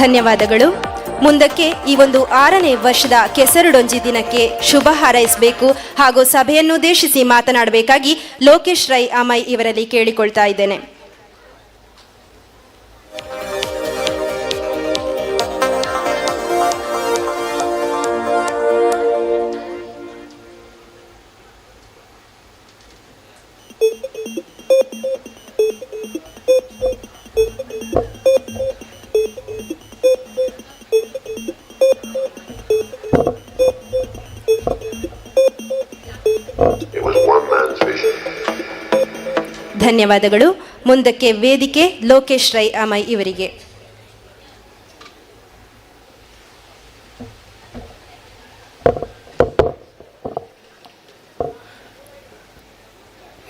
ಧನ್ಯವಾದಗಳು. ಮುಂದಕ್ಕೆ ಈ ಒಂದು 6ನೇ ವರ್ಷದ ಕೆಸರುಡೊಂಜಿ ದಿನಕ್ಕೆ ಶುಭ ಹಾರೈಸಬೇಕು ಹಾಗೂ ಸಭೆಯನ್ನುದ್ದೇಶಿಸಿ ಮಾತನಾಡಬೇಕಾಗಿ ಲೋಕೇಶ್ ರೈ ಅಮೈ ಇವರಲ್ಲಿ ಕೇಳಿಕೊಳ್ತಾ ಇದ್ದೇನೆ. ಧನ್ಯವಾದಗಳು. ಮುಂದಕ್ಕೆ ವೇದಿಕೆ ಲೋಕೇಶ್ ರೈ ಅಮೈ ಇವರಿಗೆ.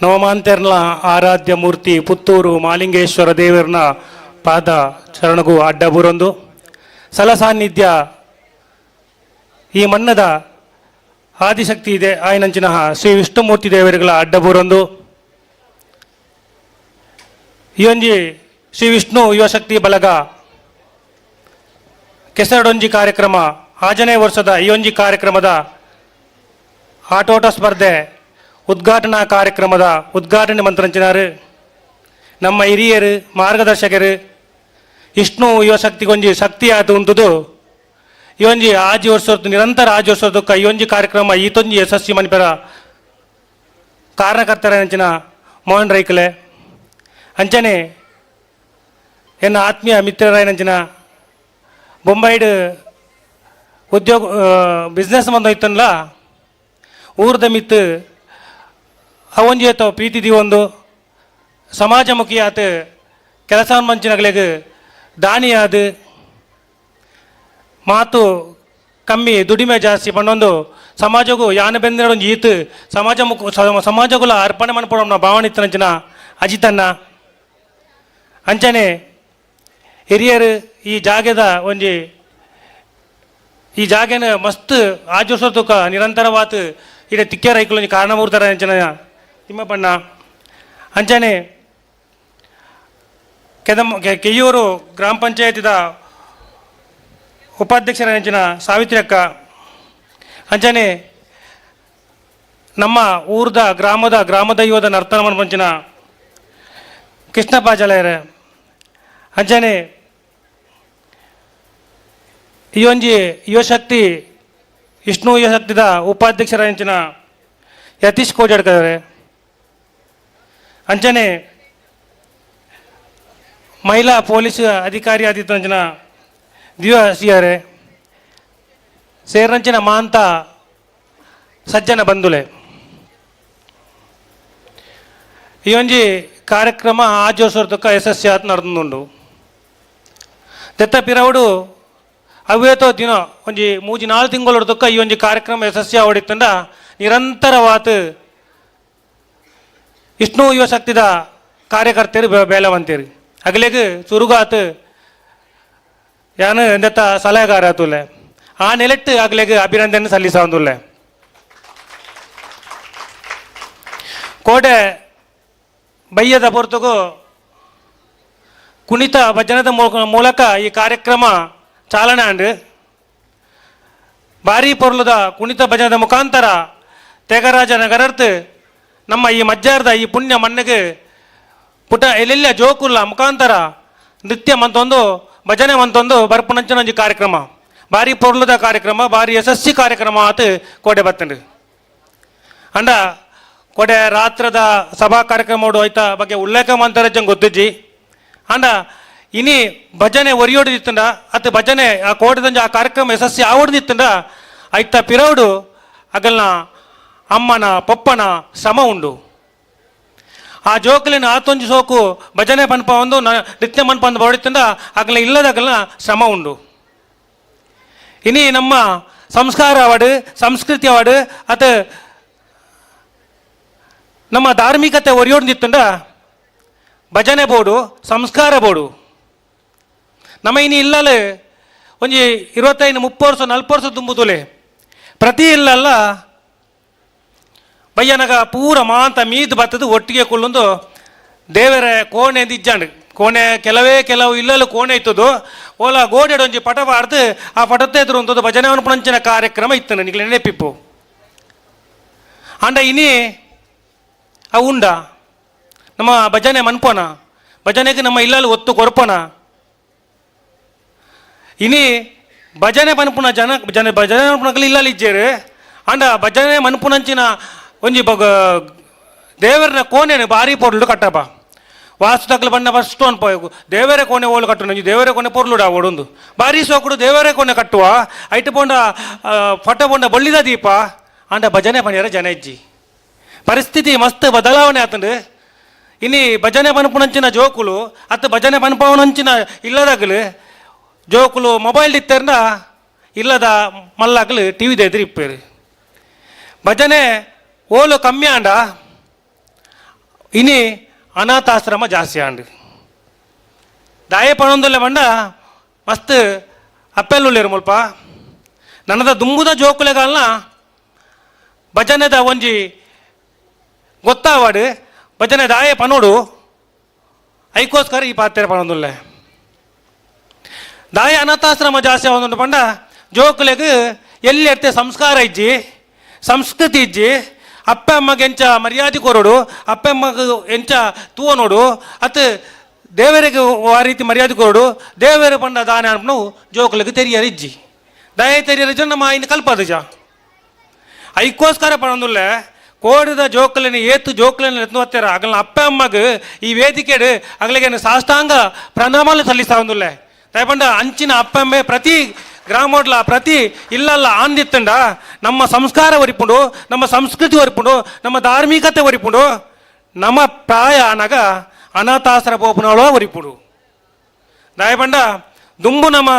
ನವಮಾಂತರ್ನ ಆರಾಧ್ಯ ಮೂರ್ತಿ ಪುತ್ತೂರು ಮಾಲಿಂಗೇಶ್ವರ ದೇವರನ ಪಾದ ಚರಣಗೂ ಅಡ್ಡಬುರೊಂದು ಸಲಸಾನ್ನಿಧ್ಯ ಈ ಮನ್ನದ ಆದಿಶಕ್ತಿ ಇದೆ ಆಯ್ನಂಚಿನ ಶ್ರೀ ವಿಷ್ಣುಮೂರ್ತಿ ದೇವರುಗಳ ಅಡ್ಡಬುರೊಂದು ಈ ಶ್ರೀ ವಿಷ್ಣು ಯುವಶಕ್ತಿ ಬಲಗ ಕೆಸರಡೊಂಜಿ ಕಾರ್ಯಕ್ರಮ 6ನೇ ವರ್ಷದ ಈ ಕಾರ್ಯಕ್ರಮದ ಆಟೋಟ ಸ್ಪರ್ಧೆ ಉದ್ಘಾಟನಾ ಕಾರ್ಯಕ್ರಮದ ಉದ್ಘಾಟನೆ ಮಂತ್ರಂಚಿನಾರು ನಮ್ಮ ಹಿರಿಯರು ಮಾರ್ಗದರ್ಶಕರು ವಿಷ್ಣು ಯುವಶಕ್ತಿಗೊಂಜಿ ಶಕ್ತಿ ಆತು ಉಂಟುದು ಈ ಆಜಿ ವರ್ಷದ ನಿರಂತರ ಆಜಿ ವರ್ಷದಕ್ಕ ಈ ಕಾರ್ಯಕ್ರಮ ಈತೊಂಜಿ ಯಶಸ್ವಿ ಮನಿಪರ ಕಾರಣಕರ್ತರ ಅಂಚಿನ ಮೋಹನ್ ರೈಕಲೆ ಅಂಚನೆ ಎನ್ನ ಆತ್ಮೀಯ ಮಿತ್ರರಾಯನಂಚಿನ ಬೊಂಬೈಡ್ ಉದ್ಯೋಗ ಬಿಸ್ನೆಸ್ ಬಂದೋಯ್ತಲ್ಲ ಊರ್ದ ಮಿತ್ತು ಅವೊಂಜಿ ಅಥವಾ ಪ್ರೀತಿ ದಿವೊಂದು ಸಮಾಜಮುಖಿ ಆತ ಕೆಲಸ ಮಂಚಿನಗಳಿಗೆ ದಾನಿಯಾದ ಮಾತು ಕಮ್ಮಿ ದುಡಿಮೆ ಜಾಸ್ತಿ ಪಂಡೊಂದು ಸಮಾಜಗೂ ಯಾನ ಬೆಂದಿರೋಂಜಿ ಈತು ಸಮಾಜಗುಲ ಅರ್ಪಣೆ ಮನ್ಪಡ ನಮ್ಮ ಭಾವನಿತ್ತನಂಚಿನ ಅಜಿತನ್ನ ಅಂಚನೆ ಹಿರಿಯರು ಈ ಜಾಗದ ಒಂಜಿ ಈ ಜಾಗನ ಮಸ್ತ್ ಆಚರಿಸೋದಕ್ಕೆ ನಿರಂತರವಾದ ಇಡ ತಿಕ್ಕೆ ರೈಕಲು ಕಾರಣಮೂರ್ತರ ಅಂಚನ ತಿಮ್ಮಪ್ಪಣ್ಣ ಅಂಚನೆ ಕೆಯ್ಯೂರು ಗ್ರಾಮ ಪಂಚಾಯತಿದ ಉಪಾಧ್ಯಕ್ಷರ ಅಂಚಿನ ಸಾವಿತ್ರಿ ಅಕ್ಕ ಅಂಚನೆ ನಮ್ಮ ಊರ್ದ ಗ್ರಾಮದ ಯುವದ ನರ್ತನ ಪಂಚಿನ ಕೃಷ್ಣಪ್ಪ ಜಲಯರ ಅಂಚನೆ ಈ ಯುವಶಕ್ತಿ ವಿಷ್ಣು ಯುವಶಕ್ತಿದ ಉಪಾಧ್ಯಕ್ಷರ ಅಂಚಿನ ಯತೀಶ್ ಕೋಜಡ್ಕರೆ ಅಂಚನೆ ಮಹಿಳಾ ಪೊಲೀಸ್ ಅಧಿಕಾರಿ ಆದಿತ್ತು ಅಂಚಿನ ದಿವ್ಯ ಸಿಯರೆ ಸೇರಂಚಿನ ಮಾಂತ ಸಜ್ಜನ ಬಂಧುಲೆ ಈ ಕಾರ್ಯಕ್ರಮ ಆಜೋಸೋರ್ದಕ್ಕ ಯಶಸ್ವಿಯಾತ್ ನಡೆದುಂಡು ದೆತ್ತ ಪಿರವುಡು ಅವ್ಯತೋ ದಿನ ಒಂಜಿ 3-4 ತಿಂಗಳೊಡ್ದಕ್ಕ ಈ ಕಾರ್ಯಕ್ರಮ ಯಶಸ್ವಿ ಹೊಡಿತಂಡ ನಿರಂತರವಾತ್ ವಿಷ್ಣು ಯುವಶಕ್ತಿದ ಕಾರ್ಯಕರ್ತರು ಬೇಲವಂತೀರಿ ಅಗಲೆಗ್ ಚುರುಗಾತ್ ಯಾನು ಎಂದತ್ತ ಸಲಹೆಗಾರ ಆತುಲೆ ಆ ನೆಲೆಟ್ಟು ಅಗಲೆಗ್ ಅಭಿನಂದನೆ ಸಲ್ಲಿಸಂದುಲ್ಲೆ ಕೋಟೆ ಬಯ್ಯದ ಹೊರತುಗೂ ಕುಣಿತ ಭಜನದ ಮೂಲಕ ಈ ಕಾರ್ಯಕ್ರಮ ಚಾಲನೆ ಅಂಡು ಭಾರಿ ಪೊರ್ಲದ ಕುಣಿತ ಭಜನದ ಮುಖಾಂತರ ತ್ಯಾಗರಾಜ ನಗರರ್ತ್ ನಮ್ಮ ಈ ಮಜ್ಜಾರದ ಈ ಪುಣ್ಯ ಮಣ್ಣಿಗೆ ಪುಟ ಎಲ್ಲೆಲ್ಲ ಜೋಕುಲ್ಲ ಮುಖಾಂತರ ನೃತ್ಯ ಮಂತೊಂದು ಭಜನೆ ಮಂತೊಂದು ಬರ್ಪುಣಂಚನೊಂಜಿ ಕಾರ್ಯಕ್ರಮ ಭಾರಿ ಪೊರ್ಲದ ಕಾರ್ಯಕ್ರಮ ಭಾರಿ ಯಶಸ್ವಿ ಕಾರ್ಯಕ್ರಮ ಆತು ಕೋಟೆ ಬತ್ತಂಡು ಅಂಡ ಕೋಟೆ ರಾತ್ರದ ಸಭಾ ಕಾರ್ಯಕ್ರಮ ಹೋಯ್ತ ಬಗ್ಗೆ ಉಲ್ಲೇಖ ಮಂತರ ಗೊತ್ತಿಜ್ಜಿ ಅಂಡ ಇನಿ ಭಜನೆ ಒರಿಯೋಡಿತ್ತಂಡ ಅತ್ ಭಜನೆ ಆ ಕೋಟೆದಂಜ ಆ ಕಾರ್ಯಕ್ರಮ ಯಶಸ್ವಿ ಆವಡ್ದಿತ್ತಂಡ ಐತ ಪಿರೌಡು ಅಗಲ್ನ ಅಮ್ಮನ ಪಪ್ಪನ ಶ್ರಮ ಉಂಡು ಆ ಜೋಕಲಿನ ಆತೊಂಜಿ ಸೋಕು ಭಜನೆ ಪನ್ಪ ಒಂದು ನೃತ್ಯ ಮನ್ಪ ಅಂದು ಹೊಡಿತಂಡ ಅಗಲ ಇಲ್ಲದಾಗಲ್ನ ಶ್ರಮ ಉಂಡು ಇನಿ ನಮ್ಮ ಸಂಸ್ಕಾರ ಅವಾರ್ಡ್ ಸಂಸ್ಕೃತಿ ಅವಾರ್ಡ್ ಅತ ನಮ್ಮ ಧಾರ್ಮಿಕತೆ ಒರಿಯೋಡ್ದಿತ್ತಂಡ ಭಜನೆ ಬೋರ್ಡು ಸಂಸ್ಕಾರ ಬೋರ್ಡು ನಮ್ಮ ಇನ್ನು ಇಲ್ಲಲೆ ಒಂಜಿ 25-30 ವರ್ಷ 40 ವರ್ಷ ತುಂಬುತ್ತಲೆ ಪ್ರತಿ ಇಲ್ಲಲ್ಲ ಬಯ್ಯನಗ ಪೂರ ಮಾಂತ ಮೀದು ಬತ್ತದು ಒಟ್ಟಿಗೆ ಕೊಳ್ಳೊಂದು ದೇವರ ಕೋಣೆ ಇಜ್ಜಾಂಡು ಕೋಣೆ ಕೆಲವು ಇಲ್ಲಲು ಕೋಣೆ ಇತ್ತದು ಓಲ ಗೋಡೆಡ್ ಒಂಜಿ ಪಟ ಬಾರ್ದು ಆ ಪಟತ್ತೆ ಎದುರು ಒಂದು ಭಜನೆ ಅನುಪಣಂಚಿನ ಕಾರ್ಯಕ್ರಮ ಇತ್ತು ನನಗೆ ನೆನಪಿಪ್ಪು ಅಂಡ ಇನಿ ಅವು ಉಂಡ ನಮ್ಮ ಭಜನೆ ಮನ್ಪೋನ ಭಜನೆಗೆ ನಮ್ಮ ಇಲ್ಲಲು ಒತ್ತು ಕೊರ್ಪೋನ ಇನಿ ಭಜನೆ ಮನ್ಪುನ ಭಜನೆ ಮನ್ಪುನಕಲು ಇಲ್ಲಲ್ಲಿ ಇಜ್ಜೇರು ಅಂಡ ಭಜನೆ ಮನ್ಪುನಂಚಿನ ಒಂಜಿ ದೇವರನ ಕೋಣೆನು ಭಾರಿ ಪೊರ್ಲು ಕಟ್ಟಪ್ಪ ವಾಸ್ತುತಕ್ಲು ಬಣ್ಣ ಫಸ್ಟ್ ಅನ್ಪೋಯು ದೇವರೇ ಕೋಣೆ ಓಲು ಕಟ್ಟು ನಂಜಿ ದೇವರೇ ಕೋಣೆ ಪೊರ್ಲುಡ ಓಡೊಂದು ಭಾರಿ ಸೋಕುಡು ದೇವರೇ ಕೋಣೆ ಕಟ್ಟುವ ಐಟು ಪೋಂಡ ಫಟ ಪೋಂಡ ಬಳ್ಳಿದ ದೀಪ ಅಂಡ ಭಜನೆ ಪಣಿಯರ ಜನ ಇಜ್ಜಿ ಪರಿಸ್ಥಿತಿ ಮಸ್ತ್ ಬದಲಾವಣೆ ಆತಂಡು ಇನಿ ಭಜನೆ ಪನ್ಪುನಂಚಿನ ಜೋಕುಲು ಅತ್ತು ಭಜನೆ ಪನ್ಪವನಂಚಿನ ಇಲ್ಲದಾಗಲು ಜೋಕುಲು ಮೊಬೈಲ್ ಇತ್ತರ್ನ ಇಲ್ಲದ ಮಲ್ಲಾಗಲು ಟಿ ವಿದ ಎದುರು ಇಪ್ಪೇರು ಭಜನೆ ಓಲು ಕಮ್ಮಿ ಆಂಡ ಇನಿ ಅನಾಥಾಶ್ರಮ ಜಾಸ್ತಿ ಆಂಡು ದಾಯ ಪಣೊಂದಲ್ಲೇ ಬಂಡ ಮಸ್ತ್ ಅಪ್ಪೆಲ್ಲುಳ್ಳೇರು ಮುಲ್ಪ ನನ್ನದ ದುಂಬುದ ಜೋಕುಲೆಗಳನ್ನ ಭಜನೆದ ಒಂಜಿ ಗೊತ್ತಾವಾಡು ಭಜನೆ ದಾಯ ಪನೋಡು ಐಕೋಸ್ಕರ ಈ ಪಾತ್ರೆ ಪಣೊಂದುಲ್ಲೆ ದಾಯ ಅನಾಥಾಶ್ರಮ ಜಾಸ್ತಿ ಆವೊಂದು ಪಂಡ ಜೋಕುಲೆಗ್ ಎಲ್ಲಿ ಇರ್ತೆ ಸಂಸ್ಕಾರ ಇಜ್ಜಿ ಸಂಸ್ಕೃತಿ ಇಜ್ಜಿ ಅಪ್ಪ ಅಮ್ಮಗೆ ಎಂಚ ಮರ್ಯಾದೆ ಕೊರೋಡು ಅಪ್ಪ ಅಮ್ಮಗೆ ಎಂಚ ತೂವ ನೋಡು ಅತ್ತು ದೇವರಿಗೆ ಆ ರೀತಿ ಮರ್ಯಾದೆ ಕೊರೋಡು ದೇವರ ಪಂಡ ದಾನೆ ಅನ್ಪನು ಜೋಕುಲೆಗ್ ತೆರಿಯರು ಇಜ್ಜಿ ದಯ ತೆರಿಯರು ಇಜ್ಜ ನಮ್ಮ ಇನ್ನು ಕಲ್ಪದ ಜ ಐಕೋಸ್ಕರ ಪಣೊಂದುಲ್ಲೆ ಕೋಡಿದ ಜೋಕಲಿನ ಏತು ಜೋಕಲಿನ ಎತ್ತುವತ್ತಾರ ಅಗಲ ಅಪ್ಪ ಅಮ್ಮಗೆ ಈ ವೇದಿಕೆಡು ಅಗಲಿಗೆ ಸಾಷ್ಟಾಂಗ ಪ್ರಣಾಮಲು ಸಲ್ಲಿಸ್ತಾ ಒಂದುಲ್ಲೆ ದಯಪಂಡ ಅಂಚಿನ ಅಪ್ಪ ಅಮ್ಮೆ ಪ್ರತಿ ಗ್ರಾಮೋಡ್ಲ ಪ್ರತಿ ಇಲ್ಲಲ್ಲ ಆಂದಿತ್ತಂಡ ನಮ್ಮ ಸಂಸ್ಕಾರ ಒರಿಪುಂಡು ನಮ್ಮ ಸಂಸ್ಕೃತಿ ಒರಿಪುಂಡು ನಮ್ಮ ಧಾರ್ಮಿಕತೆ ಒರಿಪುಂಡು ನಮ್ಮ ಪ್ರಾಯ ಅನಗ ಅನಾಥಾಶ್ರ ಪೋಪುನವಳೋ ಒರಿಪುಡು ದಯಪಂಡ ದುಂಬು ನಮ್ಮ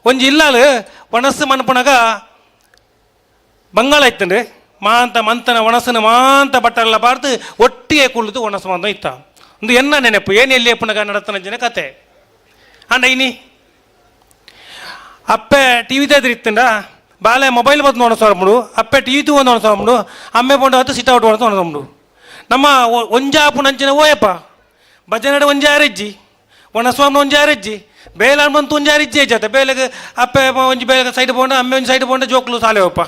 ಒಂಜಿ ಇಲ್ಲಲು ಒಣಸ್ಸು ಮನ್ಪುನಗ ಬಂಗಾಳ ಇತ್ತಂಡು ಮಾಂತ ಮಂತನ ಒಣಸನ ಮಾಂತ ಬಟ್ಟೆಲ್ಲ ಬಾರ್ದು ಒಟ್ಟಿಗೆ ಕುಳಿದು ಒಣಸು ಮಂದ ಇತ್ತ ಒಂದು ಎನ್ನ ನೆನಪು ಏನು ಎಲ್ಲಿ ಪುನಗ ನಡತನ ಜನ ಕತೆ ಅಂಡ ಇನಿ ಅಪ್ಪೆ ಟಿ ವಿ ತೆದ್ರು ಇತ್ತಂಡ ಬಾಲೆ ಮೊಬೈಲ್ ಬತ್ತು ಒಣಸೋರ್ಬಿಡು ಅಪ್ಪೆ ಟಿ ವಿ ತೂ ಒಂದು ಒಣಸೋಮ್ಬಿಡು ಅಮ್ಮೆ ಪೊಂಡು ಹತ್ತು ಸಿಟ್ ಔಟ್ ಒಣಸ ಒಣಸೋಮ್ಬಿಡು ನಮ್ಮ ಒಂಜಾಪು ನಂಚಿನ ಓಯಪ್ಪ ಭಜನಡೆ ಒಂಜಾರಿಜ್ಜಿ ಒಣಸ್ವಾಮಿ ಒಂಜಾರಿಜ್ಜಿ ಬೇಲ ಬಂತು ಒಂಜಾರಿಜ್ಜಿ ಜೊತೆ ಬೇಲೆಗೆ ಅಪ್ಪೆ ಒಂಜಿ ಬೇಲೆ ಸೈಡ್ ಪೋಂಡ ಅಮ್ಮೆ ಒಂದು ಸೈಡ್ ಪೋಂಡ ಜೋಕ್ಲು ಸಾಲೆವಪ್ಪ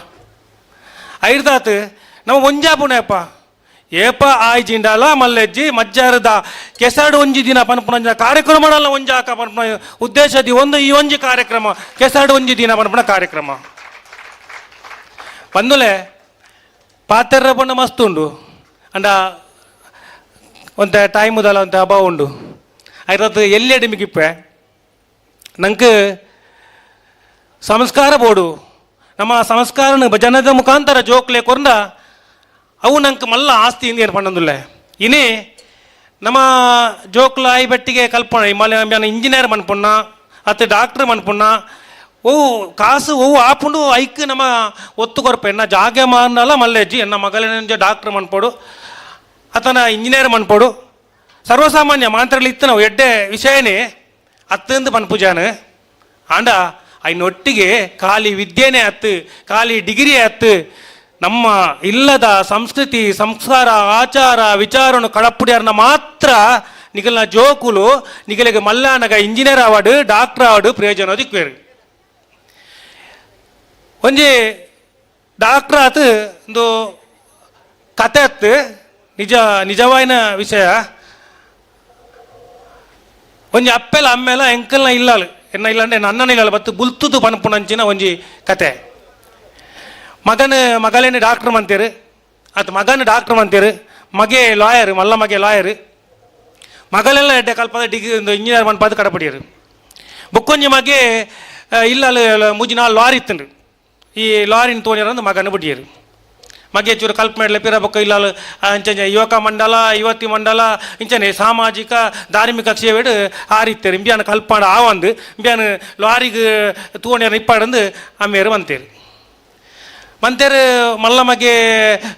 ಐರ್ದಾತು ನಮ್ಮ ಒಂಜಾಪುಣಪ್ಪ ಏಪ ಆಯ್ಜಿಂಡಲ್ಲ ಮಲ್ಲೆಜ್ಜಿ ಮಜ್ಜಾರದ ಕೆಸಡು ಒಂಜಿ ದಿನ ಪನ್ಪುನ ಕಾರ್ಯಕ್ರಮ ಮಾಡಲ್ಲ ಒಂಜಾಕ ಪನ್ಪುನ ಉದ್ದೇಶದಿ ಒಂದು ಈ ಒಂಜಿ ಕಾರ್ಯಕ್ರಮ ಕೆಸಡು ಒಂಜಿ ದಿನ ಪನ್ಪುನ ಕಾರ್ಯಕ್ರಮ ಬಂದುಲೆ ಪಾತ್ರೆ ಪಂಡ ಮಸ್ತ್ ಉಂಡು ಅಂಡ ಒಂತೆ ಟೈಮುದಲ್ಲ ಒಂತೆ ಹಬ್ಬ ಉಂಡು ಐರತ್ತು ಎಲ್ಲೆಡೆ ಮಿಗಿಪ್ಪೆ ನಂಗೆ ಸಂಸ್ಕಾರ ಬೋಡು ನಮ್ಮ ಸಂಸ್ಕಾರನ ಭಜನದ ಮುಖಾಂತರ ಜೋಕ್ಲೆ ಕೊಂಡ ಅವು ನಂಗೆ ಮಲ್ಲ ಆಸ್ತಿ ಏನು ಪಣ್ಣಂದುಲ್ಲೆ ಇನಿ ನಮ್ಮ ಜೋಕ್ಲ ಐ ಬಟ್ಟಿಗೆ ಕಲ್ಪಣ ಮಲ ಇಂಜಿನಿಯರ್ ಮನ್ಪುಣ್ಣ ಅತ್ತು ಡಾಕ್ಟ್ರ್ ಮನ್ಪುಣ್ಣ ಓ ಕಾಸು ಓ ಆಪುಂಡು ಐಕ್ ನಮ್ಮ ಒತ್ತು ಕೊರಪೆ ಎನ್ನ ಜಾಗೆ ಮಾನಲ್ಲ ಮಲ್ಲೆಜ್ಜಿ ಎನ್ನ ಮಗಲಿನ ಡಾಕ್ಟ್ರ್ ಮನ್ಪೋಡು ಆತನ ಇಂಜಿನಿಯರ್ ಮನ್ಪೋಡು ಸರ್ವಸಾಮಾನ್ಯ ಮಾಂತ್ರಗಳು ಇತ್ತು ನಾವು ಎಡ್ಡೆ ವಿಷಯನೇ ಅತ್ತಂದು ಪನ್ಪುಜಾನು ಆಂಡ ಐನೊಟ್ಟಿಗೆ ಖಾಲಿ ವಿದ್ಯೆನೇ ಹತ್ತು ಖಾಲಿ ಡಿಗ್ರಿ ಹತ್ತು ನಮ್ಮ ಇಲ್ಲದ ಸಂಸ್ಕೃತಿ ಸಂಸ್ಕಾರ ಆಚಾರ ವಿಚಾರವನ್ನು ಕಳಪುಡಿಯಾರನ್ನ ಮಾತ್ರ ನಿಗಲ್ನ ಜೋಕುಲು ನಿಗಲಿಗೆ ಮಲ್ಲಾನಗ ಇಂಜಿನಿಯರ್ ಅವಾರ್ಡ್ ಡಾಕ್ಟರ್ ಅವಾರ್ಡ್ ಪ್ರಯೋಜನ ದಿಕ್ವೇರು ಒಂಜಿ ಡಾಕ್ಟರ್ ಆತು ಒಂದು ಕತೆ ಹತ್ತು ನಿಜವಾಯಿನ ವಿಷಯ ಒಂಜಿ ಅಪ್ಪೆಲ ಅಮ್ಮೆಲ ಎಂಕಲ್ನ ಇಲ್ಲಲು ಎನ್ನ ಇಲ್ಲಂಡೆ ನನ್ನನ ಇಲ್ಲ ಬತ್ತು ಬುಲ್ತುದು ಪನ್ಪುನಂಚಿನ ಒಂಜಿ ಕತೆ ಮಗಲೇನೆ ಡಾಕ್ಟ್ರ್ ಮಂತೇರು ಅದು ಮಗನ ಡಾಕ್ಟ್ರ್ ಮಂತೇರು ಮಗೆ ಲಾಯರ್ ಮಲ್ಲ ಮಗೆ ಲಾಯರ್ ಮಗಲೆಲ್ಲ ಎಡ್ಡೆ ಕಲ್ಪದ ಡಿಗ್ರಿ ಒಂದು ಇಂಜಿನಿಯರ್ ಮನ್ಪಾದ ಕಡಪಡಿಯರು ಬುಕ್ಕೊಂಜಿ ಮಗೆ ಇಲ್ಲ ಮುಜಿ ನಾಲ್ ಲಾರಿ ಇತ್ತಂಡ್ರು ಈ ಲಾರಿನ ತೋಣಿಯರಂದು ಮಗನ ಬಿಡಿಯರು ಮಗೆ ಚೂರು ಕಲ್ಪ ಮಾಡಲೆ ಪಿರ ಬೊಕ್ಕ ಇಲ್ಲ ಅಂಚೆ ಯುವಕ ಮಂಡಲ ಯುವತಿ ಮಂಡಲ ಇಂಚನೆ ಸಾಮಾಜಿಕ ಧಾರ್ಮಿಕ ಸೇವೆಡು ಆರಿತ್ತೇರು ಇಂಬಿಯಾನ ಕಲ್ಪಾಡ ಆವಂದು ಇಂಬಿಯಾನ ಲಾರಿಗೆ ತೋಣಿಯರ ಇಪ್ಪಾಡಂದು ಅಮ್ಮೇರು ಮಂತೇರು ಮಂತೇರು ಮಲ್ಲ ಮಗೆ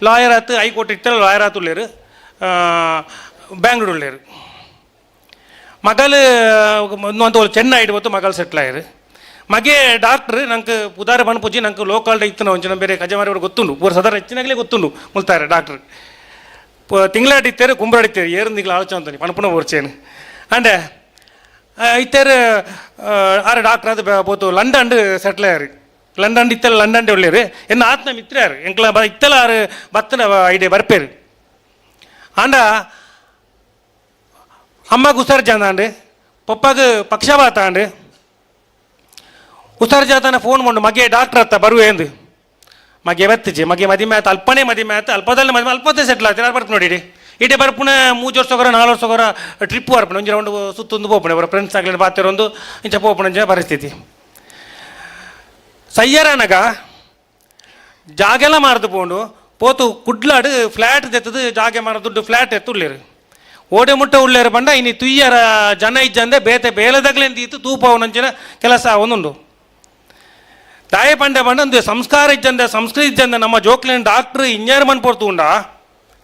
ಲಾಯರ್ ಆತು ಹೈಕೋರ್ಟ್ ಇಟ್ಟಲ್ಲ ಲಾಯರ್ ಆತುಳ್ಳೇರು ಬ್ಯಾಂಗ್ಳೂರು ಉಳ್ಳೇರು ಮಗಳು ಅಂತ ಚೆನ್ನೈ ಇಡ್ಬೋದು ಮಗಳು ಸೆಟ್ಲ್ ಆಯ್ರು ಮಗೆ ಡಾಕ್ಟ್ರ್ ನಂಗೆ ಉದಾರ ಪನ್ಪುಜಿ ನಂಗೆ ಲೋಕಲ್ ಇತ್ತು ಒಂಚಿನ ಬೇರೆ ಕಜಮಾರಿ ಗೊತ್ತುಂಡು ಪೂರ ಸದಾ ಹೆಚ್ಚಿನಾಗಲೇ ಗೊತ್ತುಂಡು ಮುಲ್ತಾರೆ ಡಾಕ್ಟ್ರ್ ತಿಂಗಳಾಡಿತ್ತೇರು ಕುಂಬಾಡಿತ್ತೇರು ಏರು ನಿಗ್ಲ ಆಲೋಚನೆ ಅಂತಾನೆ ಪಣಪುಣ ಓರ್ಚೇನು ಅಂಡೆ ಇತ್ತರ ಆರು ಡಾಕ್ಟರ್ ಅದು போத்து ಲಂಡನ್ ಸೆಟ್ಲ್ ಆಯ್ರಿ ಲಂಡನ್ ಇತ್ತೆಲ್ಲ ಲಂಡನ್ ಒಳ್ಳೆಯರು ಎನ್ನ ಆತ್ಮ ಮಿತ್ರ ಯಾರು ಎಂಕ್ಲ ಇತ್ತೆಲ್ಲ ಆರು ಬತ್ತನ ಐಡಿಯಾ ಬರ್ಪೇರು ಆಂಡ ಅಮ್ಮಗೆ ಉಸಾರು ಜಾಂದಾಂಡು ಪಪ್ಪಗೆ ಪಕ್ಷಪಾತ ಆಂಡು ಉಸಾರು ಜಾತಾನ ಫೋನ್ ಮಾಡು ಮಗೆ ಡಾಕ್ಟರ್ ಹತ್ತ ಬರುವೇಂದು ಮಗೆ ಬತ್ತಿಜಿ ಮಗೆ ಮದಿಮೆ ಆಯ್ತು ಅಲ್ಪನೇ ಮದಿಮೆ ಆಯ್ತು ಅಲ್ಪದಲ್ಲಿ ಮದಿಮೆ ಅಲ್ಪದೇ ಸೆಟ್ಲ್ ಆಯ್ತು ಬರ್ತು ನೋಡಿರಿ ಇಡೀ ಬರ್ಪುಣ 3 ವರ್ಷ 4 ವರ್ಷ ಟ್ರಿಪ್ ಬರ್ಪುಣ ಒಂಜಿ ರೌಂಡ್ ಸುತ್ತೊಂದು ಪೋಪುಣ ಅವರ ಫ್ರೆಂಡ್ಸ್ ಆಗಲಿ ಬಾತಿರೊಂದು ಇಂಚ ಪೋಪುಣ ಪರಿಸ್ಥಿತಿ ಸಯ್ಯರನಗ ಜಾಗೆಲ್ಲ ಮಾರದು ಪೋಂಡು ಪೋತು ಕುಡ್ಲಾಡು ಫ್ಲ್ಯಾಟ್ ತೆತ್ತದು ಜಾಗೆ ಮಾರ ದುಡ್ಡು ಫ್ಲ್ಯಾಟ್ ಎತ್ತುಳ್ಳೇರು ಓಡೆ ಮುಟ್ಟ ಉಳ್ಳೇರು ಬಂಡ ಇನ್ನು ತುಯ್ಯರ ಜನ ಇಜ್ಜಂದೆ ಬೇತೆ ಬೇಲದಾಗಲೆಂದು ಇತ್ತು ತೂಪ ಅವನಂಚಿನ ಕೆಲಸ ಒಂದುಂಡು ತಾಯಿ ಪಂಡೆ ಬಂಡ ಒಂದು ಸಂಸ್ಕಾರ ಇಜ್ಜಂದೆ ಸಂಸ್ಕೃತಿ ಇಜ್ಜಂದೆ ನಮ್ಮ ಜೋಕ್ಲೇನ್ ಡಾಕ್ಟ್ರ್ ಇಂಜರ್ ಮನ್ ಪೋರ್ತು ಉಂಡ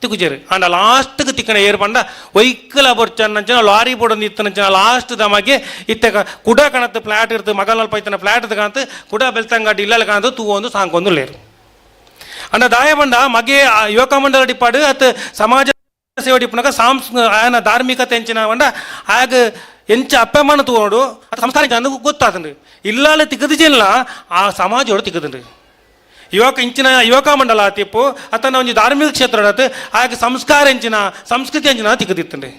ತಿಕ್ಕುಜೇರು ಅಂಡ ಲಾಸ್ಟ್ಗೆ ತಿಕ್ಕಣ ಏರು ಪಂಡ ಒಯ್ಕಲ ಬರ್ಚನ್ನಂಚಿನ ಲಾರಿ ಬೋರ್ಡ್ ಇತ್ತನಂಚಿನ ಲಾಸ್ಟ್ ದಮಗೆ ಇತ್ತೆ ಕುಡ ಕಣತ್ತು ಫ್ಲ್ಯಾಟ್ ಇರ್ತು ಮಗನಲ್ಪ ಇತ್ತನ ಫ್ಲ್ಯಾಟ್ ಕಾಣತ್ತು ಕುಡ ಬೆಲ್ತಂಗಡ್ಡಿ ಇಲ್ಲಲ್ಲಿ ಕಾಣತ್ತು ತೂ ಒಂದು ಸಾಂಕೊಂದು ಲೇರು ಅಂಡ ದಾಯ ಬಂಡ ಮಗೆ ಯುವಕ ಮಂಡಲ ಡಿಪಾಡು ಅತ್ ಸಮಾಜ ಸೇವೆ ಡಿಪ್ಪನಾಗ ಆಯನ ಧಾರ್ಮಿಕತೆ ಎಂಚಿನ ಬಂಡ ಆಗ ಎಂಚ ಅಪ್ಪಮಾನ ತಗೊಂಡು ಅದು ಸಂಸ್ಕಾರ ನನಗೂ ಗೊತ್ತಾತನ್ರಿ ಇಲ್ಲಾಲೆ ತಿಕ್ಕದಿಲ್ಲ ಆ ಸಮಾಜೋಡು ತಿಕ್ಕದನ್ರಿ ಯುವಕ ಇಂಚಿನ ಯುವಕ ಮಂಡಲ ತಿಪ್ಪು ಅತನ ಒಂದು ಧಾರ್ಮಿಕ ಕ್ಷೇತ್ರ ಆಗ ಸಂಸ್ಕಾರ ಎಂಚಿನ ಸಂಸ್ಕೃತಿ ಎಂಚಿನ ತಿಕ್ಕದಿತ್ತನ್ರಿ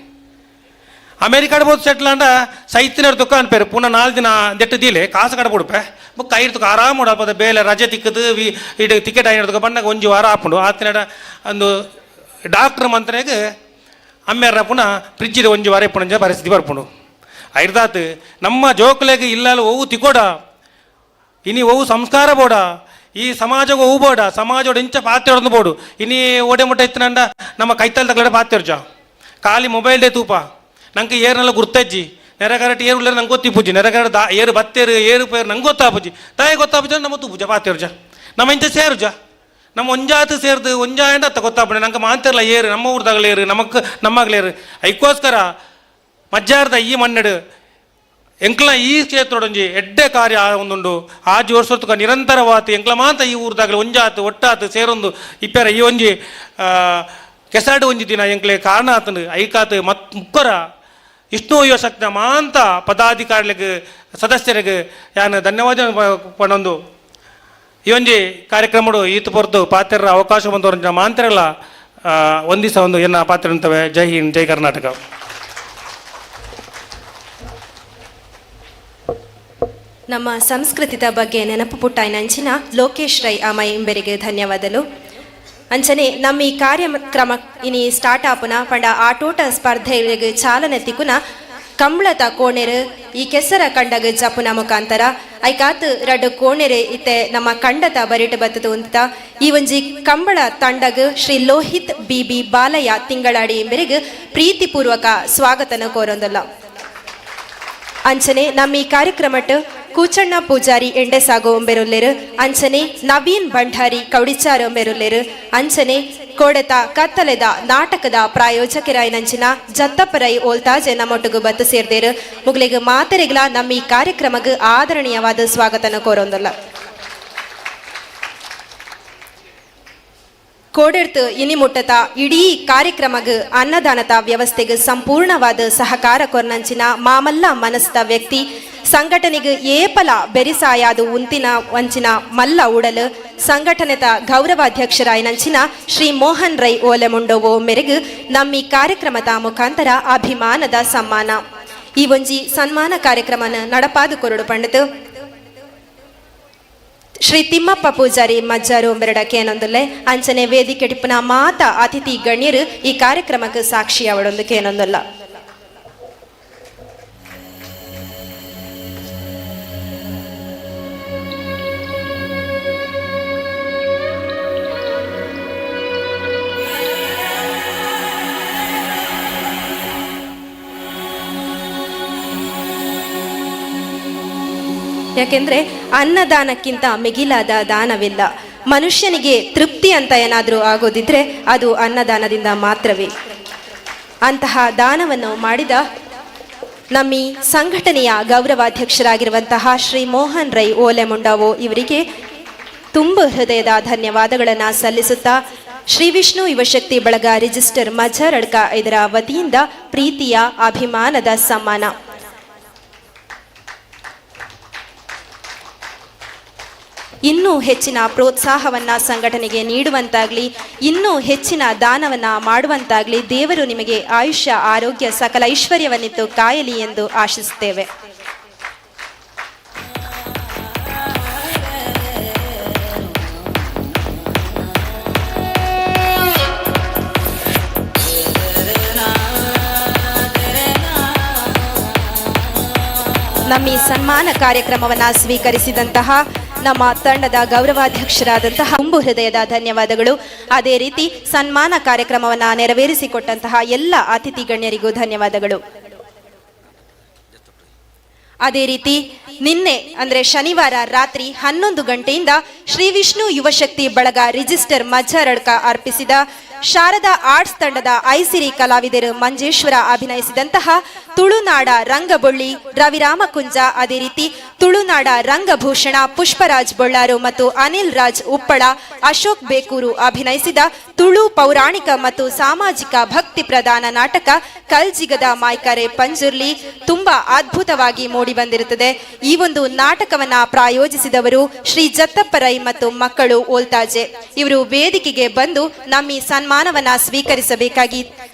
ಅಮೇರಿಕಾಡ್ ಬೋದು ಸೆಟ್ಲ್ ಅಂಡ ಸೈತಿನವ್ರು ತುಕ್ಕ ಅನ್ಪೇರು ಪುನಃ 4 ದಿನ ದೆಟ್ಟದಿಲೆ ಕಾಸು ಕಡಬಿಡ್ಪೆ ಬುಕ್ ಕೈ ತುಕ ಆರಾಮ ಉಡಪದ ಬೇಲೆ ರಜೆ ತಿಕ್ಕದು ಇಡು ಟಿಕೆಟ್ ಆಗಿಡ್ತಕ ಬಂದಾಗ 1 ವಾರ ಹಾಕೊಂಡು ಆತಿನ ಒಂದು ಡಾಕ್ಟ್ರ್ ಮಂತ್ರಾಗ ಅಮ್ಮೆರ ಪುನಃ ಫ್ರಿಜ್ಜಿದ 1 ವಾರ ಪುಣಂಜ ಪರಿಸ್ಥಿತಿ ಬರ್ಪುಂಡು ಐರ್ದಾತ್ ನಮ್ಮ ಜೋಕ್ಲೆಗೆ ಇಲ್ಲಲ್ಲ ಓವು ತಿಕೋಡ ಇನಿ ಓವು ಸಂಸ್ಕಾರ ಬೋಡ ಈ ಸಮಾಜಗ ಓವು ಬೋಡ ಸಮಾಜೋಡು ಇಂಚ ಪಾತ್ರೆ ಬೋಡು ಇನಿ ಓಡೆ ಮುಟ್ಟ ಇತ್ತನಂಡ ನಮ್ಮ ಕೈತಲ್ ತಗಲಡೆ ಪಾತ್ರೆರ್ಜ ಖಾಲಿ ಮೊಬೈಲ್ ಡೇ ತೂಪ ನಂಗೆ ಏರ್ನೆಲ್ಲ ಗುರ್ತಜ್ಜಿ ನೆರೆಗರಟಿ ಏರು ಉಳ್ಳೇರು ನಂಗೆ ಗೊತ್ತಿಪ್ಪುಜಿ ನೆರೆಗರ ಏರು ಬತ್ತೇರು ಏರು ಪೇರು ನಂಗೆ ಗೊತ್ತಾಪುಜಿ ತಾಯಿ ಗೊತ್ತಾಪುಜ ನಮ್ಮ ತೂಪುಜ ಪಾತ್ರೆರ್ಜ ನಮ್ಮ ಇಂಚ ಸೇರುಜ ನಮ್ಮ ಒಂಜಾತು ಸೇರ್ದು ಒಂಜಾಂಡ ಅತ್ತ ಗೊತ್ತಾಪಣೆ ನಂಗೆ ಮಾತಿರಲ್ಲ ಏರು ನಮ್ಮ ಊರ್ದಾಗಲೇರು ನಮ್ಮಗ್ಲೇರು ಐಕೋಸ್ಕರ ಮಜ್ಜಾರ್ದ ಈ ಮಣ್ಣೆಡು ಎಂಕ್ಲ ಈ ಕ್ಷೇತ್ರೊಡಂಜಿ ಎಡ್ಡೆ ಕಾರ್ಯ ಒಂದುಂಡು ಆಜಿ ವರ್ಷಕ್ಕೆ ನಿರಂತರವಾತು ಎಂಕ್ಲ ಮಾತ ಈ ಊರ್ದಾಗಲಿ ಒಂಜಾತು ಒಟ್ಟಾತು ಸೇರೊಂದು ಇಪ್ಪರ ಈ ಒಂಜಿ ಕೆಸಾಡು ಒಂಜಿ ದಿನ ಎಂಕ್ಲೆ ಕಾರಣ ಆತನು ಐಕಾತು ಮುಕ್ಕರ ಇಷ್ಟು ಯುವಶಕ್ತಿನ ಮಾಂತ ಪದಾಧಿಕಾರಿಗಳಿಗೆ ಸದಸ್ಯರಿಗೆ ಯಾನು ಧನ್ಯವಾದ ಪಡೊಂದು ಈ ಒಂಜಿ ಕಾರ್ಯಕ್ರಮಡು ಈತು ಪೊರ್ದು ಪಾತ್ರ ಅವಕಾಶ ಬಂದವರ ಮಾಂತರಲ್ಲ ಒಂದಿಸ ಒಂದು ಎನ್ನ ಪಾತ್ರ ಅಂತವೆ. ಜೈ ಹಿಂದ್, ಜೈ ಕರ್ನಾಟಕ. ನಮ್ಮ ಸಂಸ್ಕೃತಿದ ಬಗ್ಗೆ ನೆನಪು ಪುಟ್ಟಾಯ್ನಂಚಿನ ಲೋಕೇಶ್ ರೈ ಅಮೈ ಇಂಬರಿಗೆ ಧನ್ಯವಾದಗಳು. ಅಂಚನೆ ನಮ್ಮ ಈ ಕಾರ್ಯಕ್ರಮ ಇನಿ ಸ್ಟಾರ್ಟ್ ಆಪುನ ಪಂಡ ಆಟೋಟ ಸ್ಪರ್ಧೆಗಳಿಗೆ ಚಾಲನೆ ತಿಕ್ಕುನ ಕಂಬಳತ ಕೋಣೆರು ಈ ಕೆಸರ ಕಂಡಗ ಜಪುನ ಮುಖಾಂತರ ಐಕಾತ್ ರಡ್ಡು ಕೋಣೆರೆ ಇತ್ತೆ ನಮ್ಮ ಕಂಡತ ಬರಿಟ ಬತ್ತದು ಅಂತ ಈ ಒಂಜಿ ಕಂಬಳ ತಂಡಗ ಶ್ರೀ ಲೋಹಿತ್ ಬಿಬಿ ಬಾಲಯ್ಯ ತಿಂಗಳಾಡಿ ಎಂಬರಿಗೆ ಪ್ರೀತಿಪೂರ್ವಕ ಸ್ವಾಗತನ ಕೋರೊಂದಲ್ಲ. ಅಂಚನೆ ನಮ್ಮ ಈ ಕಾರ್ಯಕ್ರಮಟ್ಟು ಕೂಚಣ್ಣ ಪೂಜಾರಿ ಎಂಡೆ ಸಾಗೋ ಒಂಬೆರುಲ್ಲೇರು, ಅಂಚನೆ ನವೀನ್ ಭಂಡಾರಿ ಕೌಡಿಚಾರ ಒಂಬೆರುಲ್ಲೇರು, ಅಂಚನೆ ಕೋಡತ ಕತ್ತಲೆದ ನಾಟಕದ ಪ್ರಾಯೋಜಕರಾಯ್ನಂಚಿನ ಜತ್ತಪ್ಪರೈ ಓಲ್ತಾಜೆ ನಮ್ಮೊಟ್ಟಿಗೂ ಬತ್ತು ಸೇರ್ದೇರು ಮುಗ್ಲಿಗೆ ಮಾತೆರೆಗ್ಲ ನಮ್ಮ ಈ ಕಾರ್ಯಕ್ರಮಕ್ಕೆ ಆದರಣೀಯವಾದ ಸ್ವಾಗತನ ಕೋರೊಂದಲ್ಲ. ಕೋಡೆರ್ತು ಇನಿ ಮುಟ್ಟತ ಇಡೀ ಕಾರ್ಯಕ್ರಮಕ್ಕೆ ಅನ್ನದಾನದ ವ್ಯವಸ್ಥೆಗೆ ಸಂಪೂರ್ಣವಾದ ಸಹಕಾರ ಕೊರ್ನಂಚಿನ ಮಾಮಲ್ಲ ಮನಸ್ತ ವ್ಯಕ್ತಿ ಸಂಘಟನೆಗೆ ಏಪಲ ಬೆರಿಸಾಯಾದ ಉಂತಿನ ವಂಚಿನ ಮಲ್ಲ ಉಡಲು ಸಂಘಟನೆದ ಗೌರವಾಧ್ಯಕ್ಷರಾಯ್ನಂಚಿನ ಶ್ರೀ ಮೋಹನ್ ರೈ ಓಲೆಮುಂಡೋವೋ ಮೆರೆಗು ನಮ್ಮ ಈ ಕಾರ್ಯಕ್ರಮದ ಮುಖಾಂತರ ಅಭಿಮಾನದ ಸಮ್ಮಾನ. ಈ ಒಂಜಿ ಸನ್ಮಾನ ಕಾರ್ಯಕ್ರಮನ ನಡಪಾದು ಕೊರಡು ಪಂಡಿತು ಶ್ರೀ ತಿಮ್ಮಪ್ಪ ಪೂಜಾರಿ ಮಜ್ಜಾರು ಒಂಬೆರಡಕ್ಕೆ ಏನೊಂದಲ್ಲೇ ಅಂಚನೆ ವೇದಿಕೆ ಟಿಪ್ಪನ ಮಾತ ಅತಿಥಿ ಗಣ್ಯರು ಈ ಕಾರ್ಯಕ್ರಮಕ್ಕೆ ಸಾಕ್ಷಿ ಅವಳೊಂದಕ್ಕೆ ಏನೊಂದಲ್ಲ. ಯಾಕೆಂದ್ರೆ ಅನ್ನದಾನಕ್ಕಿಂತ ಮಿಗಿಲಾದ ದಾನವಿಲ್ಲ. ಮನುಷ್ಯನಿಗೆ ತೃಪ್ತಿ ಅಂತ ಏನಾದರೂ ಆಗೋದಿದ್ರೆ ಅದು ಅನ್ನದಾನದಿಂದ ಮಾತ್ರವೇ. ಅಂತಹ ದಾನವನ್ನು ಮಾಡಿದ ನಮ್ಮ ಈ ಸಂಘಟನೆಯ ಗೌರವಾಧ್ಯಕ್ಷರಾಗಿರುವಂತಹ ಶ್ರೀ ಮೋಹನ್ ರೈ ಓಲೆಮುಂಡಾವೋ ಇವರಿಗೆ ತುಂಬ ಹೃದಯದ ಧನ್ಯವಾದಗಳನ್ನು ಸಲ್ಲಿಸುತ್ತಾ ಶ್ರೀ ವಿಷ್ಣು ಯುವಶಕ್ತಿ ಬಳಗ ರಿಜಿಸ್ಟರ್ ಮಜ್ಜರಡ್ಕ ಇದರ ವತಿಯಿಂದ ಪ್ರೀತಿಯ ಅಭಿಮಾನದ ಸಮ್ಮಾನ. ಇನ್ನೂ ಹೆಚ್ಚಿನ ಪ್ರೋತ್ಸಾಹವನ್ನ ಸಂಘಟನೆಗೆ ನೀಡುವಂತಾಗ್ಲಿ, ಇನ್ನೂ ಹೆಚ್ಚಿನ ದಾನವನ್ನ ಮಾಡುವಂತಾಗ್ಲಿ, ದೇವರು ನಿಮಗೆ ಆಯುಷ್ಯ ಆರೋಗ್ಯ ಸಕಲ ಐಶ್ವರ್ಯವನ್ನಿತ್ತು ಕಾಯಲಿ ಎಂದು ಆಶಿಸುತ್ತೇವೆ. ನಮ್ಮ ಈ ಸನ್ಮಾನ ಕಾರ್ಯಕ್ರಮವನ್ನು ಸ್ವೀಕರಿಸಿದಂತಹ ನಮ್ಮ ತಂಡದ ಗೌರವಾಧ್ಯಕ್ಷರಾದಂತಹ ತುಂಬು ಹೃದಯದ ಧನ್ಯವಾದಗಳು. ಅದೇ ರೀತಿ ಸನ್ಮಾನ ಕಾರ್ಯಕ್ರಮವನ್ನು ನೆರವೇರಿಸಿಕೊಟ್ಟಂತಹ ಎಲ್ಲ ಅತಿಥಿ ಗಣ್ಯರಿಗೂ ಧನ್ಯವಾದಗಳು. ಅದೇ ರೀತಿ ನಿನ್ನೆ ಅಂದರೆ ಶನಿವಾರ ರಾತ್ರಿ 11 ಗಂಟೆಯಿಂದ ಶ್ರೀ ವಿಷ್ಣು ಯುವಶಕ್ತಿ ಬಳಗ ರಿಜಿಸ್ಟರ್ ಮಜ್ಜರಡ್ಕ ಅರ್ಪಿಸಿದ ಶಾರದಾ ಆರ್ಟ್ಸ್ ತಂಡದ ಐಸಿರಿ ಕಲಾವಿದರು ಮಂಜೇಶ್ವರ ಅಭಿನಯಿಸಿದಂತಹ ತುಳುನಾಡ ರಂಗಬೊಳ್ಳಿ ರವಿರಾಮಕುಂಜ, ಅದೇ ರೀತಿ ತುಳುನಾಡ ರಂಗಭೂಷಣ ಪುಷ್ಪರಾಜ್ ಬೊಳ್ಳಾರು ಮತ್ತು ಅನಿಲ್ ರಾಜ್ ಉಪ್ಪಳ, ಅಶೋಕ್ ಬೇಕೂರು ಅಭಿನಯಿಸಿದ ತುಳು ಪೌರಾಣಿಕ ಮತ್ತು ಸಾಮಾಜಿಕ ಭಕ್ತಿ ಪ್ರಧಾನ ನಾಟಕ ಕಲ್ಜಿಗದ ಮಾಯ್ಕರೆ ಪಂಜುರ್ಲಿ ತುಂಬಾ ಅದ್ಭುತವಾಗಿ ಮೂಡಿ ಬಂದಿರುತ್ತದೆ. ಈ ಒಂದು ನಾಟಕವನ್ನ ಪ್ರಾಯೋಜಿಸಿದವರು ಶ್ರೀ ಜತ್ತಪ್ಪ ರೈ ಮತ್ತು ಮಕ್ಕಳು ಓಲ್ತಾಜೆ. ಇವರು ವೇದಿಕೆಗೆ ಬಂದು ನಮ್ಮ ಈ ಸನ್ಮಾನವನ್ನ ಸ್ವೀಕರಿಸಬೇಕಾಗಿ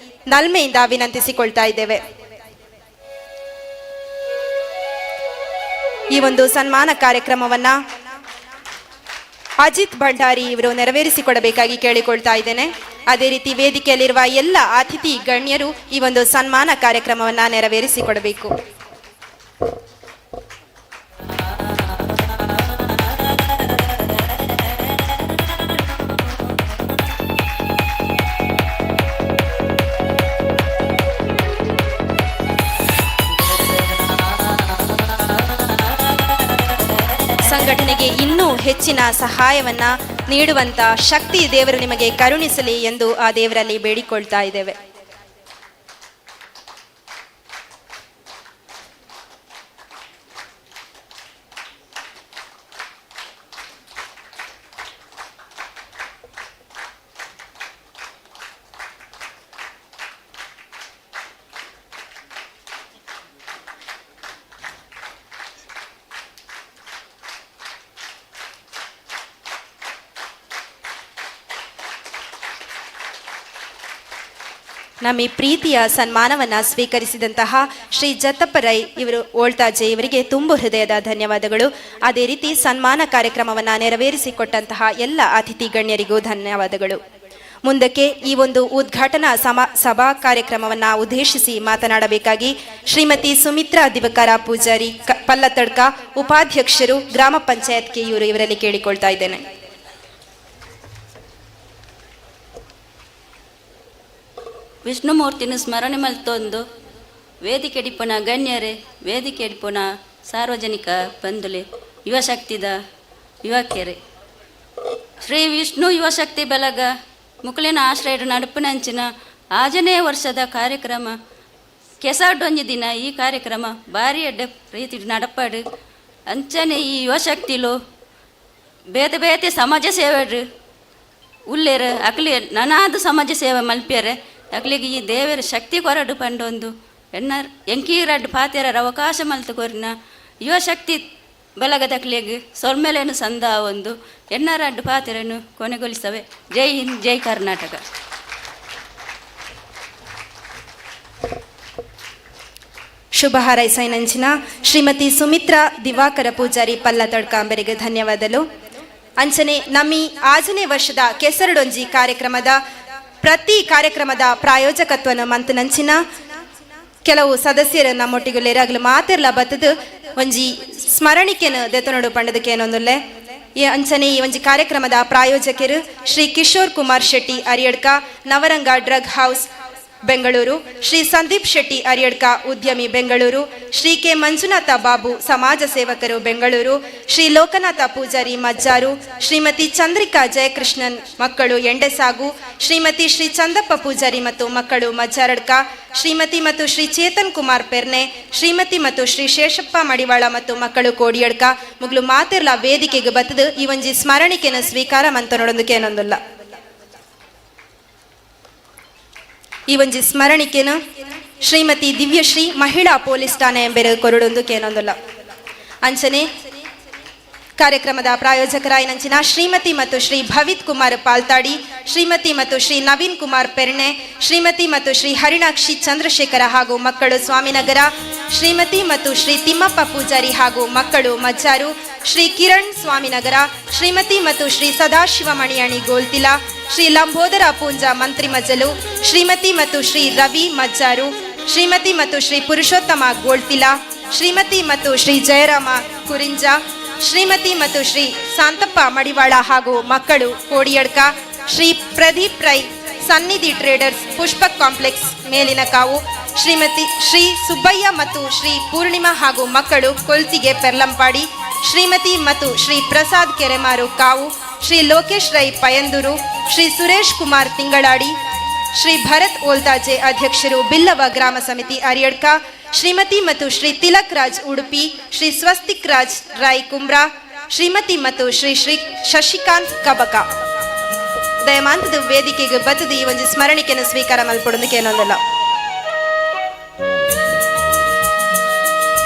ನಲ್ಮೆಯಿಂದ ವಿನಂತಿಸಿಕೊಳ್ತಾ ಇದ್ದೇವೆ. ಈ ಒಂದು ಸನ್ಮಾನ ಕಾರ್ಯಕ್ರಮವನ್ನ ಅಜಿತ್ ಭಂಡಾರಿ ಇವರು ನೆರವೇರಿಸಿಕೊಡಬೇಕಾಗಿ ಕೇಳಿಕೊಳ್ತಾ ಇದ್ದೇನೆ. ಅದೇ ರೀತಿ ವೇದಿಕೆಯಲ್ಲಿರುವ ಎಲ್ಲ ಅತಿಥಿ ಗಣ್ಯರು ಈ ಒಂದು ಸನ್ಮಾನ ಕಾರ್ಯಕ್ರಮವನ್ನ ನೆರವೇರಿಸಿಕೊಡಬೇಕು. ಸಂಘಟನೆಗೆ ಇನ್ನೂ ಹೆಚ್ಚಿನ ಸಹಾಯವನ್ನ ನೀಡುವಂತ ಶಕ್ತಿ ದೇವರು ನಿಮಗೆ ಕರುಣಿಸಲಿ ಎಂದು ಆ ದೇವರಲ್ಲಿ ಬೇಡಿಕೊಳ್ತಾ ಇದ್ದೇವೆ. ನಮ್ಮ ಈ ಪ್ರೀತಿಯ ಸನ್ಮಾನವನ್ನು ಸ್ವೀಕರಿಸಿದಂತಹ ಶ್ರೀ ಜತ್ತಪ್ಪ ರೈ ಇವರು ಓಳ್ತಾಜೆ ಇವರಿಗೆ ತುಂಬು ಹೃದಯದ ಧನ್ಯವಾದಗಳು. ಅದೇ ರೀತಿ ಸನ್ಮಾನ ಕಾರ್ಯಕ್ರಮವನ್ನು ನೆರವೇರಿಸಿಕೊಟ್ಟಂತಹ ಎಲ್ಲ ಅತಿಥಿ ಗಣ್ಯರಿಗೂ ಧನ್ಯವಾದಗಳು. ಮುಂದಕ್ಕೆ ಈ ಒಂದು ಉದ್ಘಾಟನಾ ಸಭಾ ಕಾರ್ಯಕ್ರಮವನ್ನು ಉದ್ದೇಶಿಸಿ ಮಾತನಾಡಬೇಕಾಗಿ ಶ್ರೀಮತಿ ಸುಮಿತ್ರಾ ದಿವಕರ ಪೂಜಾರಿ ಪಲ್ಲತಡ್ಕ, ಉಪಾಧ್ಯಕ್ಷರು, ಗ್ರಾಮ ಪಂಚಾಯತ್ ಕೆಯೂರು ಇವರಲ್ಲಿ ಕೇಳಿಕೊಳ್ತಾ ಇದ್ದೇನೆ. ವಿಷ್ಣುಮೂರ್ತಿನ ಸ್ಮರಣೆ ಮಲ್ತೊಂದು ವೇದಿಕೆ ಡಿಪ್ಪನ ಗಣ್ಯರೇ, ವೇದಿಕೆ ಡಿಪ್ಪನ ಸಾರ್ವಜನಿಕ ಬಂಧುಲೆ, ಯುವಶಕ್ತಿದ ಯುವಕಿಯರೇ, ಶ್ರೀ ವಿಷ್ಣು ಯುವಶಕ್ತಿ ಬಳಗ ಮುಕುಲಿನ ಆಶ್ರಯದ ನಡುಪಿನಂಚಿನ 6ನೇ ವರ್ಷದ ಕಾರ್ಯಕ್ರಮ ಕೆಸಾಡೊಂಜಿ ದಿನ ಈ ಕಾರ್ಯಕ್ರಮ ಭಾರಿ ಎಡ್ಡೆ ರೀತಿ ನಡಪಾಡು ಅಂಚನೆ ಈ ಯುವಶಕ್ತಿಲು ಬೇತೆ ಬೇತೆ ಸಮಾಜ ಸೇವೆ ಉಳ್ಳೇರ ಅಕ್ಲಿ ನನಾದು ಸಮಾಜ ಸೇವೆ ಮಲ್ಪ್ಯಾರೆ ಅಕ್ಲಿಗೆ ಈ ದೇವರ ಶಕ್ತಿ ಕೊರಡು ಪಂಡೊಂದು ಎಂಕೀರಡ್ಡು ಪಾತೆರರ ಅವಕಾಶ ಮಲ್ತು ಕೊರಿನ ಯುವಶಕ್ತಿ ಬಲಗದಕ್ಲಿಗೆ ಸೊಲ್ಮೆಲೆನು ಸಂದ ಒಂದು ಎನ್ನರಡ್ಡು ಪಾತೆರನ್ನು ಕೊನೆಗೊಳಿಸವೆ. ಜೈ ಹಿಂದ್, ಜೈ ಕರ್ನಾಟಕ. ಶುಭ ಹಾರೈಸೈನಂಚಿನ ಶ್ರೀಮತಿ ಸುಮಿತ್ರಾ ದಿವಾಕರ ಪೂಜಾರಿ ಪಲ್ಲತಡ್ಕಾಂಬರಿಗೆ ಧನ್ಯವಾದಗಳು. ಅಂಚನೆ ನಮ್ಮಿ 6ನೇ ವರ್ಷದ ಕೆಸರಡೊಂಜಿ ಕಾರ್ಯಕ್ರಮದ ಪ್ರತಿ ಕಾರ್ಯಕ್ರಮದ ಪ್ರಾಯೋಜಕತ್ವನ ಮಂತನಂಚಿನ ಕೆಲವು ಸದಸ್ಯರು ನಮ್ಮೊಟ್ಟಿಗೆ ಲೇರಾಗಲು ಮಾತೆರ್ಲ ಬತ್ತದು ಒಂಜಿ ಸ್ಮರಣಿಕೆನ ದೆತನೋಡು ಪಂಡದಕ್ಕೆ ಏನೊಂದುಲ್ಲೆ ಈ ಅಂಚನೆ ಈ ಒಂಜಿ ಕಾರ್ಯಕ್ರಮದ ಪ್ರಾಯೋಜಕರು ಶ್ರೀ ಕಿಶೋರ್ ಕುಮಾರ್ ಶೆಟ್ಟಿ ಅರಿಯಡ್ಕ, ನವರಂಗ ಡ್ರಗ್ ಹೌಸ್ ಬೆಂಗಳೂರು, ಶ್ರೀ ಸಂದೀಪ್ ಶೆಟ್ಟಿ ಅರಿಯಡ್ಕ ಉದ್ಯಮಿ ಬೆಂಗಳೂರು, ಶ್ರೀ ಕೆ ಮಂಜುನಾಥ ಬಾಬು ಸಮಾಜ ಸೇವಕರು ಬೆಂಗಳೂರು, ಶ್ರೀ ಲೋಕನಾಥ ಪೂಜಾರಿ ಮಜ್ಜಾರು, ಶ್ರೀಮತಿ ಚಂದ್ರಿಕಾ ಜಯಕೃಷ್ಣನ್ ಮಕ್ಕಳು ಎಂಡೆಸಾಗು, ಶ್ರೀಮತಿ ಶ್ರೀ ಚಂದಪ್ಪ ಪೂಜಾರಿ ಮತ್ತು ಮಕ್ಕಳು ಮಜ್ಜಾರಡ್ಕ, ಶ್ರೀಮತಿ ಮತ್ತು ಶ್ರೀ ಚೇತನ್ ಕುಮಾರ್ ಪೆರ್ನೆ, ಶ್ರೀಮತಿ ಮತ್ತು ಶ್ರೀ ಶೇಷಪ್ಪ ಮಡಿವಾಳ ಮತ್ತು ಮಕ್ಕಳು ಕೋಡಿಯಡ್ಕ ಮುಗ್ಲು ಮಾತಿರ್ಲ ವೇದಿಕೆಗೆ ಬತ್ತದು ಈ ಒಂಜಿ ಸ್ಮರಣಿಕೆನ ಸ್ವೀಕಾರ ಮಂತನೊಡೊಂದಕ್ಕೆ ಏನೊಂದಿಲ್ಲ. ಈ ಒಂಜಿ ಸ್ಮರಣಿಕೆನ ಶ್ರೀಮತಿ ದಿವ್ಯಶ್ರೀ ಮಹಿಳಾ ಪೊಲೀಸ್ ಠಾಣೆ ಎಂಬೆರು ಕೊರಡೊಂದು ಕೇನೊಂದುಲ್ಲ. ಅಂಚನೆ ಕಾರ್ಯಕ್ರಮದ ಪ್ರಾಯೋಜಕರಾಯಿನಂಚಿನ ಶ್ರೀಮತಿ ಮತ್ತು ಶ್ರೀ ಭವಿತ್ ಕುಮಾರ್ ಪಾಲ್ತಾಡಿ, ಶ್ರೀಮತಿ ಮತ್ತು ಶ್ರೀ ನವೀನ್ ಕುಮಾರ್ ಪೆರ್ಣೆ, ಶ್ರೀಮತಿ ಮತ್ತು ಶ್ರೀ ಹರಿಣಾಕ್ಷಿ ಚಂದ್ರಶೇಖರ ಹಾಗೂ ಮಕ್ಕಳು ಸ್ವಾಮಿನಗರ, ಶ್ರೀಮತಿ ಮತ್ತು ಶ್ರೀ ತಿಮ್ಮಪ್ಪ ಪೂಜಾರಿ ಹಾಗೂ ಮಕ್ಕಳು ಮಜ್ಜಾರು, ಶ್ರೀ ಕಿರಣ್ ಸ್ವಾಮಿನಗರ, ಶ್ರೀಮತಿ ಮತ್ತು ಶ್ರೀ ಸದಾಶಿವ ಮಣಿಯಾಣಿ ಗೋಲ್ತಿಲ, ಶ್ರೀ ಲಂಬೋದರ ಪೂಂಜ ಮಂತ್ರಿ ಮಜ್ಜಲು, ಶ್ರೀಮತಿ ಮತ್ತು ಶ್ರೀ ರವಿ ಮಜ್ಜಾರು, ಶ್ರೀಮತಿ ಮತ್ತು ಶ್ರೀ ಪುರುಷೋತ್ತಮ ಗೋಳ್ತಿಲ, ಶ್ರೀಮತಿ ಮತ್ತು ಶ್ರೀ ಜಯರಾಮ ಕುರಿಂಜ, ಶ್ರೀಮತಿ ಮತ್ತು ಶ್ರೀ ಶಾಂತಪ್ಪ ಮಡಿವಾಳ ಹಾಗೂ ಮಕ್ಕಳು ಕೋಡಿಯಡ್ಕ, ಶ್ರೀ ಪ್ರದೀಪ್ ರೈ ಸನ್ನಿಧಿ ಟ್ರೇಡರ್ಸ್ ಪುಷ್ಪಕ್ ಕಾಂಪ್ಲೆಕ್ಸ್ ಮೇಲಿನ ಕಾವು, ಶ್ರೀಮತಿ ಶ್ರೀ ಸುಬ್ಬಯ್ಯ ಮತ್ತು ಶ್ರೀ ಪೂರ್ಣಿಮಾ ಹಾಗೂ ಮಕ್ಕಳು ಕೊಲ್ತಿಗೆ ಪೆರ್ಲಂಪಾಡಿ, ಶ್ರೀಮತಿ ಮತ್ತು ಶ್ರೀ ಪ್ರಸಾದ್ ಕೆರೆಮಾರು ಕಾವು, ಶ್ರೀ ಲೋಕೇಶ್ ರೈ ಪಯಂದೂರು, ಶ್ರೀ ಸುರೇಶ್ ಕುಮಾರ್ ತಿಂಗಳಾಡಿ, ಶ್ರೀ ಭರತ್ ಓಲ್ತಾಜೆ ಅಧ್ಯಕ್ಷರು ಬಿಲ್ಲವ ಗ್ರಾಮ ಸಮಿತಿ ಅರಿಯಡ್ಕ, ಶ್ರೀಮತಿ ಮತ್ತು ಶ್ರೀ ತಿಲಕ್ ರಾಜ್ ಉಡುಪಿ, ಶ್ರೀ ಸ್ವಸ್ತಿಕ್ ರಾಜ್ ರಾಯ್ ಕುಮ್ರಾ, ಶ್ರೀಮತಿ ಮತ್ತು ಶ್ರೀ ಶ್ರೀ ಶಶಿಕಾಂತ್ ಕಬಕ ದಯಮಾಂತದ ವೇದಿಕೆಗೆ ಬತ್ತದ ಈ ಒಂದು ಸ್ಮರಣಿಕೆಯನ್ನು ಸ್ವೀಕಾರ ಮಲ್ಪಡೋದಕ್ಕೆ ಏನೊಂದಲ್ಲ.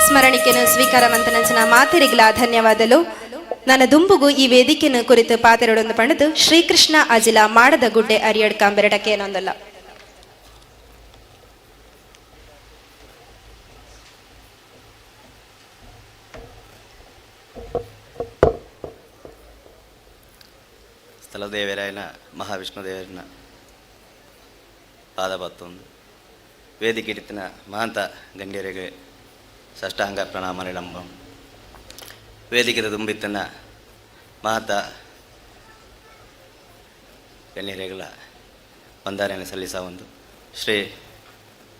ಸ್ಮರಣಿಕೆಯನ್ನು ಸ್ವೀಕಾರ ಮಂತನಂಚಿನ ಮಾತೆರಿಗಳ ಧನ್ಯವಾದಲು. ನನ್ನ ದುಂಬುಗು ಈ ವೇದಿಕೆಯನ್ನು ಕುರಿತು ಪಾತೆರಡೊಂದು ಪಣದು ಶ್ರೀಕೃಷ್ಣ ಅಜಿಲ ಮಾಡದ ಗುಡ್ಡೆ ಅರಿಯಡ್ ಕಾಂಬೆರಡಕ್ಕೆ ಏನೊಂದಲ್ಲ. ಸ್ಥಳದೇವರಾಯನ ಮಹಾವಿಷ್ಣುದೇವರನ ಪಾದ ಬತ್ತೊಂದು ವೇದಿಕೆ ಇಟ್ಟಿನ ಮಹಾಂತ ಗಣ್ಯರಿಗೆ ಷಷ್ಟಾಂಗ ಪ್ರಣಾಮ ನಿಳಂಬಂ. ವೇದಿಕೆದ ತುಂಬಿತ್ತನ ಮಹಾಂತ ಗಣ್ಯರೆಗಳ ವಂದನೆಯನ್ನು ಸಲ್ಲಿಸ ಒಂದು ಶ್ರೀ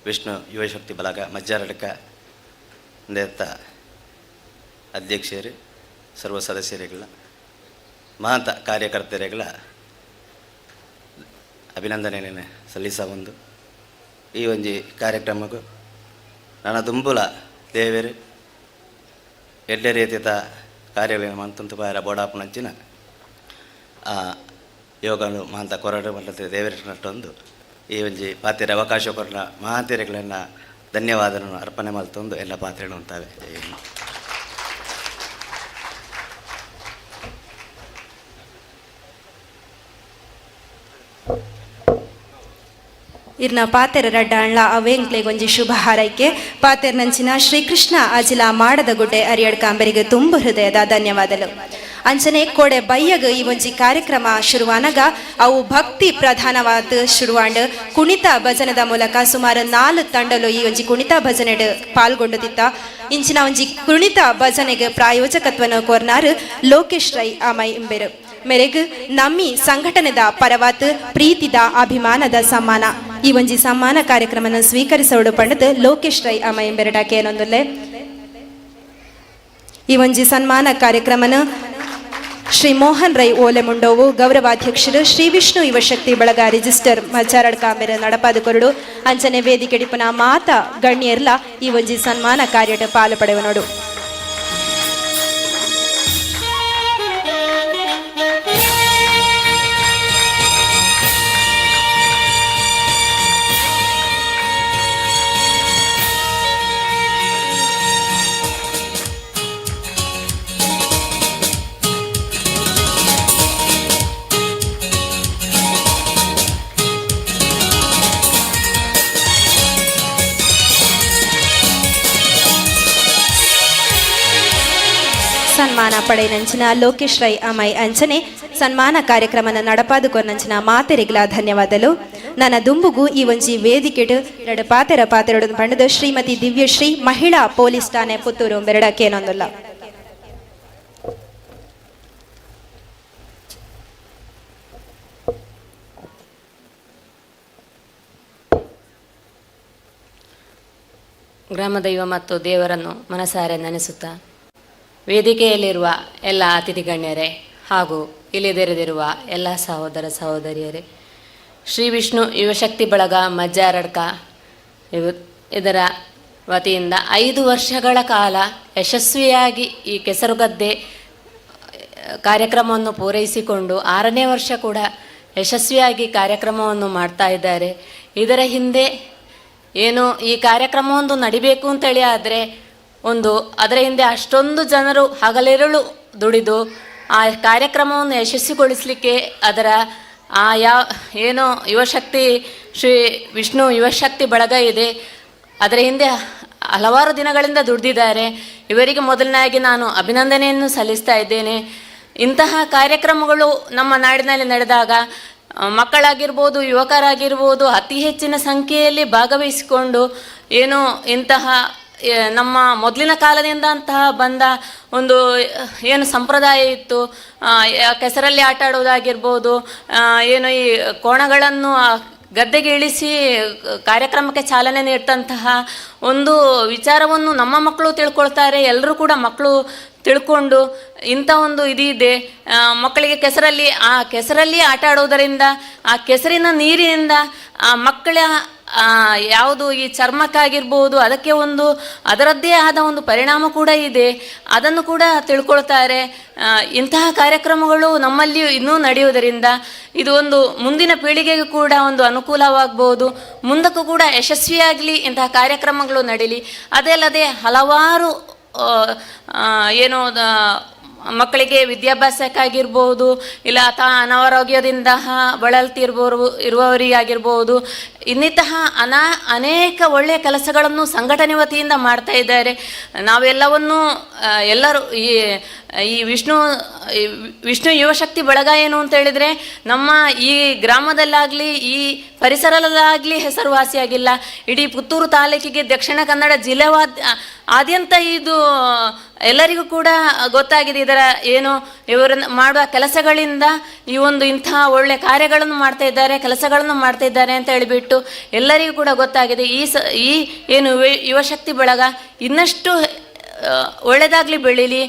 ವಿಷ್ಣು ಯುವಶಕ್ತಿ ಬಲಗ ಮಜ್ಜಾರಡ್ಕ ನೇತ ಅಧ್ಯಕ್ಷರು ಸರ್ವ ಸದಸ್ಯರುಗಳ ಮಹಾಂತ ಕಾರ್ಯಕರ್ತರುಗಳ ಅಭಿನಂದನೆಯನ್ನು ಸಲ್ಲಿಸ ಒಂದು ಈ ಒಂಜಿ ಕಾರ್ಯಕ್ರಮಕ್ಕೂ ನನ್ನ ದುಂಬುಲ ದೇವರು ಎಡ್ಡೆ ರೀತಿಯ ಕಾರ್ಯಗಳನ್ನು ಮಂತಂತು ಬಾರ ಬೋಡಾಪುನಂಚಿನ ಯೋಗನು ಮಹಾಂತ ಕೊರಡು ಮಟ್ಟದ ದೇವರಿನಟ್ಟೊಂದು ಈ ಒಂಜಿ ಪಾತ್ರೆ ಅವಕಾಶ ಕೊರನ ಮಹಾಂತಿರೆಗಳನ್ನು ಧನ್ಯವಾದವನ್ನು ಅರ್ಪಣೆ ಮಲ್ತೊಂದು ಎಲ್ಲ ಪಾತ್ರೆಗಳು ಉಂಟಾವೆ. ಇರ್ನ ಪಾತೆರ ರಡ್ಡಾಣ್ಲ ಅವೇಂಕ್ಲೆಗ್ ಒಂಜಿ ಶುಭ ಹಾರೈಕೆ. ಪಾತೆರ್ ನಂಚಿನ ಶ್ರೀಕೃಷ್ಣ ಅಜಿಲ ಮಾಡದ ಗುಡ್ಡೆ ಅರಿಯಡ್ ಕಾಂಬೆರಿಗೆ ತುಂಬ ಹೃದಯದ ಧನ್ಯವಾದಗಳು. ಅಂಚನೆ ಕೋಡೆ ಬಯ್ಯಗ ಈ ಒಂಜಿ ಕಾರ್ಯಕ್ರಮ ಶುರುವಾನಾಗ ಅವು ಭಕ್ತಿ ಪ್ರಧಾನವಾದ ಶುರುವಾಂಡ್ ಕುಣಿತ ಭಜನದ ಮೂಲಕ ಸುಮಾರು 4 ತಂಡಲು ಈ ಒಂಜಿ ಕುಣಿತ ಭಜನೆಡ್ ಪಾಲ್ಗೊಂಡುತ್ತಿತ್ತ. ಇಂಚಿನ ಒಂಜಿ ಕುಣಿತ ಭಜನೆಗೆ ಪ್ರಾಯೋಜಕತ್ವನ ಕೋರ್ನಾರು ಲೋಕೇಶ್ ರೈ ಆಮೈ ಇಂಬೆರು ಮೇರೆಗ್ ನಮ್ಮಿ ಸಂಘಟನೆದ ಪರವಾತ್ ಪ್ರೀತಿದ ಅಭಿಮಾನದ ಸಮ್ಮಾನ ಈ ಒಂಜಿ ಸಮ್ಮಾನ ಕಾರ್ಯಕ್ರಮನ ಸ್ವೀಕರಿಸೋಡು ಪಂಡದು ಲೋಕೇಶ್ ರೈ ಆಮೈ ಇಂಬೆರಡಕ್ಕೆ ಏನೊಂದುಲ್ಲೆ. ಈ ಒಂಜಿ ಸನ್ಮಾನ ಕಾರ್ಯಕ್ರಮನ ಶ್ರೀ ಮೋಹನ್ ರೈ ಓಲೆ ಮುಂಡೋವು ಗೌರವಾಧ್ಯಕ್ಷರು ಶ್ರೀ ವಿಷ್ಣು ಯುವಶಕ್ತಿ ಬಳಗ ರಿಜಿಸ್ಟರ್ ಮಚಾರಡ್ ಕಾಂಬೆರ ನಡಪಾದು ಕೊರಡು ಅಂಚನೆ ವೇದಿಕೆ ಡಿಪುನ ಮಾತ ಗಣ್ಯರ್ಲ ಈ ಒಂಜಿ ಸನ್ಮಾನ ಕಾರ್ಯಟ ಪಾಲು ಪಡೆವನೋಡು. ಸನ್ಮಾನ ಪಡೆಯನಂಚಿನ ಲೋಕೇಶ್ ರೈ ಅಮೈ ಅಂಚನೆ ಸನ್ಮಾನ ಕಾರ್ಯಕ್ರಮನ ನಡಪಾದು ಕೊನ್ನಂಚಿನ ಮಾತೆರಿಗಳ ಧನ್ಯವಾದಲು. ನನ್ನ ದುಂಬುಗು ಈ ಒಂಜಿ ವೇದಿಕೆಡು ಎರಡು ಪಾತೆರಡು ಪಂಡದು ಶ್ರೀಮತಿ ದಿವ್ಯಶ್ರೀ ಮಹಿಳಾ ಪೊಲೀಸ್ ಠಾಣೆ ಪುತ್ತೂರು ಬೆರಡಕ್ಕೇನೊಂದುಲ್ಲ. ಗ್ರಾಮದೈವ ಮತ್ತು ದೇವರನ್ನು ಮನಸಾರೆ ನೆನೆಸುತ್ತಾ ವೇದಿಕೆಯಲ್ಲಿರುವ ಎಲ್ಲ ಅತಿಥಿ ಗಣ್ಯರೇ ಹಾಗೂ ಇಲ್ಲಿದೆರೆದಿರುವ ಎಲ್ಲ ಸಹೋದರ ಸಹೋದರಿಯರೇ, ಶ್ರೀ ವಿಷ್ಣು ಯುವಶಕ್ತಿ ಬಳಗ ಮಜ್ಜಾರಡ್ಕ ಇದರ ವತಿಯಿಂದ 5 ವರ್ಷಗಳ ಕಾಲ ಯಶಸ್ವಿಯಾಗಿ ಈ ಕೆಸರುಗದ್ದೆ ಕಾರ್ಯಕ್ರಮವನ್ನು ಪೂರೈಸಿಕೊಂಡು 6ನೇ ವರ್ಷ ಕೂಡ ಯಶಸ್ವಿಯಾಗಿ ಕಾರ್ಯಕ್ರಮವನ್ನು ಮಾಡ್ತಾ ಇದ್ದಾರೆ. ಇದರ ಹಿಂದೆ ಏನು ಈ ಕಾರ್ಯಕ್ರಮವೊಂದು ನಡಿಬೇಕು ಅಂತೇಳಿ ಆದರೆ ಅದರ ಹಿಂದೆ ಅಷ್ಟೊಂದು ಜನರು ಹಗಲಿರುಳು ದುಡಿದು ಆ ಕಾರ್ಯಕ್ರಮವನ್ನು ಯಶಸ್ವಿಗೊಳಿಸಲಿಕ್ಕೆ ಅದರ ಏನು ಯುವಶಕ್ತಿ ಶ್ರೀ ವಿಷ್ಣು ಯುವಶಕ್ತಿ ಬಳಗ ಇದೆ, ಅದರ ಹಿಂದೆ ಹಲವಾರು ದಿನಗಳಿಂದ ದುಡಿದಿದ್ದಾರೆ. ಇವರಿಗೆ ಮೊದಲನಾಗಿ ನಾನು ಅಭಿನಂದನೆಯನ್ನು ಸಲ್ಲಿಸ್ತಾ ಇದ್ದೇನೆ. ಇಂತಹ ಕಾರ್ಯಕ್ರಮಗಳು ನಮ್ಮ ನಾಡಿನಲ್ಲಿ ನಡೆದಾಗ ಮಕ್ಕಳಾಗಿರ್ಬೋದು, ಯುವಕರಾಗಿರ್ಬೋದು ಅತಿ ಹೆಚ್ಚಿನ ಸಂಖ್ಯೆಯಲ್ಲಿ ಭಾಗವಹಿಸಿಕೊಂಡು ಏನು ಇಂತಹ ನಮ್ಮ ಮೊದಲಿನ ಕಾಲದಿಂದ ಅಂತಹ ಬಂದ ಏನು ಸಂಪ್ರದಾಯ ಇತ್ತು, ಕೆಸರಲ್ಲಿ ಆಟ ಆಡೋದಾಗಿರ್ಬೋದು, ಏನು ಈ ಕೋಣಗಳನ್ನು ಗದ್ದೆಗೆ ಇಳಿಸಿ ಕಾರ್ಯಕ್ರಮಕ್ಕೆ ಚಾಲನೆ ನೀಡ್ತಂತಹ ವಿಚಾರವನ್ನು ನಮ್ಮ ಮಕ್ಕಳು ತಿಳ್ಕೊಳ್ತಾರೆ. ಎಲ್ಲರೂ ಕೂಡ ಮಕ್ಕಳು ತಿಳ್ಕೊಂಡು ಇಂಥ ಇದಿದೆ, ಮಕ್ಕಳಿಗೆ ಕೆಸರಲ್ಲಿ ಆಟ ಆಡೋದರಿಂದ ಆ ಕೆಸರಿನ ನೀರಿನಿಂದ ಆ ಮಕ್ಕಳ ಯಾವುದು ಈ ಚರ್ಮಕ್ಕಾಗಿರ್ಬೋದು ಅದಕ್ಕೆ ಅದರದ್ದೇ ಆದ ಪರಿಣಾಮ ಕೂಡ ಇದೆ, ಅದನ್ನು ಕೂಡ ತಿಳ್ಕೊಳ್ತಾರೆ. ಇಂತಹ ಕಾರ್ಯಕ್ರಮಗಳು ನಮ್ಮಲ್ಲಿಯೂ ಇನ್ನೂ ನಡೆಯುವುದರಿಂದ ಇದು ಮುಂದಿನ ಪೀಳಿಗೆಗೂ ಕೂಡ ಅನುಕೂಲವಾಗ್ಬೋದು, ಮುಂದಕ್ಕೂ ಕೂಡ ಯಶಸ್ವಿಯಾಗಲಿ ಇಂತಹ ಕಾರ್ಯಕ್ರಮಗಳು ನಡೀಲಿ. ಅದಲ್ಲದೆ ಹಲವಾರು ಏನು ಮಕ್ಕಳಿಗೆ ವಿದ್ಯಾಭ್ಯಾಸಕ್ಕಾಗಿರ್ಬೋದು, ಇಲ್ಲ ಅನಾರೋಗ್ಯದಿಂದ ಇರುವವರಿಗಾಗಿರ್ಬೋದು, ಇನ್ನಿತಹ ಅನೇಕ ಒಳ್ಳೆಯ ಕೆಲಸಗಳನ್ನು ಸಂಘಟನೆ ವತಿಯಿಂದ ಮಾಡ್ತಾ ಇದ್ದಾರೆ. ನಾವೆಲ್ಲವನ್ನೂ ಎಲ್ಲರೂ ಈ ವಿಷ್ಣು ಯುವಶಕ್ತಿ ಬಳಗ ಏನು ಅಂತ ಹೇಳಿದರೆ ನಮ್ಮ ಈ ಗ್ರಾಮದಲ್ಲಾಗಲಿ ಈ ಪರಿಸರದಲ್ಲಾಗಲಿ ಹೆಸರುವಾಸಿಯಾಗಿಲ್ಲ. ಇಡೀ ಪುತ್ತೂರು ತಾಲೂಕಿಗೆ ದಕ್ಷಿಣ ಕನ್ನಡ ಜಿಲ್ಲೆ ಆದ್ಯಂತ ಇದು ಎಲ್ಲರಿಗೂ ಕೂಡ ಗೊತ್ತಾಗಿದೆ. ಇದರ ಇವರು ಮಾಡುವ ಕೆಲಸಗಳಿಂದ ಈ ಇಂತಹ ಒಳ್ಳೆ ಕಾರ್ಯಗಳನ್ನು ಮಾಡ್ತಾ ಇದ್ದಾರೆ, ಕೆಲಸಗಳನ್ನು ಮಾಡ್ತಾ ಇದ್ದಾರೆ ಅಂತ ಹೇಳಿಬಿಟ್ಟು ಎಲ್ಲರಿಗೂ ಕೂಡ ಗೊತ್ತಾಗಿದೆ. ಈ ಏನು ಯುವಶಕ್ತಿ ಬಳಗ ಇನ್ನಷ್ಟು ಒಳ್ಳೆಯದಾಗಲಿ, ಬೆಳೀಲಿ,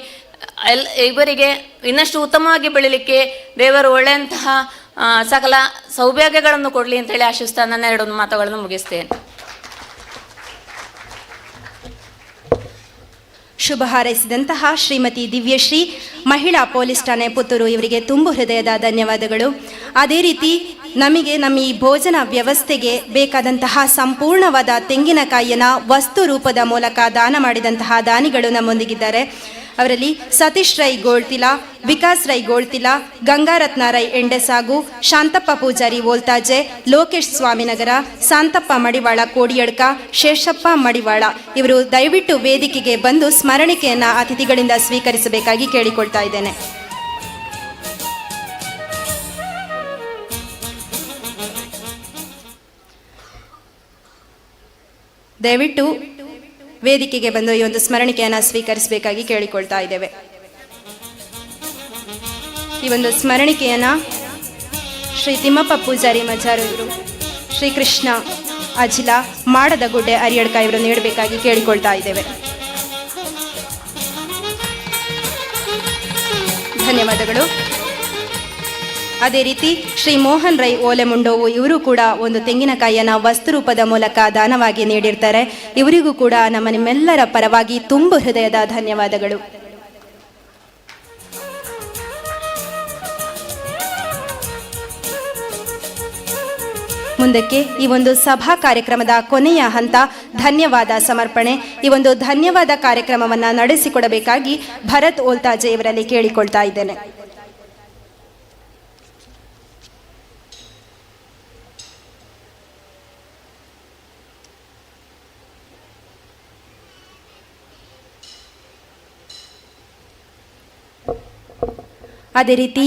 ಇವರಿಗೆ ಇನ್ನಷ್ಟು ಉತ್ತಮವಾಗಿ ಬೆಳೀಲಿಕ್ಕೆ ದೇವರು ಒಳ್ಳೆಯಂತಹ ಸಕಲ ಸೌಭಾಗ್ಯಗಳನ್ನು ಕೊಡಲಿ ಅಂತೇಳಿ ಆಶಿಸ್ತಾ ನನ್ನ 2 ಮಾತುಗಳನ್ನು ಮುಗಿಸ್ತೇನೆ. ಶುಭ ಹಾರೈಸಿದಂತಹ ಶ್ರೀಮತಿ ದಿವ್ಯಶ್ರೀ, ಮಹಿಳಾ ಪೊಲೀಸ್ ಠಾಣೆ ಪುತ್ತೂರು, ಇವರಿಗೆ ತುಂಬು ಹೃದಯದ ಧನ್ಯವಾದಗಳು. ಅದೇ ರೀತಿ ನಮ್ಮ ಈ ಭೋಜನ ವ್ಯವಸ್ಥೆಗೆ ಬೇಕಾದಂತಹ ಸಂಪೂರ್ಣವಾದ ತೆಂಗಿನಕಾಯಿಯನ್ನು ವಸ್ತು ರೂಪದ ಮೂಲಕ ದಾನ ಮಾಡಿದಂತಹ ದಾನಿಗಳು ನಮ್ಮೊಂದಿಗಿದ್ದಾರೆ. ಅವರಲ್ಲಿ ಸತೀಶ್ ರೈ ಗೋಳ್ತಿಲ, ವಿಕಾಸ್ ರೈ ಗೋಳ್ತಿಲ, ಗಂಗಾರತ್ನ ರೈ ಎಂಡೆಸಾಗು, ಶಾಂತಪ್ಪ ಪೂಜಾರಿ ವೋಲ್ತಾಜೆ, ಲೋಕೇಶ್ ಸ್ವಾಮಿನಗರ, ಶಾಂತಪ್ಪ ಮಡಿವಾಳ ಕೋಡಿಯಡ್ಕ, ಶೇಷಪ್ಪ ಮಡಿವಾಳ ಇವರು ದಯವಿಟ್ಟು ವೇದಿಕೆಗೆ ಬಂದು ಸ್ಮರಣಿಕೆಯನ್ನು ಅತಿಥಿಗಳಿಂದ ಸ್ವೀಕರಿಸಬೇಕಾಗಿ ಕೇಳಿಕೊಳ್ತಾ ಇದ್ದೇನೆ. ದಯವಿಟ್ಟು ವೇದಿಕೆಗೆ ಬಂದು ಈ ಸ್ಮರಣಿಕೆಯನ್ನು ಸ್ವೀಕರಿಸಬೇಕಾಗಿ ಕೇಳಿಕೊಳ್ತಾ ಇದ್ದೇವೆ. ಈ ಸ್ಮರಣಿಕೆಯನ್ನು ಶ್ರೀ ತಿಮ್ಮಪ್ಪ ಪೂಜಾರಿ ಮಜಾರು ಇವರು, ಶ್ರೀ ಕೃಷ್ಣ ಅಜಿಲ ಮಾಡದಗುಡ್ಡೆ ಅರಿಯಡ್ಕ ಇವರು ನೀಡಬೇಕಾಗಿ ಕೇಳಿಕೊಳ್ತಾ ಇದ್ದೇವೆ. ಧನ್ಯವಾದಗಳು. ಅದೇ ರೀತಿ ಶ್ರೀ ಮೋಹನ್ ರೈ ಓಲೆಮುಂಡೋವು ಇವರು ಕೂಡ ತೆಂಗಿನಕಾಯಿಯನ್ನು ವಸ್ತು ರೂಪದ ಮೂಲಕ ದಾನವಾಗಿ ನೀಡಿರ್ತಾರೆ. ಇವರಿಗೂ ಕೂಡ ನಿಮ್ಮೆಲ್ಲರ ಪರವಾಗಿ ತುಂಬು ಹೃದಯದ ಧನ್ಯವಾದಗಳು. ಮುಂದಕ್ಕೆ ಈ ಸಭಾ ಕಾರ್ಯಕ್ರಮದ ಕೊನೆಯ ಹಂತ ಧನ್ಯವಾದ ಸಮರ್ಪಣೆ. ಈ ಧನ್ಯವಾದ ಕಾರ್ಯಕ್ರಮವನ್ನು ನಡೆಸಿಕೊಡಬೇಕಾಗಿ ಭರತ್ ಓಲ್ತಾಜೆ ಇವರಲ್ಲಿ ಕೇಳಿಕೊಳ್ತಾ ಇದ್ದೇನೆ. ಅದೇ ರೀತಿ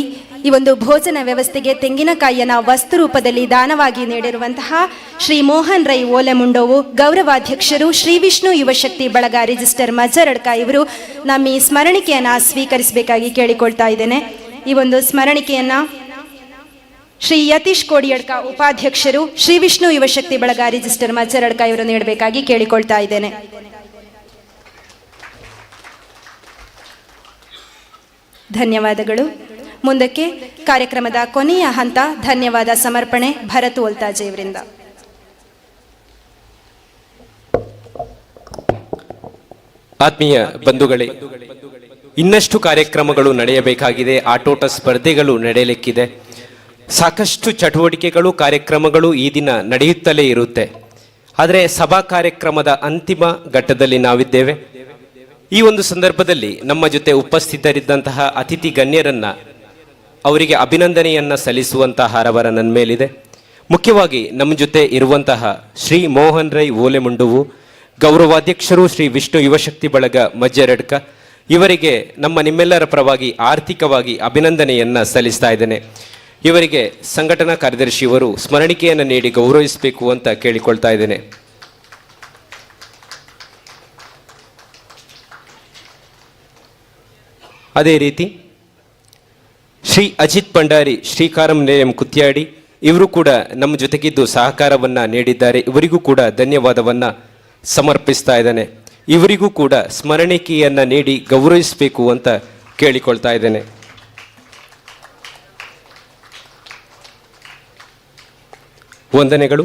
ಈ ಭೋಜನ ವ್ಯವಸ್ಥೆಗೆ ತೆಂಗಿನಕಾಯಿಯನ್ನು ವಸ್ತು ರೂಪದಲ್ಲಿ ದಾನವಾಗಿ ನೀಡಿರುವಂತಹ ಶ್ರೀ ಮೋಹನ್ ರೈ ಓಲೆಮುಂಡೋವು ಗೌರವಾಧ್ಯಕ್ಷರು, ಶ್ರೀ ವಿಷ್ಣು ಯುವಶಕ್ತಿ ಬಳಗ ರಿಜಿಸ್ಟರ್ ಮಜ್ಜರಡ್ಕ ಇವರು ನಮ್ಮ ಈ ಸ್ಮರಣಿಕೆಯನ್ನು ಸ್ವೀಕರಿಸಬೇಕಾಗಿ ಕೇಳಿಕೊಳ್ತಾ ಇದ್ದೇನೆ. ಈ ಸ್ಮರಣಿಕೆಯನ್ನು ಶ್ರೀ ಯತೀಶ್ ಕೋಡಿಯಡ್ಕ ಉಪಾಧ್ಯಕ್ಷರು, ಶ್ರೀ ವಿಷ್ಣು ಯುವಶಕ್ತಿ ಬಳಗ ರಿಜಿಸ್ಟರ್ ಮಜ್ಜರಡ್ಕ ಇವರು ನೀಡಬೇಕಾಗಿ ಕೇಳಿಕೊಳ್ತಾ ಇದ್ದೇನೆ. ಧನ್ಯವಾದಗಳು. ಮುಂದಕ್ಕೆ ಕಾರ್ಯಕ್ರಮದ ಕೊನೆಯ ಹಂತ ಧನ್ಯವಾದ ಸಮರ್ಪಣೆ ಭರತ್ ಓಲ್ತಾಜೆ ಇವರಿಂದ. ಆತ್ಮೀಯ ಬಂಧುಗಳೇ, ಇನ್ನಷ್ಟು ಕಾರ್ಯಕ್ರಮಗಳು ನಡೆಯಬೇಕಾಗಿದೆ. ಆಟೋಟ ಸ್ಪರ್ಧೆಗಳು ನಡೆಯಲಿಕ್ಕಿದೆ. ಸಾಕಷ್ಟು ಚಟುವಟಿಕೆಗಳು ಕಾರ್ಯಕ್ರಮಗಳು ಈ ದಿನ ನಡೆಯುತ್ತಲೇ ಇರುತ್ತೆ. ಆದರೆ ಸಭಾ ಕಾರ್ಯಕ್ರಮದ ಅಂತಿಮ ಘಟ್ಟದಲ್ಲಿ ನಾವಿದ್ದೇವೆ. ಈ ಒಂದು ಸಂದರ್ಭದಲ್ಲಿ ನಮ್ಮ ಜೊತೆ ಉಪಸ್ಥಿತರಿದ್ದಂತಹ ಅತಿಥಿ ಗಣ್ಯರನ್ನ ಅವರಿಗೆ ಅಭಿನಂದನೆಯನ್ನ ಸಲ್ಲಿಸುವಂತಹ ಹರವರ ನನ್ನ ಮೇಲಿದೆ. ಮುಖ್ಯವಾಗಿ ನಮ್ಮ ಜೊತೆ ಇರುವಂತಹ ಶ್ರೀ ಮೋಹನ್ ರೈ ಓಲೆಮುಂಡುವು, ಗೌರವಾಧ್ಯಕ್ಷರು ಶ್ರೀ ವಿಷ್ಣು ಯುವಶಕ್ತಿ ಬಳಗ ಮಜ್ಜೆರಡ್ಕ, ಇವರಿಗೆ ನಿಮ್ಮೆಲ್ಲರ ಪರವಾಗಿ ಆರ್ಥಿಕವಾಗಿ ಅಭಿನಂದನೆಯನ್ನ ಸಲ್ಲಿಸ್ತಾ ಇದ್ದೇನೆ. ಇವರಿಗೆ ಸಂಘಟನಾ ಕಾರ್ಯದರ್ಶಿಯವರು ಸ್ಮರಣಿಕೆಯನ್ನು ನೀಡಿ ಗೌರವಿಸಬೇಕು ಅಂತ ಕೇಳಿಕೊಳ್ತಾ ಇದ್ದೇನೆ. ಅದೇ ರೀತಿ ಶ್ರೀ ಅಜಿತ್ ಭಂಡಾರಿ, ಶ್ರೀಕಾರಂ ನೇಯಂ ಕುತ್ಯಾಡಿ, ಇವರು ಕೂಡ ನಮ್ಮ ಜೊತೆಗಿದ್ದು ಸಹಕಾರವನ್ನ ನೀಡಿದ್ದಾರೆ. ಇವರಿಗೂ ಕೂಡ ಧನ್ಯವಾದವನ್ನ ಸಮರ್ಪಿಸ್ತಾ ಇದ್ದೇನೆ. ಇವರಿಗೂ ಕೂಡ ಸ್ಮರಣಿಕೆಯನ್ನ ನೀಡಿ ಗೌರವಿಸಬೇಕು ಅಂತ ಕೇಳಿಕೊಳ್ತಾ ಇದ್ದೇನೆ. ವಂದನೆಗಳು.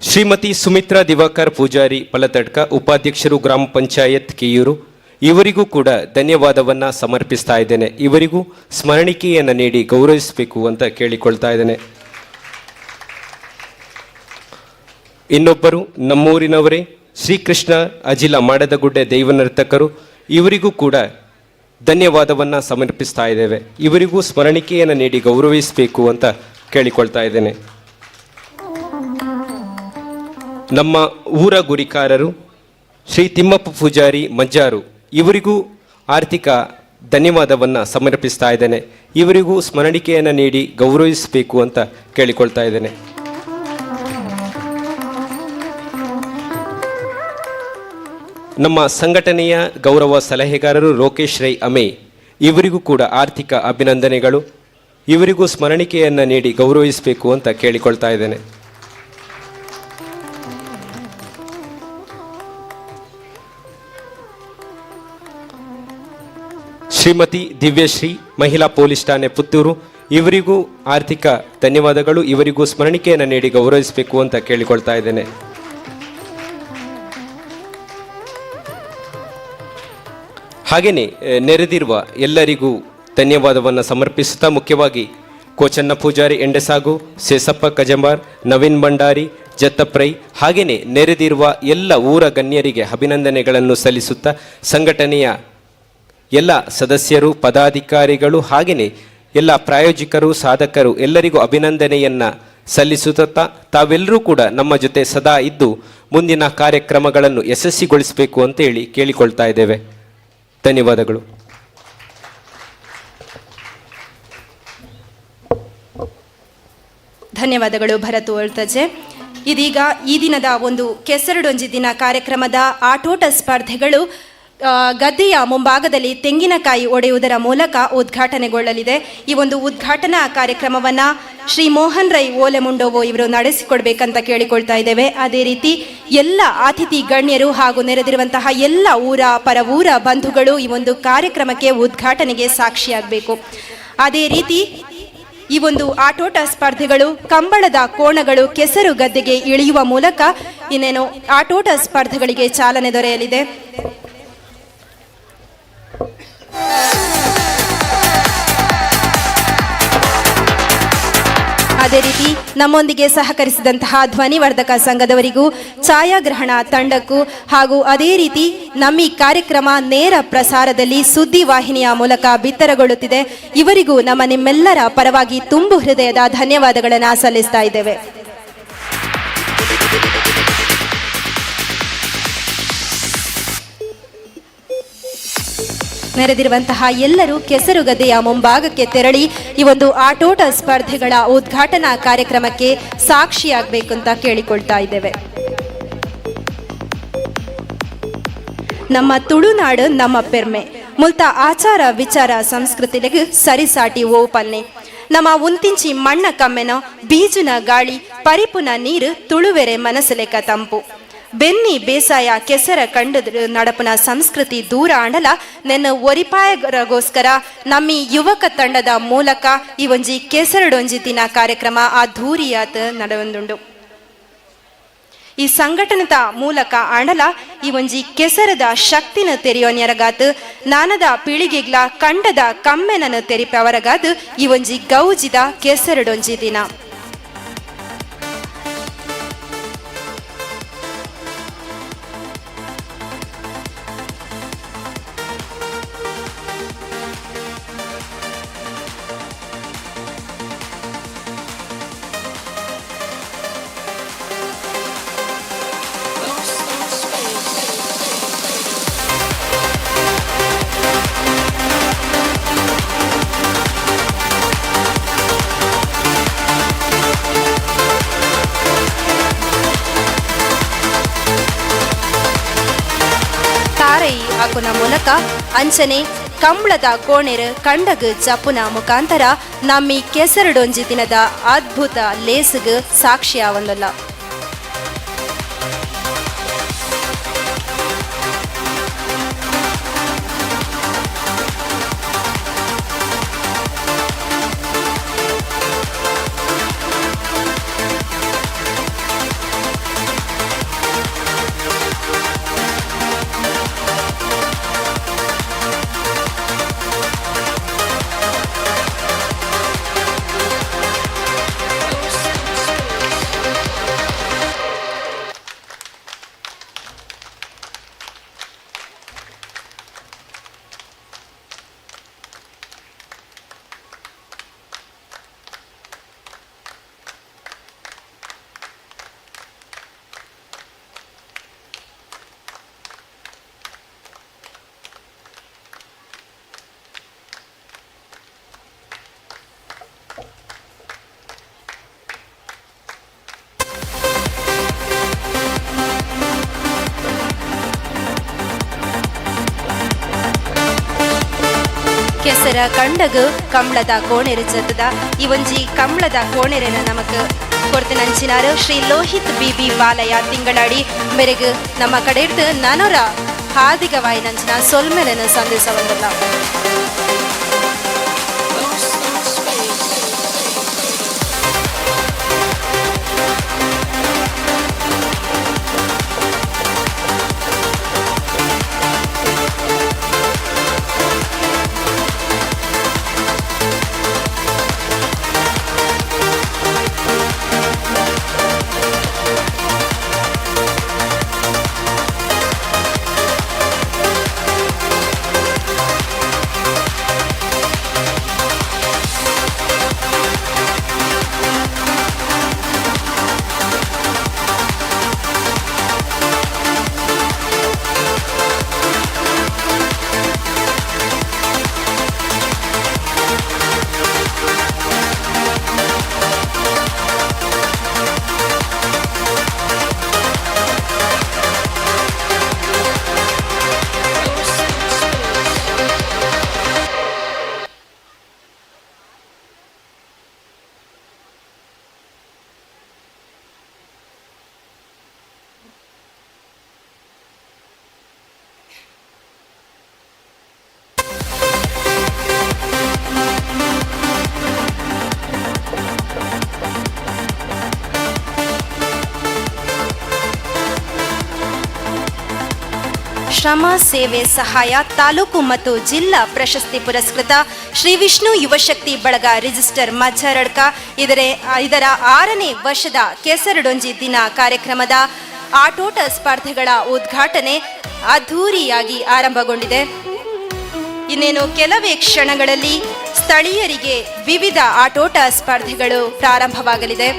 ಶ್ರೀಮತಿ ಸುಮಿತ್ರಾ ದಿವಾಕರ್ ಪೂಜಾರಿ ಪಲತಡ್ಕ, ಉಪಾಧ್ಯಕ್ಷರು ಗ್ರಾಮ ಪಂಚಾಯತ್ ಕಿಯೂರು, ಇವರಿಗೂ ಕೂಡ ಧನ್ಯವಾದವನ್ನ ಸಮರ್ಪಿಸ್ತಾ ಇದ್ದೇನೆ. ಇವರಿಗೂ ಸ್ಮರಣಿಕೆಯನ್ನು ನೀಡಿ ಗೌರವಿಸಬೇಕು ಅಂತ ಕೇಳಿಕೊಳ್ತಾ ಇದ್ದೇನೆ. ಇನ್ನೊಬ್ಬರು ನಮ್ಮೂರಿನವರೇ ಶ್ರೀಕೃಷ್ಣ ಅಜಿಲ ಮಾಡದಗುಡ್ಡೆ ದೈವ ನರ್ತಕರು, ಇವರಿಗೂ ಕೂಡ ಧನ್ಯವಾದವನ್ನ ಸಮರ್ಪಿಸ್ತಾ ಇದ್ದೇವೆ. ಇವರಿಗೂ ಸ್ಮರಣಿಕೆಯನ್ನು ನೀಡಿ ಗೌರವಿಸಬೇಕು ಅಂತ ಕೇಳಿಕೊಳ್ತಾ ಇದ್ದೇನೆ. ನಮ್ಮ ಊರ ಗುರಿಕಾರರು ಶ್ರೀ ತಿಮ್ಮಪ್ಪ ಪೂಜಾರಿ ಮಜ್ಜಾರು, ಇವರಿಗೂ ಆರ್ಥಿಕ ಧನ್ಯವಾದವನ್ನು ಸಮರ್ಪಿಸ್ತಾ ಇದ್ದೇನೆ. ಇವರಿಗೂ ಸ್ಮರಣಿಕೆಯನ್ನು ನೀಡಿ ಗೌರವಿಸಬೇಕು ಅಂತ ಕೇಳಿಕೊಳ್ತಾ ಇದ್ದೇನೆ. ನಮ್ಮ ಸಂಘಟನೆಯ ಗೌರವ ಸಲಹೆಗಾರರು ರೋಕೇಶ್ ರೈ ಅಮೆ, ಇವರಿಗೂ ಕೂಡ ಆರ್ಥಿಕ ಅಭಿನಂದನೆಗಳು. ಇವರಿಗೂ ಸ್ಮರಣಿಕೆಯನ್ನು ನೀಡಿ ಗೌರವಿಸಬೇಕು ಅಂತ ಕೇಳಿಕೊಳ್ತಾ ಇದ್ದೇನೆ. ಶ್ರೀಮತಿ ದಿವ್ಯಶ್ರೀ, ಮಹಿಳಾ ಪೊಲೀಸ್ ಠಾಣೆ ಪುತ್ತೂರು, ಇವರಿಗೂ ಆರ್ಥಿಕ ಧನ್ಯವಾದಗಳು. ಇವರಿಗೂ ಸ್ಮರಣಿಕೆಯನ್ನು ನೀಡಿ ಗೌರವಿಸಬೇಕು ಅಂತ ಕೇಳಿಕೊಳ್ತಾ ಇದ್ದೇನೆ. ಹಾಗೆಯೇ ನೆರೆದಿರುವ ಎಲ್ಲರಿಗೂ ಧನ್ಯವಾದವನ್ನು ಸಮರ್ಪಿಸುತ್ತಾ, ಮುಖ್ಯವಾಗಿ ಕೋಚನ್ನ ಪೂಜಾರಿ ಎಂಡೆಸಾಗು, ಸೇಸಪ್ಪ ಕಜಂಬಾರ್, ನವೀನ್ ಭಂಡಾರಿ, ಜತ್ತಪ್ರೈ, ಹಾಗೆಯೇ ನೆರೆದಿರುವ ಎಲ್ಲ ಊರ ಗಣ್ಯರಿಗೆ ಅಭಿನಂದನೆಗಳನ್ನು ಸಲ್ಲಿಸುತ್ತಾ, ಸಂಘಟನೆಯ ಎಲ್ಲ ಸದಸ್ಯರು, ಪದಾಧಿಕಾರಿಗಳು, ಹಾಗೆಯೇ ಎಲ್ಲ ಪ್ರಾಯೋಜಕರು, ಸಾಧಕರು ಎಲ್ಲರಿಗೂ ಅಭಿನಂದನೆಯನ್ನು ಸಲ್ಲಿಸುತ್ತಾ, ತಾವೆಲ್ಲರೂ ಕೂಡ ನಮ್ಮ ಜೊತೆ ಸದಾ ಇದ್ದು ಮುಂದಿನ ಕಾರ್ಯಕ್ರಮಗಳನ್ನು ಯಶಸ್ವಿಗೊಳಿಸಬೇಕು ಅಂತೇಳಿ ಕೇಳಿಕೊಳ್ತಾ ಇದ್ದೇವೆ. ಧನ್ಯವಾದಗಳು. ಧನ್ಯವಾದಗಳು ಭರತ್ ಓಳ್ತಜೆ. ಇದೀಗ ಈ ದಿನದ ಒಂದು ಕೆಸರಡೊಂಜಿ ದಿನ ಕಾರ್ಯಕ್ರಮದ ಆಟೋಟ ಸ್ಪರ್ಧೆಗಳು ಗದ್ದೆಯ ಮುಂಭಾಗದಲ್ಲಿ ತೆಂಗಿನಕಾಯಿ ಒಡೆಯುವುದರ ಮೂಲಕ ಉದ್ಘಾಟನೆಗೊಳ್ಳಲಿದೆ. ಈ ಒಂದು ಉದ್ಘಾಟನಾ ಕಾರ್ಯಕ್ರಮವನ್ನು ಶ್ರೀ ಮೋಹನ್ ರೈ ಓಲೆಮುಂಡೋವೋ ಇವರು ನಡೆಸಿಕೊಡ್ಬೇಕಂತ ಕೇಳಿಕೊಳ್ತಾ ಇದ್ದೇವೆ. ಅದೇ ರೀತಿ ಎಲ್ಲ ಅತಿಥಿ ಗಣ್ಯರು ಹಾಗೂ ನೆರೆದಿರುವಂತಹ ಎಲ್ಲ ಊರ ಬಂಧುಗಳು ಈ ಒಂದು ಕಾರ್ಯಕ್ರಮಕ್ಕೆ ಉದ್ಘಾಟನೆಗೆ ಸಾಕ್ಷಿಯಾಗಬೇಕು. ಅದೇ ರೀತಿ ಈ ಒಂದು ಆಟೋಟ ಸ್ಪರ್ಧೆಗಳು ಕಂಬಳದ ಕೋಣಗಳು ಕೆಸರು ಗದ್ದೆಗೆ ಇಳಿಯುವ ಮೂಲಕ ಇನ್ನೇನು ಆಟೋಟ ಸ್ಪರ್ಧೆಗಳಿಗೆ ಚಾಲನೆ ದೊರೆಯಲಿದೆ. ಅದೇ ರೀತಿ ನಮ್ಮೊಂದಿಗೆ ಸಹಕರಿಸಿದಂತಹ ಧ್ವನಿವರ್ಧಕ ಸಂಘದವರಿಗೂ, ಛಾಯಾಗ್ರಹಣ ತಂಡಕ್ಕೂ, ಹಾಗೂ ಅದೇ ರೀತಿ ನಮ್ಮ ಈ ಕಾರ್ಯಕ್ರಮ ನೇರ ಪ್ರಸಾರದಲ್ಲಿ ಸುದ್ದಿವಾಹಿನಿಯ ಮೂಲಕ ಬಿತ್ತರಗೊಳ್ಳುತ್ತಿದೆ, ಇವರಿಗೂ ನಿಮ್ಮೆಲ್ಲರ ಪರವಾಗಿ ತುಂಬು ಹೃದಯದ ಧನ್ಯವಾದಗಳನ್ನು ಸಲ್ಲಿಸ್ತಾ ಇದ್ದೇವೆ. ನೆರೆದಿರುವಂತಹ ಎಲ್ಲರೂ ಕೆಸರುಗದ್ದೆಯ ಮುಂಭಾಗಕ್ಕೆ ತೆರಳಿ ಈ ಒಂದು ಆಟೋಟ ಸ್ಪರ್ಧೆಗಳ ಉದ್ಘಾಟನಾ ಕಾರ್ಯಕ್ರಮಕ್ಕೆ ಸಾಕ್ಷಿಯಾಗಬೇಕು ಅಂತ ಕೇಳಿಕೊಳ್ತಾ ಇದ್ದೇವೆ. ನಮ್ಮ ತುಳುನಾಡು ನಮ್ಮ ಪೆರ್ಮೆ ಮುಲ್ತ ಆಚಾರ ವಿಚಾರ ಸಂಸ್ಕೃತಿಗೆ ಸರಿಸಾಟಿ ಓಪನ್ನೆ. ನಮ್ಮ ಉಂತಿಂಚಿ ಮಣ್ಣ ಕಮ್ಮೆನ ಬೀಜುನ ಗಾಳಿ ಪರಿಪುನ ನೀರು ತುಳುವೆರೆ ಮನಸ್ಸಲೆಕ್ಕ ತಂಪು. ಬೆನ್ನಿ ಬೇಸಾಯ ಕೆಸರ ಕಂಡು ನಡಪನ ಸಂಸ್ಕೃತಿ ದೂರ ಆಂಡಲ ನೆನ್ನ ಒರಿಪಾಯಗೋಸ್ಕರ ನಮ್ಮ ಯುವಕ ತಂಡದ ಮೂಲಕ ಈ ಒಂಜಿ ಕೆಸರಡೊಂಜಿ ದಿನ ಕಾರ್ಯಕ್ರಮ ಅದ್ಧೂರಿಯಾತ್ ನಡೆಯೊಂದುಂಡು. ಈ ಸಂಘಟನೆದ ಮೂಲಕ ಅಣಲ ಈ ಒಂಜಿ ಕೆಸರದ ಶಕ್ತಿನ ತೆರೆಯೋನ್ಯರಗಾತು ನಾನದ ಪೀಳಿಗೆಗ್ಲ ಕಂಡದ ಕಮ್ಮೆನನ್ನು ತೆರಿಪವರಗಾದು ಈ ಒಂಜಿ ಗೌಜಿದ ಕೆಸರಡೊಂಜಿ ದಿನ. ಹಾಕುನ ಮೂಲಕ ಅಂಚನೆ ಕಂಬಳದ ಕೋಣೆರು ಕಂಡಗು ಜಪ್ಪುನ ಮುಖಾಂತರ ನಮ್ಮಿ ಕೆಸರಡೊಂಜಿ ದಿನದ ಅದ್ಭುತ ಲೇಸುಗು ಸಾಕ್ಷಿಯಾವಂದಲ್ಲ. ಕೆಸರ ಕಂಡಗು ಕಂಬಳದ ಕೋಣೆರು ಜತ್ತದ ಈ ಒಂಜಿ ಕಂಬಳದ ಕೋಣೆರೆನ ನಮಕ್ ಕೊಡ್ತಿನಂಚಿನಾರು ಶ್ರೀ ಲೋಹಿತ್ ಬಿಬಿ ಬಾಲಯ ತಿಂಗಳಾಡಿ ಮೆರೆಗು ನಮ್ಮ ಕಡೆ ಇಡ್ದು ನನರ ಹಾದಿಗವಾಯಿ ನಂಚಿನ ಸೊಲ್ಮೆಲೆನ ಸಂದೇಶ ಬಂದಲ್ಲ. ಶ್ರಮ ಸೇವೆ ಸಹಾಯ ತಾಲೂಕು ಮತ್ತು ಜಿಲ್ಲಾ ಪ್ರಶಸ್ತಿ ಪುರಸ್ಕೃತ ಶ್ರೀ ವಿಷ್ಣು ಯುವಶಕ್ತಿ ಬಳಗ ರಿಜಿಸ್ಟರ್ ಮಜ್ಜರಡ್ಕ ಇದರ 6ನೇ ವರ್ಷದ ಕೆಸರಡೊಂಜಿ ದಿನ ಕಾರ್ಯಕ್ರಮದ ಆಟೋಟ ಸ್ಪರ್ಧೆಗಳ ಉದ್ಘಾಟನೆ ಅದ್ಧೂರಿಯಾಗಿ ಆರಂಭಗೊಂಡಿದೆ. ಇನ್ನೇನು ಕೆಲವೇ ಕ್ಷಣಗಳಲ್ಲಿ ಸ್ಥಳೀಯರಿಗೆ ವಿವಿಧ ಆಟೋಟ ಸ್ಪರ್ಧೆಗಳು ಪ್ರಾರಂಭವಾಗಲಿದೆ.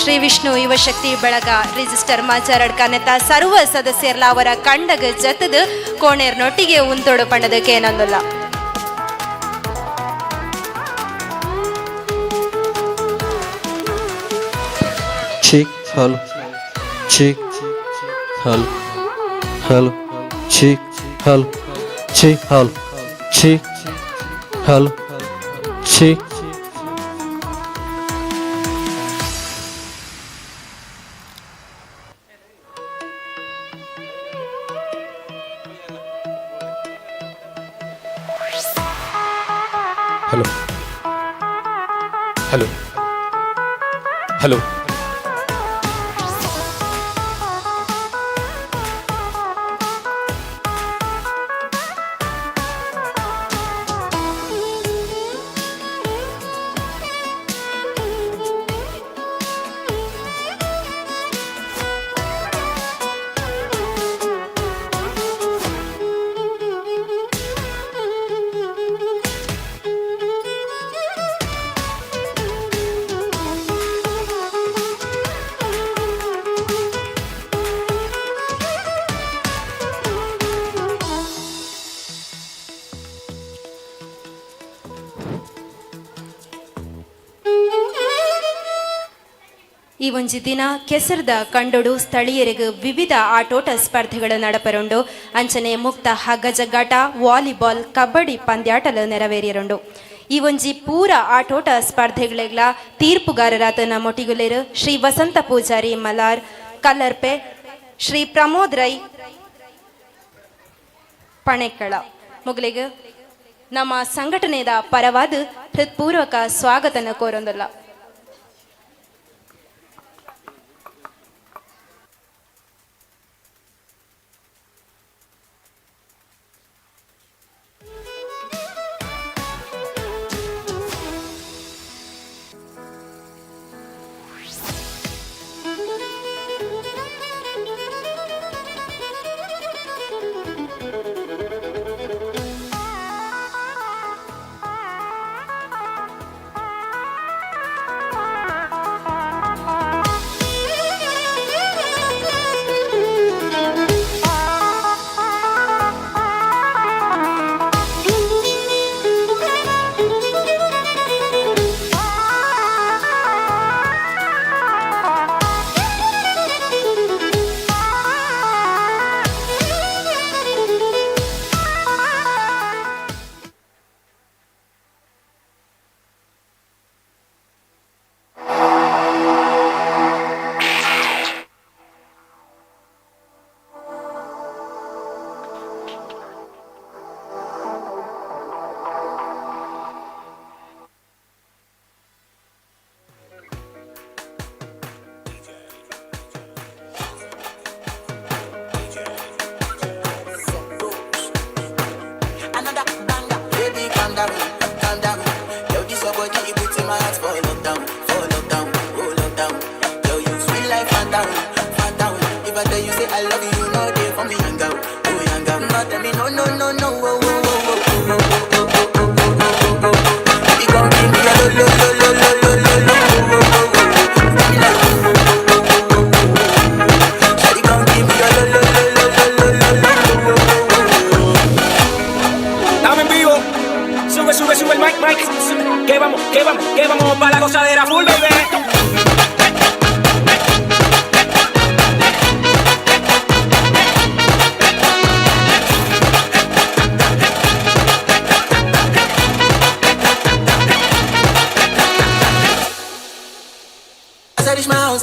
ಶ್ರೀ ವಿಷ್ಣು ಯುವಶಕ್ತಿ ಬೆಳಗ ರಿಜಿಸ್ಟರ್ ಮಾಚಾರಡ್ಕನೆತ ಸರ್ವ ಸದಸ್ಯರ್ಲ ಅವರ ಕಂಡಗ ಜತದ ಕೋಣೇರ್ನೊಟ್ಟಿಗೆ ಉಂತೋಡು ಪಂಡದಕ್ಕೆ ಏನಂದಲ್ಲ. Chick, hal, chick, hal, hal, chick, hal, chick, hal, chick, hal, chick. Hello hello hello ಈ ಒಂಜಿ ದಿನ ಕೆಸರದ ಕಂಡೊಡು ಸ್ಥಳೀಯರಿಗೆ ವಿವಿಧ ಆಟೋಟ ಸ್ಪರ್ಧೆಗಳು ನಡಪರುಂಡು. ಅಂಚನೆ ಮುಕ್ತ ಹಗ್ಗ ಜಗ್ಗಾಟ, ವಾಲಿಬಾಲ್, ಕಬಡ್ಡಿ ಪಂದ್ಯಾಟಲು ನೆರವೇರಿರುಂಡು. ಈ ಒಂಜಿ ಪೂರ ಆಟೋಟ ಸ್ಪರ್ಧೆಗಳ ತೀರ್ಪುಗಾರರಾತ ಮೊಟಿಗುಲೇರು ಶ್ರೀ ವಸಂತ ಪೂಜಾರಿ ಮಲಾರ್ ಕಲ್ಲರ್ಪೆ, ಶ್ರೀ ಪ್ರಮೋದ್ ರೈ ಪಣೆಕ್ಕಳ ಮುಗಲಿಗೆ ನಮ್ಮ ಸಂಘಟನೆದ ಪರವಾದ ಹೃತ್ಪೂರ್ವಕ ಸ್ವಾಗತನ ಕೋರೊಂದಲ್ಲ. Sube el mic, mic. Que vamos para la gozadera full, baby.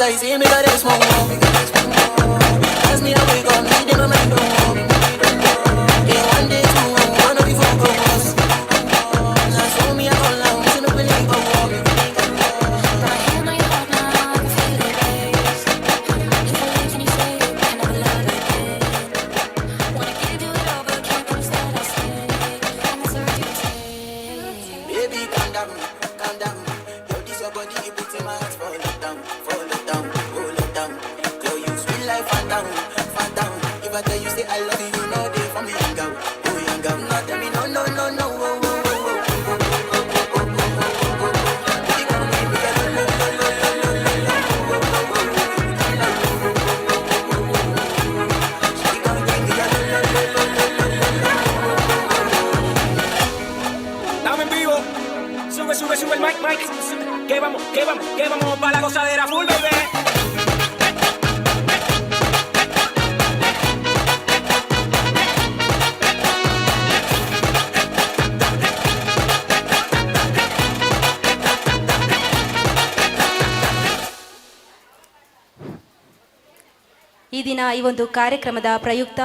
I see me got this one. Ask me how we gon' meet in my mind. One day, two, one of the focus. Now show me how long, so no believe I want. I hear my heart now, I can feel the race. If I leave, can you say you can never love again? Wanna give you it all, but can't promise that I'll stay. And that's the right to say. Baby, calm down, calm down. Yo, this your body, it puts in my heart for lockdown, for lockdown, oh lockdown. Yo, you sweet life, fan down, fan down. If I tell you say I love you, you know they for me young girl, oh young girl. Not tell me no, no, no, no, oh, oh, oh, oh, oh, oh, oh, oh, oh, oh. Baby, come give me a lo, lo, lo, lo, lo, lo, lo, oh, oh, oh. ಈ ದಿನ ಈ ಒಂದು ಕಾರ್ಯಕ್ರಮದ ಪ್ರಯುಕ್ತ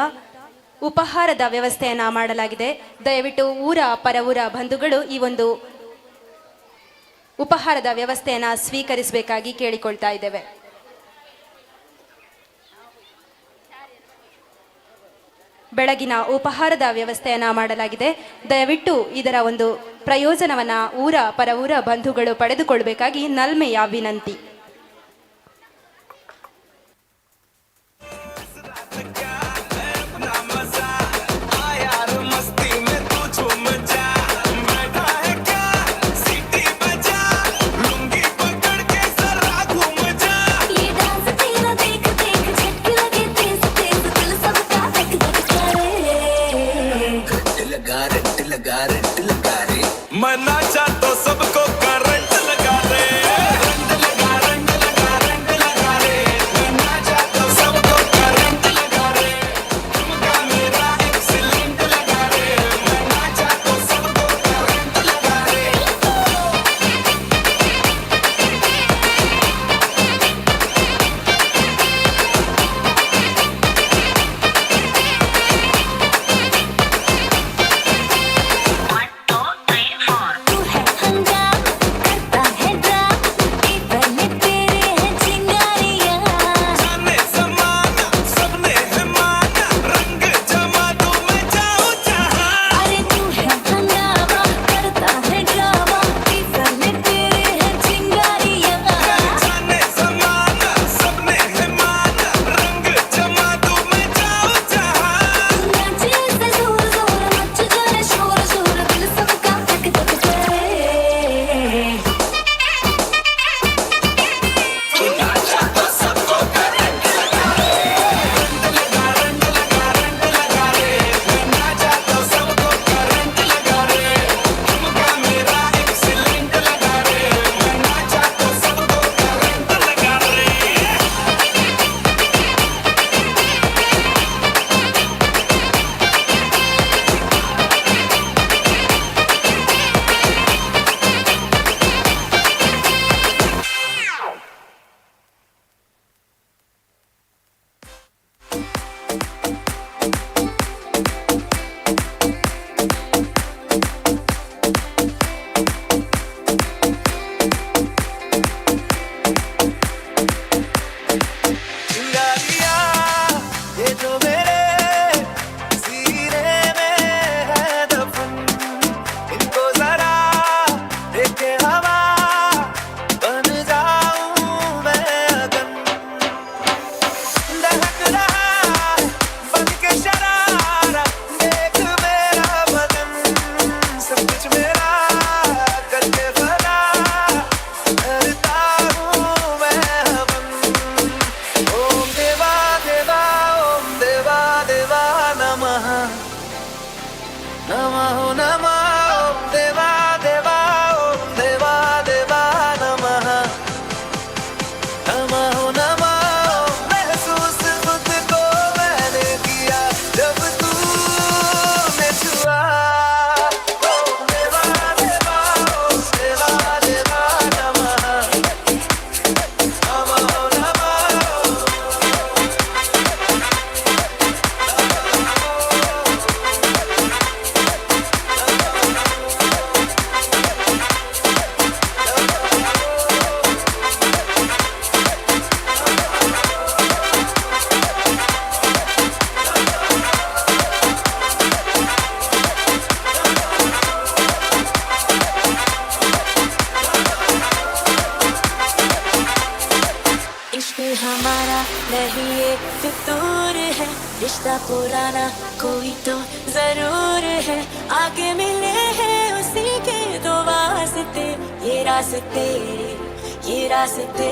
ಉಪಹಾರದ ವ್ಯವಸ್ಥೆಯನ್ನು ಮಾಡಲಾಗಿದೆ. ದಯವಿಟ್ಟು ಊರ ಪರವೂರ ಬಂಧುಗಳು ಈ ಒಂದು ಉಪಹಾರದ ವ್ಯವಸ್ಥೆಯನ್ನು ಸ್ವೀಕರಿಸಬೇಕಾಗಿ ಕೇಳಿಕೊಳ್ತಾ ಇದ್ದೇವೆ. ಬೆಳಗಿನ ಉಪಹಾರದ ವ್ಯವಸ್ಥೆಯನ್ನು ಮಾಡಲಾಗಿದೆ. ದಯವಿಟ್ಟು ಇದರ ಒಂದು ಪ್ರಯೋಜನವನ್ನು ಊರ ಪರವೂರ ಬಂಧುಗಳು ಪಡೆದುಕೊಳ್ಳಬೇಕಾಗಿ ನಲ್ಮೆಯ ವಿನಂತಿ. ये डांस तेरा देख देख झटके लगे तेज तेज दिल सबका धक धक करे रट लगा रे मना चाह तो सबको करंट लगा रे रंग लगा रे मना चाह तो सबको करंट लगा रे तुमका मेरा एक्सीलेंट लगा रे मना चाह तो सबको करंट लगा रे तू है हंगामा करता है ड्रामा पेपर में तेरे हैं चिंगारियां जाने ज़माना सबने है माना रंग जमा दूं मैं जाऊं जहां अरे तू है हंगामा करता है ड्रामा पेपर में तेरे हैं चिंगारियां जाने ज़माना सबने है माना रंग जमा दूं मैं जाऊं जहां नाचे से जोर जोर मच जाए शोर शोर दिल सबका धक धक करे ना चाह तो सबको करंट लगा रे तुमका मेरा एक्सीलेंट लगा रे ना चाह तो सबको करंट लगा रे चिंगारियां ये जो मेरे सीने में है दफन इनको जरा देखे हवा बन जाऊं मैं अगन दहक रहा बन के शरारा देख मेरा बदन सब कुछ मेरा करके भला करता हूँ मैं हवन ओम देवा देवा नमः नमः नमः ओम देवा देवा नमः नमः नमः महसूस खुद को मैंने किया जब तूने छुआ ओम देवा देवा नमः नमः नमः इश्क हमारा नहीं ये फितूर है रिश्ता पुराना कोई तो जरूर है आगे मिले हैं उसी के दो वास्ते ये रास्ते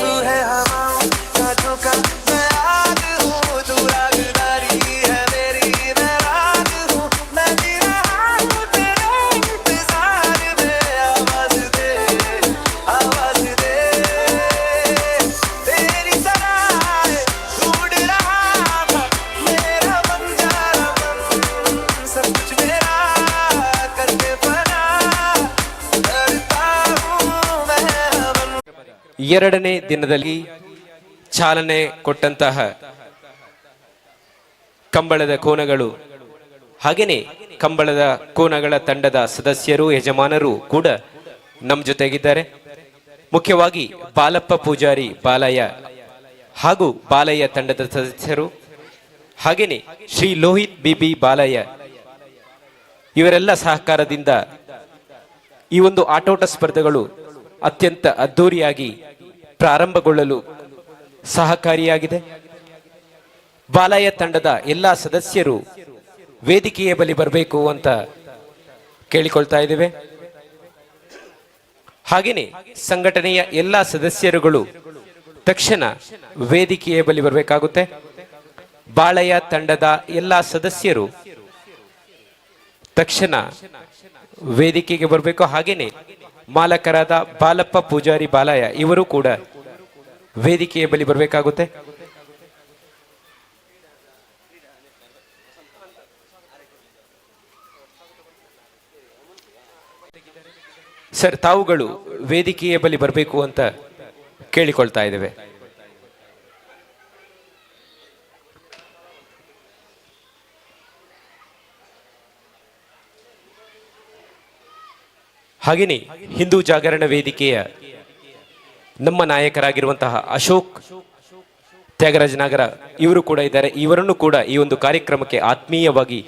तू है हवाओं का झोंका मैं आग हूँ तू रागदारी है मेरी मैं राग हूँ मैं जी रहा हूँ तेरे इंतजार में आवाज दे तेरी सराय ढूंढ रहा था मेरा बंजारा मन सब कुछ मेरा करके फना करता हूँ मैं हवन ಎರಡನೇ ದಿನದಲ್ಲಿ ಚಾಲನೆ ಕೊಟ್ಟಂತಹ ಕಂಬಳದ ಕೋನಗಳು ಹಾಗೆಯೇ ಕಂಬಳದ ಕೋನಗಳ ತಂಡದ ಸದಸ್ಯರು ಯಜಮಾನರು ಕೂಡ ನಮ್ಮ ಜೊತೆಗಿದ್ದಾರೆ. ಮುಖ್ಯವಾಗಿ ಬಾಲಪ್ಪ ಪೂಜಾರಿ ಬಾಲಯ್ಯ ಹಾಗೂ ಬಾಲಯ್ಯ ತಂಡದ ಸದಸ್ಯರು ಹಾಗೆಯೇ ಶ್ರೀ ಲೋಹಿತ್ ಬಿಬಿ ಬಾಲಯ್ಯ ಇವರೆಲ್ಲ ಸಹಕಾರದಿಂದ ಈ ಒಂದು ಆಟೋಟ ಸ್ಪರ್ಧೆಗಳು ಅತ್ಯಂತ ಅದ್ಧೂರಿಯಾಗಿ ಪ್ರಾರಂಭಗೊಳ್ಳಲು ಸಹಕಾರಿಯಾಗಿದೆ. ಬಾಲಯ್ಯ ತಂಡದ ಎಲ್ಲ ಸದಸ್ಯರು ವೇದಿಕೆಯ ಬಳಿ ಬರಬೇಕು ಅಂತ ಕೇಳಿಕೊಳ್ತಾ ಇದ್ದೇವೆ. ಹಾಗೆಯೇ ಸಂಘಟನೆಯ ಎಲ್ಲ ಸದಸ್ಯರುಗಳು ತಕ್ಷಣ ವೇದಿಕೆಯ ಬಳಿ ಬರಬೇಕಾಗುತ್ತೆ. ಬಾಲಯ್ಯ ತಂಡದ ಎಲ್ಲ ಸದಸ್ಯರು ತಕ್ಷಣ ವೇದಿಕೆಗೆ ಬರಬೇಕು. ಹಾಗೆಯೇ ಮಾಲಕರಾದ ಬಾಲಪ್ಪ ಪೂಜಾರಿ ಬಾಲಯ್ಯ ಇವರು ಕೂಡ ವೇದಿಕೆಯ ಬಳಿ ಬರಬೇಕಾಗುತ್ತೆ. ಸರ್, ತಾವುಗಳು ವೇದಿಕೆಯ ಬಳಿ ಬರಬೇಕು ಅಂತ ಕೇಳಿಕೊಳ್ತಾ ಇದ್ದೇವೆ. ಹಾಗೆಯೇ ಹಿಂದೂ ಜಾಗರಣ ವೇದಿಕೆಯ ನಮ್ಮ ನಾಯಕರಾಗಿರುವಂತಹ ಅಶೋಕ್ ತ್ಯಾಗರಾಜನಗರ ಇವರು ಕೂಡ ಇದ್ದಾರೆ. ಇವರನ್ನು ಕೂಡ ಈ ಒಂದು ಕಾರ್ಯಕ್ರಮಕ್ಕೆ ಆತ್ಮೀಯವಾಗಿ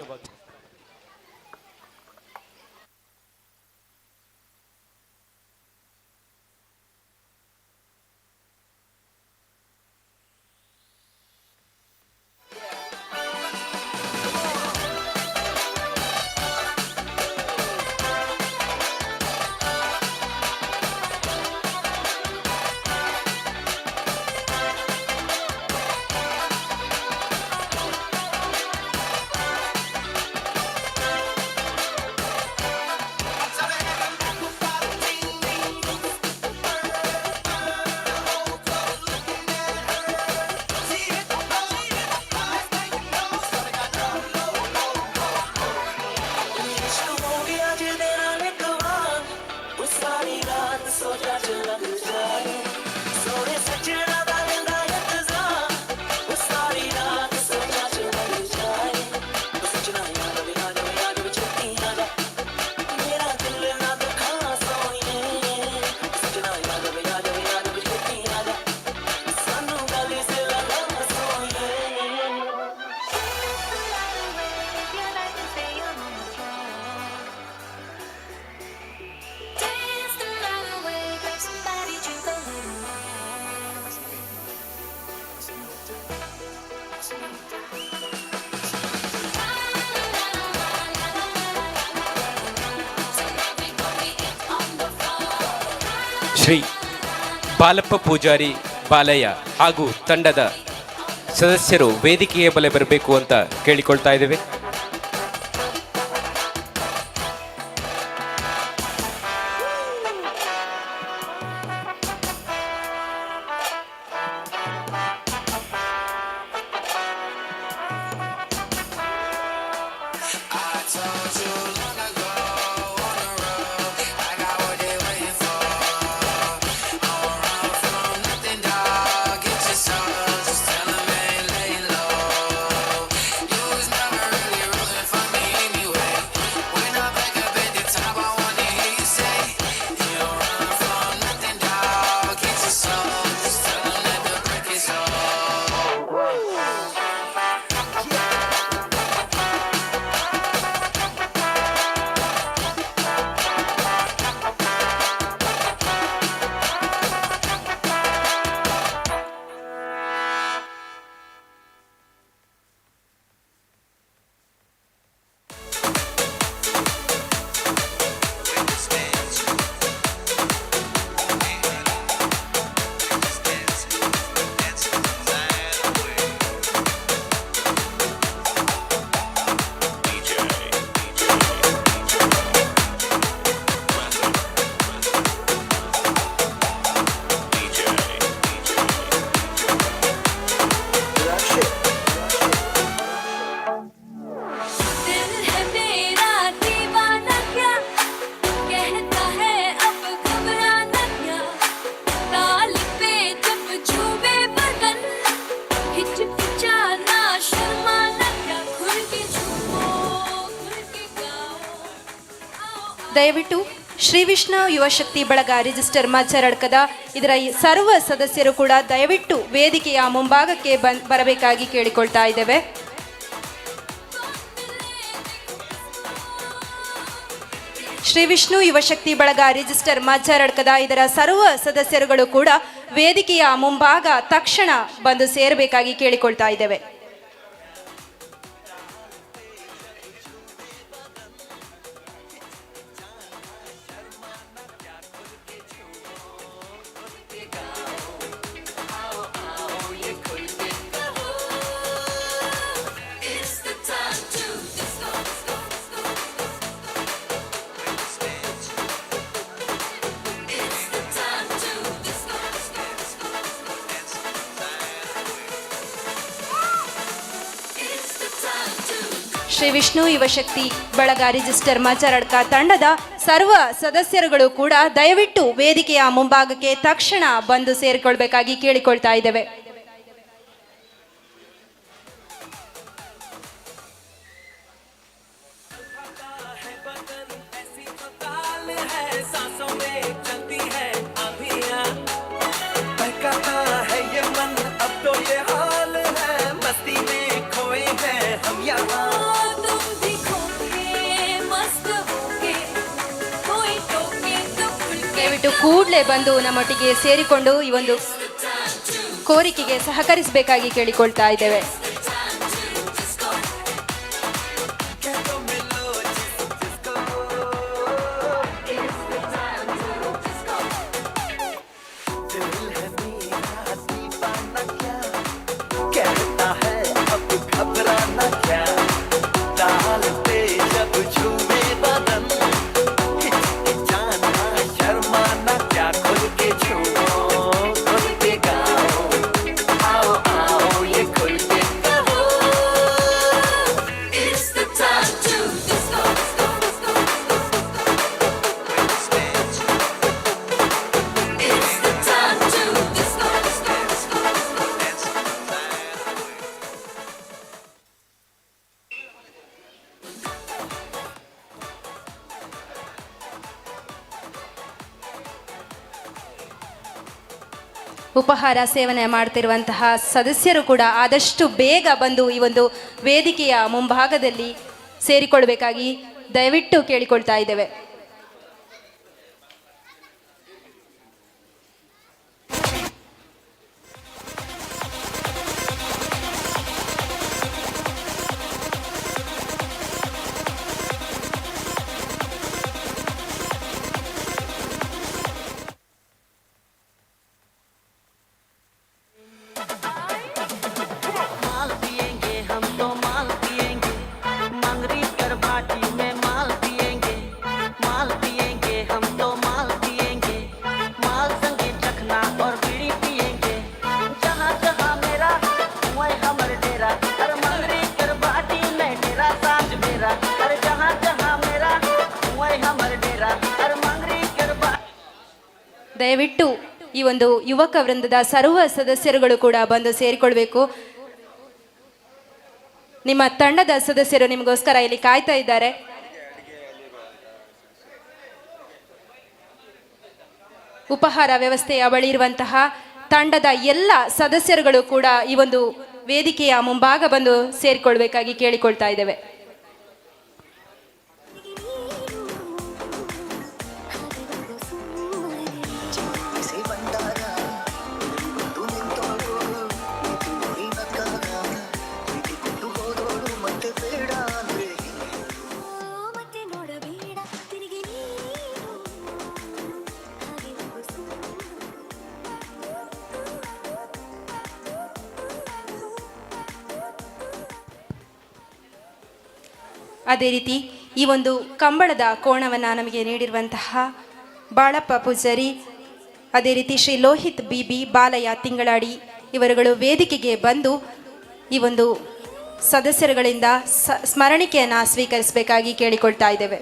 Dance the night away, grab somebody, drink a little more. Shri Balappa Poojary Balayya ಹಾಗೂ ತಂಡದ ಸದಸ್ಯರು ವೇದಿಕೆಯ ಬಳಿ ಬರಬೇಕು ಅಂತ ಕೇಳಿಕೊಳ್ತಾ ಇದ್ದೇವೆ. Get your soul, just tell 'em ain't lay low. You was never really ದಯವಿಟ್ಟು ಶ್ರೀ ವಿಷ್ಣು ಯುವಶಕ್ತಿ ಬಳಗ ರಿಜಿಸ್ಟರ್ ಮಚ್ಚರಡ್ಕದ ಇದರ ಸರ್ವ ಸದಸ್ಯರು ಕೂಡ ದಯವಿಟ್ಟು ವೇದಿಕೆಯ ಮುಂಭಾಗಕ್ಕೆ ಬರಬೇಕಾಗಿ ಕೇಳಿಕೊಳ್ತಾ ಇದ್ದೇವೆ. ಶ್ರೀ ವಿಷ್ಣು ಯುವಶಕ್ತಿ ಬಳಗ ರಿಜಿಸ್ಟರ್ ಮಚ್ಚರಡ್ಕದ ಇದರ ಸರ್ವ ಸದಸ್ಯರುಗಳು ಕೂಡ ವೇದಿಕೆಯ ಮುಂಭಾಗ ತಕ್ಷಣ ಬಂದು ಸೇರಬೇಕಾಗಿ ಕೇಳಿಕೊಳ್ತಾ ಇದ್ದೇವೆ. ಶ್ರೀ ವಿಷ್ಣು ಯುವಶಕ್ತಿ ಬಳಗ ರಿಜಿಸ್ಟರ್ ಮಚ್ಚರಡ್ಕ ತಂಡದ ಸರ್ವ ಸದಸ್ಯರುಗಳು ಕೂಡ ದಯವಿಟ್ಟು ವೇದಿಕೆಯ ಮುಂಭಾಗಕ್ಕೆ ತಕ್ಷಣ ಬಂದು ಸೇರಿಕೊಳ್ಬೇಕಾಗಿ ಕೇಳಿಕೊಳ್ತಾ ಇದ್ದೇವೆ. ದಯವಿಟ್ಟು ಕೂಡಲೇ ಬಂದು ನಮ್ಮೊಟ್ಟಿಗೆ ಸೇರಿಕೊಂಡು ಈ ಒಂದು ಕೋರಿಕೆಗೆ ಸಹಕರಿಸಬೇಕಾಗಿ ಕೇಳಿಕೊಳ್ತಾ ಇದ್ದೇವೆ. ಉಪಹಾರ ಸೇವನೆ ಮಾಡ್ತಿರುವಂತಹ ಸದಸ್ಯರು ಕೂಡ ಆದಷ್ಟು ಬೇಗ ಬಂದು ಈ ಒಂದು ವೇದಿಕೆಯ ಮುಂಭಾಗದಲ್ಲಿ ಸೇರಿಕೊಳ್ಬೇಕಾಗಿ ದಯವಿಟ್ಟು ಕೇಳಿಕೊಳ್ತಾ ಇದ್ದೇವೆ. ದಯವಿಟ್ಟು ಈ ಒಂದು ಯುವಕ ವೃಂದದ ಸರ್ವ ಸದಸ್ಯರುಗಳು ಕೂಡ ಬಂದು ಸೇರಿಕೊಳ್ಬೇಕು. ನಿಮ್ಮ ತಂಡದ ಸದಸ್ಯರು ನಿಮಗೋಸ್ಕರ ಇಲ್ಲಿ ಕಾಯ್ತಾ ಇದ್ದಾರೆ. ಉಪಹಾರ ವ್ಯವಸ್ಥೆಯ ಬಳಿ ಇರುವಂತಹ ತಂಡದ ಎಲ್ಲ ಸದಸ್ಯರುಗಳು ಕೂಡ ಈ ಒಂದು ವೇದಿಕೆಯ ಮುಂಭಾಗ ಬಂದು ಸೇರಿಕೊಳ್ಬೇಕಾಗಿ ಕೇಳಿಕೊಳ್ತಾ ಇದ್ದೇವೆ. ಅದೇ ರೀತಿ ಈ ಒಂದು ಕಂಬಳದ ಕೋಣವನ್ನು ನಮಗೆ ನೀಡಿರುವಂತಹ ಬಾಳಪ್ಪ ಪೂಜಾರಿ, ಅದೇ ರೀತಿ ಶ್ರೀ ಲೋಹಿತ್ ಬಿಬಿ, ಬಾಲಯ್ಯ ತಿಂಗಳಾಡಿ ಇವರುಗಳು ವೇದಿಕೆಗೆ ಬಂದು ಈ ಒಂದು ಸದಸ್ಯರುಗಳಿಂದ ಸ್ಮರಣಿಕೆಯನ್ನು ಸ್ವೀಕರಿಸಬೇಕಾಗಿ ಕೇಳಿಕೊಳ್ತಾ ಇದ್ದೇವೆ.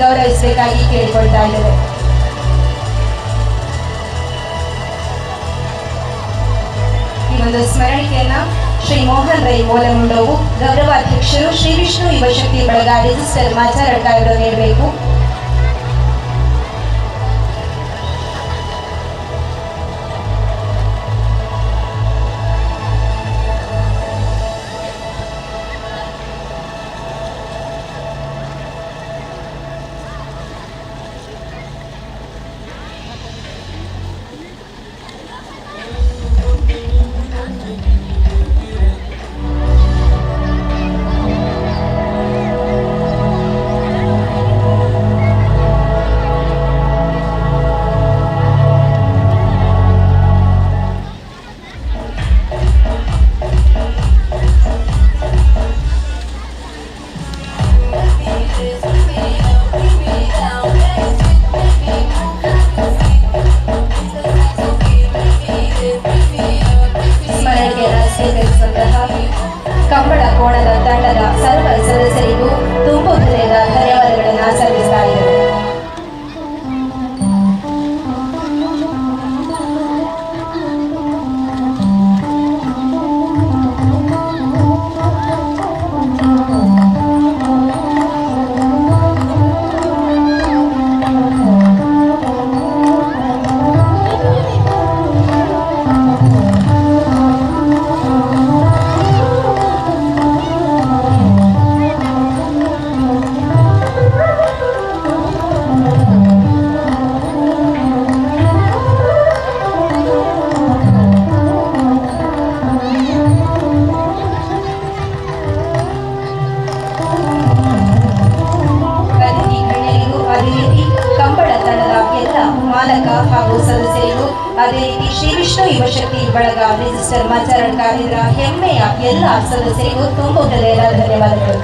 ಗೌರವಿಸಬೇಕಾಗಿ ಕೇಳಿಕೊಳ್ತಾ ಇದ್ದೇವೆ. ಈ ಒಂದು ಸ್ಮರಣಿಕೆಯನ್ನ ಶ್ರೀ ಮೋಹನ್ ರೈ ಮೂಲಮುಂಡವು ಗೌರವಾಧ್ಯಕ್ಷರು ಶ್ರೀ ವಿಷ್ಣು ಯುವಶಕ್ತಿ ಬಳಗ ರಿಜಿಸ್ಟರ್ ಮಾಚಾರಡ್ಕ ಅವರು ನೀಡಬೇಕು. ಕಂಬಳ ಕೋಣದ ತಂಡದ ಸರ್ವ ಸದಸ್ಯರಿಗೂ ತುಂಬು ಹೃದಯದ ಧನ್ಯವಾದಗಳನ್ನು ಸಲ್ಲಿಸ್ತಾ ಇದ್ದೇವೆ. ಮಾಲಕ ಹಾಗೂ ಸದಸ್ಯರಿಗೂ ಅದೇ ರೀತಿ ಶ್ರೀ ವಿಷ್ಣು ಯುವಶಕ್ತಿ ಬಳಗ ರಿಜಿಸ್ಟರ್ ಮಾಚಾರಡ್ಕ ಇದರ ಹೆಮ್ಮೆಯ ಎಲ್ಲ ಸದಸ್ಯರಿಗೂ ತುಂಬು ಹೃದಯದ ಧನ್ಯವಾದಗಳು.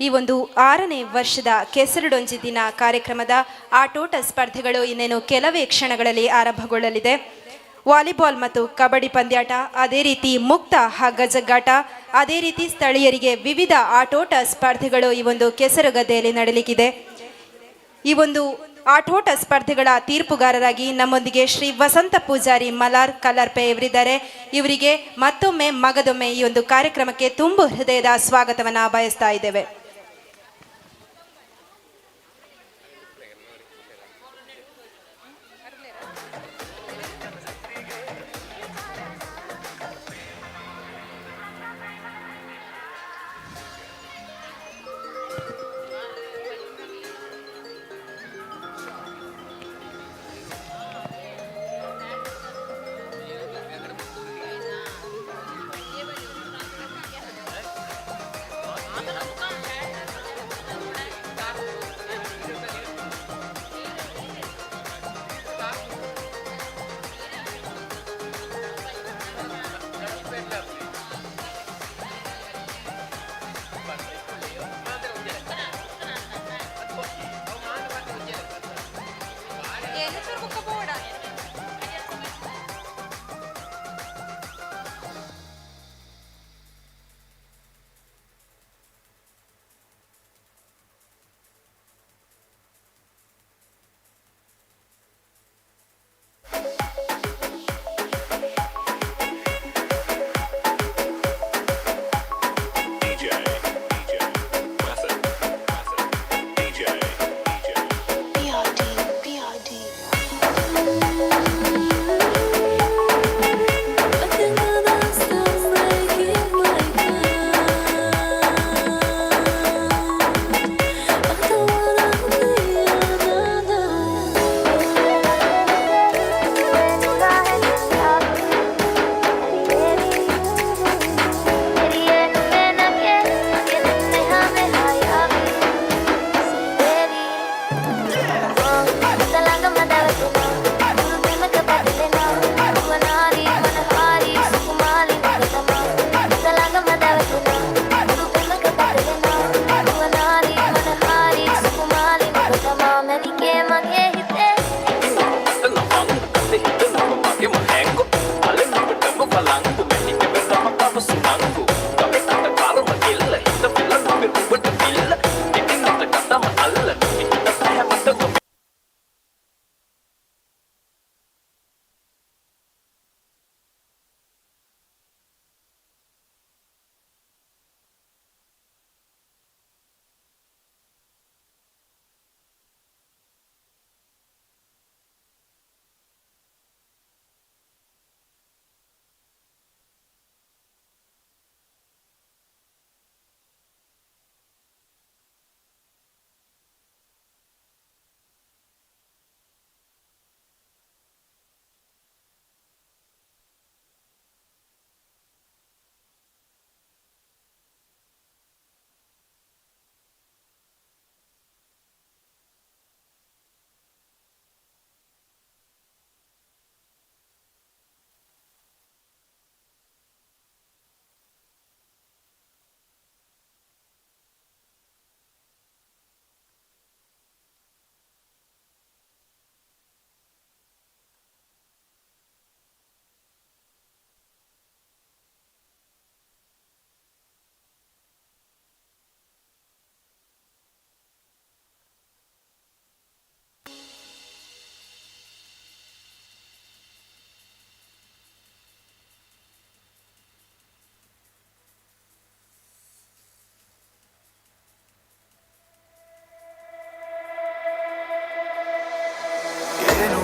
ಈ ಒಂದು 6ನೇ ವರ್ಷದ ಕೆಸರುಡೊಂಜಿ ದಿನ ಕಾರ್ಯಕ್ರಮದ ಆಟೋಟ ಸ್ಪರ್ಧೆಗಳು ಇನ್ನೇನು ಕೆಲವೇ ಕ್ಷಣಗಳಲ್ಲಿ ಆರಂಭಗೊಳ್ಳಲಿದೆ. ವಾಲಿಬಾಲ್ ಮತ್ತು ಕಬಡ್ಡಿ ಪಂದ್ಯಾಟ, ಅದೇ ರೀತಿ ಮುಕ್ತ ಹಗ್ಗ ಜಗ್ಗಾಟ, ಅದೇ ರೀತಿ ಸ್ಥಳೀಯರಿಗೆ ವಿವಿಧ ಆಟೋಟ ಸ್ಪರ್ಧೆಗಳು ಈ ಒಂದು ಕೆಸರುಗದ್ದೆಯಲ್ಲಿ ನಡೆಯಲಿಕ್ಕಿದೆ. ಈ ಒಂದು ಆಟೋಟ ಸ್ಪರ್ಧೆಗಳ ತೀರ್ಪುಗಾರರಾಗಿ ನಮ್ಮೊಂದಿಗೆ ಶ್ರೀ ವಸಂತ ಪೂಜಾರಿ ಮಲಾರ್ ಕಲ್ಲರ್ಪೆ ಇವರಿದ್ದಾರೆ. ಇವರಿಗೆ ಮತ್ತೊಮ್ಮೆ ಮಗದೊಮ್ಮೆ ಈ ಒಂದು ಕಾರ್ಯಕ್ರಮಕ್ಕೆ ತುಂಬು ಹೃದಯದ ಸ್ವಾಗತವನ್ನು ಬಯಸ್ತಾ ಇದ್ದೇವೆ.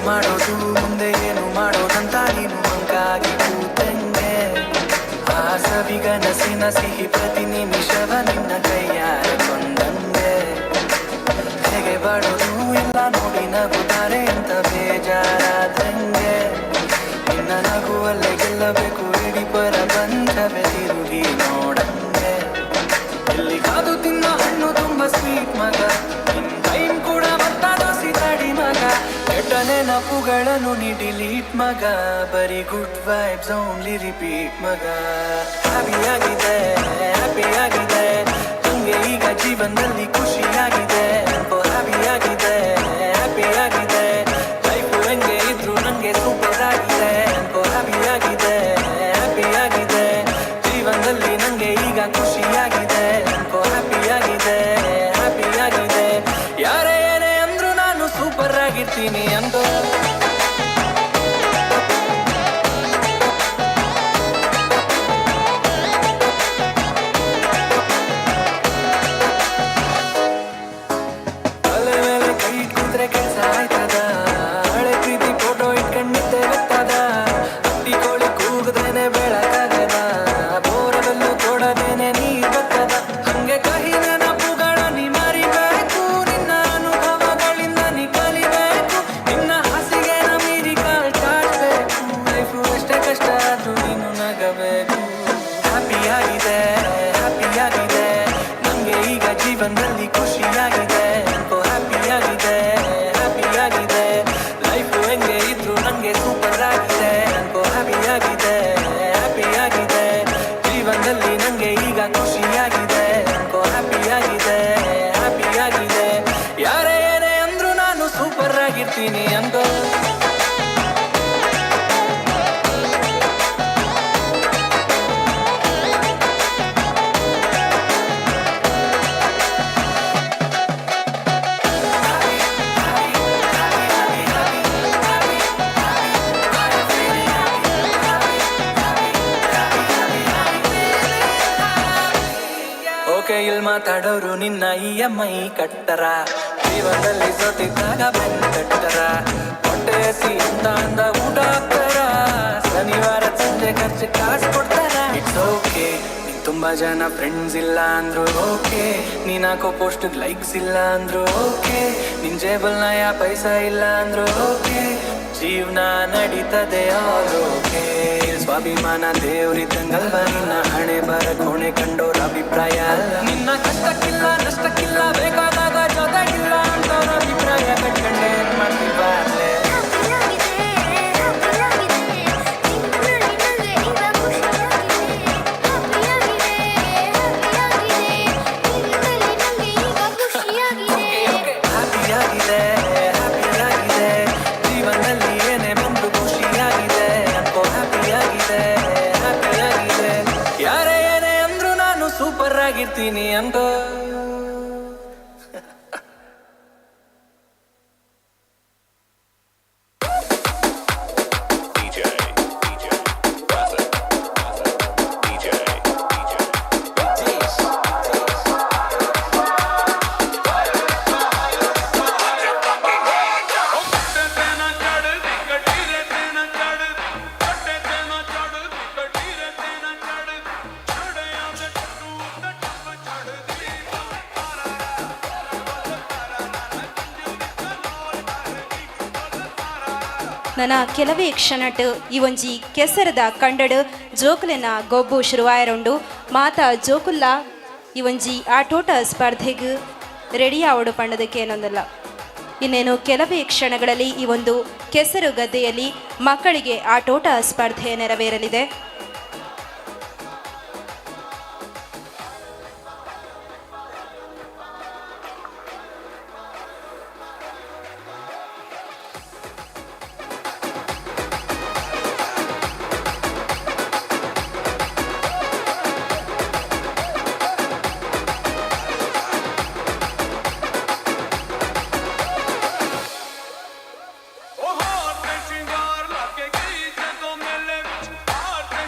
ಮಾಡೋದು ಮುಂದೆ ಏನು ಮಾಡೋದಂತ ನೀನು ಮಂಗಾಗಿ ಕೂತಂಗೆ ಆ ಸವಿಗನಸಿನ ಸಿಹಿ ಪ್ರತಿ ನಿಮಿಷವ ನಿನ್ನ ಕೈಯಾರ ಕೊಂದಂಗೆ ಹೇಗೆ ಬಾಡೋದು ಎಲ್ಲ ನೋಡಿ ನಗುತ್ತಾರೆ ಅಂತ ಬೇಜಾರಾದಂಗೆ ನಿನ್ನ ನಗುವಲ್ಲೇ ಗೆಲ್ಲಬೇಕು ಇಡೀ ಪ್ರಪಂಚವೇ ತಿರುಗಿ ನೋಡಂಗೆ ಎಲ್ಲಿ ಕಾದು ತಿನ್ನ ಹಣ್ಣು ತುಂಬ ಸ್ವೀಟ್ ಮಗ ನಿನ್ ಟೈಮ್ ಕೂಡ ಮತ್ತಾದೋಸಿ ತಡಿ ಮಗ ಕೆಟ್ಟ ನೆನಪುಗಳನ್ನು ನೀ ಡಿಲೀಟ್ ಮಗ ಬರೀ ಗುಡ್ ವೈಬ್ಸ್ ಓನ್ಲಿ ರಿಪೀಟ್ ಮಗ ಹ್ಯಾಪಿ ಆಗಿದೆ ಹಂಗೆ ಈಗ ಜೀವನದಲ್ಲಿ ಖುಷಿಯಾಗಿದೆ, ಹ್ಯಾಪಿಯಾಗಿದೆ, ಹ್ಯಾಪಿಯಾಗಿದೆ. ಲೈಫು ಹೆಂಗೆ ಇದ್ರು ನಂಗೆ ಸೂಪರ್ ಆಗಿದೆ, ಹ್ಯಾಪಿಯಾಗಿದೆ, ಹ್ಯಾಪಿಯಾಗಿದೆ. ಜೀವನದಲ್ಲಿ ನಂಗೆ ಈಗ ಖುಷಿಯಾಗಿದೆ, ಹ್ಯಾಪಿಯಾಗಿದೆ, ಹ್ಯಾಪಿಯಾಗಿದೆ. ಯಾರೇ ಏನೇ ಅಂದ್ರು ನಾನು ಸೂಪರ್ ಆಗಿರ್ತೀನಿ ಅಂದು. ತಲೆ ಮೇಲೆ ಕೈ ಇಟ್ಕೊಂಡ್ರೆ ಕೆಲಸ ಆಯ್ತದ, ಹಳೆ ಪ್ರೀತಿ ಫೋಟೋ ಇಟ್ಕೊಂಡಿದ್ದೆ ಗೊತ್ತದ. ಹಟ್ಟಿ ಕೋಳಿ ಕೂಗದೇನೆ ಬೆಳಕಾಗದ, ಬೋರದಲ್ಲೂ ತೋಡದೇನೆ ನೀರ್ ಬರ್ತದ. ಹಂಗೆ ಕಹಿ ನೆನಪುಗಳ ನೀ ಮರಿಬೇಕು, ನಿನ್ನ ಅನುಭವಗಳಿಂದ ನೀ ಕಲಿಬೇಕು. ನಿನ್ನ ಹಾಸಿಗೆ ಮೀರಿ ಕಾಲ್ ಚಾಚಬೇಕು, ಲೈಫು ಎಷ್ಟೇ ಕಷ್ಟ ಆದ್ರೂ ನೀನು ನಗಬೇಕು. ಹ್ಯಾಪಿಯಾಗಿದೆ, ಹ್ಯಾಪಿಯಾಗಿದೆ, ನಂಗೆ ಈಗ ಜೀವನದಲ್ಲಿ ಖುಷಿಯಾಗಿದೆ, ಹ್ಯಾಪಿಯಾಗಿದೆ, ಹ್ಯಾಪಿಯಾಗಿದೆ. ಲೈಫು ಹೆಂಗೆ ಇದ್ರು ನಂಗೆ ಸೂಪರ್ ಆಗಿದೆ, ಹ್ಯಾಪಿಯಾಗಿದೆ, ಹ್ಯಾಪಿಯಾಗಿದೆ. ಜೀವನದಲ್ಲಿ ನಂಗೆ ಈಗ ಖುಷಿಯಾಗಿದೆ, ಹ್ಯಾಪಿಯಾಗಿದೆ, ಹ್ಯಾಪಿಯಾಗಿದೆ. ಯಾರೇ ಏನೇ ಅಂದ್ರು ನಾನು ಸೂಪರ್ ಆಗಿರ್ತೀನಿ ಅಂದು. ಓಕೆ, ಇಲ್ಲಿ ಮಾತಾಡೋರು ನಿನ್ನ EMI ಕಟ್ಟರ, ಜೀವನದಲ್ಲಿ ಸೋತಿದ್ದಾಗ ಬೆನ್ನು ಕಟ್ಟರ. ಹೊಟ್ಟೆ ಹಸಿ ಅಂತ ಅಂದ ಊಟ ಹಾಕ್ತಾರ, ಶನಿವಾರ ಸಂಜೆ ಖರ್ಚು ಕಾಸು ಕೊಡ್ತಾರ. ಇಟ್ಸ್ ಓಕೆ, ನಿಂಗೆ ತುಂಬಾ ಜನ ಫ್ರೆಂಡ್ಸ್ ಇಲ್ಲ ಅಂದ್ರು ಓಕೆ, ನೀನ್ ಹಾಕೋ ಪೋಸ್ಟ್ ಲೈಕ್ಸ್ ಇಲ್ಲ ಅಂದ್ರು ಓಕೆ, ನಿನ್ ಜೇಬಲ್ ನಯ ಪೈಸಾ ಇಲ್ಲ ಅಂದ್ರು ಓಕೆ. ಜೀವನ ನಡೀತದೆ ಆಲ್ ಓಕೆ. ಸ್ವಾಭಿಮಾನ ದೇವ್ರಿದ್ದಂಗಲ್ವ, ನಿನ್ನ ಹಣೆ ಬರ ಕೋಣೆ ಕಂಡೋರ ಅಭಿಪ್ರಾಯ ಅಲ್ಲ. ನಿನ್ನ ಕಷ್ಟಕ್ಕಿಲ್ಲ ನಷ್ಟಕ್ಕಿಲ್ಲ, ಬೇಕಾದಾಗ ಜೊತೆಗಿಲ್ಲ ಅಂತವ್ರ ಅಭಿಪ್ರಾಯ ಕಟ್ಕೊಂಡೆ ಏನ್ ಮಾಡ್ತೀವ ಅಲ್ಲೇ. ಹ್ಯಾಪಿಯಾಗಿದೆ, ಹ್ಯಾಪಿಯಾಗಿದೆ. ಜೀವನದಲ್ಲಿ ಏನೇ ಬಂದು ಖುಷಿಯಾಗಿದೆ, ಹ್ಯಾಪಿಯಾಗಿದೆ, ಹ್ಯಾಪಿಯಾಗಿದೆ. ಯಾರೇ ಏನೇ ಅಂದ್ರು ನಾನು ಸೂಪರ್ ಆಗಿರ್ತೀನಿ ಅಂದು. ನನ್ನ ಕೆಲವೇ ಕ್ಷಣಟ್ ಈ ಒಂಜಿ ಕೆಸರದ ಕಂಡಡ್ ಜೋಕುಲೆನ ಗೊಬ್ಬು ಶುರುವಾಯರುಂಡು. ಮಾತ ಜೋಕುಲ್ಲ ಈ ಒಂಜಿ ಆಟೋಟ ಸ್ಪರ್ಧೆಗೆ ರೆಡಿ ಆವಡು ಪಂಡದಕ್ಕೆ ಏನೊಂದಲ್ಲ. ಇನ್ನೇನು ಕೆಲವೇ ಕ್ಷಣಗಳಲ್ಲಿ ಈ ಒಂದು ಕೆಸರು ಗದ್ದೆಯಲ್ಲಿ ಮಕ್ಕಳಿಗೆ ಆಟೋಟ ಸ್ಪರ್ಧೆ ನೆರವೇರಲಿದೆ. ओ हाथ में श्रृंगार लाके गई जदों मेले विच, हाथ में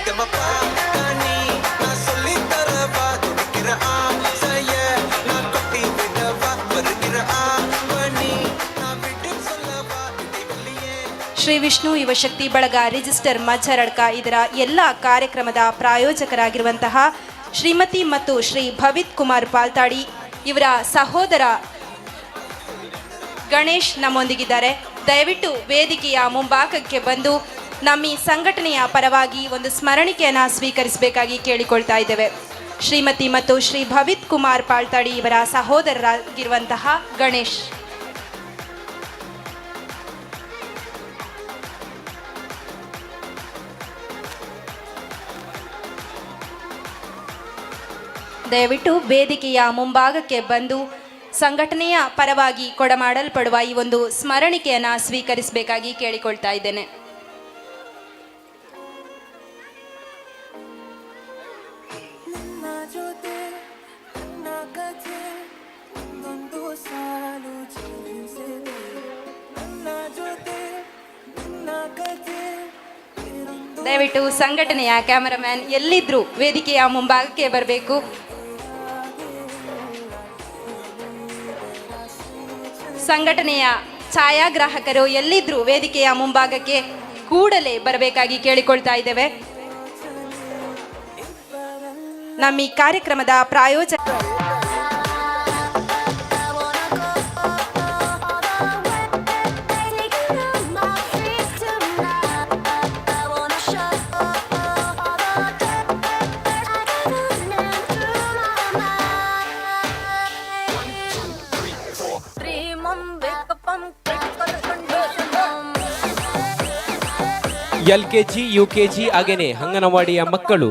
சரிகமப்பா கனி நான் சொல்லி தரவா துடிக்கிற ஆசைய நான் கொட்டி விடவா வருகிற ஆவணி நான் விட்டு சொல்லவா இடைவெளியே. ಶ್ರೀ ವಿಷ್ಣು ಯುವಶಕ್ತಿ ಬಳಗ ರಿಜಿಸ್ಟರ್ ಮಜ್ಜರಡ್ಕ ಇದರ ಎಲ್ಲ ಕಾರ್ಯಕ್ರಮದ ಪ್ರಾಯೋಜಕರಾಗಿರುವಂತಹ ಶ್ರೀಮತಿ ಮತ್ತು ಶ್ರೀ ಭವಿತ್ ಕುಮಾರ್ ಪಾಲ್ತಾಡಿ ಇವರ ಸಹೋದರ ಗಣೇಶ್ ನಮ್ಮೊಂದಿಗಿದ್ದಾರೆ. ದಯವಿಟ್ಟು ವೇದಿಕೆಯ ಮುಂಭಾಗಕ್ಕೆ ಬಂದು ನಮ್ಮ ಈ ಸಂಘಟನೆಯ ಪರವಾಗಿ ಒಂದು ಸ್ಮರಣಿಕೆಯನ್ನು ಸ್ವೀಕರಿಸಬೇಕಾಗಿ ಕೇಳಿಕೊಳ್ತಾ ಇದ್ದೇವೆ. ಶ್ರೀಮತಿ ಮತ್ತು ಶ್ರೀ ಭವಿತ್ ಕುಮಾರ್ ಪಾಲ್ತಾಡಿ ಇವರ ಸಹೋದರರಾಗಿರುವಂತಹ ಗಣೇಶ್. ದಯವಿಟ್ಟು ವೇದಿಕೆಯ ಮುಂಭಾಗಕ್ಕೆ ಬಂದು ಸಂಘಟನೆಯ ಪರವಾಗಿ ಕೊಡಮಾಡಲ್ಪಡುವ ಈ ಒಂದು ಸ್ಮರಣಿಕೆಯನ್ನು ಸ್ವೀಕರಿಸಬೇಕಾಗಿ ಕೇಳಿಕೊಳ್ತಾ ಇದ್ದೇನೆ. ನನ್ನ ಜೊತೆ ನನ್ನ ಕಥೆ ಒಂದೊಂದು ಸಾಲು ಜೀವಿಸಿದೆ. ನನ್ನ ಜೊತೆ ನನ್ನ ಕಥೆ ದಯವಿಟ್ಟು ಸಂಘಟನೆಯ ಕ್ಯಾಮರಾಮ್ಯಾನ್ ಎಲ್ಲಿದ್ರು ವೇದಿಕೆಯ ಮುಂಭಾಗಕ್ಕೆ ಬರಬೇಕು. ಸಂಘಟನೆಯ ಛಾಯಾಗ್ರಾಹಕರು ಎಲ್ಲಿದ್ರು ವೇದಿಕೆಯ ಮುಂಭಾಗಕ್ಕೆ ಕೂಡಲೇ ಬರಬೇಕಾಗಿ ಕೇಳಿಕೊಳ್ತಾ ಇದ್ದೇವೆ. ನಮ್ಮ ಈ ಕಾರ್ಯಕ್ರಮದ ಪ್ರಾಯೋಜಕ LKG UKG ಹಾಗೇನೆ ಅಂಗನವಾಡಿಯ ಮಕ್ಕಳು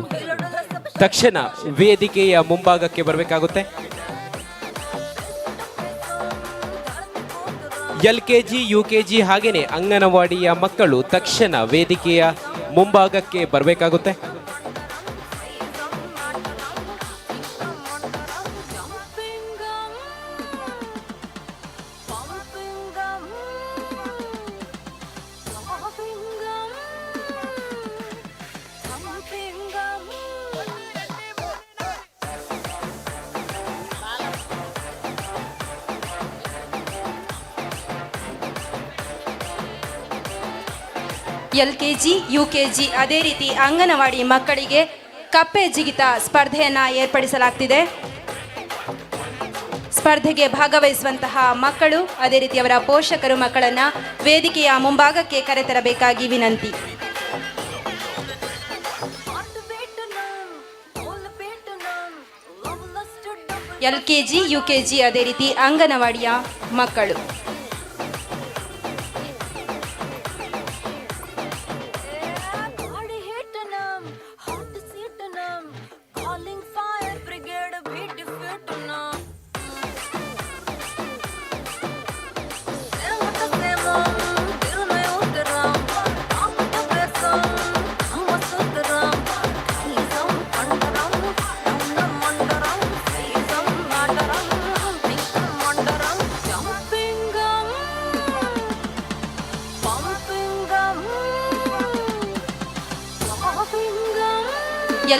ತಕ್ಷಣ ವೇದಿಕೆಯ ಮುಂಭಾಗಕ್ಕೆ ಬರಬೇಕಾಗುತ್ತೆ. LKG UKG ಹಾಗೇನೆ ಅಂಗನವಾಡಿಯ ಮಕ್ಕಳು ತಕ್ಷಣ ವೇದಿಕೆಯ ಮುಂಭಾಗಕ್ಕೆ ಬರಬೇಕಾಗುತ್ತೆ. LKG UKG ಅದೇ ರೀತಿ ಅಂಗನವಾಡಿ ಮಕ್ಕಳಿಗೆ ಕಪ್ಪೆ ಜಿಗಿತ ಸ್ಪರ್ಧೆಯನ್ನು ಏರ್ಪಡಿಸಲಾಗ್ತಿದೆ. ಸ್ಪರ್ಧೆಗೆ ಭಾಗವಹಿಸುವಂತಹ ಮಕ್ಕಳು ಅದೇ ರೀತಿ ಅವರ ಪೋಷಕರು ಮಕ್ಕಳನ್ನು ವೇದಿಕೆಯ ಮುಂಭಾಗಕ್ಕೆ ಕರೆತರಬೇಕಾಗಿ ವಿನಂತಿ. LKG UKG ಅದೇ ರೀತಿ ಅಂಗನವಾಡಿಯ ಮಕ್ಕಳು.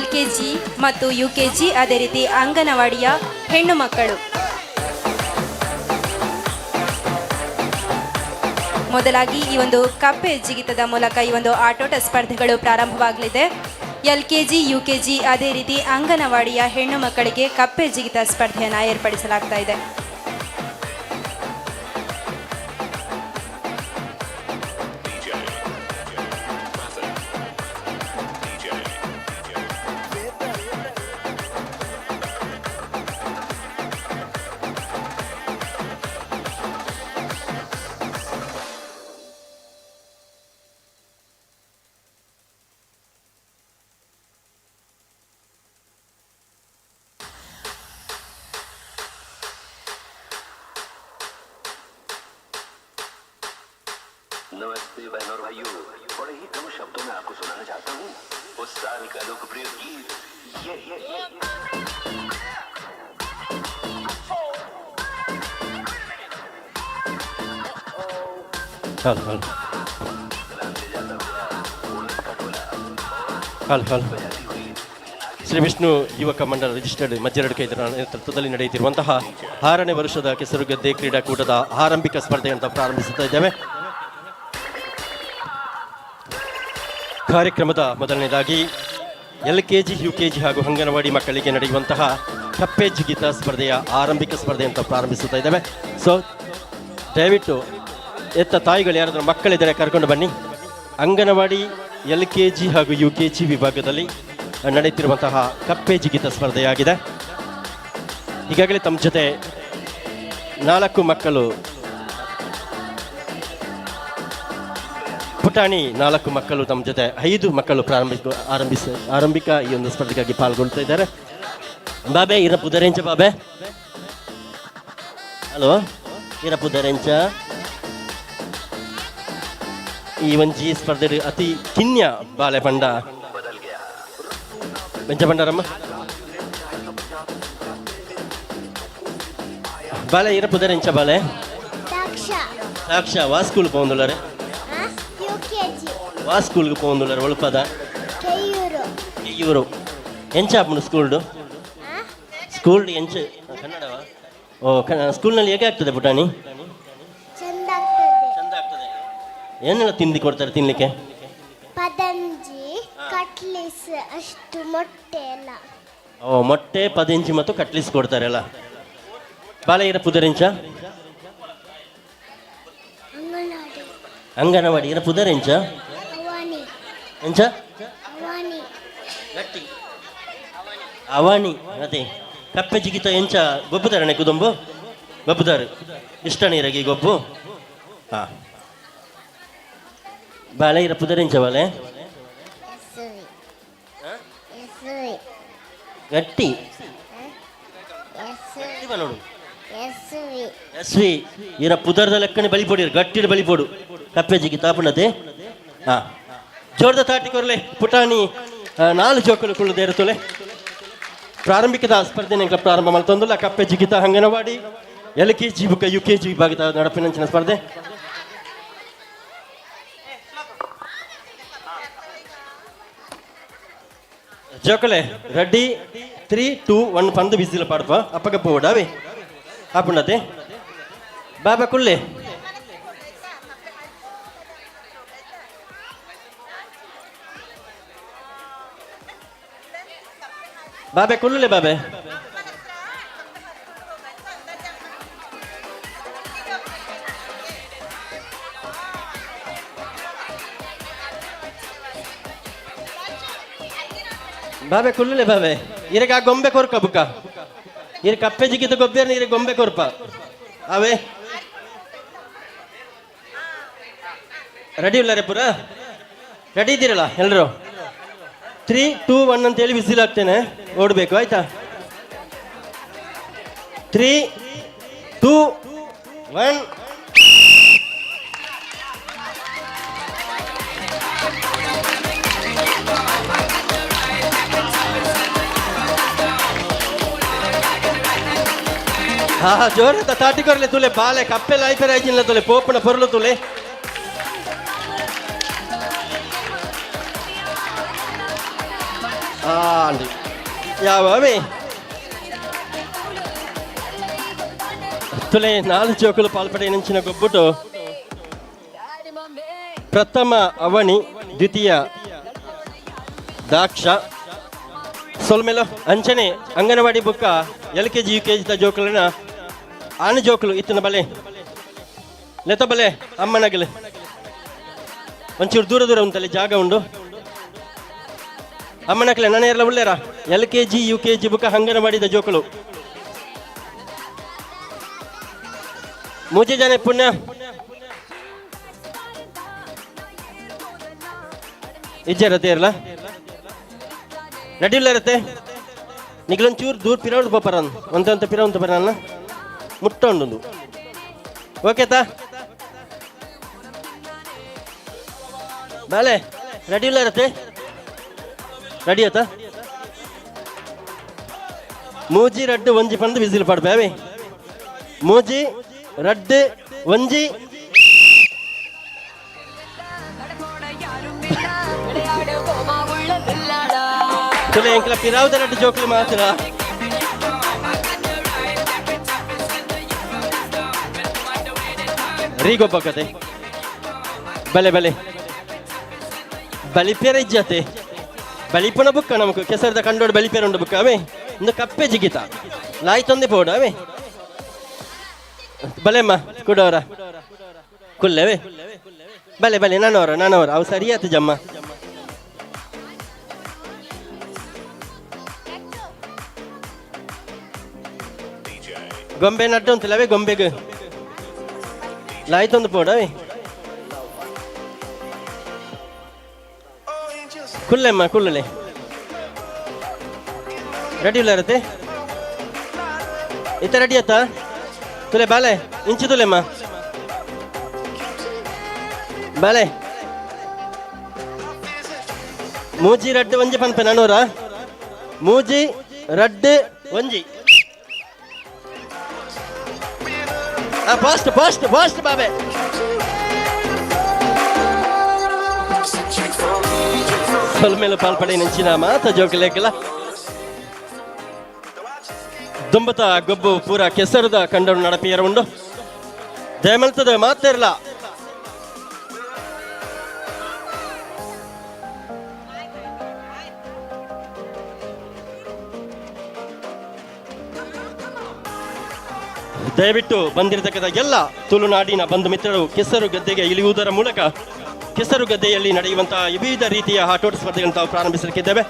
LKG ಮತ್ತು UKG ಅದೇ ರೀತಿ ಅಂಗನವಾಡಿಯ ಹೆಣ್ಣು ಮಕ್ಕಳು. ಮೊದಲಾಗಿ ಈ ಒಂದು ಕಪ್ಪೆ ಜಿಗಿತದ ಮೂಲಕ ಈ ಒಂದು ಆಟೋಟ ಸ್ಪರ್ಧೆಗಳು ಪ್ರಾರಂಭವಾಗಲಿದೆ. LKG UKG ಅದೇ ರೀತಿ ಅಂಗನವಾಡಿಯ ಹೆಣ್ಣು ಮಕ್ಕಳಿಗೆ ಕಪ್ಪೆ ಜಿಗಿತ ಸ್ಪರ್ಧೆಯನ್ನು ಏರ್ಪಡಿಸಲಾಗ್ತಾ ಇದೆ. नमस्ते बहनों और भाइयों, बड़े ही कम शब्दों में आपको सुनाना चाहता हूँ उस साल का लोकप्रिय गीत ये चल चल ಹಲೋ ಶ್ರೀ ವಿಷ್ಣು ಯುವಕ ಮಂಡಲ ರಿಜಿಸ್ಟರ್ಡ್ ಮಜ್ಜರಡು ಕೈದರ ನೇತೃತ್ವದಲ್ಲಿ ನಡೆಯುತ್ತಿರುವಂತಹ 6ನೇ ವರ್ಷದ ಕೆಸರುಗದ್ದೆ ಕ್ರೀಡಾಕೂಟದ ಆರಂಭಿಕ ಸ್ಪರ್ಧೆಯನ್ನು ಪ್ರಾರಂಭಿಸುತ್ತಾ ಇದ್ದೇವೆ. ಕಾರ್ಯಕ್ರಮದ ಮೊದಲನೇದಾಗಿ LKG, UKG ಹಾಗೂ ಅಂಗನವಾಡಿ ಮಕ್ಕಳಿಗೆ ನಡೆಯುವಂತಹ ಕಪ್ಪೆ ಜಿಗಿತ ಸ್ಪರ್ಧೆಯ ಆರಂಭಿಕ ಸ್ಪರ್ಧೆಯನ್ನು ಪ್ರಾರಂಭಿಸುತ್ತಾ ಇದ್ದೇವೆ. ಸೊ ದಯವಿಟ್ಟು ಎತ್ತ ತಾಯಿಗಳು ಯಾರಾದರೂ ಮಕ್ಕಳಿದ್ದರೆ ಕರ್ಕೊಂಡು ಬನ್ನಿ. ಅಂಗನವಾಡಿ LKG ಹಾಗೂ UKG ವಿಭಾಗದಲ್ಲಿ ನಡೆಯುತ್ತಿರುವಂತಹ ಕಪ್ಪೆ ಜಿಗಿತ ಸ್ಪರ್ಧೆಯಾಗಿದೆ. ಈಗಾಗಲೇ ತಮ್ಮ ಜೊತೆ 4 ಮಕ್ಕಳು ಪುಟಾಣಿ 4 ಮಕ್ಕಳು ತಮ್ಮ ಜೊತೆ 5 ಮಕ್ಕಳು ಆರಂಭಿಕ ಈ ಒಂದು ಸ್ಪರ್ಧೆಗಾಗಿ ಪಾಲ್ಗೊಳ್ತಾ ಇದ್ದಾರೆ. ಬಾಬೆ ಇರಪುದರೆಂಚ ಬಾಬೆ ಹಲೋ ಇರಪುದರೆಂಚ ಈ ಒಂಜಿ ಸ್ಪರ್ಧೆ ಅತಿ ಕಿನ್ಯ ಬಾಳೆ ಪಂಡ ಬೆಂಚ ಪಂಡರಮ್ಮ ಬಾಳೆ ಇರಪುದರೆಂಚ ಬಾಳೆ ಸಾಕ್ಷ ವಾ ಸ್ಕೂಲ್ ಪೋಂದುಲರೆ ವಾ ಸ್ಕೂಲ್ಗೆ ಪೋಂದುಲರೆ ಒಳಪದ ಕೆಯ್ಯೂರು ಎಂಚ ಆಪುಂಡು ಸ್ಕೂಲ್ ಎಂಚ ಕನ್ನಡವಾ ಓ ಸ್ಕೂಲ್ನಲ್ಲಿ ಹೇಗೆ ಆಗ್ತದೆ ಪುಟಾಣಿ? ಚಂದ ಆಗ್ತದೆ. ಏನೆಲ್ಲ ತಿಂಡಿ ಕೊಡ್ತಾರೆ ತಿನ್ಲಿಕ್ಕೆ? ಪದಂಜಿ, ಕಟ್ಲಿಸ್, ಅಷ್ಟು ಮೊಟ್ಟೆ ಎಲ್ಲ. ಓ ಮೊಟ್ಟೆ, ಪದಂಜಿ ಮತ್ತು ಕಟ್ಲಿಸ್ ಕೊಡ್ತಾರೆ ಅಲ್ಲ. ಬಾಳೆ ಇರ ಪುದರೆಂಚ ಅಂಗನವಾಡಿ ಇರ ಪುದರೆಂಚ ಎಂಚ ಗಟ್ಟಿ ಅವಾಣಿ ಅದೇ ಕಪ್ಪೆ ಜಿಗಿತ ಎಂಚ ಗೊಬ್ಬುತ್ತಾರೆ ಕುದುಂಬು ಗೊಬ್ಬುತ್ತಾರೆ ಇಷ್ಟ ನೀರಾಗಿ ಗೊಬ್ಬು ಹಾ ಬಾಳೆ ಇರ ಪುದರೆಂಚ ಬಾಳೆ ಗಟ್ಟಿ ನೋಡು ಎಸ್ವಿ ಇರ ಪುದರದ ಲೆಕ್ಕನೆ ಬಲಿಪೊಡಿ ಗಟ್ಟಿಡ ಬಲಿಪೋಡು ಕಪ್ಪೆ ಜಿಗಿ ತಾಪುಣತೆ ಹಾ ಜೋರ್ದ ತಾಟಿ ಕೊರ್ಲೆ ಪುಟಾಣಿ 4 ಜೋಕುಲು ಕುಳ್ಳುದೇ ಇರುತ್ತಲೆ ಪ್ರಾರಂಭಿಕದ ಸ್ಪರ್ಧೆ ಪ್ರಾರಂಭ ಮಾಡ್ತಂದುಲ್ಲ ಕಪ್ಪೆ ಜಿಗಿತ ಅಂಗನವಾಡಿ LKG ಬುಕ್ಕ UKG ವಿಭಾಗದ ನಡಪಿನಂಚಿನ ಸ್ಪರ್ಧೆ. ಜೋಕಲೆ ರೆಡಿ 3, 2, 1 ಪಂದು ಬಿಸಿಲು ಪಾಡ್ಪ ಅಪ್ಪಗ ಪೋಡಾವೆ ಆಪುಣತೆ ಬಾಬಾ ಕುಳ್ಳೆ ಬಾಬೆ ಕುಳ್ಳೆ ಬಾಬೆ ಬಾಬೆ ಕುಳ್ಳೆ ಬಾಬೆ ಇರಗ ಗೊಂಬೆ ಕೊರ್ಕ ಬುಕ್ಕ ಇರ ಕಪ್ಪೆ ಜಿಗಿತ ಗೊಬ್ಬೆರ್ನ ಇರ ಗೊಂಬೆ ಕೊರ್ಪ ಅವೇ ರೆಡಿ ಇಲ್ಲ ರೇ ಪುರ ರೆಡಿ ಇದ್ದೀರಲ್ಲ ಎಲ್ಲರೂ 3, 2, 1 ಅಂತೇಳಿ ವಿಸಿಲ್ ಹಾಕ್ತೇನೆ ಓಡಬೇಕು ಆಯ್ತಾ 3, 2, 1 ಹಾ ಜೋರ ತಾಟಿ ಕೊರ್ಲೆ ತುಲೆ ಬಾಲೆ ಕಪ್ಪೆ ಲಾಯ್ಪೆ ರಾಯ್ತಿಲ್ಲ ತುಲೆ ಪೋಪನ ಪೊರ್ಲು ತುಲೆ ಅಂಡಿ ಯಾವೇ ತುಲೆ 4 ಜೋಕುಲು ಪಾಲ್ಪಡೆ ನೆಂಚಿನ ಗೊಬ್ಬುಟ್ಟು ಪ್ರಥಮ ಅವಣಿ ದ್ವಿತೀಯ ದಾಕ್ಷ ಸೊಲ್ಮೆಲೋ ಅಂಚನೆ ಅಂಗನವಾಡಿ ಬುಕ್ಕ LKG UKG ದ ಜೋಕುಲಿನ ಆನೆ ಜೋಕುಲು ಇತ್ತಿನ ಬಲೆ ಲೆತ ಬಲೆ ಅಮ್ಮನಗಲೆ ಒಂಚೂರು ದೂರ ದೂರ ಉಂಟಲ್ಲಿ ಜಾಗ ಉಂಡು ಅಮ್ಮನಕ್ಲೆ ನನ್ನ ಎಲ್ಲ ಉಳ್ಳೇರ LKG UKG ಬುಕ್ಕ ಅಂಗನವಾಡಿದ ಜೋಕುಲು ಮೂಜೆ ಜನ ಪುಣ್ಯ ಇಜ್ಜರತ್ತೆ ಇರಲ್ಲ ರೆಡಿ ಇಲ್ಲ ಇರತ್ತೆ ನಿಗ್ಲೊಂಚೂರು ದೂರ ಪಿರವದು ಪಪ್ಪರನ್ ಒಂದಂತ ಪಿರವಂತ ಬರಲ್ಲ ಮುಟ್ಟ ಉಂಡು ಓಕೆ ತಾ ಬಾಳೆ ರೆಡಿ ಇಲ್ಲ ಇರತ್ತೆ ರೆಡಿ ಆಯ್ತಾ ಮೂಜಿ ರಡ್ಡು ಒಂಜಿ ಪಂದು ವಿಸಿಲ್ ಪಡ್ಬೇವೆ ಮೂಜಿ ರಡ್ಡು ಒಂಜಿ விளையாடு போமா உள்ள வில்லாடு ತುಲೆ ಎಂಕ್ಲ ಪಿರಾವುದರಟ್ಟು ಜೋಕ್ಲಿ ಮಾತ್ರ ರೀಗೊಬ್ಬ ಕತೆ ಬಲೆ ಬಲೆ ಬಲಿಪೇರ ಇಜ್ಜತೆ ಬಲಿಪುನ ಬುಕ್ಕ ನಮಕ್ ಕೆಸರದ ಕಂಡೋಡು ಬಲಿಪೇರ ಉಂಡು ಬುಕ್ಕ ಅವೇ ಒಂದು ಕಪ್ಪೆ ಜಿಗಿತ ಲಾಯ್ತೊಂದೆ ಪೋಡು ಅವೇ ಬಲೆಮ್ಮ ಕುಡೋರ ಕುಲ್ಲೆವೇ ಬಲೆ ಬಲೆ ನಾನವರ ಅವು ಸರಿಯಾತು ಜಮ್ಮ ಗೊಂಬೆ ನಡ್ಡು ಅಂತಿಲ್ಲವೇ ಗೊಂಬೆಗೆ ಲಾಯ್ತೊಂದು ಪೋಡವೇ ಕುಲ್ಲೆಮ್ಮ ಕುಲ್ಲಲೆ ರೆಡಿ ಇಲ್ಲ ಇರತ್ತೆ ಇತ್ತ ರೆಡಿ ಆಯ್ತಾ ತುಲೆ ಬಾಲೆ ಇಂಚು ತುಲೆಮ್ಮ ಬಾಲೆ ಮೂಜಿ ರಡ್ಡು ಒಂಜಿ ಪನ್ಪೆ ನಾನೂರ ಮೂಜಿ ರಡ್ಡು ಒಂಜಿ ಫಾಸ್ಟ್ ಫಾಸ್ಟ್ ಫಾಸ್ಟ್ ಬಾಬೆ ಸೊಲ್ಮೇಲೆ ಪಾಲ್ಪಡೆ ನೆಂಚಿನ ಮಾತ ಜೋಕಲೆಕ್ಕಲ್ಲ ದುಂಬತ ಗೊಬ್ಬು ಪೂರ ಕೆಸರದ ಕಂಡರು ನಡಪಿಯರ ಉಂಡು ದಯಮಲ್ತದ ಮಾತಿರಲ್ಲ ದಯವಿಟ್ಟು ಬಂದಿರತಕ್ಕಂಥ ಎಲ್ಲ ತುಳುನಾಡಿನ ಬಂಧು ಮಿತ್ರರು ಕೆಸರು ಗದ್ದೆಗೆ ಇಳಿಯುವುದರ ಮೂಲಕ ಕೆಸರು ಗದ್ದೆಯಲ್ಲಿ ನಡೆಯುವಂತಹ ವಿವಿಧ ರೀತಿಯ ಆಟೋಟ ಸ್ಪರ್ಧೆಗಳನ್ನು ತಾವು ಪ್ರಾರಂಭಿಸಲಿಕ್ಕಿದ್ದೇವೆ.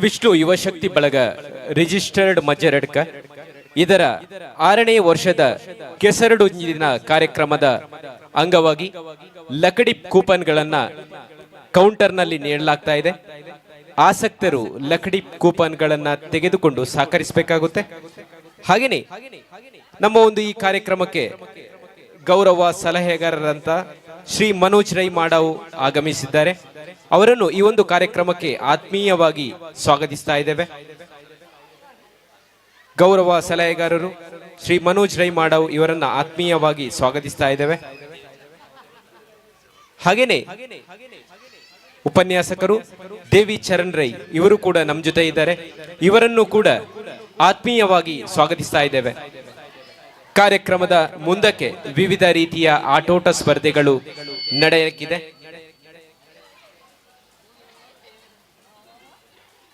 ವಿಷ್ಣು ಯುವಶಕ್ತಿ ಬಳಗ ರಿಜಿಸ್ಟರ್ಡ್ ಮಜ್ಜರಡ್ಕ ಇದರ 6ನೇ ವರ್ಷದ ಕೆಸರಡು ದಿನ ಕಾರ್ಯಕ್ರಮದ ಅಂಗವಾಗಿ ಲಕಡಿ ಕೂಪನ್ಗಳನ್ನ ಕೌಂಟರ್ನಲ್ಲಿ ನೀಡಲಾಗ್ತಾ ಇದೆ. ಆಸಕ್ತರು ಲಕಡಿ ಕೂಪನ್ಗಳನ್ನ ತೆಗೆದುಕೊಂಡು ಸಹಕರಿಸಬೇಕಾಗುತ್ತೆ. ಹಾಗೆಯೇ ನಮ್ಮ ಒಂದು ಈ ಕಾರ್ಯಕ್ರಮಕ್ಕೆ ಗೌರವ ಸಲಹೆಗಾರರಂತ ಶ್ರೀ ಮನೋಜ್ ರೈ ಮಾಡಾವು ಆಗಮಿಸಿದ್ದಾರೆ. ಅವರನ್ನು ಈ ಒಂದು ಕಾರ್ಯಕ್ರಮಕ್ಕೆ ಆತ್ಮೀಯವಾಗಿ ಸ್ವಾಗತಿಸ್ತಾ ಇದ್ದೇವೆ. ಗೌರವ ಸಲಹೆಗಾರರು ಶ್ರೀ ಮನೋಜ್ ರೈ ಮಾಡಾವು ಇವರನ್ನ ಆತ್ಮೀಯವಾಗಿ ಸ್ವಾಗತಿಸ್ತಾ ಇದ್ದೇವೆ. ಹಾಗೇನೆ ಉಪನ್ಯಾಸಕರು ದೇವಿ ಚರಣ್ ರೈ ಇವರು ಕೂಡ ನಮ್ಮ ಜೊತೆ ಇದ್ದಾರೆ. ಇವರನ್ನು ಕೂಡ ಆತ್ಮೀಯವಾಗಿ ಸ್ವಾಗತಿಸ್ತಾ ಇದ್ದೇವೆ. ಕಾರ್ಯಕ್ರಮದ ಮುಂದಕ್ಕೆ ವಿವಿಧ ರೀತಿಯ ಆಟೋಟ ಸ್ಪರ್ಧೆಗಳು ನಡೆಯಲಿದೆ.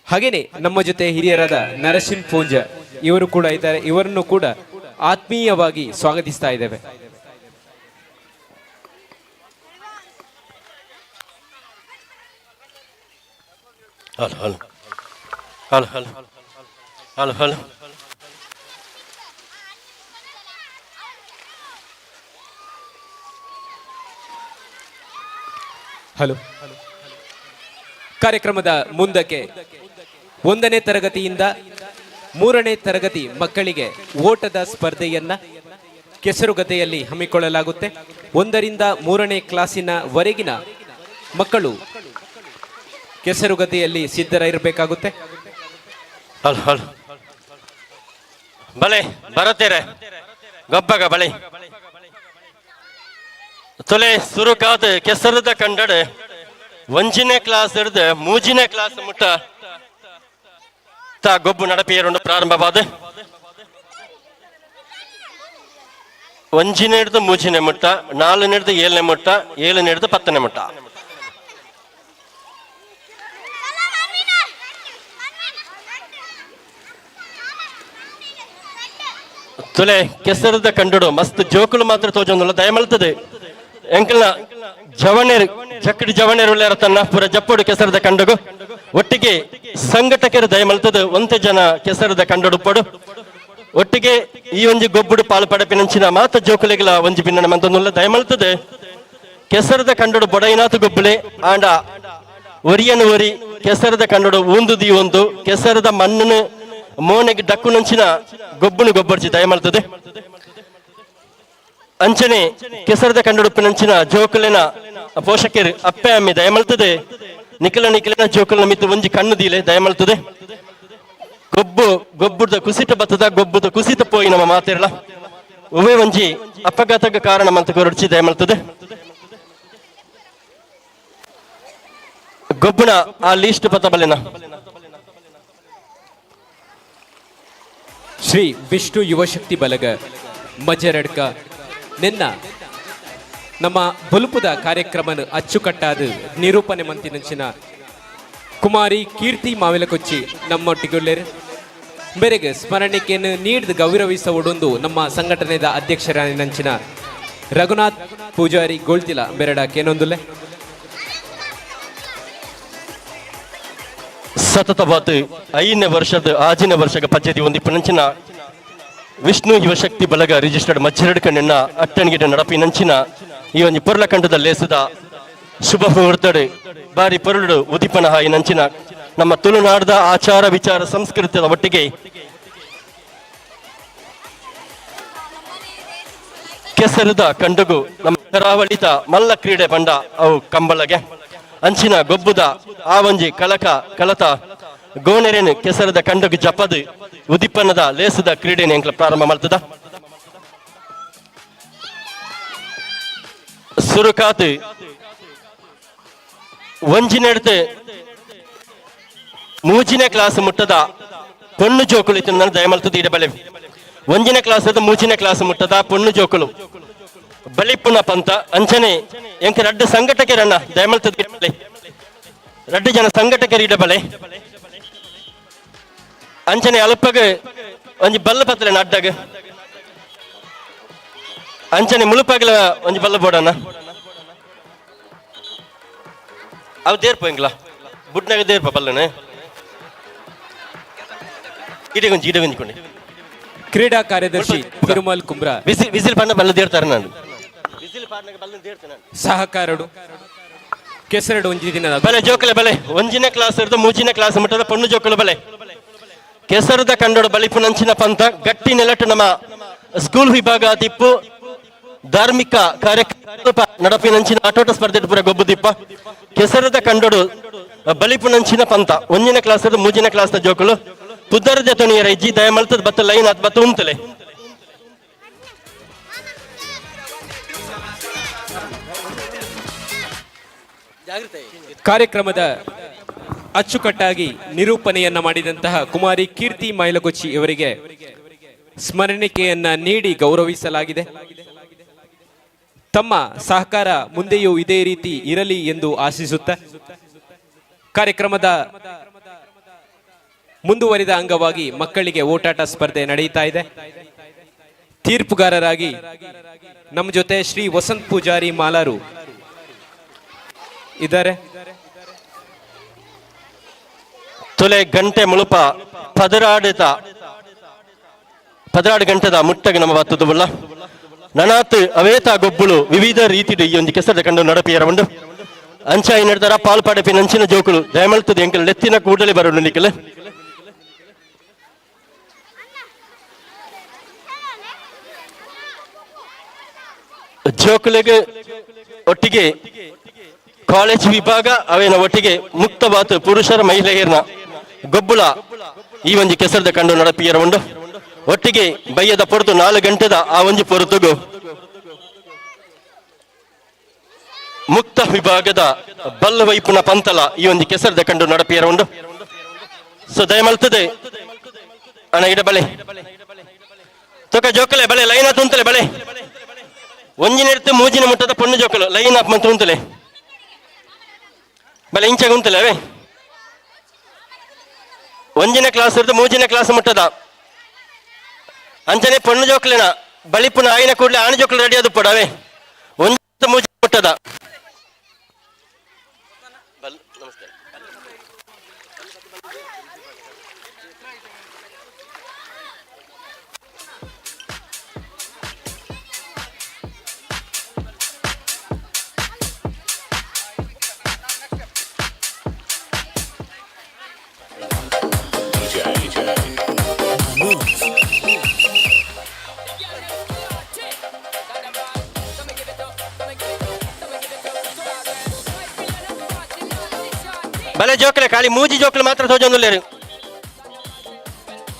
ಹಾಗೇನೆ ನಮ್ಮ ಜೊತೆ ಹಿರಿಯರಾದ ನರಸಿಂಹ ಪೂಂಜ ಇವರು ಕೂಡ ಇದ್ದಾರೆ. ಇವರನ್ನು ಕೂಡ ಆತ್ಮೀಯವಾಗಿ ಸ್ವಾಗತಿಸ್ತಾ ಇದ್ದೇವೆ. Hello hello hello hello hello hello hello. ಕಾರ್ಯಕ್ರಮದ ಮುಂದಕ್ಕೆ 1ನೇ ತರಗತಿಯಿಂದ 3ನೇ ತರಗತಿ ಮಕ್ಕಳಿಗೆ ಓಟದ ಸ್ಪರ್ಧೆಯನ್ನ ಕೆಸರುಗದ್ದೆಯಲ್ಲಿ ಹಮ್ಮಿಕೊಳ್ಳಲಾಗುತ್ತೆ. 1ರಿಂದ 3ನೇ ಕ್ಲಾಸಿನ ವರೆಗಿನ ಮಕ್ಕಳು ಕೆಸರುಗದ್ದೆಯಲ್ಲಿ ಸಿದ್ಧರಿರಬೇಕಾಗುತ್ತೆ. ಹಲೋ ಹಲೋ ಬಲೆ ಬರತ್ತೇರೆ ಗೊಬ್ಬಗ ಬಲೆ ತೊಲೆ ಸುರುಕಾದ ಕೆಸರದ ಕಂಡಡೆ 1ನೇ ಕ್ಲಾಸ್ ಹಿಡಿದು 3ನೇ ಕ್ಲಾಸ್ ಮುಟ್ಟ ತಾ ಗೊಬ್ಬು ನಡಪೇರುಂಡು ಪ್ರಾರಂಭವಾದ 1ನೇ ಹಿಡಿದು 3ನೇ ಮುಟ್ಟ 4ನೇ ಹಿಡಿದು 7ನೇ ಮುಟ್ಟ 7ನೇ ಹಿಡಿದು 10ನೇ ಮುಟ್ಟ. ತುಲೆ ಕೆಸರದ ಕಂಡುಡು ಮಸ್ತ್ ಜೋಕುಲು ಮಾತ್ರ ತೋಜೊಂದುಲ್ಲ ದಯಮಲ್ತದೆ ಎಂಕಲ್ನ ಜವಣೇರು ಜಕ್ಕಡಿ ಜವಣೇರು ತನ್ನ ಪೂರ ಜಪ್ಪಡು ಕೆಸರದ ಕಂಡುಗು ಒಟ್ಟಿಗೆ ಸಂಘಟಕರು ದಯಮಲ್ತದೆ 1 ಜನ ಕೆಸರದ ಕಂಡುಡು ಪಡು ಒಟ್ಟಿಗೆ ಈ ಒಂಜಿ ಗೊಬ್ಬುಡು ಪಾಲು ಪಡಪಿನಂಚಿನ ಮಾತ ಜೋಕುಲೆಗಳ ಒಂಜಿ ಭಿನ್ನ ಮಂತೊಂದುಲ್ಲ ದಯಮಲ್ತದೆ ಕೆಸರದ ಕಂಡುಡು ಬೊಡೈನಾತು ಗೊಬ್ಬುಲೆ ಆಂಡ ಒರಿಯನು ಒರಿ ಕೆಸರದ ಕಂಡುಡು ಊಂದುದಿ ಒಂದು ಕೆಸರದ ಮಣ್ಣನ್ನು ಮೋನೆಗೆ ಡಕ್ಕು ನಂಚಿನ ಗೊಬ್ಬುನು ಗೊಬ್ಬರ್ಚಿ ದಯಮಲ್ತದೆ ಅಂಚನೆ ಕೆಸರದ ಕಂಡುಡುಪಿನಂಚಿನ ಜೋಕುಲಿನ ಪೋಷಕರು ಅಪ್ಪೆ ಅಮ್ಮಿ ದಯಮಲ್ತದೆ ನಿಖಿಲಿನ ಜೋಕುಲಿನ ಮಿತ್ತು ಒಂಜಿ ಕಣ್ಣು ದೀಲೆ ದಯಮಲ್ತದೆ ಗೊಬ್ಬುದ ಕುಸಿತ ಬತ್ತದ ಗೊಬ್ಬುದ ಕುಸಿತ ಪೋಯಿ ನಮ್ಮ ಮಾತಿರಲ್ಲ ಒವೇ ಒಂಜಿ ಅಪಘಾತಕ್ಕೆ ಕಾರಣ ಮಂತ ಕೊರಡ್ಚಿ ದಯಮಲ್ತದೆ ಗೊಬ್ಬುನ ಆ ಲೀಸ್ಟ್ ಪತ್ತ ಬಲ್ಲೆನ ಶ್ರೀ ವಿಷ್ಣು ಯುವಶಕ್ತಿ ಬಲಗ ಮಜ್ಜರಡ್ಕ ನಿನ್ನ ನಮ್ಮ ಬುಲುಪುದ ಕಾರ್ಯಕ್ರಮನ ಅಚ್ಚುಕಟ್ಟಾದ ನಿರೂಪಣೆ ಮಂತಿನಂಚಿನ ಕುಮಾರಿ ಕೀರ್ತಿ ಮಾವಿಲಕೊಚ್ಚಿ ನಮ್ಮೊಟ್ಟಿಗೊಳ್ಳೆರು ಮೇರೆಗೆ ಸ್ಮರಣಿಕೆಯನ್ನು ನೀಡಿದ ಗೌರವಿಸ ಒಡೊಂದು ನಮ್ಮ ಸಂಘಟನೆದ ಅಧ್ಯಕ್ಷರಾನಿನಂಚಿನ ರಘುನಾಥ್ ಪೂಜಾರಿ ಗೋಳ್ತಿಲ ಬೆರಡ ಕೇನೊಂದುಲೆ ಸತತವಾದ 5ನೇ ವರ್ಷದ ಆಜಿನ ವರ್ಷಗ ಪದ್ಧತಿ ಒಂದಿಪ್ಪನಂಚಿನ ವಿಷ್ಣು ಯುವಶಕ್ತಿ ಬಲಗ ರಿಜಿಸ್ಟರ್ಡ್ ಮಜ್ಜರಡ್ಕ ನಿನ್ನ ಅಟ್ಟಣಿಗಿಡ ನಡಪಿನಂಚಿನ ಈ ಒಂದು ಪೊರ್ಲಕಂಡದ ಲೇಸದ ಶುಭ ಮುಹೂರ್ತಡೆ ಬಾರಿ ಪೊರುಳು ಉದಿಪನ ಹಾಯಿ ನಂಚಿನ ನಮ್ಮ ತುಳುನಾಡದ ಆಚಾರ ವಿಚಾರ ಸಂಸ್ಕೃತಿಯ ಒಟ್ಟಿಗೆ ಕೆಸರದ ಕಂಡುಗು ನಮ್ಮ ಕರಾವಳಿತ ಮಲ್ಲ ಕ್ರೀಡೆ ಬಂಡ ಅವು ಕಂಬಳಗೆ ಅಂಚಿನ ಗೊಬ್ಬುದ ಆ ಒಂಜಿ ಕಲತ ಗೋಣೆರೇನು ಕೆಸರದ ಕಂಡುಗು ಜಪದು ಉದಿಪನ್ನದ ಲೇಸದ ಕ್ರೀಡೆನ ಎಂಕ್ಲ ಪ್ರಾರಂಭ ಮಾಡ್ತದ ಸುರುಕಾತು ಒಂಜಿನೆಡ್ದು 3ನೇ ಕ್ಲಾಸ್ ಮುಟ್ಟದ ಪೊಣ್ಣು ಜೋಕುಲು ಇತ್ತು ನಾನು ದಯಮಲ್ತದ ಇಡ ಬಲೆ 1ನೇ ಕ್ಲಾಸ್ 3ನೇ ಕ್ಲಾಸ್ ಮುಟ್ಟದ ಪೊಣ್ಣು ಜೋಕುಲು ಬಲಿಪುನ ಪಂತ ಅಂಚನೆ ಎಂಕ 2 ಸಂಘಟಕರನ್ನ ದಯಮಲ್ತದ ಬಲೆ 2 ಜನ ಸಂಘಟಕರು ಇಡ ಬಲೆ ಅಂಚನೆ ಅಲ್ಪಗ ಒಂಜಿ ಬಲ್ಲ ಪತ್ತಲೆ ಅಡ್ಡಗ ಅಂಚನೆ ಮುಳುಪಾಗಲ ಒಂಜಿ ಬಲ್ಲ ಬೋಡನ ಅವು ದೇರ್ಪ ಎಂಗ್ಲ ಬುಡ್ನಾಗ ದೇರ್ಪ ಬಲ್ಲನೆ ಇಡಗುಂಜಿಕೊಂಡೆ ಕ್ರೀಡಾ ಕಾರ್ಯದರ್ಶಿ ತಿರುಮಲ್ ಕುಂಬ್ರಾ ವಿಸಿಲ್ ಪಣ್ಣ ಬಲ್ಲ ದೇರ್ತಾರೆ ನಾನು ವಿಸಿಲ್ ಪಾಡ್ನಾಗ ಬಲ್ಲ ದೇರ್ತೇನೆ ಸಹಕಾರಡು ಕೆಸರಡು ಒಂಜಿ ದಿನ ಬಲೆ ಜೋಕಲೆ ಬಲೆ ಒಂಜಿನ ಕ್ಲಾಸ್ ಇರ್ದು ಮೂಜಿನ ಕ್ಲಾಸ್ ಮುಟ್ಟದ ಪಣ್ಣು ಜೋಕಲು ಬಲೆ ಕೆಸರದ ಕಂಡೋಡು ಬಲಿಪು ನಂಚಿನ ಪಂತ ಗಟ್ಟಿ ನೆಲಟ್ಟು ನಮ್ಮ ಸ್ಕೂಲ್ ವಿಭಾಗ ತಿಪ್ಪು ಧಾರ್ಮಿಕ ಕಾರ್ಯಕ್ರಮ ನಡಪಿನಂಚಿನ ಆಟೋಟ ಸ್ಪರ್ಧೆ ಪೂರ ಗೊಬ್ಬುದಿಪ್ಪ ಕೆಸರದ ಕಂಡೋಡು ಬಲಿಪು ನಂಚಿನ ಪಂತ ಒಂಜಿನ ಕ್ಲಾಸ್ ಇರ್ದು ಮೂಜಿನ ಕ್ಲಾಸ್ ಜೋಕಲು ತುದ್ದರ ಜೊತೆನಿಯರ ಇಜ್ಜಿ ದಯ ಮಲ್ತದ ಬತ್ತ ಲೈನ್ ಅದ್ ಬತ್ತ ಉಂತಲೆ ಕಾರ್ಯಕ್ರಮದ ಅಚ್ಚುಕಟ್ಟಾಗಿ ನಿರೂಪಣೆಯನ್ನ ಮಾಡಿದಂತಹ ಕುಮಾರಿ ಕೀರ್ತಿ ಮೈಲಗೊಚ್ಚಿ ಇವರಿಗೆ ಸ್ಮರಣಿಕೆಯನ್ನ ನೀಡಿ ಗೌರವಿಸಲಾಗಿದೆ. ತಮ್ಮ ಸಹಕಾರ ಮುಂದೆಯೂ ಇದೇ ರೀತಿ ಇರಲಿ ಎಂದು ಆಶಿಸುತ್ತ ಕಾರ್ಯಕ್ರಮದ ಮುಂದುವರಿದ ಅಂಗವಾಗಿ ಮಕ್ಕಳಿಗೆ ಓಟಾಟ ಸ್ಪರ್ಧೆ ನಡೆಯುತ್ತಾ ಇದೆ. ತೀರ್ಪುಗಾರರಾಗಿ ನಮ್ಮ ಜೊತೆ ಶ್ರೀ ವಸಂತ್ ಪೂಜಾರಿ ಮಾಲಾರು ಇದ್ದಾರೆ. ತೊಲೆ ಗಂಟೆ ಮುಳುಪ ಪದರಾಡು ಗಂಟೆದ ಮುಟ್ಟಗೆ ನಮ್ಮ ಬತ್ತದು ಬುಲ್ಲ ನನಾತ್ ಅವೇತ ಗೊಬ್ಬುಳು ವಿವಿಧ ರೀತಿಡು ಈ ಒಂದು ಕೆಸರದ ಕಂಡು ನಡಪಿಯರ ಉಂಡು ಅಂಚಾಯಿ ನಡೆದರ ಪಾಲ್ಪಾಡಪಿ ನಂಚಿನ ಜೋಕುಳು ದಯಮಲ್ತದ ಎಂಕಲ್ ನೆತ್ತಿನ ಕೂಡಲೇ ಬರೋಣ ನಿಖಲ್ ಜೋಕುಲೆಗೆ ಒಟ್ಟಿಗೆ ಕಾಲೇಜ್ ವಿಭಾಗ ಅವೇನ ಒಟ್ಟಿಗೆ ಮುಕ್ತವಾತು ಪುರುಷರ ಮಹಿಳೆಯರ್ನ ಗೊಬ್ಬುಳ ಈ ಒಂಜಿ ಕೆಸರದ ಕಂಡು ನಡಪಿಯರ ಉಂಡು ಒಟ್ಟಿಗೆ ಬಯ್ಯದ ಪೊರತು 4 ಗಂಟೆದ ಆ ಒಂಜಿ ಪೊರತುಗು ಮುಕ್ತ ವಿಭಾಗದ ಬಲ್ಲವೈಪುನ ಪಂತಲ ಈ ಒಂದು ಕೆಸರದ ಕಂಡು ನಡಪಿಯರ ಉಂಡು. ಸೊ ದಯಮಲ್ತದೆ ಅಣ್ಣ ಇಡ ಬಲೆ ತೊಕ ಜೋಕಲೆ ಬಲೆ ಲೈನ್ ಆತು ಉಂತಲೆ ಬಲೆ ಒಂಜಿನ ಇರ್ತು ಮೂಜಿನ ಮುಟ್ಟದ ಪೊಣ್ಣು ಜೋಕಲು ಲೈನ್ ಆಪ್ ಮಂತ್ರ ಉಂತಲೆ ಬಲೆ ಇಂಚಾಗ ಉಂತಲೆ ಅವೇ ಒಂಜಿನ ಕ್ಲಾಸ್ ಇರ್ದು ಮೂಜಿನ ಕ್ಲಾಸ್ ಮುಟ್ಟದ ಅಂಚನೆ ಪೊಣ್ಣು ಜೋಕಲಿನ ಬಳಿಪುನ ಆಯಿನ ಕೂಡಲೇ ಆಣಿ ಜೋಕಲು ರೆಡಿ ಅದು ಪಡವೆ ಒಂಜಿ ಮೂಜಿ ಮುಟ್ಟದ ನಮಸ್ಕಾರ ಬಲೆ ಜೋಕಲೆ ಖಾಲಿ ಮೂಜಿ ಜೋಕಲು ಮಾತ್ರ ತೋಜೊಂದುಲ್ಲೇರು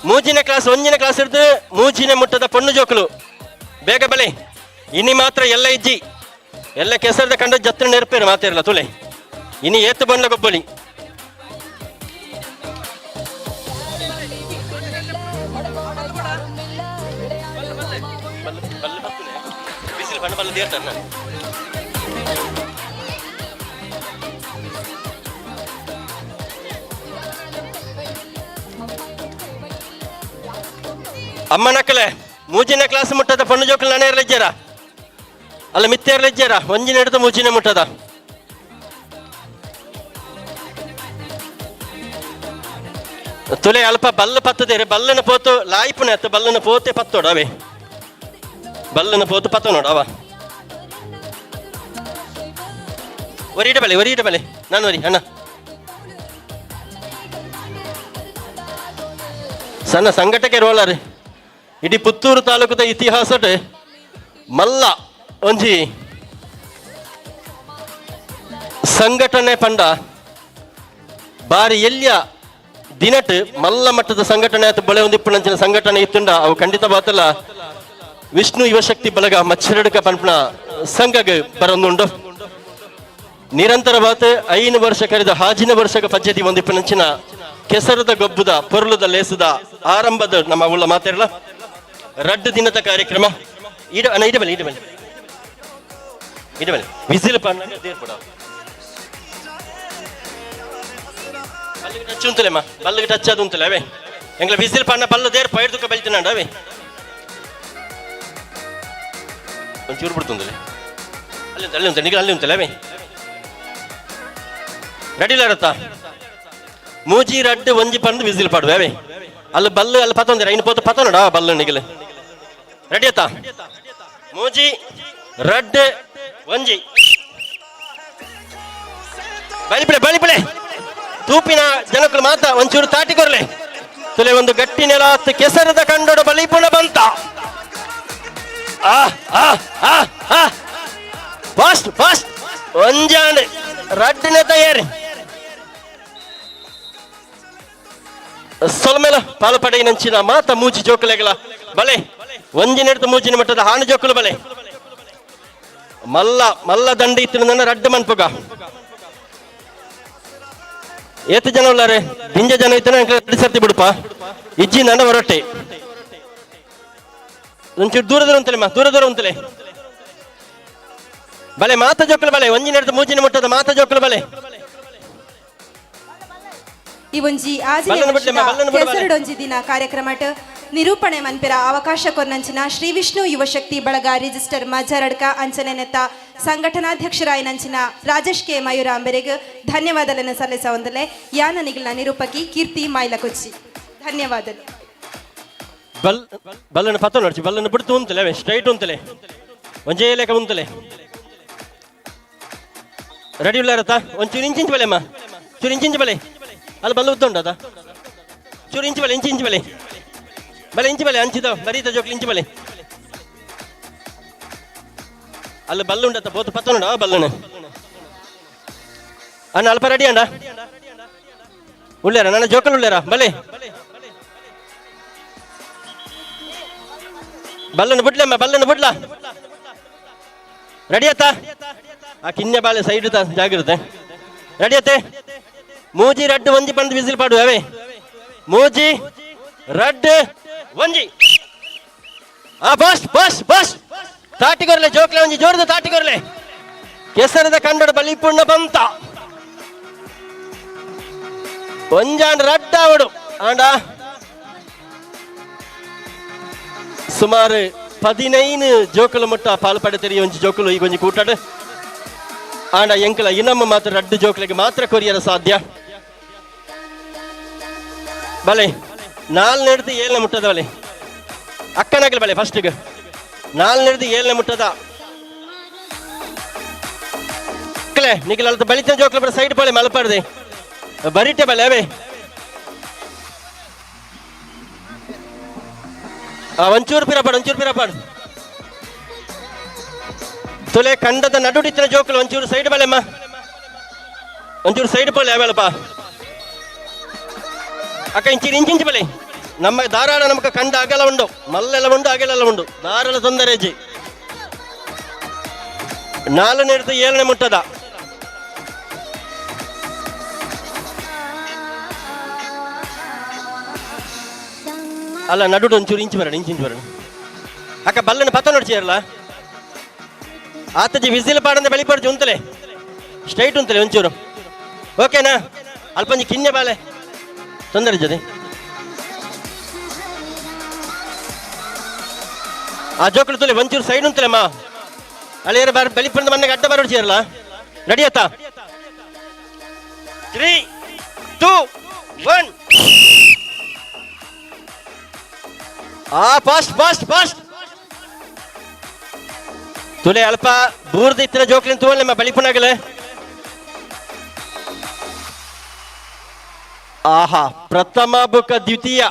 ಮೂಜಿನ ಕ್ಲಾಸ್ ಒಂಜಿನ ಕ್ಲಾಸ್ ಇರ್ದು ಮೂಜಿನ ಮುಟ್ಟದ ಪೊಣ್ಣು ಜೋಕಲು ಬೇಗ ಬಲೆ ಇನಿ ಮಾತ್ರ ಎಲ್ಲ ಇಜ್ಜಿ ಎಲ್ಲ ಕೆಸರದ ಕಂಡು ಜತ್ರ ನೆರಪೇರು ಮಾತಿರಲ್ಲ ತುಳೆ ಇನಿ ಏತ್ತು ಬಂದ ಗೊಬ್ಬಲಿ ಬಿಸಿಲು ಬಣ್ಣ ಬಲ್ಲ ದೇರ್ತಾರ ನಾನು ಅಮ್ಮನಕ್ಕಲೆ ಮೂಜಿನ ಕ್ಲಾಸ್ ಮುಟ್ಟದ ಪಣ್ಣು ಜೋಕಲು ನಾನೇ ಇರಲಿಜ್ಜಾರ ಅಲ್ಲ ಮಿತ್ತೆ ಇರಲಿಜ್ಜಾರ ಒಂಜಿನ ಹಿಡಿದು ಮೂಜಿನ ಮುಟ್ಟದ ತುಲೆ ಅಲ್ಪ ಬಲ್ಲ ಪತ್ತದೇರೆ ಬಲ್ಲನ ಪೋತು ಲಾಯ್ಪುನೆ ಅತ್ತ ಬಲ್ಲನ ಪೋತೆ ಪತ್ತೋಡ ಅವೇ ಬಲ್ಲನ ಪೋತು ಪತ್ತ ನೋಡ ಅವ ಒರಿಟ ಬಲೆ ನಾನು ಒರಿ ಅಣ್ಣ ಸಣ್ಣ ಸಂಘಟಕ್ಕೆ ರೋಲರ್ ಇಡೀ ಪುತ್ತೂರು ತಾಲೂಕದ ಇತಿಹಾಸಡ್ ಮಲ್ಲ ಒಂಜಿ ಸಂಘಟನೆ ಪಂಡ ಬಾರಿ ಎಲ್ಯ ದಿನಟ್ ಮಲ್ಲ ಮಟ್ಟದ ಸಂಘಟನೆ ಆಯ್ತು ಬಳೆ ಒಂದಿಪ್ಪುನಂಚಿನ ಸಂಘಟನೆ ಇತ್ತುಂಡ ಅವು ಖಂಡಿತ ಬಾತಲ್ಲ ವಿಷ್ಣು ಯುವಶಕ್ತಿ ಬಲಗ ಮಚ್ಚರಡ್ಕ ಪಂಪನ ಸಂಘಗೆ ಬರೊಂದುಂಡು ನಿರಂತರ ಬಾತ 5 ವರ್ಷ ಕರೆದ ಹಾಜಿನ ವರ್ಷಗ ಪದ್ಧತಿ ಒಂದಿಪ್ಪುನಂಚಿನ ಕೆಸರದ ಗೊಬ್ಬುದ ಪೊರ್ಲುದ ಲೇಸದ ಆರಂಭದ ನಮ್ಮ ಉಳ್ಳ ಮಾತಿರಲ್ಲ ರಡ್ಡು ದಿನದ ಕಾರ್ಯಕ್ರಮ ಇಡಬಲಿ ವಿಸಿಲ್ ಪಣ್ಣಾಗ ದೇರ್ಪಡ ಬಲ್ಲಿಗೆ ಟಚ್ ಉಂತಲೆಮ್ಮ ಬಲ್ಲಿಗೆ ಟಚ್ ಅದು ಉಂತಲೆ ಅವೇ ಎಂಗ್ಲ ವಿಸಿಲ್ ಪಣ್ಣ ಬಲ್ಲ ದೇರ್ ಪೈಡ್ದುಕ ಬೈತಿನಾಂಡ ಅವೇ ಒಂಚೂರು ಬಿಡ್ತುಂದಲೆ ಅಲ್ಲಿ ಉಂತಲೆ ಅವೇ ರೆಡಿಲಾರತ್ತ ಮೂಜಿ ರಡ್ಡು ಒಂಜಿ ಪಂದು ವಿಸಿಲ್ ಪಾಡುವೆ ಅವೇ ಅಲ್ಲಿ ಬಲ್ಲು ಅಲ್ಲಿ ಪತ್ತೊಂದಿರ ಇನ್ನು ಪೋತು ಪತ್ತೊಂಡ ಬಲ್ಲು ನಿಗಿಲು ರೆಡಿ ಆಯ್ತಾ ಮೂಜಿ ರಡ್ಡ್ ಒಂಜಿ ಬಳಿಪಿಳೆ ತೂಪಿನ ಜನಕ್ಕಳು ಮಾತ ಒಂಚೂರು ತಾಟಿ ಕೊರ್ಲೆ ತುಲೆ ಒಂದು ಗಟ್ಟಿ ನೆಲ ಹತ್ತು ಕೆಸರದ ಕಂಡೋಡು ಬಲಿಪುಣ ಬಂತ ಫಾಸ್ಟ್ ಫಾಸ್ಟ್ ಒಂಜಾಂಡ್ ರಡ್ಡಿನ ತಯಾರಿ ಸೊಲ್ಮೆಲ ಪಾಲು ಪಡೆ ನಂಚಿನ ಮಾತ ಮೂಜಿ ಜೋಕಲೆಗಳ ಬಲೆ ಒಂಜಿನೆಡ್ದು ಮೂಜಿನ ಮಟ್ಟದ ಹಾನು ಜೋಕಲು ಬಲೆ ಮಲ್ಲ ಮಲ್ಲ ದಂಡ ಇತ್ತು ನನ್ನ ರಡ್ಡು ಮನ್ಪುಗ ಏತು ಜನ ಉಳ್ಳಾರೆ ದಿಂಜ ಜನ ಇತ್ತು ಸರ್ತಿ ಬಿಡುಪ ಇಜ್ಜಿ ನನ್ನ ಹೊರಟೆ ಒಂಚೂರು ದೂರ ಉಂತಲೆ ಬಲೆ ಮಾತ ಜೋಕಲು ಬಲೆ ಒಂಜಿನೆಡ್ದು ಮೂಜಿನ ಮಟ್ಟದ ಮಾತ ಜೋಕಲು ಬಲೆ ಈ ಒಂಜಿ ಕೆಸರಡೊಂಜಿ ದಿನ ಕಾರ್ಯಕ್ರಮಟ್ ನಿರೂಪಣೆ ಮನ್ಪೆರ ಅವಕಾಶ ಕೊರ್ನಂಚಿನ ಶ್ರೀ ವಿಷ್ಣು ಯುವಶಕ್ತಿ ಬಳಗ ರಿಜಿಸ್ಟರ್ ಮಜರಡ್ಕ ಅಂಚನೆನೆತ್ತ ಸಂಘಟನಾಧ್ಯಕ್ಷರಾಯನಂಚಿನ ರಾಜೇಶ್ ಕೆ ಮಯೂರ ಅಂಬೆರೆಗ್ ಧನ್ಯವಾದಗಳನ್ನು ಸಲ್ಲಿಸ ಒಂದಲೆ ಯಾನ ನಿಗಿಲ್ನ ನಿರೂಪಕಿ ಕೀರ್ತಿ ಮೈಲಕೊಚ್ಚಿ ಧನ್ಯವಾದಗಳು. ಬಲ್ಲನ್ನು ಪತ್ತ ನೋಡ್ಚಿ ಬಲ್ಲನ್ನು ಬಿಡ್ತು ಉಂತಲೆ ಸ್ಟ್ರೈಟ್ ಉಂತಲೆ ಒಂಜೇ ಲೆಕ್ಕ ಉಂತಲೆ ರೆಡಿ ಉಳ್ಳಾರತ್ತ ಒಂಚೂರು ಇಂಚಿಂಚು ಬಲೆ ಅಮ್ಮ ಚೂರು ಇಂಚಿಂಚು ಬಲೆ ಅಲ್ಲಿ ಬಲ್ಲ ಉದ್ದುಂಟದ ಚೂರು ಇಂಚು ಬಲೆ ಇಂಚು ಬಲೆ ಬಲೆ ಇಂಚು ಬಲೆ ಅಂಚಿದ ಬರೀತ ಜೋಕ್ಲಿ ಇಂಚು ಬಲೆ ಅಲ್ಲಿ ಬಲ್ಲು ಉಂಟತ್ತ ಬೋತು ಪತ್ತ ನೋಡ ಬಲ್ಲನು ಅಣ್ಣ ಅಲ್ಪ ರೆಡಿ ಅಂಡ ಉಳ್ಳಾರ ನನ್ನ ಜೋಕಲ್ ಉಳ್ಳಾರ ಬಲೆ ಬಲ್ಲನ್ನು ಬಿಡ್ಲಮ್ಮ ಬಲ್ಲನ್ನು ಬಿಡ್ಲಾ ರೆಡಿ ಆತ ಆ ಕಿನ್ನೆ ಬಾಳೆ ಸೈಡ್ ಜಾಗಿರುತ್ತೆ ರೆಡಿ ಆತೆ ಮೂಜಿ ರಡ್ಡು ಒಂಜಿ ಬಂದು ವಿಸಿಲ್ ಪಾಡು ಅವೇ ಮೂಜಿ ರಡ್ಡು ಒಂಜಿ ಬಸ್ ತಾಟಿಗೊರ್ಲೆ ಜೋಕ್ಲೆ ಒಂಜಿ ಜೋರದ ತಾಟಿಗೊರ್ಲೆ ಕೆಸರದ ಕಂಡಡ ಬಲಿಪುಣ್ಣ ಬಂತ ಒಂಜಾಂಡ್ ರಡ್ಡ ಅವಡು ಆಂಡ ಸುಮಾರು 15 ಜೋಕುಲು ಮುಟ್ಟ ಪಾಲು ಪಡೆತರಿ ಒಂಜಿ ಜೋಕುಲು ಈಗ ಒಂಜಿ ಕೂಟಾಡು ಆಂಡ ಎಂಕಲ ಇನ್ನೊಮ್ಮ ಮಾತ್ರ ರಡ್ಡು ಜೋಕ್ಲಿಗೆ ಮಾತ್ರ ಕೊರಿಯರ ಸಾಧ್ಯ ಬಲೆ 4-7 ಮುಟ್ಟದ ಬಲೆ ಅಕ್ಕನಾಗಲಿ ಬಲೆ ಫಸ್ಟಿಗೆ 4-7 ಮುಟ್ಟದ ನಿಖಿಲ ಬಲಿತ ಜೋಕ್ಲ ಬರ ಸೈಡ್ ಬಳೆ ಮಲ್ಪಾಡ್ದೆ ಬರಿಟೆ ಬಲೆ ಅವೇ ಒಂಚೂರು ಪಿರಪಾಡು ತುಲೆ ಕಂಡದ ನಡುಡಿತ್ತಿನ ಜೋಕಲು ಒಂಚೂರು ಸೈಡ್ ಬಲೆಮ್ಮ ಒಂಚೂರು ಸೈಡ್ ಬಲೆ ಅವೆಲ್ಲಪ್ಪ ಅಕ್ಕ ಇಂಚಿಂಚು ಬಲೆ ನಮ್ಮ ಧಾರಾಳ ನಮಕ ಕಂಡ ಅಗಲ ಉಂಡು ಮಲ್ಲೆಲ್ಲ ಉಂಡು ಅಗಲೆಲ್ಲ ಉಂಡು ಧಾರಾಳ ತೊಂದರೆಜಿ 4-7 ಮುಟ್ಟದ ಅಲ್ಲ ನಡುಡು ಒಂಚೂರು ಇಂಚು ಬರೋಣ ಅಕ್ಕ ಬಲ್ಲನ್ನು ಪತ್ತ ನೋಡ್ಚಿರಲ್ಲ ಆತಜಿ ವಿಸಿಲ್ ಪಾಡಂದ ಬೆಳಿಪಡ್ಜಿ ಉಂತಲೆ ಸ್ಟ್ರೈಟ್ ಉಂತಲೆ ಒಂಚೂರು ಓಕೆನಾ ಅಲ್ಪಂಜಿ ಕಿನ್ನೆ ಬಾಳೆ ತೊಂದರೆ ಜೊತೆ ಆ ಜೋಕಳು ತುಲೆ ಒಂಚೂರು ಸೈಡ್ ಉಂತಲೆ ಮಾ ಅಳಿಯರ ಬೆಳಿಪಂದ ಮನೆಗೆ ಅಡ್ಡ ಬರೋಡ್ಚಿರಲ್ಲ ರೆಡಿ ಆತ 3, 2, 1 ಫಾಸ್ಟ್ ತುಲೆ ಅಲ್ಪ ಬೂರ್ದ ಇತ್ತಿನ ಜೋಕ್ಲಿನ ತೋಲ್ ಬಲಿಪುನಾಗಲೆ ಆಹಾ ಪ್ರಥಮ ಬುಕ ದ್ವಿತೀಯ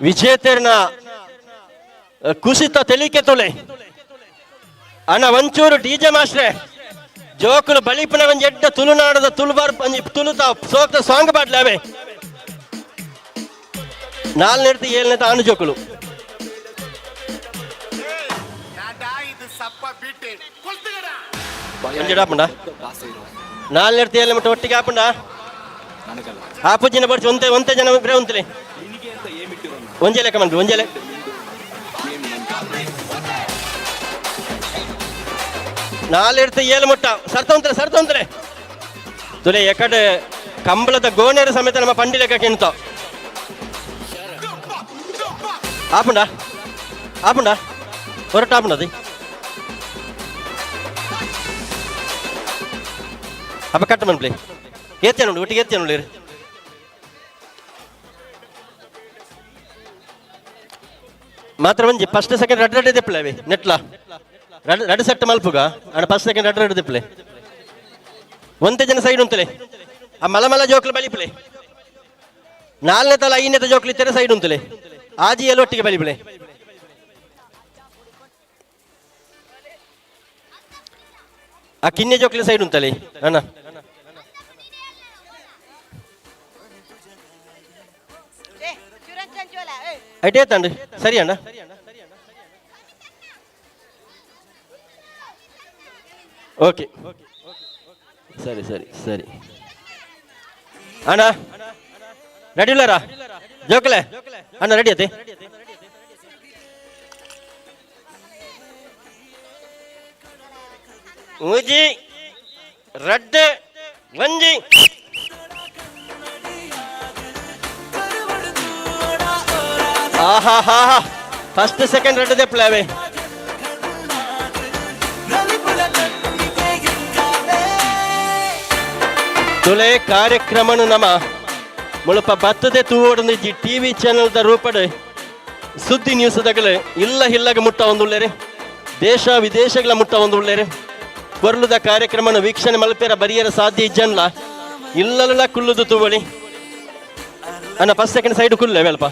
ವಿಜೇತರನ ಕುಸಿತ ತೆಲಿಕೆ ತೊಲೆ ಅಣ್ಣ ಒಂಚೂರು ಡಿಜೆ ಮಾಸ್ಟ್ರೆ ಜೋಕುಲು ಬಲಿಪುನ ಒಂಜಿ ಎಡ್ಡ ತುಳುನಾಡದ ತುಳುಬಾರ್ ತುಳುತ ಸೋಕ್ತ ಸಾಂಗ್ ಬಾಡ್ಲೆ ಅವೇ 4-7 ಆನು ಜೋಕುಲು ಹಾಪುಂಡ 4-7 ಮಟ್ಟ ಒಟ್ಟಿಗೆ ಹಾಪುಂಡ ಆಪುಜಿನ ಬರ್ಚಿ ಒಂತೆ ಜನ ಇಬ್ಬರೇ ಉಂತಲೆ ಒಂಜೆ ಲೆಕ್ಕ ಮಂದಿ ಒಂಜೆ ಲೆಕ್ಕ 4-7 ಮುಟ್ಟ ಸರ್ತ ಉಂತಲೆ ತುಲೆ ಎಕಡೆ ಕಂಬಳದ ಗೋಣೆರ ಸಮೇತ ನಮ್ಮ ಪಂಡಿ ಲೆಕ್ಕ ಕಿಣ್ತ ಆಪುಂಡ ಹೊರಟ ಆಪುಂಡದಿ ಅಪ್ಪ ಕಟ್ಟ ಮನ್ಪ್ಲೆ ಏತ್ಯ ನೋಡಿ ಒಟ್ಟಿಗೆ ಏತ್ಯ ನೋಡಿ ಮಾತ್ರ ಒಂಜಿ ಫಸ್ಟ್ ಸೆಕೆಂಡ್ ರಡ್ ರಡ್ ದಿಪ್ಪಲೆ ನೆಟ್ಲ ರಡ್ ಸೆಟ್ ಮಲ್ಪುಗ ಅಣ್ಣ ಫಸ್ಟ್ ಸೆಕೆಂಡ್ ರಡ್ ರಡ್ ದಿಪ್ಪಲೆ ಒಂದೇ ಜನ ಸೈಡ್ ಉಂತಲೆ ಆ ಮಲ ಜೋಕ್ಲು ಬಲಿಪ್ಲೆ 4ನೇ ತಲ 5ನೇ ಜೋಕ್ಲು ಇತ್ತಾರೆ ಸೈಡ್ ಉಂತಲೆ ಆಜಿ ಎಲ್ಲ ಒಟ್ಟಿಗೆ ಬಲಿಪ್ಲೆ ಆ ಕಿನ್ನೆ ಜೋಕ್ಲಿ ಸೈಡ್ ಉಂತಲೆ ಅಣ್ಣ ಐಟೇ ತಂಡ್ರಿ ಸರಿ ಅಣ್ಣ ಓಕೆ ಸರಿ ಸರಿ ಸರಿ ಅಣ್ಣ ರೆಡಿ ಇಲ್ಲರಾ ಜೋಕಲೆ ಅಣ್ಣ ರೆಡಿ ಅತ್ತೆ ಊಜಿ ರಡ್ಡೆ ವಂಜಿ ಆಹಾ ಹಾ ಫಸ್ಟ್ ಸೆಕೆಂಡ್ ರೆಡ್ ದೆಪ್ಲಾವೆ ತುಲೆ ಕಾರ್ಯಕ್ರಮನು ನಮ ಮುಳುಪ ಬತ್ತದೆ ತೂವೊಡಂದಿಜ್ಜಿ ಟಿವಿ ಚಾನೆಲ್ ದ ರೂಪಡೆ ಸುದ್ದಿ ನ್ಯೂಸ್ ದಗಲೆ ಇಲ್ಲ ಹಿಲ್ಲಗ ಮುಟ್ಟ ಒಂದುಳ್ಳೇರೆ ದೇಶ ವಿದೇಶಗಳ ಮುಟ್ಟ ಒಂದುಳ್ಳೇರೆ ಕೊರ್ಲುದ ಕಾರ್ಯಕ್ರಮನ ವೀಕ್ಷಣೆ ಮಲ್ಪೇರ ಬರಿಯರ ಸಾಧ್ಯ ಇಜ್ಜನ್ಲ ಇಲ್ಲಲ್ಲ ಕುಲ್ಲುದು ತೂವಳಿ ಅಣ್ಣ ಫಸ್ಟ್ ಸೆಕೆಂಡ್ ಸೈಡ್ ಕುಲ್ಲೆ ವೆಲ್ಪ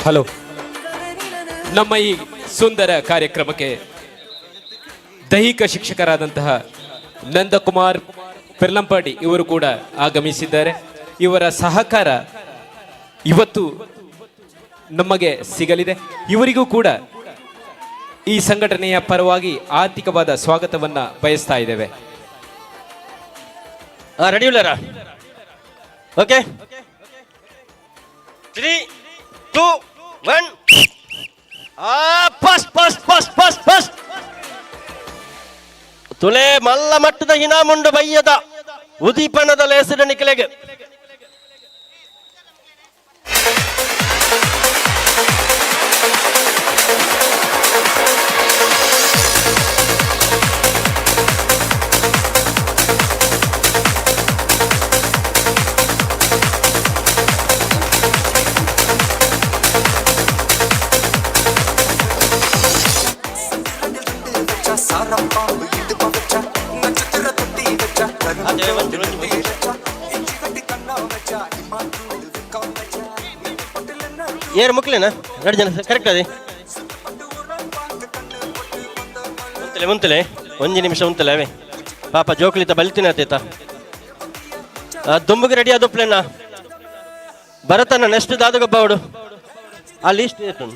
ಹಲೋ, ನಮ್ಮ ಈ ಸುಂದರ ಕಾರ್ಯಕ್ರಮಕ್ಕೆ ದೈಹಿಕ ಶಿಕ್ಷಕರಾದಂತಹ ನಂದಕುಮಾರ್ ಪೆರ್ಲಂಪಾಡಿ ಇವರು ಕೂಡ ಆಗಮಿಸಿದ್ದಾರೆ. ಇವರ ಸಹಕಾರ ಇವತ್ತು ನಮಗೆ ಸಿಗಲಿದೆ. ಇವರಿಗೂ ಕೂಡ ಈ ಸಂಘಟನೆಯ ಪರವಾಗಿ ಆರ್ಥಿಕವಾದ ಸ್ವಾಗತವನ್ನ ಬಯಸ್ತಾ ಇದ್ದೇವೆ. ರೆಡಿ ಉಳ್ಳಾರ? ಓಕೆ, 3, 2, 1. ಫಸ್ಟ್ ತುಲೆ ಮಲ್ಲ ಮಟ್ಟದ ಹಿನಾಮುಂಡು ಬಯ್ಯದ ಉದೀಪನದ ಲೇಸಿದ ನಿಖಲೆಗೆ ಏರು ಮುಕ್ಲೇನಾ? 2 ಜನ ಕರೆಕ್ಟ್ ಅದೇ ಮುಂತಲೆ 1 ನಿಮಿಷ ಉಂತಲೆ ಅವೇ ಪಾಪ ಜೋಕ್ಲಿತ ಬಲ್ತಿನ ಆತೇತ ದುಂಬುಗೆ ರೆಡಿ ಆದ ಪ್ಲೇನ ಬರತನ ನೆಕ್ಸ್ಟ್ ದಾದಗೊಬ್ಬ ಅವಡು ಆ ಲೀಸ್ಟ್ ಏತು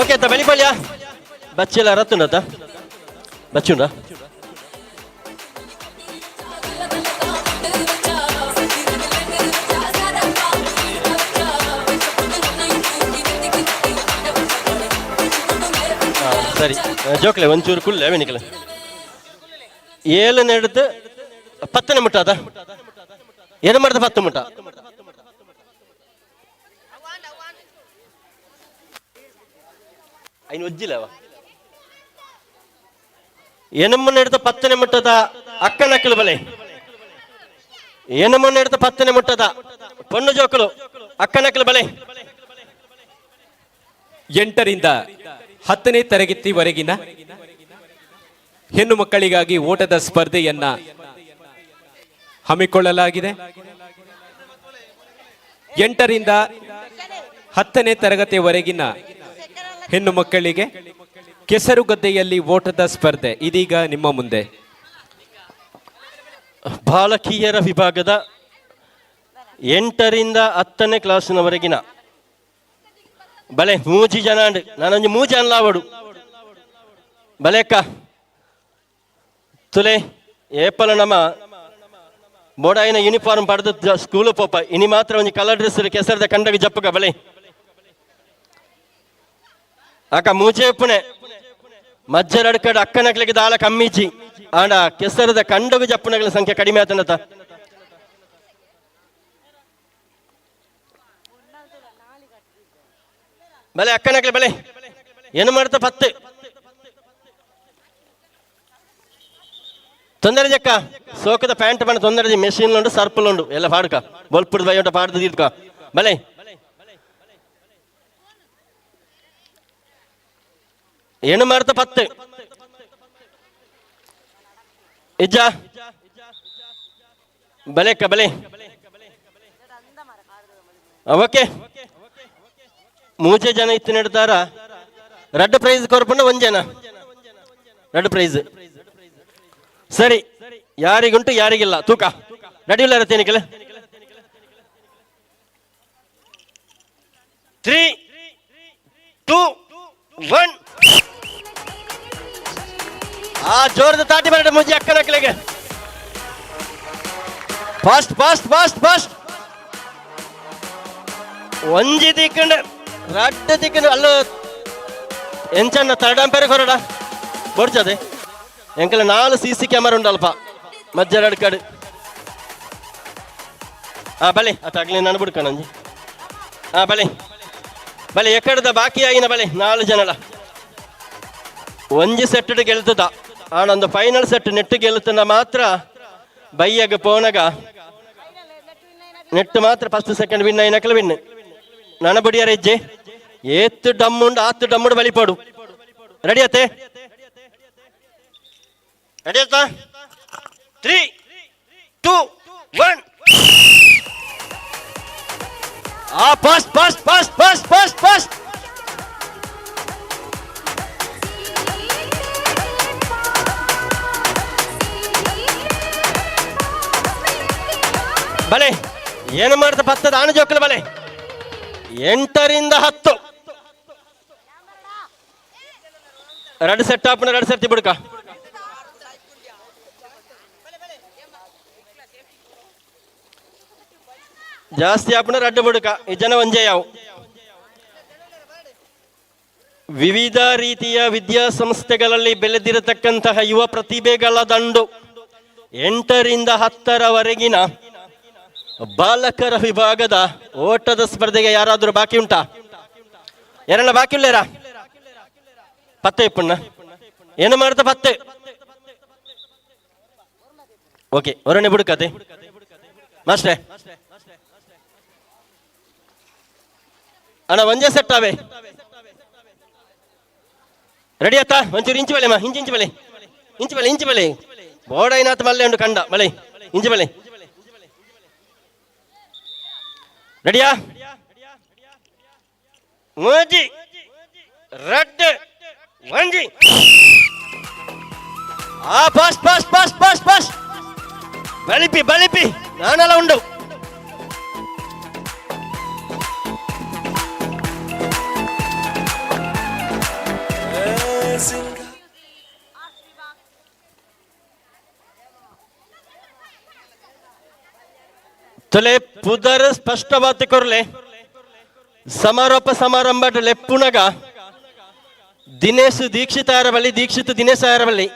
ఓకే బలిపల్యా బచ్చీల రత్తుండత బచ్చుండా ಸರಿ ಜೋಕ್ಲೆ ಒಂಚೂರು ಕುಲ್ಲೆ ವೆನಿಕಲೆ 7 ನೆಡ್ದು 10 ಮುಟ್ಟ ಅದ ಏನು ಮಾಡ್ದ 10 ಮುಟ್ಟ ಐನು ಒಜ್ಜಿಲ್ಲವ ಏನಮ್ಮನ್ನ ಹಿಡಿದ 10ನೇ ಮುಟ್ಟದ ಅಕ್ಕನಕ್ಕಲು ಬಲೆ ಏನಮ್ಮನ್ನ ಹಿಡಿದ 10ನೇ ಮುಟ್ಟದ ಪೊಣ್ಣು ಜೋಕಲು ಅಕ್ಕನಕ್ಕಲು ಬಲೆ 8ರಿಂದ 10ನೇ ತರಗತಿವರೆಗಿನ ಹೆಣ್ಣು ಮಕ್ಕಳಿಗಾಗಿ ಓಟದ ಸ್ಪರ್ಧೆಯನ್ನ ಹಮ್ಮಿಕೊಳ್ಳಲಾಗಿದೆ. 8ರಿಂದ 10ನೇ ತರಗತಿವರೆಗಿನ ಹೆಣ್ಣು ಮಕ್ಕಳಿಗೆ ಕೆಸರುಗದ್ದೆಯಲ್ಲಿ ಓಟದ ಸ್ಪರ್ಧೆ ಇದೀಗ ನಿಮ್ಮ ಮುಂದೆ. ಬಾಲಕಿಯರ ವಿಭಾಗದ 8ರಿಂದ 10ನೇ ಕ್ಲಾಸಿನವರೆಗಿನ ಬಲೆ 3 ಜನ ನಾನೊಂದು 3 ಜನ ಲಾವಡು ಬಲೆಕ್ಕ ತುಲೆ ಏಪಲ ನಮ್ಮ ಬೋಡಾಯಿನ ಯೂನಿಫಾರ್ಮ್ ಪಡೆದ ಸ್ಕೂಲು ಪೋಪ ಇನಿ ಮಾತ್ರ ಒಂದು ಕಲರ್ ಡ್ರೆಸ್ ಕೆಸರದ ಕಂಡಗ ಜಪ್ಪಗ ಬಲೆ ಆಕ ಮೂಜೆ ಪುಣೆ ಮಜ್ಜರಡ್ಕಡ್ ಅಕ್ಕನಕ್ಲಿಗೆ ದಾಳ ಕಮ್ಮಿಚಿ ಆಂಡ ಕೆಸರದ ಕಂಡಗು ಜಪ್ಪನಗಳ ಸಂಖ್ಯೆ ಕಡಿಮೆ ಆತನತ. ಬಲೆ ಅಕ್ಕನಕ್ಲೆ ಬಲೆ ಏನು ಮಾಡ್ತಾ ಪತ್ತೆ ತೊಂದರೆ ಜಕ್ಕ ಸೋಕದ ಪ್ಯಾಂಟ್ ಬಣ್ಣ ತೊಂದರೆ ಮೆಷಿನ್ ಉಂಟು ಸರ್ಪಲ್ ಉಂಟು ಎಲ್ಲ ಪಾಡ್ಕ ಬೊಲ್ಪುಡ್ ಬೈ ಉಂಟು ಪಾಡ್ದು ತೀರ್ಕ ಬಲೆ ಏನು ಮಾಡ್ತಾ ಪತ್ತೆ ಇಜ್ಜ ಬಲೆಕ್ಕ ಬಲೆ ಓಕೆ ಮೂಜೆ ಜನ ಇತ್ತು ನೆಡ್ತಾರ ರೆಡ್ ಪ್ರೈಸ್ ಕೊರ್ಪಂಡ ಒಂದ್ ಜನ ರೆಡ್ ಪ್ರೈಸ್ ಸರಿ ಯಾರಿಗುಂಟು ಯಾರಿಗಿಲ್ಲ ತೂಕ ರೆಡಿ ಇಲ್ಲ ಇರತ್ತೇನಿಕಲ್ಲ 3 2 1 ಆ ಜೋರದ ತಾಟಿ ಬರಡ ಮುಜಿ ಅಕ್ಕನಕ್ಲೆಗೆ ಫಾಸ್ಟ್ ಫಾಸ್ಟ್ ಫಾಸ್ಟ್ ಫಾಸ್ಟ್ ಒಂಜಿ ದಿಕ್ಕಂಡ ರಡ್ಡ ದಿಕ್ಕಂಡ ಅಲ್ಲ ಎಂಚನ್ನ ತರಡಂಪೇರೆ ಕೊರಡ ಬಡ್ಚದೆ ಎಂಕಲ 4 CC ಕ್ಯಾಮರಾ ಉಂಟಲ್ಪ ಮಜ್ಜರಡ್ ಕಡೆ ಬಲೆ ಅತಾಗ್ಲಿ ನಾನು ಬಿಡ್ಕಣಂಜಿ ಬಲೆ ಬಲೆ ಎಕ್ಕಡದ ಬಾಕಿ ಆಗಿನ ಬಲೆ 4 ಜನಲ ಒಂಜಿ ಸೆಟ್ ಗೆಲ್ತದ ಆನೊಂದು ಫೈನಲ್ ಸೆಟ್ ನೆಟ್ ಗೆಲ್ತನ ಮಾತ್ರ ಬೈಯಗ ಪೋನಗ ನೆಟ್ ಮಾತ್ರ ಫಸ್ಟ್ ಸೆಕೆಂಡ್ ವಿನ್ ಐನಕಲ ವಿನ್ ನನ್ನ ಬಡಿಯಾರ ಹೆಜ್ಜೆ ಏತ್ತು ಡಮ್ಮುಂಡು ಆತ್ತು ಡಮ್ಮುಡು ಬಲಿಪಾಡು ರೆಡಿ ಆತೆ ರೆಡಿ ಆಯ್ತಾ 3 2 1 fast fast fast fast fast fast ಬಲೆ ಏನು ಮಾಡ್ತಾ ಪತ್ತದ ಆಣ ಜೋಕಲ ಬಲೆ 8 ರಿಂದ 10 ಎರಡು ಸೆಟ್ ಆಪಣ ಎರಡು ಸರ್ತಿ ಬಿಡ್ಕ ಜಾಸ್ತಿ ಆಪಣ ರಡ್ಡು ಬಿಡುಕ ಈ ಜನ ಒಂಜೆ ಯಾವು ವಿವಿಧ ರೀತಿಯ ವಿದ್ಯಾಸಂಸ್ಥೆಗಳಲ್ಲಿ ಬೆಳೆದಿರತಕ್ಕಂತಹ ಯುವ ಪ್ರತಿಭೆಗಳ ದಂಡು 8 ರಿಂದ 10ರವರೆಗಿನ ಬಾಲಕರ ವಿಭಾಗದ ಓಟದ ಸ್ಪರ್ಧೆಗೆ ಯಾರಾದರೂ ಬಾಕಿ ಉಂಟಾ? ಯಾರನ್ನ ಬಾಕಿ ಉಳ್ಳೇರಾ? ಪತ್ತೆ ಇಪ್ಪಣ್ಣ ಏನು ಮಾಡ್ತಾ ಪತ್ತೆ ಓಕೆ ಹೊರನೆ ಬಿಡುಕತೆ ಮಾಸ್ಟ್ರೆ ಅಣ್ಣ ಒಂಜೆ ಸೆಟ್ ಆವೆ ರೆಡಿ ಆತಾ ಒಂಚೂರು ಇಂಚು ಬಲೆ ಮಾ ಇಂಚು ಬಲೆ ಇಂಚು ಬಲೆ ಬೋಡೈನಾಥ ಮಲ್ಲೆ ಉಂಟು ಕಂಡ ಬಲೆ ಇಂಚು ಬಲೆ ರೆಡಿಯಾ ಮೂಜಿ ರೆಡ್ ಒಂಜಿ fast fast fast fast fast ಬಲಿಪಿ ನಾನೆಲ್ಲ ಉಂಡು ತೊಲೆ ಪುದರ್ ಸ್ಪಷ್ಟವಾದ ಕೊರ್ಲೆ ಸಮಾರೋಪ ಸಮಾರಂಭ ಲೆಪ್ಪುನಗ ದಿನೇಶ್ ದೀಕ್ಷಿತ್ ದಿನೇಶ್ ಬಲ್ಲಿ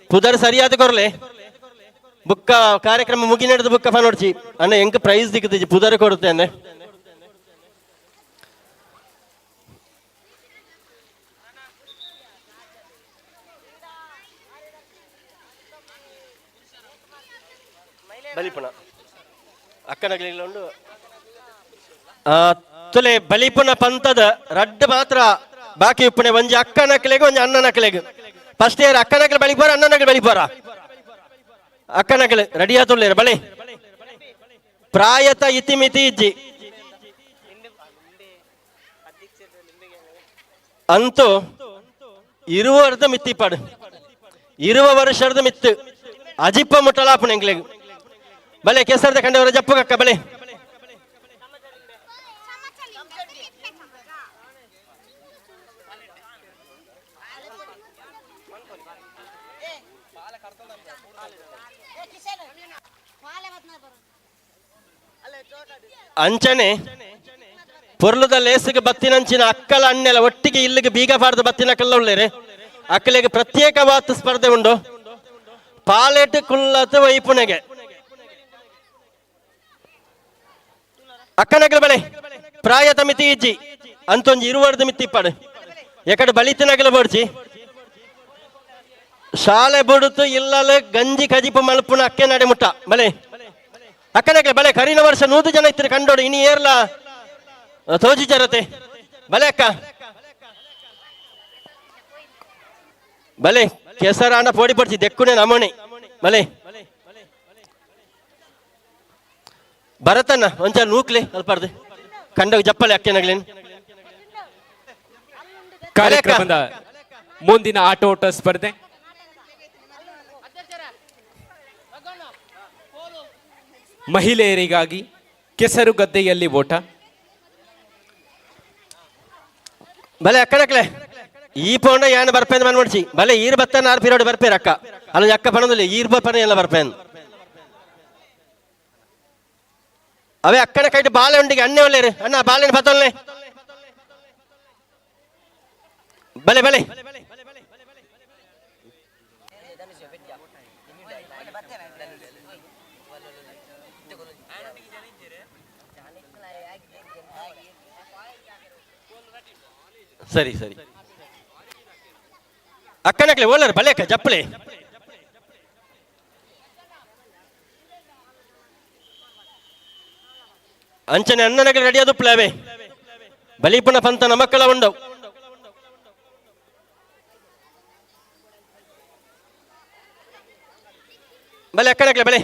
ಪುದರ್ ಸರಿಯಾದ ಕೊರ್ಲೆ ಬುಕ್ಕ ಕಾರ್ಯಕ್ರಮ ಮುಗಿ ನಡೆದ ಬುಕ್ಕ ನೋಡ್ಚಿ ಅಣ್ಣ ಎಂಕ ಪ್ರೈಸ್ ದಿಕ್ಕದಿ ಪುದರ್ ಕೊಡುತ್ತೆ ಅಂದ್ರೆ ಬಲಿಪುಣ ಅಕ್ಕನಗಲಿಲ್ಲ ಉಂಡು ತೊಲೆ ಬಲಿಪುನ ಪಂತದ ರಡ್ಡು ಮಾತ್ರ ಬಾಕಿ ಉಪ್ಪುನೆ ಒಂಜಿ ಅಕ್ಕನಕ್ಲೆಗೆ ಒಂಜಿ ಅಣ್ಣನಕ್ಲೆಗೆ ಫಸ್ಟ್ ಇಯರ್ ಅಕ್ಕನಕ್ಲೆ ಬಲಿಪಾರ ಅಣ್ಣನಕ್ಲೆ ಬಲಿಪಾರ ಅಕ್ಕನಕ್ಲೆ ರೆಡಿ ಆತುಳ್ಳೇರು ಬಲೆ ಪ್ರಾಯತ ಇತಿಮಿತಿ ಇಜ್ಜಿ ಅಂತೂ ಇರುವರ್ದ ಮಿತ್ತಿಪಾಡು ಇರುವ ವರ್ಷದ ಮಿತ್ತು ಅಜಿಪ್ಪ ಮುಟ್ಟಲಾಪುಣ ಎಂಗ್ಲೆಗೆ ಬಲೆ ಕೆಸರದ ಕಂಡವರ ಜಪ್ಪು ಕಕ್ಕ ಬಲೆ ಅಂಚನೆ ಪೊರ್ಲುದ ಲೇಸಿಗೆ ಬತ್ತಿನಂಚಿನ ಅಕ್ಕಲ ಅಣ್ಣೆಲ್ಲ ಒಟ್ಟಿಗೆ ಇಲ್ಲಿಗೆ ಬೀಗ ಪಾಡ್ದು ಬತ್ತಿನ ಕಲ್ಲ ಉಳ್ಳೇರೆ ಅಕ್ಕಲಿಗೆ ಪ್ರತ್ಯೇಕವಾದ ಸ್ಪರ್ಧೆ ಉಂಡು. ಪಾಲೆಟ್ ಕುಲ್ಲತ್ ವೈಪುಣೆಗೆ ಅಕ್ಕನಗಲ ಬಳೆ ಪ್ರಾಯತ ಮಿತಿ ಇಜ್ಜಿ ಅಂತೊಂಜಿ ಇರುವರ್ದು ಮಿತಿ ಇಪ್ಪಡು ಎಕಡೆ ಬಲಿತಿನಗಲ ಬಡ್ಚಿ ಶಾಲೆ ಬುಡುತ್ತು ಇಲ್ಲಲು ಗಂಜಿ ಕಜಿಪು ಮಲ್ಪುನ ಅಕ್ಕೆ ನಡೆ ಮುಟ್ಟ ಬಲೆ ಅಕ್ಕನಗಲ ಬಲೆ ಕರಿನ ವರ್ಷ 100 ಜನ ಇತ್ತು ಕಂಡೋಡು ಇನಿ ಏರ್ಲ ತೋಜಿ ಜರತೆ ಬಲೆ ಅಕ್ಕ ಬಲೆ ಕೆಸರಾಣ ಪೋಡಿ ಪಡ್ಸಿ ದೆಕ್ಕುನೆ ನಮೋಣಿ ಬಲೆ ಭರತನ್ನ ಒಂಚೂರು ನೂಕ್ಲೆ ಅಲ್ಪಾರ್ದು ಕಂಡೋಗ ಜಪ್ಪಲೆ ಅಕ್ಕೆನಗ್ಲೇನು. ಕಾರ್ಯಕ್ರಮದ ಮುಂದಿನ ಆಟೋಟ ಸ್ಪರ್ಧೆ ಮಹಿಳೆಯರಿಗಾಗಿ ಕೆಸರು ಗದ್ದೆಯಲ್ಲಿ ಓಟ. ಬಲೆ ಅಕ್ಕನಕ್ಲೆ ಈ ಪೋಂಡ ಯಾನ ಬರ್ಪೇನ್ ಮನ್ ಮಾಡ್ಸಿ ಬಲೆ ಈರ್ ಬತ್ತನ 6 ಪೀರಿಯಡ್ ಬರ್ಪೇರ ಅಕ್ಕ ಅಲ್ಲ ಅಕ್ಕ ಪಣದಲ್ಲಿ ಈರ್ ಬಪ್ಪನ ಎಲ್ಲ ಬರ್ಪೇನ್ ಅವೇ ಅಕ್ಕನ ಕೈಟ್ ಬಾಳೆ ಉಂಡಿಗೆ ಅಣ್ಣೆ ಒಳ್ಳೆರು ಅಣ್ಣ ಬಾಳೆನ ಬತ್ತೊಲ್ಲೆ ಬಲೆ ಬಲೆ ಸರಿ ಸರಿ ಅಕ್ಕನಕ್ಲೆ ಓಲರ್ ಬಲೆ ಅಕ್ಕ ಜಪ್ಪಲೆ ಅಂಚನೆ ಅಣ್ಣನಗಲ ರೆಡಿ ಅದು ಪ್ಲೇವೆ ಬಲಿಪುನ ಪಂತನ ಮಕ್ಕಳ ಉಂಡವು ಬಲೆ ಅಕ್ಕನಕ್ಲೆ ಬಲೆ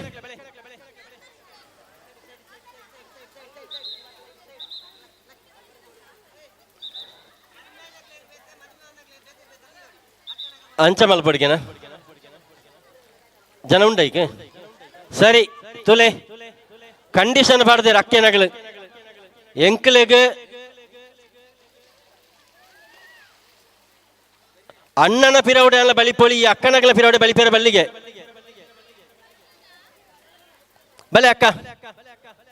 ಅಂಚ ಮಲ್ಪಡಿಗೆನ ಜನ ಉಂಡೈಕೆ ಸರಿ ತುಲೆ ಕಂಡೀಷನ್ ಪಾಡ್ದೇರ ಅಕ್ಕೆನಗಳು ಎಂಕ್ಲೆಗೆ ಅಣ್ಣನ ಪಿರವಡೆ ಎಲ್ಲ ಬಲಿಪೋಳಿ ಈ ಅಕ್ಕನಗಳ ಪಿರವಡೆ ಬಲಿಪೇರ ಬಲ್ಲಿಗೆ ಬಲೆ ಅಕ್ಕ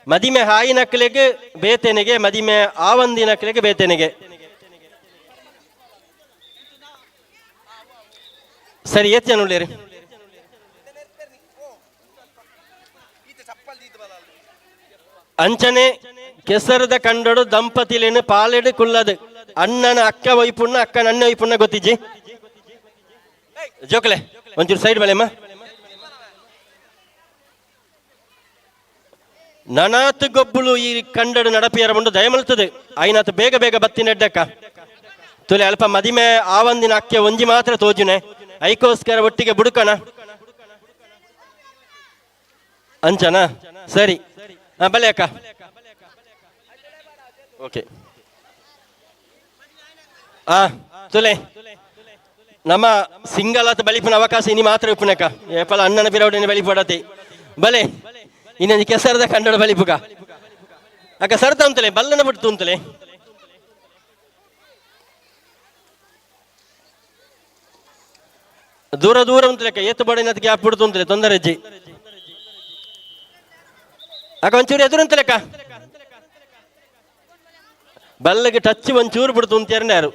ಮದಿಮೆ ಹಾಯಿ ನಕ್ಕಲೆಗೆ ಬೇತೆನೆಗೆ ಮದಿಮೆ ಆವಂದಿ ನಕ್ಕಲೆಗೆ ಬೇತೆನೆಗೆ ಸರಿ ಏತ್ ಜನ ಉಳ್ಳೇರಿ ಅಂಚನೆ ಕೆಸರದ ಕಂಡೋಡು ದಂಪತಿಲೇನು ಪಾಲೆಡು ಕುಲ್ಲದು ಅಣ್ಣನ ಅಕ್ಕ ವೈಪುಣ್ಣ ಅಕ್ಕನ ಅಣ್ಣ ವೈಪುಣ್ಣ ಗೊತ್ತಿಜ್ಜಿ ಜೋಕಲೆ ಒಂಚೂರು ಸೈಡ್ ಬಲೆಮ್ಮ ನನಾತ್ ಗೊಬ್ಬುಲು ಈ ಕಂಡಡು ನಡಪಿಯರ ಮುಂಡು ದಯಮಲ್ತದೆ ಐನಾತ್ ಬೇಗ ಬೇಗ ಬತ್ತಿನೆಡ್ಡಕ್ಕ ತುಲೆ ಅಲ್ಪ ಮದಿಮೆ ಆವಂದಿನ ಅಕ್ಕೆ ಒಂಜಿ ಮಾತ್ರ ತೋಜುನೆ ಐಕೋಸ್ಕರ ಒಟ್ಟಿಗೆ ಬುಡುಕಣ ಅಂಚನ ಸರಿ ಬಲೆ ಅಕ್ಕ ಓಕೆ ತುಲೆ ನಮ್ಮ ಸಿಂಗಲ್ ಬಲಿಪುನ ಅವಕಾಶ ಇನಿ ಮಾತ್ರ ಉಪ್ಪುನಕ್ಕ ಏಪಲ ಅಣ್ಣನ ಪಿರವಡಿನ ಬಲಿಪಡತಿ ಬಲೆ ಇನ್ನೊಂದು ಕೆಸರದ ಕಂಡಡ ಬಲಿಪುಗ ಅಕ್ಕ ಸರ್ತ ಅಂತಲೇ ಬಲ್ಲನ ಬಿಡ್ತು ಅಂತಲೇ ದೂರ ದೂರ ಉಂತಲೆಕ್ಕ ಏತು ಬಡಿನ ಗ್ಯಾಪ್ ಬಿಡ್ತು ಅಂತಲೇ ತೊಂದರೆ ಅಜ್ಜಿ ಅಕ್ಕ ಒಂಚೂರು ಎದುರು ಅಂತಲೆಕ್ಕ ಬಲ್ಲಗೆ ಟಚ್ ಒಂಚೂರು ಬಿಡ್ತು ಅಂತ ಯಾರು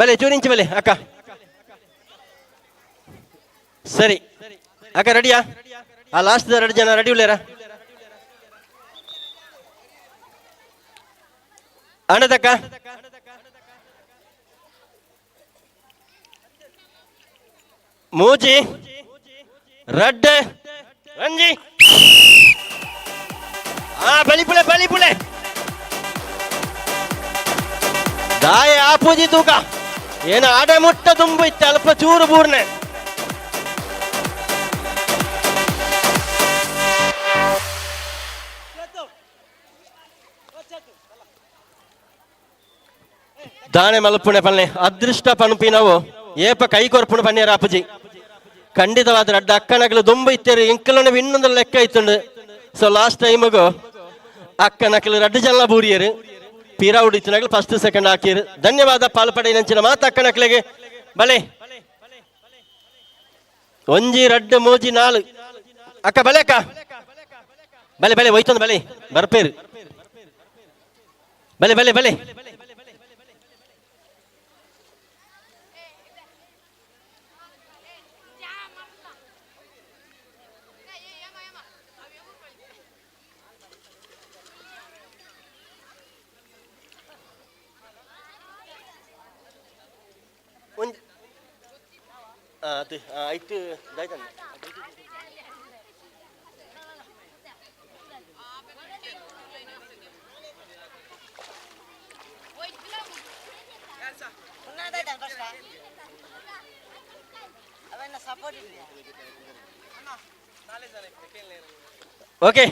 ಬಲೆ ಚೂರಿಂಚಿ ಬಲೆ ಅಕ್ಕ ಸರಿ ಅಕ್ಕ ರೆಡಿಯಾ ಆ ಲಾಸ್ಟ್ 2 ಜನ ರೆಡಿ ಉಳ್ಳೇರ ಅಣ್ಣದಕ್ಕ ಮೂಜಿ ರಡ್ಡ್ ರಂಜಿ ಬಲಿಪುಳೆ ಬಲಿಪುಳೆ ದಾಯ ಆಪೂಜಿ ತೂಕ ಏನ ಆಡ ಮುಟ್ಟ ತುಂಬು ಇತ್ತು ಅಲ್ಪ ಚೂರು ಬೂರ್ನೆ ದಾನೆ ಮಲ್ಪುಣೆ ಪಲ್ಲೆ ಅದೃಷ್ಟ ಪಣುಪಿನವು ಏಪ ಕೈ ಕೊರ್ಪುಣ ಪನ್ನೇರ ಅಪ್ಪಜಿ ಖಂಡಿತವಾದ ಅಡ್ಡ ಅಕ್ಕನಗಳು ದೊಂಬ ಇತ್ತೇರು ಎಂಕಲನ ಇನ್ನೊಂದು ಲೆಕ್ಕ ಇತ್ತುಂಡು ಸೊ ಲಾಸ್ಟ್ ಟೈಮಗು ಅಕ್ಕನಕಲು 2 ಜನ ಬೂರಿಯರು ಪೀರ ಉಡಿತಿನಗಳು ಫಸ್ಟ್ ಸೆಕೆಂಡ್ ಹಾಕಿರು ಧನ್ಯವಾದ ಪಾಲ್ಪಡೆ ನಂಚಿನ ಮಾತು ಅಕ್ಕನಕ್ಲೆಗೆ ಬಲೆ ಒಂಜಿ 2 3 4 ಅಕ್ಕ ಬಲೆ ಅಕ್ಕ ಬಲೆ ಬಲೆ ಹೋಯ್ತೊಂದು ಬಲೆ ಬರ್ಪೇರು ಬಲೆ ಬಲೆ ಬಲೆ ಅದು ಆಯ್ತು ದಾಯ್ತಾನೆ. ఓకే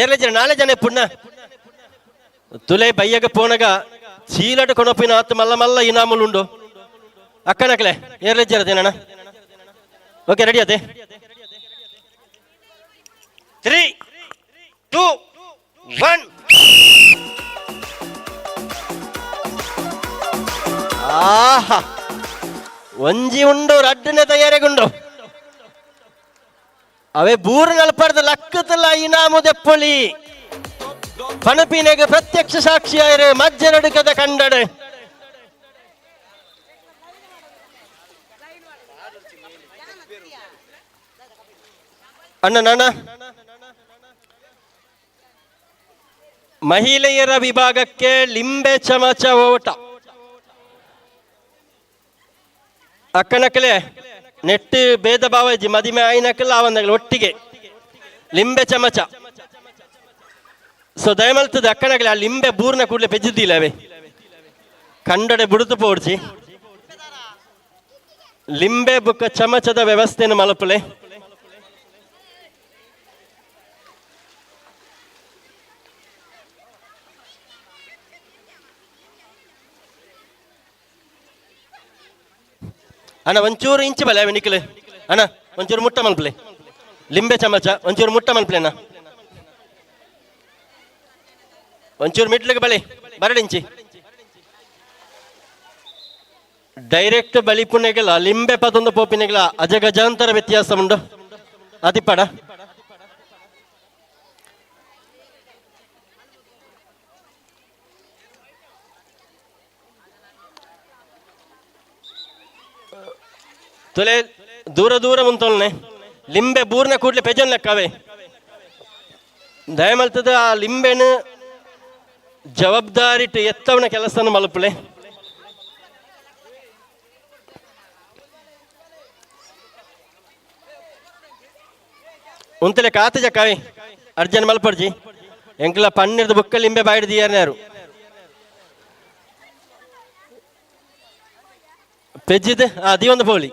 ఏర్లేజర నాలే జన పున్న తులే బయ్యగ పోనగా చీలట కొనపిన ఆత్ మల్ల మల్ల ఇనాములుండు అక్కనకలే ఏర్లేజర దేనా. ఓకే రెడీ అదే 3 2 1 ಆಹಾ ಒಂಜಿ ಉಂಡು ರಡ್ಡನೆ ತಯಾರಿಗುಂಡು ಅವೇ ಬೂರು ನಲ್ಪಡ್ದ ಲಕ್ಕತಲ್ಲ ಇನಾಮು ದೆಪ್ಪೊಳಿ ಪಣಪಿನೆಗೆ ಪ್ರತ್ಯಕ್ಷ ಸಾಕ್ಷಿಯಾಯರೆ ಮಜ್ಜರಡುಕದ ಕಂಡಡೆ ಅಣ್ಣ ನಾನ ಮಹಿಳೆಯರ ವಿಭಾಗಕ್ಕೆ ಲಿಂಬೆ ಚಮಚ ಓಟ ಅಕ್ಕನಕ್ಕಲೆ ನೆಟ್ಟು ಭೇದ ಭಾವ ಮದಿಮೆ ಆಯ್ನಕ್ಕಲ್ಲ ಅವಂದಾಗಲಿ ಒಟ್ಟಿಗೆ ಲಿಂಬೆ ಚಮಚ. ಸೊ ದಯಮಲ್ತದ ಅಕ್ಕನಗಲಿ ಆ ಲಿಂಬೆ ಬೂರ್ನ ಕೂಡಲೇ ಪೆಜ್ಜಿದ್ದಿಲ್ಲವೇ ಕಂಡಡೆ ಬುಡುತು ಪೋಡ್ಸಿ ಲಿಂಬೆ ಬುಕ್ಕ ಚಮಚದ ವ್ಯವಸ್ಥೆಯನ್ನು ಮಲಪಲೆ. ಅಣ್ಣ ಒಂಚೂರು ಇಂಚು ಬಲೆ ಅವೆ ನಿಕ್ಕಲೆ ಅಣ್ಣ ಒಂಚೂರು ಮುಟ್ಟ ಮಲ್ಪಲೆ ಲಿಂಬೆ ಚಮಚ ಒಂಚೂರು ಮುಟ್ಟ ಮಲ್ಪಲೆಣ್ಣ ಒಂಚೂರು ಮಿಟ್ಲಿಗೆ ಬಳಿ ಬರಡಿಂಚಿ ಡೈರೆಕ್ಟ್ ಬಲಿಪುನೆಗಳ ಲಿಂಬೆ ಪದೊಂದು ಪೋಪಿನೆಗಳ ಅಜಗಜಾಂತರ ವ್ಯತ್ಯಾಸ ಉಂಡು ಅದಿಪ್ಪಡ ತುಲೆ ದೂರ ದೂರ ಮುಂತೊಲ್ನೆ ಲಿಂಬೆ ಬೂರ್ನ ಕೂಡ್ಲೆ ಪೆಜನ್ ಲೆಕ್ಕವೆ ದಯಮಲ್ತದ ಆ ಲಿಂಬೆನ ಜವಾಬ್ದಾರಿಟ್ಟು ಎತ್ತವನ ಕೆಲಸನ ಮಲಪಲೆ. ಉಂತಲೆ ಕಾತ ಜಕ್ಕಾವೆ ಅರ್ಜನ್ ಮಲ್ಪಡ್ಜಿ ಎಂಕ್ಲ ಪನ್ನಿರ್ದ ಬುಕ್ಕ ಲಿಂಬೆ ಬಾಯಿಡ್ದು ಯಾರು ಪೆಜ್ಜಿದ ಆ ದೀವೊಂದು ಪೋಲಿ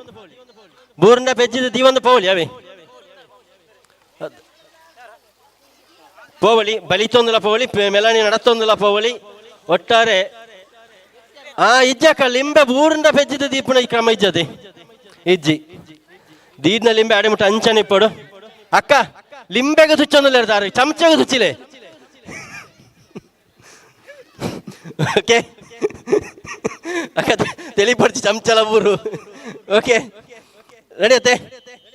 ಬೂರ್ನ ಪೆಜ್ಜಿದ ದೀವೊಂದು ಪೋಲಿ ಅವೇ ಪೋವಳಿ ಬಲಿತೊಂದುಲ ಪೋವಳಿ ಮೆಲಾನಿ ನಡತ್ತೊಂದುಲ ಪೋವಳಿ ಒಟ್ಟಾರೆ ಆ ಇಜ್ಜಕ್ಕ ಲಿಂಬೆ ಬೂರ್ನ ಪೆಜ್ಜಿದ ದೀಪನ ಈ ಕ್ರಮ ಇಜ್ಜದೆ ಇಜ್ಜಿ ದೀದ್ನ ಲಿಂಬೆ ಅಡೆಮುಟ್ಟ ಅಂಚನೆ ಇಪ್ಪಡು ಅಕ್ಕ ಲಿಂಬೆಗೆ ತುಚ್ಚೊಂದುಲ್ಲ ಇರ್ತಾರೆ ಚಮಚೆಗೆ ತುಚ್ಚಿಲೆ. ಓಕೆ ಅಕ್ಕ ತೆಲಿಪಡ್ಚಿ ಚಮಚಲ ಬೂರು. ಓಕೆ ರೆಡಿ ಅತ್ತೆ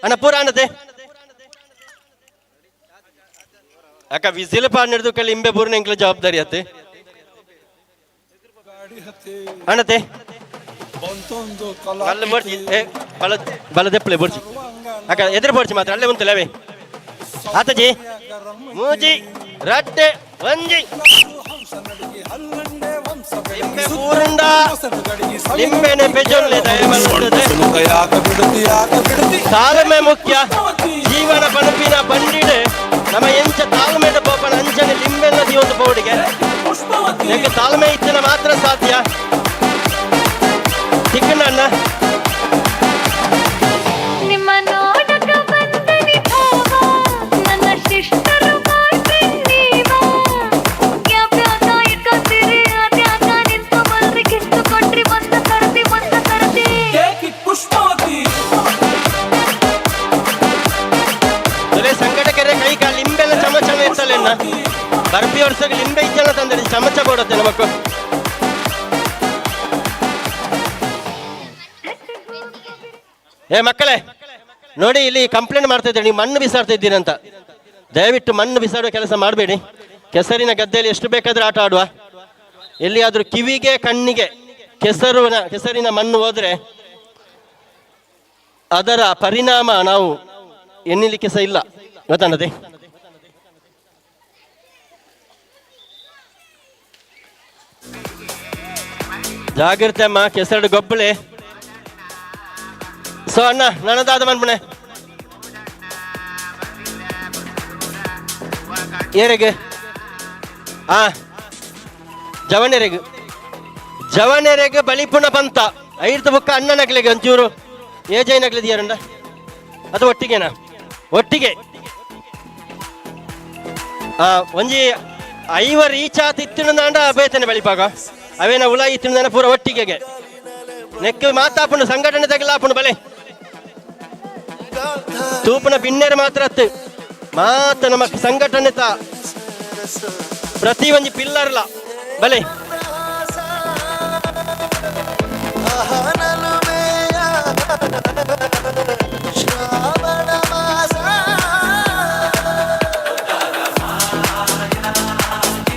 ಅಣ್ಣ ಪೂರ ಅನ್ನತೆ ಅಕ್ಕ ವಿಸಿಲ್ ಪಾಡಿಡ್ದು ಕಲ್ಲಿ ಲಿಂಬೆ ಬೂರ್ನ ಎಂಕ್ಲ ಜವಾಬ್ದಾರಿ ಅತ್ತೆ ಅಣ್ಣತೆ ಕಲ್ಲು ಬರ್ಚಿ ಬಲ ದೆಪ್ಪಲೆ ಬರ್ಚಿ ಅಕ್ಕ ಎದುರು ಬರ್ಚಿ ಮಾತ್ರ ಅಲ್ಲೇ ಉಂಟಲ್ಲವೇ ಆತಜಿ ಮೂಜಿ ರಡ್ಡೆ ಒಂಜಿ ಲಿಂಬೆ ಬೂರುಂಡ ಲಿಂಬೆನೆ ಪೆಜೊಲ್ಲೆ ದಯಮಲ್ತದೆ ತಾಳ್ಮೆ ಮುಖ್ಯ ಜೀವನ ಪಣಪಿನ ಬಂಡಿಡೆ ನಮ್ಮ ಎಂಚ ತಾಳ್ಮೆದ ಪೋಪನ ಅಂಚನೆ ಲಿಂಬೆ ನದಿ ಒಂದು ಪೌಡಿಗೆ ಯಾಕೆ ತಾಳ್ಮೆ ಇಚ್ಛನ ಮಾತ್ರ ಸಾಧ್ಯ. ಚಿಕ್ಕಣ್ಣ ನಿಮ್ಮ ನೋಡಕ ಬಂದನಿ ಭಾವ ನನ್ನ ಶಿಷ್ಟರು ಬಾಯ್ಫ್ರೆಂಡ್ ನೀವ ಯಾವ್ಯಾಕ ಇಟ್ಕೊತೀರಿ ಅದ್ಯಾಕ ನಿಂತು ಬಲ್ರಿ ಕಿತ್ತು ಕೊಟ್ರಿ ಒಂದ ಸರತಿ ತೊಲೆ ಸಂಕಟಕೆರೆ ಕೈಗ ಲಿಂಬೆಲ್ಲ ಚಮಚನ ಇರ್ತಲೆಣ್ಣ ಬರ್ಪಿ ವರ್ಷಕ್ಕೆ ಲಿಂಬೆ ಇಚ್ಚಲ್ಲ ತಂದ್ರೆ ಚಮಚ ಕೊಡುತ್ತೆ ನಮಕ್ಕು. ಮಕ್ಕಳೇ ನೋಡಿ ಇಲ್ಲಿ ಕಂಪ್ಲೇಂಟ್ ಮಾಡ್ತಾ ಇದ್ದೀರಿ ನೀವು ಮಣ್ಣು ಬಿಸಾಡ್ತಾ ಇದ್ದೀರಂತ. ದಯವಿಟ್ಟು ಮಣ್ಣು ಬಿಸಾಡುವ ಕೆಲಸ ಮಾಡಬೇಡಿ. ಕೆಸರಿನ ಗದ್ದೆಯಲ್ಲಿ ಎಷ್ಟು ಬೇಕಾದ್ರೆ ಆಟ ಆಡುವ. ಎಲ್ಲಿಯಾದ್ರೂ ಕಿವಿಗೆ ಕಣ್ಣಿಗೆ ಕೆಸರಿನ ಮಣ್ಣು ಹೋದ್ರೆ ಅದರ ಪರಿಣಾಮ ನಾವು ಎನ್ನಲಿಕ್ಕೆ ಸಹ ಇಲ್ಲ ಗೊತ್ತಾನದೆ. ಜಾಗ್ರತೆ ಅಮ್ಮ, ಕೆಸರು ಗೊಬ್ಬಳೆ ಸೊ ಅಣ್ಣ ನನ್ನದಾದ ಮನ್ಪಣೆ ಏರೆಗೆ ಜವನೆರೆಗೆ ಬಲಿಪುಣ ಬಂತ ಐರ್ತ ಬುಕ್ಕ ಅಣ್ಣ ನಗ್ಲಿಗೆ ಒಂಚೂರು ಏಜೈ ನಗ್ಲಿದ್ಯಾರಂಡ ಅದು ಒಟ್ಟಿಗೆನಾ ಒಟ್ಟಿಗೆ ಒಂಜಿ ಐವರ್ ಈಚಾ ತಿತ್ತಿನ ನಾಂಡ ಬೇತನೆ ಬಲಿಪಾಗ ಅವೇನ ಉಳ ಇತ್ತಿನ ಪೂರ ಒಟ್ಟಿಗೆಗೆ ನೆಕ್ ಮಾತಾಪುಂಡು ಸಂಘಟನೆ ತಗಲಾಪುಂಡು ಬಲೆ ತೂಪನ ಪಿನ್ನೆರ್ ಮಾತ್ರ ಅತ್ತು ಮಾತ ನಮ್ಮ ಸಂಘಟನೆ ತಾ ಪ್ರತಿ ಒಂಜಿ ಪಿಲ್ಲರ್ಲ ಬಲೆ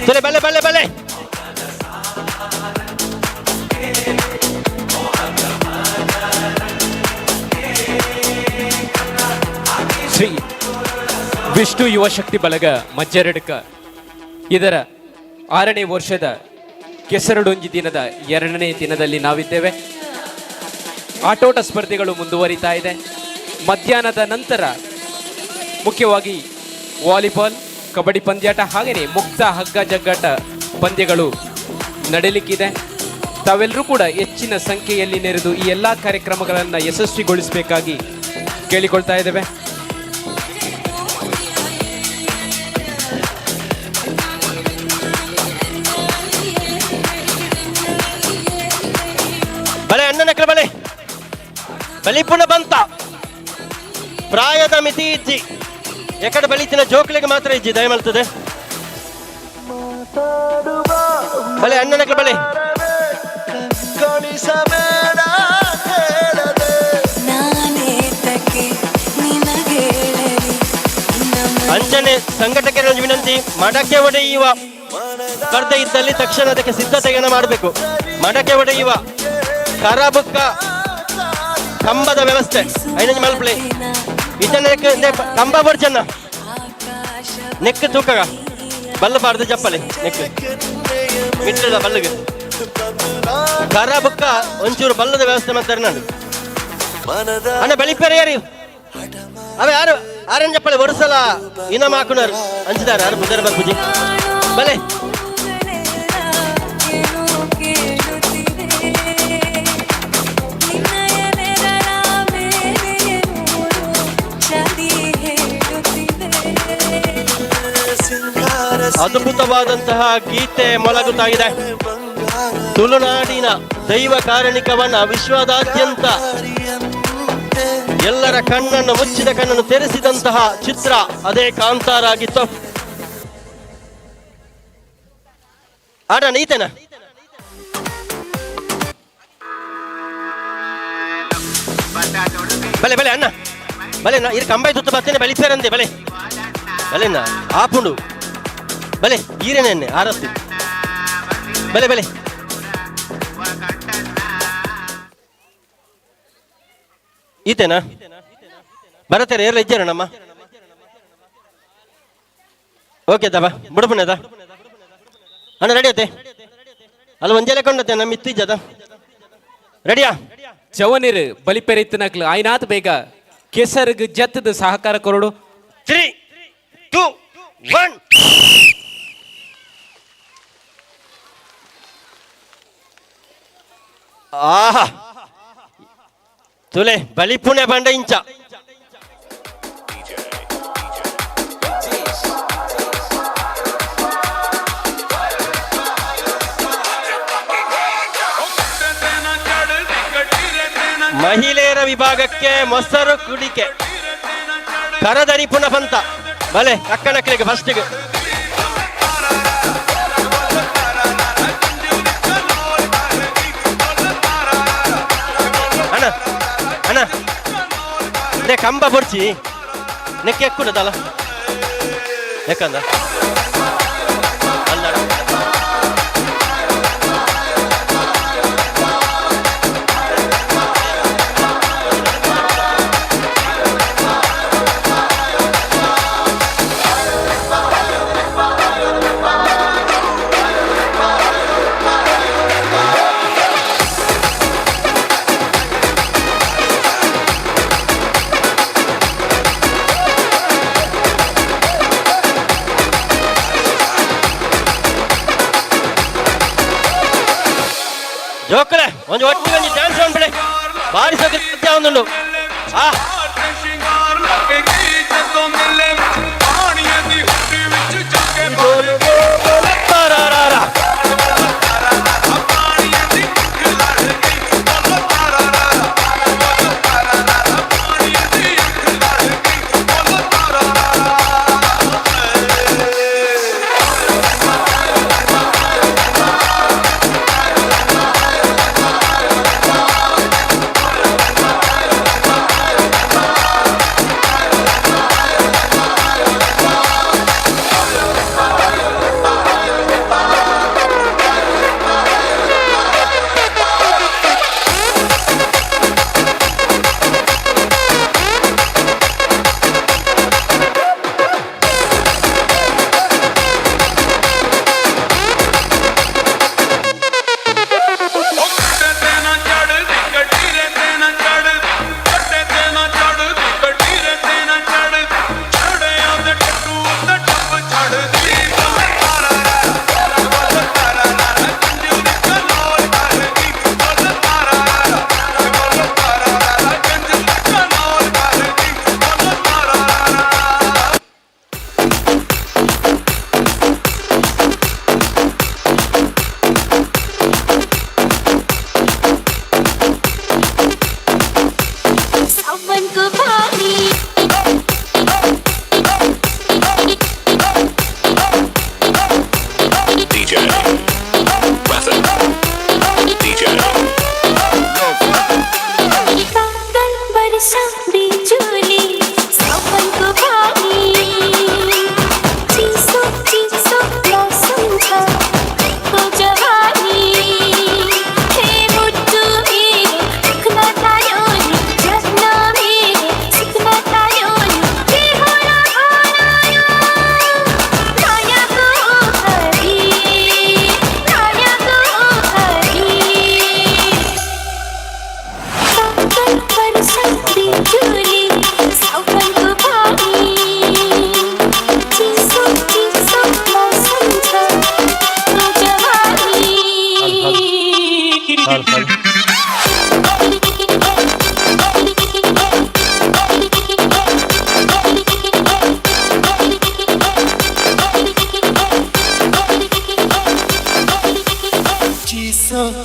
ಬಲೆ ಬಲೆ ಬಲೆ ಶ್ರೀ ವಿಷ್ಣು ಯುವ ಶಕ್ತಿ ಬಳಗ ಮಜ್ಜರಡ್ಕ ಇದರ 6ನೇ ವರ್ಷದ ಕೆಸರಡೊಂಜಿ ದಿನದ 2ನೇ ದಿನದಲ್ಲಿ ನಾವಿದ್ದೇವೆ. ಆಟೋಟ ಸ್ಪರ್ಧೆಗಳು ಮುಂದುವರಿತಾ ಇದೆ. ಮಧ್ಯಾಹ್ನದ ನಂತರ ಮುಖ್ಯವಾಗಿ ವಾಲಿಬಾಲ್, ಕಬಡ್ಡಿ ಪಂದ್ಯಾಟ ಹಾಗೆಯೇ ಮುಕ್ತ ಹಗ್ಗ ಜಗ್ಗಾಟ ಪಂದ್ಯಗಳು ನಡೆಯಲಿಕ್ಕಿದೆ. ತಾವೆಲ್ಲರೂ ಕೂಡ ಹೆಚ್ಚಿನ ಸಂಖ್ಯೆಯಲ್ಲಿ ನೆರೆದು ಈ ಎಲ್ಲ ಕಾರ್ಯಕ್ರಮಗಳನ್ನು ಯಶಸ್ವಿಗೊಳಿಸಬೇಕಾಗಿ ಕೇಳಿಕೊಳ್ತಾ ಇದ್ದೇವೆ. ಬಲೆ ಅಣ್ಣನಕ್ರ ಬಲೆ ಬಲಿಪುಣ ಬಂತ ಪ್ರಾಯದ ಮಿತಿ ಇಜ್ಜಿ ಎಕಡೆ ಬಲಿತಿನ ಜೋಕ್ಲಿಗೆ ಮಾತ್ರ ಇಜ್ಜಿ ದಯಮಲ್ತದೆ ಬಲೆ ಅಣ್ಣನಕ್ರ ಬಲೆ ಅಂಚನೆ ಸಂಘಟಕರ ವಿನಂತಿ, ಮಡಕೆ ಒಡೆಯುವ ಸ್ಪರ್ಧೆ ಇದ್ದಲ್ಲಿ ತಕ್ಷಣ ಅದಕ್ಕೆ ಸಿದ್ಧತೆಯನ್ನು ಮಾಡಬೇಕು. ಮಡಕೆ ಒಡೆಯುವ ಕರಬುಕ್ಕ ಕಂಬದ ವ್ಯವಸ್ಥೆ ಐನಂಜ್ ಮಲ್ಪಲೆ ಇದನ್ನ ಕಂಬ ಬರ್ಜನ್ನ ನೆಕ್ ತೂಕಗ ಬಲ್ಲಬಾರ್ದು ಜಪ್ಪಲೆ ನೆಕ್ ಮಿಟ್ಲದ ಬಲ್ಲಗೆ ಕರಬುಕ್ಕ ಒಂಚೂರು ಬಲ್ಲದ ವ್ಯವಸ್ಥೆ ಮಾಡ್ತಾರೆ. ನಾನು ಅಣ್ಣ ಬೆಳಿಪೇರೆ ಯಾರು ಅವ ಯಾರು ಆರೆಂಜ್ ಜಪ್ಪಲೆ ಒಡಿಸಲ ಇನ್ನ ಮಾಕುನರು ಅಂಚಿದಾರ ಯಾರು ಬುದ್ಧರ ಬರ್ಬುಜಿ ಬಲೆ ಅದ್ಭುತವಾದಂತಹ ಗೀತೆ ಮೊಳಗುತ್ತಾ ಇದೆ. ತುಳುನಾಡಿನ ದೈವ ಕಾರಣಿಕವನ್ನ ವಿಶ್ವದಾದ್ಯಂತ ಎಲ್ಲರ ಕಣ್ಣನ್ನು ಮುಚ್ಚಿದ ಕಣ್ಣನ್ನು ತೆರೆಸಿದಂತಹ ಚಿತ್ರ ಅದೇ ಕಾಂತಾರ ಆಗಿತ್ತು. ಆಡ ನೀತೇನ ಬಲೆ ಬಲೆ ಅಣ್ಣ ಬಲೆ ಇದು ಕಂಬೈ ತುತ್ತು ಬರ್ತೇನೆ ಬಲಿಪೇರಂದೆ ಬಲೆ ಬಲೆನ ಆಪುಂಡು ಬಲೆ ಈರೇನೆ ಆರಸ್ತಿ ಬಲೆ ಬಲೆ ಈತೇನಾ ಬರತ್ತೇನೆ ಏರ್ಲ ಇಜ್ಜಾರ ನಮ್ಮ ಓಕೆ ದಬ ಬುಡಪುಣದ ಅಣ್ಣ ರೆಡಿ ಆತೆ ಅಲ್ಲಿ ಒಂಜೆಲೆ ಕೊಂಡತೆ ನಮ್ಮ ಇತ್ತಿಜ್ಜದ ರೆಡಿಯಾ ಚವನಿರು ಬಲಿಪೆರಿತ್ತನಕ್ಲು ಆಯ್ನಾತ್ ಬೇಗ ಕೆಸರ್ಗ್ ಜತ್ತದ ಸಹಕಾರ ಕೊರಡು 3, 2, 1 ಆಹಾ ತುಲೆ ಬಲಿಪುಣೆ ಬಂಡ ಇಂಚ ಮಹಿಳೆಯರ ವಿಭಾಗಕ್ಕೆ ಮೊಸರು ಕುಡಿಕೆ ಕರದರಿ ಪುನಃ ಬಂತ ಬಲೆ ಅಕ್ಕನಕ್ಕಲಿಗೆ ಫಸ್ಟಿಗೆ ಅಣ್ಣ ಅಣ್ಣ ನೇ ಕಂಬ ಬರ್ಚಿ ನೆಕ್ಕೆ ಎಕ್ಕುಡದಲ್ಲ ಯಾಕಂದ ಒಂದು ಒಟ್ಟಿಗೆ ಒಂದು ಡ್ಯಾನ್ಸ್ ಮಾಡ್ಬಿಡಿ ಭಾರಿ ಸತ್ಯ ಒಂದುಂಡು ಆ ਸ਼ਿੰਗਾਰ ਲੱਗੇਗੀ ਜਦੋਂ ਮਿਲੇ ਪਾਣੀਆਂ ਦੀ ਹੁੱਡੀ ਵਿੱਚ ਚੱਕੇ ਪਾਣੀਆਂ ਦੀ ਅੱਖ ਲੜਕੀ ਬੋਲੋ ਤਾਰਾ ਤਾਰਾ ਪਾਣੀਆਂ ਦੀ ਅੱਖ ਲੜਕੀ ਬੋਲੋ ਤਾਰਾ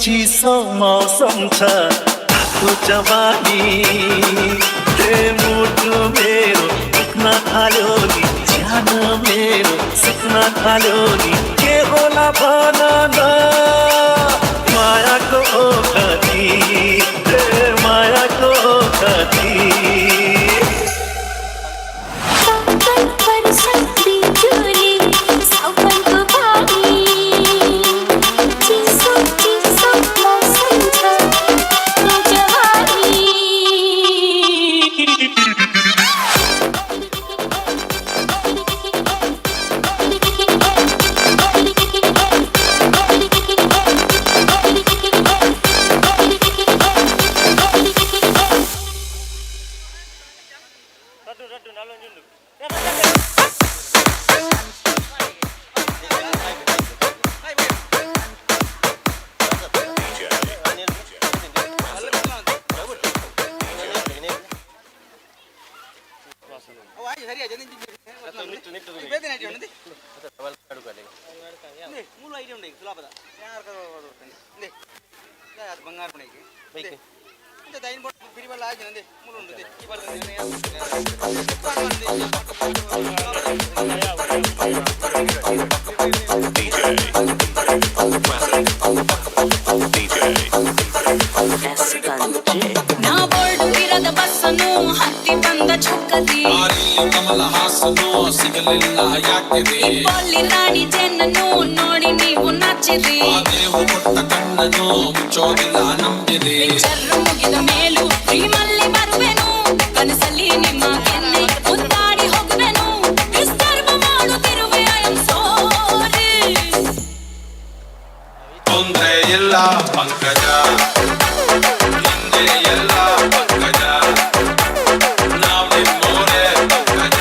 चिसो मौसम छ आको जवानी हे मुटु मेरो दुख्न थाल्यो नि ज्यान मेरो सुक्न थाल्यो नि के होला भन न मायाको कति हे मायाको कति ನಾ ಬೋರ್ಡ್ ಇರದ ಬಸ್ಸನ್ನು ಹತ್ತಿ ಬಂದ ಚೊಕ್ಕದಿ ಕಮಲ ಹಾಸನು ಸಿಗಲಿಲ್ಲ ಯಾಕೆ ಪೊಲ್ಲಿ ರಾಣಿ ಜೆನ್ನನ್ನು ನೋಡಿ ನೀವು ನಾಚಿರಿ ದೇವು ಕೊಟ್ಟ ಕಣ್ಣನು ಮುಚ್ಚೋದಿಲ್ಲ ನಂಬಿರಿ ಚರ್ರು ಮುಗಿದ ಮೇಲೂ ಪ್ರೀಮಲ್ಲಿ ಬರುವೆನು ಕನಸಲ್ಲಿ ನಿಮ್ಮ ಕೆನ್ನೆ ಮುದ್ದಾಡಿ ಹೋಗುವೆನು ಡಿಸ್ಟರ್ಬ್ ಮಾಡುತ್ತಿರುವೆ ಐ ಆಮ್ ಸಾರಿ ತೊಂದ್ರೆ ಇಲ್ಲ ಪಂಕಜ ಹಿಂದೆ ಎಲ್ಲ ಪಂಕಜ ನಾವು ನಿಮ್ಮೋರೆ ಪಂಕಜ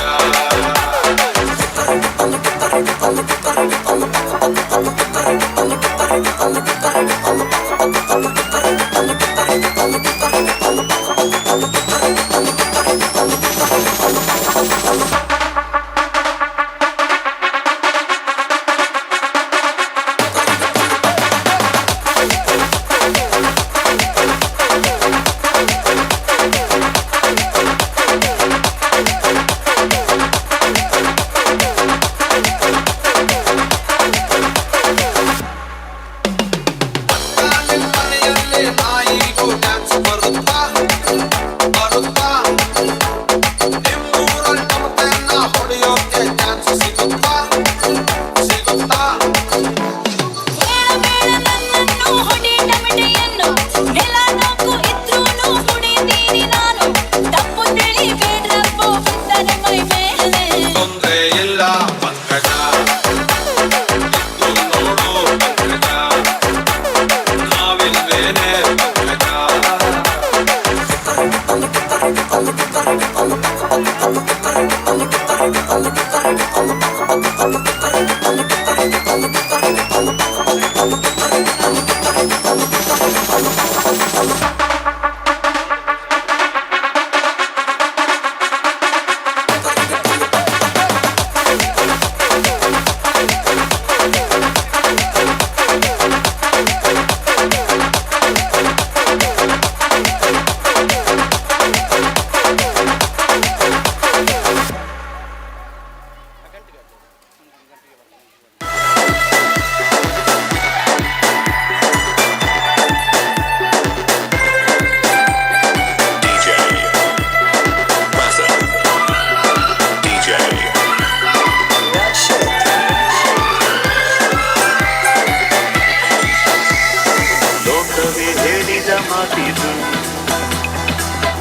ಮಾತಿದು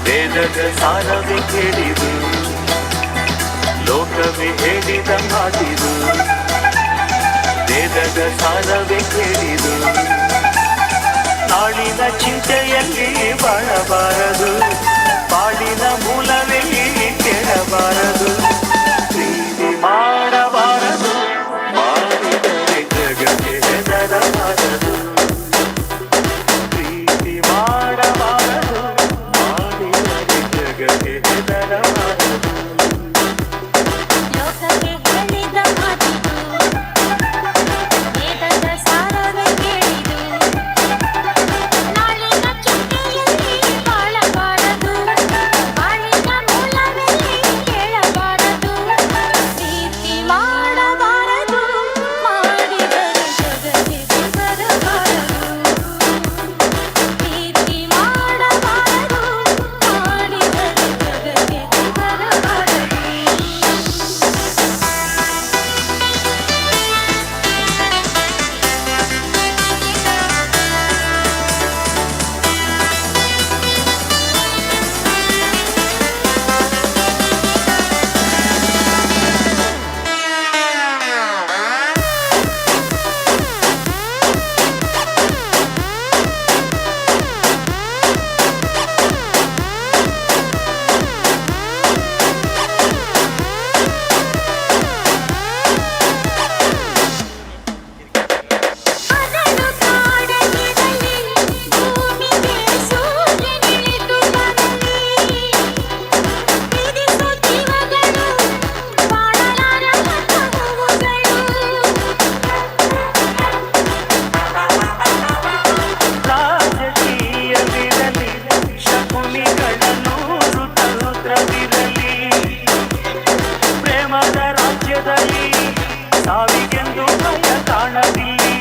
ವೇದದ ಸಾರವೇ ಕೇಳಿದು ಲೋಕವೇ ಹೇಳಿದ ಮಾತಿದು ವೇದದ ಸಾರವೇ ಕೇಳಿದು ನಾಳಿನ ಚಿಂತೆಯಲ್ಲಿ ಬಾಳಬಾರದು ಬಾಳಿನ ಮೂಲವೇ ಕೇಳಬಾರದು ಪ್ರೀತಿ ಮಾಡಬಾರದು ಮಾಡಿದರೆ ಜಗಕ್ಕೆ ಹೆದರಬಾರದು ಪ್ರೀತಿ ಮಾಡಬಾರದು ಮಾಡಿದರೆ ಜಗಕ್ಕೆ ಹೆದರಬಾರದು ಲೋಕಕ್ಕೆ ಹೇಳಿದ ಮಾತಿದು ವೇದದ ಸಾರವೇ ಕೇಳಿದು ನಾಳಿನ ಚಿಂತೆಯಲ್ಲಿ ಬಾಳಬಾರದು ಬಾಳಿನ ಮೂಲವೇ ಕೇಳಬಾರದು ಪ್ರೀತಿ ಮಾಡಬಾರದು ಮಾಡಿದರೆ ಜಗಕ್ಕೆ ಹೆದರಬಾರದು ಪ್ರೀತಿ ಮಾಡಬಾರದು ಮಾಡಿದರೆ ಜಗಕ್ಕೆ ಹೆದರಬಾರದು ಅದನ್ನು ಕಾಡಗಿರಲಿ ಭೂಮಿಗೆ ಸೂರ್ಯನಿಳಿದು ಬರಲಿ ಬಿಡಿಸು ಜೀವಗಳು ಬಾಳಲಾರದ ಹೂವುಗಳು ರಾಜಕೀಯವಿರಲಿ ಶಕುನಿಗಳ ನೂರು ತಂತ್ರವಿರಲಿ ಪ್ರೇಮದ ರಾಜ್ಯದಲ್ಲಿ ಸಾವಿಗೆಂದು ಭಯ ಕಾಣದಿಲ್ಲಿ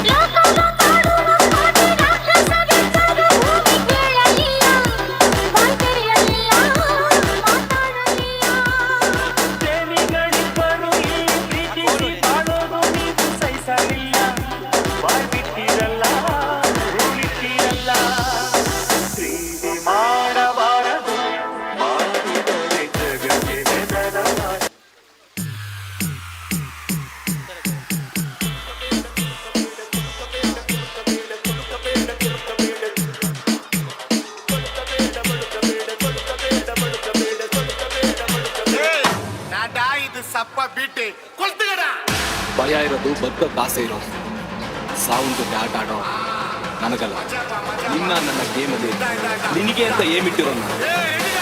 ಲೋಕವ ಕಾಡುವ ಕೋಟಿ ರಾಕ್ಷಸರಿದ್ದರೂ ಭೂಮಿ ಕೇಳಲಿಲ್ಲ ಬಾಯ್ತೆರೆಯಲಿಲ್ಲ ಮಾತಾಡಲಿಲ್ಲ ಪ್ರೇಮಿಗಳಿಬ್ಬರು ಇಲ್ಲಿ ಪ್ರೀತಿಸಿ ಬಾಳೋದು ನೀವು ಸಹಿಸಲಿಲ್ಲ ಬಾಯ್ಬಿಟ್ಟಿರಲ್ಲ ರೂಳಿಟ್ಟಿರಲ್ಲ ಪ್ರೀತಿ ಮಾಡಬಾರದು ಮಾಡಿದರೆ ಜಗಕ್ಕೆ ಹೆದರಬಾರದು ಇದು ಸಪ್ಪ ಬಿಟ್ಟು ಕೊಳ್ತಗಡ ಭಯ ಇರೋದು ಬದುಕೋಕ್ ಆಸೆ ಇರೋ ಸಾವನ್ ಜೊತೆ ಆಟ ಆಡೋ ನನಗಲ್ಲ, ನಿನ್ನ ನನ್ನ ಗೇಮ್ ಅದೇ. ನಿನಗೆ ಅಂತ ಏಮ್ ಇಟ್ಟಿರೋ ನಾನು.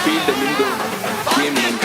ಫೀಲ್ಡ್ ನಿಂದು, ಗೇಮ್ ನಂದು.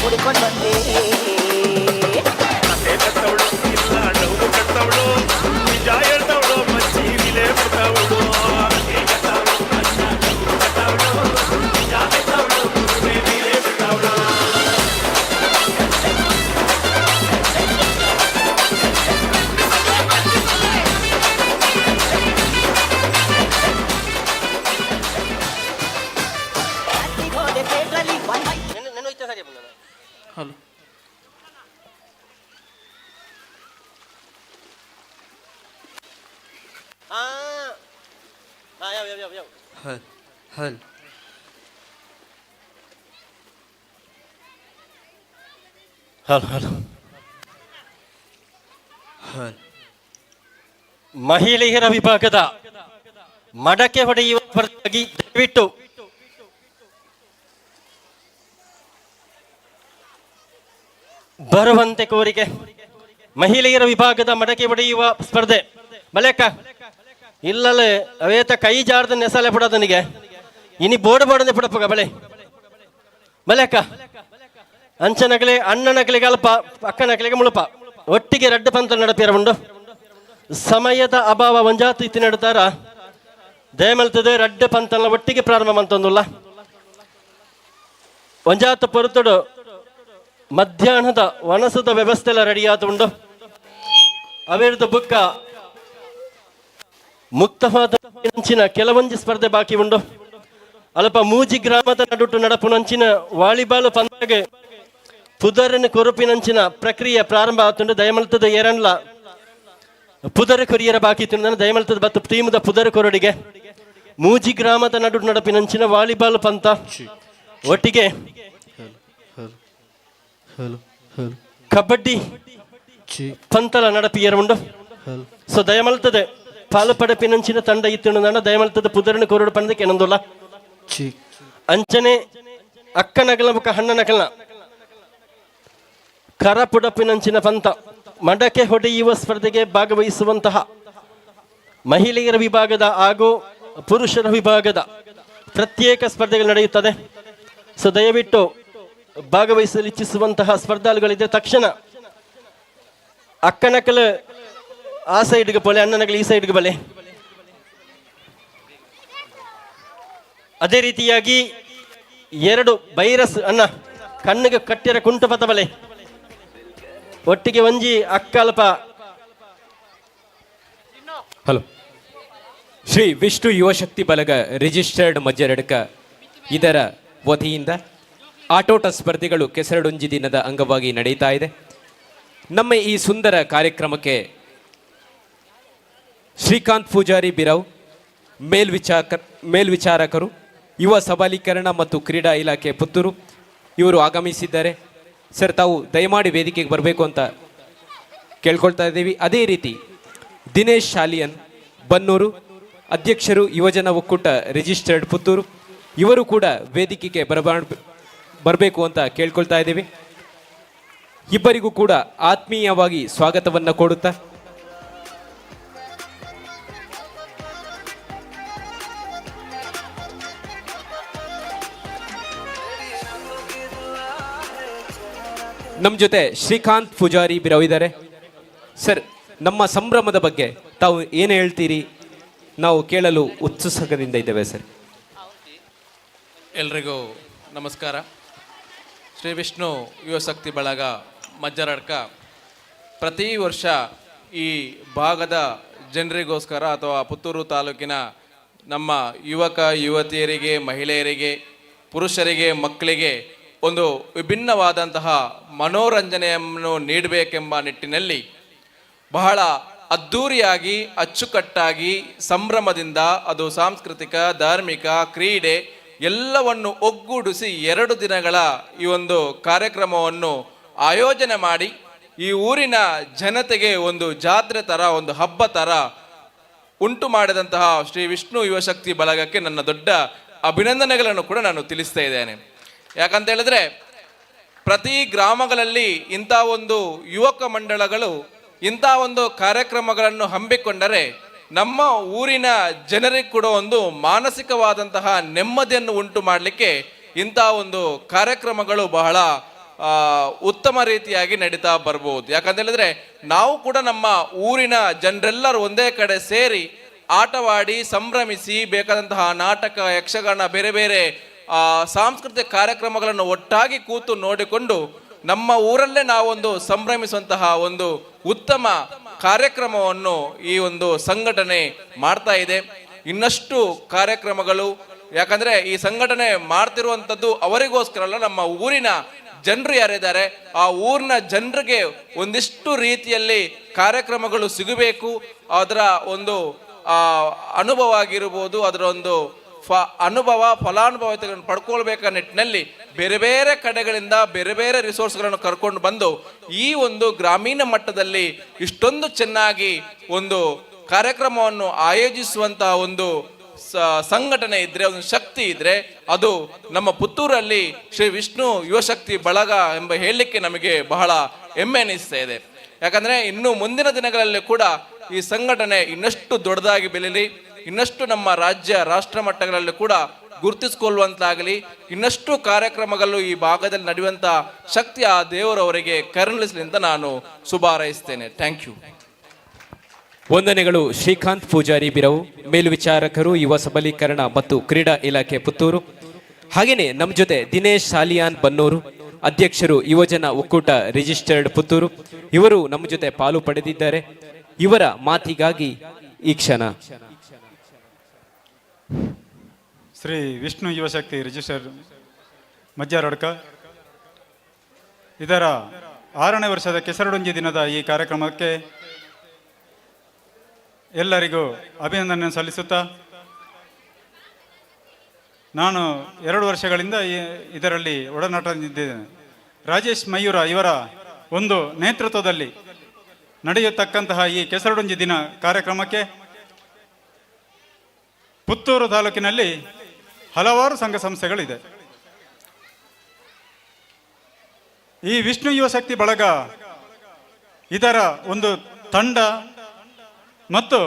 ಹುಡುಕೊಂಡು ಬಂದೆ ನಿಜ ಹೇಳ್ತವಳು ಮಚ್ಚಿ ವಿಲೆ ಬಿಡ್ತವಳು ಹಲೋ ಹಲ್ ಹಲ್ ಹಲೋ ಹಲೋ ಹಲ್ ಮಹಿಳೆಯರ ವಿಭಾಗದ ಮಡಕೆ ಹೊಡೆಯುವ ಸ್ಪರ್ಧೆಗಾಗಿ ದಯವಿಟ್ಟು ಬರುವಂತೆ ಕೋರಿಕೆ. ಮಹಿಳೆಯರ ವಿಭಾಗದ ಮಡಕೆ ಹೊಡೆಯುವ ಸ್ಪರ್ಧೆ ಮಲೆಕ್ಕ ಇಲ್ಲಲೇ ಅವೇತ ಕೈ ಜಾರ್ದ ನೆಸಲೆ ಬಿಡೋದನಿಗೆ ಇನಿ ಬೋರ್ಡ್ ಬೋರ್ಡನೆ ಬಿಡಪ್ಪಗ ಬಳೆ ಮಲೆಕ್ಕ ಅಂಚನಗಲೆ ಅಣ್ಣನಗಲಿಗೆ ಅಲ್ಪ ಅಕ್ಕನಗಲಿಗೆ ಮುಳುಪ ಒಟ್ಟಿಗೆ ರಡ್ಡು ಪಂತ ನಡಪಿರ ಉಂಡು. ಸಮಯದ ಅಭಾವ ಒಂಜಾತು ಇತ್ತಿ ನಡ್ತಾರ ದಯಮಲ್ತದೆ ರಡ್ಡು ಪಂತನ ಒಟ್ಟಿಗೆ ಪ್ರಾರಂಭ ಮಂತೊಂದುಲ್ಲ ಒಂಜಾತು ಪೊರುತುಡು ಮಧ್ಯಾಹ್ನದ ವನಸದ ವ್ಯವಸ್ಥೆ ಎಲ್ಲ ರೆಡಿ ಆದ ಉಂಡು. ಅವಿರ್ದು ಬುಕ್ಕ ಮುಕ್ತವಾದ ನಂಚಿನ ಕೆಲವೊಂದು ಸ್ಪರ್ಧೆ ಬಾಕಿ ಉಂಡು. ಅಲ್ಪ ಮೂಜಿ ಗ್ರಾಮದ ನಡುಟು ನಡಪು ನಂಚಿನ ವಾಲಿಬಾಲ್ ಪಂದ್ಯಗೆ ಪುದರಿನ ಕೊರುಪಿನಂಚಿನ ಪ್ರಕ್ರಿಯೆ ಪ್ರಾರಂಭ ಆತುಂಡು. ದಯಮಲ್ತದ ಎರನ್ಲ ಪುದರ ಕೊರಿಯರ ಬಾಕಿ ತಿಂದ ದಯಮಲ್ತದ ಬತ್ತು ಟೀಮದ ಪುದರ ಕೊರಡಿಗೆ ಮೂಜಿ ಗ್ರಾಮದ ನಡುಟು ನಡಪಿನಂಚಿನ ವಾಲಿಬಾಲ್ ಪಂತ ಒಟ್ಟಿಗೆ ಕಬಡ್ಡಿ ಪಂತಲ ನಡಪಿಯರ ಉಂಡು. ಸೊ ದಯಮಲ್ತದೆ ಪಾಲು ಪಡಪಿನಂಚಿನ ತಂಡ ಇತ್ತು ನಡ ದಯಮಲ್ತದ ಪುದರಿನ ಕೊರಡು ಪಂದಕ್ಕೆ ಏನೊಂದುಲ್ಲ ಅಂಚನೆ ಅಕ್ಕನಗಲ ಮುಖ ಹಣ್ಣನಗಲ ಕರ ಪುಡಪಿನಂಚಿನ ಪಂತ ಮಡಕೆ ಹೊಡೆಯುವ ಸ್ಪರ್ಧೆಗೆ ಭಾಗವಹಿಸುವಂತಹ ಮಹಿಳೆಯರ ವಿಭಾಗದ ಹಾಗೂ ಪುರುಷರ ವಿಭಾಗದ ಪ್ರತ್ಯೇಕ ಸ್ಪರ್ಧೆಗಳು ನಡೆಯುತ್ತದೆ. ಸೊ ದಯವಿಟ್ಟು ಭಾಗವಹಿಸಲು ಇಚ್ಛಿಸುವಂತಹ ಸ್ಪರ್ಧಾಳುಗಳಿದ್ರೆ ತಕ್ಷಣ ಅಕ್ಕನಕಲು ಆ ಸೈಡ್ಗೆ ಬಲೆ ಅಣ್ಣನಕಲು ಈ ಸೈಡ್ಗೆ ಬಲೆ. ಅದೇ ರೀತಿಯಾಗಿ ಎರಡು ಬೈರಸ್ ಅನ್ನ ಕಣ್ಣಿಗೆ ಕಟ್ಟಿರ ಕುಂಟಪತ ಬಲೆ ಒಟ್ಟಿಗೆ ಒಂಜಿ ಅಕ್ಕಲ್ಪ. ಹಲೋ, ಶ್ರೀ ವಿಷ್ಣು ಯುವಶಕ್ತಿ ಬಲಗ ರಿಜಿಸ್ಟರ್ಡ್ ಮಜ್ಜರಡ್ಕ ಇದರ ವತಿಯಿಂದ ಆಟೋಟ ಸ್ಪರ್ಧೆಗಳು ಕೆಸರಡೊಂಜಿ ದಿನದ ಅಂಗವಾಗಿ ನಡೀತಾ ಇದೆ. ನಮ್ಮ ಈ ಸುಂದರ ಕಾರ್ಯಕ್ರಮಕ್ಕೆ ಶ್ರೀಕಾಂತ್ ಪೂಜಾರಿ ಬಿರಾವ್ ಮೇಲ್ವಿಚಾರಕರು ಯುವ ಸಬಲೀಕರಣ ಮತ್ತು ಕ್ರೀಡಾ ಇಲಾಖೆ ಪುತ್ತೂರು ಇವರು ಆಗಮಿಸಿದ್ದಾರೆ. ಸರ್, ತಾವು ದಯಮಾಡಿ ವೇದಿಕೆಗೆ ಬರಬೇಕು ಅಂತ ಕೇಳ್ಕೊಳ್ತಾ ಇದ್ದೀವಿ. ಅದೇ ರೀತಿ ದಿನೇಶ್ ಶಾಲಿಯನ್ ಬನ್ನೂರು ಅಧ್ಯಕ್ಷರು ಯುವಜನ ಒಕ್ಕೂಟ ರಿಜಿಸ್ಟರ್ಡ್ ಪುತ್ತೂರು ಇವರು ಕೂಡ ವೇದಿಕೆಗೆ ಬರಬೇಕು ಅಂತ ಕೇಳ್ಕೊಳ್ತಾ ಇದ್ದೀವಿ. ಇಬ್ಬರಿಗೂ ಕೂಡ ಆತ್ಮೀಯವಾಗಿ ಸ್ವಾಗತವನ್ನು ಕೊಡುತ್ತಾ ನಮ್ಮ ಜೊತೆ ಶ್ರೀಕಾಂತ್ ಪೂಜಾರಿ ಬಿರಾವ್ ಇದ್ದಾರೆ. ಸರ್, ನಮ್ಮ ಸಂಭ್ರಮದ ಬಗ್ಗೆ ತಾವು ಏನು ಹೇಳ್ತೀರಿ? ನಾವು ಕೇಳಲು ಉತ್ಸುಕದಿಂದ ಇದ್ದೇವೆ ಸರ್. ಎಲ್ರಿಗೂ ನಮಸ್ಕಾರ. ಶ್ರೀ ವಿಷ್ಣು ಯುವಶಕ್ತಿ ಬಳಗ ಮಜ್ಜರಡ್ಕ ಪ್ರತಿ ವರ್ಷ ಈ ಭಾಗದ ಜನರಿಗೋಸ್ಕರ ಅಥವಾ ಪುತ್ತೂರು ತಾಲೂಕಿನ ನಮ್ಮ ಯುವಕ ಯುವತಿಯರಿಗೆ, ಮಹಿಳೆಯರಿಗೆ, ಪುರುಷರಿಗೆ, ಮಕ್ಕಳಿಗೆ ಒಂದು ವಿಭಿನ್ನವಾದಂತಹ ಮನೋರಂಜನೆಯನ್ನು ನೀಡಬೇಕೆಂಬ ನಿಟ್ಟಿನಲ್ಲಿ ಬಹಳ ಅದ್ಧೂರಿಯಾಗಿ, ಅಚ್ಚುಕಟ್ಟಾಗಿ, ಸಂಭ್ರಮದಿಂದ ಅದು ಸಾಂಸ್ಕೃತಿಕ, ಧಾರ್ಮಿಕ, ಕ್ರೀಡೆ ಎಲ್ಲವನ್ನು ಒಗ್ಗೂಡಿಸಿ 2 ದಿನಗಳ ಈ ಒಂದು ಕಾರ್ಯಕ್ರಮವನ್ನು ಆಯೋಜನೆ ಮಾಡಿ ಈ ಊರಿನ ಜನತೆಗೆ ಒಂದು ಜಾತ್ರೆ ಥರ, ಒಂದು ಹಬ್ಬ ಥರ ಉಂಟು ಮಾಡಿದಂತಹ ಶ್ರೀ ವಿಷ್ಣು ಯುವಶಕ್ತಿ ಬಳಗಕ್ಕೆ ನನ್ನ ದೊಡ್ಡ ಅಭಿನಂದನೆಗಳನ್ನು ಕೂಡ ನಾನು ತಿಳಿಸ್ತಾ ಇದ್ದೇನೆ. ಯಾಕಂತ ಹೇಳಿದ್ರೆ ಪ್ರತಿ ಗ್ರಾಮಗಳಲ್ಲಿ ಇಂಥ ಒಂದು ಯುವಕ ಮಂಡಳಗಳು ಇಂಥ ಒಂದು ಕಾರ್ಯಕ್ರಮಗಳನ್ನು ಹಮ್ಮಿಕೊಂಡರೆ ನಮ್ಮ ಊರಿನ ಜನರಿಗೆ ಕೂಡ ಒಂದು ಮಾನಸಿಕವಾದಂತಹ ನೆಮ್ಮದಿಯನ್ನು ಉಂಟು ಮಾಡಲಿಕ್ಕೆ ಇಂಥ ಒಂದು ಕಾರ್ಯಕ್ರಮಗಳು ಬಹಳ ಉತ್ತಮ ರೀತಿಯಾಗಿ ನಡೀತಾ ಬರ್ಬೋದು. ಯಾಕಂತ ಹೇಳಿದ್ರೆ ನಾವು ಕೂಡ ನಮ್ಮ ಊರಿನ ಜನರೆಲ್ಲರೂ ಒಂದೇ ಕಡೆ ಸೇರಿ ಆಟವಾಡಿ ಸಂಭ್ರಮಿಸಿ ಬೇಕಾದಂತಹ ನಾಟಕ, ಯಕ್ಷಗಾನ, ಬೇರೆ ಬೇರೆ ಸಾಂಸ್ಕೃತಿಕ ಕಾರ್ಯಕ್ರಮಗಳನ್ನು ಒಟ್ಟಾಗಿ ಕೂತು ನೋಡಿಕೊಂಡು ನಮ್ಮ ಊರಲ್ಲೇ ನಾವೊಂದು ಸಂಭ್ರಮಿಸುವಂತಹ ಒಂದು ಉತ್ತಮ ಕಾರ್ಯಕ್ರಮವನ್ನು ಈ ಒಂದು ಸಂಘಟನೆ ಮಾಡ್ತಾ ಇದೆ. ಇನ್ನಷ್ಟು ಕಾರ್ಯಕ್ರಮಗಳು, ಯಾಕಂದ್ರೆ ಈ ಸಂಘಟನೆ ಮಾಡ್ತಿರುವಂಥದ್ದು ಅವರಿಗೋಸ್ಕರ ಅಲ್ಲ, ನಮ್ಮ ಊರಿನ ಜನರು ಯಾರಿದ್ದಾರೆ ಆ ಊರಿನ ಜನರಿಗೆ ಒಂದಿಷ್ಟು ರೀತಿಯಲ್ಲಿ ಕಾರ್ಯಕ್ರಮಗಳು ಸಿಗಬೇಕು. ಅದರ ಒಂದು ಅನುಭವ ಆಗಿರ್ಬೋದು, ಅದರ ಒಂದು ಅನುಭವ ಫಲಾನುಭವಿಗಳನ್ನು ಪಡ್ಕೊಳ್ಬೇಕ ನಿಟ್ಟಿನಲ್ಲಿ ಬೇರೆ ಬೇರೆ ಕಡೆಗಳಿಂದ ಬೇರೆ ಬೇರೆ ರಿಸೋರ್ಸ್ಗಳನ್ನು ಕರ್ಕೊಂಡು ಬಂದು ಈ ಒಂದು ಗ್ರಾಮೀಣ ಮಟ್ಟದಲ್ಲಿ ಇಷ್ಟೊಂದು ಚೆನ್ನಾಗಿ ಒಂದು ಕಾರ್ಯಕ್ರಮವನ್ನು ಆಯೋಜಿಸುವಂತಹ ಒಂದು ಸಂಘಟನೆ ಇದ್ರೆ, ಒಂದು ಶಕ್ತಿ ಇದ್ರೆ ಅದು ನಮ್ಮ ಪುತ್ತೂರಲ್ಲಿ ಶ್ರೀ ವಿಷ್ಣು ಯುವಶಕ್ತಿ ಬಳಗ ಎಂಬ ಹೇಳಲಿಕ್ಕೆ ನಮಗೆ ಬಹಳ ಹೆಮ್ಮೆ ಅನಿಸ್ತಾ ಇದೆ. ಯಾಕಂದ್ರೆ ಇನ್ನು ಮುಂದಿನ ದಿನಗಳಲ್ಲಿ ಕೂಡ ಈ ಸಂಘಟನೆ ಇನ್ನಷ್ಟು ದೊಡ್ಡದಾಗಿ ಬೆಳೀಲಿ, ಇನ್ನಷ್ಟು ನಮ್ಮ ರಾಜ್ಯ ರಾಷ್ಟ್ರ ಮಟ್ಟಗಳಲ್ಲಿ ಕೂಡ ಗುರುತಿಸಿಕೊಳ್ಳುವಂತಾಗಲಿ, ಇನ್ನಷ್ಟು ಕಾರ್ಯಕ್ರಮಗಳು ಈ ಭಾಗದಲ್ಲಿ ನಡೆಯುವಂಥ ಶಕ್ತಿ ಆ ದೇವರವರಿಗೆ ಕರುಣಿಸಲಿ ಅಂತ ನಾನು ಶುಭಾರೈಸ್ತೇನೆ. Thank you. ವಂದನೆಗಳು ಶ್ರೀಕಾಂತ್ ಪೂಜಾರಿ ಬಿರವು, ಮೇಲ್ವಿಚಾರಕರು, ಯುವ ಸಬಲೀಕರಣ ಮತ್ತು ಕ್ರೀಡಾ ಇಲಾಖೆ ಪುತ್ತೂರು. ಹಾಗೆಯೇ ನಮ್ಮ ಜೊತೆ ದಿನೇಶ್ ಸಾಲಿಯಾನ್ ಬನ್ನೂರು, ಅಧ್ಯಕ್ಷರು ಯುವಜನ ಒಕ್ಕೂಟ ರಿಜಿಸ್ಟರ್ಡ್ ಪುತ್ತೂರು, ಇವರು ನಮ್ಮ ಜೊತೆ ಪಾಲು ಪಡೆದಿದ್ದಾರೆ. ಇವರ ಮಾತಿಗಾಗಿ ಈ ಕ್ಷಣ ಶ್ರೀ ವಿಷ್ಣು ಯುವಶಕ್ತಿ ರಿಜಿಸ್ಟರ್ ಮಜ್ಜಾರಡ್ಕ ಇದರ 6ನೇ ವರ್ಷದ ಕೆಸರಡೊಂಜಿ ದಿನದ ಈ ಕಾರ್ಯಕ್ರಮಕ್ಕೆ ಎಲ್ಲರಿಗೂ ಅಭಿನಂದನೆ ಸಲ್ಲಿಸುತ್ತಾ, ನಾನು 2 ವರ್ಷಗಳಿಂದ ಇದರಲ್ಲಿ ಒಡನಾಟದಿದ್ದೇನೆ. ರಾಜೇಶ್ ಮಯೂರ ಇವರ ಒಂದು ನೇತೃತ್ವದಲ್ಲಿ ನಡೆಯತಕ್ಕಂತಹ ಈ ಕೆಸರಡೊಂಜಿ ದಿನ ಕಾರ್ಯಕ್ರಮಕ್ಕೆ ಪುತ್ತೂರು ತಾಲೂಕಿನಲ್ಲಿ ಹಲವಾರು ಸಂಘ ಸಂಸ್ಥೆಗಳಿದೆ. ಈ ವಿಷ್ಣು ಯುವಶಕ್ತಿ ಬಳಗ ಇದರ ಒಂದು ತಂಡ ಮತ್ತು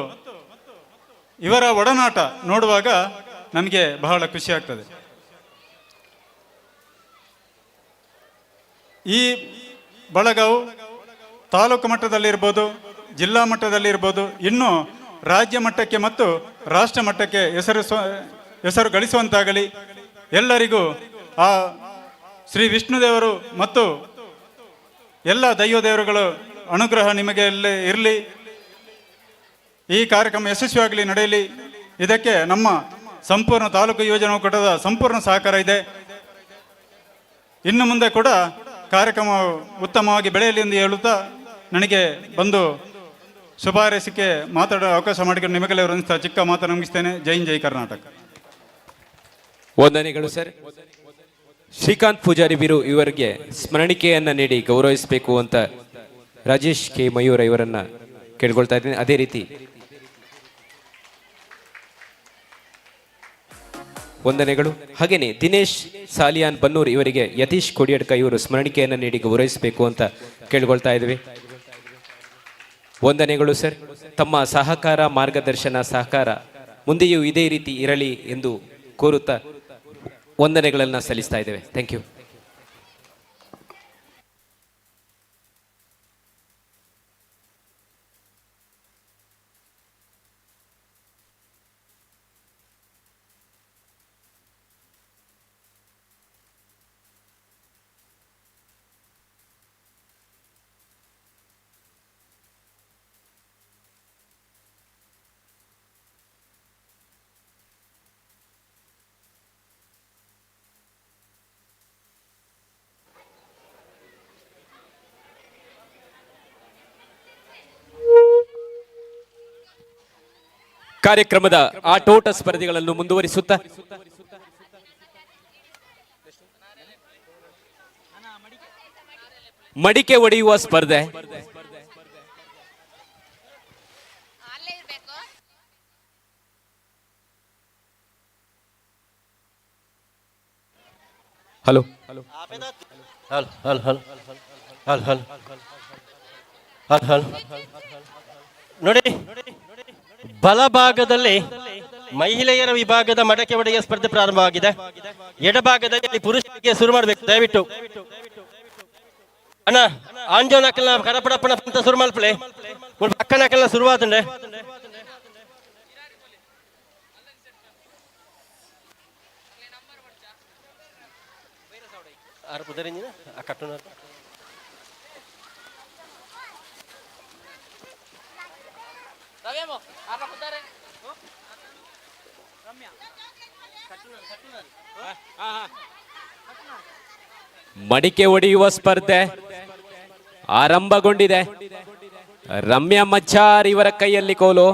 ಇವರ ಒಡನಾಟ ನೋಡುವಾಗ ನಮಗೆ ಬಹಳ ಖುಷಿ ಆಗ್ತದೆ. ಈ ಬಳಗವು ತಾಲೂಕು ಮಟ್ಟದಲ್ಲಿರ್ಬೋದು, ಜಿಲ್ಲಾ ಮಟ್ಟದಲ್ಲಿರ್ಬೋದು, ಇನ್ನೂ ರಾಜ್ಯ ಮಟ್ಟಕ್ಕೆ ಮತ್ತು ರಾಷ್ಟ್ರ ಮಟ್ಟಕ್ಕೆ ಹೆಸರು ಗಳಿಸುವಂತಾಗಲಿ. ಎಲ್ಲರಿಗೂ ಆ ಶ್ರೀ ವಿಷ್ಣುದೇವರು ಮತ್ತು ಎಲ್ಲ ದೈವ ದೇವರುಗಳು ಅನುಗ್ರಹ ನಿಮಗೆ ಇರಲಿ. ಈ ಕಾರ್ಯಕ್ರಮ ಯಶಸ್ವಿಯಾಗಲಿ, ನಡೆಯಲಿ. ಇದಕ್ಕೆ ನಮ್ಮ ಸಂಪೂರ್ಣ ತಾಲೂಕು ಯೋಜನಾ ಒಕ್ಕೂಟದ ಸಂಪೂರ್ಣ ಸಹಕಾರ ಇದೆ. ಇನ್ನು ಮುಂದೆ ಕೂಡ ಕಾರ್ಯಕ್ರಮ ಉತ್ತಮವಾಗಿ ಬೆಳೆಯಲಿ ಎಂದು ಹೇಳುತ್ತಾ ನನಗೆ ಬಂದು ಶುಭಾರೈಸಿಕೆ ಮಾತಾಡೋ ಅವಕಾಶ ಮಾಡಿಕೊಂಡು ನಿಮಗೆಲ್ಲ ಅನಿಸ್ತಾ ಚಿಕ್ಕ ಮಾತು ಮುಗಿಸ್ತೇನೆ. ಜೈ ಹಿಂದ್, ಜೈ ಕರ್ನಾಟಕ. ವಂದನೆಗಳು ಸರ್. ಶ್ರೀಕಾಂತ್ ಪೂಜಾರಿ ಬಿರು ಇವರಿಗೆ ಸ್ಮರಣಿಕೆಯನ್ನ ನೀಡಿ ಗೌರವಿಸಬೇಕು ಅಂತ ರಾಜೇಶ್ ಕೆ ಮಯೂರ ಇವರನ್ನ ಕೇಳ್ಕೊಳ್ತಾ ಇದ್ದೀನಿ. ಅದೇ ರೀತಿ ವಂದನೆಗಳು. ಹಾಗೇನೆ ದಿನೇಶ್ ಸಾಲಿಯಾನ್ ಬನ್ನೂರ್ ಇವರಿಗೆ ಯತೀಶ್ ಕೊಡಿಯಡ್ಕ ಇವರು ಸ್ಮರಣಿಕೆಯನ್ನು ನೀಡಿ ಗೌರವಿಸಬೇಕು ಅಂತ ಕೇಳ್ಕೊಳ್ತಾ ಇದ್ವಿ. ವಂದನೆಗಳು ಸರ್. ತಮ್ಮ ಸಹಕಾರ, ಮಾರ್ಗದರ್ಶನ, ಸಹಕಾರ ಮುಂದೆಯೂ ಇದೇ ರೀತಿ ಇರಲಿ ಎಂದು ಕೋರುತ್ತಾ ವಂದನೆಗಳನ್ನು ಸಲ್ಲಿಸ್ತಾ ಇದ್ದೇವೆ. Thank you. ಕಾರ್ಯಕ್ರಮದ ಆಟೋಟ ಸ್ಪರ್ಧೆಗಳನ್ನು ಮುಂದುವರಿಸುತ್ತಾ ಮಡಿಕೆ ಒಡೆಯುವ ಸ್ಪರ್ಧೆ. ಹಲೋ ಹಲ್ ಹಲ್ ಹಲ್ ಹಲ್ ಹಲ್ ಹಲ್ ಹಲ್ ನೋಡಿ, ಬಲಭಾಗದಲ್ಲಿ ಮಹಿಳೆಯರ ವಿಭಾಗದ ಮಡಕೆ ಒಡೆಯ ಸ್ಪರ್ಧೆ ಪ್ರಾರಂಭವಾಗಿದೆ. ಎಡಭಾಗದಲ್ಲಿ ಪುರುಷರಿಗೆ ಶುರು ಮಾಡಬೇಕು. ದಯವಿಟ್ಟು ಅಣ್ಣ ಆಂಜೋನಕಲ್ನ ಕರಪಡಪ್ಪನ ಅಂತ ಶುರು ಮಲ್ಪಲೆ ಅಕ್ಕನಕಲ್ನ ಶುರುವಾದಂಡೆ ಆರು ಪುದರಿಂಜಿನ ಆ ಕಟ್ಟುನ ಮಡಿಕೆ ಒಡೆಯುವ ಸ್ಪರ್ಧೆ ಆರಂಭಗೊಂಡಿದೆ. ರಮ್ಯಾ ಮಚ್ಚಾರ್ ಇವರ ಕೈಯಲ್ಲಿ ಕೋಲು.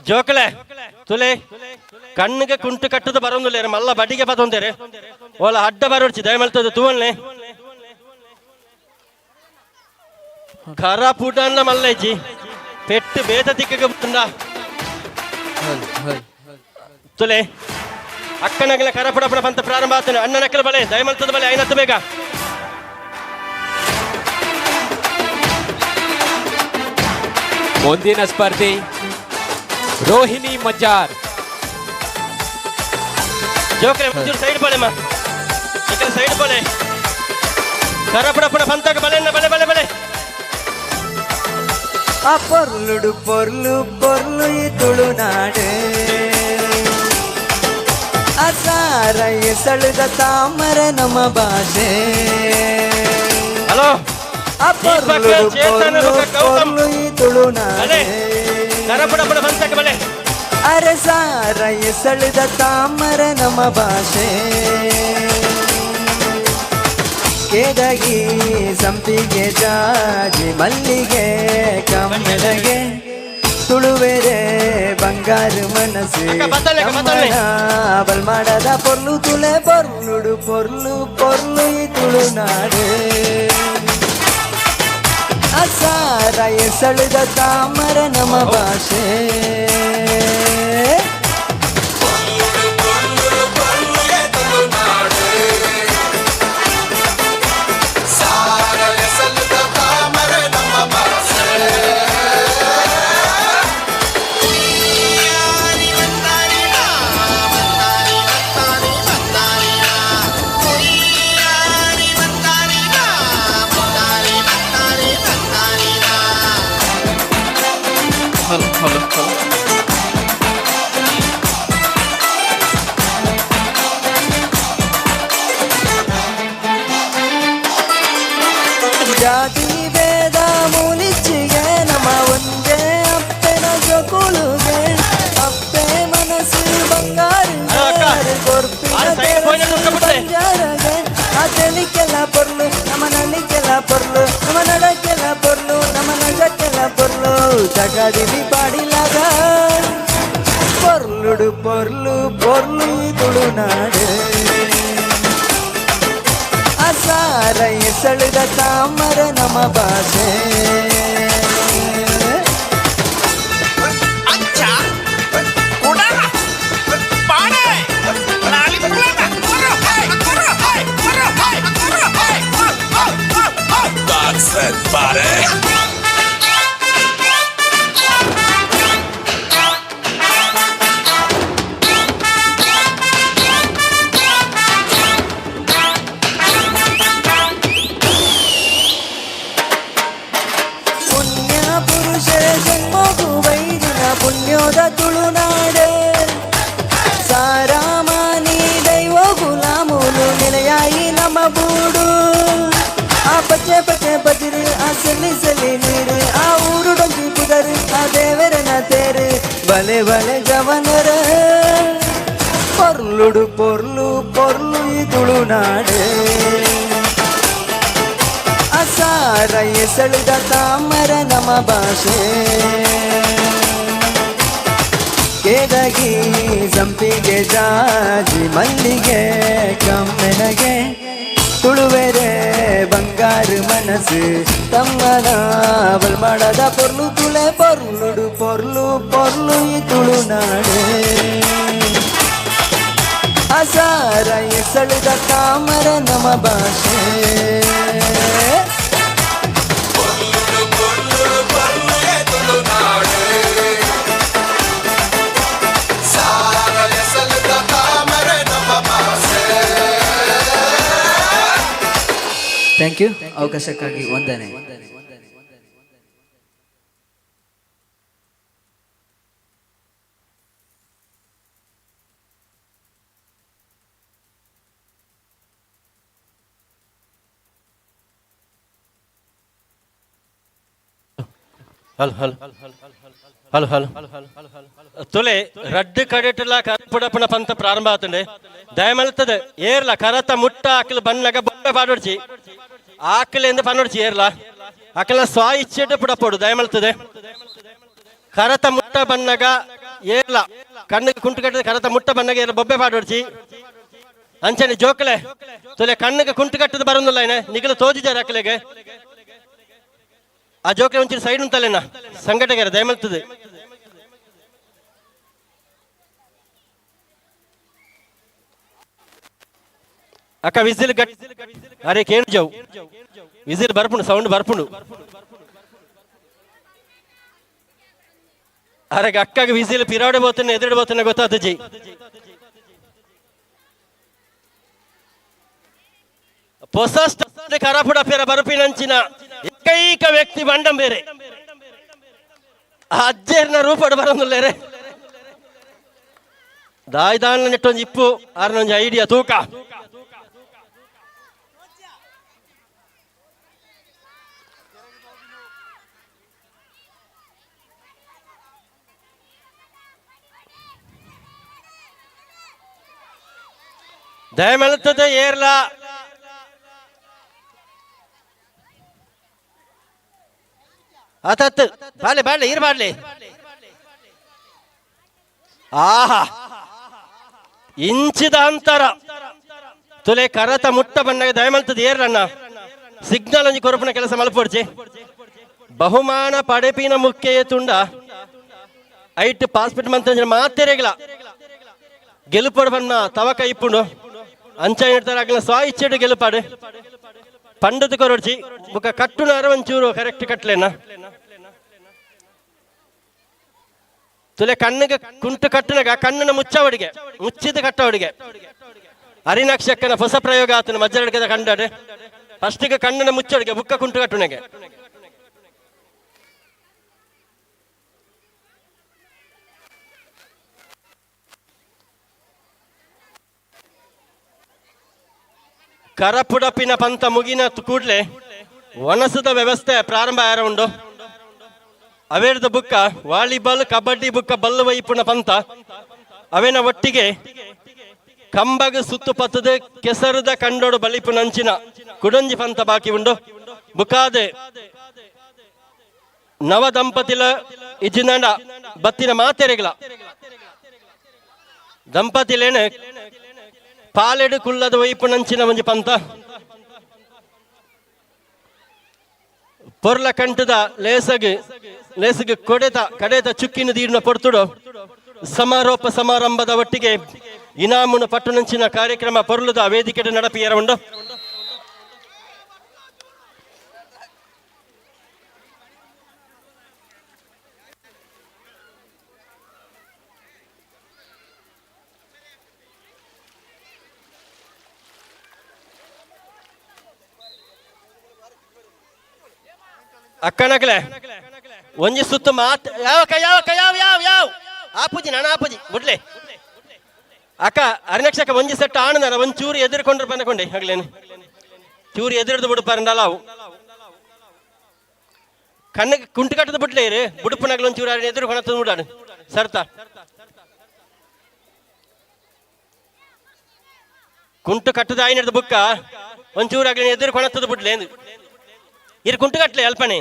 ಜೋಕಳೆ ತುಲೆ ಕಣ್ಣಿಗೆ ಕುಂಟು ಕಟ್ಟದು ಬರೋದಿಲ್ಲ ಮಲ್ಲ ಬಡಿಗೆ ಬದೊಂದೇರೆ ಓಲ ಅಡ್ಡ ಬರೋಡ್ಚಿ ದಯಮಲ್ತದ ತೂವಲ್ನೆ ಖರ ಪೂಟನ್ನ ಮಲ್ಲೇಜಿ ಪೆಟ್ಟು ಬೇತ ದಿಕ್ಕಗೆ ಬಂದ ತುಲೆ ಅಕ್ಕನಗಲ ಕರಪಡಪಡ ಬಂತ ಪ್ರಾರಂಭ ಆಗ್ತಾನೆ. ಅಣ್ಣನಕ್ಕಲ ಬಲೆ ದಯಮಲ್ತದ ಬಲೆ ಐನತ್ತು ಬೇಗ. ಮುಂದಿನ ಸ್ಪರ್ಧಿ ರೋಹಿಣಿ ಮಜ್ಜಾರ್. ಜೋಕರೆ ಮಂಜೂರು ಸೈಡ್ ಬಲೆ ಮಾ ఇక్కడ సైడ్ బలే కరపడపడ పంతక బలెన్న బలే బలే బలే ఆ పొర్లుడు పొర్లు పొర్లు ఈ ತುಳುನಾಡೆ ಅಸಾರ ಎಸಳುದ ತಾಮರ ನಮ್ಮ ಭಾಷೆ. ಹಲೋ ಆ పొర్లుడు పొర్లు పొర్లు ಈ ತುಳುನಾಡೆ ಕರಪಡಪಡ పంతಕ ಬಲೆ ಅರೆ ಸಾರ ಎಸಳುದ ತಾಮರ ನಮ್ಮ ಭಾಷೆ. ಕೆದಗಿ ಸಂಪಿಗೆ ಜಾಜಿ ಮಲ್ಲಿಗೆ ಕಮ್ಮಳಗೆ ತುಳುವೆರೆ ಬಂಗಾರು ಮನಸ್ಸು ಬಲ್ಮಾಡದ ಪೊರ್ಲು ತುಳೆ ಪೊರ್ಲುಡು ಪೊರ್ಲು ಪೊರ್ಲು ಈ ತುಳುನಾಡು ಅಸಾರ ಎಸಳುದ ತಾಮರ ನಮ್ಮ ಭಾಷೆ. ಜಾತಿ ಭೇದ ಮೂಲಿಚ್ಚಿಗೆ ನಮ್ಮ ಒಂದೇ ಅಪ್ಪನ ಜೊಕುಳುಗೆ ಅಪ್ಪೆ ಮನಸ್ಸು ಬಂಗಾರು ಬಂಜಾರಗೆ ಆ ತೆಲಿಕೆಲ್ಲ ಪೊರ್ಲು ನಮ್ಮ ನಲಿಕೆಲ್ಲ ಪೊರ್ಲು ನಮ್ಮ ನಡಕ್ಕೆಲ್ಲ ಪೊರ್ಲು ನಮ್ಮ ನಜಕ್ಕೆಲ್ಲ ಪೊರ್ಲು ಜಗದಿಲಿ ಪಾಡಿಲಾಗ ಪೊರ್ಲುಡು ಪೊರ್ಲು ಪೊರ್ಲು ತುಳುನಾಡು ಅಸಾರ ಎಸಳುದ ತಾಮರ ನಮ್ಮ ಭಾಷೆ. ಪುಣ್ಯೋದ ತುಳುನಾಡೆ ಸಾರಾಮಾನಿ ದೈವ ಗುಲಾಮೂಲು ನೆಲೆಯಾಯಿ ನಮ್ಮ ಬೂಡು. ಆ ಪಚ್ಚೆ ಪಚ್ಚೆ ಬದಿರು ಆ ಸಲಿ ಸಲಿ ನೀರು ಆ ಊರು ಡೊಂಗಿ ಬುದರು ಆ ದೇವರನ ತೇರು ಬಲೆ ಬಲೆ ಜವನರ ಪೊರ್ಲುಡು ಪೊರ್ಲು ಪೊರ್ಲು ಈ ತುಳುನಾಡೆ ಅಸ ಸಾರ ಎಸಳಿದ ತಾಮರ ನಮ್ಮ ಭಾಷೆ ಕೇದಗಿ ಸಂಪಿಗೆ ಜಾಜಿ ಮಲ್ಲಿಗೆ ಕಮ್ಮೆನಗೆ ತುಳುವೆರೆ ಬಂಗಾರು ಮನಸ್ಸು ತಮ್ಮನ ಬಲ್ಮಾಡದ ಪೊರ್ಲು ತುಳೆ ಪೊರ್ಲುಡು ಪೊರ್ಲು ಪೊರ್ಲು ಈ ತುಳುನಾಡು ಅಸಾರ ಎಸಳಿದ ತಾಮರ ನಮ್ಮ ಭಾಷೆ ಥ್ಯಾಂಕ್ ಯು ಅವಕಾಶಕ್ಕಾಗಿ ವಂದನೆ. ಹಲ್ ಹಲ್ ಹಲ್ ಹಲ್ ತುಲೆ ರಡ್ಡು ಕಡೆಟ್ಲ ಕರಪುಡಪನ ಪಂತ ಪ್ರಾರಂಭ ಆತಂಡೆ ದಯಮಲ್ತದೆ ಏರ್ಲ ಕರತ ಮುಟ್ಟ ಆಕಲು ಬನ್ನಗ ಬೊಬ್ಬೆ ಪಾಡೊಡ್ಚಿ ಆಕಲೆಂದು ಪನ್ನೊಡ್ಚಿ ಏರ್ಲ ಆಕಲ ಸ್ವ ಇಚ್ಛೆಡ್ ಪುಡಪೋಡು ದಯಮಲ್ತದೆ ಕರತ ಮುಟ್ಟ ಬನ್ನಗ ಏರ್ಲ ಕಣ್ಣಿಗೆ ಕುಂಟು ಕಟ್ಟಿದ ಕರತ ಮುಟ್ಟ ಬನ್ನಗ ಏರ್ಲ ಬೊಬ್ಬೆ ಪಾಡೊಡ್ಚಿ ಅಂಚನೆ ಜೋಕಲೆ ತುಲೆ ಕಣ್ಣಿಗೆ ಕುಂಟು ಕಟ್ಟದ ಬರೋದಿಲ್ಲ ಏನೇ ನಿಗಲು ತೋಜಿದ್ದಾರೆ ಆಕಲೆಗೆ ಆ ಜೋಕಲೆ ಒಂಚೂರು ಸೈಡ್ ಉಂಟಲ್ಲೇನ ಸಂಘಟಕರ ದಯಮಲ್ತದೆ ಅಕ್ಕ ವಿಸಿಲ್ ಗಟ್ ಅರೆ ಕೇಳು ಜಾವು ವಿಸಿಲ್ ಬರ್ಪುಂಡು ಸೌಂಡ್ ಬರ್ಪುಂಡು ಅರೆ ಅಕ್ಕಗೆ ವಿಸಿಲ್ ಪಿರಾಡೆ ಬೋತನೆ ಎದುರು ಬೋತನೆ ಗೊತ್ತಾತಜಿ ಹೊಸ ಕರಪುಡ ಪೇರ ಬರುಪಿನಂಚಿನ ಏಕೈಕ ವ್ಯಕ್ತಿ ಬಂಡಂ ಬೇರೆ ಅಜ್ಜೇರ್ನ ರೂಪಡು ಬರೋದಿಲ್ಲೇರೆ ದಾಯ್ದಾನ ನೆಟ್ಟೊಂದು ಇಪ್ಪು ಆರ್ನೊಂದು ಐಡಿಯಾ ತೂಕ ದಯಮೆಳುತ್ತದೆ ಏರ್ಲ ಆತತ್ತು ಬಾಳೆ ಬಾಳೆ ಇರ್ಬಾಡ್ಲಿ ಆಹಾ ಇಂಚಿದ ಅಂತರ ತುಲೆ ಕರತ ಮುಟ್ಟ ಬಣ್ಣಗೆ ದಯಮಲ್ತದ ಏರ್ಲಣ್ಣ ಸಿಗ್ನಲ್ ಒಂಜಿ ಕೊರಪನ ಕೆಲಸ ಮಲ್ಪೊಡ್ಚಿ ಬಹುಮಾನ ಪಡೆಪಿನ ಮುಖ್ಯ ತುಂಡ ಐಟ್ ಪಾಸ್ಪೋರ್ಟ್ ಮಂತ್ರ ಮಾತೆರೆಗಳ ಗೆಲುಪಡು ಬಣ್ಣ ತವಕ ಇಪ್ಪುಂಡು ಅಂಚ ಇಡ್ತಾರೆ ಆಗ್ಲ ಸ್ವ ಇಚ್ಛೆಡು ಗೆಲುಪಾಡು ಪಂಡದ ಕೊರಡ್ಚಿ ಬುಕ್ಕ ಕಟ್ಟುನಾರ ಒಂಚೂರು ಕರೆಕ್ಟ್ ಕಟ್ಲೇನ ತುಲೆ ಕಣ್ಣಿಗೆ ಕುಂಟು ಕಟ್ಟುನಾಗ ಕಣ್ಣನ ಮುಚ್ಚವಡಿಗೆ ಮುಚ್ಚಿದ ಕಟ್ಟವಡಿಗೆ ಅರಿನಕ್ಷಕ್ಕನ ಹೊಸ ಪ್ರಯೋಗ ಆತನ ಮಜ್ಜರಡ್ಗದ ಕಂಡಾಡೆ ಫಸ್ಟಿಗೆ ಕಣ್ಣನ ಮುಚ್ಚವಡಿಗೆ ಬುಕ್ಕ ಕುಂಟು ಕಟ್ಟುನಾಗೆ ಕರಪುಡಪಿನ ಪಂತ ಮುಗಿನ ಕೂಡ್ಲೆ ಒಣಸದ ವ್ಯವಸ್ಥೆ ಪ್ರಾರಂಭ ಯಾರ ಉಂಡು ಅವೇರ್ದ ಬುಕ್ಕ ವಾಲಿಬಾಲ್ ಕಬಡ್ಡಿ ಬುಕ್ಕ ಬಲ್ಲು ವೈಪುನ ಪಂತ ಅವೇನ ಒಟ್ಟಿಗೆ ಕಂಬಗ ಸುತ್ತು ಪತ್ತದ ಕೆಸರದ ಕಂಡೋಡು ಬಲಿಪು ನಂಚಿನ ಕುಡಂಜಿ ಪಂತ ಬಾಕಿ ಉಂಡು ಬುಕಾದೆ ನವ ದಂಪತಿಲ ಇಜಿನಂಡ ಬತ್ತಿನ ಮಾತೆರೆಗಳ ದಂಪತಿಲೇನೆ ಪಾಲೆಡು ಕುಲ್ಲದ ವೈಪು ನಂಚಿನ ಒಂಜಿ ಪಂತ ಪೊರ್ಲ ಕಂಟದ ಲೇಸಗೆ ಕಡೆತ ಚುಕ್ಕಿನ ದೀರ್ನ ಪೊರ್ತುಡು ಸಮಾರೋಪ ಸಮಾರಂಭದ ಒಟ್ಟಿಗೆ ಇನಾಮುನ ಪಟ್ಟುನಂಚಿನ ಕಾರ್ಯಕ್ರಮ ಪೊರ್ಲದ ವೇದಿಕೆ ನಡಪಿಯರ ಉಂಡು ಅಕ್ಕನಗ್ಲೆ ಒಂಜಿ ಸುತ್ತು ಮಾತ್ ಯಾವ ಆಪುಜಿ ನಾನು ಆಪುಜಿ ಬಿಡ್ಲೆ ಅಕ್ಕ ಅರಿನಕ್ಷಕ ಒಂಜಿ ಸೆಟ್ ಆಣದಾರ ಒಂಚೂರು ಎದುರ್ಕೊಂಡ್ರೆ ಬಂದಕೊಂಡೆ ಆಗ್ಲೇನು ಚೂರು ಎದುರ್ದು ಬಿಡುಪಾರಲ್ಲ ಅವು ಕಣ್ಣಿಗೆ ಕುಂಟು ಕಟ್ಟದ ಬಿಡ್ಲೇ ಇರಿ ಬುಡುಪನಾಗ್ಲ ಒಂಚೂರು ಅರಿನ ಎದುರು ಕೊಣತದ ಬಿಡಾಡು ಸರ್ತಾ ಕುಂಟು ಕಟ್ಟದ ಆಯ್ನದ ಬುಕ್ಕ ಒಂಚೂರು ಆಗ್ಲಿ ಎದುರು ಕೊಣತದ ಬಿಡ್ಲೇನು ಇರು ಕುಂಟುಗಟ್ಲೆ ಅಲ್ಪನೆ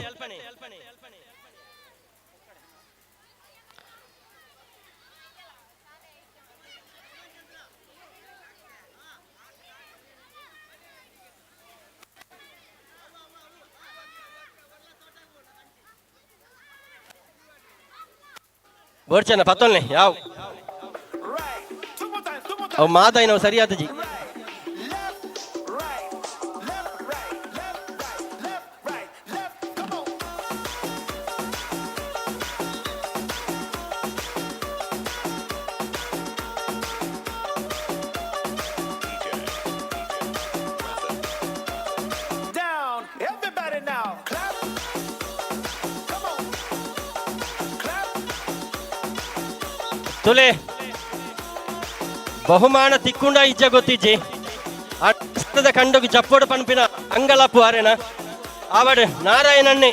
ಬೋಡ್ಚನ ಪತ್ತೊಲ್ನೆ ಯಾವ ಅವು ಮಾದಾಯಿ ನಾವು ಸರಿಯಾದ G Down, everybody now. Clap. Come on. Clap. ತುಲೆ ಬಹುಮಾನ ತಿಕ್ಕುಂಡ ಇಜ್ಜ ಗೊತ್ತಿಜ್ಜಿ ಅಷ್ಟದ ಕಂಡೋಗಿ ಜಪ್ಪೋಡು ಪಂಪಿನ ಅಂಗಲಪ್ಪು ಆರೆನ ಆವಡ್ ನಾರಾಯಣನ್ನೇ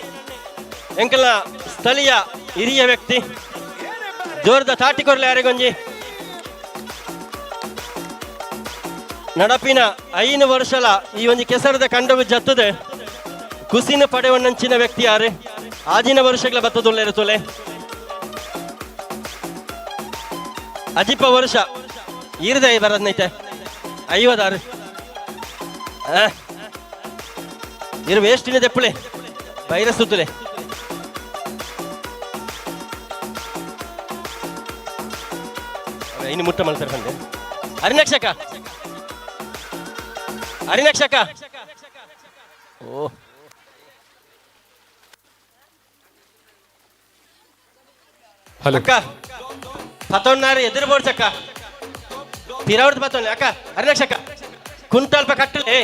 ಎಂಕಲ ಸ್ಥಳೀಯ ಹಿರಿಯ ವ್ಯಕ್ತಿ ಜೋರ್ದ ತಾಟಿಕೊರ್ಲೆ ಯಾರಿಗೊಂಜಿ ನಡಪಿನ 5 ವರ್ಷಲ ಈ ಒಂಜಿ ಕೆಸರದ ಕಂಡೋಗಿ ಜತ್ತದೆ ಕುಸಿನ ಪಡೆವಣ್ಣಂಚಿನ ವ್ಯಕ್ತಿ ಯಾರು ಆಜಿನ ವರ್ಷಗಳ ಬತ್ತದುಲ್ಲೇರು ತುಲೆ ಅಜಿಪ ವರ್ಷ ಈರ್ದೈ ಬರದ್ನೈತೆ 56 ಇರು ವೇಸ್ಟಿನ ತೆಪ್ಪುಳೆ ಬೈರಸುತ್ತಲೆ ಇನ್ನು ಮುಟ್ಟ ಮಲ್ಸರ್ಕಂಡೆ ಅರಿನಕ್ಷಕ ಓ ಹಲೋ ಅಕ್ಕ ಪತ್ತೊನ್ನಾರು ಎದುರು ಬೋಡ್ಸಕ್ಕ ಪಿರಾವಡ್ದು ಪತ್ತೊನ್ನೆ ಅಕ್ಕ ಅರಿನಕ್ಷಕ ಕುಂಟಲ್ಪ ಕಟ್ಟಲೆ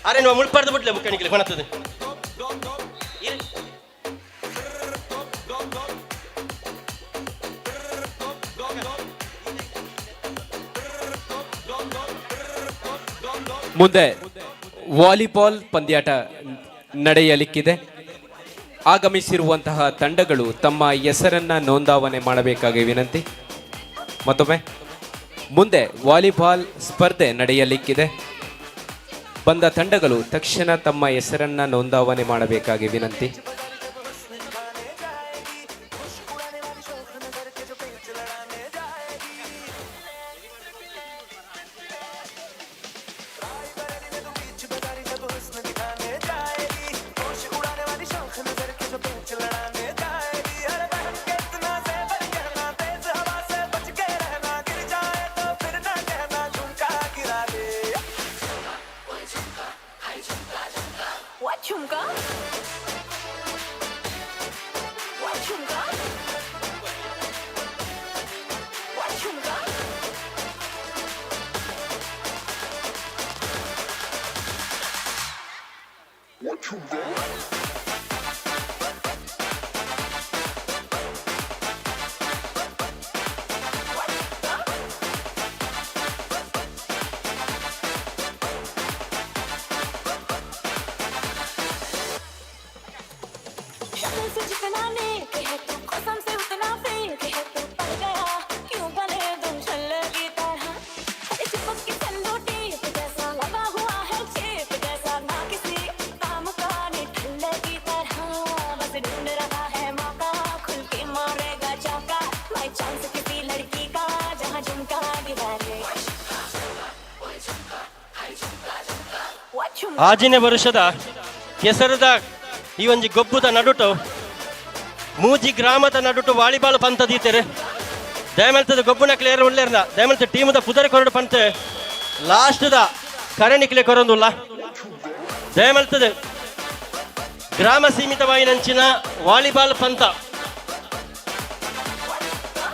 ಅರೆ ನೀವು ಮುಳ್ಪಡ್ದು ಬಿಡ್ಲೆ ಮುಕ್ಕಣಿಗೆ ಕೊಣತದೆ ಮುಂದೆ ವಾಲಿಬಾಲ್ ಪಂದ್ಯಾಟ ನಡೆಯಲಿಕ್ಕಿದೆ. ಆಗಮಿಸಿರುವಂತಹ ತಂಡಗಳು ತಮ್ಮ ಹೆಸರನ್ನ ನೋಂದಾವಣೆ ಮಾಡಬೇಕಾಗಿ ವಿನಂತಿ. ಮತ್ತೊಮ್ಮೆ ಮುಂದೆ ವಾಲಿಬಾಲ್ ಸ್ಪರ್ಧೆ ನಡೆಯಲಿಕ್ಕಿದೆ. ಬಂದ ತಂಡಗಳು ತಕ್ಷಣ ತಮ್ಮ ಹೆಸರನ್ನ ನೋಂದಾವಣೆ ಮಾಡಬೇಕಾಗಿ ವಿನಂತಿ. ಆಜಿನ ವರ್ಷದ ಕೆಸರದ ಈ ಒಂಜಿ ಗೊಬ್ಬುದ ನಡುಟು ಮೂಜಿ ಗ್ರಾಮದ ನಡುಟು ವಾಲಿಬಾಲ್ ಪಂತ ದೀತೆರೆ ದಯಮಲ್ತದ ಗೊಬ್ಬುನ ಕ್ಲಿಯರ್ ಒಳ್ಳೆರ್ನ ದಯಮಲ್ತ ಟೀಮದ ಪುದರ ಕೊರಡು ಪಂತ ಲಾಸ್ಟ್ದ ಕರಣಿಕ್ಲೆ ಕೊರೊಂದುಲ್ಲ ದಯಮಲ್ತದ ಗ್ರಾಮ ಸೀಮಿತವಾಯಿನಂಚಿನ ವಾಲಿಬಾಲ್ ಪಂತ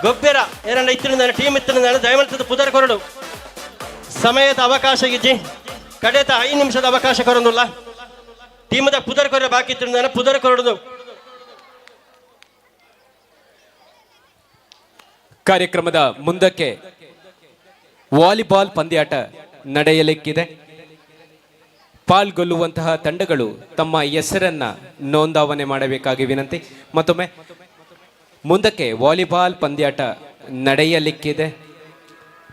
ಗೊಬ್ಬೆರ ಏರನ್ನ ಇತ್ತಿನ ಟೀಮ್ ಇತ್ತಿನ ದಯಮಲ್ತದ ಪುದರ ಕೊರಡು ಸಮಯದ ಅವಕಾಶ ಇಜ್ಜಿ ಕಡೆತ 5 ನಿಮಿಷದ ಅವಕಾಶ ಕೊರೊಂದುಲ್ಲ ಟೀಮದ ಪುದರ್ ಕೊರ ಬಾಕಿ ಇತ್ತಿನ ಪುದರ್ ಕೊರಡು ಕಾರ್ಯಕ್ರಮದ ಮುಂದಕ್ಕೆ ವಾಲಿಬಾಲ್ ಪಂದ್ಯಾಟ ನಡೆಯಲಿಕ್ಕಿದೆ. ಪಾಲ್ಗೊಳ್ಳುವಂತಹ ತಂಡಗಳು ತಮ್ಮ ಹೆಸರನ್ನ ನೋಂದಾವಣೆ ಮಾಡಬೇಕಾಗಿ ವಿನಂತಿ. ಮತ್ತೊಮ್ಮೆ ಮುಂದಕ್ಕೆ ವಾಲಿಬಾಲ್ ಪಂದ್ಯಾಟ ನಡೆಯಲಿಕ್ಕಿದೆ.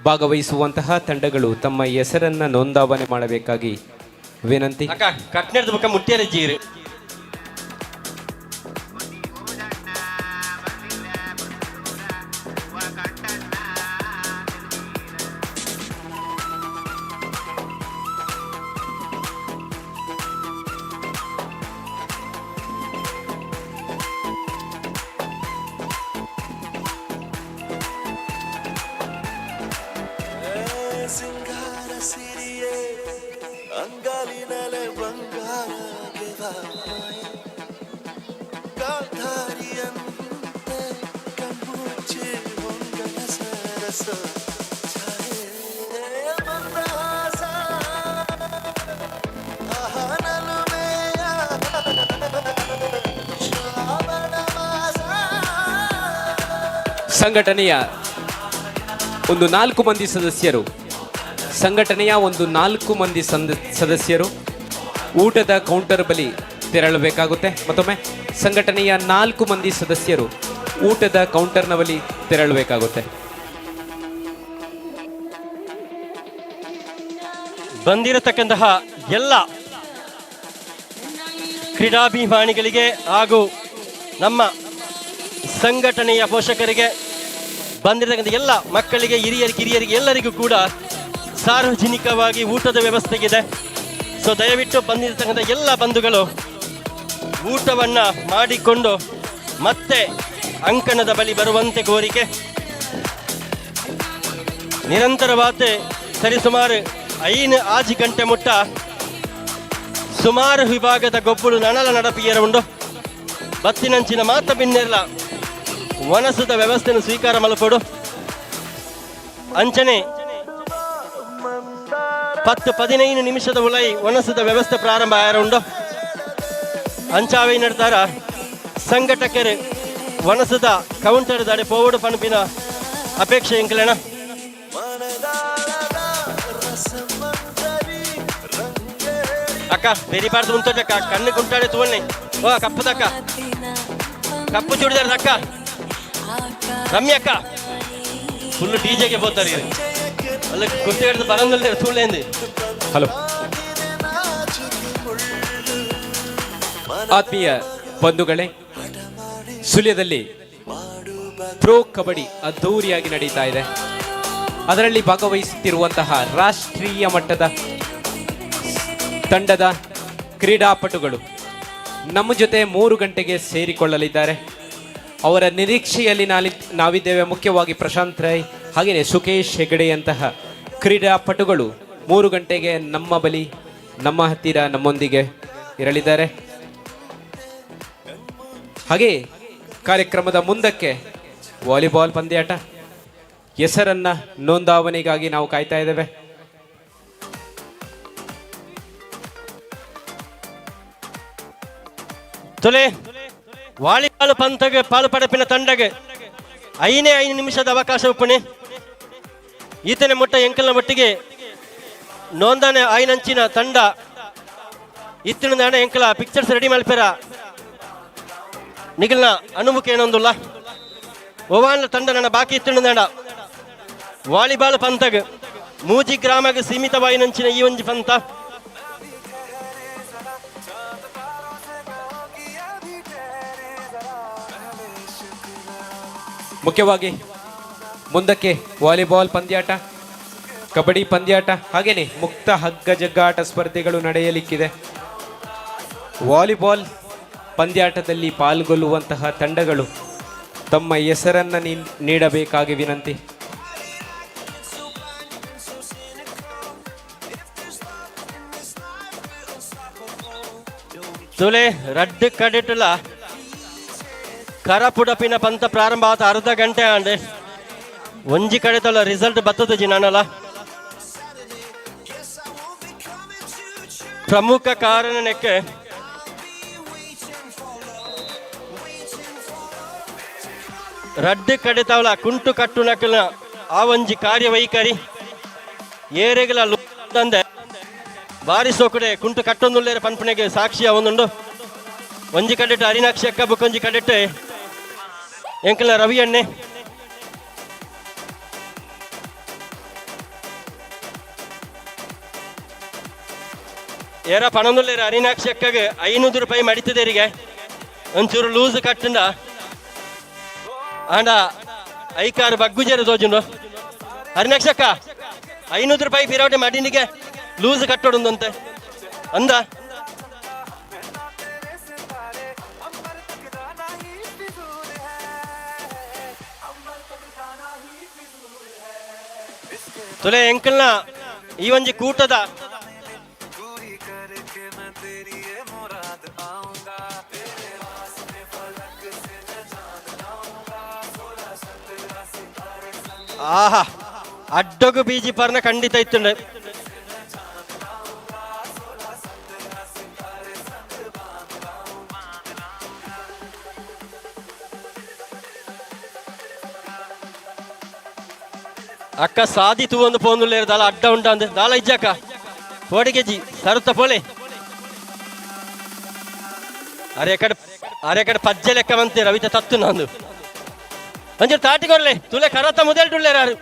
ಭಾಗವಹಿಸುವಂತಹ ತಂಡಗಳು ತಮ್ಮ ಹೆಸರನ್ನ ನೋಂದಾವಣೆ ಮಾಡಬೇಕಾಗಿ ವಿನಂತಿ. ಕಟ್ನೆಡ್ದ ಬುಕ್ಕ ಮುಟ್ಟಿಯರ ಜೀರು ಗಾಂಧಾರಿಯಂತೆ ಕಣ್ಮುಚ್ಚಿ ಹೊಂಗನ ಸರಸ ಛಾಯೆ ಮಂದಹಾಸ ಆಹನಲುಮೆಯ ಶ್ರಾವಣ ಮಾಸ. ಸಂಘಟನೆಯ ಒಂದು 4 ಮಂದಿ ಸದಸ್ಯರು ಸದಸ್ಯರು ಊಟದ ಕೌಂಟರ್ ಬಳಿ ತೆರಳಬೇಕಾಗುತ್ತೆ. ಮತ್ತೊಮ್ಮೆ ಸಂಘಟನೆಯ 4 ಮಂದಿ ಸದಸ್ಯರು ಊಟದ ಕೌಂಟರ್ನ ಬಳಿ ತೆರಳಬೇಕಾಗುತ್ತೆ. ಬಂದಿರತಕ್ಕಂತಹ ಎಲ್ಲ ಕ್ರೀಡಾಭಿಮಾನಿಗಳಿಗೆ ಹಾಗೂ ನಮ್ಮ ಸಂಘಟನೆಯ ಪೋಷಕರಿಗೆ, ಬಂದಿರತಕ್ಕಂಥ ಎಲ್ಲ ಮಕ್ಕಳಿಗೆ, ಹಿರಿಯರಿಗೆ, ಕಿರಿಯರಿಗೆ ಎಲ್ಲರಿಗೂ ಕೂಡ ಸಾರ್ವಜನಿಕವಾಗಿ ಊಟದ ವ್ಯವಸ್ಥೆಗಿದೆ. ಸೊ ದಯವಿಟ್ಟು ಬಂದಿರತಕ್ಕಂಥ ಎಲ್ಲ ಬಂಧುಗಳು ಊಟವನ್ನು ಮಾಡಿಕೊಂಡು ಮತ್ತೆ ಅಂಕಣದ ಬಳಿ ಬರುವಂತೆ ಕೋರಿಕೆ. ನಿರಂತರವಾದ ಸರಿಸುಮಾರು 5 ಗಂಟೆ ಮುಟ್ಟ ಸುಮಾರು ವಿಭಾಗದ ಗೊಬ್ಬಳು ನನಲ ನಡಪಿಯರ ಉಂಡು ಬತ್ತಿನಂಚಿನ ಮಾತ ಬಿನ್ನೆಲ್ಲ ವನಸದ ವ್ಯವಸ್ಥೆಯನ್ನು ಸ್ವೀಕಾರ ಮಲ್ಪಡು ಅಂಚನೆ 10-15 ನಿಮಿಷದ ಉಲೈ ವನಸದ ವ್ಯವಸ್ಥೆ ಪ್ರಾರಂಭ ಆಯಾರುಂಡು ಅಂಚಾವೈ ನಡ್ತಾರ ಸಂಘಟಕರು ವನಸದ ಕೌಂಟರ್ ದಾಡೆ ಪೋವಡು ಪಣಪಿನ ಅಪೇಕ್ಷೆ ಎಂಕಲೇನ ಅಕ್ಕ ಬೇರೆ ಪಾರ್ದು ಮುಂತಕ್ಕ ಕಣ್ಣು ಕುಂಟಾಡೆ ತಗೊಂಡೆ ಓ ಕಪ್ಪದಕ್ಕ ಕಪ್ಪು ಚೂಡಿದಾರ ಅಕ್ಕ ರಮ್ಯ ಅಕ್ಕ ಫುಲ್ ಡಿಜೆಗೆ ಹೋಗ್ತಾರೆ ಅಲ್ಲ ಕುರ್ತಿ ಹಿಡಿದು ಬರಂಗಲ್ದೆ ಸುಳ್ಳೆಂದು. ಹಲೋ ಆತ್ಮೀಯ ಬಂಧುಗಳೇ, ಸುಳ್ಯದಲ್ಲಿ ಪ್ರೋ ಕಬಡ್ಡಿ ಅದ್ಧೂರಿಯಾಗಿ ನಡೀತಾ ಇದೆ. ಅದರಲ್ಲಿ ಭಾಗವಹಿಸುತ್ತಿರುವಂತಹ ರಾಷ್ಟ್ರೀಯ ಮಟ್ಟದ ತಂಡದ ಕ್ರೀಡಾಪಟುಗಳು ನಮ್ಮ ಜೊತೆ 3 ಗಂಟೆಗೆ ಸೇರಿಕೊಳ್ಳಲಿದ್ದಾರೆ. ಅವರ ನಿರೀಕ್ಷೆಯಲ್ಲಿ ನಾವಿದ್ದೇವೆ. ಮುಖ್ಯವಾಗಿ ಪ್ರಶಾಂತ್ ರೈ ಹಾಗೆಯೇ ಸುಕೇಶ್ ಹೆಗಡೆಯಂತಹ ಕ್ರೀಡಾಪಟುಗಳು 3 ಗಂಟೆಗೆ ನಮ್ಮ ಬಳಿ, ನಮ್ಮ ಹತ್ತಿರ, ನಮ್ಮೊಂದಿಗೆ ಇರಲಿದ್ದಾರೆ. ಹಾಗೆ ಕಾರ್ಯಕ್ರಮದ ಮುಂದಕ್ಕೆ ವಾಲಿಬಾಲ್ ಪಂದ್ಯಾಟ ಹೆಸರನ್ನ ನೋಂದಾವಣೆಗಾಗಿ ನಾವು ಕಾಯ್ತಾ ಇದ್ದೇವೆ. ತೊಲೆ ವಾಲಿಬಾಲ್ ಪಂತಗೆ ಪಾಲು ಪಡಪಿನ ತಂಡಗೆ 5 ನಿಮಿಷದ ಅವಕಾಶ ಉಪ್ಪಣೆ ಈತನ ಮುಟ್ಟ ಎಂಕಲ್ನ ಮಟ್ಟಿಗೆ ನೋಂದಣಿ ಆಯ್ನಂಚಿನ ತಂಡ ಇತ್ತಿನ ದಾಣ ಎಂಕಲ ಪಿಕ್ಚರ್ಸ್ ರೆಡಿ ಮಲ್ಪೆರ ನಿಗಲ್ನ ಅನುಮುಖ ಏನೊಂದುಲ್ಲ ಒವಾನ್ಲ ತಂಡ ನನ್ನ ಬಾಕಿ ಇತ್ತಿನ ದಾಣ ವಾಲಿಬಾಲ್ ಪಂತಗೆ ಮೂಜಿ ಗ್ರಾಮಕ್ಕೆ ಸೀಮಿತವಾಯಿನಂಚಿನ ಈ ಒಂಜಿ ಪಂತ ಮುಖ್ಯವಾಗಿ ಮುಂದಕ್ಕೆ ವಾಲಿಬಾಲ್ ಪಂದ್ಯಾಟ, ಕಬಡ್ಡಿ ಪಂದ್ಯಾಟ ಹಾಗೆಯೇ ಮುಕ್ತ ಹಗ್ಗ ಜಗ್ಗಾಟ ಸ್ಪರ್ಧೆಗಳು ನಡೆಯಲಿಕ್ಕಿದೆ. ವಾಲಿಬಾಲ್ ಪಂದ್ಯಾಟದಲ್ಲಿ ಪಾಲ್ಗೊಳ್ಳುವಂತಹ ತಂಡಗಳು ತಮ್ಮ ಹೆಸರನ್ನು ನೀಡಬೇಕಾಗಿ ವಿನಂತಿ. ತುಲೆ ರಡ್ಡ್ ಕಡಿಟುಲ ಕರಪುಡಪಿನ ಪಂತ ಪ್ರಾರಂಭ ಆತ ಅರ್ಧ ಗಂಟೆ ಆಂಡೆ ಒಂಜಿ ಕಡೆತಲ್ಲ ರಿಸಲ್ಟ್ ಬತ್ತದ ಜಿನಾನಲ್ಲ ಪ್ರಮುಖ ಕಾರಣಕ್ಕೆ ರಡ್ಡ್ ಕಡಿತವಲ ಕುಂಟು ಕಟ್ಟುನಕಲ ಆ ಒಂಜಿ ಕಾರ್ಯವೈಖರಿ ಏರೆಗಳ ತಂದೆ ಬಾರಿ ಸೋಕಡೆ ಕುಂಟು ಕಟ್ಟೊಂದುಲ್ಲೇರ ಪನ್ಪನೆಗೆ ಸಾಕ್ಷಿಯ ಒಂದುಂಡು ಒಂಜಿ ಕಡೆಟ್ಟು ಅರಿನಾಕ್ಷಿ ಅಕ್ಕ ಬುಕ್ಕೊಂಜಿ ಕಡೆಟ್ಟು ಎಂಕಲ ರವಿ ಎಣ್ಣೆ ಏರ ಪಣೊಂದುಲ್ಲೇರ ಅರಿನಾಕ್ಷಿ ಅಕ್ಕಗೆ 500 ರೂಪಾಯಿ ಮಡಿತದೇರಿಗೆ ಒಂಚೂರು ಲೂಸ್ ಕಟ್ಟಂಡ ಆಂಡ ಐಕಾರು ಬಗ್ಗುಜೇರು ತೋಜುಂಡು ಅರಿನಾಕ್ಷಿ ಅಕ್ಕ 500 ರೂಪಾಯಿ ಪಿರೋಟೆ ಮಡಿನಿಗೆ ಲೂಸ್ ಕಟ್ಟೋಡಂತೆ ಅಂದ ತುಲೆ ಎಂಕಲ್ನ ಈ ಒಂಜಿ ಕೂಟದ ಆಹಾ ಅಡ್ಡಗು ಬೀಜಿ ಪರ್ನ ಖಂಡಿತ ಇತ್ತುಂಡೆ. ಅಕ್ಕ ಸಾದಿತು ಒಂದು ಪೋಂದುಲ್ಲೇರು ದಾಲ ಅಡ್ಡ ಉಂಟ ಅಂದೆ ದಾಲ ಇಜ್ಜಕ್ಕ ಕೋಡಿಗೆಜಿ ಸರುತ್ತ ಪೋಲೆ ಅರೆ ಕಡೆ ಪಜ್ಜೆ ಲೆಕ್ಕ ಬಂತೆ ರವಿತ ತತ್ತು ನಂದು ಒಂಚೂರು ತಾಟಿಕೊರ್ಲೆ ತುಲೆ ಕರತ್ತ ಮುದಲ್ಟುಳ್ಳೇರು ಯಾರು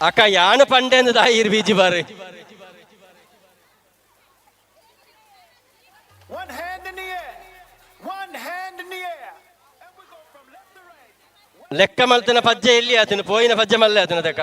ಅಕ್ಕ ಯಾನು ಪಂಡೆ ಅಂದು ದಾಯಿರ್ ಬೀಜಿ ಬಾರಿ One hand in the air. One hand in the air. And we go from left to right. ಲೆಕ್ಕ ಮಲ್ತನ ಪಜ್ಜೆ ಎಲ್ಲಿ ಆತನು ಪೋಯಿನ ಪಜ್ಜೆ ಮಲ್ಲೆ ಆತನ ತಕ್ಕ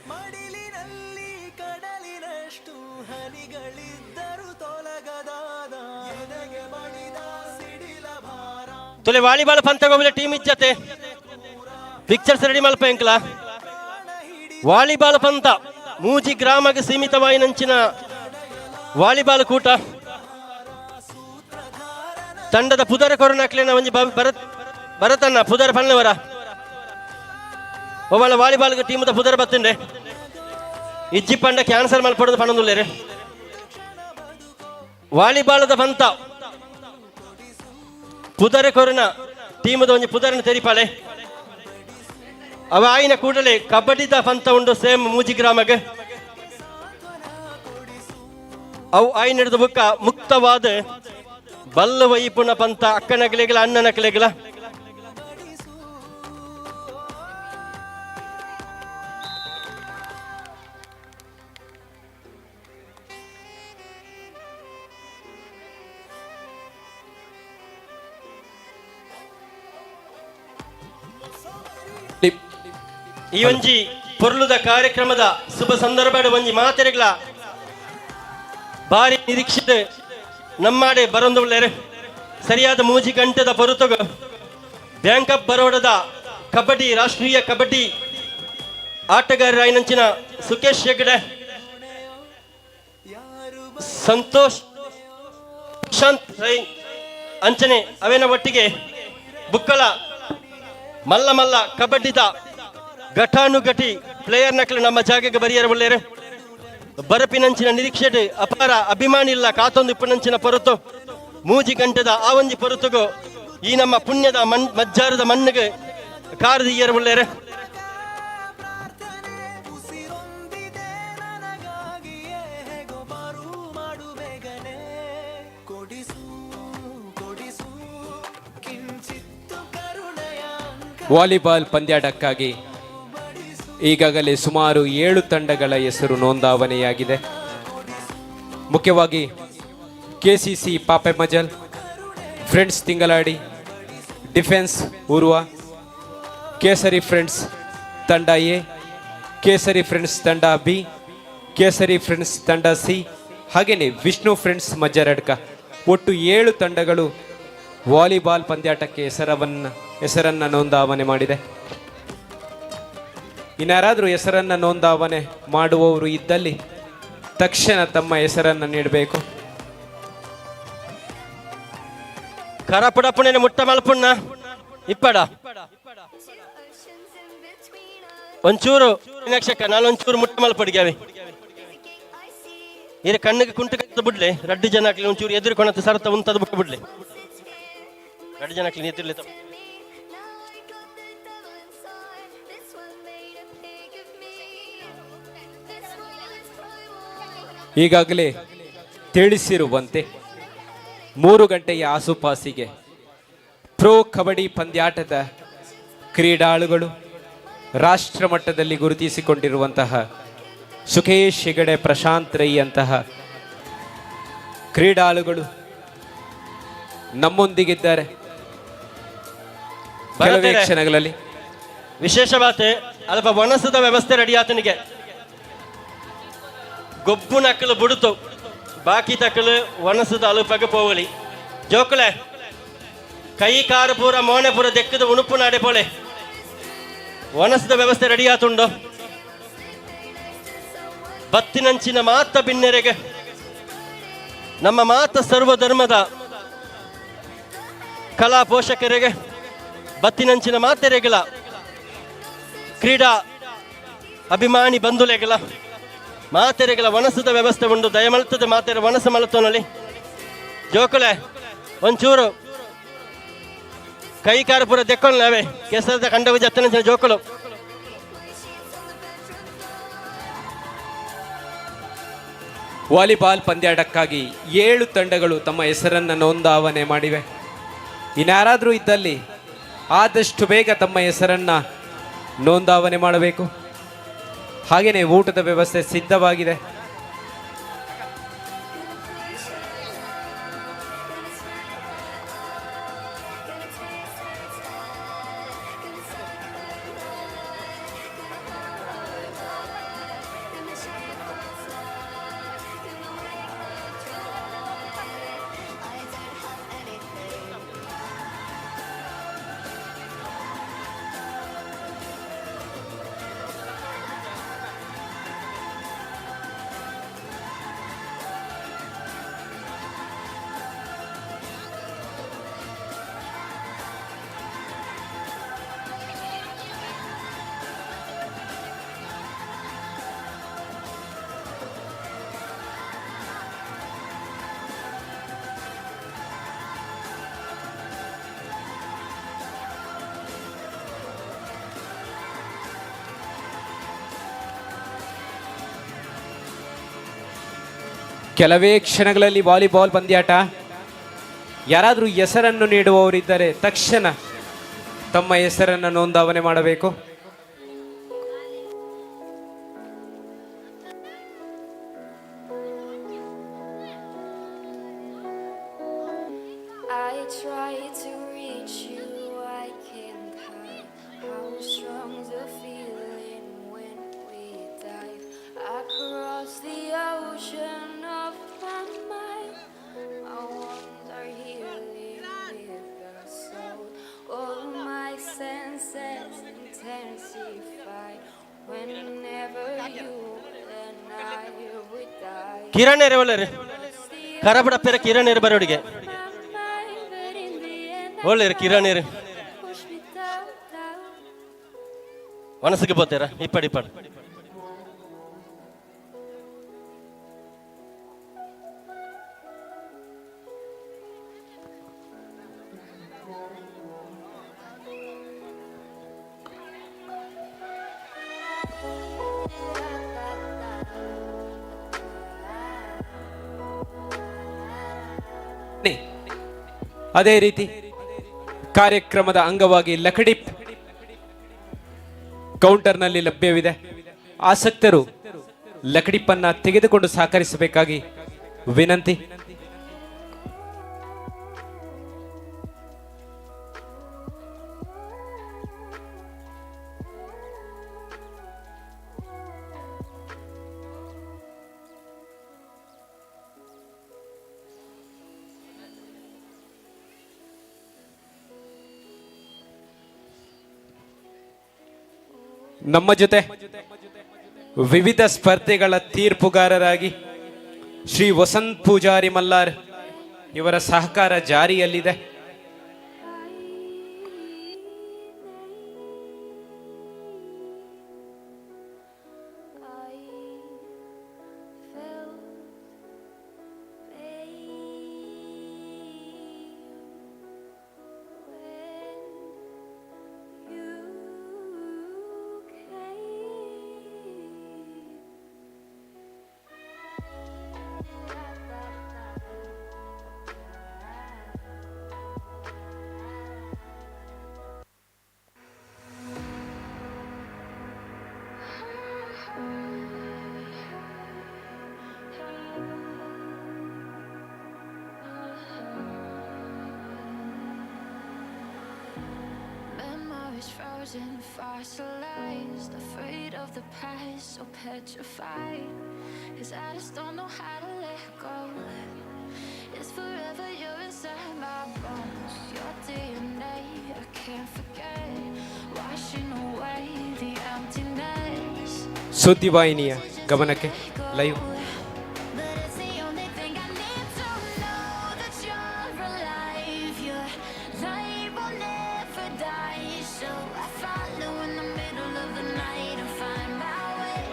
ಮಡಿಲಿನಲ್ಲಿ ಕಡಲಿನಷ್ಟು ಹನಿಗಳಿದ್ದರು ತೊಲಗದಾದ ಎದೆಗೆ ಬಡಿದ ಸಿಡಿಲ ಭಾರ. ತುಲೆ ವಾಲಿಬಾಲ್ ಪಂತಗೋಬಲ ಟೀಮ್ ಇಜ್ಜತೆ ಪಿಕ್ಚರ್ಸ್ ರೆಡಿ ಮಲ್ಪ ಎಂಕ್ಲ ವಾಲಿಬಾಲ್ ಪಂತ ಮೂಜಿ ಗ್ರಾಮಕ್ಕೆ ಸೀಮಿತವಾಯಿನಂಚಿನ ವಾಲಿಬಾಲ್ ಕೂಟ ತಂಡದ ಪುದರ ಕೊರನಕ್ಲೇನ ಒಂಜಿ ಬರತನ್ನ ಪುದರ ಪನ್ನವರ ಒಬ್ಬಳ ವಾಲಿಬಾಲ್ ಟೀಮದ ಪುದರ ಬತ್ತಂಡೆ ಇಜ್ಜಿ ಪಂಡ ಕ್ಯಾನ್ಸಲ್ ಮಲ್ಪಡೋದು ಪಣದುಲ್ಲೇರೆ ವಾಲಿಬಾಲದ ಪಂತ ಪುದರ ಕೊರನ ಟೀಮದ ಒಂಜಿ ಪುದರನ ತೆರಿಪಾಳೆ ಅವ ಆಯ್ನ ಕೂಡಲೇ ಕಬಡ್ಡಿದ ಪಂತ ಉಂಡು ಸೇಮ್ ಮೂಜಿ ಗ್ರಾಮಕ್ಕೆ ಅವು ಆಯ್ನ ಹಿಡಿದು ಬುಕ್ಕ ಮುಕ್ತವಾದ ಬಲ್ಲ ವೈಪುನ ಪಂತ ಅಕ್ಕನಗಲೆಗಳ ಅಣ್ಣನಕಲೆಗಳ ಈ ಒಂಜಿ ಪೊರ್ಲುದ ಕಾರ್ಯಕ್ರಮದ ಶುಭ ಸಂದರ್ಭದ ಒಂಜಿ ಮಾತೆರೆಗಳ ಭಾರಿ ನಿರೀಕ್ಷಿತ ನಮ್ಮಾಡೆ ಬರೊಂದುಳ್ಳೇರೆ ಸರಿಯಾದ ಮೂಜಿ ಗಂಟೆದ ಪೊರುತುಗ ಬ್ಯಾಂಕ್ ಆಫ್ ಬರೋಡದ ಕಬಡ್ಡಿ ರಾಷ್ಟ್ರೀಯ ಕಬಡ್ಡಿ ಆಟಗಾರರಾಯಿನಂಚಿನ ಸುಕೇಶ್ ಹೆಗ್ಡೆ ಸಂತೋಷ್ ಶಾಂತ್ ರೈ ಅಂಚನೆ ಅವೇನ ಒಟ್ಟಿಗೆ ಬುಕ್ಕಳ ಮಲ್ಲ ಮಲ್ಲ ಕಬಡ್ಡಿದ ಘಟಾನುಘಟಿ ಪ್ಲೇಯರ್ ನಕಲು ನಮ್ಮ ಜಾಗಕ್ಕೆ ಬರಿಯರ ಒಳ್ಳೆಯರೆ ಬರಪಿನಂಚಿನ ನಿರೀಕ್ಷೆ ಅಪಾರ ಅಭಿಮಾನಿ ಇಲ್ಲ ಕಾತೊಂದು ಇಪ್ಪನಂಚಿನ ಪೊರತು ಮೂಜಿ ಗಂಟೆದ ಆ ಒಂಜಿ ಪೊರತುಗು ಈ ನಮ್ಮ ಪುಣ್ಯದ ಮಜ್ಜಾರದ ಮಣ್ಣಿಗೆ ಕಾರದಿ ಇಯರ ಒಳ್ಳೆಯರೆ ವಾಲಿಬಾಲ್ ಪಂದ್ಯಾಟಕ್ಕಾಗಿ ಈಗಾಗಲೇ ಸುಮಾರು 7 ತಂಡಗಳ ಹೆಸರು ನೋಂದಾವಣೆಯಾಗಿದೆ. ಮುಖ್ಯವಾಗಿ ಕೆಸಿಸಿ ಪಾಪೆ ಮಜಲ್, ಫ್ರೆಂಡ್ಸ್ ತಿಂಗಳಾಡಿ, ಡಿಫೆನ್ಸ್ ಉರ್ವ, ಕೇಸರಿ ಫ್ರೆಂಡ್ಸ್ ತಂಡ ಎ, ಕೇಸರಿ ಫ್ರೆಂಡ್ಸ್ ತಂಡ ಬಿ, ಕೇಸರಿ ಫ್ರೆಂಡ್ಸ್ ತಂಡ ಸಿ, ಹಾಗೆಯೇ ವಿಷ್ಣು ಫ್ರೆಂಡ್ಸ್ ಮಜ್ಜರಡ್ಕ ಒಟ್ಟು 7 ತಂಡಗಳು ವಾಲಿಬಾಲ್ ಪಂದ್ಯಾಟಕ್ಕೆ ಹೆಸರನ್ನು ನೋಂದಾವಣೆ ಮಾಡಿದೆ. ಇನ್ಯಾರಾದರೂ ಹೆಸರನ್ನು ನೋಂದಾವಣೆ ಮಾಡುವವರು ಇದ್ದಲ್ಲಿ ತಕ್ಷಣ ತಮ್ಮ ಹೆಸರನ್ನು ನೀಡಬೇಕು. ಕರಪುಡಪುಣೆ ಮುಟ್ಟ ಮಲ್ಪುಣ್ಣ ಇಪ್ಪಡ ಒಂಚೂರು ನಕ್ಷಕ ನಾನೊಂಚೂರು ಮುಟ್ಟ ಮಲ್ಪಡಿಗೆ ಇರ ಕಣ್ಣಿಗೆ ಕುಂಟು ಕತ್ತ ಬಿಡ್ಲೆ ರಡ್ಡು ಜನ ಹಾಕ್ಲಿ ಒಂಚೂರು ಎದುರು ಕೊಣತ್ತು ಸರತ ಉಂತದ್ದು ಬಿಟ್ಟು ಬಿಡ್ಲೆ ರಡ್ಡು ಜನ ಹಾಕ್ಲಿ ಎದುರ್ಲಿ ಈಗಾಗಲೇ ತಿಳಿಸಿರುವಂತೆ 3 ಗಂಟೆಯ ಆಸುಪಾಸಿಗೆ ಪ್ರೋ ಕಬಡ್ಡಿ ಪಂದ್ಯಾಟದ ಕ್ರೀಡಾಳುಗಳು ರಾಷ್ಟ್ರ ಮಟ್ಟದಲ್ಲಿ ಗುರುತಿಸಿಕೊಂಡಿರುವಂತಹ ಸುಖೇಶ್ ಹೆಗಡೆ, ಪ್ರಶಾಂತ್ ರೈ ಅಂತಹ ಕ್ರೀಡಾಳುಗಳು ನಮ್ಮೊಂದಿಗಿದ್ದಾರೆ. ಕೆಲವೇ ಕ್ಷಣಗಳಲ್ಲಿ ವಿಶೇಷ ಮಾತೆ ಅಲ್ಪ ಒಣಸದ ವ್ಯವಸ್ಥೆ ರೆಡಿ ಆತನಿಗೆ. ಗೊಬ್ಬು ನಕ್ಕಲು ಬುಡುತು ಬಾಕಿ ತಕ್ಕಲು ಒಣಸದ ಅಲುಪಗೆ ಪೋವಲಿ ಜೋಕುಲೆ ಕೈ ಕಾರು ಪೂರ ಮೋನೆ ಪೂರ ದೆಕ್ಕದ ಉಣುಪು ನಾಡೆ ಪೋಳೆ ಒಣಸದ ವ್ಯವಸ್ಥೆ ರೆಡಿ ಆತುಂಡು. ಬತ್ತಿನಂಚಿನ ಮಾತ ಬಿನ್ನೆರೆಗೆ ನಮ್ಮ ಮಾತ ಸರ್ವಧರ್ಮದ ಕಲಾ ಪೋಷಕರಿಗೆ ಬತ್ತಿನಂಚಿನ ಮಾತೆರೆಗಳ ಕ್ರೀಡಾ ಅಭಿಮಾನಿ ಬಂಧುಲೆಗಳ ಮಾತೆರೆಗಳ ವನಸದ ವ್ಯವಸ್ಥೆ ಉಂಡು. ದಯಮಲ್ತದ ಮಾತೆರೆ ವನಸ ಮಲತೋನಲ್ಲಿ ಜೋಕುಲೆ ಒಂಚೂರು ಕೈ ಕಾರ್ಪುರ ದೆಕ್ಕೊಂಡು ನಾವೇ ಕೆಸರದ ಕಂಡವು ಜತ್ತನ ಜೋಕುಲು ವಾಲಿಬಾಲ್ ಪಂದ್ಯಾಟಕ್ಕಾಗಿ 7 ತಂಡಗಳು ತಮ್ಮ ಹೆಸರನ್ನು ನೋಂದಾವಣೆ ಮಾಡಿವೆ. ಇನ್ಯಾರಾದರೂ ಇದ್ದಲ್ಲಿ ಆದಷ್ಟು ಬೇಗ ತಮ್ಮ ಹೆಸರನ್ನು ನೋಂದಾವಣೆ ಮಾಡಬೇಕು. ಹಾಗೆಯೇ ಊಟದ ವ್ಯವಸ್ಥೆ ಸಿದ್ಧವಾಗಿದೆ. ಕೆಲವೇ ಕ್ಷಣಗಳಲ್ಲಿ ವಾಲಿಬಾಲ್ ಪಂದ್ಯಾಟ. ಯಾರಾದರೂ ಹೆಸರನ್ನು ನೀಡುವವರಿದ್ದರೆ ತಕ್ಷಣ ತಮ್ಮ ಹೆಸರನ್ನು ನೋಂದಾವಣೆ ಮಾಡಬೇಕು. I try to reach you, I can't hide how strong the feeling when we dive across the ocean of my mind. My wounds are healing with the soul. All my senses intensify whenever you and I would die. Kiran ಎರೆವಲ್ಲರಿ ಕರಬಡ ಪೆರ Kiran ಎರೆ ಬರೋಡಿಗೆ ಒಳ್ಳೆ ಕಿರಣ್ ಎರೆ ಮನಸ್ಸಿಗೆ ಬೋತೀರಾ ಇಪ್ಪಡಿ ಇಪ್ಪಡಿ ಅದೇ ರೀತಿ ಕಾರ್ಯಕ್ರಮದ ಅಂಗವಾಗಿ ಲಕಡಿಪ್ ಕೌಂಟರ್ನಲ್ಲಿ ಲಭ್ಯವಿದೆ. ಆಸಕ್ತರು ಲಕಡಿಪ್ಪನ್ನು ತೆಗೆದುಕೊಂಡು ಸಹಕರಿಸಬೇಕಾಗಿ ವಿನಂತಿ. ನಮ್ಮ ಜೊತೆ ವಿವಿಧ ಸ್ಪರ್ಧೆಗಳ ತೀರ್ಪುಗಾರರಾಗಿ ಶ್ರೀ ವಸಂತ್ ಪೂಜಾರಿ ಮಲ್ಲಾರ್ ಇವರ ಸಹಕಾರ ಜಾರಿಯಲ್ಲಿದೆ. frozen, fossilized, afraid of the past, so petrified. 'Cause I just don't know how to let go. It's forever, you're inside my bones. Your DNA, I can't forget. Washing away the emptiness. ಸುದ್ದಿವಾಹಿನಿಯ ಗಮನಕ್ಕೆ live. But it's the only thing I need to know, that you're alive. Your light will never die. So I follow in the middle of the night and find my way.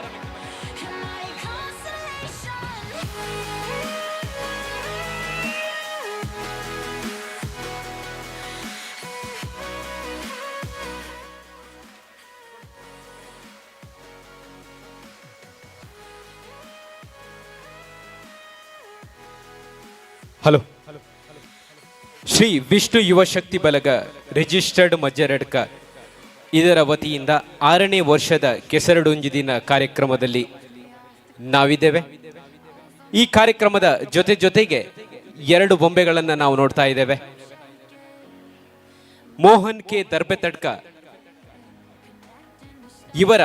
You're my constellation. Hello. Shri Vishnu ಯುವ ಶಕ್ತಿ ಬಲಗ registered ಮಜ್ಜರಡ್ಕ ಇದರ ವತಿಯಿಂದ 6ನೇ ವರ್ಷದ ಕೆಸರಡೊಂಜಿ ದಿನ ಕಾರ್ಯಕ್ರಮದಲ್ಲಿ ನಾವಿದ್ದೇವೆ. ಈ ಕಾರ್ಯಕ್ರಮದ ಜೊತೆಗೆ 2 ಬೊಂಬೆಗಳನ್ನು ನಾವು ನೋಡ್ತಾ ಇದ್ದೇವೆ. ಮೋಹನ್ ಕೆ ದರ್ಬೆತಡ್ಕ ಇವರ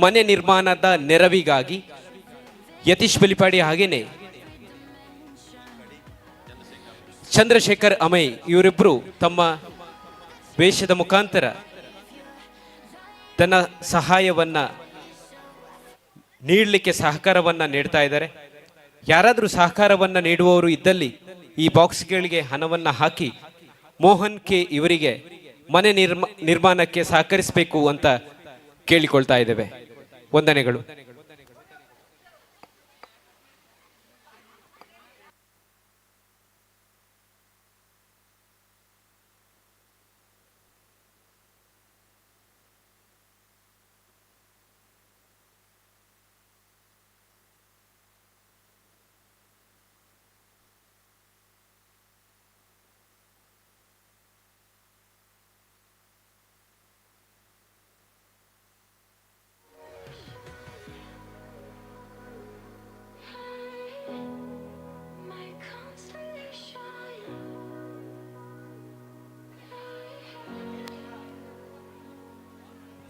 ಮನೆ ನಿರ್ಮಾಣದ ನೆರವಿಗಾಗಿ ಯತೀಶ್ ಬಲಿಪಾಡಿ ಹಾಗೇನೆ ಚಂದ್ರಶೇಖರ್ ಅಮೈ ಇವರಿಬ್ಬರು ತಮ್ಮ ವೇಷದ ಮುಖಾಂತರ ತನ್ನ ಸಹಾಯವನ್ನ ನೀಡಲಿಕ್ಕೆ ಸಹಕಾರವನ್ನ ನೀಡ್ತಾ ಇದ್ದಾರೆ. ಯಾರಾದರೂ ಸಹಕಾರವನ್ನ ನೀಡುವವರು ಇದ್ದಲ್ಲಿ ಈ ಬಾಕ್ಸ್ಗಳಿಗೆ ಹಣವನ್ನ ಹಾಕಿ ಮೋಹನ್ ಕೆ ಇವರಿಗೆ ಮನೆ ನಿರ್ಮಾಣಕ್ಕೆ ಸಹಕರಿಸಬೇಕು ಅಂತ ಕೇಳಿಕೊಳ್ತಾ ಇದ್ದೇವೆ. ವಂದನೆಗಳು.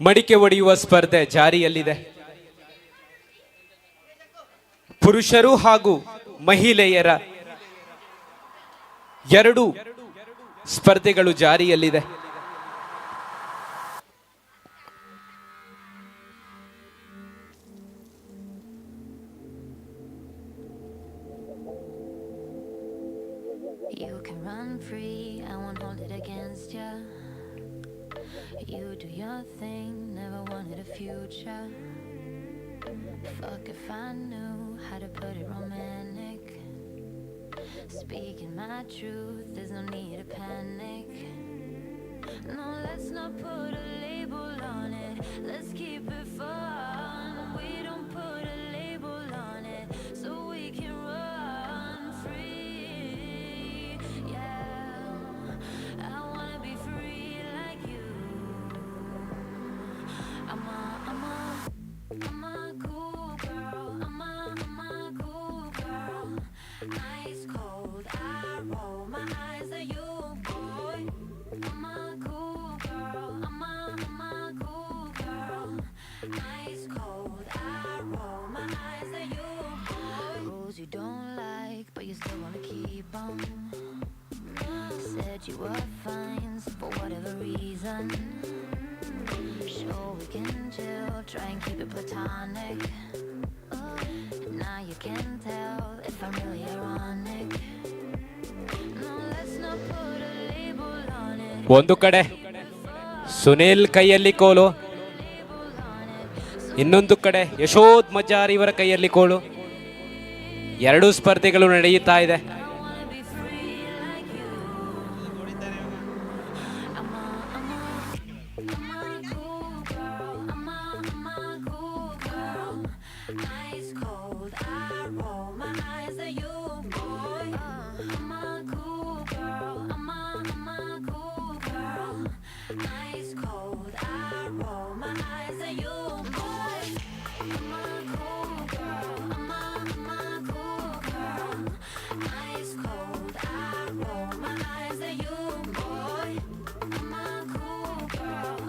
ಮಡಿಕೆ ಒಡೆಯುವ ಸ್ಪರ್ಧೆ ಜಾರಿಯಲ್ಲಿದೆ. ಪುರುಷರು ಹಾಗೂ ಮಹಿಳೆಯರ 2 ಸ್ಪರ್ಧೆಗಳು ಜಾರಿಯಲ್ಲಿದೆ. You can run free, I won't hold it against ya. You do your thing, never wanted a future. Fuck if I knew how to put it romantic. Speaking my truth, there's no need to panic. No, let's not put a label on it. Let's keep it fun. We don't put a label on it, so we can run free. Yeah, I wanna be free like you. I'm a cool girl. I'm a cool girl. Ice cold, I roll my eyes at you, boy. I'm a cool girl. I'm a cool girl. Ice cold, I roll my eyes at you, boy. Rules you don't like, but you still wanna keep on. Said you were fine for whatever reason. Sure, we can chill, try and keep it platonic. Now you can tell if I'm really ironic. No, let's not put a label on it. ಒಂದು ಕಡೆ ಸುನಿಲ್ ಕೈಯಲ್ಲಿ ಕೋಲು, ಇನ್ನೊಂದು ಕಡೆ ಯಶೋಧ್ ಮಜ್ಜಾರ್ ಇವರ ಕೈಯಲ್ಲಿ ಕೋಲು. 2 ಸ್ಪರ್ಧೆಗಳು ನಡೆಯುತ್ತಾ ಇದೆ. Ice cold, I roll my eyes at you, boy. I'm a cool girl. I'm a cool girl. Ice cold, I roll my eyes at you, boy. I'm a cool girl. I'm a cool girl. Ice cold, I roll my eyes at you, boy. I'm a cool girl.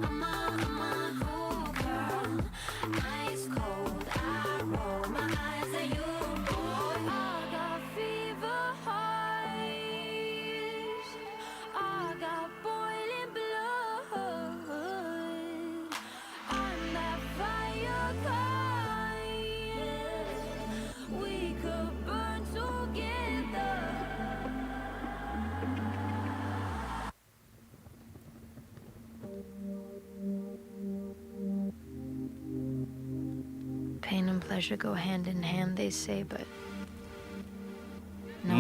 pleasure go hand in hand, they say, but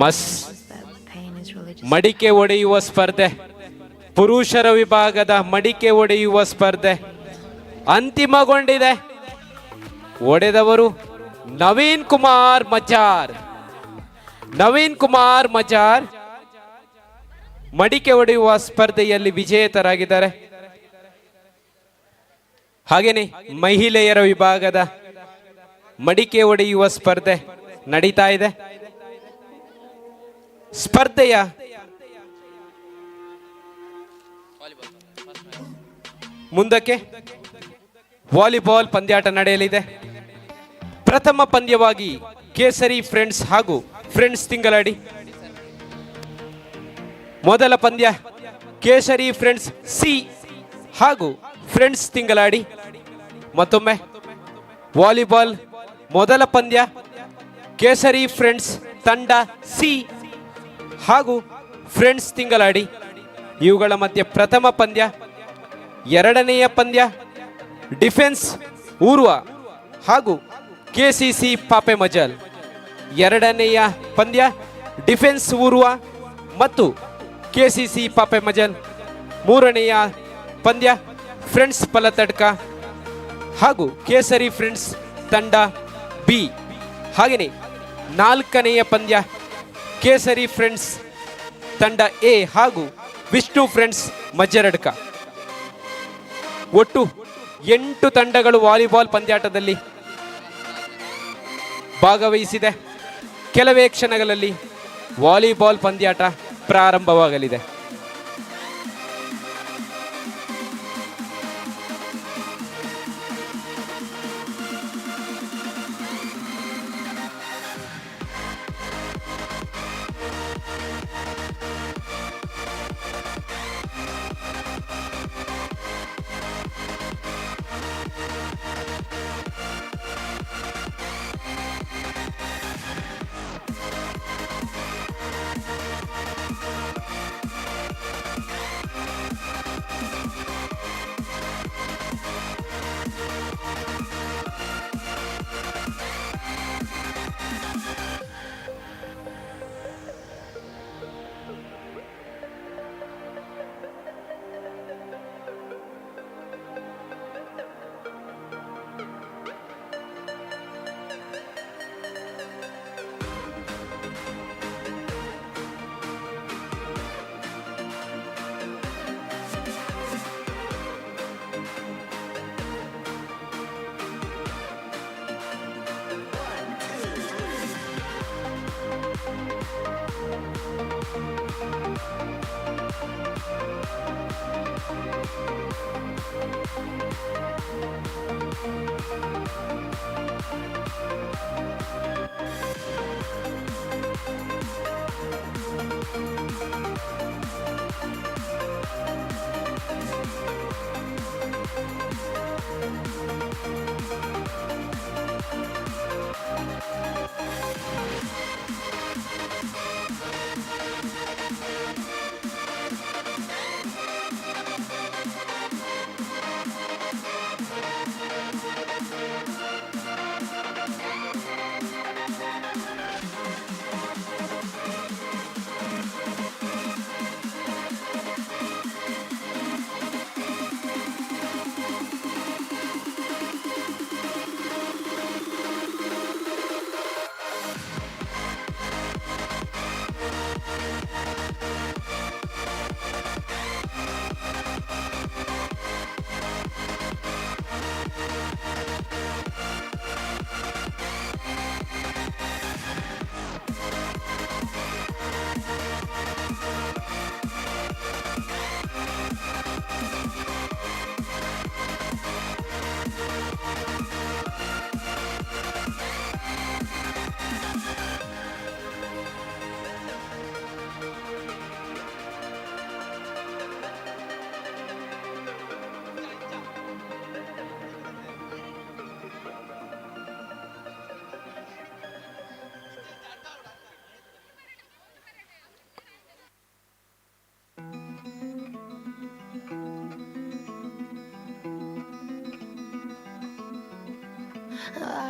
ಮಸ್ that pain is really just ಮಡಿಕೆ ಒಡೆಯುವ ಸ್ಪರ್ಧೆ, ಪುರುಷರ ವಿಭಾಗದ ಮಡಿಕೆ ಒಡೆಯುವ ಸ್ಪರ್ಧೆ ಅಂತಿಮಗೊಂಡಿದೆ. ಒಡೆದವರು ನವೀನ್ ಕುಮಾರ್ ಮಜಾರ್. ನವೀನ್ ಕುಮಾರ್ ಮಜಾರ್ ಮಡಿಕೆ ಒಡೆಯುವ ಸ್ಪರ್ಧೆಯಲ್ಲಿ ವಿಜೇತರಾಗಿದ್ದಾರೆ. ಹಾಗೇನೆ ಮಹಿಳೆಯರ ವಿಭಾಗದ ಮಡಿಕೆ ಒಡೆಯುವ ಸ್ಪರ್ಧೆ ನಡೀತಾ ಇದೆ. ಸ್ಪರ್ಧೆಯ ಮುಂದಕ್ಕೆ ವಾಲಿಬಾಲ್ ಪಂದ್ಯಾಟ ನಡೆಯಲಿದೆ. ಪ್ರಥಮ ಪಂದ್ಯವಾಗಿ ಕೇಸರಿ ಫ್ರೆಂಡ್ಸ್ ಹಾಗೂ ಫ್ರೆಂಡ್ಸ್ ತಿಂಗಳಾಡಿ. ಮೊದಲ ಪಂದ್ಯ ಕೇಸರಿ ಫ್ರೆಂಡ್ಸ್ ಸಿ ಹಾಗೂ ಫ್ರೆಂಡ್ಸ್ ತಿಂಗಳಾಡಿ. ಮತ್ತೊಮ್ಮೆ ವಾಲಿಬಾಲ್ ಮೊದಲ ಪಂದ್ಯ ಕೇಸರಿ ಫ್ರೆಂಡ್ಸ್ ತಂಡ ಸಿ ಹಾಗೂ ಫ್ರೆಂಡ್ಸ್ ತಿಂಗಳಾಡಿ ಇವುಗಳ ಮಧ್ಯೆ ಪ್ರಥಮ ಪಂದ್ಯ. ಎರಡನೆಯ ಪಂದ್ಯ ಡಿಫೆನ್ಸ್ ಊರ್ವ ಹಾಗೂ ಕೆಸಿಸಿ ಪಾಪೆ ಮಜಲ್. ಎರಡನೆಯ ಪಂದ್ಯ ಡಿಫೆನ್ಸ್ ಊರ್ವ ಮತ್ತು ಕೆಸಿಸಿ ಪಾಪೆ ಮಜಲ್. ಮೂರನೆಯ ಪಂದ್ಯ ಫ್ರೆಂಡ್ಸ್ ಪಲತಡ್ಕ ಹಾಗೂ ಕೇಸರಿ ಫ್ರೆಂಡ್ಸ್ ತಂಡ ಬಿ. ಹಾಗೆಯೇ ನಾಲ್ಕನೆಯ ಪಂದ್ಯ ಕೇಸರಿ ಫ್ರೆಂಡ್ಸ್ ತಂಡ ಎ ಹಾಗೂ ವಿಷ್ಣು ಫ್ರೆಂಡ್ಸ್ ಮಜ್ಜರಡ್ಕ. ಒಟ್ಟು 8 ತಂಡಗಳು ವಾಲಿಬಾಲ್ ಪಂದ್ಯಾಟದಲ್ಲಿ ಭಾಗವಹಿಸಿದೆ. ಕೆಲವೇ ಕ್ಷಣಗಳಲ್ಲಿ ವಾಲಿಬಾಲ್ ಪಂದ್ಯಾಟ ಪ್ರಾರಂಭವಾಗಲಿದೆ.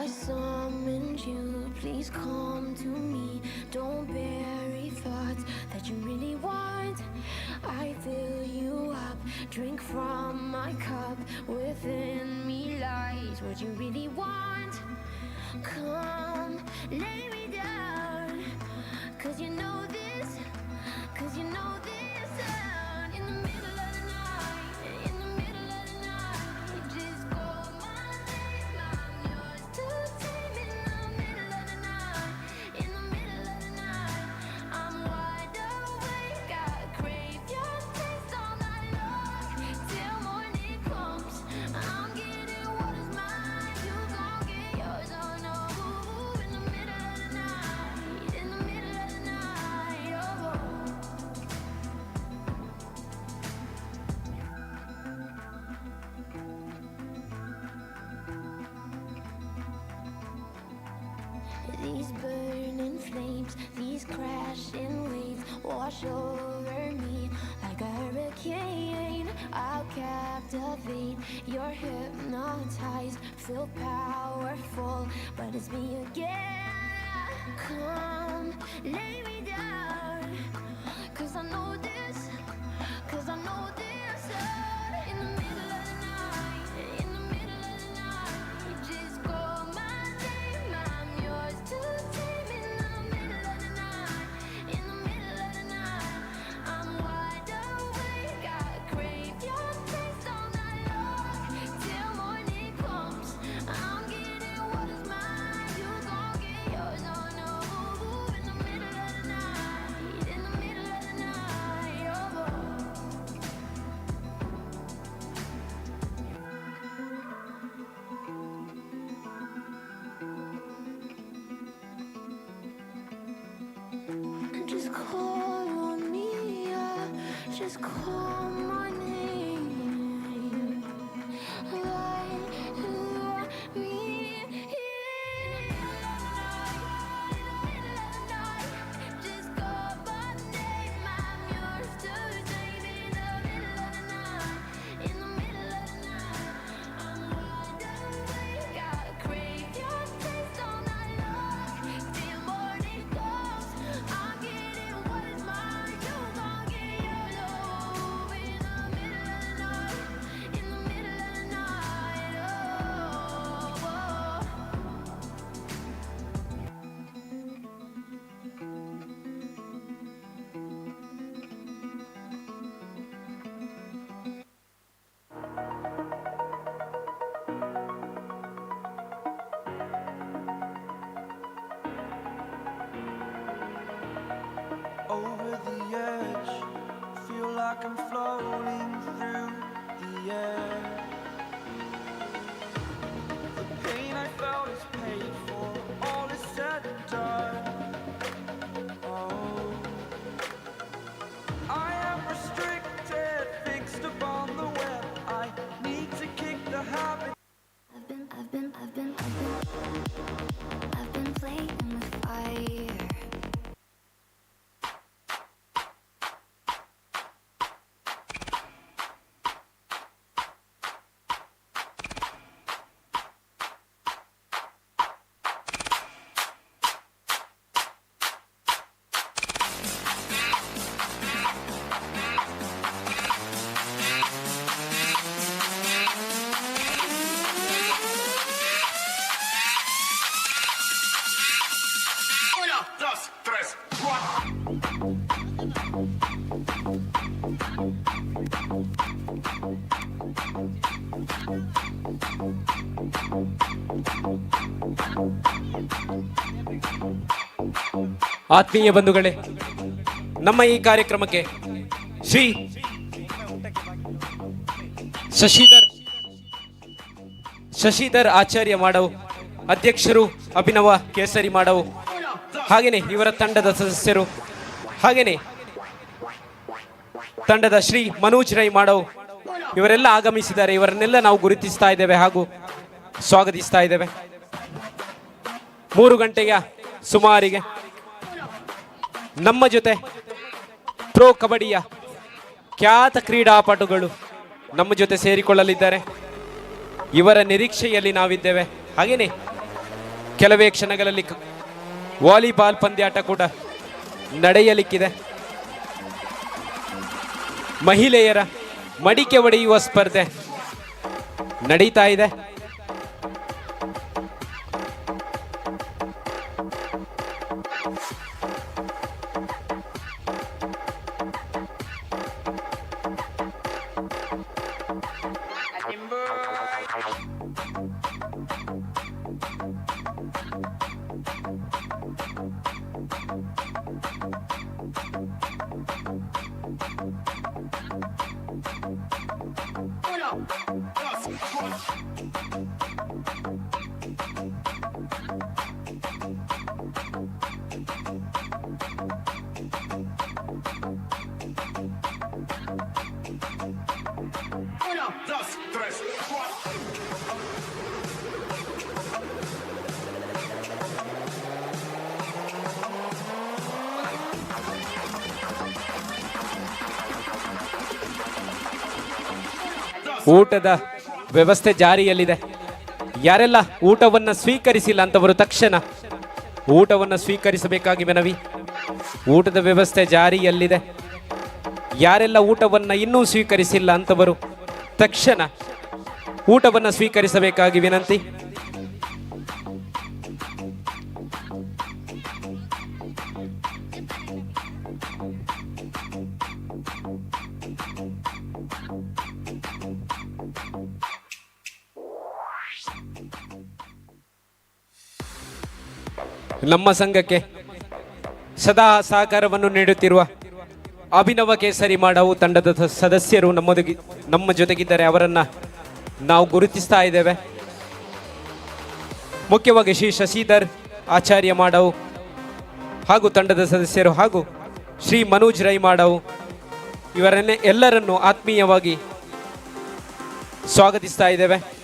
I summoned you, please come to me. Don't bury thoughts that you really want. I fill you up, drink from my cup. Within me lies what you really want. Come, lay me down, 'cause you know this, 'cause you know this sound. In the middle of the night, in the middle of the night, just call my name, I'm yours to tame. In the middle of the night, in the middle of the night, I'm wide awake, I crave your taste all night long, till morning comes. I'm getting what is mine, you gon' get yours, oh no. In the middle of the night, in the middle of the night, oh. These burning flames, these crashing waves wash over me like a hurricane. I'll captivate, you're hypnotized, feel powerful, but it's me again. Come, lay me down, 'cause I know this, 'cause I know this sound. In the middle of the night, in the middle of the night, just call my name, I'm yours to tame. In the middle of the night, in the middle of the night, I'm wide awake, I crave your taste all night long, till morning comes. I'm getting what is mine, you gon' get yours, oh no. In the middle of the night, in the middle of the night, oh. Just call on me, just call my name. Light me just call my name, I'm yours to tame. In the middle of the night, in the middle of the night, I'm wide awake, I crave your taste all night long, till morning comes. I'm getting what is mine, you gon' get yours, oh. In the middle of the night, in the middle of the night, oh. Over the edge, feel like I'm floating through the air. The pain I felt is paid for, all is said and done. Oh, I am restricted, fixed upon the web. I need to kick the habit. I've been playing with fire. ಆತ್ಮೀಯ ಬಂಧುಗಳೇ, ನಮ್ಮ ಈ ಕಾರ್ಯಕ್ರಮಕ್ಕೆ ಶ್ರೀ ಶಶಿಧರ್ ಆಚಾರ್ಯ ಮಾಡವು ಅಧ್ಯಕ್ಷರು, ಅಭಿನವ ಕೇಸರಿ ಮಾಡವು, ಹಾಗೆಯೇ ಇವರ ತಂಡದ ಸದಸ್ಯರು, ಹಾಗೆಯೇ ತಂಡದ ಶ್ರೀ ಮನೋಜ್ ರೈ ಮಾಡವು ಇವರೆಲ್ಲ ಆಗಮಿಸಿದ್ದಾರೆ. ಇವರನ್ನೆಲ್ಲ ನಾವು ಗುರುತಿಸ್ತಾ ಇದ್ದೇವೆ ಹಾಗೂ ಸ್ವಾಗತಿಸ್ತಾ ಇದ್ದೇವೆ. 3 ಗಂಟೆಯ ಸುಮಾರಿಗೆ ನಮ್ಮ ಜೊತೆ ಪ್ರೋ ಕಬಡ್ಡಿಯ ಖ್ಯಾತ ಕ್ರೀಡಾಪಟುಗಳು ನಮ್ಮ ಜೊತೆ ಸೇರಿಕೊಳ್ಳಲಿದ್ದಾರೆ. ಇವರ ನಿರೀಕ್ಷೆಯಲ್ಲಿ ನಾವಿದ್ದೇವೆ. ಹಾಗೇನೆ ಕೆಲವೇ ಕ್ಷಣಗಳಲ್ಲಿ ವಾಲಿಬಾಲ್ ಪಂದ್ಯಾಟ ಕೂಡ ನಡೆಯಲಿಕ್ಕಿದೆ. ಮಹಿಳೆಯರ ಮಡಿಕೆ ಒಡೆಯುವ ಸ್ಪರ್ಧೆ ನಡೀತಾ ಇದೆ. ಊಟದ ವ್ಯವಸ್ಥೆ ಜಾರಿಯಲ್ಲಿದೆ. ಯಾರೆಲ್ಲ ಊಟವನ್ನು ಸ್ವೀಕರಿಸಿಲ್ಲ ಅಂತವರು ತಕ್ಷಣ ಊಟವನ್ನು ಸ್ವೀಕರಿಸಬೇಕಾಗಿ ಮನವಿ. ಊಟದ ವ್ಯವಸ್ಥೆ ಜಾರಿಯಲ್ಲಿದೆ. ಯಾರೆಲ್ಲ ಊಟವನ್ನು ಇನ್ನೂ ಸ್ವೀಕರಿಸಿಲ್ಲ ಅಂತವರು ತಕ್ಷಣ ಊಟವನ್ನು ಸ್ವೀಕರಿಸಬೇಕಾಗಿ ವಿನಂತಿ. ನಮ್ಮ ಸಂಘಕ್ಕೆ ಸದಾ ಸಹಕಾರವನ್ನು ನೀಡುತ್ತಿರುವ ಅಭಿನವ ಕೇಸರಿ ಮಾಡವು ತಂಡದ ಸದಸ್ಯರು ನಮ್ಮ ಜೊತೆಗಿದ್ದಾರೆ. ಅವರನ್ನ ನಾವು ಗುರುತಿಸ್ತಾ ಇದ್ದೇವೆ. ಮುಖ್ಯವಾಗಿ ಶ್ರೀ ಶಶಿಧರ್ ಆಚಾರ್ಯ ಮಾಡವು ಹಾಗೂ ತಂಡದ ಸದಸ್ಯರು ಹಾಗೂ ಶ್ರೀ ಮನೋಜ್ ರೈ ಮಾಡವು ಇವರನ್ನೇ ಎಲ್ಲರನ್ನು ಆತ್ಮೀಯವಾಗಿ ಸ್ವಾಗತಿಸ್ತಾ ಇದ್ದೇವೆ.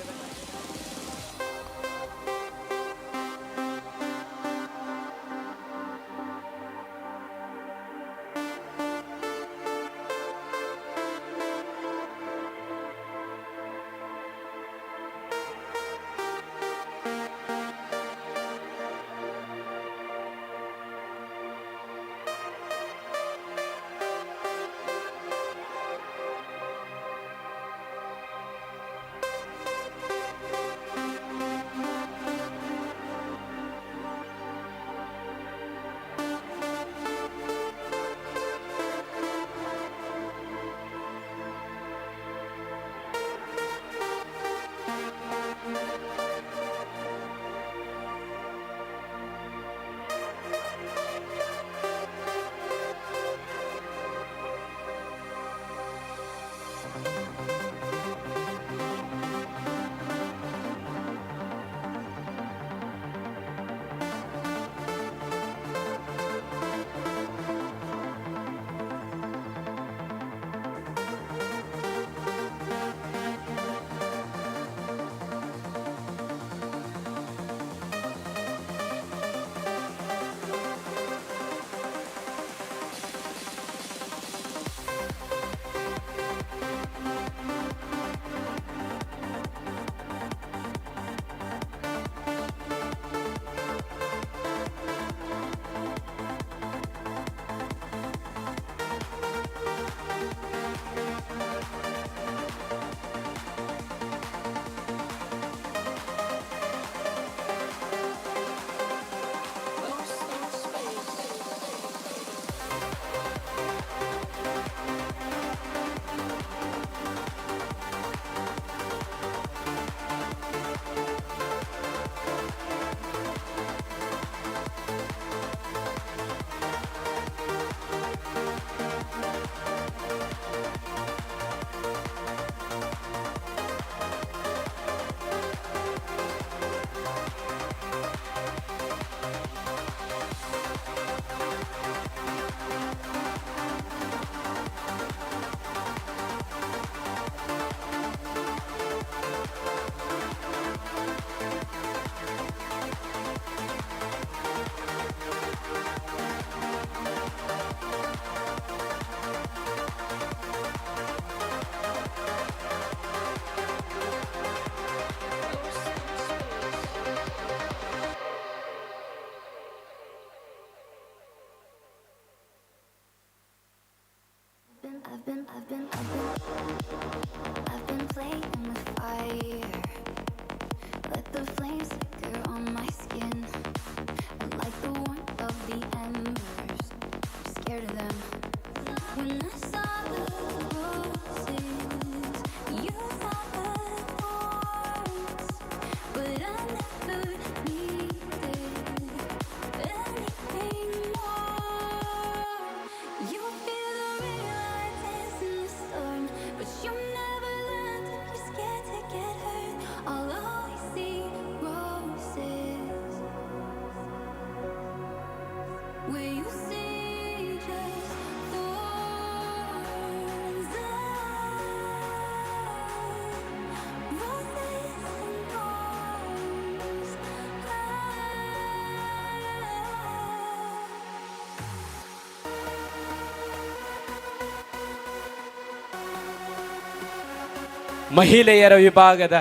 ಮಹಿಳೆಯರ ವಿಭಾಗದ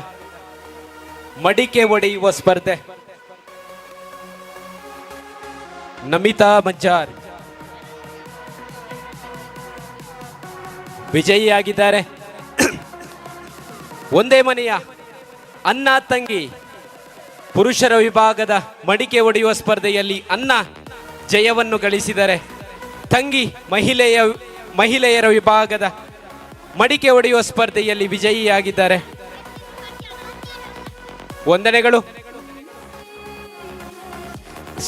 ಮಡಿಕೆ ಒಡೆಯುವ ಸ್ಪರ್ಧೆ ನಮಿತಾ ಮಜ್ಜಾರ್ ವಿಜಯಿಯಾಗಿದ್ದಾರೆ. ಒಂದೇ ಮನೆಯ ಅಣ್ಣ ತಂಗಿ ಪುರುಷರ ವಿಭಾಗದ ಮಡಿಕೆ ಒಡೆಯುವ ಸ್ಪರ್ಧೆಯಲ್ಲಿ ಅಣ್ಣ ಜಯವನ್ನು ಗಳಿಸಿದರೆ, ತಂಗಿ ಮಹಿಳೆಯರ ವಿಭಾಗದ ಮಡಿಕೆ ಒಡೆಯುವ ಸ್ಪರ್ಧೆಯಲ್ಲಿ ವಿಜಯಿಯಾಗಿದ್ದಾರೆ. ವಂದನೆಗಳು.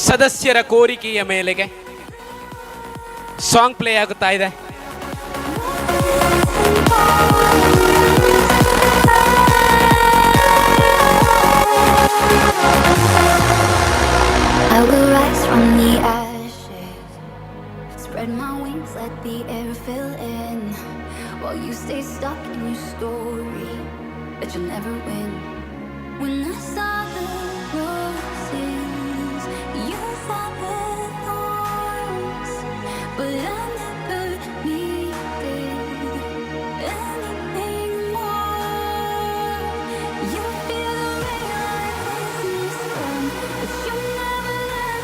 ಸದಸ್ಯರ ಕೋರಿಕೆಯ ಮೇಲೆಗೆ ಸಾಂಗ್ ಪ್ಲೇ ಆಗುತ್ತಾ ಇದೆ. I will rise from the ashes, spread my wings, let the air fill in, while you stay stuck in your story, but you'll never win. When I saw the roses, you saw the thorns, but I never needed anything more. You feel the rain like in the sun, but you never let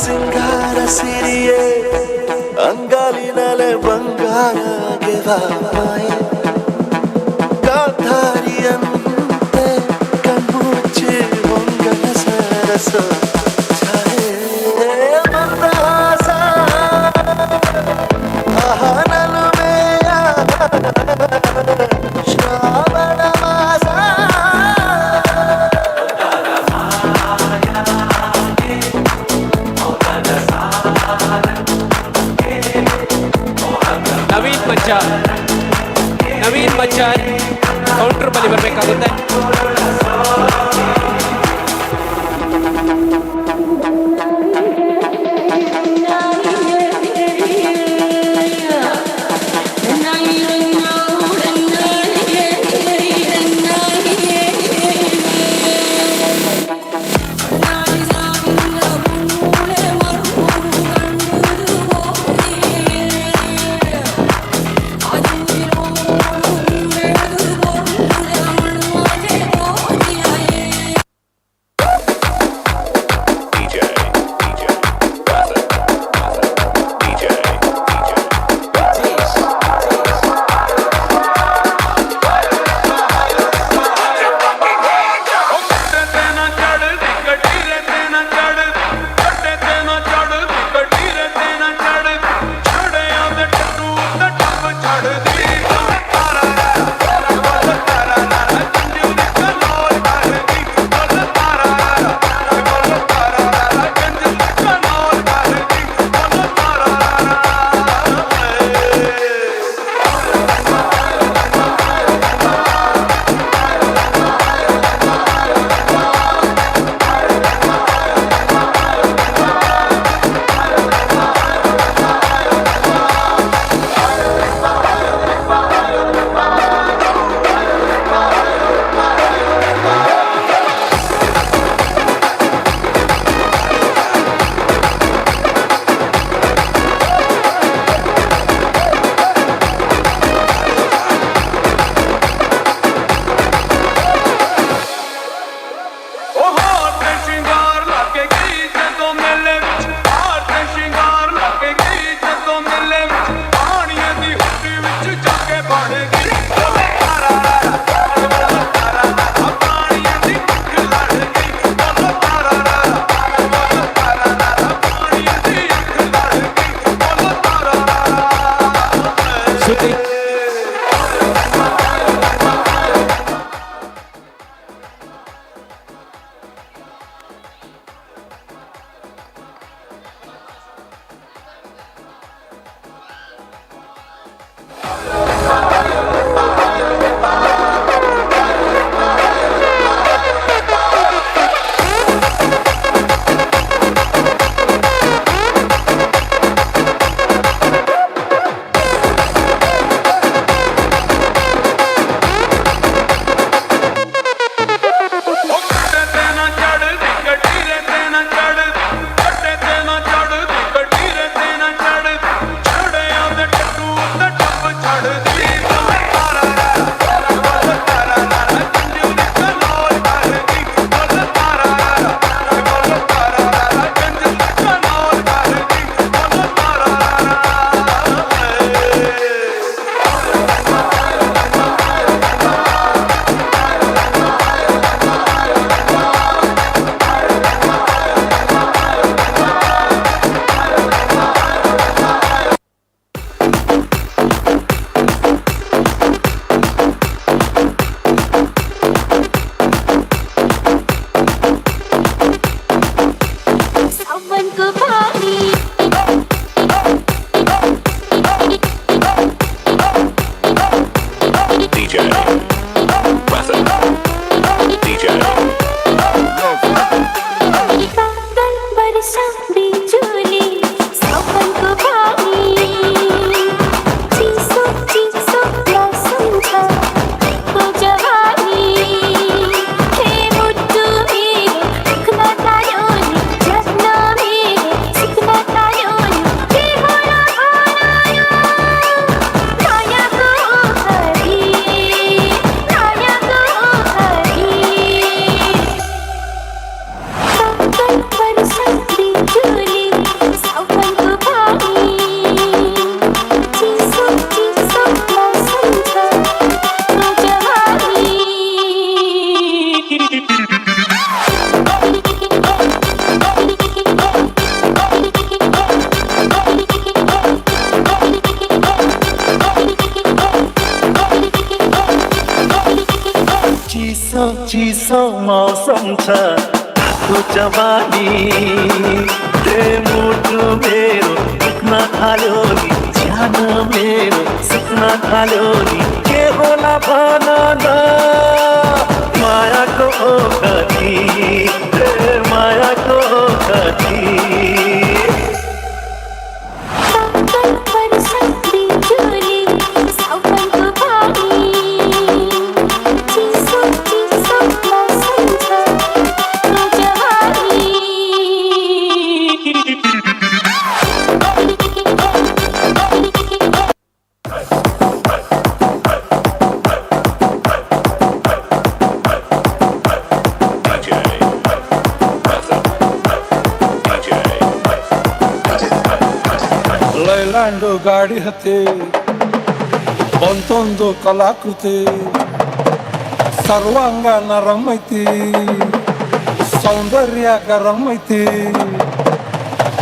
ಸಿಂಗಾರ ಸಿರಿಯೇ ಅಂಗಾಲಿನಲೆ ಬಂಗಾರ ಗೆವಾಯ ಗಾಂಧಾರಿಯಂತೆ ಕಣ್ಮುಚ್ಚಿ ಹೊಂಗನ ಸರಸ ಛಾಯೆ ಮಂದಹಾಸ ಆಹನಲುಮೆಯ ಶ್ರಾವಣ ಮಾಸ Naveen ಮಜ್ಜಾರ್ counter ಬಳಿ ಬರಬೇಕಾಗುತ್ತೆ. चिसो मौसम छ तातो जवानी मुटु मेरो दुख्न थाल्यो नि ज्यान मेरो सुक्न थाल्यो नि के होला भन न मायाको कति मायाको कति ಲೈಲ್ಯಾಂಡು ಗಾಡಿ ಹತ್ತಿ ಬಂತೊಂದು ಕಲಾಕೃತಿ ಸರ್ವಾಂಗ ನರಂ ಐತಿ ಸೌಂದರ್ಯ ಗರಂ ಐತಿ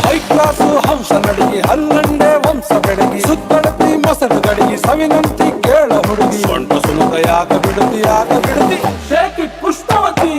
ಹೈ ಕ್ಲಾಸು ಹಂಸ ನಡಿಗೆ ಹಲ್ಲಂಡೆ ವಂಶ ಬೆಡಗಿ ಸುತ್ತಳತಿ ಮೊಸರು ಗಡಿಗೆ ಸವಿನಂತಿ ಕೇಳ ಹುಡುಗಿ ಸೊಂಟ ಸುನಕ ಯಾಕ ಬಿಡುತ್ತಿ shaky Pushpavati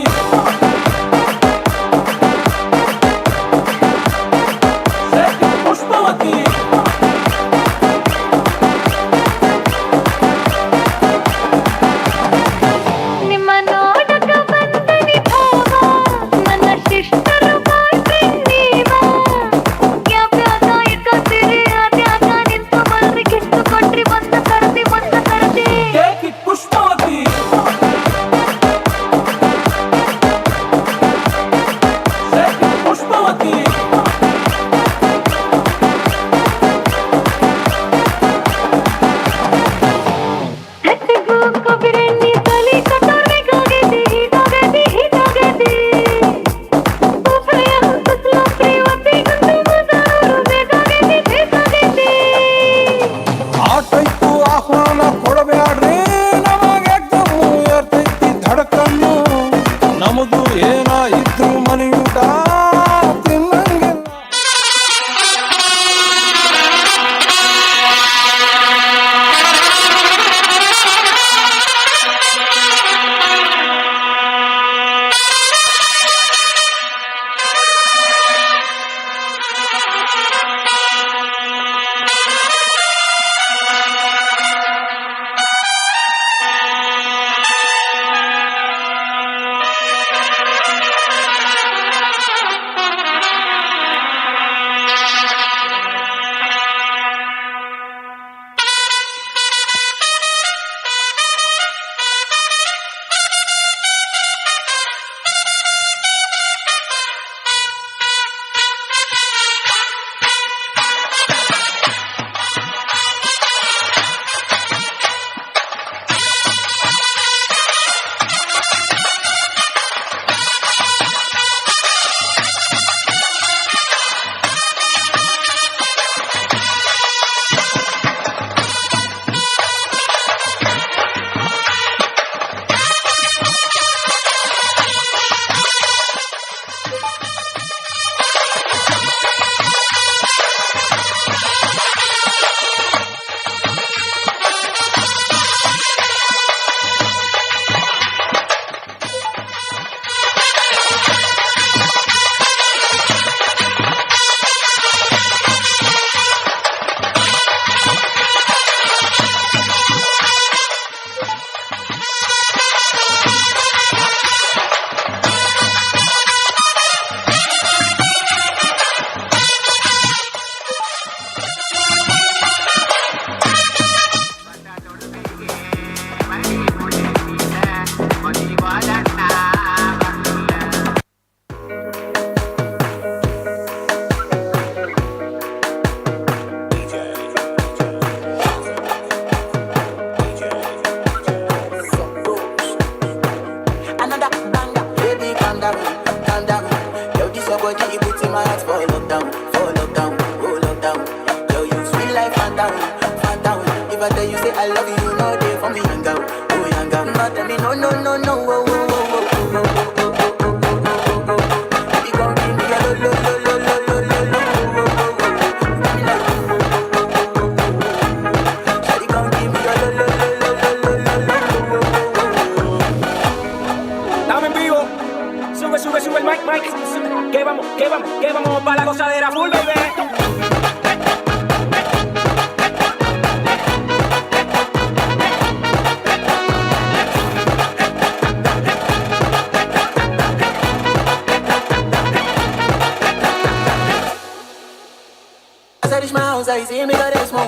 I say me got this one.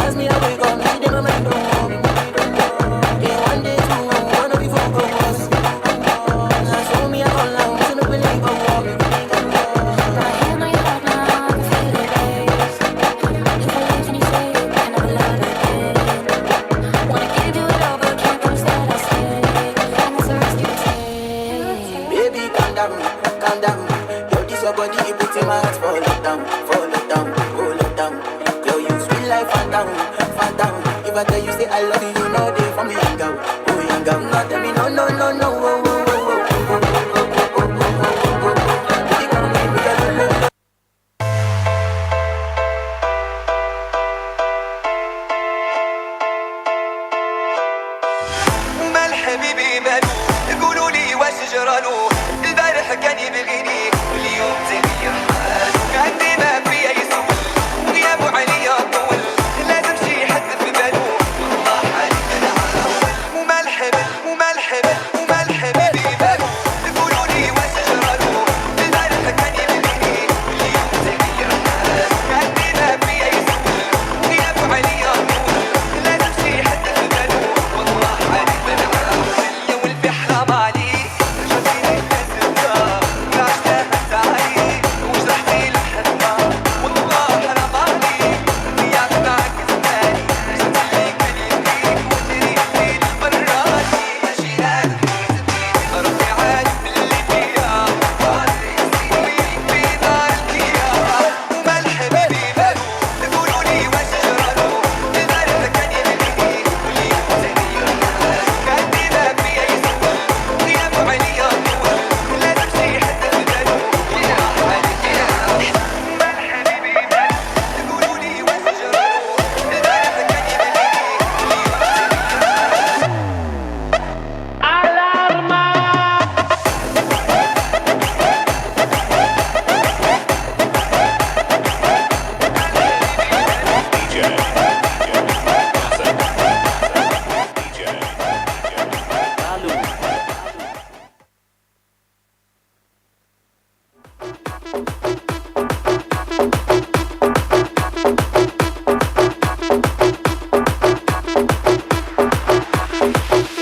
As me I wake up, me dey my mind on. Day one, day two, one of the focus. Now so me I call now, so me believe on. Baby, calm down, calm down. Yo, this your body, you put in my heart for lockdown, oh lockdown. Yo, you sweet life, phantom, phantom. If I tell you say I love you, you know they for me young girl, oh young girl. Now tell me no, no, no, no, oh, oh, oh, oh, oh, oh, oh, oh, oh. Baby, come give me a lo, lo, lo. مال حبيبي مالو قولوا لي واش جرالو البارح كان يبغيني واليوم تغير حالو عندي ما فيا يسول غيابو عليا طول لازم شي حد في بالو والله عليك انا عاول ومال حبل ومال حبل ومال حبيبي مالو قولوا لي واش جرالو البارح كان يبغيني واليوم تغير حالو عندي ما فيا يسول غيابو عليا طول لازم شي حد في بالو والله عليك انا عاول يا ولدي حرام عليك جاتيني الازمه عشتها تعالي وجرحتي الحنه والله حرام عليك ضيعت معك زماني جات لي كلمتك وجري في البراني ماشي هذا ربي عارف اللي فيها قادر يسيبك في دار الكيان ومال حبيبي مالو قولوا لي واش جرالو البارح كان يبغيني واليوم تغير حالو عندي ما فيا يسول غيابو عليا طول لازم شي حد في بالو والله عليك يا مال حبيبي مالو قولوا لي واش جرالو البارح كان يبغيني واليوم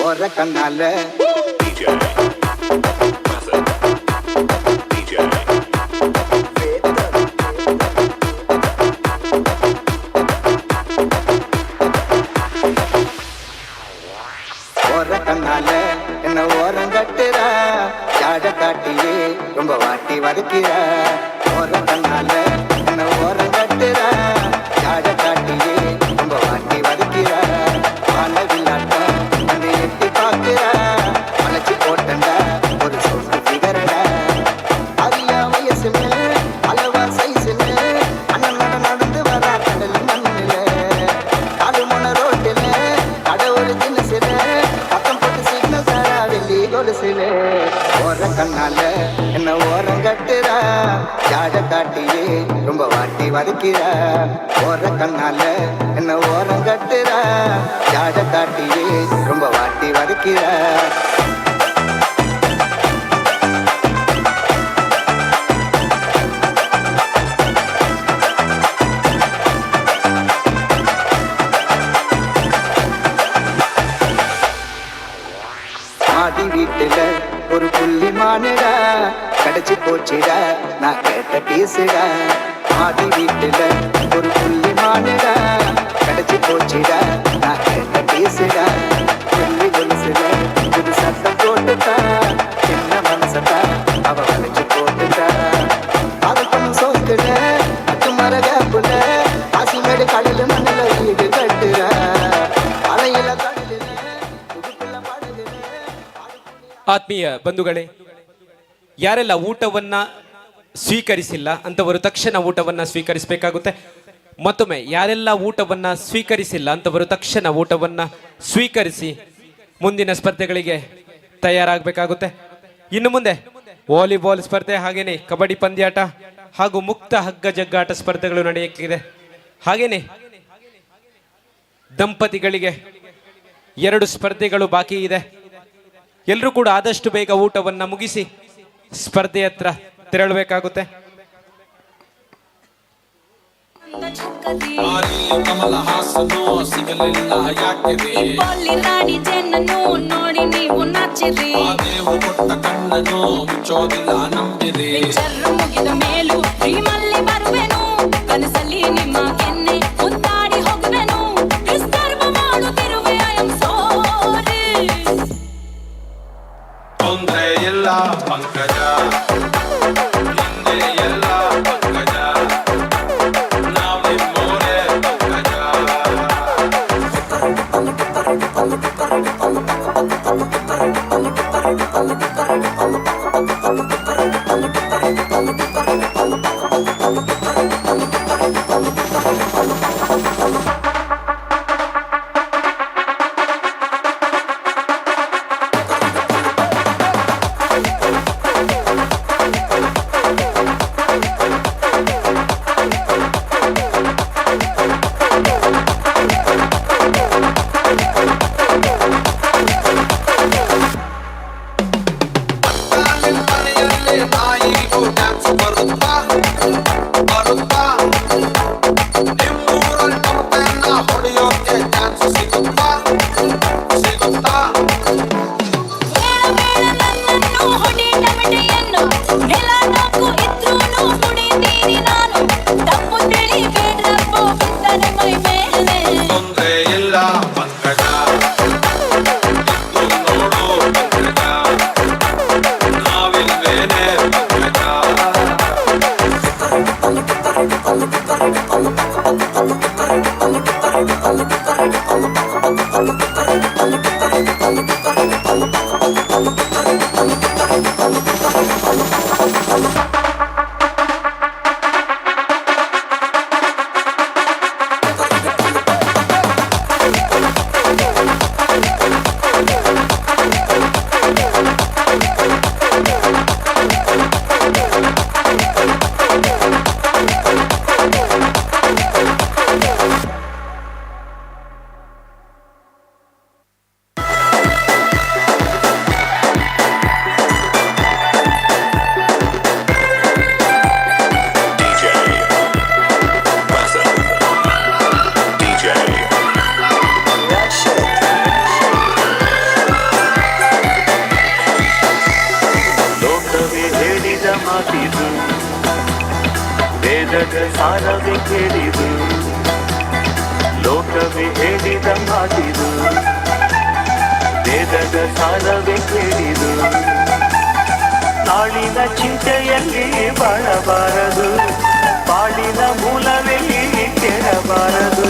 ஒரு கண்ணால ஒரு கண்ணால என்ன ஓரம் கட்டுற ஜாட காட்டியே ரொம்ப வாட்டி வதக்கிற ஒரு கண்ணால என்ன ஓரம் கட்டுற ஜாட காட்டியே ரொம்ப வாட்டி வதக்கிற வாழவில்லாட்டம் அந்த எட்டி பார்க்கிற மலைச்சு போட்டண்டா ஒரு சொத்து பிகரட அரியா வயசுல அளவா சைஸ்ல அண்ணன் நடந்து வர கடல் மண்ணில காடு மொன ரோட்டில கடை ஒரு தினசில பக்கம் போட்டு சிக்னல் சாரா வெள்ளி கொலுசில ஓர கண்ணால என்ன ஓரம் கட்டுற ஜாட காட்டியே ரொம்ப வாட்டி வதக்கிற ஓர கண்ணால என்ன ஓரம் கட்டுற ஜாட காட்டியே ரொம்ப வாட்டி வதக்கிற ஆதி வீட்டுல ஒரு புள்ளி மானிடா கிடைச்சு போச்சுடா நான் கேட்ட பேசுடா ஆதி வீட்டுல ஒரு புள்ளி மானிடா கிடைச்சு போச்சுடா நான் கேட்ட பேசுடா புள்ளி கொலுசுல புது சத்தம் போட்டுட்டா சின்ன மனசத்தா அவ வளைச்சு போட்டுட்டா அது கொஞ்சம் சோத்துட அத்து மர கேப்புல ஆசிமேடு கடலு மண்ணில வீடு கட்டுற அலையில கடலுல ಆತ್ಮೀಯ ಬಂಧುಗಳೇ, ಯಾರೆಲ್ಲ ಊಟವನ್ನ ಸ್ವೀಕರಿಸಿಲ್ಲ ಅಂತವರು ತಕ್ಷಣ ಊಟವನ್ನ ಸ್ವೀಕರಿಸಬೇಕಾಗುತ್ತೆ. ಮತ್ತೊಮ್ಮೆ ಯಾರೆಲ್ಲ ಊಟವನ್ನ ಸ್ವೀಕರಿಸಿಲ್ಲ ಅಂತವರು ತಕ್ಷಣ ಊಟವನ್ನ ಸ್ವೀಕರಿಸಿ ಮುಂದಿನ ಸ್ಪರ್ಧೆಗಳಿಗೆ ತಯಾರಾಗಬೇಕಾಗುತ್ತೆ. ಇನ್ನು ಮುಂದೆ ವಾಲಿಬಾಲ್ ಸ್ಪರ್ಧೆ, ಹಾಗೇನೆ ಕಬಡ್ಡಿ ಪಂದ್ಯಾಟ ಹಾಗೂ ಮುಕ್ತ ಹಗ್ಗ ಜಗ್ಗಾಟ ಸ್ಪರ್ಧೆಗಳು ನಡೆಯಲಿದೆ. ಹಾಗೇನೆ ದಂಪತಿಗಳಿಗೆ 2 ಸ್ಪರ್ಧೆಗಳು ಬಾಕಿ ಇದೆ. ಎಲ್ಲರೂ ಕೂಡ ಆದಷ್ಟು ಬೇಗ ಊಟವನ್ನ ಮುಗಿಸಿ ಸ್ಪರ್ಧೆ ಹತ್ರ ತೆರಳಬೇಕಾಗುತ್ತೆ. ಕಮಲ ಹಾಸನು ಸಿಗಲಿಲ್ಲ ಯಾಕೆ ರಾಣಿ ಜೇನನ್ನು ನೋಡಿ ನೀವು ನಾಚಿರಿ. ದೇವು ಕೊಟ್ಟ ಕಣ್ಣನು ಮುಚ್ಚೋದಿಲ್ಲ ನಂಬಿರಿ. ಮುಗಿದ ಮೇಲೂ ಶ್ರೀಮಲ್ಲಿ ಬರುವೆನು, ಕನಸಲ್ಲಿ ನಿಮ್ಮ ಕೆನ್ನೆ ಮುದ್ದಾಡಿ ಹೋಗುವೆನು. ಡಿಸ್ಟರ್ಬ್ ಮಾಡುತ್ತಿರುವೆ ಐ ಆಮ್ ಸಾರಿ. ತೊಂದ್ರೆ ಇಲ್ಲ ಪಂಕಜ, ಹಿಂದೆ ಎಲ್ಲ ಪಂಕಜ, ನಾವ್ ನಿಮ್ಮೋರೆ ಪಂಕಜ. ವೇದದ ಸಾರವೇ ಕೇಳಿದು, ಲೋಕವೇ ಹೇಳಿದ ಮಾತಿದು, ವೇದದ ಸಾರವೇ ಕೇಳಿದು. ನಾಳಿನ ಚಿಂತೆಯಲ್ಲಿ ಬಾಳಬಾರದು, ಬಾಳಿನ ಮೂಲವೆಲ್ಲಿ ಕೇಳಬಾರದು.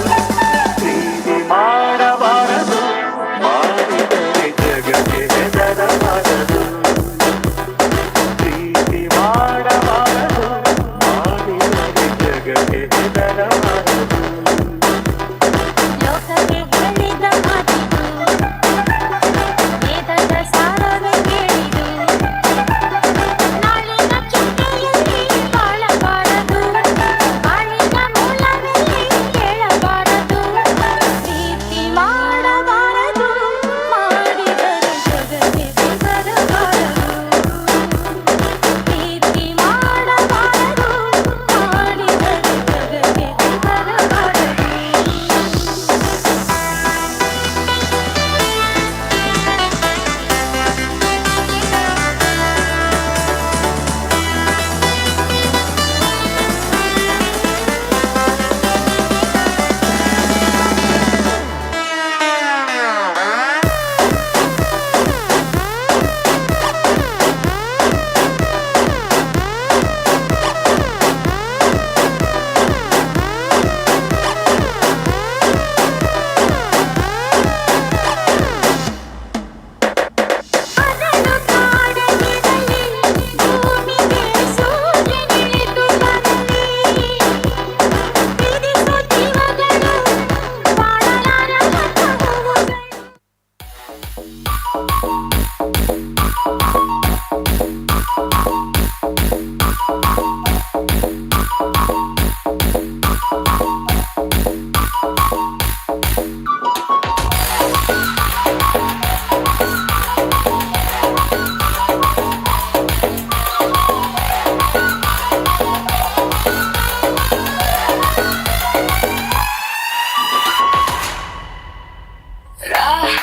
ಪ್ರೀತಿ ಮಾಡಬಾರದು, ಮಾಡಿದರೆ ಜಗಕ್ಕೆ ಹೆದರಬಾರದು. ಪ್ರೀತಿ ಮಾಡಬಾರದು, ಮಾಡಿದರೆ ಜಗಕ್ಕೆ ಹೆದರಬಾರದು. ಲೋಕಕ್ಕೆ ಹೇಳಿದ ಮಾತಿದು, ವೇದದ ಸಾರವೇ ಕೇಳಿದು. ನಾಳಿನ ಚಿಂತೆಯಲ್ಲಿ ಬಾಳಬಾರದು, ಬಾಳಿನ ಮೂಲವೆಲ್ಲಿ ಕೇಳಬಾರದು.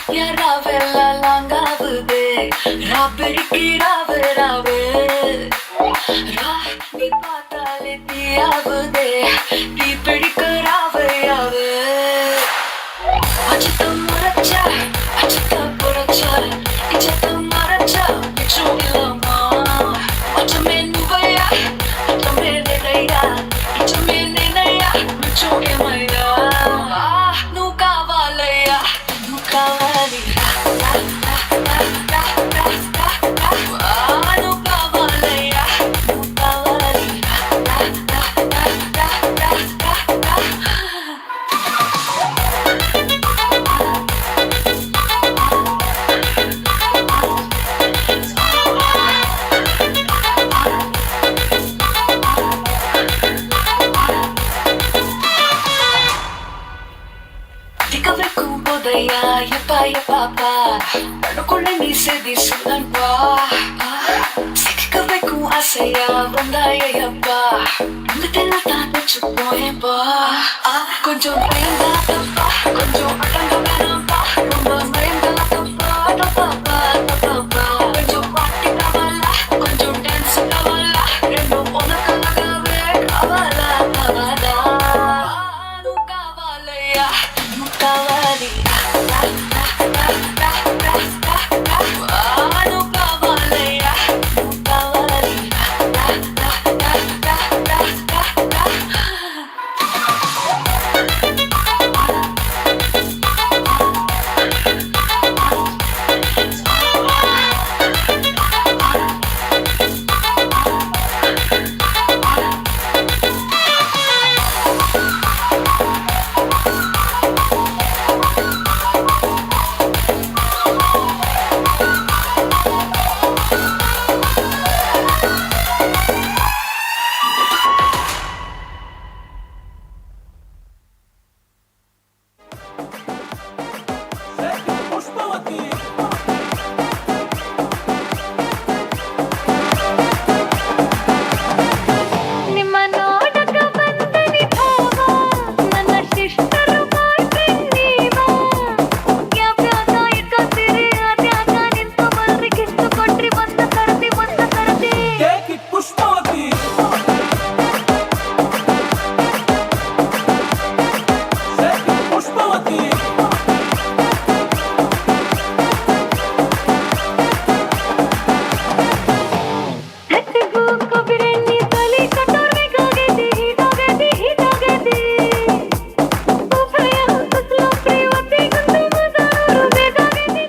யாராவெல்லாம் லாங்காவுது ராப்பெருக்கி ராவு ராவு நீ பார்த்தாலே தீயாவுதே தீ பிடிக்க ராவு யாவு அச்சத்தம் மறைச்சா அச்சத்தம் புறச்சா இச்சத்தம் மறைச்சா மிச்சம் இல்லாமா அச்சமே நுவையா அச்சமே நினையா இச்சமே நினையா மிச்சம் ஏமையா నువ్వు కావాలయ్యా నువ్వు కావాలి నువ్వు కావాలయ్యా నువ్వు కావాలి ದಿಕ್ಕಬೇಕು ಬೋದಯ್ಯ ಯಪ್ಪ ಯಪ್ಪ ಪಡ್ಕೊಳ್ಳೆ ಮೀಸೆದಿ ಸುಳ್ಳನ್ಪ ಸಿಕ್ಕಬೇಕು ಆಸೆಯ ಬಂದಾಯಪ್ಪ ಮುಂದೆಲ್ಲ ತಾನು ಚುಪ್ಪೋಯಪ್ಪ ಕೊಂಚం பயந்தா தப்பா கொஞ்சம் அடங்க வேணாம்பா ரொம்ப பயந்தா தப்பா தப்பா தப்பா கொஞ்சம் பாட்டி காவாலா கொஞ்சம் டான்ஸ் காவாலா ரெண்டும் உனக்காகவே காவாலா காவாலா నువ్వు కావాలయ్యా నువ్వు కావాలి నువ్వు కావాలయ్యా నువ్వు కావాలి ನಿಮ್ಮ ನೋಡಕ ಬಂದನಿ ಭಾವ ನನ್ನ ಶಿಷ್ಟರು ಮಾಡ್ತೀವ ಯಾವ್ಯಾಗ ಇಟ್ಕೊತೀರಿ ಅದ್ಯಾಗ ನಿಂತು ಬಲ್ರಿ ಕಿತ್ತು ಕೊಟ್ರಿ ಒಂದ ಕರದಿ ಪುಷ್ಪವತಿ ಪುಷ್ಪವತಿ ಹತ್ತಿಗೂ ಕೊಬ್ಬಿರೆಣ್ಣಿ ತಲೆ ಕಟ್ಟೋರ್ಬೇಕಾಗೈತಿ ಹೀಟಾಗೈತಿ ಉಭಯ ಕುಸ್ಲ ಪ್ರೇವತಿ ಗುಂಡು ಮದಾರು ಬೇಕಾಗೈತಿ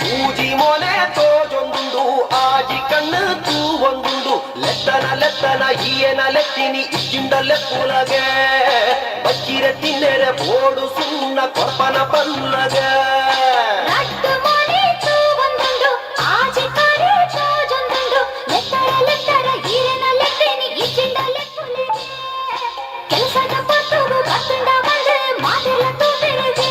ಮೂಜಿ ಮೊನೆ ತೋಜೊಂದುಂಡು ಆಜಿ ಕಣ್ಣು ತೂವೊಂದುಂಡು ಲೆತ್ತನ ಈಯನ ಲೆತ್ತಿನಿ ಇಚ್ಚಿಂಡ ಲೆಪ್ಪುಲಗೆ ಬಚ್ಚಿರ ತಿನ್ನೆರೆ ಬೋಡು ಸುಣ್ಣ ಕೊರ್ಪನ ಪಲ್ಲಗೆ ರಟ್ಟು ಮನೆ ತೂವಂದುಂಡು ಆಜಿ ಕಡೆ ತೋಜೊಂದುಂಡು ಲೆತ್ತರ ಈರೆನ ಲೆತ್ತೇನಿ ಇಚ್ಚಿಂಡ ಲೆಪ್ಪುಲಿಗೆ ಕೆಲಸದ ಪತ್ತುಗು ಕತ್ತುಂಡ ಬಂದೆ ಮಾತೆಲ್ಲ ತೂತಿರಿಗೆ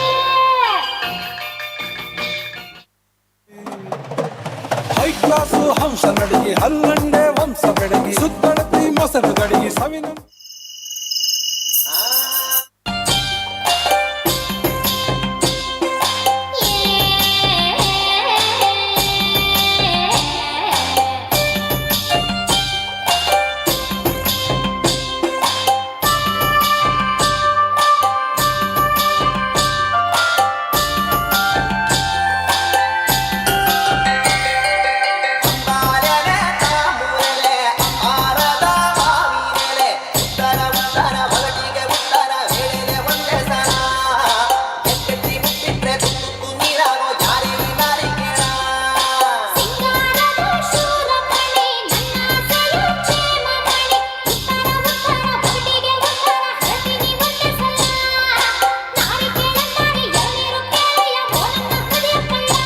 ಹೈ ಕ್ಲಾಸು ಹಂಸ ನಡಿಗೆ ಹಲ್ಲಂಡೆ ವಂಶ ಬೆಡಗಿ ಸುತ್ತಳತಿ ಮೊಸರು ಗಡಿಗೆ ಸವಿನ ಅಂಬಾರನೆ ತಾಮೂರಲೆ ಆರದ ಮಾವಿನೆಲೆ ಉತ್ತರ ಹೊರಟಿಗೆ ಉತ್ತರ ವೇಳೆಲೆ ಒಂದೇ ಸಲ ಎತ್ತೆತ್ತಿ ಮುಟ್ಟಿಟ್ರೆ ತುತ್ತು ನೀರಾಗೋ ಜಾರಿಗೆ ದಾರಿ ಕೇಳ ಸಿಂಗಾರದ ಶೂರಮಣಿ ನನ್ನ ಸಲು ಕ್ಷೇಮಮಣಿ ಉತ್ತರ ಹೊರಟಿಗೆ ಉತ್ತರ ಹರತಿನಿ ಒಂದೇ ಸಲ ನಾರಿ ಕೇಳಂತಾನೆ ಎಳ್ನೀರು ಕೇಳೆಯ ಮೋನನ್ನ ಕುಡಿಯಪ್ಪಯ್ಯ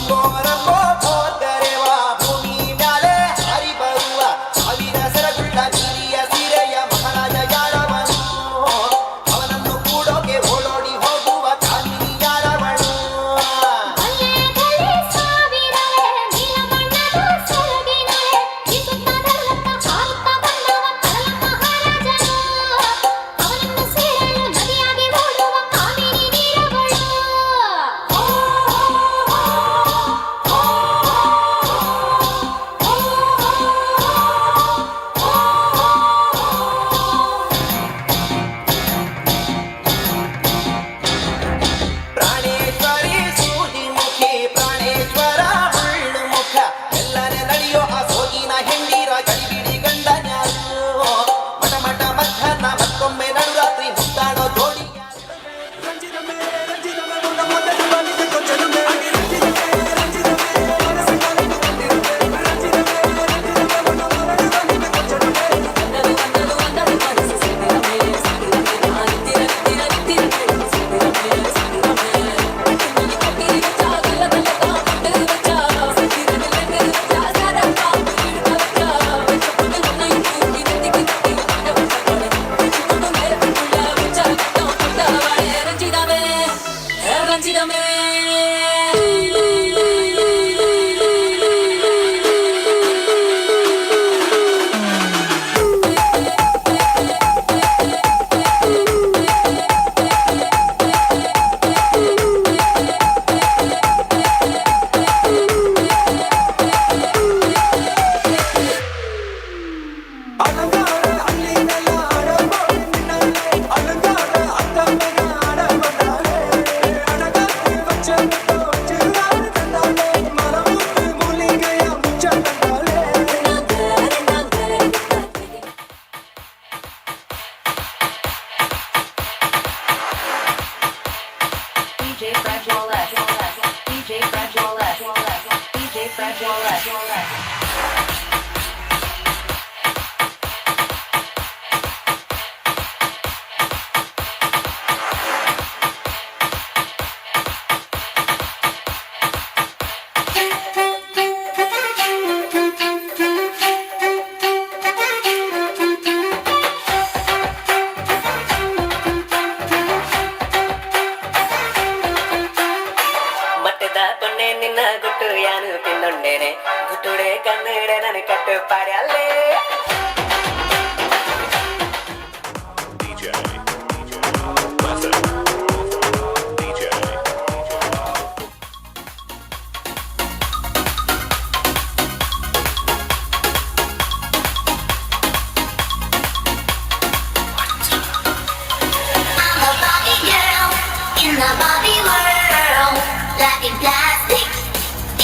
ರಂಬೋ ರಂಬೋ ಭೋದರೆವ ಭೂಮಿ ಮ್ಯಾಲೆ ಹಾರಿ ಬರುವ ಸಾವಿರ ಸರಗುಳ್ಳ ನೀರಿಯ ಸೀರೆಯ ಮಹಾರಾಜ ಯಾರವನು ಅವನನ್ನು ಕೂಡೋಕೆ ಓಡೋಡಿ ಹೋಗುವ ಕಾಮಿನಿ ಯಾರವಳು ಪ್ರಾಣೇಶ್ವರಿ ಸೂದಿ ಮುಖಿ ಪ್ರಾಣೇಶ್ವರ ಮುಳ್ಳು ಮುಖ ಎಲ್ಲನೇ ನಡೆಯೋ ಆ ಸೋಗಿನ ಹೆಂಡಿರ ಗಡಿಬಿಡಿ ಗಂಡನ್ಯಾರು ಮಠ ಮಠ ಮಧ್ಯಾಹ್ನ ಮತ್ತೊಮ್ಮೆ ನಡುರಾತ್ರಿ ಮುತ್ತಾಡೋ ಜೋಡಿ ಮಟ್ಟದ ಪೊನ್ನೆ ನಿನ್ನ ಗುಟ್ಟು ಯಾನು ಪಿನ್ನೊಂಡೇನೆ ಗುಟ್ಟುಡೆ ಕನ್ನಡ ನನ ಕಟ್ಟು ಪಾಡ್ಯಲ್ಲೇ In the Barbie world, life in plastic,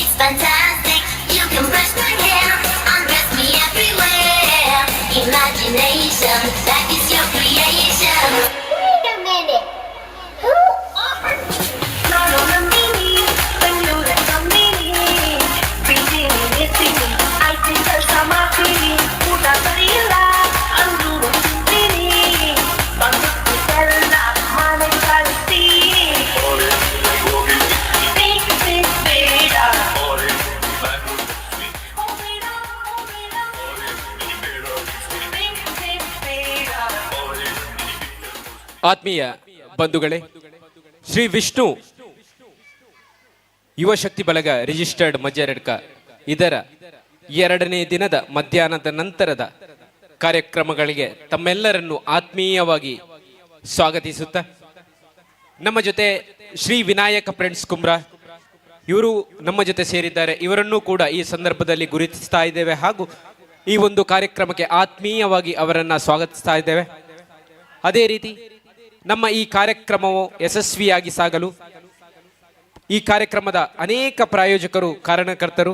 it's fantastic. You can brush my hair, undress me everywhere. Imagination, that is your creation. Wait a minute, who offered me? No, no, no, Mimi, when you let the Mimi, pretty Mimi, I think I'll come up pretty. Put a gorilla, undo Mimi, but look to tell that man and quality. ಆತ್ಮೀಯ ಬಂಧುಗಳೇ, ಶ್ರೀ ವಿಷ್ಣು ಯುವ ಶಕ್ತಿ ಬಳಗ registered ಮಜ್ಜರಡ್ಕ ಇದರ 2ನೇ ದಿನದ ಮಧ್ಯಾಹ್ನದ ನಂತರದ ಕಾರ್ಯಕ್ರಮಗಳಿಗೆ ತಮ್ಮೆಲ್ಲರನ್ನು ಆತ್ಮೀಯವಾಗಿ ಸ್ವಾಗತಿಸುತ್ತಾ, ನಮ್ಮ ಜೊತೆ ಶ್ರೀ ವಿನಾಯಕ ಫ್ರೆಂಡ್ಸ್ ಕುಮ್ರಾ ಇವರು ನಮ್ಮ ಜೊತೆ ಸೇರಿದ್ದಾರೆ. ಇವರನ್ನು ಕೂಡ ಈ ಸಂದರ್ಭದಲ್ಲಿ ಗುರುತಿಸ್ತಾ ಇದ್ದೇವೆ ಹಾಗೂ ಈ ಒಂದು ಕಾರ್ಯಕ್ರಮಕ್ಕೆ ಆತ್ಮೀಯವಾಗಿ ಅವರನ್ನು ಸ್ವಾಗತಿಸ್ತಾ ಇದ್ದೇವೆ. ಅದೇ ರೀತಿ ನಮ್ಮ ಈ ಕಾರ್ಯಕ್ರಮವು ಯಶಸ್ವಿಯಾಗಿ ಸಾಗಲು ಈ ಕಾರ್ಯಕ್ರಮದ ಅನೇಕ ಪ್ರಾಯೋಜಕರು, ಕಾರಣಕರ್ತರು,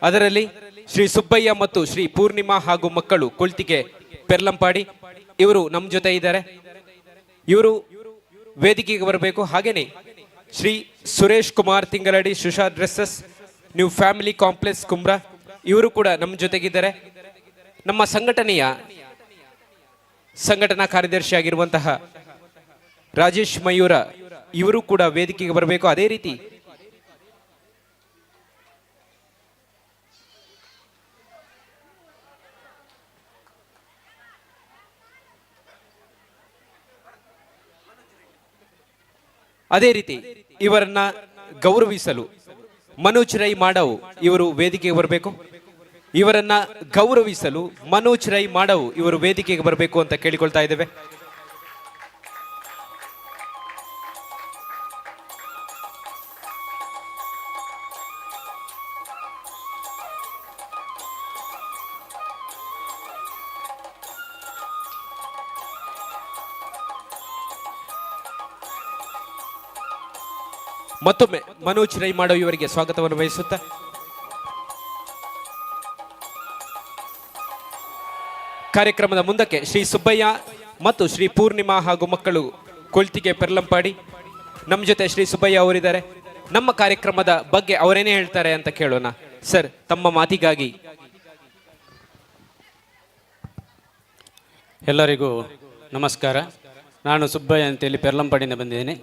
ಅದರಲ್ಲಿ ಶ್ರೀ ಸುಬ್ಬಯ್ಯ ಮತ್ತು ಶ್ರೀ ಪೂರ್ಣಿಮಾ ಹಾಗೂ ಮಕ್ಕಳು ಕೊಳ್ತಿಗೆ ಪೆರ್ಲಂಪಾಡಿ ಇವರು ನಮ್ಮ ಜೊತೆ ಇದ್ದಾರೆ. ಇವರು ವೇದಿಕೆಗೆ ಬರಬೇಕು. ಹಾಗೇನೆ Shri Suresh Kumar Thingaladi Susha dresses new family complex Kumbra ಇವರು ಕೂಡ ನಮ್ಮ ಜೊತೆಗಿದ್ದಾರೆ. ನಮ್ಮ ಸಂಘಟನೆಯ ಸಂಘಟನಾ ಕಾರ್ಯದರ್ಶಿಯಾಗಿರುವಂತಹ ರಾಜೇಶ್ ಮಯೂರ ಇವರು ಕೂಡ ವೇದಿಕೆಗೆ ಬರಬೇಕು. ಅದೇ ರೀತಿ ಅದೇ ರೀತಿ ಇವರನ್ನ ಗೌರವಿಸಲು ಮನೋಜ್ ರೈ ಮಾಡವ್ ಇವರು ವೇದಿಕೆಗೆ ಬರಬೇಕು. ಇವರನ್ನ ಗೌರವಿಸಲು ಮನೋಜ್ ರೈ ಮಾಡವ್ ಇವರು ವೇದಿಕೆಗೆ ಬರಬೇಕು ಅಂತ ಕೇಳಿಕೊಳ್ತಾ ಇದ್ದೇವೆ. ಮತ್ತೊಮ್ಮೆ ಮನೋಜ್ ರೈ ಮಾಡವ್ ಇವರಿಗೆ ಸ್ವಾಗತವನ್ನು ಬಯಸುತ್ತಾ ಕಾರ್ಯಕ್ರಮದ ಮುಂದಕ್ಕೆ ಶ್ರೀ ಸುಬ್ಬಯ್ಯ ಮತ್ತು ಶ್ರೀ ಪೂರ್ಣಿಮಾ ಹಾಗೂ ಮಕ್ಕಳು ಕೊಳ್ತಿಗೆ ಪೆರ್ಲಂಪಾಡಿ ನಮ್ಮ ಜೊತೆ ಶ್ರೀ ಸುಬ್ಬಯ್ಯ ಅವರಿದ್ದಾರೆ. ನಮ್ಮ ಕಾರ್ಯಕ್ರಮದ ಬಗ್ಗೆ ಅವರೇನೇ ಹೇಳ್ತಾರೆ ಅಂತ ಕೇಳೋಣ. ಸರ್, ತಮ್ಮ ಮಾತಿಗಾಗಿ. ಎಲ್ಲರಿಗೂ ನಮಸ್ಕಾರ. ನಾನು ಸುಬ್ಬಯ್ಯ ಅಂತೇಳಿ ಪೆರ್ಲಂಪಾಡಿಯಿಂದ ಬಂದಿದ್ದೇನೆ.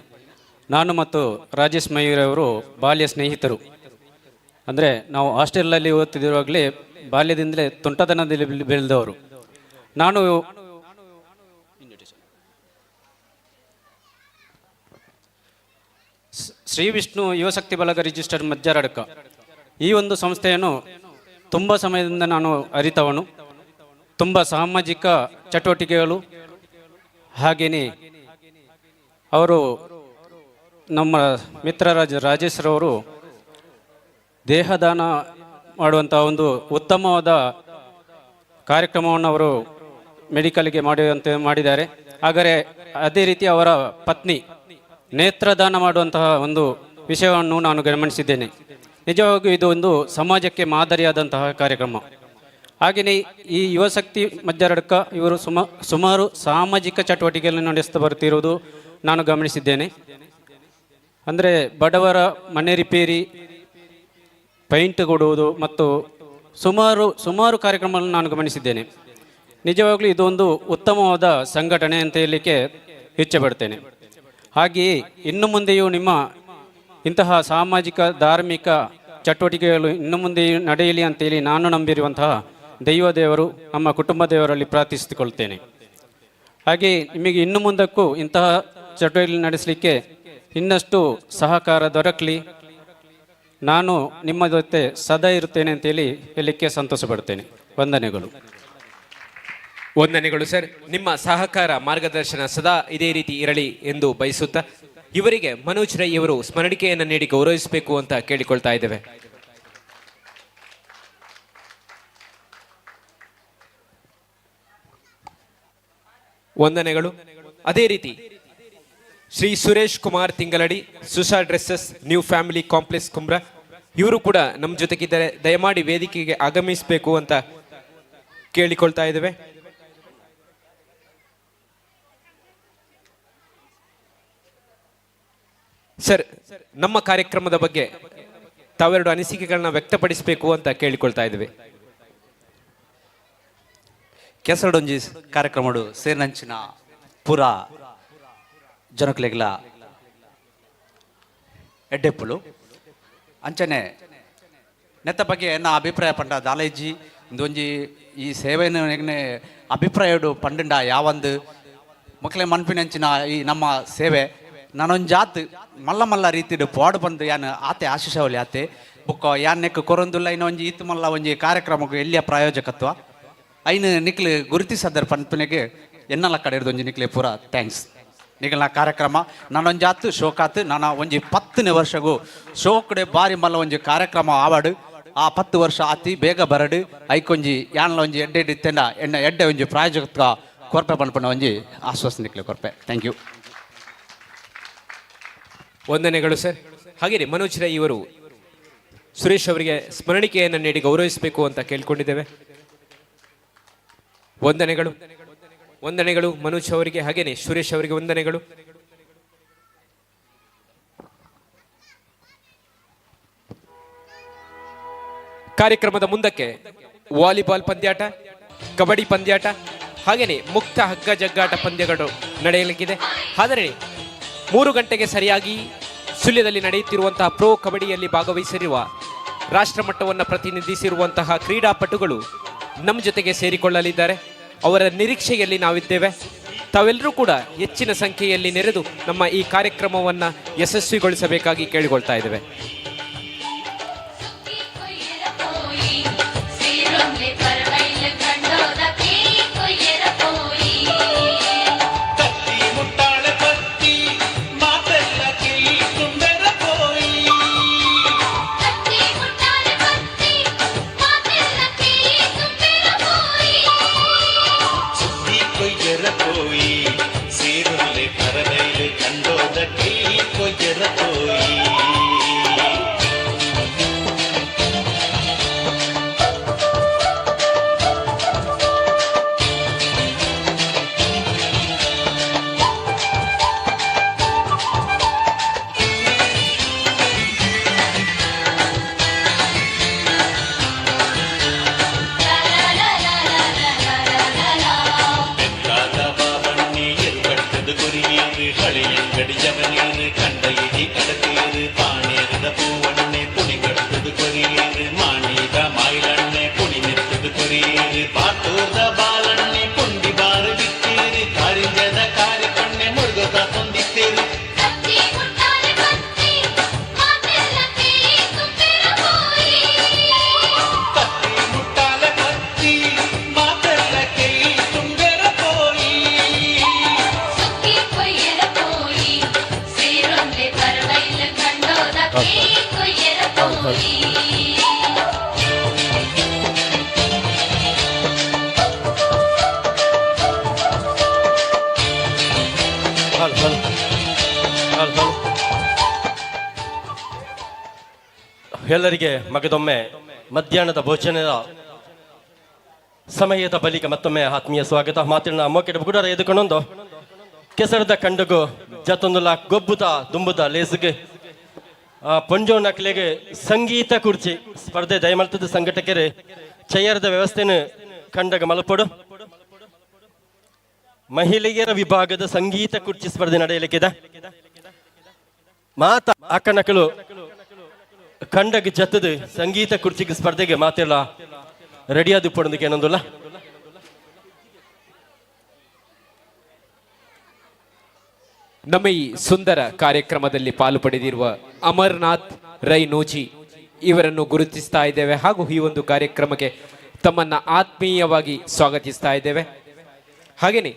ನಾನು ಮತ್ತು ರಾಜೇಶ್ ಮಯೂರವರು ಬಾಲ್ಯ ಸ್ನೇಹಿತರು. ಅಂದರೆ ನಾವು ಹಾಸ್ಟೆಲಲ್ಲಿ ಓದ್ತಿರುವಾಗಲೇ ಬಾಲ್ಯದಿಂದಲೇ ತುಂಟತನದಲ್ಲಿ ಬೆಳೆದವರು. ನಾನು ಶ್ರೀ ವಿಷ್ಣು ಯುವಶಕ್ತಿ ಬಳಗ ರಿಜಿಸ್ಟರ್ಡ್ ಮಜ್ಜಾರಡ್ಕ ಈ ಒಂದು ಸಂಸ್ಥೆಯನ್ನು ತುಂಬ ಸಮಯದಿಂದ ನಾನು ಅರಿತವನು. ತುಂಬ ಸಾಮಾಜಿಕ ಚಟುವಟಿಕೆಗಳು, ಹಾಗೆಯೇ ಅವರು ನಮ್ಮ ಮಿತ್ರರಾಜ ರಾಜೇಶ್ರವರು ದೇಹದಾನ ಮಾಡುವಂಥ ಒಂದು ಉತ್ತಮವಾದ ಕಾರ್ಯಕ್ರಮವನ್ನು ಅವರು ಮೆಡಿಕಲ್ಗೆ ಮಾಡಿದ್ದಾರೆ. ಹಾಗಾದರೆ ಅದೇ ರೀತಿ ಅವರ ಪತ್ನಿ ನೇತ್ರದಾನ ಮಾಡುವಂತಹ ಒಂದು ವಿಷಯವನ್ನು ನಾನು ಗಮನಿಸಿದ್ದೇನೆ. ನಿಜವಾಗಿಯೂ ಇದು ಒಂದು ಸಮಾಜಕ್ಕೆ ಮಾದರಿಯಾದಂತಹ ಕಾರ್ಯಕ್ರಮ. ಹಾಗೆಯೇ ಈ ಯುವಶಕ್ತಿ ಮಜ್ಜಾರಡ್ಕ ಇವರು ಸುಮಾರು ಸಾಮಾಜಿಕ ಚಟುವಟಿಕೆಗಳನ್ನು ನಡೆಸ್ತಾ ಬರ್ತಿರುವುದು ನಾನು ಗಮನಿಸಿದ್ದೇನೆ. ಅಂದರೆ ಬಡವರ ಮನೆ ರಿಪೇರಿ, ಪೈಂಟ್ ಕೊಡುವುದು ಮತ್ತು ಸುಮಾರು ಕಾರ್ಯಕ್ರಮಗಳನ್ನು ನಾನು ಗಮನಿಸಿದ್ದೇನೆ. ನಿಜವಾಗಲೂ ಇದೊಂದು ಉತ್ತಮವಾದ ಸಂಘಟನೆ ಅಂತ ಹೇಳಲಿಕ್ಕೆ ಇಚ್ಛೆಪಡ್ತೇನೆ. ಹಾಗೆಯೇ ಇನ್ನು ಮುಂದೆಯೂ ನಿಮ್ಮ ಇಂತಹ ಸಾಮಾಜಿಕ ಧಾರ್ಮಿಕ ಚಟುವಟಿಕೆಗಳು ಇನ್ನು ಮುಂದೆಯೂ ನಡೆಯಲಿ ಅಂತೇಳಿ ನಾನು ನಂಬಿರುವಂತಹ ದೈವದೇವರು ನಮ್ಮ ಕುಟುಂಬ ದೇವರಲ್ಲಿ ಪ್ರಾರ್ಥಿಸಿಕೊಳ್ಳುತ್ತೇನೆ. ಹಾಗೆಯೇ ನಿಮಗೆ ಇನ್ನು ಮುಂದಕ್ಕೂ ಇಂತಹ ಚಟುವಟಿಕೆ ನಡೆಸಲಿಕ್ಕೆ ಇನ್ನಷ್ಟು ಸಹಕಾರ ದೊರಕಲಿ. ನಾನು ನಿಮ್ಮ ಜೊತೆ ಸದಾ ಇರುತ್ತೇನೆ ಅಂತೇಳಿ ಹೇಳಲಿಕ್ಕೆ ಸಂತೋಷ ಪಡ್ತೇನೆ. ವಂದನೆಗಳು. ವಂದನೆಗಳು ಸರ್. ನಿಮ್ಮ ಸಹಕಾರ ಮಾರ್ಗದರ್ಶನ ಸದಾ ಇದೇ ರೀತಿ ಇರಲಿ ಎಂದು ಬಯಸುತ್ತಾ ಇವರಿಗೆ ಮನೋಜ್ ರೈ ಇವರು ಸ್ಮರಣಿಕೆಯನ್ನು ನೀಡಿ ಗೌರವಿಸಬೇಕು ಅಂತ ಕೇಳಿಕೊಳ್ತಾ ಇದ್ದೇವೆ. ವಂದನೆಗಳು. ಅದೇ ರೀತಿ Shri Suresh Kumar Thingaladi, Susha dresses, new family complex Kumbra ಇವರು ಕೂಡ ನಮ್ಮ ಜೊತೆಗಿದ್ದಾರೆ. ದಯಮಾಡಿ ವೇದಿಕೆಗೆ ಆಗಮಿಸಬೇಕು ಅಂತ ಕೇಳಿಕೊಳ್ತಾ ಇದ್ದೇವೆ. ಸರ್, ನಮ್ಮ ಕಾರ್ಯಕ್ರಮದ ಬಗ್ಗೆ ತಾವೆರಡು ಅನಿಸಿಕೆಗಳನ್ನ ವ್ಯಕ್ತಪಡಿಸಬೇಕು ಅಂತ ಕೇಳಿಕೊಳ್ತಾ ಇದ್ದೇವೆ. ಕೆಸರಡೊಂಜಿ ಕಾರ್ಯಕ್ರಮಡು ಸೇರ್ನಂಚಿನ ಪೂರ ಜನಕ್ಲೆಗ್ಲ ಎಡ್ಡೆಪ್ಪುಲು ಅಂಚನೆ ನೆತ್ತ ಬಗ್ಗೆ ನಾ ಅಭಿಪ್ರಾಯ ಪಂಡ ದಾಲೇಜಿ ಇಂದೊಂಜಿ ಈ ಸೇವೆಯನ್ನು ಅಭಿಪ್ರಾಯಡು ಪಂಡ ಯಾವಂದು ಮಕ್ಕಳೇ ಮನ್ಪಿನಂಚಿನ ಈ ನಮ್ಮ ಸೇವೆ ನಾನೊಂಜಾತ್ ಮಲ್ಲ ರೀತಿಡು ಪಾಡು ಬಂದು ಯಾನ್ ಆತೆ ಆಶಿಷವಲಿ ಆತೆ ಬುಕ್ಕ ಯಾನ್ ನೆಕ್ ಕೊರೊಂದುಲ್ಲ ಇನ್ನೊಂಜಿ ಈತ್ ಮಲ್ಲ ಒಂಜಿ ಕಾರ್ಯಕ್ರಮಕ್ಕೆ ಎಲ್ಲಿಯ ಪ್ರಾಯೋಜಕತ್ವ ಐನು ನಿಕ್ಲು ಗುರುತಿಸದರ್ ಪನ್ಪನೆಗೆ ಎನ್ನಲ ಕಡೆ ಒಂಜಿ ನಿಕ್ಲೆ ಪೂರ ಥ್ಯಾಂಕ್ಸ್. ನಿಖಿಲ್ನ ಕಾರ್ಯಕ್ರಮ ನಾನೊಂಜಾತ್ ಶೋಕಾತ್ ನಾನು ಒಂಜಿ 10ನೇ ವರ್ಷಗೂ ಶೋಕಡೆ ಬಾರಿ ಮಲ್ಲ ಒಂಜಿ ಕಾರ್ಯಕ್ರಮ ಆವಾಡು ಆ 10 ವರ್ಷ ಆತಿ ಬೇಗ ಬರಡು ಐಕೊಂಜಿ ಯಾನ್ಲ ಒಂಜಿ ಎಡ್ಡೆ ಇತ್ತೆಂಡ ಎಡ್ಡೆ ಒಂಜಿ ಪ್ರಾಯೋಜಕತ್ವ ಕೊರ್ಪೆ ಪನ್ಪನ ಒಂಜಿ ಆಶ್ವಾಸ ನಿಕ್ಲೆ ಕೊರ್ಪೆ. Thank you. ವಂದನೆಗಳು ಸರ್. ಹಾಗೆಯೇ ಮನೋಜ್ ರೈ ಇವರು ಸುರೇಶ್ ಅವರಿಗೆ ಸ್ಮರಣಿಕೆಯನ್ನು ನೀಡಿ ಗೌರವಿಸಬೇಕು ಅಂತ ಕೇಳ್ಕೊಂಡಿದ್ದೇವೆ. ವಂದನೆಗಳು. ವಂದನೆಗಳು ಮನೋಜ್ ಅವರಿಗೆ, ಹಾಗೇನೆ ಸುರೇಶ್ ಅವರಿಗೆ ವಂದನೆಗಳು. ಕಾರ್ಯಕ್ರಮದ ಮುಂದಕ್ಕೆ ವಾಲಿಬಾಲ್ ಪಂದ್ಯಾಟ, ಕಬಡ್ಡಿ ಪಂದ್ಯಾಟ, ಹಾಗೇನೆ ಮುಕ್ತ ಹಗ್ಗ ಜಗ್ಗಾಟ ಪಂದ್ಯಗಳು ನಡೆಯಲಿಕ್ಕಿದೆ. ಆದರೆ 3 ಗಂಟೆಗೆ ಸರಿಯಾಗಿ ಸುಳ್ಯದಲ್ಲಿ ನಡೆಯುತ್ತಿರುವಂತಹ ಪ್ರೋ ಕಬಡ್ಡಿಯಲ್ಲಿ ಭಾಗವಹಿಸಿರುವ ರಾಷ್ಟ್ರ ಮಟ್ಟವನ್ನು ಪ್ರತಿನಿಧಿಸಿರುವಂತಹ ಕ್ರೀಡಾಪಟುಗಳು ನಮ್ಮ ಜೊತೆಗೆ ಸೇರಿಕೊಳ್ಳಲಿದ್ದಾರೆ. ಅವರ ನಿರೀಕ್ಷೆಯಲ್ಲಿ ನಾವಿದ್ದೇವೆ. ತಾವೆಲ್ಲರೂ ಕೂಡ ಹೆಚ್ಚಿನ ಸಂಖ್ಯೆಯಲ್ಲಿ ನೆರೆದು ನಮ್ಮ ಈ ಕಾರ್ಯಕ್ರಮವನ್ನು ಯಶಸ್ವಿಗೊಳಿಸಬೇಕಾಗಿ ಕೇಳಿಕೊಳ್ತಾ ಇದ್ದೇವೆ. ಎಲ್ಲರಿಗೆ ಮಗದೊಮ್ಮೆ ಮಧ್ಯಾಹ್ನದ ಭೋಜನದ ಸಮಯದ ಬಳಿಕ ಮತ್ತೊಮ್ಮೆ ಆತ್ಮೀಯ ಸ್ವಾಗತ. ಮಾತಿನ ಮೊಕೆಟ್ ಗುಡರ ಎದುಕೊಂಡೊಂದು ಕೆಸರದ ಕಂಡಗು ಜತ್ತೊಂದುಲ ಗೊಬ್ಬುದ ದುಂಬುದ ಲೇಸಿಗೆ ಪೊಂಜೋ ನಕ್ಲೆಗೆ ಸಂಗೀತ ಕುರ್ಚಿ ಸ್ಪರ್ಧೆ ದಯಮಲ್ತದ ಸಂಘಟಕರು ಚಯ್ಯರದ ವ್ಯವಸ್ಥೆನ ಕಂಡಗ ಮಲಪೊಡು ಮಹಿಳೆಯರ ವಿಭಾಗದ ಸಂಗೀತ ಕುರ್ಚಿ ಸ್ಪರ್ಧೆ ನಡೆಯಲಿಕ್ಕಿದೆ. ಮಾತ ಅಕ್ಕನಕಲು ಕಂಡಗ ಜತ್ತದ ಸಂಗೀತ ಕುರ್ಚಿಗೆ ಸ್ಪರ್ಧೆಗೆ ಮಾತೆಲ್ಲ ರೆಡಿಯಾದ ಪಡೋದಕ್ಕೆ ಏನೊಂದಿಲ್ಲ. ನಮ್ಮ ಈ ಸುಂದರ ಕಾರ್ಯಕ್ರಮದಲ್ಲಿ ಪಾಲು ಪಡೆದಿರುವ ಅಮರ್ನಾಥ್ ರೈ ನೂಜಿ ಇವರನ್ನು ಗುರುತಿಸ್ತಾ ಇದ್ದೇವೆ ಹಾಗೂ ಈ ಒಂದು ಕಾರ್ಯಕ್ರಮಕ್ಕೆ ತಮ್ಮನ್ನ ಆತ್ಮೀಯವಾಗಿ ಸ್ವಾಗತಿಸ್ತಾ ಇದ್ದೇವೆ. ಹಾಗೆಯೇ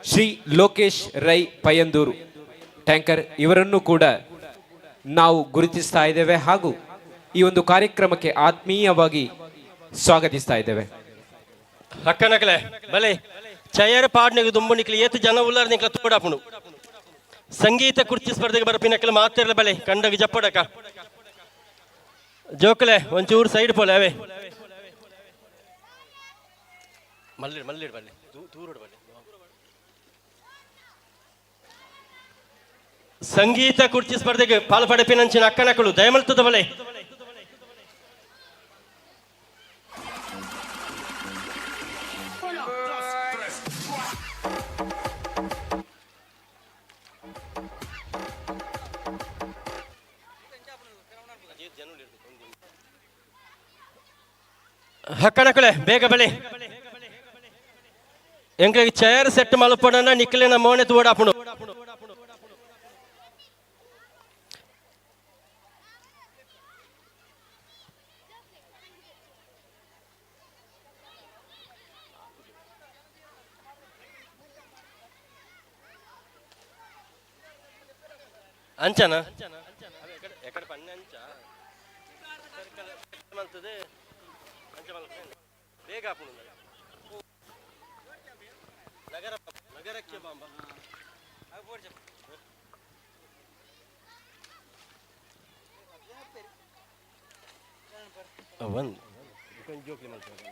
ಶ್ರೀ ಲೋಕೇಶ್ ರೈ ಪಯಂದೂರು ಟ್ಯಾಂಕರ್ ಇವರನ್ನು ಕೂಡ ನಾವು ಗುರುತಿಸ್ತಾ ಇದ್ದೇವೆ ಹಾಗೂ ಈ ಒಂದು ಕಾರ್ಯಕ್ರಮಕ್ಕೆ ಆತ್ಮೀಯವಾಗಿ ಸ್ವಾಗತಿಸ್ತಾ ಇದ್ದೇವೆ. ಅಕ್ಕನಕಲೆ ಬಲೆ ಚಯ್ಯರ ಪಾಡ್ನಿಗೆ ದುಂಬುಣಿಕ್ಲಿ ಏತು ಜನ ಉಲ್ಲಾರ ನಿಕ್ಲ ತೋಡಾಪುಣು ಸಂಗೀತ ಕುರ್ಚಿ ಸ್ಪರ್ಧೆಗೆ ಬರಪಿನಕ್ಕೆಲ್ಲ ಮಾತಿರಲ ಬಲೆ ಕಂಡಗೆ ಜಪ್ಪಡಕ ಜೋಕಲೆ ಒಂಚೂರು ಸೈಡ್ ಪೋಲೆ ಅವೇ ಮಲ್ಲಿಡ್ ಮಲ್ಲಿಡ್ ಬಲ್ಲೆ ದೂರೋಡು ಬಲ್ಲೆ ಸಂಗೀತ ಕುರ್ಚಿ ಸ್ಪರ್ಧೆಗೆ ಪಾಲು ಪಡೆಪಿನಂಚಿನ ಅಕ್ಕನಕಳು ದಯಮಲ್ತದ ಬಲೆ ಹಕ್ಕಣಕಳೆ ಬೇಗ ಬಳಿ ಎಂಗೆ ಚೇರ್ ಸೆಟ್ ಮಲ್ಪಡನ ನಿಕ್ಲಿನ ಮೋನೆ ತೋಡಾಪುಣು ಅಂಚನ ಎಕಡೆ ಪನ್ನೆ ಅಂಚ ಮಲ್ತದೆ ಅಂಚ ಮಲ್ಪನೆ ಬೇಗ ಆಪುಣು ನಗರ ನಗರಕ್ಕೆ ಬಾಂಬ ಒಂದು ಕೊಂಚ ಜೋಕ್ಲಿ ಮಲ್ಪನೆ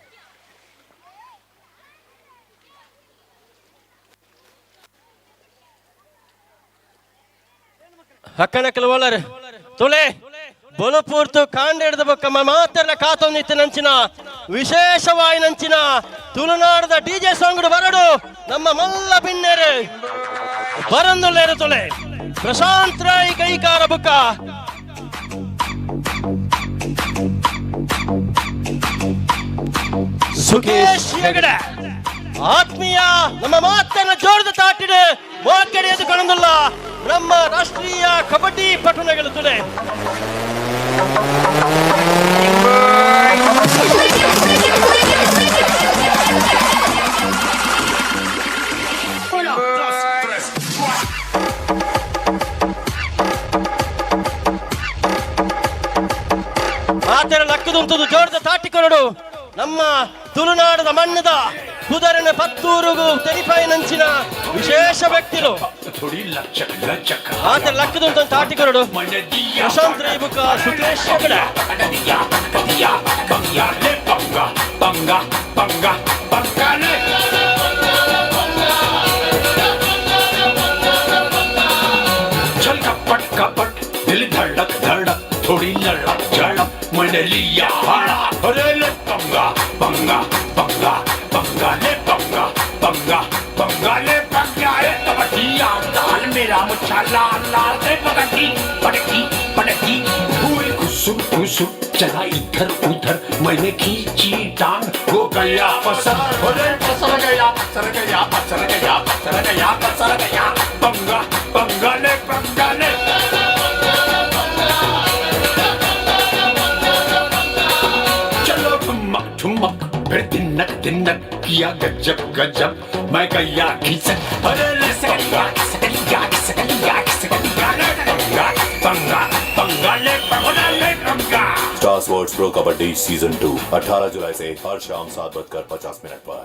ಹಕ್ಕನ ಕೆಲವಲ್ಲರೆ ತೊಲೆ ಬೊಲಪೂರ್ತು ಕಾಂಡ ಹಿಡಿದ ಬೊಕ್ಕ ಮಾತೆಲ್ಲ ಕಾತೊಂದಿತ್ತು ನಂಚಿನ ವಿಶೇಷವಾಯಿ ನಂಚಿನ ತುಳುನಾಡದ ಡಿಜೆ ಸಾಂಗ್ ಬರಡು ನಮ್ಮ ಮಲ್ಲ ಬಿನ್ನೆರೆ ಬರಂದುಲ್ಲೇರು ತೊಲೆ ಪ್ರಶಾಂತ್ ರಾಯ್ ಕೈಕಾರ ಬುಕ್ಕ ಸುಖೇಶ್ ಹೆಗಡೆ ಆತ್ಮೀಯ ನಮ್ಮ ಮಾತನ್ನ ಜೋರದ ತಾಟಿಡೆ ಮೋಕೆಡೆಯದು ಕಣಂದುಲ್ಲ ನಮ್ಮ ರಾಷ್ಟ್ರೀಯ ಕಬಡ್ಡಿ ಪಟುನ ಗೆಲ್ಲುತ್ತದೆ. ಮಾತೆರ ಲಕ್ಕದುಂಟದು ಜೋರದ ತಾಟಿಕೊರಡು ನಮ್ಮ ತುಳುನಾಡದ ಮಣ್ಣದ ಕುದರನ ಪತ್ತೂರುಗು ತೆರಿಪಾಯಿನಂಚಿನ ವಿಶೇಷ ವ್ಯಕ್ತಿರು ಮಾತೆರ ಲಕ್ಕದುಂಟು ತಾಟಿಕೊರಡು ಪ್ರಶಾಂತ್ ರೈಬುಕ ಸುಖೇಶ್ ಹೆಗಡೆ. दिल धड़क धड़क थोड़ी लड़क झड़क मैंने लिया हाड़ा अरे ले पंगा पंगा पंगा पंगा ले पंगा पंगा पंगा ले पंगा ये कबड्डिया दाल मेरा मुच्छाला लाल से पकड़ी पटकी पटकी हुए कुसुम कुसुम चला इधर उधर मैंने खींची टांग वो गया पसर अरे पसर गया पसर गया पसर गया पसर गया पसर गया पंगा पंगा ले पंगा ले ठुमक फिर तिनक तिनक किया गजब गजब मैं गया खिसक अरे ले सकलिया सकलिया सकलिया सकलिया पंगा पंगा ले पंगा star sports pro kabaddi season 2 18 जुलाई से हर शाम 7:50 पर।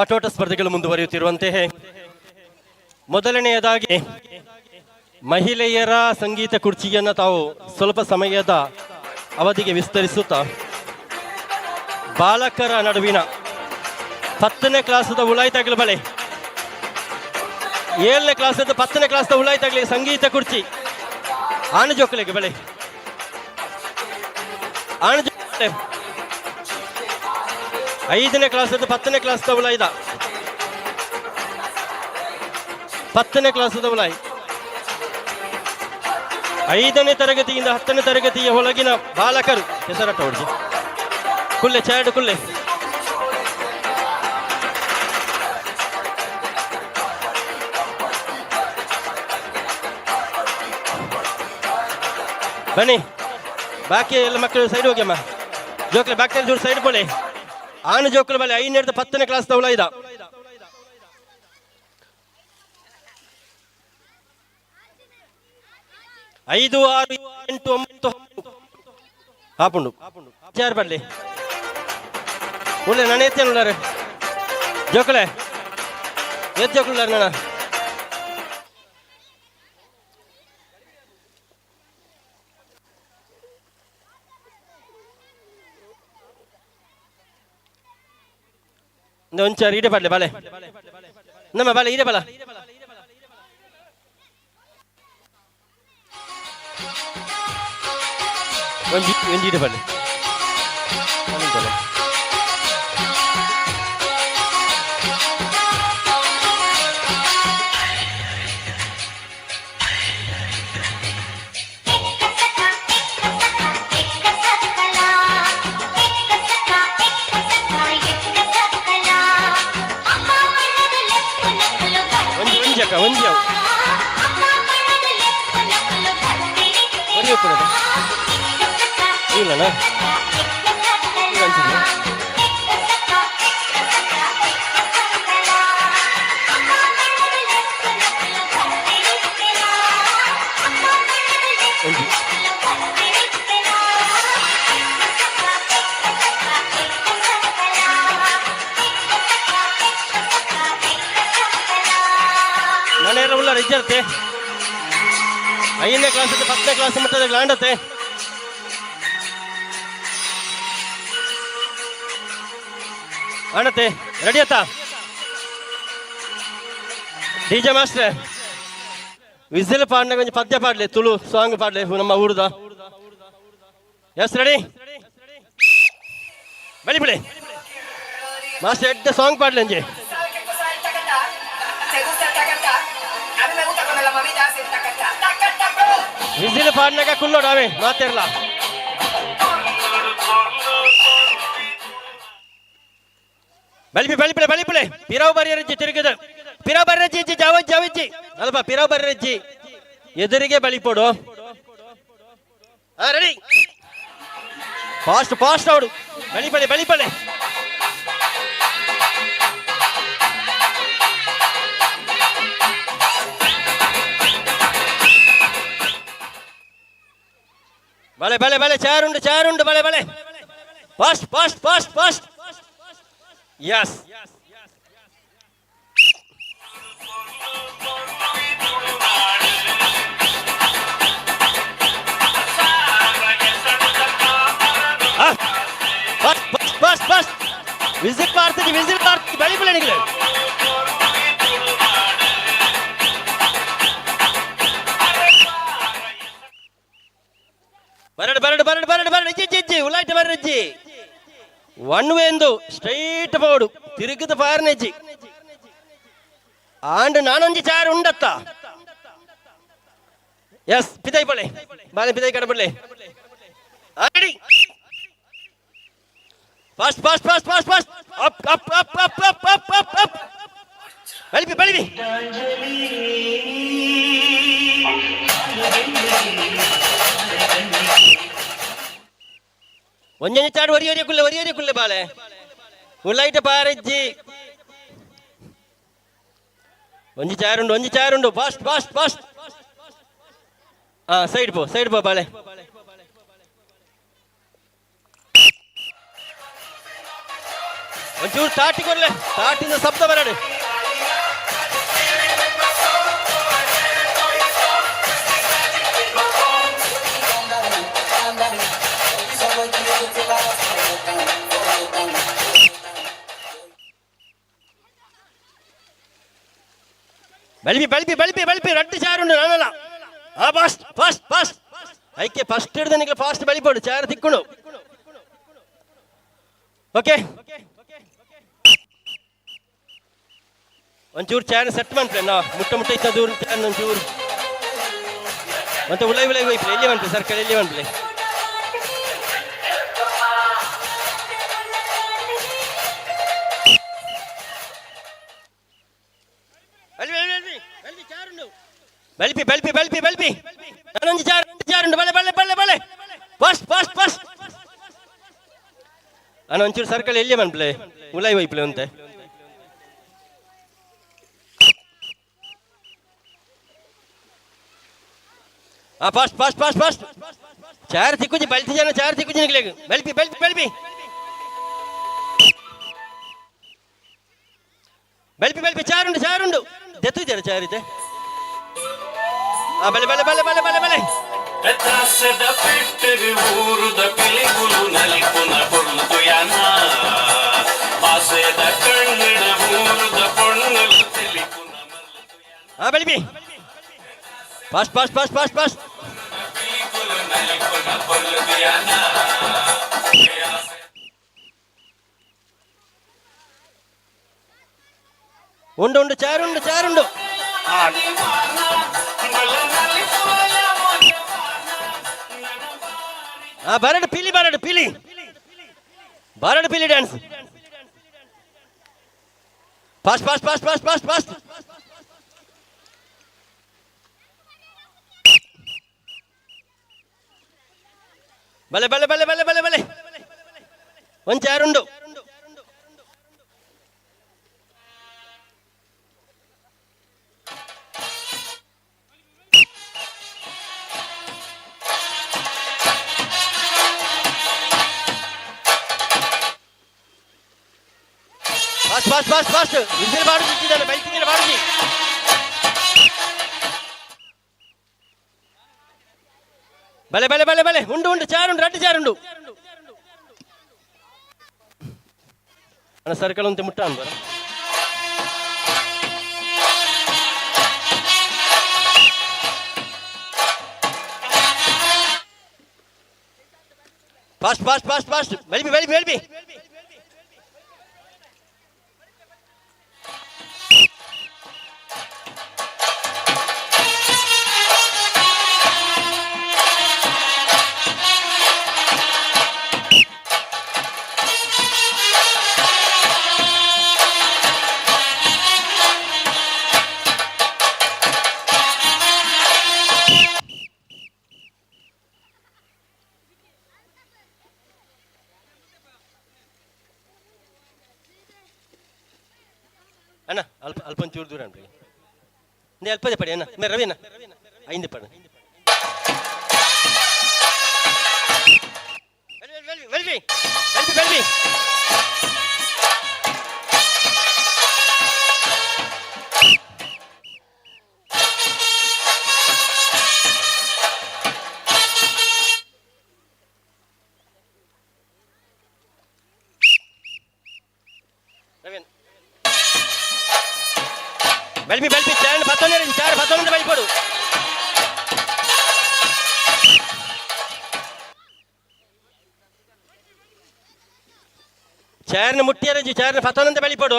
ಆಟೋಟ ಸ್ಪರ್ಧೆಗಳು ಮುಂದುವರಿಯುತ್ತಿರುವಂತೆಯೇ ಮೊದಲನೆಯದಾಗಿ ಮಹಿಳೆಯರ ಸಂಗೀತ ಕುರ್ಚಿಯನ್ನು ತಾವು ಸ್ವಲ್ಪ ಸಮಯದ ಅವಧಿಗೆ ವಿಸ್ತರಿಸುತ್ತಾ ಬಾಲಕರ ನಡುವಿನ 10ನೇ ಕ್ಲಾಸದ ಉಳಾಯ್ತಾಗಲು ಬಳೆ 7ನೇ ಕ್ಲಾಸದ 10ನೇ ಕ್ಲಾಸ್ದ ಉಳಾಯ್ತಾಗಲಿ ಸಂಗೀತ ಕುರ್ಚಿ ಆಣಜೋಕಲೆಗೆ ಬಳೆ ಆಣಜೋಕಲೆ 5ನೇ ಕ್ಲಾಸದ 10ನೇ ಕ್ಲಾಸ್ದ ಉಳಾಯ್ದ 10ನೇ ಕ್ಲಾಸದ ಉಳಾಯ್ 5ನೇ ತರಗತಿಯಿಂದ 10ನೇ ತರಗತಿಯ ಒಳಗಿನ ಬಾಲಕರು ಹೆಸರಟ್ಟ ಹೊಡ್ಜಿ ಕುಲ್ಲೆ ಚಾಡು ಕುಲ್ಲೆ ಬನ್ನಿ ಬಾಕಿ ಎಲ್ಲ ಮಕ್ಕಳು ಸೈಡ್ ಹೋಗ್ಯಮ್ಮ ಜೋಕ್ಲೆ ಬಾಕಿ ದೂರ ಸೈಡ್ ಬೋಳೆ ಆನು ಜೋಕ್ಲೆ ಬಲೆ 5ನೇ 10ನೇ ಕ್ಲಾಸ್ ತವಳ ಇದ 5 6 8 9 ಹಾಪುಂಡು ಚಾರ್ ಬರ್ಲಿ ಒಳ್ಳೆ ನಾನು ಎತ್ತೇನುಳ್ಳಾರೆ ಜೋಕಲೆ ಎತ್ ಜೋಕುಳ್ಳಾರೆ ನಾನು ಒಂಚಾರು ಇಡೆ ಬರ್ಲೆ ಬಾಲೆ ನಮ್ಮ ಬಾಲೆ ಇಡೆ ಬಲ ಒಂಜಿ ಇಡೆ ಬರ್ಲೆ ಒಂಜಿ ಅವು ಇಲ್ಲಣ್ಣ ನಾನೇರ ಉಳ್ಳ ರಿಜ್ಜರ್ತೆ 5ನೇ ಕ್ಲಾಸ್ 10ನೇ ಕ್ಲಾಸ್ ಮಟ್ಟದ ಗ್ಲಾಂಡತೆ ಅಣ್ಣತೆ ರೆಡಿ ಅತ್ತ ಡಿಜೆ ಮಾಸ್ಟರ್ ವಿಸಿಲ್ ಪಾಡ್ನಾಗ ಒಂದು ಪದ್ಯ ಪಾಡ್ಲಿ ತುಳು ಸಾಂಗ್ ಪಾಡ್ಲಿ ನಮ್ಮ ಊರ್ದ ಎಸ್ ರೆಡಿ ಬಳಿ ಬಿಳಿ ಮಾಸ್ಟರ್ ಎಡ್ಡ ಸಾಂಗ್ ಪಾಡ್ಲಿ ಅಂಜಿ ವಿಸಿಲ್ ಪಾಡ್ನಾಗ ಕುಲ್ಲೋಡು ಅವೇ ಮಾತಿರಲ್ಲ ಬಲಿಪಿಳೆ ಬಲಿಪಿಳೆ ಪಿರಾವ್ ಬರಿಯರಜ್ಜಿ ತಿರುಗಿದ ಪಿರಾವ್ ಬರ್ರಜ್ಜಿ ಜಾವಜ್ಜಿ ಅಲ್ಪ ಪಿರಾವ್ ಬರ್ರಜ್ಜಿ ಎದುರಿಗೆ ಬಲಿಪೋಡು ರೆಡಿ ಫಾಸ್ಟ್ ಫಾಸ್ಟ್ ಅವಡು ಬಲಿಪಳೆ ಬಳೆ ಚಾರುಂಡು ಬಳೆ fast Yes. Fast. Visit party, bali bali nikle. Barad, ji, ulait barad ji. One way ಎಂದು ಸ್ಟ್ರೈಟ್ ಬೋರ್ಡು ತಿರುಗಿದ ಪಾರ್ನೆಜ್ಜಿ ಆಂಡ್ ನಾನೊಂಜಿ ಚಾರು ಉಂಡತ್ತ ಎಸ್ ಪಿದೈ ಬಳೆ ಬಾಲೆ ಪಿದೈ ಕಡಬಳ್ಳೆ ರೆಡಿ ಫಾಸ್ಟ್ ಅಪ್ ಬಳಿಬಿ ಒಂಜೊಂಜಿ ಚಾಡು ಒರಿಯೊರಿಯ ಕುಲ್ಲೆ ಬಾಳೆ ಉಳ್ಳೈಟ ಪಾರಜ್ಜಿ ಒಂಜಿ ಚಾರುಂಡು ಫಾಸ್ಟ್ ಸೈಡ್ ಪೋ ಬಾಳೆ ಒಂಚೂರು ತಾಟಿ ಕೊಡ್ಲೆ, ತಾಟಿನ ಶಬ್ದ ಬರಡೆ. ಬಲ್ಬಿ ಬಲ್ಬಿ ಬಲ್ಬಿ ಬಲ್ಬಿ ರಡ್ಡು ಚಾರುಂಡು ನಾನಲ್ಲ. ಫಾಸ್ಟ್ ಫಾಸ್ಟ್ ಫಾಸ್ಟ್ ಐಕೆ ಫಸ್ಟ್ ಹಿಡ್ದು ನಿಮಗೆ ಫಾಸ್ಟ್ ಬಲಿಪೋಡು ಚಾರು ತಿಕ್ಕೊಂಡು. ಓಕೆ ಒಂಚೂರು ಚಾರ್ ಸೆಟ್ ಮಾಡ್ತೇನೆ ನಾ ಮುಟ್ಟ ಮುಟ್ಟ ಇತ್ತ ದೂರ ಚಾರ್ ಒಂಚೂರು ಮತ್ತೆ ಉಳೈ ಉಳೈ ಹೋಯ್ತು ಎಲ್ಲಿ ಬಂತು ಸರ್ಕಲ್ ಎಲ್ಲಿ ಬಂತು ಬಲ್ಪಿ ಬಲ್ಪಿ ಬಲ್ಪಿ ಬಲ್ಪಿ ನಾನೊಂದು ಚಾರುಂಡು ಬಲೆ ಬಲೆ ಬಲೆ ಬಲೆ ಫಾಸ್ಟ್ ಫಾಸ್ಟ್ ಫಾಸ್ಟ್ ನಾನು ಒಂಚೂರು ಸರ್ಕಲ್ ಎಲ್ಲಿ ಬಂದ್ಪ್ಲೆ ಉಳೈ ಹೋಯ್ಪ್ಲೆ ಅಂತೆ. ಫಾಸ್ಟ್ ಫಾಸ್ಟ್ ಫಾಸ್ಟ್ ಫಾಸ್ಟ್ ಚಾರ್ ತಿಕ್ಕುಜಿ ಬಲ್ತಿ ಜನ ಚಾರ್ ತಿಕ್ಕುಜಿ ನಿಗ್ಲೇಗ pulpy pulpy pulpy pulpy pulpy ಚಾರುಂಡು ಚಾರುಂಡು ದೆತ್ತಿದ್ದಾರೆ ಚಾರಿತೆ. ಬಲೆ ಬಲೆ ಬಲೆ ಬಲೆ ಬಲೆ ಬಲೆ ಊರುದ ಪಿಲಿಗುಲು ನಲಿಪುನ పొర్లుతు యానా ఆసేద కన్నడ ఊరుద పొన్నలు తెలిపున బలిపి fast fast fast fast fast పిలిగులు నలిపున పొర్లుతు యానా ఉండు ఉండు చారుండు చారుండు బరడు పిలి బరడు పిలి బరడు పిలి dance fast fast fast fast fast fast బలే బలే బలే బలే బలే బలే ಒಂಚಾರುಂಡು fast fast fast fast whistle ಬಾಡುತ್ತಿದ್ದಾನೆ ಬೈಕಿಂಗ್ ಬಾಡುತ್ತಿ ಬಲೆ ಬಲೆ ಬಲೆ ಬಲೆ ಉಂಡು ಉಂಡು ಚಾರುಂಡು ರಡ್ಡು ಚಾರುಂಡು ಅಣ್ಣ ಸರ್ಕಲ್ ಅಂತ ಮುಟ್ಟ ಅನ್ಬಾರ ಫಾಸ್ಟ್ ಫಾಸ್ಟ್ ಫಾಸ್ಟ್ ಫಾಸ್ಟ್ ಬಲಿಬಿ ಬಲಿಬಿ ಬಲಿಬಿ ಅಣ್ಣ ಅಲ್ಪ ಅಲ್ಪ ಒಂಚೂರು ದೂರ ಅನ್ರಿ ನೀ ಅಲ್ಪದೇ ಪಡಿ ಅಣ್ಣ ಮೇ ರವಿನ ಐಂದು ಪಡ ಬೆಲ್ವಿ ಬೆಲ್ವಿ ಬೆಲ್ವಿ బల్బి బల్బి చార్ పతోనే చార్ పతోనే బలిపడు చార్ని ముట్టియారు చార్ని పతోనంత బలిపడు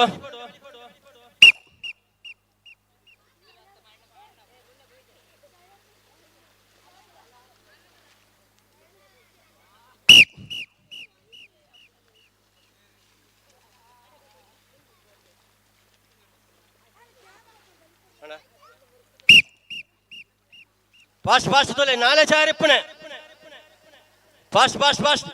ಫಾಸ್ಟ್ ಫಾಸ್ಟ್ ತೋಲೆ ನಾಳೆ ಚಾರ್ ಇಪ್ಪನೆ fast fast fast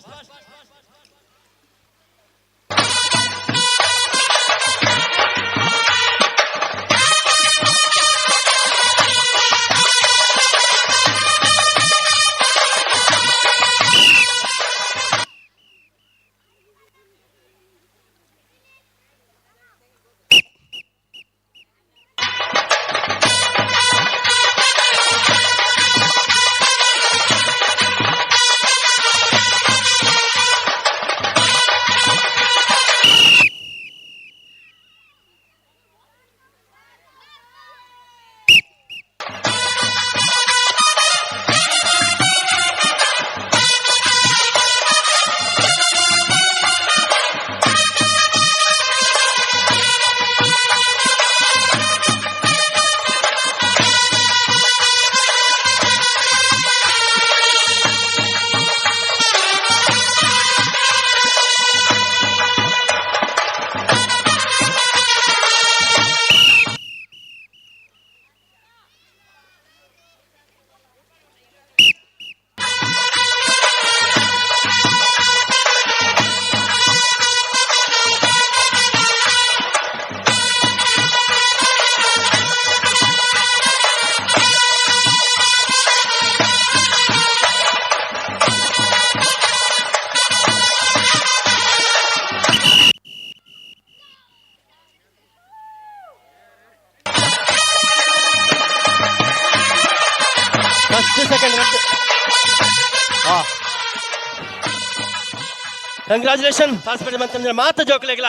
congratulation participate ಮಾಡ್ತಾರೆ ಮಾತು ಜೋಕ್ಲೆಗಳ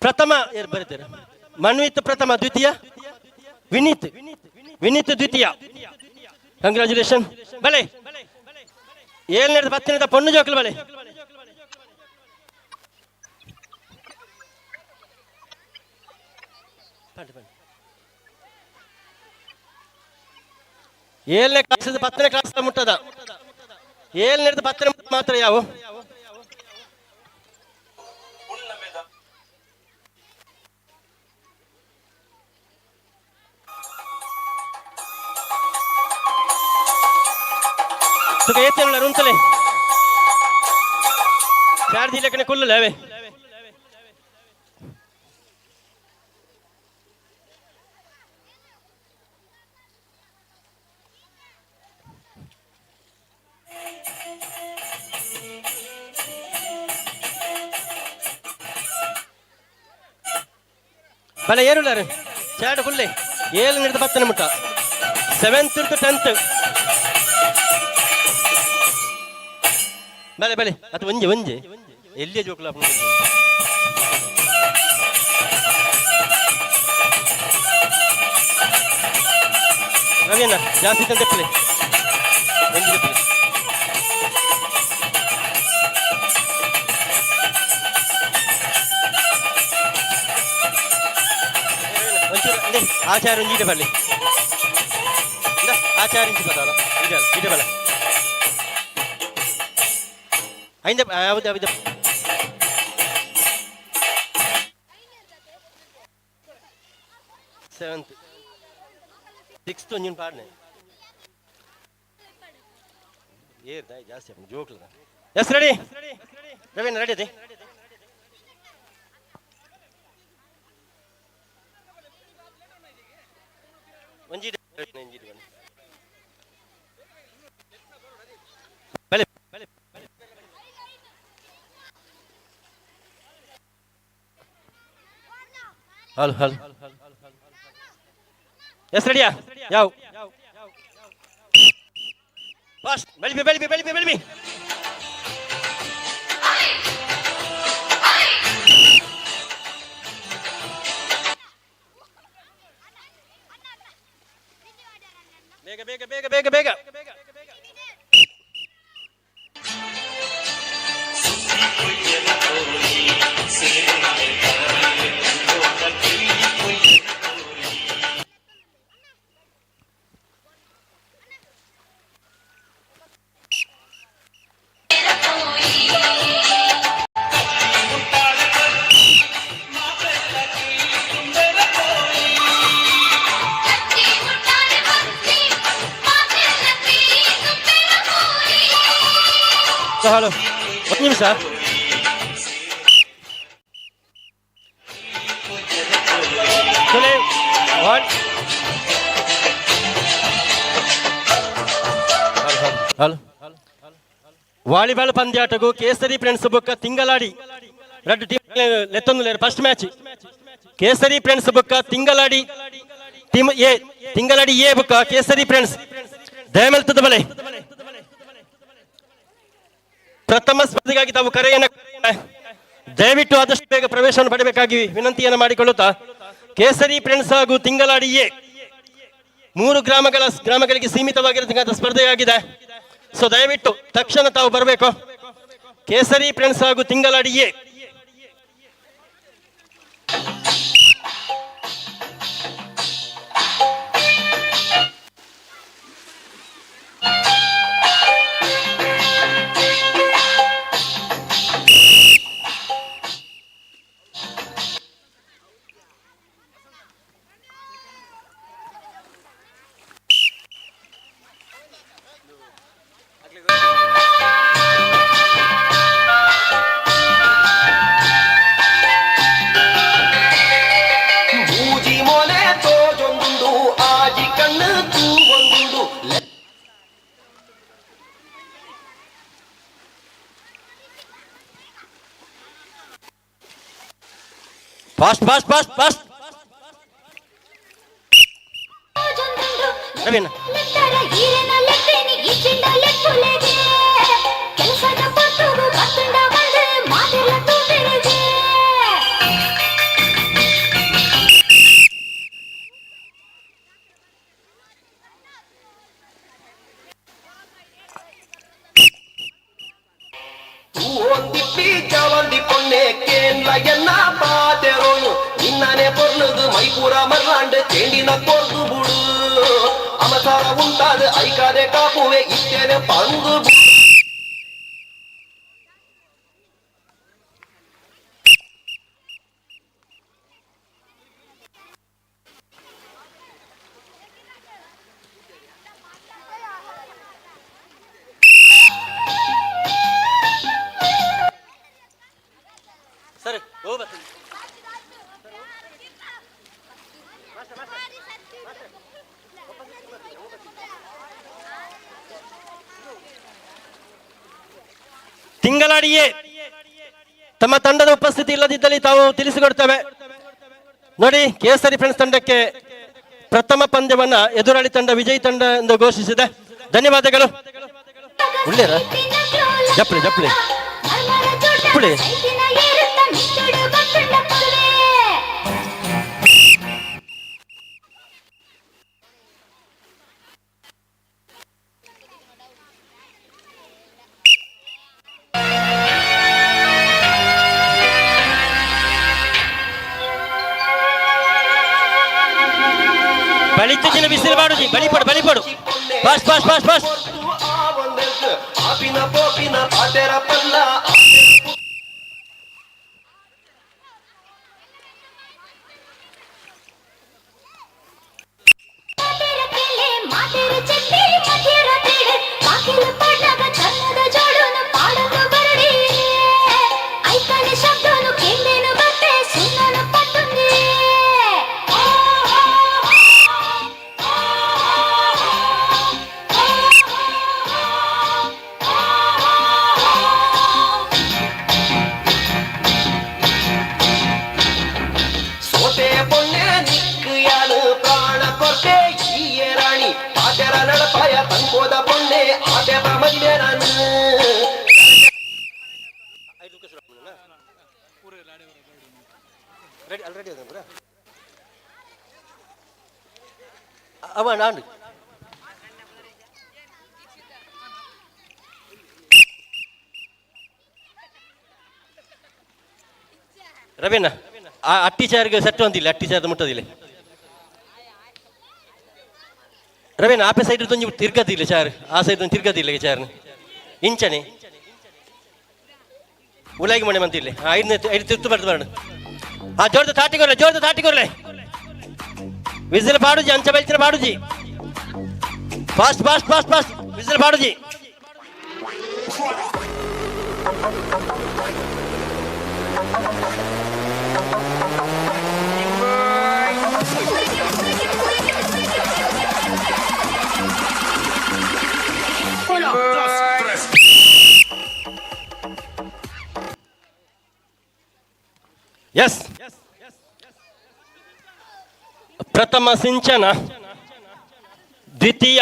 ಪ್ರಥಮ ಯಾರು ಬರೀತಾರೆ ಮನ್ವಿತ್ ಪ್ರಥಮ ದ್ವಿತೀಯ ವಿನೀತ್ ದ್ವಿತೀಯ ಕಂಗ್ರಾಚುಲೇಷನ್ ಬಲೆ 7ನೇದು 10ನೇದ ಪೊಣ್ಣು ಜೋಕ್ಲು ಬಲೆ ಏಳನೇ ಕ್ಲಾಸ್ 10ನೇ ಕ್ಲಾಸ್ ಮುಟ್ಟದ 7ನೇದು 10ನೇ ಮಾತ್ರ ಯಾವ तुका येते ना रूम चले 4 दिले कने कुल्ल लेवे भले ಏರುಲಾರೆ ಚಾಡ್ ಕುಲ್ಲೆ 7 10 ಮುಟ್ಟ 7th to 10th ಬಲೆ ಬಲೆ ಅದು ಒಂಜೆ ಎಲ್ಲಿಯ ಜೋಕ್ಲ ರವಿಯಣ್ಣ ಜಾಸ್ತಿ ತಂದೆ ಪಲೆ ಒಂಜಿಗೆ ಪಲೆ ಒಂಚೂರು ಅದೇ ಆಚಾರ ಒಂಜಿಗೆ ಬರಲಿ ಆಚಾರ ಇಂಚು ಬದಲ ಇದೆ ಬಲ ainda houda 7th 6th onjun paadne air ದೈ ಜಾಸ್ತಿ ಅಪ್ಪ ಜೋಕ್ಲ ಎಸ್ ರೆಡಿ ರವೀನ್ ರೆಡಿ ಇದೆ ಒಂಜಿ ಬಲೆ ಬಲೆ ಹಲ್ ಹಲ್ ಎಸ್ ರೆಡಿಯಾ ಯಾವ ಫಾಸ್ಟ್ ಬೆಳಿಬಿ ಬೇಗ ಹಲೋ ಒಂದು ನಿಮಿಷ ವಾಲಿಬಾಲ್ ಪಂದ್ಯಾಟಗೂ Kesari friends Bukka Thingaladi red team ಲೆತ್ತೊಂದು first match Kesari friends Bukka Thingaladi team A Thingaladi A Bukka Kesari friends ದಯಮೆಲ್ತದ ಬಲೆ ಪ್ರಥಮ ಸ್ಪರ್ಧೆಗಾಗಿ ತಾವು ಕರೆಯನ್ನು ದಯವಿಟ್ಟು ಆದಷ್ಟು ಬೇಗ ಪ್ರವೇಶವನ್ನು ಪಡೆಯಬೇಕಾಗಿ ವಿನಂತಿಯನ್ನು ಮಾಡಿಕೊಳ್ಳುತ್ತಾ ಕೇಸರಿ ಫ್ರೆಂಡ್ಸ್ ಹಾಗೂ ತಿಂಗಳಾಡಿ ಎ 3 ಗ್ರಾಮಗಳಿಗೆ ಸೀಮಿತವಾಗಿರತಕ್ಕಂಥ ಸ್ಪರ್ಧೆಯಾಗಿದೆ. ಸೊ ದಯವಿಟ್ಟು ತಕ್ಷಣ ತಾವು ಬರಬೇಕು. ಕೇಸರಿ ಫ್ರೆಂಡ್ಸ್ ಹಾಗೂ ತಿಂಗಳಾಡಿ ಎ ಫಾಸ್ಟ್ ರವೀನಾ ಕೆಲಸದ ಒಂದಿಪ್ಪಿ ಜವಂದಿ பொண்ணே கேன்ல என்ன பாதரோனு நின்னனே பொருளுது மைபூரா மர்லாண்டு தேண்டின கொர்து புடு அமசார உண்டாது ஐகாதே காப்புவே இத்தேனே பந்து ಸರ್ ಹೋಗ ತಿಂಗಳಾಡಿಯೇ ತಮ್ಮ ತಂಡದ ಉಪಸ್ಥಿತಿ ಇಲ್ಲದಿದ್ದಲ್ಲಿ ತಾವು ತಿಳಿಸಿಕೊಡ್ತೇವೆ. ನೋಡಿ, ಕೇಸರಿ ಫ್ರೆಂಡ್ಸ್ ತಂಡಕ್ಕೆ ಪ್ರಥಮ ಪಂದ್ಯವನ್ನ ಎದುರಾಳಿ ತಂಡ ವಿಜಯ್ ತಂಡ ಎಂದು ಘೋಷಿಸಿದೆ. ಧನ್ಯವಾದಗಳು. ಒಳ್ಳೆಯರ ಜಪ್ಳಿ ಜಪ್ಳಿ ಜಪ್ಳಿ ಬಳಿತಿನ ಬಿಸಿಲು ಮಾಡುಜಿ ಬಳಿಪಡು ಬಳಿಪಡು ಫಾಸ್ಟ್ ಫಾಸ್ಟ್ ಫಾಸ್ಟ್ ಫಾಸ್ಟ್ ಆಪಿನ ಪೋಪಿನ ಪಾತೆರ ಪಲ್ಲ ಅವ ನಾನು ರವೀನ ಆ ಅಟ್ಟಿ ಚಾರ್ಗೆ ಸೆಟ್ ಅಂತಿಲ್ಲ, ಅಟ್ಟಿ ಚಾರ್ದು ಮುಟ್ಟದಿಲ್ಲ ರವೀನ ಆಪೆ ಸೈಡ್ ತೊಂಜಿ ತಿರ್ಗದಿಲ್ಲ ಚಾರ್, ಆ ಸೈಡ್ ತಿರ್ಗದಿಲ್ಲ ಚಾರ್ನ ಇಂಚನೆ ಉಲಾಗಿ ಮನೆ ಮಂತಿಲ್ಲ ಐದು ತಿರ್ತು ಬರ್ದು ಬರೋಣ. ಆ ಜೋರ್ದು ತಾಟಿಕೊರ್ಲೆ ವಿಸಿಲ್ ಪಾಡುಜಿ ಅಂಚ ಬೆಲ್ಚಿನ ಪಾಡುಜಿ fast fast fast fast whistle ಪಾಡುಜಿ. ಎಸ್, ಪ್ರಥಮ ಸಿಂಚನ, ದ್ವಿತೀಯ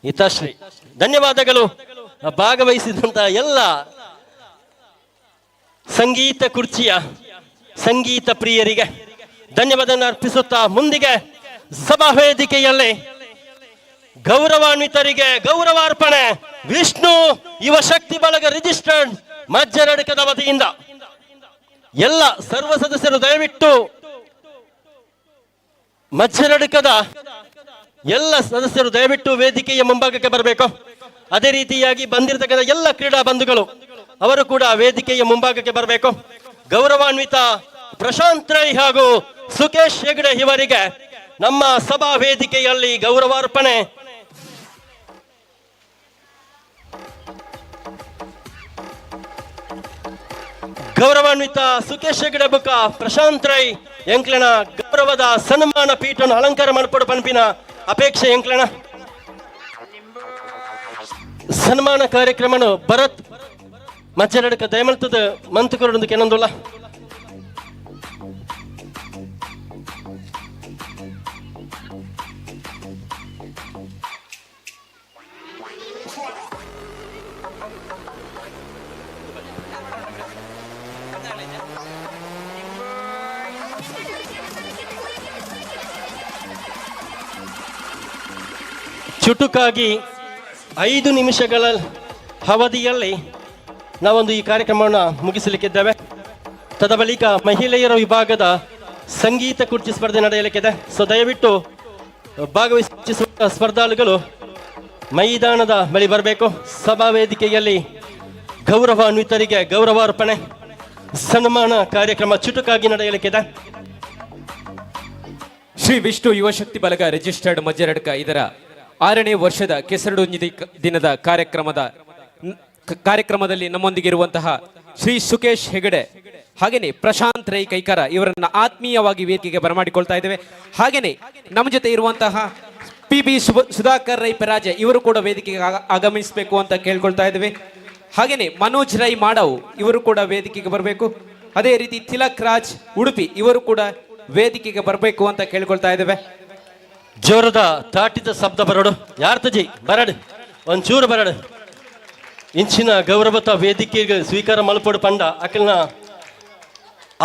ಹಿತಶ್ರೀ. ಧನ್ಯವಾದಗಳು ಭಾಗವಹಿಸಿದಂತಹ ಎಲ್ಲ ಸಂಗೀತ ಕುರ್ಚಿಯ ಸಂಗೀತ ಪ್ರಿಯರಿಗೆ ಧನ್ಯವಾದ ಅರ್ಪಿಸುತ್ತಾ ಮುಂದಿಗೆ ಸಭಾ ವೇದಿಕೆಯಲ್ಲಿ ಗೌರವಾನ್ವಿತರಿಗೆ ಗೌರವಾರ್ಪಣೆ ವಿಷ್ಣು ಯುವ ಶಕ್ತಿ ಬಳಗ ರಿಜಿಸ್ಟರ್ಡ್ ಮಜ್ಜರಡ್ಕದ ವತಿಯಿಂದ ಎಲ್ಲ ಸರ್ವ ಸದಸ್ಯರು ದಯವಿಟ್ಟು ಮಜ್ಜರಡ್ಕದ ಎಲ್ಲ ಸದಸ್ಯರು ದಯವಿಟ್ಟು ವೇದಿಕೆಯ ಮುಂಭಾಗಕ್ಕೆ ಬರಬೇಕು. ಅದೇ ರೀತಿಯಾಗಿ ಬಂದಿರತಕ್ಕಂಥ ಎಲ್ಲ ಕ್ರೀಡಾ ಬಂಧುಗಳು ಅವರು ಕೂಡ ವೇದಿಕೆಯ ಮುಂಭಾಗಕ್ಕೆ ಬರಬೇಕು. ಗೌರವಾನ್ವಿತ ಪ್ರಶಾಂತ್ ರೈ ಹಾಗೂ ಸುಕೇಶ್ ಹೆಗಡೆ ಇವರಿಗೆ ನಮ್ಮ ಸಭಾ ವೇದಿಕೆಯಲ್ಲಿ ಗೌರವಾರ್ಪಣೆ. ಗೌರವಾನ್ವಿತ ಸುಕೇಶ್ ಹೆಗಡೆ ಬುಕ್ಕ ಪ್ರಶಾಂತ್ ರೈ ಎಂಕ್ಲನ ಗೌರವದ ಸನ್ಮಾನ ಪೀಠವನ್ನು ಅಲಂಕಾರ ಮಾಡಿಕೊಡು ಪಂಪಿನ ಅಪೇಕ್ಷೆ ಎಂಕ್ಲನ ಸನ್ಮಾನ ಕಾರ್ಯಕ್ರಮನು ಭರತ್ ಮಜ್ಜರಡ್ಕ ದಯಮಲ್ತದ ಮಂತುಕರೊಂದು ಕೆನೊಂದುಲ್ಲ. ಚುಟುಕಾಗಿ 5 ನಿಮಿಷಗಳ ಅವಧಿಯಲ್ಲಿ ನಾವೊಂದು ಈ ಕಾರ್ಯಕ್ರಮವನ್ನು ಮುಗಿಸಲಿಕ್ಕಿದ್ದೇವೆ. ತದಬಳಿಕ ಮಹಿಳೆಯರ ವಿಭಾಗದ ಸಂಗೀತ ಕುರ್ಚಿ ಸ್ಪರ್ಧೆ ನಡೆಯಲಿಕ್ಕಿದೆ. ಸೊ ದಯವಿಟ್ಟು ಭಾಗವಹಿಸುವ ಸ್ಪರ್ಧಾಳುಗಳು ಮೈದಾನದ ಬಳಿ ಬರಬೇಕು. ಸಭಾ ವೇದಿಕೆಯಲ್ಲಿ ಗೌರವಾನ್ವಿತರಿಗೆ ಗೌರವಾರ್ಪಣೆ ಸನ್ಮಾನ ಕಾರ್ಯಕ್ರಮ ಚುಟುಕಾಗಿ ನಡೆಯಲಿಕ್ಕಿದೆ. ಶ್ರೀ ವಿಷ್ಣು ಯುವಶಕ್ತಿ ಬಳಗ ರಿಜಿಸ್ಟರ್ಡ್ ಮಜ್ಜರಡ್ಕ ಇದರ 6ನೇ ವರ್ಷದ ಕೆಸರಡೊಂಜಿ ದಿನದ ಕಾರ್ಯಕ್ರಮದಲ್ಲಿ ನಮ್ಮೊಂದಿಗಿರುವಂತಹ ಶ್ರೀ ಸುಕೇಶ್ ಹೆಗಡೆ ಹಾಗೆಯೇ ಪ್ರಶಾಂತ್ ರೈ ಕೈಕಾರ ಇವರನ್ನ ಆತ್ಮೀಯವಾಗಿ ವೇದಿಕೆಗೆ ಬರಮಾಡಿಕೊಳ್ತಾ ಇದ್ದೇವೆ. ಹಾಗೆಯೇ ನಮ್ಮ ಜೊತೆ ಇರುವಂತಹ PB ಸುಧಾಕರ್ ರೈ ಪರಾಜೆ ಇವರು ಕೂಡ ವೇದಿಕೆಗೆ ಆಗಮಿಸಬೇಕು ಅಂತ ಕೇಳ್ಕೊಳ್ತಾ ಇದ್ದೇವೆ. ಹಾಗೆಯೇ ಮನೋಜ್ ರೈ ಮಾಡವ್ ಇವರು ಕೂಡ ವೇದಿಕೆಗೆ ಬರಬೇಕು. ಅದೇ ರೀತಿ ತಿಲಕ್ ರಾಜ್ ಉಡುಪಿ ಇವರು ಕೂಡ ವೇದಿಕೆಗೆ ಬರಬೇಕು ಅಂತ ಕೇಳ್ಕೊಳ್ತಾ ಇದ್ದೇವೆ. ಜೋರದ ತಾಟಿದ ಶಬ್ದ ಬರಡು ಯಾರ್ತಜಿ ಬರಡು ಒಂಚೂರು ಬರಡು ಇಂಚಿನ ಗೌರವತ ವೇದಿಕೆಗೆ ಸ್ವೀಕಾರ ಮಲ್ಪಡು ಪಂಡ ಅಕಲ್ನ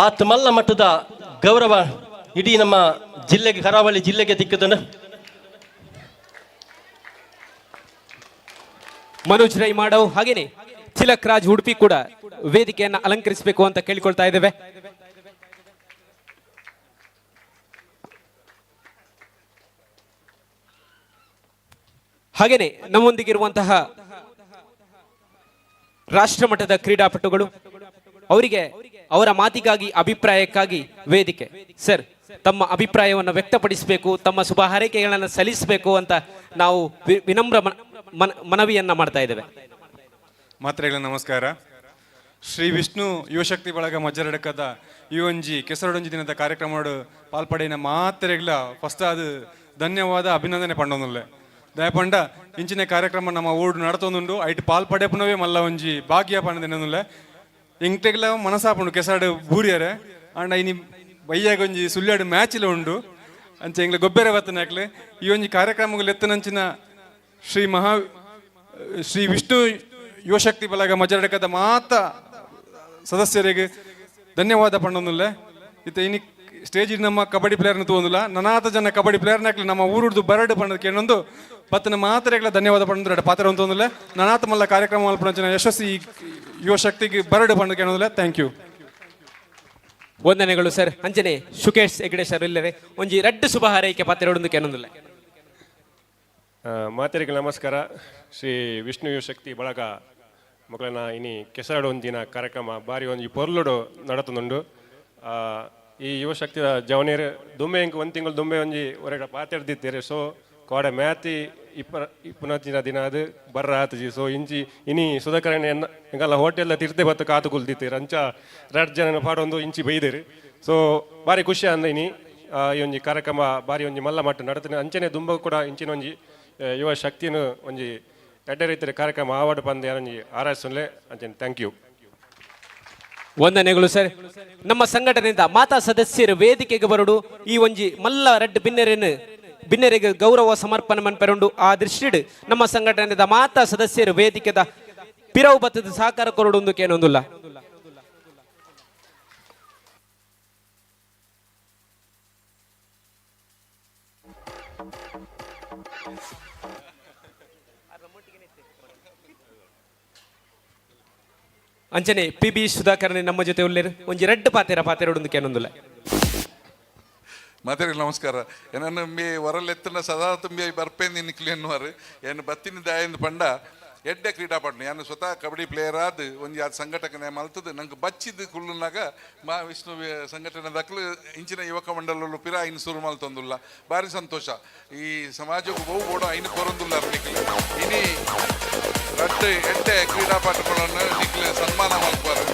ಆತ್ ಮಲ್ಲ ಮಟ್ಟದ ಗೌರವ ಇಡೀ ನಮ್ಮ ಜಿಲ್ಲೆಗೆ ಕರಾವಳಿ ಜಿಲ್ಲೆಗೆ ದಿಕ್ಕದನು. ಮನೋಜ್ ರೈ ಮಾಡವ್ ಹಾಗೇನೆ ತಿಲಕ್ ರಾಜ್ ಉಡುಪಿ ಕೂಡ ವೇದಿಕೆಯನ್ನು ಅಲಂಕರಿಸಬೇಕು ಅಂತ ಕೇಳಿಕೊಳ್ತಾ ಇದ್ದೇವೆ. ಹಾಗೇನೆ ನಮ್ಮೊಂದಿಗಿರುವಂತಹ ರಾಷ್ಟ್ರ ಮಟ್ಟದ ಕ್ರೀಡಾಪಟುಗಳು ಅವರಿಗೆ ಅವರ ಮಾತಿಗಾಗಿ ಅಭಿಪ್ರಾಯಕ್ಕಾಗಿ ವೇದಿಕೆ ಸರ್ ತಮ್ಮ ಅಭಿಪ್ರಾಯವನ್ನು ವ್ಯಕ್ತಪಡಿಸಬೇಕು, ತಮ್ಮ ಶುಭ ಹಾರೈಕೆಗಳನ್ನು ಸಲ್ಲಿಸಬೇಕು ಅಂತ ನಾವು ವಿನಮ್ರ ಮನವಿಯನ್ನ ಮಾಡ್ತಾ ಇದ್ದೇವೆ. ಮಾತ್ರೆಗಳ ನಮಸ್ಕಾರ. ಶ್ರೀ ವಿಷ್ಣು ಯುವಶಕ್ತಿ ಬಳಗ ಮಜ್ಜರಡಕದ ಈ ಒಂಜಿ ಕೆಸರಡೊಂಜಿ ದಿನದ ಕಾರ್ಯಕ್ರಮ ಪಾಲ್ಪಡಿನ ಮಾತ್ರೆಗಳ ಫಸ್ಟ್ ಅದು ಧನ್ಯವಾದ ಅಭಿನಂದನೆ ಪಂಡೊಂದುಲ್ಲೆ ದಯಪಂಡ ಇಂಚಿನ ಕಾರ್ಯಕ್ರಮ ನಮ್ಮ ಊರು ನಡತೊಂದುಂಡು ಐಟ್ ಪಾಲ್ಪಡೆಪುನವೇ ಮಲ್ಲ ಒಂಜಿ ಭಾಗ್ಯ ಪಂಡದಿನೊಂದುಲ್ಲೆ ಇಂಗ್ಟೆಗ್ಲ ಮನಸಾಪುಂಡು ಕೆಸರಾಡು ಬೂರಿಯರೆ ಅಂಡ ಇನಿ ಬಯ್ಯಾಗ ಒಂಜಿ ಸುಳ್ಳ್ಯಾಡು ಮ್ಯಾಚಿಲ ಉಂಡು ಅಂಚೆ ಇಂಗ್ಲ ಗೊಬ್ಬರ ಬತ್ತನಾಕ್ಲೆ ಈ ಒಂಜಿ ಕಾರ್ಯಕ್ರಮಗಳು ಎತ್ತನಂಚಿನ ಶ್ರೀ ವಿಷ್ಣು ಯುವಶಕ್ತಿ ಬಳಗ ಮಜ್ಜರಡಕದ ಮಾತ ಸದಸ್ಯರಿಗೆ ಧನ್ಯವಾದ ಪಂಡೊಂದುಲ್ಲೆ ಇತ್ತ ಇನಿ ಸ್ಟೇಜ್ ನಮ್ಮ ಕಬಡ್ಡಿ ಪ್ಲೇಯರ್ನ ತಗೊಂದಿಲ್ಲ ನನಾತ ಜನ ಕಬಡ್ಡಿ ಪ್ಲೇಯರ್ನಾಕ್ಲಿ ನಮ್ಮ ಊರುಡ್ದು ಬರಡು ಪಂಡದಕ್ಕೆ ಏನೊಂದು ಪತ್ತನ ಮಾತ್ರೆಗಳ ಧನ್ಯವಾದ ಪಂಡ ಪಾತ್ರ ಅಂತಂದಿಲ್ಲ ನನಾತ ಮಲ್ಲ ಕಾರ್ಯಕ್ರಮ ಮಲ್ಪನ ಯಶಸ್ವಿ ಯುವಶಕ್ತಿಗೆ ಬರಡು ಪಂಡಕ್ಕೆ ಏನೊಂದಿಲ್ಲ. Thank you. ವಂದನೆಗಳು ಸರ್. ಅಂಜನೆ ಸುಕೇಶ್ ಹೆಗಡೆ ಸರ್ ಇಲ್ಲರೆ ಒಂಜಿ ರಡ್ಡು ಶುಭ ಹಾರೈಕೆ ಪಾತ್ರೆಡೊಂದಕ್ಕೆ ಏನೊಂದಿಲ್ಲ. ಮಾತೆರಿಗೆ ನಮಸ್ಕಾರ. ಶ್ರೀ ವಿಷ್ಣು ಯುವಶಕ್ತಿ ಬಳಗ ಮಕ್ಕಳನ್ನ ಇನಿ ಕೆಸರಾಡು ಒಂದಿನ ಕಾರ್ಯಕ್ರಮ ಬಾರಿ ಒಂಜಿ ಪೊರ್ಲುಡು ನಡತುಂಡು ಈ ಯುವಶಕ್ತಿಯ ಜವನಿಯರು ದುಂಬೆ ಇಂಕ್ ಒಂದು ತಿಂಗಳು ದುಂಬೆ ಒಂಜಿ ಹೊರಗಡೆ ಪಾತೆಡ್ದಿತ್ತೇರೆ. ಸೊ ಕೋಡೆ ಮ್ಯಾತಿ ಇಪ್ಪುನತ್ತಿನ ದಿನ ಅದು ಬರ್ರ ಆತಜಿ. ಸೊ ಇಂಚಿ ಇನಿ ಸುಧಾಕರಣೆ ಎಂಗಲ್ಲ ಹೋಟೆಲ್ ತಿರ್ತೆ ಬತ್ತು ಕಾತು ಕುಲ್ದಿತ್ತೇರು ಅಂಚ 2 ಜನ ಪಾಡೊಂದು ಇಂಚಿ ಬೈದೇರು. ಸೊ ಬಾರಿ ಖುಷಿ ಅಂದ ಇನಿ ಈ ಒಂಜಿ ಕಾರ್ಯಕ್ರಮ ಬಾರಿ ಒಂಜಿ ಮಲ್ಲ ಮಟ್ಟ ನಡತನೆ ಅಂಚನೆ ದುಂಬ ಕೂಡ ಇಂಚಿನ ಒಂಜಿ ಯುವ ಶಕ್ತಿನ ಒಂಜಿ ಎಡ್ಡೆ ರೀತಿಯ ಕಾರ್ಯಕ್ರಮ ಆವಾಡು ಬಂದು ಒಂಜಿ ಆರೈಸಲೆ ಅಂಚನೆ. Thank you. ವಂದನೆಗಳು ಸರ್. ನಮ್ಮ ಸಂಘಟನೆಯಿಂದ ಮಾತಾ ಸದಸ್ಯರು ವೇದಿಕೆಗೆ ಬರಡು ಈ ಒಂಜಿ ಮಲ್ಲ ರಡ್ಡು ಬಿನ್ನೆರೆಗೆ ಗೌರವ ಸಮರ್ಪಣೆ ಮನ್ಪೆರುಂಡು ಆ ದೃಷ್ಟಿಡ್ ನಮ್ಮ ಸಂಘಟನೆದ ಮಾತಾ ಸದಸ್ಯರು ವೇದಿಕೆದ ಪಿರವು ಬತ್ತದ ಸಹಕಾರ ಕೊರಡು ಕೇನೊಂದುಲ್ಲ. ಅಂಚನೆ PB ಸುಧಾಕರ್ ನಮ್ಮ ಜೊತೆ ಉಳ್ಳೇರು ಒಂಜಿ ರೆಡ್ ಪಾತೆರೊಂದು ಕೇನೊಂದುಲ್ಲ. ಮಾತೆರಿಗೆ ನಮಸ್ಕಾರ. ಏನನ್ನು ಮೇ ಹೊರಲೆತ್ತನ ಸದಾ ತುಂಬಿ ಬರ್ಪೇಂದು ನಿಕ್ಲಿ ಅನ್ನುವರು ಏನು ಬತ್ತಿನ ದಾಯಿಂದ ಪಂಡ ಎಡ್ಡೆ ಕ್ರೀಡಾಪಟು ನಾನು ಸ್ವತಃ ಕಬಡ್ಡಿ ಪ್ಲೇಯರ್ ಆದ ಒಂಜಿ ಅದು ಸಂಘಟನೆ ಮಲ್ತದ್ದು ನಂಗೆ ಬಚ್ಚಿದ್ದು ಕುಳ್ಳುನಾಗ ವಿಷ್ಣು ಸಂಘಟನೆ ದಕ್ಕಲು ಇಂಚಿನ ಯುವಕ ಮಂಡಲ ಪಿರ ಐನು ಸುರು ಮಲ್ತೊಂದುಲ್ಲ ಭಾರಿ ಸಂತೋಷ. ಈ ಸಮಾಜಕ್ಕೂ ಬಹು ಬೋಡ ಐನು ಕೊರೊಂದುಲ್ಲ ನಿಕ್ಲಿ ಇನಿ ರಡ್ಡು ಎಡ್ಡೆ ಕ್ರೀಡಾಪಟುಗಳನ್ನು ನಿಕ್ಲಿ ಸನ್ಮಾನ ಮಲ್ಪಾರು.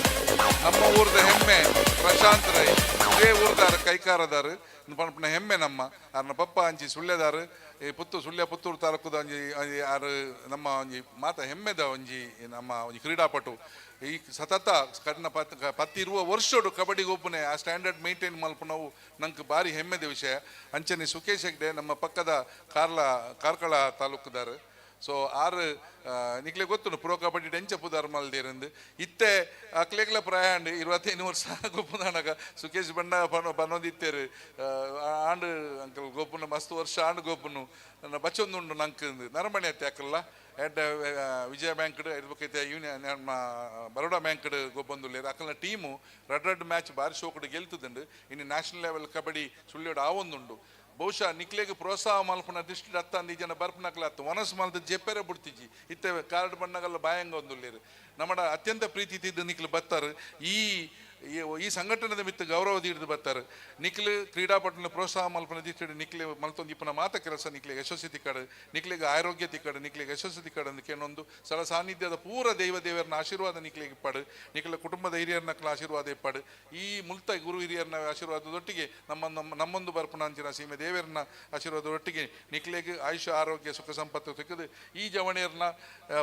ನಮ್ಮ ಊರದ ಹೆಮ್ಮೆ ಪ್ರಶಾಂತ್ ರೈ ಇದೇ ಊರ್ದಾರ ಕೈಕಾರದಾರು ಪಂಪನ ಹೆಮ್ಮೆ ನಮ್ಮ ಅರ್ನ ಪಪ್ಪ ಅಂಚಿ ಸುಳ್ಳೆದಾರು ಈ ಪುತ್ತೂರು ತಾಲೂಕದ ಒಂಜಿ ಯಾರು ನಮ್ಮ ಒಂಜಿ ಮಾತ ಹೆಮ್ಮೆದ ಒಂಜಿ ನಮ್ಮ ಒಂಜಿ ಕ್ರೀಡಾಪಟು ಈ ಸತತ ಕರ್ನ ಪತ್ತಿರುವ ವರ್ಷಡು ಕಬಡ್ಡಿಗೆ ಒಬ್ಬನೇ ಆ ಸ್ಟ್ಯಾಂಡರ್ಡ್ ಮೇಂಟೈನ್ ಮಲ್ಪನವು ನಂಗೆ ಭಾರಿ ಹೆಮ್ಮೆದ ವಿಷಯ. ಅಂಚನೆ ಸುಕೇಶ್ ಹೆಗ್ಡೆ ನಮ್ಮ ಪಕ್ಕದ ಕಾರ್ಕಳ ತಾಲೂಕದಾರು ಸೊ ಆರು ನಿಕ್ಲೆ ಗೊತ್ತು ಪ್ರೋ ಕಬಡ್ಡಿ ಡೆಂಚ ಪುದಾರ್ ಮಲ್ದೇರಂದು ಇತ್ತೆ ಅಕ್ಲೆಗ್ಲ ಪ್ರಯಾಣ 25 ವರ್ಷ ಗೊಪ್ಪುನಾಗ ಸುಖೇಶ್ ಬಂಡ ಪನೊಂದಿತ್ತೇರು ಆಂಡು ಅಂಕಲ್ ಗೊಪ್ಪುನ ಮಸ್ತ್ ವರ್ಷ ಆಂಡು ಗೊಪ್ಪುನು ನನ್ನ ಬಚ್ಚೊಂದುಂಡು ನಂಗೆ ನರಮಣಿ ಅತ್ತೆ ಅಕ್ಕಲ್ಲ ಎಡ್ ವಿಜಯ ಬ್ಯಾಂಕ್ ಇರ್ಬೇಕೈತೆ ಯೂನಿಯನ್ ನಮ್ಮ ಬರೋಡಾ ಬ್ಯಾಂಕ್ ಗೊಬ್ಬಂದುಲ್ಲೇರು ಅಕ್ಕಲ್ನ ಟೀಮು ರೆಡ್ ಮ್ಯಾಚ್ ಬಾರಿ ಶೋಕಡು ಗೆಲ್ತುದುಂಡು ಇನ್ನು ನ್ಯಾಷನಲ್ ಲೆವೆಲ್ ಕಬಡ್ಡಿ ಸುಳ್ಯೋಡು ಆವೊಂದುಂಡು ಬಹುಶಃ ನಿಕ್ಲೆಗೆ ಪ್ರೋತ್ಸಾಹ ಮಲ್ಪನ ದೃಷ್ಟಿ ಹತ್ತಂದು ಈ ಜನ ಬರ್ಪನಕ್ಲತ್ತು ಒನಸ್ ಮಲ್ದ ಜೆಪ್ಪೆರೆ ಬಿಡ್ತಿಜ್ಜಿ ಇತ್ತೆ ಕಾರ್ಡ್ ಬಣ್ಣಗಲ್ಲ ಬಾಯಂಗ ಒಂದುಲ್ಲೇರು ನಮ್ಮ ಅತ್ಯಂತ ಪ್ರೀತಿ ತಿದ್ದು ನಿಕ್ಲು ಬತ್ತಾರೆ ಈ ಸಂಘಟನೆದ ಮಿತ್ತ ಗೌರವ ಹಿಡಿದು ಬರ್ತಾರೆ ನಿಕ್ಲು ಕ್ರೀಡಾಪಟುನ ಪ್ರೋತ್ಸಾಹ ಮಲ್ಪನ ದಿಟ್ಟು ನಿಕ್ಲೆ ಮಲ್ತೊಂದು ಇಪ್ಪನ ಮಾತ ಕೆಲಸ ನಿಕ್ಲೆಗೆ ಯಶಸ್ವಿ ತಿಕ್ಕಡು ನಿಕ್ಲೆಗೆ ಆರೋಗ್ಯ ತಿಕ್ಕಡು ನಿಕ್ಲೆಗೆ ಯಶಸ್ವಿ ತಿಕ್ಕಡು ಅಂತ ಕೇಳೊಂದು ಸಲ ಸಾನ್ನಿಧ್ಯದ ಪೂರ ದೇವರನ್ನ ಆಶೀರ್ವಾದ ನಿಕ್ಲೆಗೆ ಇಪ್ಪಾಡು ನಿಕ್ಲ ಕುಟುಂಬದ ಹಿರಿಯರ್ನಕ್ಲ ಆಶೀರ್ವಾದ ಇಪ್ಪಾಡು ಈ ಮುಲ್ತ ಗುರು ಹಿರಿಯರ್ನ ಆಶೀರ್ವಾದದೊಟ್ಟಿಗೆ ನಮ್ಮೊಂದು ಬರ್ಪಣ ಅಂಚಿನ ಸೀಮೆ ದೇವರನ್ನ ಆಶೀರ್ವಾದದೊಟ್ಟಿಗೆ ನಿಕ್ಲೆಗೆ ಆಯುಷ್ಯ ಆರೋಗ್ಯ ಸುಖ ಸಂಪತ್ತು ಸಿಕ್ಕದು ಈ ಜವಣಿಯರ್ನ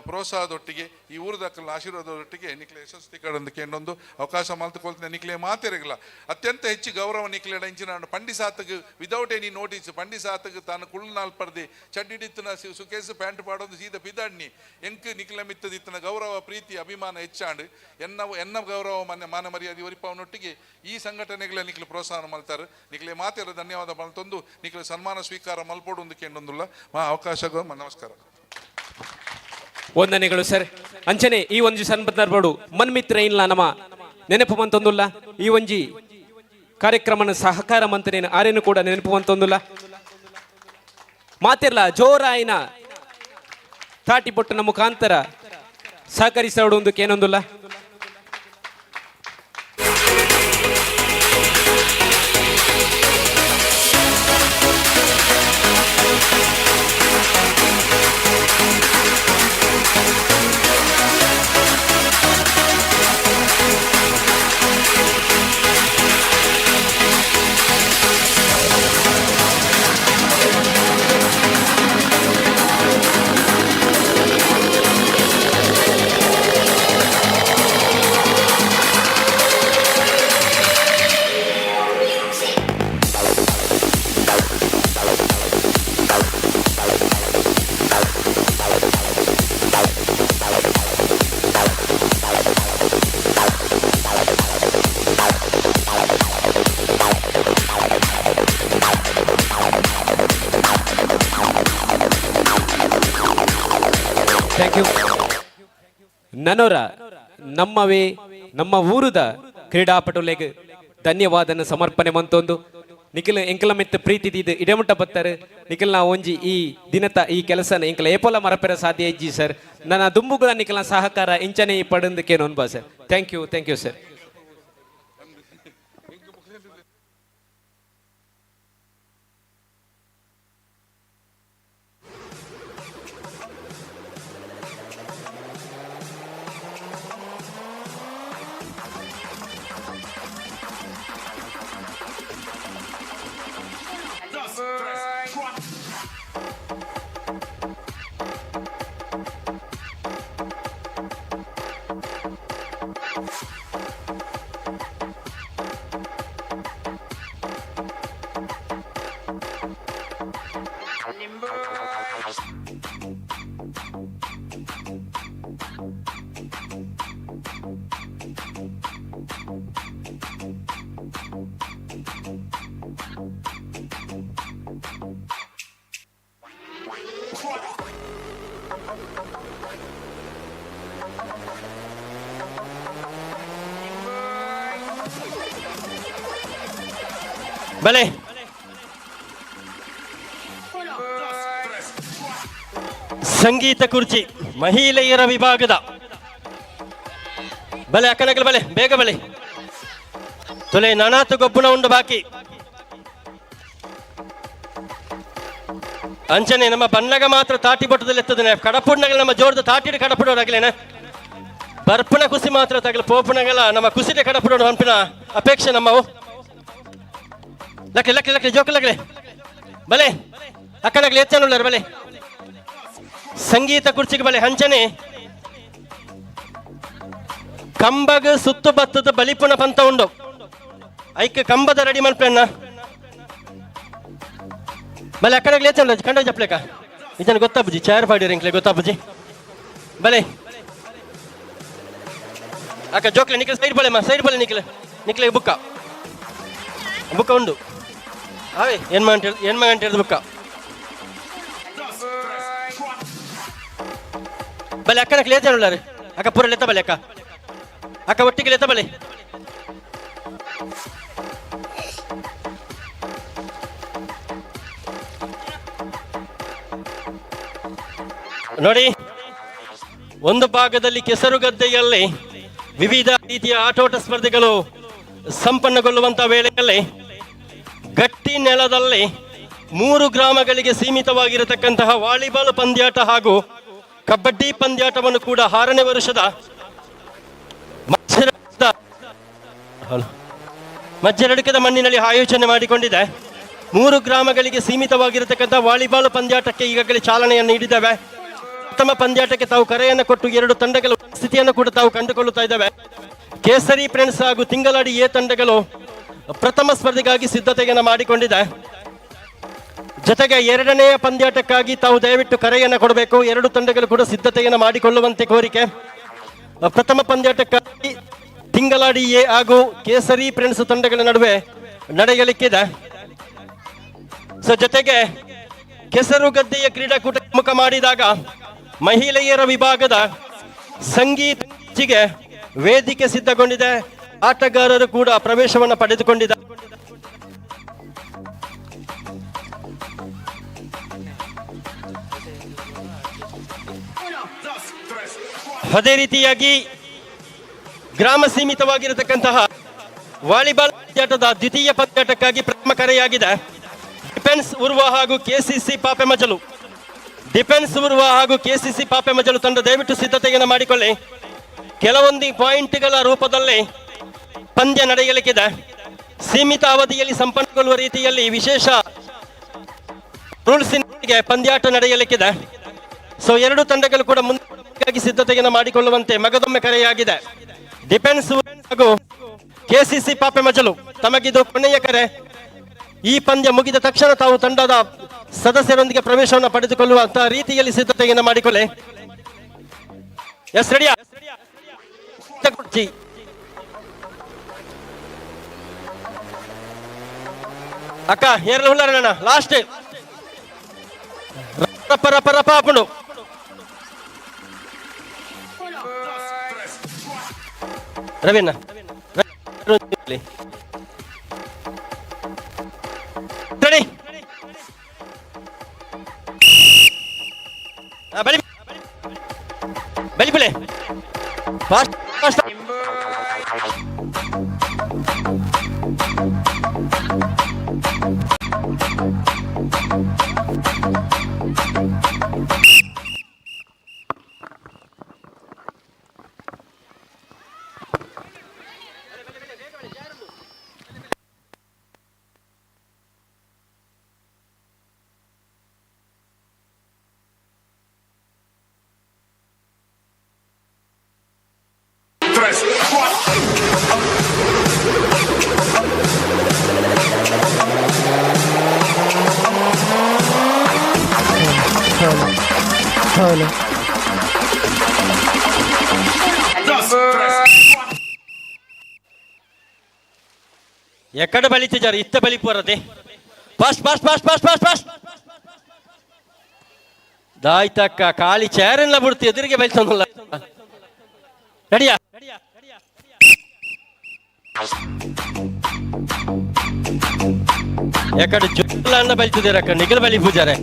ಪ್ರೋತ್ಸಾಹದೊಟ್ಟಿಗೆ ಈ ಊರದಕ್ಕಲ ಆಶೀರ್ವಾದದೊಟ್ಟಿಗೆ ನಿಕ್ಲೆ ಯಶಸ್ವಿ ತಿಕ್ಕಡು ಅಂತ ಕೇಳೊಂದು ಅವಕಾಶ ಮಲ್ತು ನಿಕ್ಲೆ ಮಾತಿರಗಿಲ್ಲ ಅತ್ಯಂತ ಹೆಚ್ಚು ಗೌರವ ನಿಕ್ಲೆ ಇಂಚಿನ ಪಂಡಿಸಾತಗೆ ವಿದೌಟ್ ಎನಿ ನೋಟಿಸ್ ಪಂಡಿಸಾತಗೆ ತಾನು ಕುಳ್ನಾಲ್ ಪರ್ದೆ ಚಡ್ಡಿಡಿತ್ತನ ಸುಕೇಸು ಪ್ಯಾಂಟ್ ಪಾಡೋದು ಸೀದ ಪಿದಾಡ್ನಿ ಎಂಕ್ ನಿಕ್ಲೆ ಮಿತ್ತದಿತ್ತನ ಗೌರವ ಪ್ರೀತಿ ಅಭಿಮಾನ ಹೆಚ್ಚಾಂಡು ಎನ್ನ ಗೌರವ ಮಾನ ಮರ್ಯಾದೆ ಒರಿಪವನೊಟ್ಟಿಗೆ ಈ ಸಂಘಟನೆಗಳ ನಿಕ್ಲೆ ಪ್ರೋತ್ಸಾಹ ಮಲ್ತಾರೆ ನಿಕ್ಲೆ ಮಾತಿರ ಧನ್ಯವಾದ ಮಲ್ತೊಂದು ನಿಕ್ಲೆ ಸನ್ಮಾನ ಸ್ವೀಕಾರ ಮಲ್ಪೋಡು ಒಂದು ಕೇಳೊಂದುಲ್ಲ ಅವಕಾಶ ನಮಸ್ಕಾರ ವಂದನೆಗಳು ಸರ್ ಅಂಚನೆ ಈ ಒಂದು ಸಂದರ್ಭಡು ಮನ್ಮಿತ್ರ ಇಲ್ಲ ನಮ್ಮ ನೆನಪು ಮಂತೊಂದುಲ್ಲ ಈ ಒಂಜಿ ಕಾರ್ಯಕ್ರಮನ ಸಹಕಾರ ಮಂತನೇನು ಆರೇನು ಕೂಡ ನೆನಪು ಮಂತೊಂದುಲ್ಲ ಮಾತಿರ್ಲ ಜೋರಾಯಿನ ತಾಟಿ ಪೊಟ್ಟನ ಮುಖಾಂತರ ಸಹಕರಿಸೋಡು ಒಂದು ಕೇನೊಂದುಲ್ಲ ಥ್ಯಾಂಕ್ ಯು ನನೋರ ನಮ್ಮವೇ ನಮ್ಮ ಊರುದ ಕ್ರೀಡಾಪಟುಲೆಗೆ ಧನ್ಯವಾದನ ಸಮರ್ಪಣೆ ಮಂತೊಂದು ನಿಖಿಲ್ ಎಂಕಲ ಮೆತ್ತ ಪ್ರೀತಿ ಇದು ಇಡಮುಟ್ಟ ಬತ್ತಾರೆ ನಿಖಿಲ್ ನಾ ಒಂಜಿ ಈ ದಿನತ ಈ ಕೆಲಸನ ಎಂಕಲ ಏಪೋಲ ಮರಪೆರ ಸಾಧ್ಯ ಇಜ್ಜಿ ಸರ್ ನನ್ನ ದುಂಬುಗಳ ನಿಖಿಲ ಸಹಕಾರ ಇಂಚನೆ ಪಡಂದಕ್ಕೆ ನೋನ್ಬಾ ಸರ್ ಥ್ಯಾಂಕ್ ಯು ಸರ್ ಬಲೆ ಸಂಗೀತ ಕುರ್ಚಿ ಮಹಿಳೆಯರ ವಿಭಾಗದ ಬಲೆ ಅಕ್ಕನಗಲ ಬಲೆ ಬೇಗ ಬಲೆ ತೊಲೆ ನನಾತು ಗೊಬ್ಬುನ ಉಂಡು ಬಾಕಿ ಅಂಚನೆ ನಮ್ಮ ಬಣ್ಣಗ ಮಾತ್ರ ತಾಟಿ ಬೊಟ್ಟದಲ್ಲಿ ಎತ್ತದನೆ ಕಡಪುಣ್ಣಗಳ ನಮ್ಮ ಜೋರದ ತಾಟಿಡ ಕಡಪುಡೋರಾಗಲೇನ ಬರ್ಪುನ ಕುಸಿ ಮಾತ್ರ ತಗಲ ಪೋಪುನಗಳ ನಮ್ಮ ಕುಸಿದೆ ಕಡಪುಡೋಣ ಹಂಪಿನ ಅಪೇಕ್ಷೆ ನಮ್ಮವು ಲಕ್ಕೆ ಲಕ್ಕೆ ಲಕ್ಕೆ ಜೋಕಲಗಲೆ ಬಲೆ ಅಕ್ಕನಗಲೆ ಹೆಚ್ಚನುಳ್ಳರು ಬಲೆ ಸಂಗೀತ ಕುರ್ಚಿಗೆ ಬಲೆ ಹಂಚನೆ ಕಂಬಗ ಸುತ್ತು ಬತ್ತದ ಬಲಿಪುನ ಪಂತ ಉಂಡು ಐಕ್ ಕಂಬದ ರೆಡಿ ಮಲ್ಪೆಣ್ಣ ಬಲೆ ಅಕ್ಕನಗಲೆ ಹೆಚ್ಚನ ಕಂಡ ಜಪ್ಲೆಕ ಇದನ್ನು ಗೊತ್ತಾ ಬುಜಿ ಚೇರ್ ಪಾಡಿರ ಇಂಕ್ಲೆ ಗೊತ್ತಾ ಬುಜಿ ಬಲೆ ಅಕ್ಕ ಜೋಕ್ಲೆ ನಿಕ್ಲೆ ಸೈಡ್ ಬಳೆ ನಿಕ್ಲೆ ಬುಕ್ಕ ಉಂಡು ಅವೇ ಏನ್ ಮಗ ಅಂತ ಹೇಳಿದ ಬುಕ್ಕ ಬಲೆ ಅಕ್ಕನ ಲೇತ ಉಳ್ಳಾರೆ ಅಕ್ಕ ಪೂರ ಲೆತ್ತ ಬಲೆ ಅಕ್ಕ ಒಟ್ಟಿಗೆ ಲೆತ್ತ ಬಲೆ ನೋಡಿ, ಒಂದು ಭಾಗದಲ್ಲಿ ಕೆಸರುಗದ್ದೆಯಲ್ಲಿ ವಿವಿಧ ರೀತಿಯ ಆಟೋಟ ಸ್ಪರ್ಧೆಗಳು ಸಂಪನ್ನಗೊಳ್ಳುವಂತಹ ವೇಳೆಯಲ್ಲಿ ಗಟ್ಟಿ ನೆಲದಲ್ಲಿ 3 ಗ್ರಾಮಗಳಿಗೆ ಸೀಮಿತವಾಗಿರತಕ್ಕಂತಹ ವಾಲಿಬಾಲ್ ಪಂದ್ಯಾಟ ಹಾಗೂ ಕಬಡ್ಡಿ ಪಂದ್ಯಾಟವನ್ನು ಕೂಡ 6ನೇ ವರ್ಷದ ಮಜ್ಜರಡಿಕದ ಮಣ್ಣಿನಲ್ಲಿ ಆಯೋಜನೆ ಮಾಡಿಕೊಂಡಿದೆ. 3 ಗ್ರಾಮಗಳಿಗೆ ಸೀಮಿತವಾಗಿರತಕ್ಕಂತಹ ವಾಲಿಬಾಲ್ ಪಂದ್ಯಾಟಕ್ಕೆ ಈಗಾಗಲೇ ಚಾಲನೆಯನ್ನು ನೀಡಿದ್ದೇವೆ. ಪ್ರಥಮ ಪಂದ್ಯಾಟಕ್ಕೆ ತಾವು ಕರೆಯನ್ನು ಕೊಟ್ಟು 2 ತಂಡಗಳ ಸ್ಥಿತಿಯನ್ನು ಕೂಡ ತಾವು ಕಂಡುಕೊಳ್ಳುತ್ತಾ ಇದ್ದೇವೆ. ಕೇಸರಿ ಫ್ರೆಂಡ್ಸ್ ಹಾಗೂ ತಿಂಗಳಾಡಿ ಎ ತಂಡಗಳು ಪ್ರಥಮ ಸ್ಪರ್ಧೆಗಾಗಿ ಸಿದ್ಧತೆಯನ್ನು ಮಾಡಿಕೊಂಡಿದೆ. ಜೊತೆಗೆ 2ನೇ ಪಂದ್ಯಾಟಕ್ಕಾಗಿ ತಾವು ದಯವಿಟ್ಟು ಕರೆಯನ್ನು ಕೊಡಬೇಕು. 2 ತಂಡಗಳು ಕೂಡ ಸಿದ್ಧತೆಯನ್ನು ಮಾಡಿಕೊಳ್ಳುವಂತೆ ಕೋರಿಕೆ. ಪ್ರಥಮ ಪಂದ್ಯಾಟಕ್ಕಾಗಿ ತಿಂಗಳಾಡಿ ಎ ಹಾಗೂ ಕೇಸರಿ ಫ್ರೆಂಡ್ಸ್ ತಂಡಗಳ ನಡುವೆ ನಡೆಯಲಿಕ್ಕಿದೆ. ಜೊತೆಗೆ ಕೆಸರುಗದ್ದೆಯ ಕ್ರೀಡಾಕೂಟ ಮುಖ ಮಾಡಿದಾಗ ಮಹಿಳೆಯರ ವಿಭಾಗದ ಸಂಗೀತಕ್ಕೆ ವೇದಿಕೆ ಸಿದ್ಧಗೊಂಡಿದೆ. ಆಟಗಾರರು ಕೂಡ ಪ್ರವೇಶವನ್ನು ಪಡೆದುಕೊಂಡಿದ್ದಾರೆ. ಅದೇ ರೀತಿಯಾಗಿ ಗ್ರಾಮ ಸೀಮಿತವಾಗಿರತಕ್ಕಂತಹ ವಾಲಿಬಾಲ್ ಪಂದ್ಯಾಟದ ದ್ವಿತೀಯ ಪಂದ್ಯಾಟಕ್ಕಾಗಿ ಪ್ರಥಮ ಕರೆಯಾಗಿದೆ. ಡಿಫೆನ್ಸ್ ಉರ್ವ ಹಾಗೂ ಕೆಸಿಸಿ ಪಾಪೆಮಜಲು ತಂಡ ದಯವಿಟ್ಟು ಸಿದ್ಧತೆಯನ್ನು ಮಾಡಿಕೊಳ್ಳಿ. ಕೆಲವೊಂದು ಪಾಯಿಂಟ್ಗಳ ರೂಪದಲ್ಲಿ ಪಂದ್ಯ ನಡೆಯಲಿಕ್ಕಿದೆ. ಸೀಮಿತ ಅವಧಿಯಲ್ಲಿ ಸಂಪನ್ನಗೊಳ್ಳುವ ರೀತಿಯಲ್ಲಿ ವಿಶೇಷ ರೂಲ್ಸ್ಗೆ ಪಂದ್ಯಾಟ ನಡೆಯಲಿಕ್ಕಿದೆ. 2 ತಂಡಗಳು ಕೂಡ ಮುಂದೆ ಸಿದ್ಧತೆಯನ್ನು ಮಾಡಿಕೊಳ್ಳುವಂತೆ ಮಗದೊಮ್ಮೆ ಕರೆಯಾಗಿದೆ. ಡಿಫೆನ್ಸ್ ಹಾಗೂ ಕೆಸಿಸಿ ಪಾಪೆಮಜಲು ತಮಗಿದು ಕೊನೆಯ ಕರೆ. ಈ ಪಂದ್ಯ ಮುಗಿದ ತಕ್ಷಣ ತಾವು ತಂಡದ ಸದಸ್ಯರೊಂದಿಗೆ ಪ್ರವೇಶವನ್ನು ಪಡೆದುಕೊಳ್ಳುವಂತಹ ರೀತಿಯಲ್ಲಿ ಸಿದ್ಧತೆಯನ್ನು ಮಾಡಿಕೊಳ್ಳಿ. ಎಸ್ ರೆಡಿಯಾ ಅಕ್ಕ ಏರ್ಲ ಹುಲ್ಲಾರಣ್ಣ ಲಾಸ್ಟ್ ರಪ್ಪ ಹಾಕೊಂಡು ರವೀಣ್ಣ ರೆಡಿ ಬಲಿ ಬಲಿ ಫಾಸ್ಟ್ ಫಾಸ್ಟ್ ఎక్కడ బలిచారు ఇత్త బలిపోరదే fast fast fast fast fast fast ದಾಯ್ತಕ್ಕ ಖಾಲಿ ಚೇರೆಲ್ಲ ಬಿಡ್ತು ಎದುರಿಗೆ ಬಲಿಸೋನಲ್ಲ ರೆಡಿಯಾ ಎಕಡೆ ಜೋಲ ಅನ್ನ ಬಲಿತಿದ್ದೀರಕ್ಕ ನಿಗಲ್ ಬಲಿ ಪೂಜಾರೆ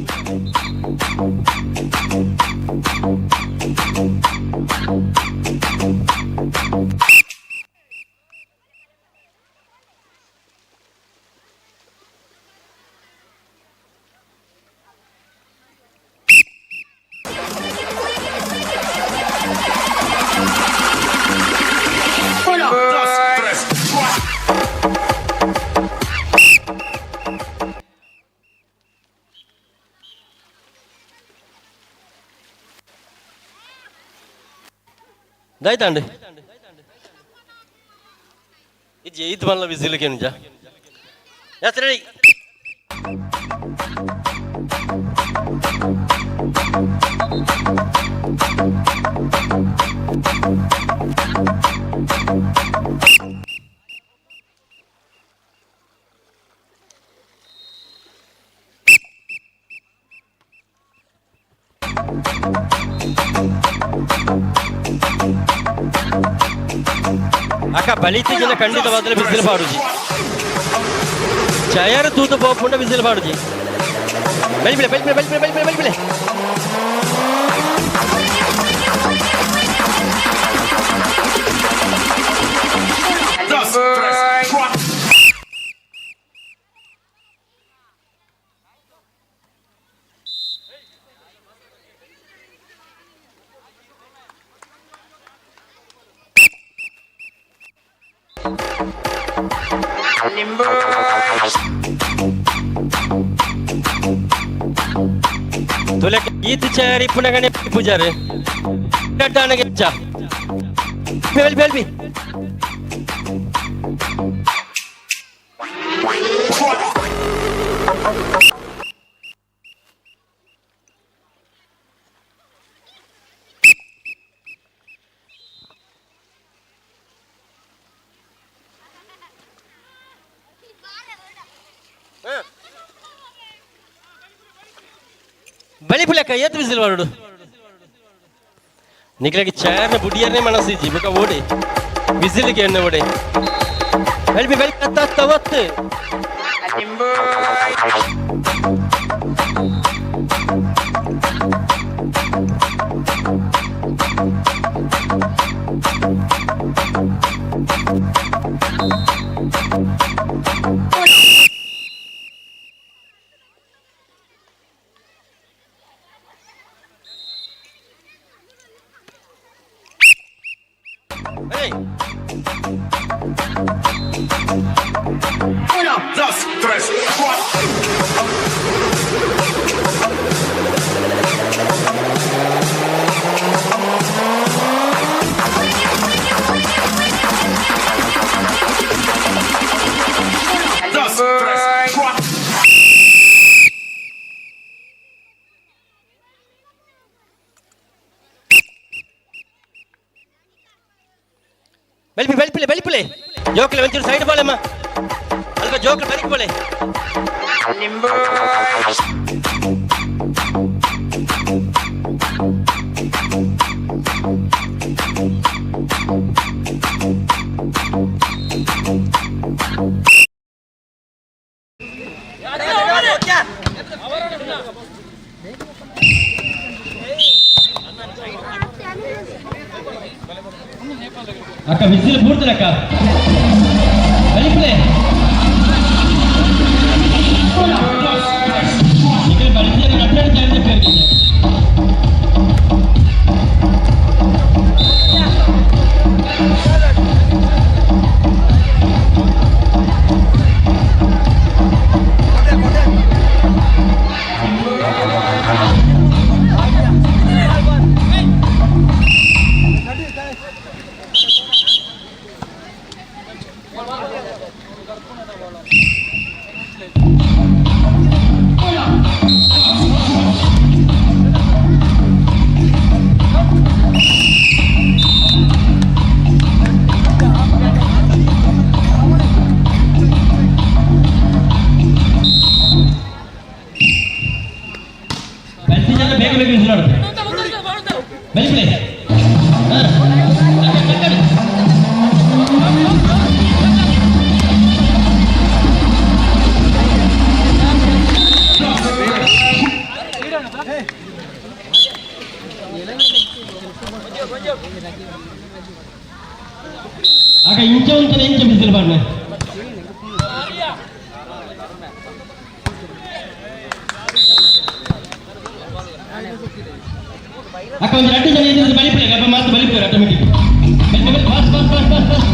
దాయితాండి ఇది ఎయిత్ వన్లో విజిల్కి నుంచా రెడీ ಅಕ್ಕ ಬಲಿತಿಗಿನ ಖಂಡಿತವಾದ್ರೆ ಬಿಸಿಲು ಪಾಡುಜಿ ಚಯರ್ ತೂತು ಪೋಪುಂಡ ಬಿಸಿಲು ಪಾಡುಜಿ ಬೆಳಿಬಿಳೆ ಬೆಳಿಬಿಳೆ ಬೆಳಿಬಿಳೆ ಬೆಳಿಬಿಳೆ ಬೆಳಿಬಿಳೆ तुला ईद चेहरी पुन्हा गाणे पुजारे डाणे घ्यायचा फेल फेल बी ಬಳಿ ಪುಲಕ ಏತ್ ಬಿಸಿಲ್ ಮಾಡು ನಿಕ್ಲಾಗಿ ಚೇರ್ನ ಬುಡಿಯರ್ನೇ ಮನಸ್ಸಿಜಿ ಮುಖ ಓಡಿ ಬಿಸಿಲಿಗೆ ಎಣ್ಣೆ ಓಡಿ ಬೆಳ್ಬಿ ಬೆಳ್ ತವತ್ತು Uno, dos, tres, cuatro. Dos, tres, cuatro. ಬೆಳಿಪಿಲೆ ಬೆಳಿಪಿಲೆ ಜೋಕ್ಲೆ ಒಂಚೂರು ಸೈಡ್ ಬಾಳಮ್ಮ ಅಲ್ಪ ಜೋಕ್ಲೆ ಬರಿಕ್ ಬೋಳೆ ಅಕ್ಕ ಬಿಸಿಲು ಪೂರ್ತಿರಕ್ಕ ಬಲಿಪ್ಲೆ ನಿಖಿಲ್ ಬಲಿಸಿದ್ರೆ ನಟ್ಟೆ ಜಾರಿ ಪೇರ್ಗಿದೆ ಬೇಗ ಬೇಗ ಬಿಸಿಲಾಡುತ್ತೆ ಬೆಳಿಬಿಳೆ ಆಗ ಇಂಚ ಒಂಥರ ಇಂಚ ಬಿಸಿಲು ಬಾಡ್ನೆ ಅಕ್ಕ ಒಂದು 2 ಜನ ಇದ್ರೆ ಬಲಿಪುರ ಅಪ್ಪ ಮಾತು ಬಲಿಪುರ automatic bus bus bus bus bus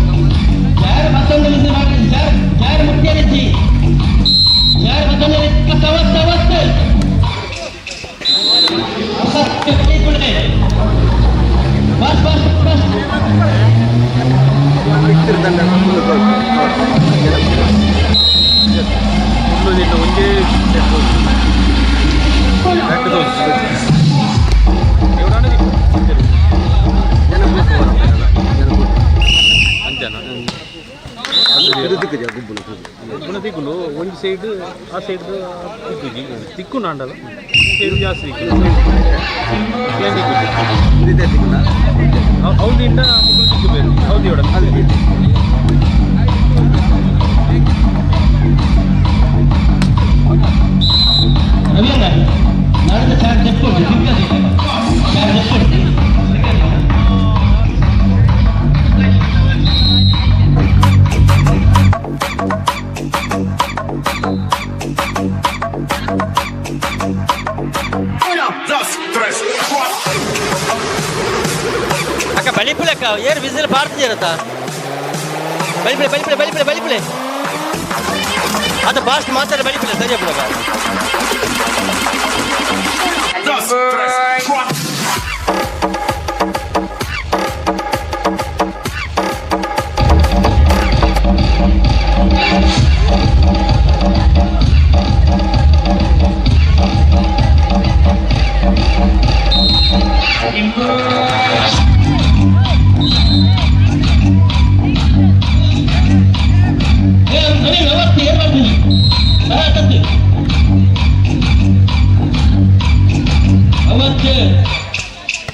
ಯಾರು ಮತ್ತೊಂದು ಬಿಸಿಲು ಮಾಡಿ ಯಾರು ಮುಟ್ಟಿಯರಿಸಿ ಯಾರು ಮತ್ತೊಂದು ತವತ್ತು ಬಸ್ ಬಸ್ ಬಸ್ ಒಂದೇ ಗುಬ್ಬುನ ತಿಕ್ಕುಲು ಒಂದು ಸೈಡ್ ಆ ಸೈಡ್ ತಿಕ್ಕುಜಿ ತಿಕ್ಕು ನಾಂಡಲ್ಲ ಸೈಡ್ ಜಾಸ್ತಿ ಹೌದಿಂದ ತಿಕ್ಕಬೇಕು ಹೌದು ಇವಡ ಅಕ್ಕ ಬಲಿಪುಳೆ ಅಕ್ಕ ಏರು ಬಿಸಿಲು ಬಾರ್ತಿರತ್ತಾ ಬಲಿಪುಳೆ ಅದು ಬಾಸ್ಟ್ ಮಾತಾಡಿ ಬಲಿಪುಳೆ ಸರಿ ಬಿಡಕ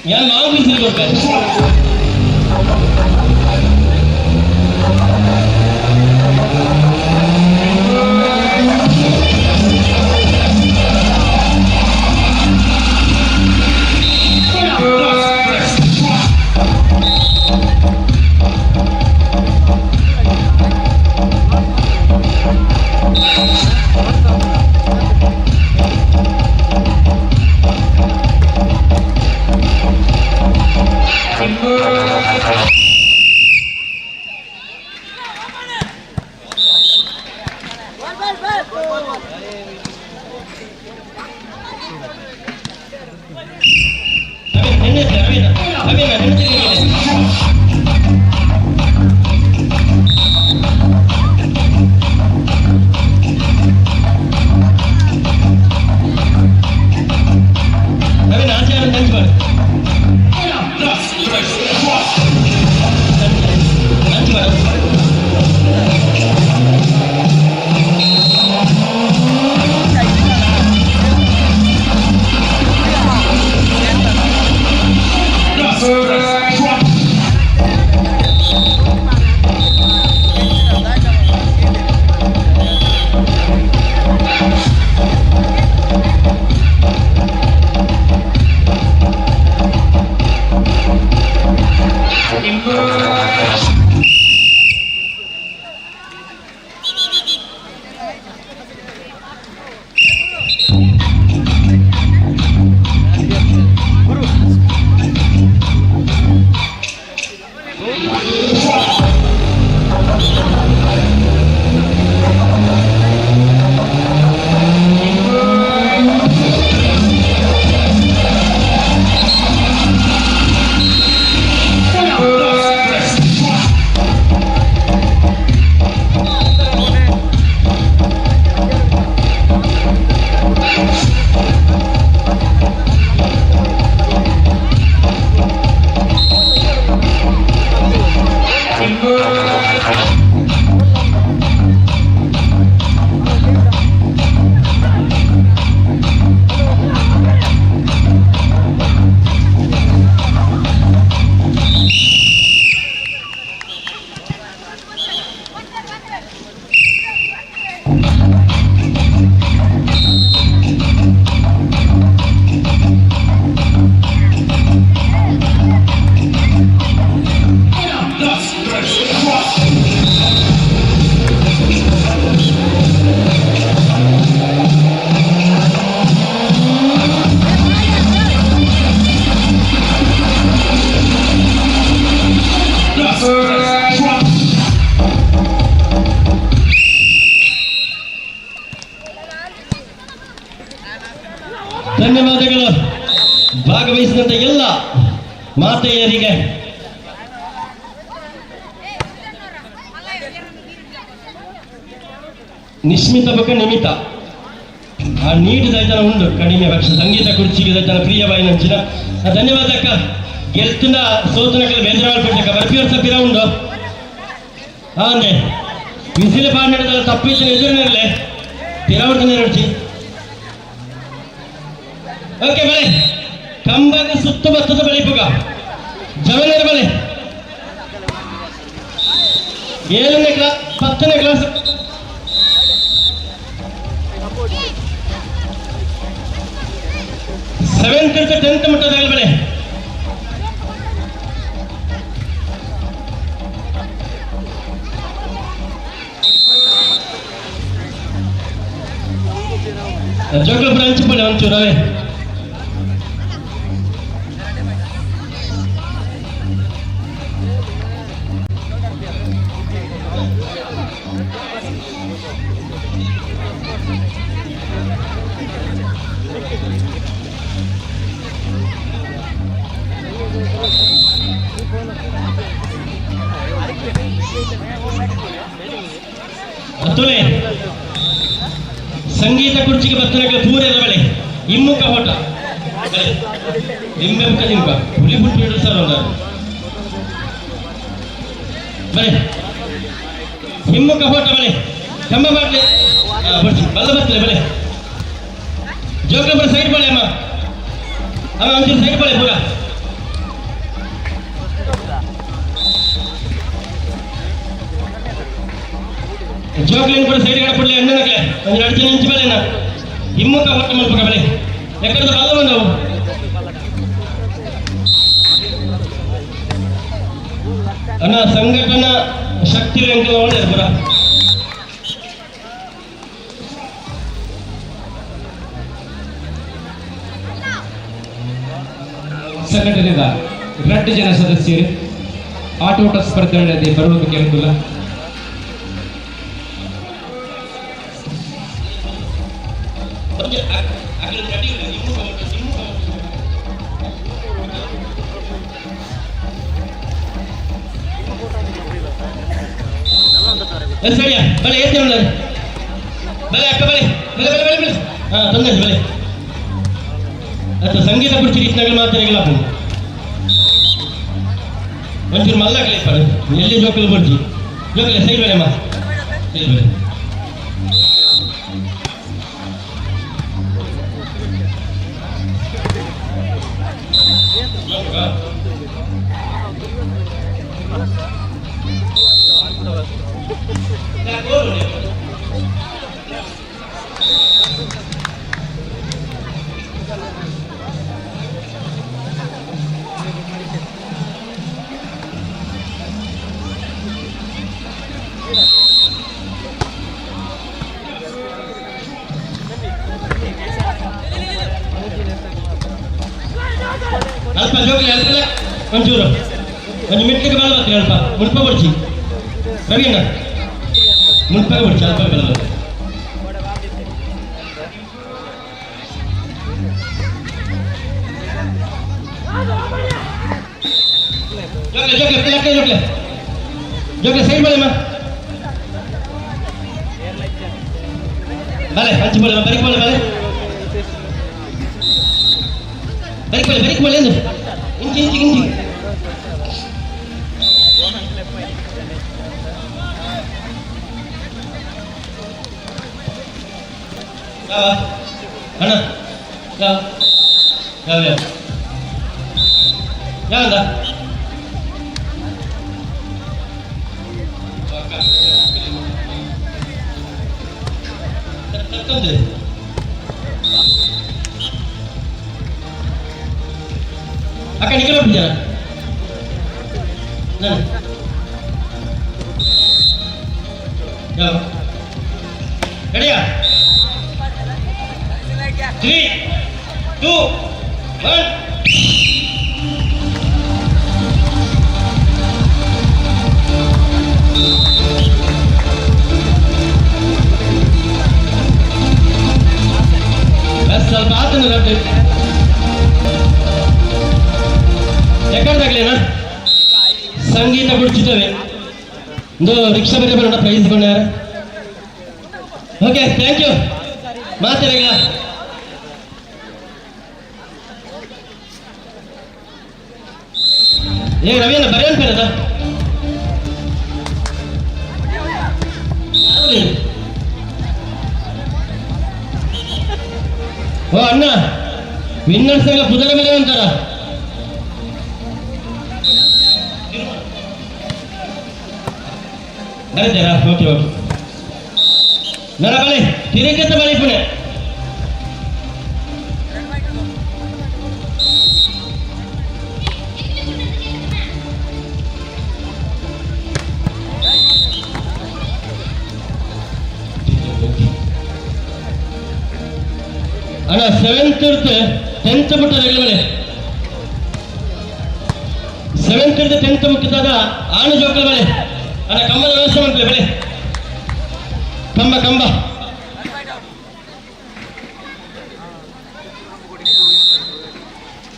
ഞാൻ ഓഫീസിൽ കൊടുക്കാൻ ಧನ್ಯವಾದಗಳು ಭಾಗವಹಿಸಿದಂತ ಎಲ್ಲ ಮಾತೆಯರಿಗೆ. ನಿಶ್ಮಿತ ಬಕ ನಿಮಿತ ಆ ನೀಟ್ ದೈತನ ಉಂಡು ಕಡಿಮೆ ಪಕ್ಷ ಸಂಗೀತ ಕುರ್ಚಿಗೆ ದೈತನ ಪ್ರಿಯವಾಯಿ ನಂಚಿನ ಧನ್ಯವಾದ ಅಕ್ಕ. ಗೆಲ್ತುನ ಸೋತನಕಲ್ ಬೇಜಾರು ಪಟ್ಟಕ್ಕ ಬರ್ಪಿಯರ್ ಸಪ್ಪಿರ ಉಂಡು ಆನೆ ವಿಸಿಲು ಪಾಡಿದ ತಪ್ಪಿಸಿನ ಎದುರಿನಲ್ಲೇ ತಿರಾವರ್ತನೆ ನಡೆಸಿ ಓಕೆ ಬಲೆ ಕಂಬದ ಸುತ್ತು ಬತ್ತದ ಬಳಿ ಪುಗ ಜವನೇರ ಬಲೆ 7ನೇ ಕ್ಲಾಸ್ 10ನೇ ಕ್ಲಾಸ್ ಸೆವೆಂತ್ 10th ಮಟ್ಟದ ಬಲೆ ಜೋಕಲ್ ಬ್ರಾಂಚ್ ಬಲೆ ಒಂಚೂರವೇ ಹತ್ತುಲೆ ಸಂಗೀತ ಕುರ್ಚಿಗೆ ಬತ್ತನಕ್ಕೆ ಪೂರದ ಬಳೆ ಹಿಮ್ಮುಖ ಹೋಟ ಲಿಂಬೆ ಮುಖ ಲಿಂಬ ಹುಲಿ ಬಿಟ್ಟು ಬಿಡು ಸರ್ ಅವರ ಬಳೆ ಹಿಮ್ಮುಖ ಹೋಟ ಬಳೆ ಕಂಬ ಬಾಟ್ಲೆ ಬರ್ಸಿ ಬಲ್ಲ ಬರ್ತಲೆ ಬಳೆ ಜೋಕಂಬರ ಸೈಡ್ ಬಳೆ ಅಮ್ಮ ಒಂಚೂರು ಸೈಡ್ ಬಳೆ ಪೂರ ಜೋಕ್ಲಿನ ಕೂಡ ಸೈಡ್ ಕಡೆ ಪಡ್ಲಿ ಅಣ್ಣನಕ್ಕೆ ಒಂದು 2 ಜನ ಇಂಚು ಬೆಲೆನ ಹಿಮ್ಮುಖ ಹೊಟ್ಟೆ ಮಲ್ಪಕ ಬೆಲೆ ಯಾಕಂದ್ರೆ ಬಲ್ಲವ ನಾವು ಅಣ್ಣ ಸಂಘಟನಾ ಶಕ್ತಿ ಅಂಕಲ ಒಳ್ಳೆಯದು ಪುರ ಸಂಘಟನೆದ 2 ಜನ ಸದಸ್ಯರು ಆಟೋಟ ಸ್ಪರ್ಧೆಗಳಲ್ಲಿ ಬರುವುದಕ್ಕೆ ಅನುಕೂಲ ಸರಿಯಾ ಬಲೆ ಏತೆ ಉಳ್ಳ ಬಲೆ ಅಕ್ಕ ಬಲೆ ಬಲೆ ಬಲೆ ಬಲೆ ಬಲೆ ಹಾ ತೊಂದರೆ ಬಲೆ ಅಥವಾ ಸಂಗೀತ ಕುರ್ಚಿ ರೀತಿಯಾಗಿ ಮಾತಾಡಿಲ್ಲ ಒಂಚೂರು ಮಲ್ಲಾಗಲಿ ಪಡ ಎಲ್ಲಿ ಜೋಕಲ್ ಬರ್ಜಿ ಜೋಕಲೆ ಸೈ ಬೆಲೆ ಮಾ ಸೈ ಬೆಲೆ ಅಲ್ಪ ಜೋಕಲೆ ಅಲ್ಪ ಒಂಚೂರು ಒಂದು ಮಿಟ್ಟಿಗೆ ಬಲ ಬರ್ತೀವಿ ಅಲ್ಪ ಮುಲ್ಪ ಬರ್ಚಿ ರವೀಣ್ಣ ಮುಲ್ಪಾಗ ಬರ್ಚಿ ಅಲ್ಪ ಬಲ ಜೋಕಲೆ ಜೋಕಲೆ ಪಿಲ್ಲಕ್ಕೆ ಜೋಕಲೆ ಜೋಕಲೆ ಸೈಡ್ ಬಲೆ ಮಾ ಬಲೆ ಹಂಚಿ ಬಲೆ ಬರಿಕ್ ಬಲೆ ಬಲೆ ಬರಿಕ್ ಬಲೆ ಎಂದು ಇಂಚಿ ಇಂಚಿ ಇಂಚಿ ಅಣ್ಣ ಯಾವಂದ ಅಕ್ಕ ನಿಖಿಲ ಬಿಡ್ತಾರ ರೆಡಿಯಾ 3, 2, 1 ಸ್ವಲ್ಪ ಆತನ ಎಕಡ್ದಾಗ್ಲೇನಾ ಸಂಗೀತ ಬಿಡ್ತಿದ್ದೇವೆ ಒಂದು ರಿಕ್ಷಾ ಬಗ್ಗೆ ಬರೋಣ ಪ್ರೈಸ್ ಕೊಂಡ್ಯಾರ ಓಕೆ ಥ್ಯಾಂಕ್ ಯು ಮಾತಾಡಿಲ್ಲ ಏ ರವಿಯನ್ನ ಬರೆಯನ್ ಪೇರದ ಓ ಅಣ್ಣ ವಿನ್ನರ್ಸ್ ಎಲ್ಲ ಕುದುರೆ ಮೇಲೆ ಅಂತಾರ. ಬರೀತಾರಾ? Okay okay. ನನ್ನ ಬಳಿ ತಿರುಗತ್ತ ಬಳಿ ಪುಣೆ. ಅಣ್ಣ 7th 10th ಬಿಟ್ಟರೆ ಮೇಲೆ 7th 10th ಮುಕ್ಕಿದಾಗ ಆಣು ಜೋಕಲ್ ಮೇಲೆ ಅಣ್ಣ ಕಂಬದ ವ್ಯವಸ್ಥೆ ಮಾಡ್ಕೊಳ್ಳಿ ಬೆಳೆ ಕಂಬ ಕಂಬ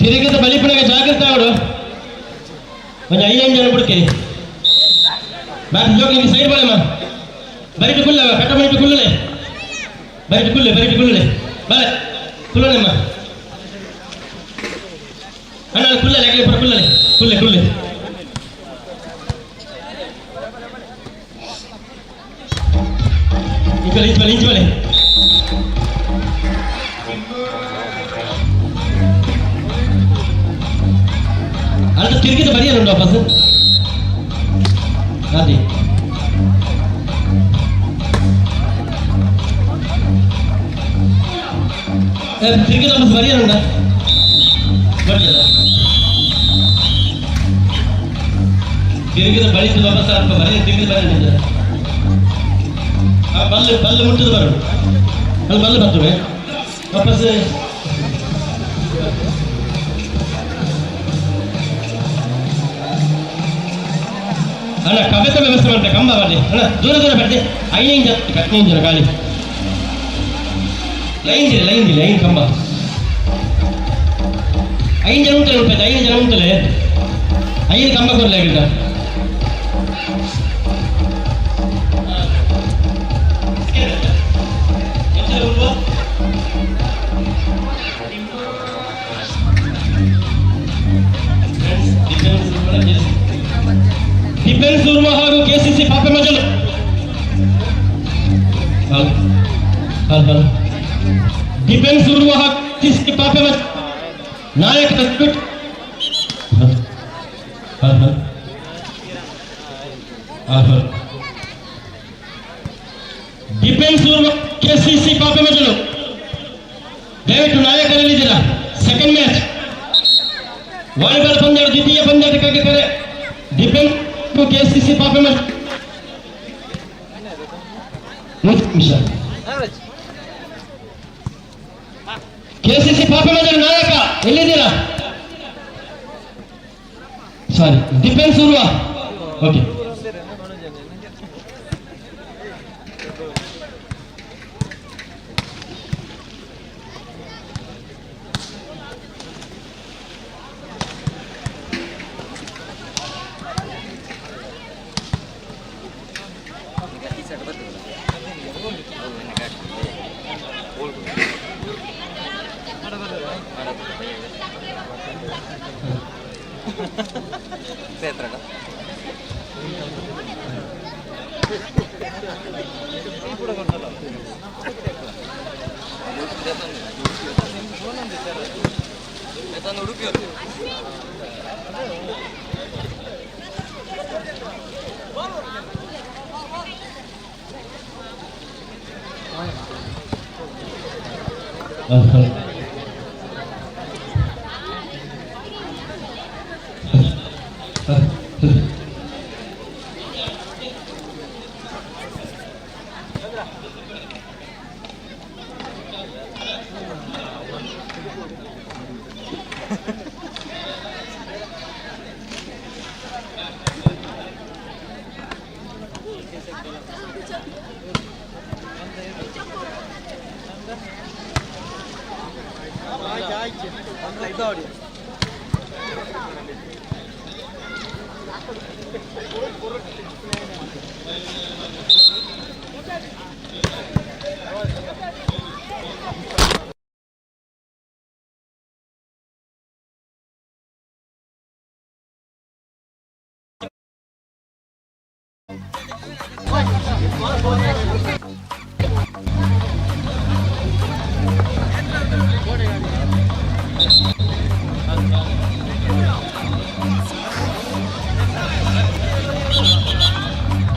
ತಿರುಗಿದ ಬಲಿಪುಣಗೆ ಜಾಗ್ರತೆ ಅವಳು ಒಂದು 5 ಜನ ಬಿಡ್ಕೆ ಬ್ಯಾಟ್ ಜೋಕಿ ಸೈಡ್ ಬಳೆಮ್ಮ ಬರಿಟು ಕುಲ್ಲ ಕಟ್ಟ ಬರಿಟು ಕುಲ್ಲಲೆ ಬರಿಟು ಕುಲ್ಲಲೆ ಬಲೆ ಕುಲ್ಲನೆಮ್ಮ ಅಣ್ಣ ಕುಲ್ಲಲೆ ಯಾಕೆ ಪುರ ಕುಲ್ಲಲೆ ಕುಲ್ಲೆ ಇಂಚ್ ಬಲೆ ಅಲ್ಲ ತಿರುಗಿದ ಬರಿಯಲ್ಲ ವಾಪಸ್ ಅದೇ ತಿರುಗಿದ ವಾಪಸ್ ಬರಿಯಲ್ಲ ತಿರುಗಿದ ಬಳಿಸಿದ ವಾಪಸ್ ಅಲ್ಪ ಬರೀ ತಿರುಗಿದ ಬರೀ ಬಲ್ಲು ಮುಟ್ಟಿದ ಬರೋದು ಅಲ್ಲಿ ಬಲ್ಲು ಬರ್ತವೆ ವಾಪಸ್ ಅಣ್ಣ ಕವಿತ ವ್ಯವಸ್ಥೆ ಮಾಡ್ತೆ ಕಂಬ ಬರಲಿ ಅಣ್ಣ ದೂರ ಬರ್ತೆ 5 ಜನ ಗಾಳಿ ಲೈನ್ ಕಂಬ 5 ಜನ ಉಂಟಲ್ಲ 5 ಜನ ಉಂಟಲ್ಲ 5 ಕಂಬ ಕೊರಲೆ ಆಗಿಲ್ಲ ಡಿಫೆನ್ಸ್ ಉರ್ಮ ಹಾಗೂ ಕೆಸಿಸಿ ಪಾಪೆ ಮಜಲು ಡಿಫೆನ್ಸ್ ಉರ್ಮ ಹಾಗೂ ಕೆಸಿಸಿ ಪಾಪೆ ಮಜಲು ನಾಯಕ ಡಿಫೆನ್ಸ್ ಉರ್ಮ ಕೆಸಿಸಿ ಪಾಪೆ ಮಜಲು ದಯವಿಟ್ಟು ನಾಯಕರಲ್ಲಿದ್ದೀರಾ. ಸೆಕೆಂಡ್ ಮ್ಯಾಚ್ ವಾಲಿಬಾಲ್ ಪಂದ್ಯ ದ್ವಿತೀಯ ಪಂದ್ಯಾಟಕ್ಕಾಗಿ ಕರೆ ಡಿಫೆನ್ಸ್ ಕೆಸಿಸಿ ಪಾಪೆ ಮಜಲು ನಿಮಿಷ ಕೆಸಿಸಿ ಪಾಪೆ ಮಜಲು ನಾಯಕ ಎಲ್ಲಿದ್ದೀರಾ? ಸಾರಿ ಡಿಫೆನ್ಸ್ ಉರ್ವ ಓಕೆ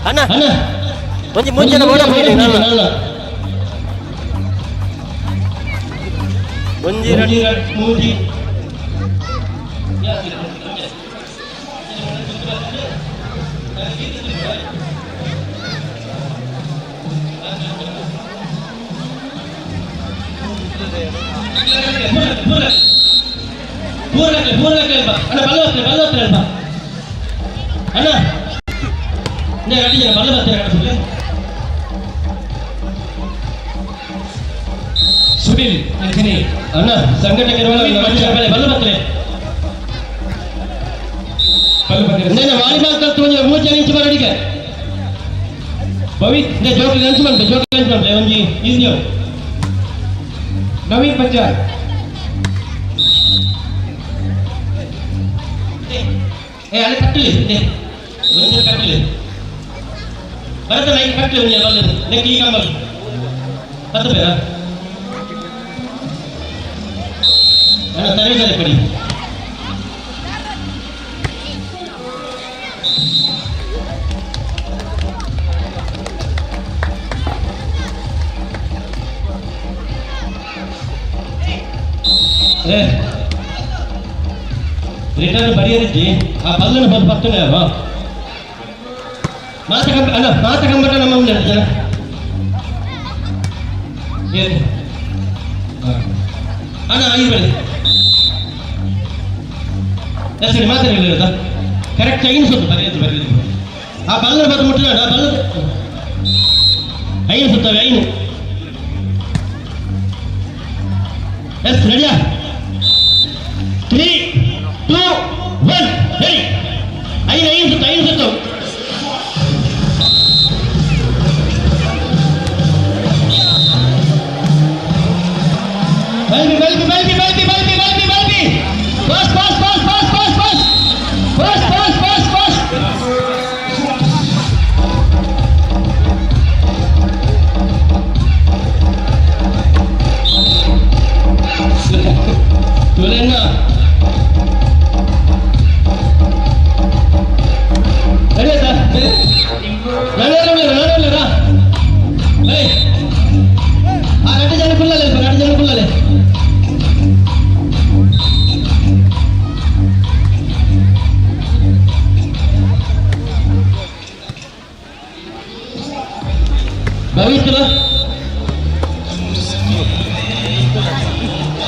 ಅಣ್ಣ ಒಂಜಿ ಮುಂಚೆನ ಓಡ ಒಂಜಿ ರೆಡಿ ಮೂಜಿ ಸುನಿಲ್ ಅಂಜನಿ ಅಣ್ಣ ಸಂಘಟಕರ ವಾಲಿಬಾಲ್ ಕಲ್ತು ಮೂರು ಜನ ಇಂಚು ಬರೋಡಿಗೆ ಭವಿ ಜೋಕಿ ಅಂಚು ಮಾಡ್ಬೇ ಒಂಜಿ ಈಸ್ಯವ್ ನವೀನ್ ಪಂಜಾರ್ ಅಲ್ಲಿ ಕಟ್ಟಲಿ ಒಂದಿನ ಕಟ್ಟಲಿ ಬರತ್ತಲ್ಲ ಈಗ ಕಟ್ಟಲಿ ಒಂದಿನ ಬರ್ತದೆ ನೆಕ್ ಈ ಕಂಬಲ್ ಹತ್ತು ಬೇಡ ಅಣ್ಣ ಸರಿ ಸರಿ ಕೊಡಿ ರಿಟರ್ನ್ ಬರೆಯರಿದ್ದಿ ಆ ಬಲ್ಲನ್ನು ಬಂದು ಬರ್ತದೆ ಅಲ್ವಾ ಮಾತಕಂಬಟ ನಮ್ಮ ಮುಂದೆ ಜನ ಏನು ಅಣ್ಣ ಆಗಿರ್ಬೇಡಿ ಸರಿ ಮಾತಾಡಿಲ್ಲ ಕರೆಕ್ಟ್ ಐನು ಸುತ್ತು ಬರೆಯೋದು ಆ ಬಲ್ಲನ್ನು ಬಂದು ಮುಟ್ಟಿದ ಆ ಬಲ್ಲ ಐನು ಸುತ್ತವೆ ಐನು ಎಸ್ ರೆಡಿಯಾ 3, 2, 1 ರೆಡಿ ಐನು ಸುತ್ತು ಬಲ್ಬಿ ಪಾಸ್ ತುಲೆನ್ನ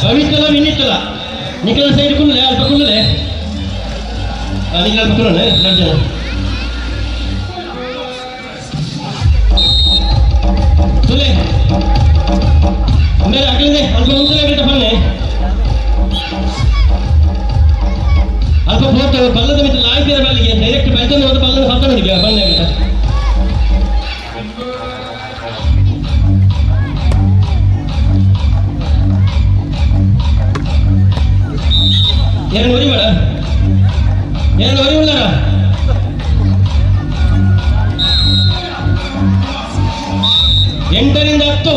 ಭವಿಷ್ಯಲ್ಲ ವಿನಿತ್ತಲ್ಲ ನಿಖಿಲ ಸೈಡ್ ಕುಲ್ಲಲೆ ಅಲ್ಪ ಕುಲ್ಲಲೆ ನಿಖಿಲ ಅಲ್ಪ ಕುಲ್ಲಲೆ ಎರಡು ಜನ ತುಲೆ ಮೇಲೆ ಅಗಲಿದೆ ಅಲ್ಪ ಮುಂಚೆ ಬಿಟ್ಟ ಬಲ್ಲೆ ಅಲ್ಪ ಹೋಗ್ತಾ ಬಲ್ಲದ ಮಿತ್ರ ಲಾಯ್ತಿರ ಬಲ್ಲಿಗೆ ಡೈರೆಕ್ಟ್ ಬೈತನ್ನು ಹೋದ ಬಲ್ಲದ ಹೊತ್ತನಿಗೆ ಬಲ್ಲೆ ಆಗಿಲ್ಲ ಎರಡು ಒರಿಬೇಡ ಎರಡು ಒರಿವುಳ್ಳಾರ ಎಂಟರಿಂದ 10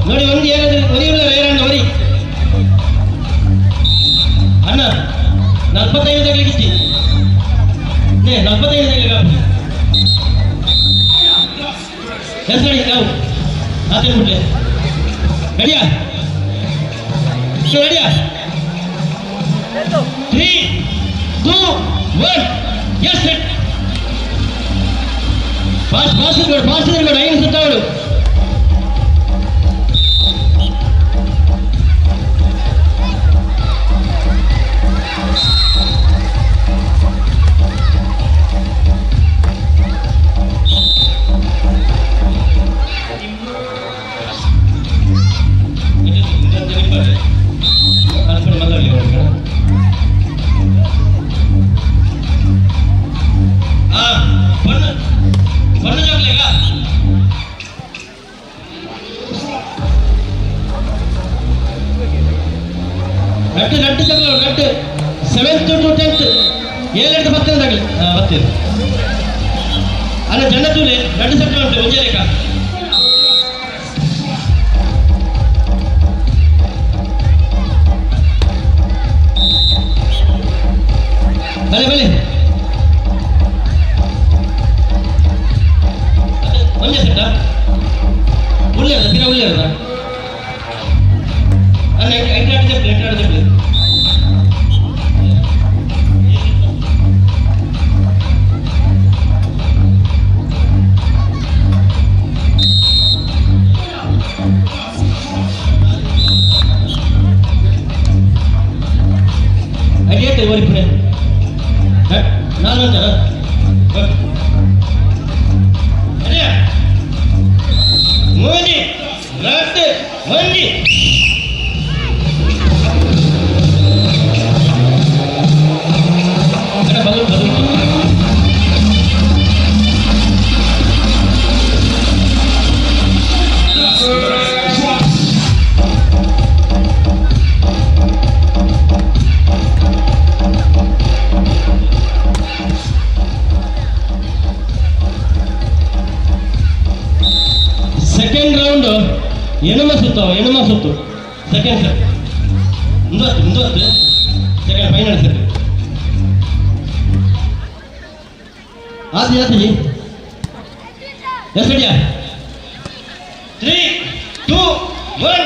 ನೋಡಿ ಒಂದು ಎರಡು ಒರಿವುಳ್ಳಾರ ಎರಡು ಒರಿ ಅಣ್ಣ 45 ತಗಲಿಗಿಚ್ಚಿ 45 ತಗಲಿಗೆ ಎಸ್ ರೆಡಿ ನಾವು ಆತೇ ಬಿಡ್ಲೆ ರೆಡಿಯಾ ರೆಡಿಯಾ 3, 2, 1 yes hit fast ಇರ್ಬೇಡ ಐನು ಸುತ್ತಾವಳು ನಟ್ಟು ಚಕ್ರ ನಟ್ಟು 7th to 10th 7 ಬರ್ತದಾಗಲಿ ಬರ್ತೀವಿ ಅಲ್ಲ ಜನ ತೂಲೆ ನಟ್ಟು ಚಕ್ರ ಉಂಟು ಒಂದೇ ರೇಖಾ ಬಲೆ ಉಳ್ಳೆ ತೀರ ಉಳ್ಳೆ ಎಂಟಾಡು ಅಡಿಯತ್ತೆ ಓರಿಪುರೆ ನಾನು ಅಂತಾರ ಅಡಿಯ ಮೋದಿ ರಾತ್ ಮಂದಿ ಸೆಕೆಂಡ್ ರೌಂಡ್ ಎಣಮ ಸುತ್ತು ಸೆಕೆಂಡ್ ಸರ್ ಮುಂದತ್ತು ಸೆಕೆಂಡ್ ಫೈನಲ್ ಸರ್ ಆದಿ ಎಸ್ ರೆಡಿಯಾ 3 2 1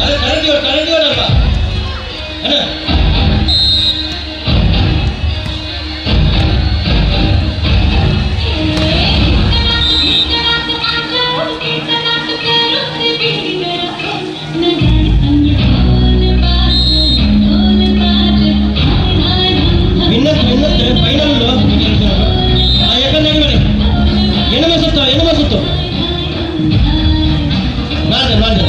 ಅರೆ ಕರೆಂಟ್ ಅಲ್ವಾ ಅಣ್ಣ ಎಣಮ ಸುತ್ತು ನಾಲ್ಕು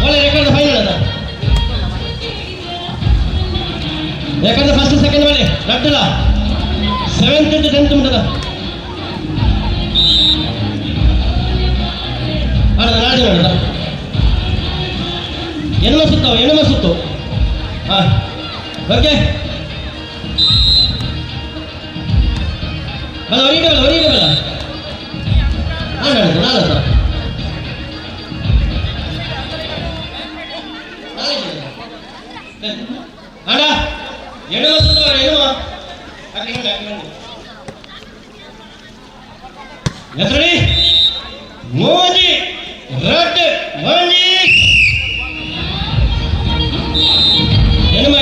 ಒಳ್ಳೆ ರೆಕಾರ್ಡ್ ಫೈನಲ್ ಅದ ಯಾಕಂದ್ರೆ ಫಸ್ಟ್ ಸೆಕೆಂಡ್ ಮೇಲೆ ರಟ್ಟಲ್ಲ 7th to 10th ಉಂಟದ ನಾಳೆ ನೋಡದ ಎಣಮ ಸುತ್ತು ಹಾ ಓಕೆ ಬಲ ಹೊರಗೆ ಬಲ ನಾಳೆ ಅಣ್ಣ ಎಣಮ ಸುತ್ತು ಎತ್ತಡಿ ಮೋದಿ ರಟ್ ಮಂದಿ ಎಣಮ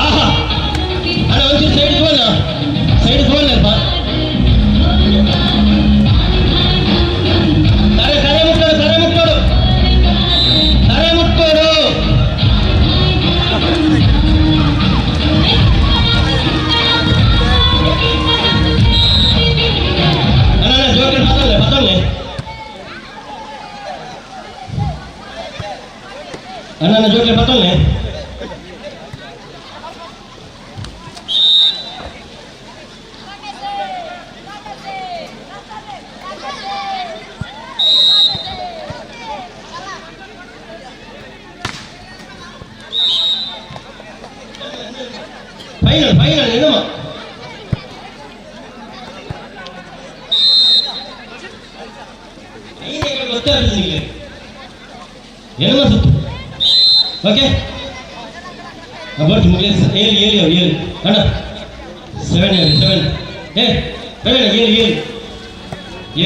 ಆಹಾ ಅಣ್ಣ ಒಂಚೂರು ಸೈಡ್ ತಗೋಲ್ಲಪ್ಪ ತರೆ ಮುಟ್ಟೋಡು ಅಣ್ಣ ಜೋಕರ್ ಪತ್ತೊಂದೆ ಅಣ್ಣ ಜೋಕರ್ ಪತ್ತೊಂದೆ ಫೈನಲ್ ಎಣಮ ಗೊತ್ತಾಗ್ತದೆ ಎಣಮ ಸುತ್ತು ಓಕೆ ಬರ್ತು ಮುಗಿಯ ಏಳಿ ಅಣ್ಣ 7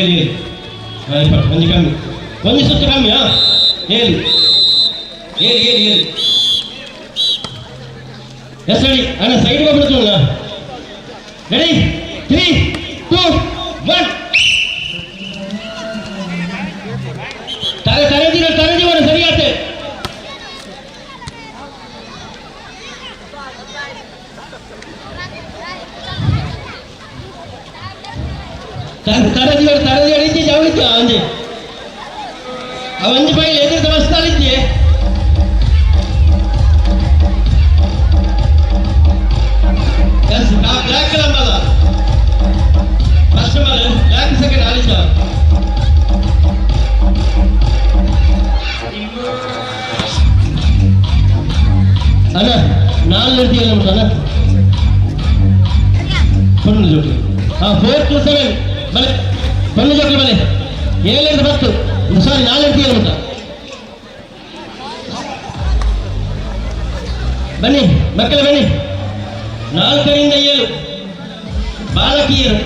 ಏಳಿ ಒಂದು ಕಮ್ಮಿ ಒಂದು ಸುತ್ತು ಕಮ್ಮಿ ಏಳಿ ಎಸ್ ರೆಡಿ ಅಣ್ಣ ಸೈಡ್ಗೆ ಹೋಗ್ಬಿಡ್ತು ರೆಡಿ 3 2 1 ತರದಿ ಮಾಡ ಸರಿಯಾತೆ ತರದಿ ಅಡಿದ್ದೆ ಜಾವಿದ್ದ ಅಂಜೆ ಅವಂಜಿ ಬೈಲಿ ಎದುರು ತವಸ್ತಾಳಿದ್ದೆ ಬ್ಲಾಕ್ ಕಲರ್ ಮಲ್ಲ ಫಸ್ಟ್ ಮಲ್ಲ ಬ್ಲಾಕ್ ಸೆಕೆಂಡ್ ಆಲಿಸ ಅಣ್ಣ 4 ನಿರ್ತಿಯಲ್ಲ ಉಂಟಣ್ಣ ಪೊಣ್ಣು ಜೋಕಿ 4 to 7 ಬಲೆ ಪೊಣ್ಣು ಜೋಕಿ ಬಲೆ 7 10 ಸಾರಿ 4 ನಿರ್ತಿಯಲ್ಲ ಉಂಟ ಬನ್ನಿ ಮಕ್ಕಳು ಬನ್ನಿ 4 ರಿಂದ 7 ಬಾಲಕಿಯರು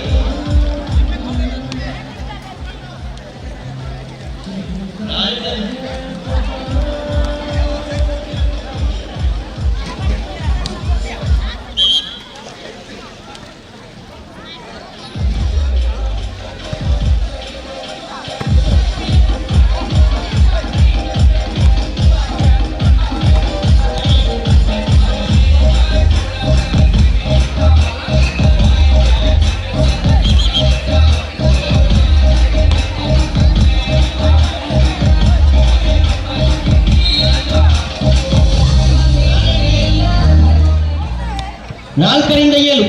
ನಾಲ್ಕರಿಂದ 7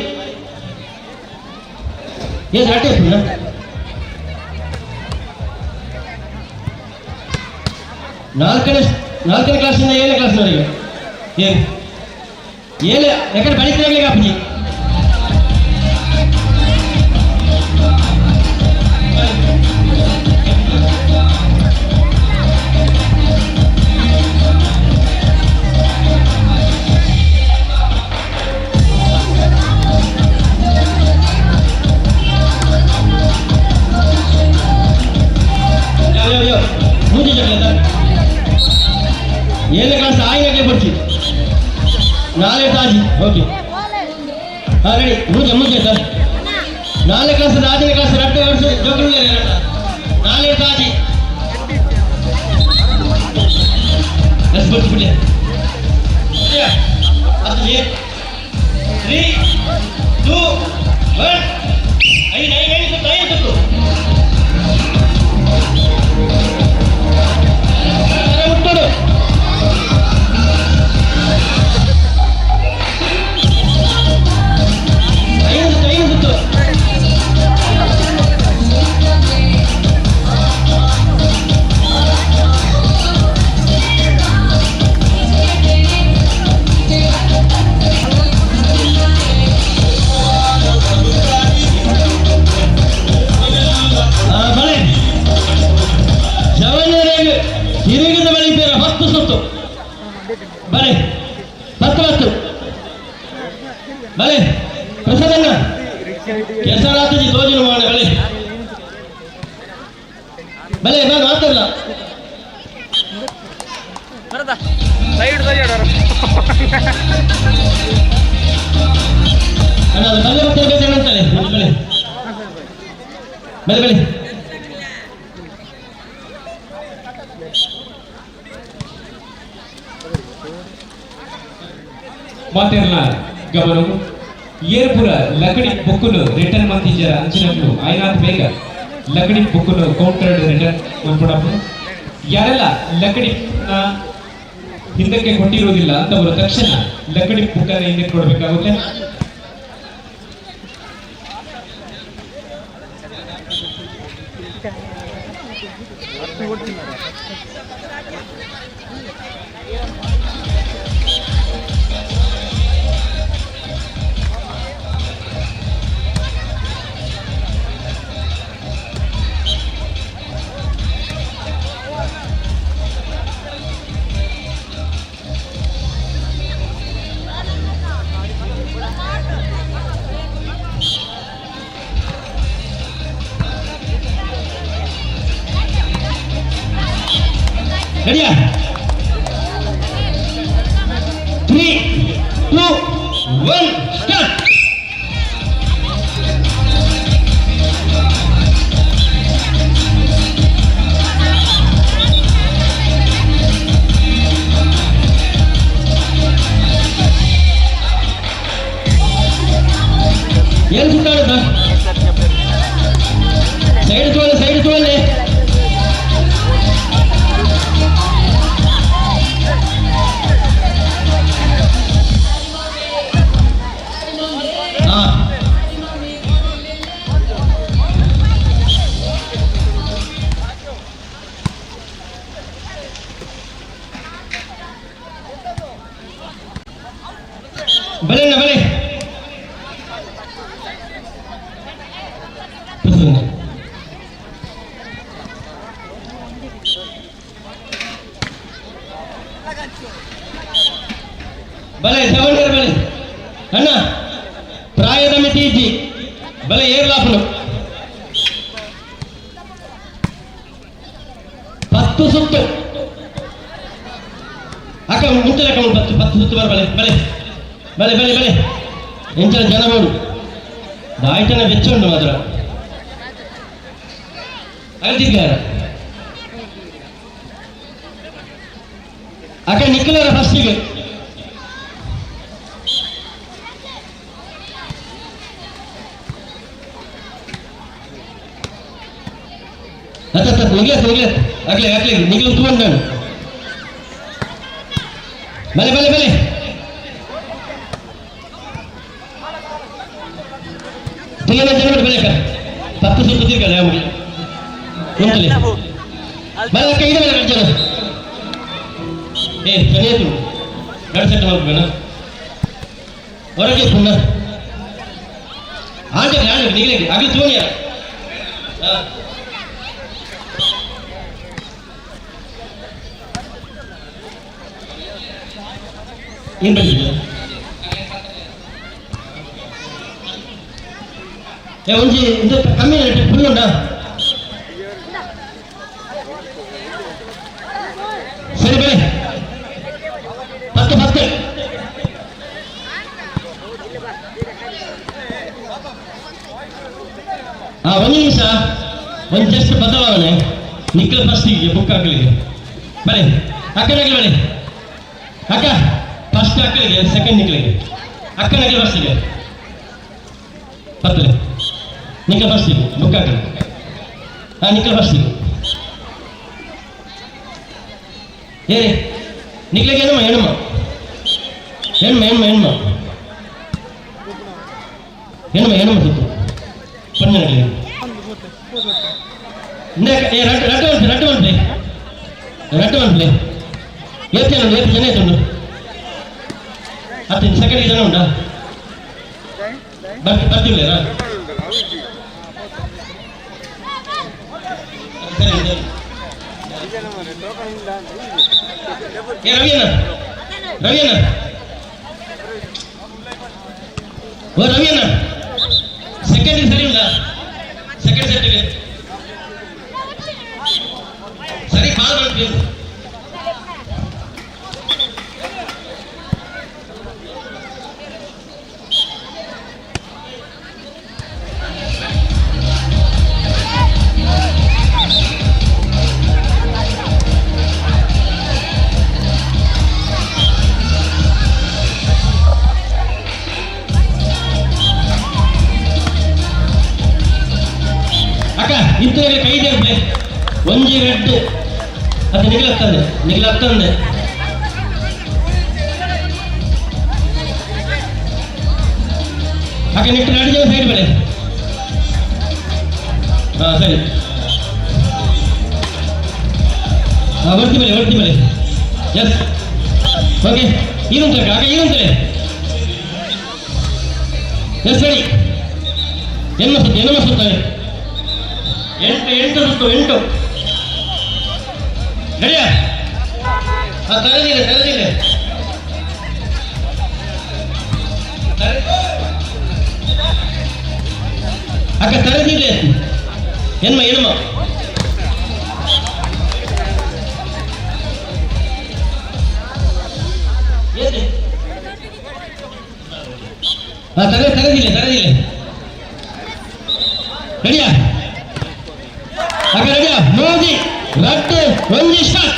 ಏನು ಆಟ ಪುಣ್ಣ ನಾಲ್ಕನೇ ಕ್ಲಾಸಿಂದ 7ನೇ ಕ್ಲಾಸ್ನವರೆಗೆ ಏನು ಯಾಕಂದ್ರೆ ಬಳಿತಾಗಲಿ ಅಪ್ಪಜಿ मुझे जगह 7ನೇ ಕ್ಲಾಸ್ ಆಯ್ನಾಗೆ ಬರ್ತೀವಿ ನಾಳೆ ತಾಜಿ ಓಕೆ ಹಾಂ ರೆಡಿ ಮುಜೆ ಸರ್ 4ನೇ ಕ್ಲಾಸ್ 5ನೇ ಕ್ಲಾಸ್ 2 ವರ್ಷ ಜೋಗಲೇ ನಾಳೆ ತಾಜಿ ಎಸ್ ಬರ್ತೀವಿ ಅದು 3 2 1 ಐದು ಮುಟ್ಟೋಡು ಕೈ ಸುತ್ತು ಬಳೆ ಜವನರಿಗೆ ಹಿರಿಗಿದ ಬಳಿಪೇರ 10 ಸುತ್ತು ಬಲೆ 10 ಬಲೆ ಪ್ರಸಾದಣ್ಣ ಕೆಸರಾತಜಿ ತೋಜಿನ ಮಾಡ ಬಲೆ ಬಲೆ ನಾನು ಮಾತಾಡಲ್ಲ ಅಣ್ಣ ಅದು ಬಲೆ ಮತ್ತೆ ಬೇಜಾರು ಅಂತಾನೆ ಬಲೆ ಬಲೆ ಬಲೆ ಮಾತೆರ್ಲ ಗಮನವು ಏರ್ಪುರ ಲಕಡಿ ಬುಕ್ಕುಲು ರಿಟರ್ನ್ ಮಂತಿಜರ ಅಂಚಿನట్లు ಆಯ್ನಾತ್ ಬೇಗ ಲಕಡಿ ಬುಕ್ಕುಲು ಕೌಂಟರ್ ರಿಟರ್ನ್ ಮಾಡ್ಕೊಡಪ್ಪ ಯಾರೆಲ್ಲ ಲಕಡಿ ಹಿಂದಕ್ಕೆ ಕೊಟ್ಟಿರುವುದಿಲ್ಲ ಅಂತವರು ತಕ್ಷಣ ಲಕಡಿ ಬುಕ್ಕನ್ನ ಹಿಂದಕ್ಕೆ ಕೊಡಬೇಕಾಗುತ್ತೆ Ready? 3, 2, 1, start! ಏನು ಸುತ್ತಾಡುತ್ತ ಸೈಡ್ ತೋಲೆ ಬಲೆ ಬಲೆ ಬಲೆ ಜವಳಿಯರ ಬಲೆ ಅಣ್ಣ ಪ್ರಾಯದ ಮಿತಿ ಇದ್ದಿ ಬಲೆ ಏರ್ಲಾಪಲು 10 ಸುತ್ತು ಅಕ್ಕ ಮುಂಚೆ 10 ಸುತ್ತು ಬರ ಬಲೆ ಬಲೆ ಬಲೆ ಬಲೆ ಎಂಚಲ ಜನ ನೋಡು ದಾಯ್ತನ ವೆಚ್ಚ ಉಂಟು ಮಾತ್ರ ಅಗದಿದ್ದಾರೆ ಅಕ್ಕ ನಿಖಿಲರ ಫಸ್ಟಿಗೆ ನಿಗ್ಲೆ ಆಗ್ಲೇ ನಿಗ್ಲು ತಗೊಂಡು ನಾನು ಬಲೆ ಬಲೆ ಬಲೆ ತಿಂಗಳ ಜನ ಬೆಳೆಕ 10 ಸುತ್ತು ತಿರ್ಗಲ್ಲ ನಮಗೆ ಉಂಟಲಿ ಬಲೆ ಅಕ್ಕ ಇದೆ ಮೇಲೆ ಜನ ಸರಿಯಾಯ್ತು 2 ಸೆಟ್ ಮಾಡ್ಬೇಡ ಹೊರಗೆ ಪುನಃ ಆಂಜ ನಿಗ್ಲೆ ಆಗ್ಲಿ ತೋಣಿಯ ಏನ್ ಬಂದಿದೆ ಒಂಜಿ ಇದು ಕಮ್ಮಿ ಫುಲ್ ಉಂಟಾ ಸರಿ ಬೆಳೆ 10 ಒಂದು ನಿಮಿಷ ಒಂದು ಜಸ್ಟ್ ಬದಲಾವಣೆ ನಿಖಿಲ್ ಫಸ್ಟಿಗೆ ಬುಕ್ ಹಾಕಲಿಕ್ಕೆ ಬಲೆ ಅಕ್ಕನಾಗಲಿ ಬಲೆ ಅಕ್ಕ ಫಸ್ಟ್ ಅಕ್ಕಳಿಗೆ ಸೆಕೆಂಡ್ ನಿಖಿಲಿಗೆ ಅಕ್ಕನಾಗಲಿ ಫಸ್ಟಿಗೆ 10 ನಿಖಿಲ್ ಫಸ್ಟಿಗೆ ಬುಕ್ ಹಾಕಲಿ ನಿಖಿಲ್ ಫಸ್ಟಿಗೆ ಏರಿ ನಿಖಿಲಿಗೆ ಏನಮ್ಮ ಹೆಣ್ಣಮ್ಮ ಸುತ್ತು ಪಂಜನಗಳಿಗೆ ರಟ್ಟು ಎಷ್ಟು ಜನ ಆಯ್ತುಂಡು 10 ಸೆಕೆಂಡ್ ಜನ ಉಂಟಾ ಬರ್ತಿರ್ಲೇರಾ ರವಿಯಣ್ಣ ಸೆಕೆಂಡ್ ಸರಿ ಉಂಟಾ ಸೆಕೆಂಡ್ ಸೆಟ್ಗೆ ಸರಿ ಕಾಲ್ ಮಾಡ್ತೀವಿ ಇಂಥದ್ರಲ್ಲಿ ಕೈ ಇದೆ ಒಂಜಿ ರೆಡ್ ಅದು ನಿಗ್ಲಾಗ್ತಂದೆ ಹಾಗೆ ನೆಟ್ಟು 2 ಜನ ಸೈಡ್ ಬೆಳೆ ಸರಿ ವರ್ತಿ ಬೆಲೆ ಎಸ್ ಓಕೆ ಈಗಂತಲೆ ಆಗ ಈಗಂತಲೆ ಎಸ್ ಸರಿ ಎನ್ನಮ ಸುತ್ತವೆ 8 ರೆಡಿಯಾ ತರದಿಲ್ಲ ಅಕ್ಕ ತರದಿಲ್ಲ ಹೆಣ್ಮ ತರದಿಲ್ಲ ರೆಡಿಯಾ ಅಕ್ಕ ಮೋದಿ ರಟ್ಟು ಒಂಜಿ ಸ್ಟಾರ್ಟ್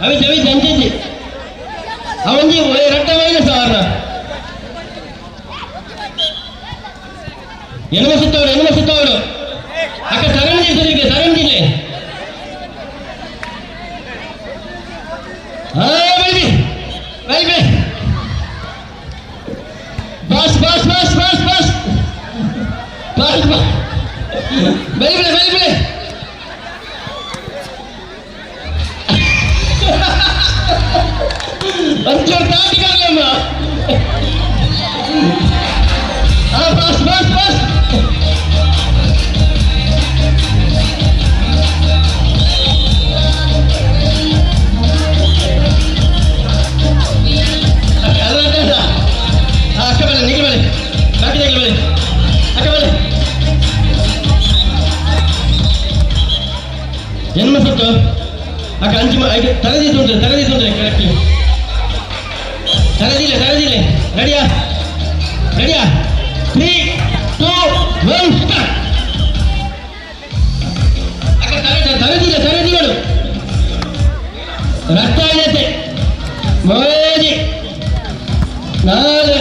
ಅವಿ ಅಂಚಿ ಅವೊಂಜಿ ರಟ್ಟ ಮೈನ ಸಾರ ಎನ್ನುವ ಸುತ್ತವಡು ಅಕ್ಕ ಸರಂಜಿಲೆ ಬಸ್ ಬೆಳೆ अंचल काट कर लेना बस ಅಕ್ಕ ಅಂಚು ತರದಿತ್ತು ಕರೆಕ್ಟ್ ತರದಿಲ್ಲ ರೆಡಿಯಾ 3, 2, 1 ಸ್ಟಾರ್ಟ್. ಅಕ್ಕ ತರದಿಲ್ಲ ರಕ್ತ ಆಗೈತೆ ಮೋದಿ 4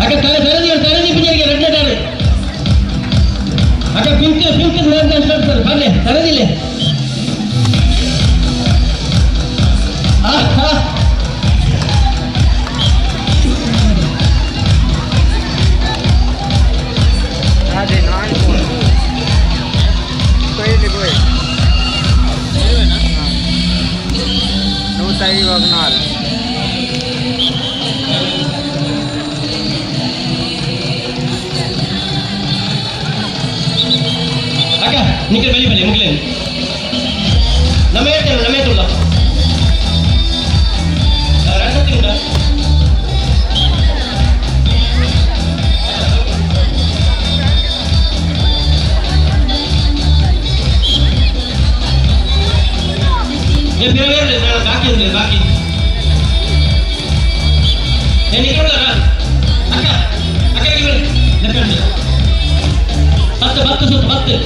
ಅಕ್ಕ ತರದಿ ಪಿಂಜರಿಗೆ ರೆಡ್ ಟಾರ್ ಅಕ್ಕ ಪಿಂಕ್ ಸ್ಟಾರ್ಟ್ ಬರ್ಲಿ ತರದಿಲ್ಲ అక్క నీకు వెళ్ళి ముగ్గులేదు నమ్మేతుల్లా రండి బాకీ నేను ఇక్కడ అక్కడికి వెళ్ళండి 10 సుత్తు 10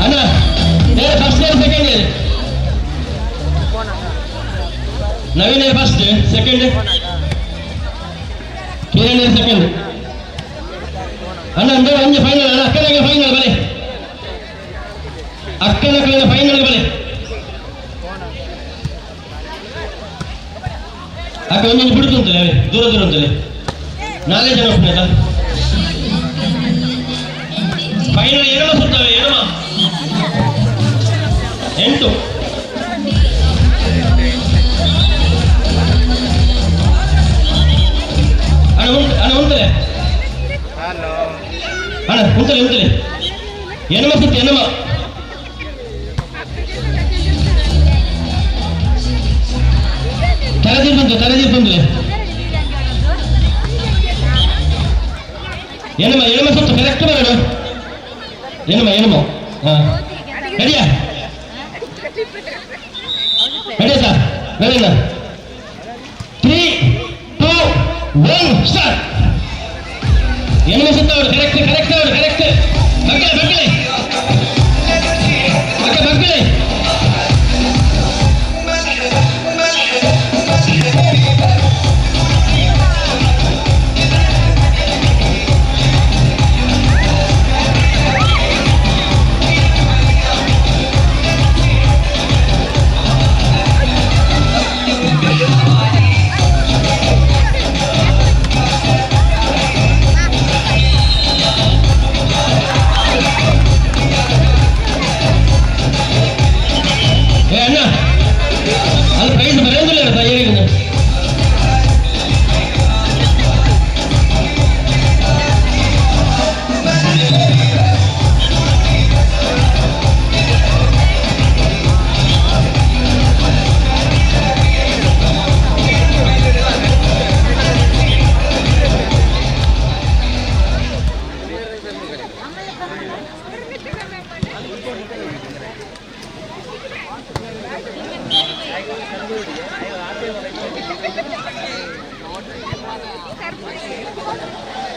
అన్నా Naveen first second Kiran second ಅಣ್ಣ ಒಂದೇ ಫೈನಲ್ ಅಣ್ಣ ಅಕ್ಕನ ಫೈನಲ್ ಬಲೆ ಫೈನಲ್ ಬಲೆ ಅಕ್ಕ ಒಂದೊಂದು ಬಿಡುತ್ತು ಅಂತಲೇ ದೂರ ಅಂತಲೇ 4 ಜನ ಒಪ್ಪಿನ ಫೈನಲ್ ಎಡಮ ಸುತ್ತವೆ 8 ఉంటలే ఎనమ సుత్తి ఎనమ తరదీపుందులే ఎనమ సుత్తు కరెక్ట్ మేడం ఎనమ రెడీయా సార్ రెడీనా 3, 2, 1 స్టార్ట్ ಎನಮ ಸುತ್ತವರು ಕರೆಕ್ಟ್ ಬಗ್ಗಲೆ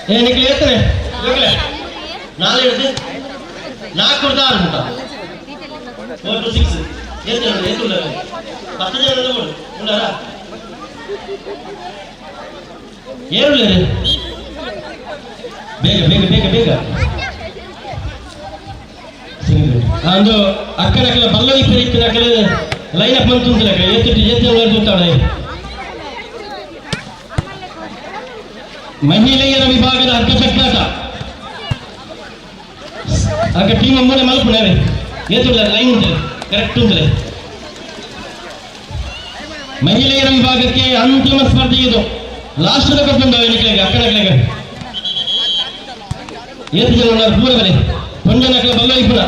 ನಿಖಿಲ್ ಹೇಳ್ತೇನೆ ನಾಳೆ ಹೇಳ್ತೆ 4 ಕೊಡ್ತಾ 6 ಮುಟ 4 to 6 ಹೇಳ್ತೇನೆ ಎಷ್ಟು 10 ಜನ ಕೊಡು ಉಳ್ಳಾರ ಏರುಳ್ಳಿ ಬೇಗ ಬೇಗ ಬೇಗ ಬೇಗ ಒಂದು ಅಕ್ಕನಕಲ ಬಲ್ಲವಿ ಪರೀಕ್ಷೆ ಲೈನ್ ಅಪ್ ಮಂತುಂಟಲ್ಲ ಎತ್ತಿಟ್ಟು ಮಹಿಳೆಯರ ವಿಭಾಗದ ಅರ್ಧ ಚಕ್ರಾಟ ಆಗ ಟೀಮ್ ಅಮ್ಮನೆ ಮಲ್ಪುಣೆ ಏತುಲ್ಲ ಲೈನ್ ಉಂಟು ಕರೆಕ್ಟ್ ಉಂಟು ಮಹಿಳೆಯರ ವಿಭಾಗಕ್ಕೆ ಅಂತಿಮ ಸ್ಪರ್ಧೆ ಇದು ಲಾಸ್ಟ್ ಕಪ್ ಉಂಟು ಅಕ್ಕನಕಲೆಗೆ ಏತು ಜನ ಪೂರ ಬಲೆ ಕೊಂಜನಕಲ ಬಲ್ಲವಿ ಪುರ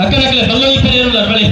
ಅಕ್ಕನಕಲೆ ಬಲ್ಲವಿ ಪೆರೇರ ಬಳೆ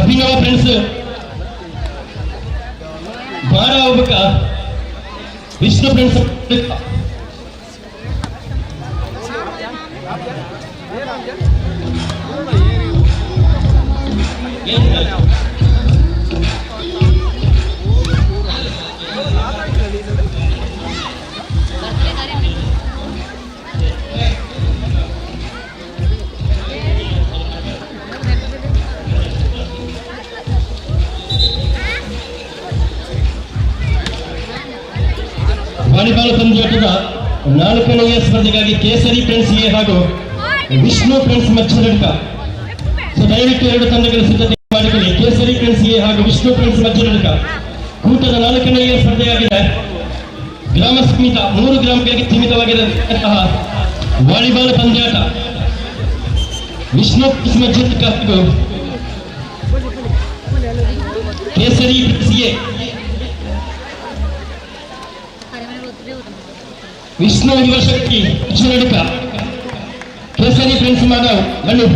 ಅಭಿನವ ಫ್ರೆಂಡ್ಸ್ ಬಾರ ಹೋಗ್ಬೇಕ ವಿಷ್ಣು ಫ್ರೆಂಡ್ಸ್ ವಾಲಿಬಾಲ್ ಪಂದ್ಯಾಟದ 4ನೇ ಸ್ಪರ್ಧೆಗಾಗಿ ಕೇಸರಿ ಫ್ರೆಂಡ್ಸ್ ಎ ಹಾಗೂ ವಿಷ್ಣು ಫ್ರೆಂಡ್ಸ್ ಮಧ್ಯದಡ್ಕ ಸೊ ದಯವಿಟ್ಟು ಎರಡು ತಂಡಗಳ ಸಿದ್ಧತೆ ಮಾಡಿಕೊಳ್ಳಿ. ಕೇಸರಿ ಫ್ರೆಂಡ್ಸ್ ಎ ಹಾಗೂ ವಿಷ್ಣು ಫ್ರೆಂಡ್ಸ್ ಮಧ್ಯದಡ್ಕ ಕೂಟದ 4ನೇ ಸ್ಪರ್ಧೆಯಾಗಿದೆ. ಗ್ರಾಮ ಸೀಮಿತ 3 ಗ್ರಾಮಗಳಿಗೆ ಸೀಮಿತವಾಗಿರುವಂತಹ ವಾಲಿಬಾಲ್ ಪಂದ್ಯಾಟ ವಿಷ್ಣು ಫ್ರೆಂಡ್ಸ್ ಮಧ್ಯದಡ್ಕ ಹಾಗೂ ಕೇಸರಿ ಫ್ರೆಂಡ್ಸ್ ಎ ವಿಷ್ಣು ಯುವಶಕ್ತಿ ನಡುಕ ಕೇಸರಿ ಫ್ರೆಂಡ್ಸ್ ಮಾಧವ್ ಬನ್ನಿ.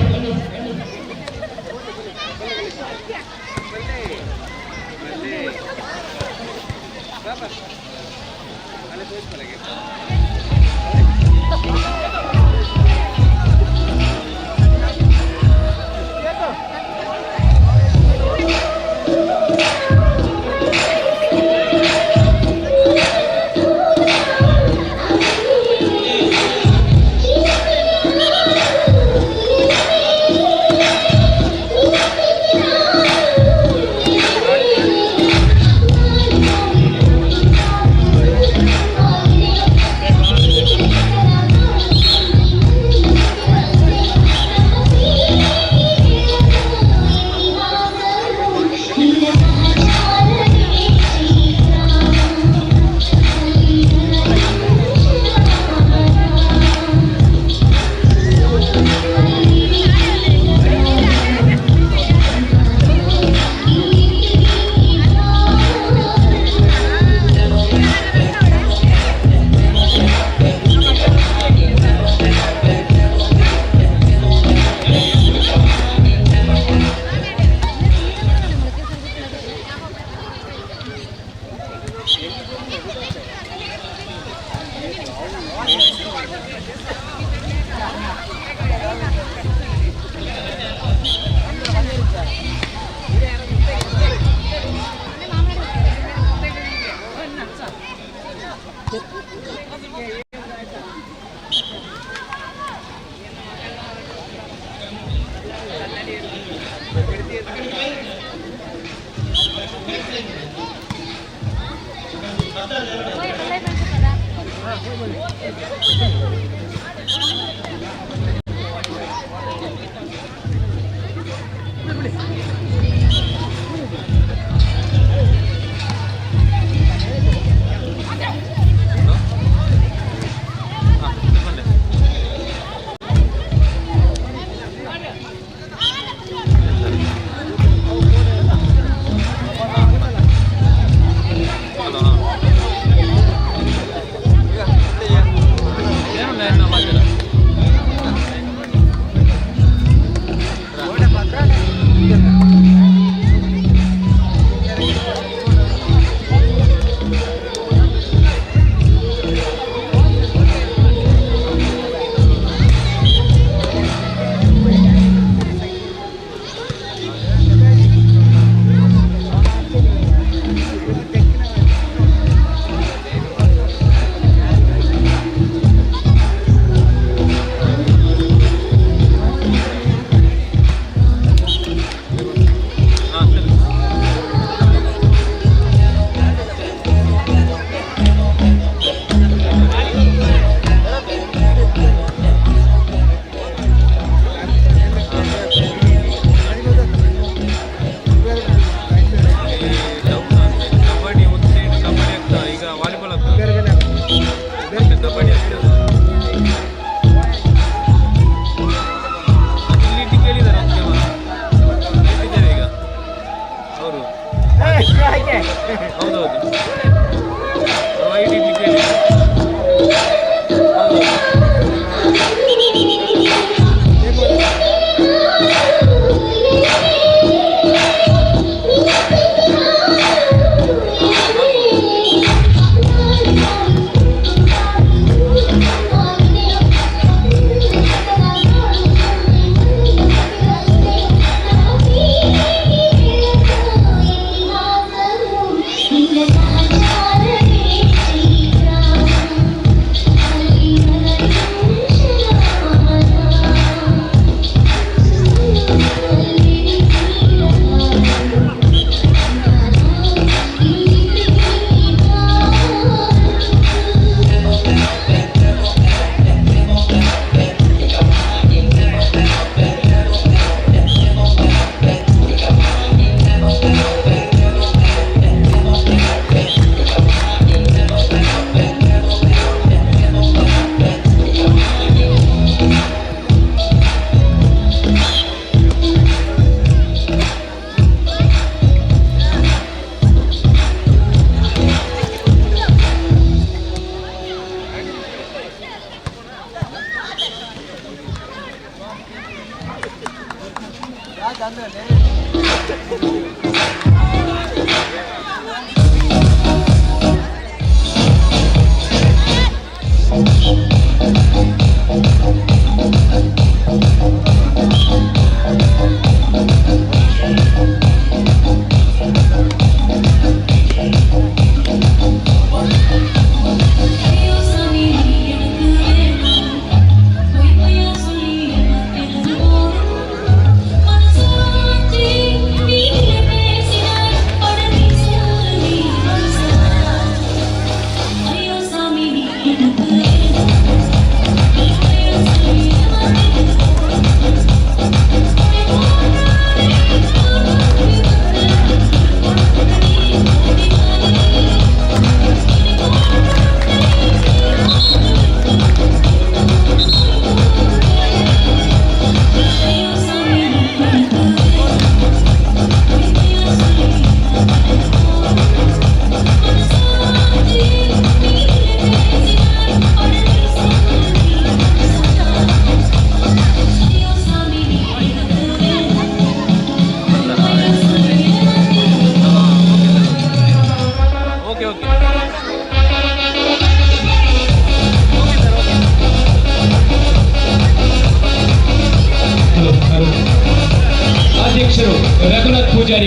Thank you.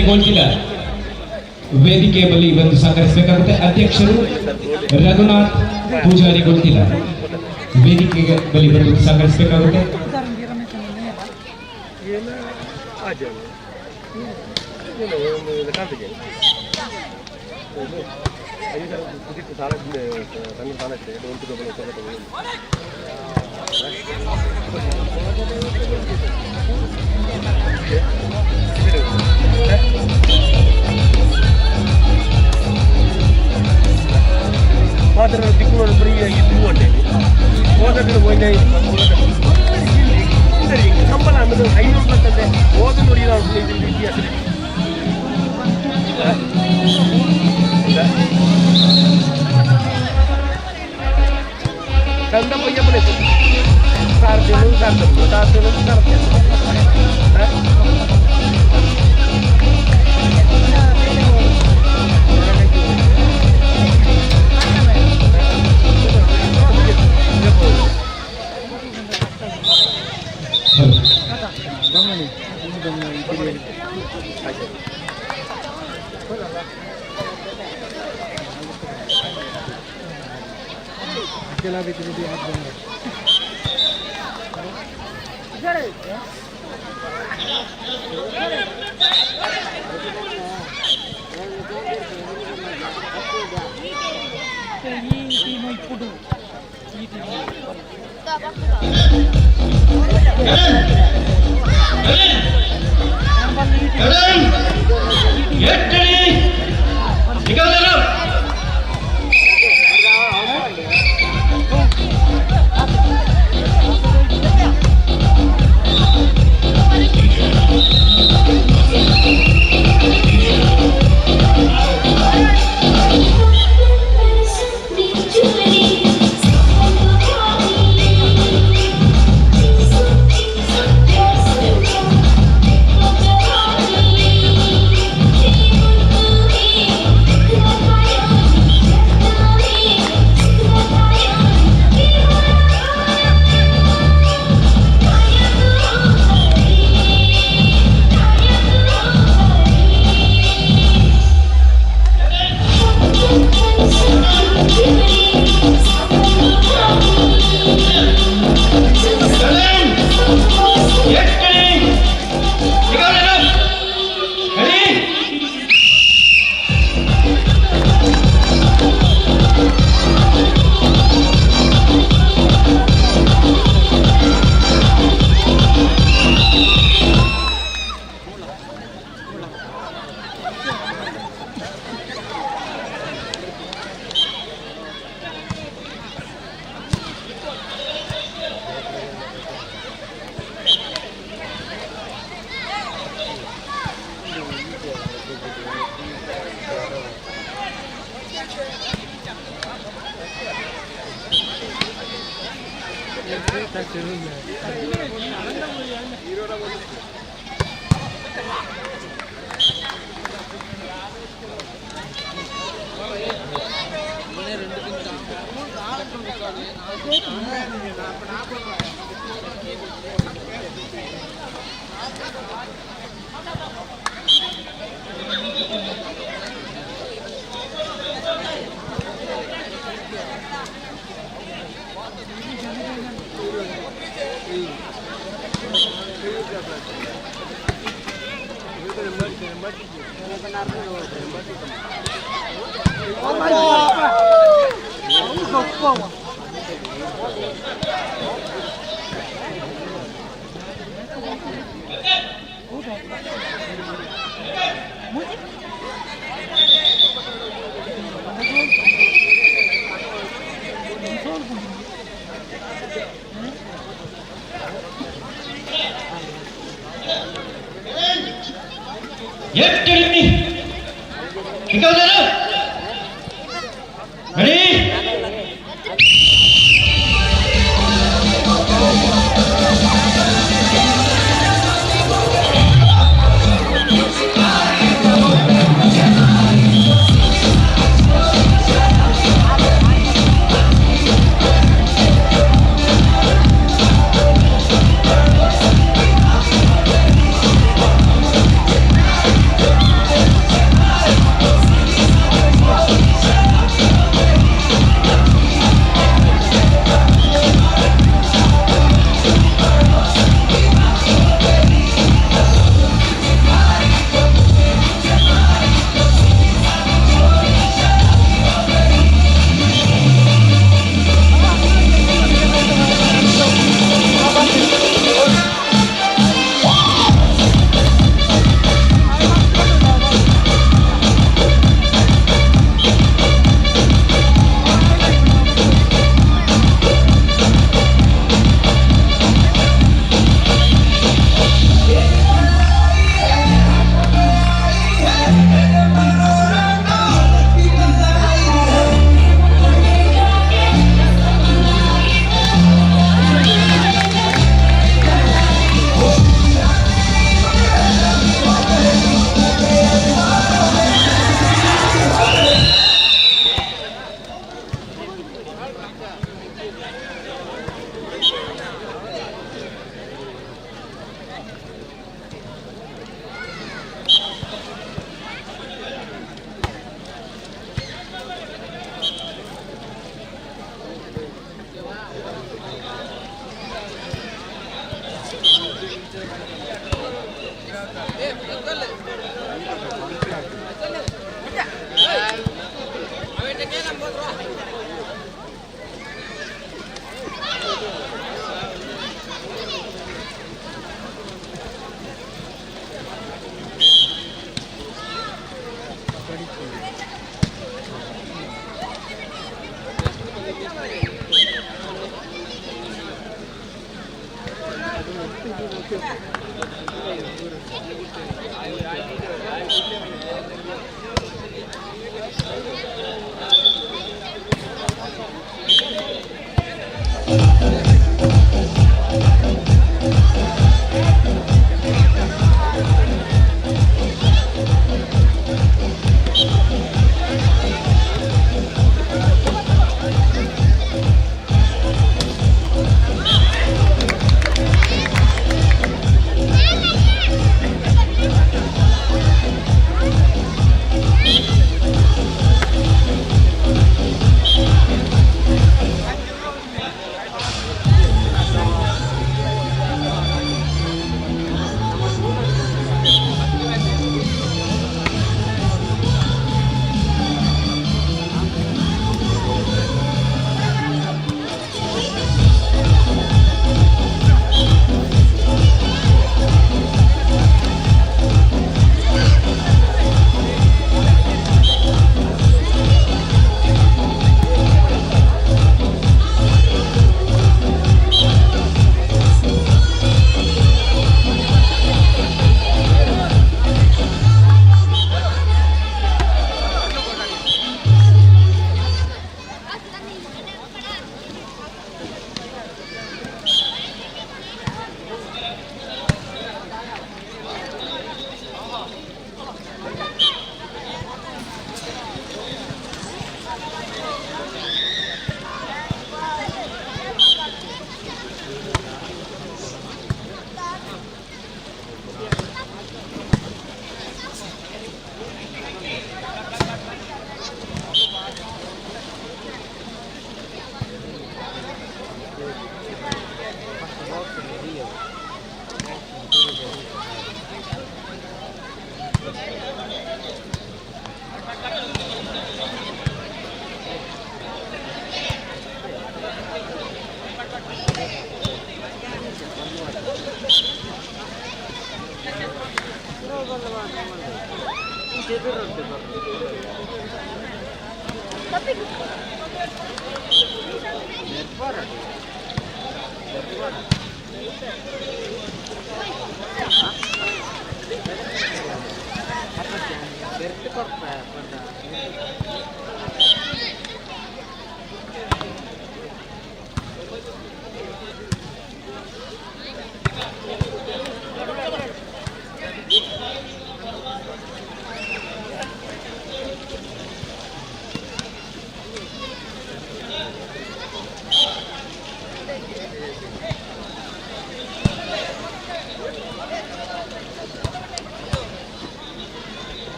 ಪೂಜಾರಿ ಗೋಲ್ಕಿಲ ವೇದಿಕೆ ಬಳಿ ಬಂದು ಸಹಕರಿಸಬೇಕಾಗುತ್ತೆ. ಅಧ್ಯಕ್ಷರು ರಘುನಾಥ್ ಪೂಜಾರಿ ಗೋಲ್ಕಿಲ ವೇದಿಕೆಗೆ ಬಳಿ ಬಂದು ಸಹಕರಿಸಬೇಕಾಗುತ್ತೆ. ಮಾತ್ರ ತಿಕ್ಕೊಂಡು ಫ್ರೀಯಾಗಿ ತಗೊಂಡೆ ಹೋದ್ರೆ ಹೋಗಿ ಸಂಬಳ ಆಮೇಲೆ 500 ಬರ್ತದೆ ಓದು ನೋಡಿ ನಾವು ಇತಿಹಾಸ ಕಂದ ಪಯ್ಯ ಬನೆ ಸಾರ್ದೇನು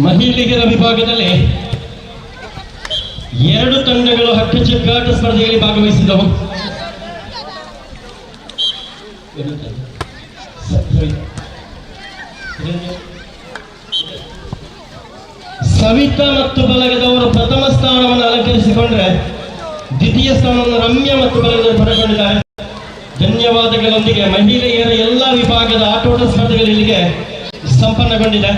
ಮಹಿಳೆಯರ ವಿಭಾಗದಲ್ಲಿ ಎರಡು ತಂಡಗಳು ಹಕ್ಕ ಚಕ್ಕಾಟ ಸ್ಪರ್ಧೆಯಲ್ಲಿ ಭಾಗವಹಿಸಿದವು. ಸವಿತಾ ಮತ್ತು ಬಳಗದವರು ಪ್ರಥಮ ಸ್ಥಾನವನ್ನು ಅಲಂಕರಿಸಿಕೊಂಡ್ರೆ ದ್ವಿತೀಯ ಸ್ಥಾನವನ್ನು ರಮ್ಯ ಮತ್ತು ಬಳಗದವರು ಪಡೆದುಕೊಂಡಿದ್ದಾರೆ. ಧನ್ಯವಾದಗಳೊಂದಿಗೆ ಮಹಿಳೆಯರ ಎಲ್ಲ ವಿಭಾಗದ ಆಟೋಟ ಸ್ಪರ್ಧೆಗಳು ಇಲ್ಲಿಗೆ ಸಂಪನ್ನಗೊಂಡಿದೆ.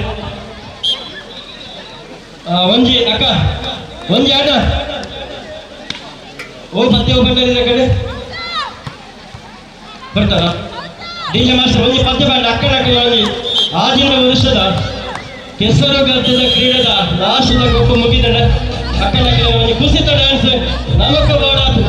ಒಂಜಿ ಅಕ್ಕ ಒಂಜಿ ಆಟ ಓ ಪದ್ಯ ಬಂದಿದೆ ಕಡೆ ಬರ್ತಾರ ಡಿಜೆ ಮಾಸ್ಟರ್ ಒಂಜಿ ಪದ್ಯ ಬಂದ ಅಕ್ಕನ ಒಂಜಿ ಆಜಿನ ವರ್ಷದ ಕೆಸರು ಗದ್ದದ ಕ್ರೀಡೆದ ಲಾಸ್ಟದ ಗೊಬ್ಬ ಮುಗಿದ ಅಕ್ಕನ ಒಂಜಿ ಕುಸಿತ ಡ್ಯಾನ್ಸ್ ನಮಕ ಬಾಡಾತು.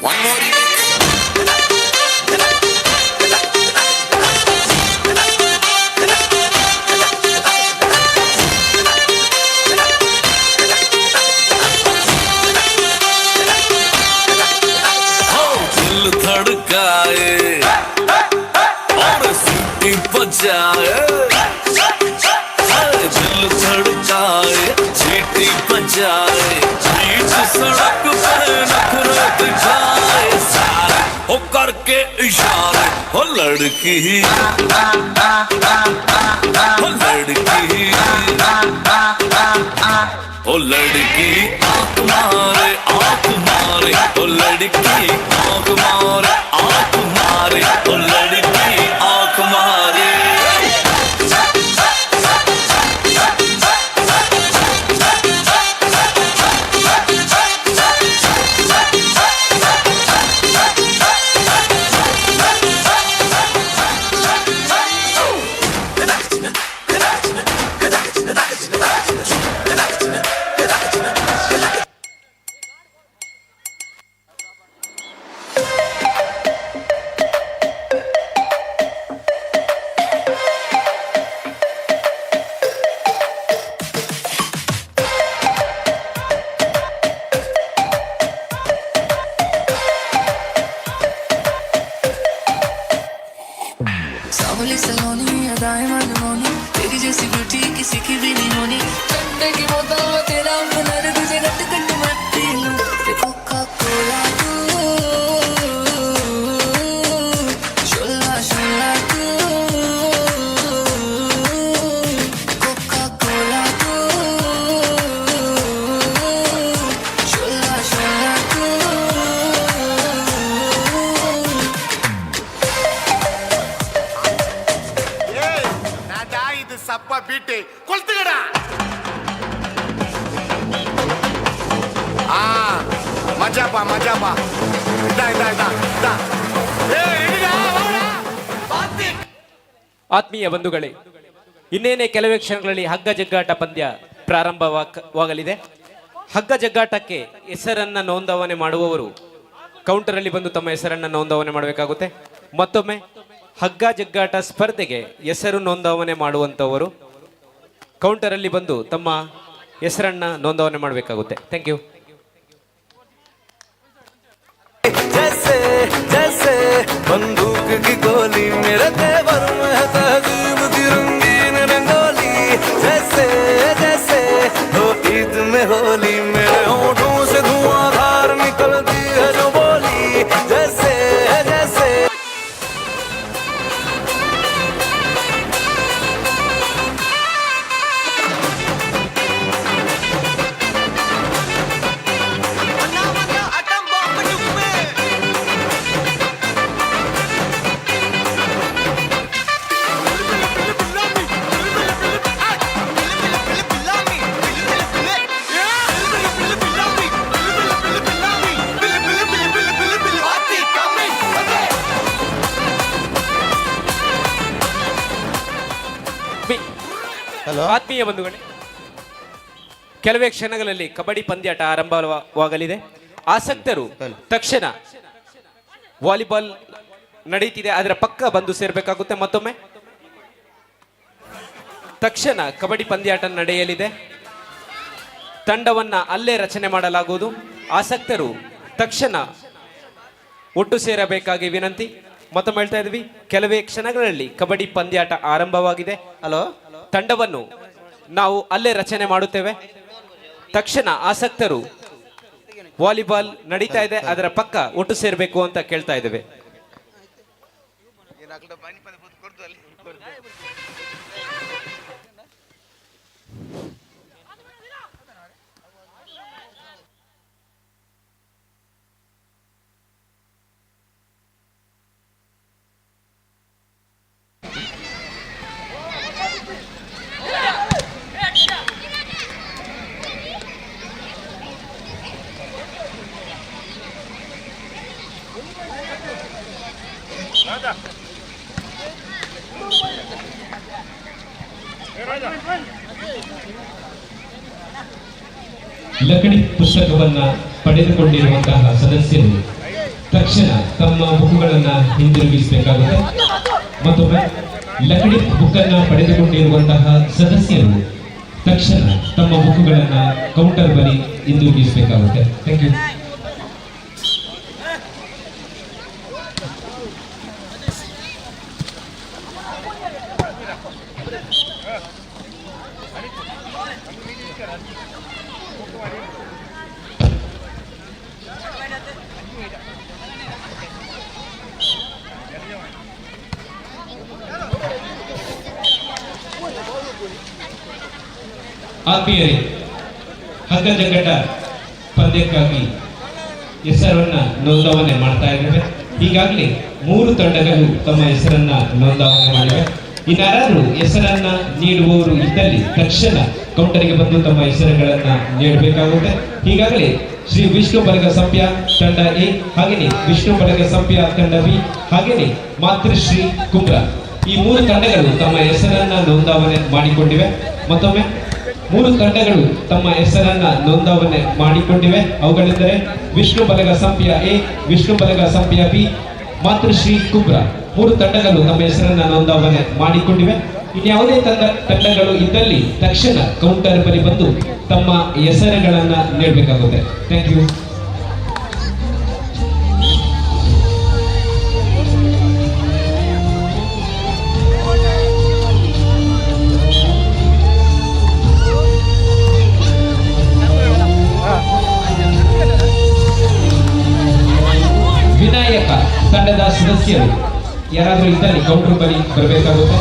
One more धड़काए और सीटी बजाए दिल धड़काए सीटी बजाए बीच सड़क पे नखरे दिखाए सारे हो करके इशारे हो लड़की ओ लड़की आंख मारे ओ लड़की आंख मारे ओ लड़की आंख मारे सावली सलोनी अदाएं मनमोनी तेरी जैसी ब्यूटी किसी की भी नहीं होनी ठंडे की बोतल में तेरा हुनर तुझे गट गट मैं पी लूं कोका कोला तू शोला शोला तू कोका कोला तू शोला शोला तू ಇದು ಸಪ್ಪ ಬಿಟ್ಟು ಕೊಳ್ತುಗಡ ಮಜಾಪಾ ಮಜಾಪಾ ಆತ್ಮೀಯ ಬಂಧುಗಳೇ, ಇನ್ನೇನೆ ಕೆಲವೇ ಕ್ಷಣಗಳಲ್ಲಿ ಹಗ್ಗ ಜಗ್ಗಾಟ ಪಂದ್ಯ ಪ್ರಾರಂಭವಾಗಲಿದೆ. ಹಗ್ಗ ಜಗ್ಗಾಟಕ್ಕೆ ಹೆಸರನ್ನ ನೋಂದಾವಣೆ ಮಾಡುವವರು ಕೌಂಟರ್ ಅಲ್ಲಿ ಬಂದು ತಮ್ಮ ಹೆಸರನ್ನ ನೋಂದಾವಣೆ ಮಾಡಬೇಕಾಗುತ್ತೆ. ಮತ್ತೊಮ್ಮೆ ಹಗ್ಗ ಜಗ್ಗಾಟ ಸ್ಪರ್ಧೆಗೆ ಹೆಸರು ನೋಂದಾವಣೆ ಮಾಡುವಂತವರು ಕೌಂಟರ್ ಅಲ್ಲಿ ಬಂದು ತಮ್ಮ ಹೆಸರನ್ನ ನೋಂದಾವಣೆ ಮಾಡಬೇಕಾಗುತ್ತೆ. Thank you. जैसे जैसे बंदूक की गोली मेरे तेवर में है तहजीब की रंगीन रंगोली जैसे जैसे हो ईद में होली मेरे होठों से धुआंधार निकलती है जो बोली जैसे जैसे ಆತ್ಮೀಯ ಬಂಧುಗಳೇ, ಕೆಲವೇ ಕ್ಷಣಗಳಲ್ಲಿ ಕಬಡ್ಡಿ ಪಂದ್ಯಾಟ ಆರಂಭವಾಗಲಿದೆ. ಆಸಕ್ತರು ತಕ್ಷಣ ವಾಲಿಬಾಲ್ ನಡೀತಿದೆ, ಅದರ ಪಕ್ಕ ಬಂದು ಸೇರ್ಬೇಕಾಗುತ್ತೆ. ಮತ್ತೊಮ್ಮೆ ತಕ್ಷಣ ಕಬಡ್ಡಿ ಪಂದ್ಯಾಟ ನಡೆಯಲಿದೆ. ತಂಡವನ್ನ ಅಲ್ಲೇ ರಚನೆ ಮಾಡಲಾಗುವುದು. ಆಸಕ್ತರು ತಕ್ಷಣ ಒಟ್ಟು ಸೇರಬೇಕಾಗಿ ವಿನಂತಿ. ಮತ್ತೊಮ್ಮೆ ಹೇಳ್ತಾ ಇದ್ವಿ, ಕೆಲವೇ ಕ್ಷಣಗಳಲ್ಲಿ ಕಬಡ್ಡಿ ಪಂದ್ಯಾಟ ಆರಂಭವಾಗಿದೆ. ಹಲೋ, ತಂಡವನ್ನು ನಾವು ಅಲ್ಲೇ ರಚನೆ ಮಾಡುತ್ತೇವೆ. ತಕ್ಷಣ ಆಸಕ್ತರು ವಾಲಿಬಾಲ್ ನಡೀತಾ ಇದೆ, ಅದರ ಪಕ್ಕ ಒಟ್ಟು ಸೇರಬೇಕು ಅಂತ ಕೇಳ್ತಾ ಇದ್ದೇವೆ. ಲಕಡಿ ಪುಸ್ತಕವನ್ನ ಪಡೆದುಕೊಂಡಿರುವಂತಹ ಸದಸ್ಯರು ತಕ್ಷಣ ತಮ್ಮ ಬುಕ್ಗಳನ್ನು ಹಿಂದಿರುಗಿಸಬೇಕಾಗುತ್ತೆ. ಮತ್ತೊಮ್ಮೆ ಲಕಡಿ ಬುಕ್ಕನ್ನ ಪಡೆದುಕೊಂಡಿರುವಂತಹ ಸದಸ್ಯರು ತಕ್ಷಣ ತಮ್ಮ ಬುಕ್ಗಳನ್ನು ಕೌಂಟರ್ ಬಳಿ ಹಿಂದಿರುಗಿಸಬೇಕಾಗುತ್ತೆ. Thank you. ಆತ್ಮೀಯರೇ, ಹಗ್ಗಜಗ್ಗಟ ಪಂದ್ಯಕ್ಕಾಗಿ ಹೆಸರನ್ನ ನೋಂದಾವಣೆ ಮಾಡ್ತಾ ಇದ್ದೇವೆ. ಈಗಾಗಲೇ 3 ತಂಡಗಳು ತಮ್ಮ ಹೆಸರನ್ನ ನೋಂದಾವಣೆ ಮಾಡಿವೆ. ಇನ್ನಾರು ಹೆಸರನ್ನ ನೀಡುವವರು ಇದ್ದಲ್ಲಿ ತಕ್ಷಣ ಕೌಂಟರ್ಗೆ ಬಂದು ತಮ್ಮ ಹೆಸರುಗಳನ್ನ ನೀಡಬೇಕಾಗುತ್ತೆ. ಈಗಾಗಲೇ ಶ್ರೀ ವಿಷ್ಣು ಬಳಗ ಸಂಪ್ಯ ತಂಡ ಎ, ಹಾಗೆಯೇ ವಿಷ್ಣು ಬಳಗ ಸಂಪ್ಯ ತಂಡ ಬಿ, ಹಾಗೆಯೇ ಮಾತೃಶ್ರೀ ಕುಂಬ್ರ, ಈ 3 ತಂಡಗಳು ತಮ್ಮ ಹೆಸರನ್ನ ನೋಂದಾವಣೆ ಮಾಡಿಕೊಂಡಿವೆ. ಮತ್ತೊಮ್ಮೆ 3 ತಂಡಗಳು ತಮ್ಮ ಹೆಸರನ್ನ ನೋಂದಾವಣೆ ಮಾಡಿಕೊಂಡಿವೆ. ಅವುಗಳೆಂದರೆ ವಿಷ್ಣು ಬಳಗ ಸಂಪ್ಯ ಎ, ವಿಷ್ಣು ಬಳಗ ಸಂಪ್ಯ ಬಿ, ಮಾತೃಶ್ರೀ ಕುಬ್ರ. 3 ತಂಡಗಳು ತಮ್ಮ ಹೆಸರನ್ನ ನೋಂದಾವಣೆ ಮಾಡಿಕೊಂಡಿವೆ. ಇನ್ಯಾವುದೇ ತಂಡಗಳು ಇದ್ದಲ್ಲಿ ತಕ್ಷಣ ಕೌಂಟರ್ ಬಳಿ ಬಂದು ತಮ್ಮ ಹೆಸರುಗಳನ್ನ ನೀಡಬೇಕಾಗುತ್ತೆ. Thank you. ವಿನಾಯಕ ತಂಡದ ಸದಸ್ಯರು ಯಾರಾದರೂ ಇದ್ದಲ್ಲಿ ಕೌಂಟರ್ ಬಳಿ ಬರಬೇಕಾಗುತ್ತೆ.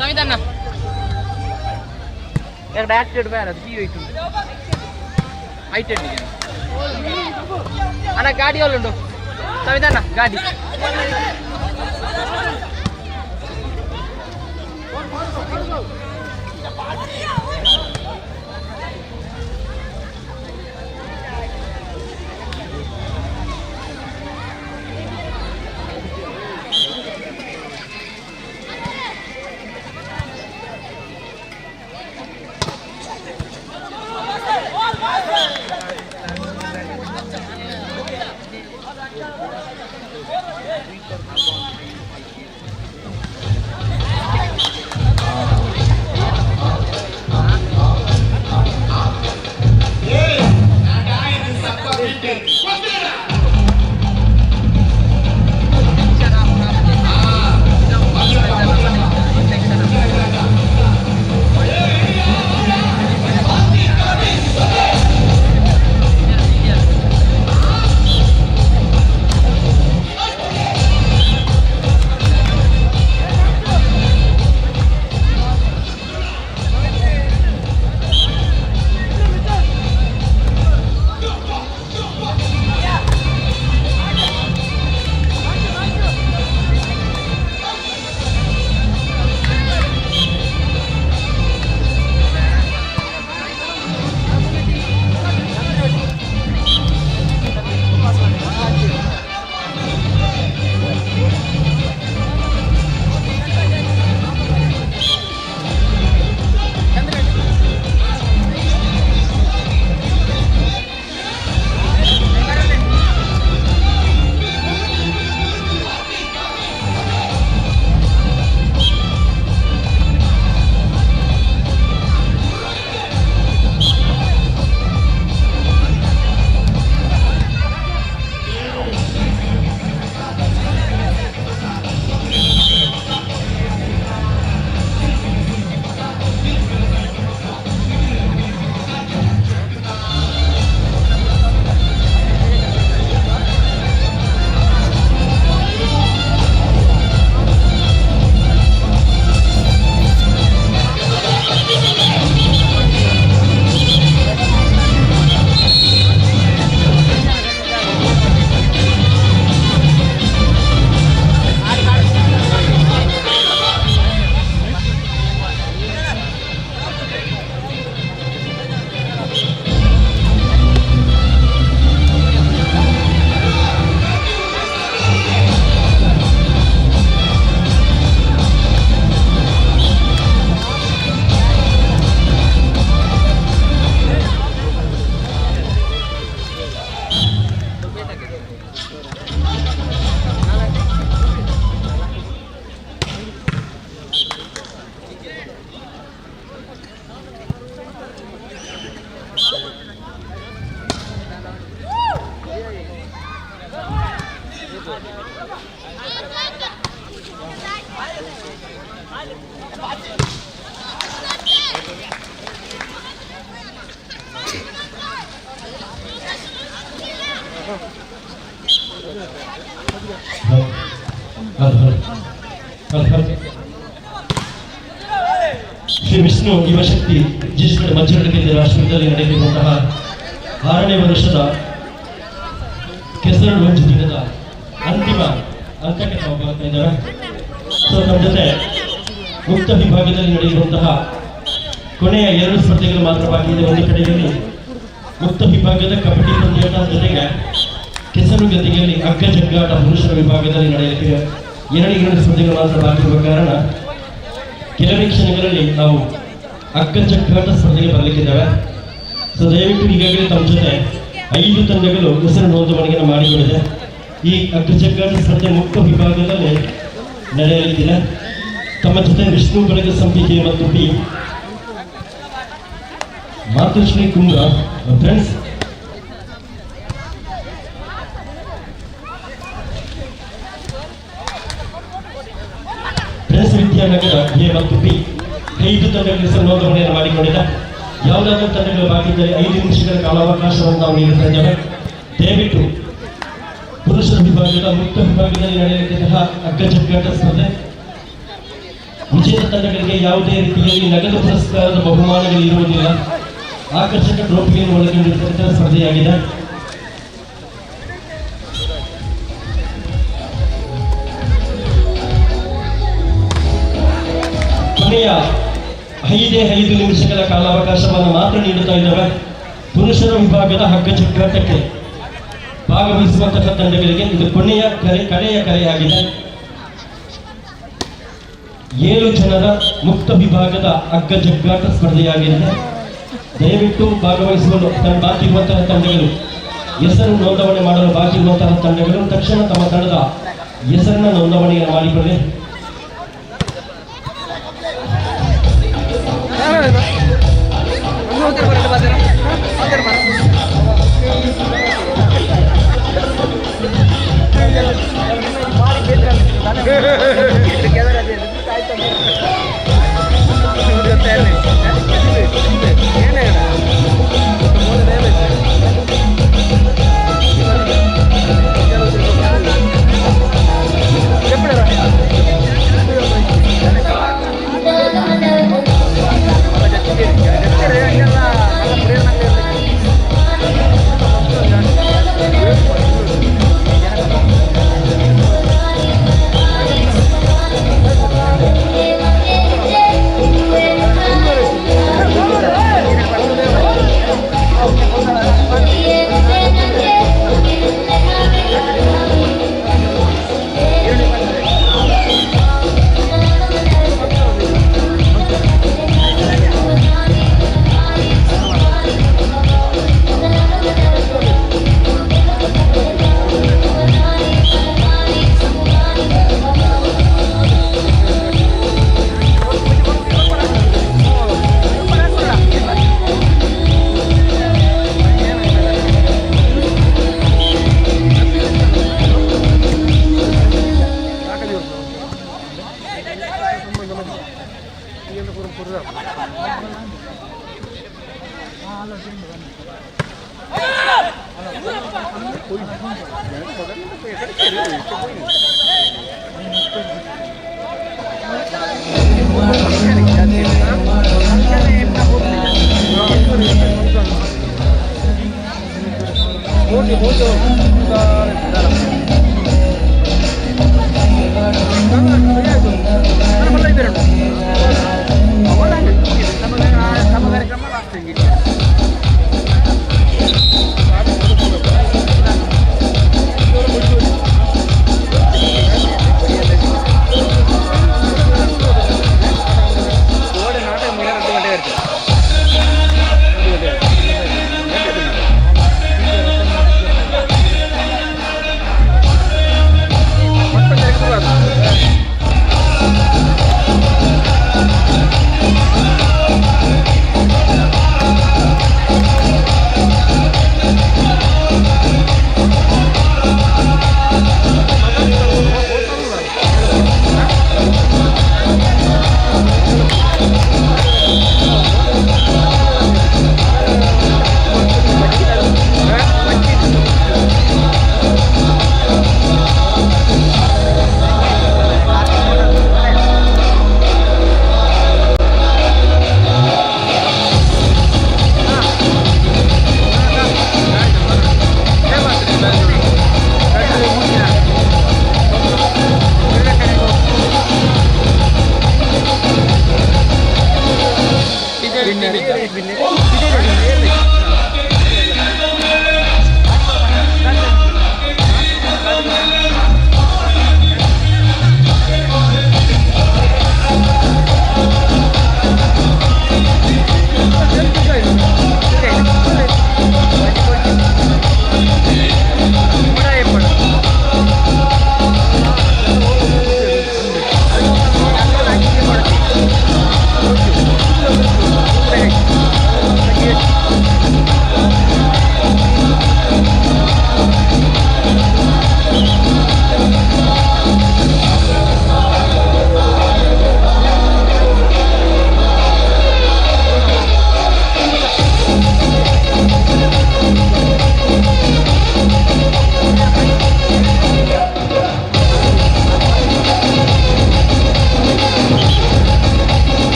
ಸಂವಿಧಾನ ಆಕ್ಟೆಡ್ ಬೇರೆ ಐಟೆಡ್ ಅಣ್ಣ ಗಾಡಿ ಎಲ್ಲ ಉಂಟು ಸಂವಿಧಾನ ಗಾಡಿ ಶ್ರೀ ವಿಷ್ಣು ಯುವಶಕ್ತಿ ಜಿಲ್ಲೆ ಮಜ್ಜರಡ ಕೇಂದ್ರ ರಾಷ್ಟ್ರದಲ್ಲಿ ನಡೆದಿರುವಂತಹ 6ನೇ ವರ್ಷದ ಕೆಸರಡು ಹೊಂಚು ದಿನದ ಅಂತಿಮ ಹಂತಕ್ಕೆ ನಾವು ಬರ್ತಾ ಇದ್ದೇವೆ. ಸೊ ನಮ್ಮ ಜೊತೆ ಮುಕ್ತ ವಿಭಾಗದಲ್ಲಿ ನಡೆಯುವಂತಹ ಕೊನೆಯ 2 ಸ್ಪರ್ಧೆಗಳು ಮಾತ್ರ ಬಾಕಿ ಇದೆ. ಒಂದು ಕಡೆಯಲ್ಲಿ ಮುಕ್ತ ವಿಭಾಗದ ಕಬಡ್ಡಿ ಪಂದ್ಯಾಟ ಜೊತೆಗೆ ಕೆಸರು ಗದ್ದಿಗೆಯಲ್ಲಿ ಹಗ್ಗ ಜಗ್ಗಾಟ ಪುರುಷರ ವಿಭಾಗದಲ್ಲಿ ನಡೆಯಲಿಕ್ಕೆ 2 ಸ್ಪರ್ಧೆಗಳು ಮಾತ್ರ ಬಾಕಿ ಇರುವ ಕಾರಣ ಕೆಲವೇ ಕ್ಷಣಗಳಲ್ಲಿ ನಾವು ಹಗ್ಗ ಜಗ್ಗಾಟ ಸ್ಪರ್ಧೆಗೆ ಬರಲಿಕ್ಕಿದ್ದೇವೆ. ಸೊ ದಯವಿಟ್ಟು ಈಗಾಗಲೇ ತಮ್ಮ ಜೊತೆ 5 ತಂಡಗಳು ಹೆಸರು ನೋಂದಣಿಯನ್ನು ಮಾಡಿಕೊಂಡಿದೆ. ಈ ಹಗ್ಗ ಜಗ್ಗಾಟ ಸ್ಪರ್ಧೆ ಮುಕ್ತ ವಿಭಾಗದಲ್ಲಿ ನಡೆಯಲಿಕ್ಕಿದೆ. ತಮ್ಮ ಜೊತೆ ವಿಷ್ಣು ಬಳಗ ಸಮಿತಿ ಮತ್ತು P Matushri Kumbra friends. Friends Vidyanagara A ಮತ್ತು ಪಿ 5 ತಂಡಗಳ ಹೆಸರು ನೋಂದಣಿಯನ್ನು ಮಾಡಿಕೊಂಡಿದೆ. ಯಾವುದಾದ್ರೂ ತಂಡಗಳು ಬಾಕಿ ಇದ್ದರೆ 5 ನಿಮಿಷಗಳ ಕಾಲಾವಕಾಶವನ್ನು ನಾವು ನೀಡುತ್ತಾ ಇದ್ದೇವೆ. ದಯವಿಟ್ಟು ಪುರುಷರ ವಿಭಾಗದ ಮುಕ್ತ ವಿಭಾಗದಲ್ಲಿ ನಡೆಯಲಿರುವ ಹಗ್ಗ ಜಗ್ಗಾಟ ಸ್ಪರ್ಧೆ ವಿಜೇತ ತಂಡಗಳಿಗೆ ಯಾವುದೇ ರೀತಿಯಲ್ಲಿ ನಗದು ಪುರಸ್ಕಾರದ ಬಹುಮಾನಗಳು ಇರುವುದಿಲ್ಲ. ಆಕರ್ಷಕ ಟ್ರೋಫಿಯನ್ನು ಒಳಗೊಂಡಿರುವ ಸ್ಪರ್ಧೆಯಾಗಿದೆ. ಕೊನೆಯ 5 ನಿಮಿಷಗಳ ಕಾಲಾವಕಾಶವನ್ನು ಮಾತ್ರ ನೀಡುತ್ತಾ ಇದ್ದೇವೆ. ಪುರುಷರ ವಿಭಾಗದ ಹಗ್ಗ ಜಗ್ಗಾಟಕ್ಕೆ ಭಾಗವಹಿಸುವಂತಹ ತಂಡಗಳಿಗೆ ಇದು ಕೊನೆಯ ಕಡೆಯ ಕರೆಯಾಗಿದೆ. 7 ಜನರ ಮುಕ್ತ ವಿಭಾಗದ ಹಗ್ಗ ಜಗ್ಗಾಟ ಸ್ಪರ್ಧೆಯಾಗಿದೆ. ದಯವಿಟ್ಟು ಭಾಗವಹಿಸುವ ಬಾಕಿ ಇರುವಂತಹ ತಂಡಗಳು ಹೆಸರು ನೋಂದಣಿ ಮಾಡಲು ಬಾಕಿ ಇರುವಂತಹ ತಂಡಗಳು ತಕ್ಷಣ ತಮ್ಮ ತಂಡದ ಹೆಸರನ್ನ ನೋಂದಣಿಯನ್ನು ಮಾಡಿಕೊಳ್ಳಿ.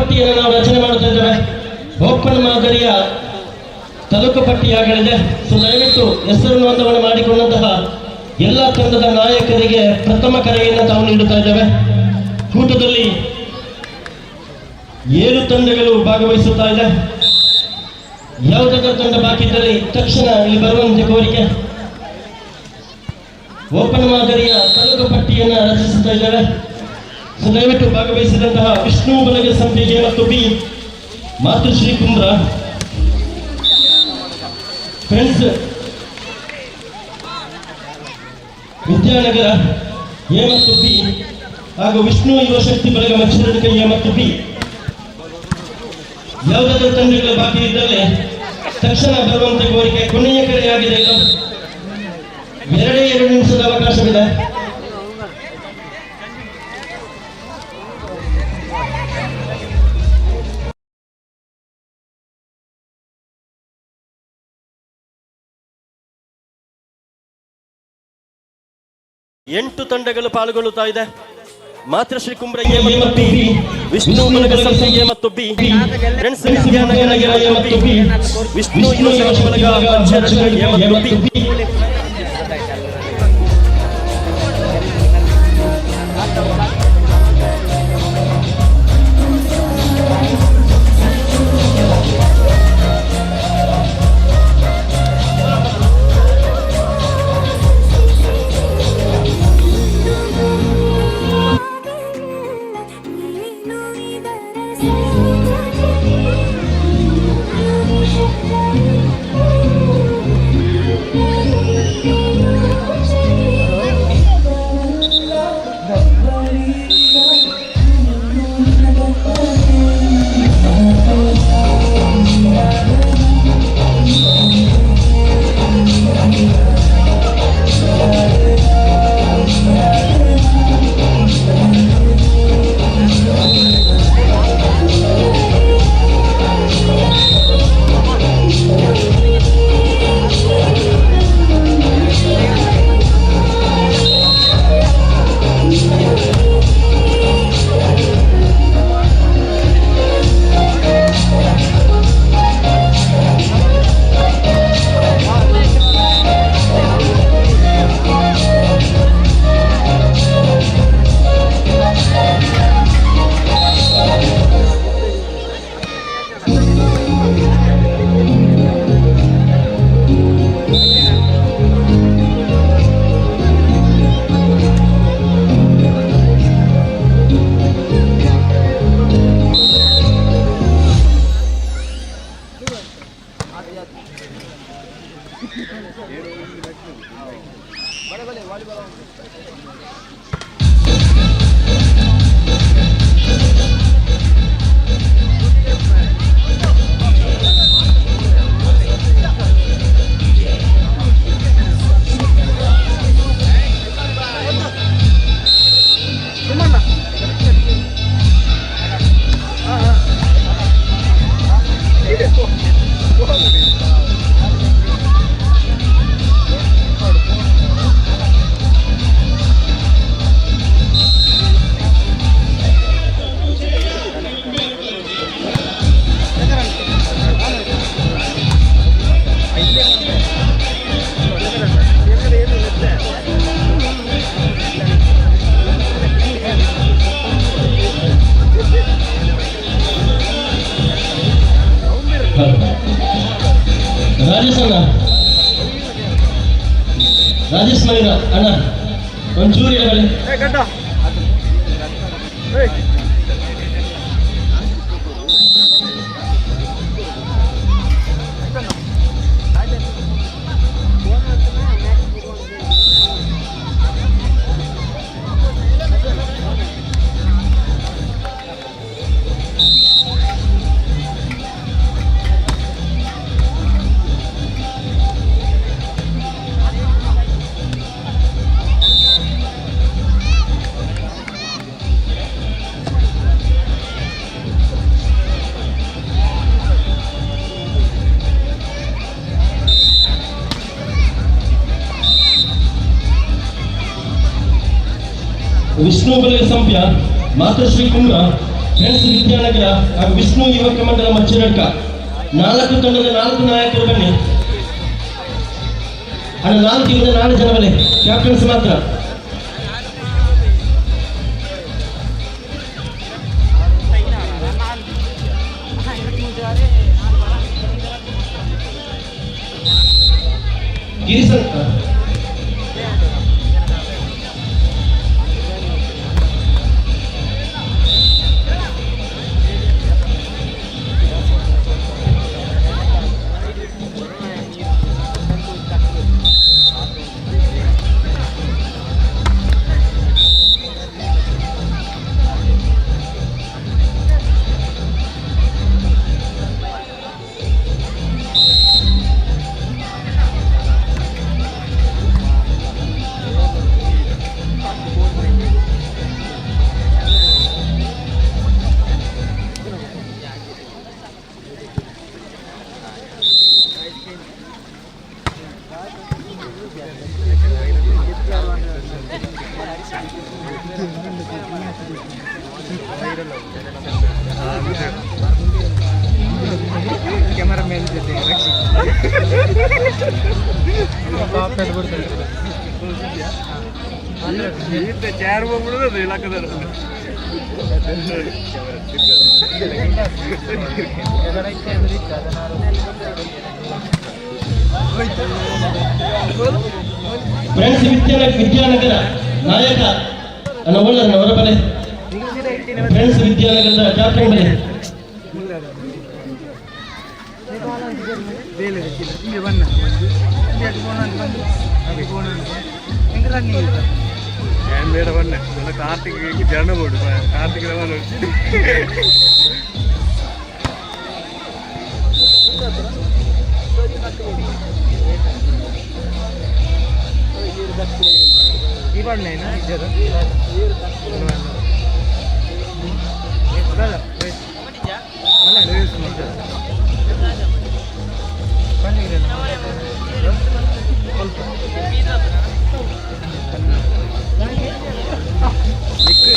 ಪಟ್ಟಿಯನ್ನು ನಾವು ರಚನೆ ಮಾಡ್ತಾ ಇದ್ದೇವೆ. ಓಪನ್ ಮಾದರಿಯ ತಾಲೂಕು ಪಟ್ಟಿಯಾಗಲಿದೆ. ಸೊ ದಯವಿಟ್ಟು ಹೆಸರು ನೋಂದಣಿ ಮಾಡಿಕೊಂಡಂತಹ ಎಲ್ಲ ತಂಡದ ನಾಯಕರಿಗೆ ಪ್ರಥಮ ಕರೆಯನ್ನು ತಾವು ನೀಡುತ್ತಾ ಇದ್ದೇವೆ. ಕೂಟದಲ್ಲಿ 7 ತಂಡಗಳು ಭಾಗವಹಿಸುತ್ತಾ ಇದೆ. ಯಾವುದಾದ್ರೂ ತಂಡ ಬಾಕಿ ಇದ್ದಲ್ಲಿ ತಕ್ಷಣ ಇಲ್ಲಿ ಬರುವಂತೆ ಕೋರಿಕೆ. ಓಪನ್ ಮಾದರಿಯ ತಾಲೂಕು ಪಟ್ಟಿಯನ್ನು ರಚಿಸುತ್ತಾ ಇದ್ದೇವೆ. ಸೊ ದಯವಿಟ್ಟು ಭಾಗವಹಿಸಿದಂತಹ ವಿಷ್ಣು ಬಲಗ ಸಂಪಿಗೆ ಮತ್ತು ಬಿ ಮಾತೃಶ್ರೀ ಕುಂದ್ರ, ಫ್ರೆಂಡ್ಸ್ ವಿದ್ಯಾನಗರ ಎ ಮತ್ತು ಬಿ ಹಾಗೂ ವಿಷ್ಣು ಯುವ ಶಕ್ತಿ ಬಳಗ ಮಚ್ಚರಡ್ಕ ಎ ಮತ್ತು ಬಿ. ಯಾವುದಾದ್ರೂ ತಂಡಗಳ ಬಾಕಿ ಇದ್ದರೆ ತಕ್ಷಣ ಬರುವಂತೆ ಕೋರಿಕೆ. ಕೊನೆಯ ಕರೆಯಾಗಿದೆ. ಇದು 2 ನಿಮಿಷದ ಅವಕಾಶವಿದೆ. ಎಂಟು ತಂಡಗಳು ಪಾಲ್ಗೊಳ್ಳುತ್ತಾ ಇದೆ. ಮಾತೃಶ್ರೀ ಕುಂಬ್ರ ಎ ಮತ್ತು ಬಿ, ವಿಷ್ಣು ಬಲಗ ಸಂಸ್ಥೆ ಎ ಮತ್ತು ಬಿ, ಫ್ರೆಂಡ್ಸ್ ವಿದ್ಯಾನಗರ ಎ ಮತ್ತು ಬಿ, ವಿಷ್ಣು ಯುವ ಶಕ್ತಿ ಬಲಗ ಮಚ್ಚರಡ್ಕ ಎ ಮತ್ತು ಬಿ. ರಾಜೇಶ್ ಮೈರ ಅಣ್ಣ ಒಂಚೂರು ಹೇಳಿ. ವಿಷ್ಣು ಬಲಗ ಸಂಪ್ಯ ಮಾತೃಶ್ರೀ ಕುಂಬ್ರ ಫ್ರೆಂಡ್ಸ್ ವಿದ್ಯಾನಗರ ಹಾಗೂ ವಿಷ್ಣು ಯುವಕ ಮಂಡಲ ಮಚ್ಚರಡ್ಕ 4 ತಂಡದ 4 ನಾಯಕರು ಬನ್ನಿ. ಅಣ್ಣ 4 ಇಂದ 4 ಜನ ಬನ್ನಿ, ಕ್ಯಾಪ್ಟನ್ಸ್ ಮಾತ್ರ. ಗಿರಿಸನ್ ಕ್ಯಾಮರಾಮನ್ ಜೊತೆ ಚಾರ್ ಹೋಗ್ಬಿಡೋದು ಇಲಾಖೆದಾರ ಫ್ರೆಂಡ್ಸ್ ವಿದ್ಯಾನಗರ ನಾಯಕ ಹೊರ ಬಲೆ. ಫ್ರೆಂಡ್ಸ್ ವಿದ್ಯಾನಗರದ ಕ್ಯಾಪ್ಟನ್ ಬಲೆ. ಕಾರ್ತಿಕ್ ಜನ ಬೋಡು ಕಾರ್ತಿಕ್ ಈ ಬಣ್ಣೇನ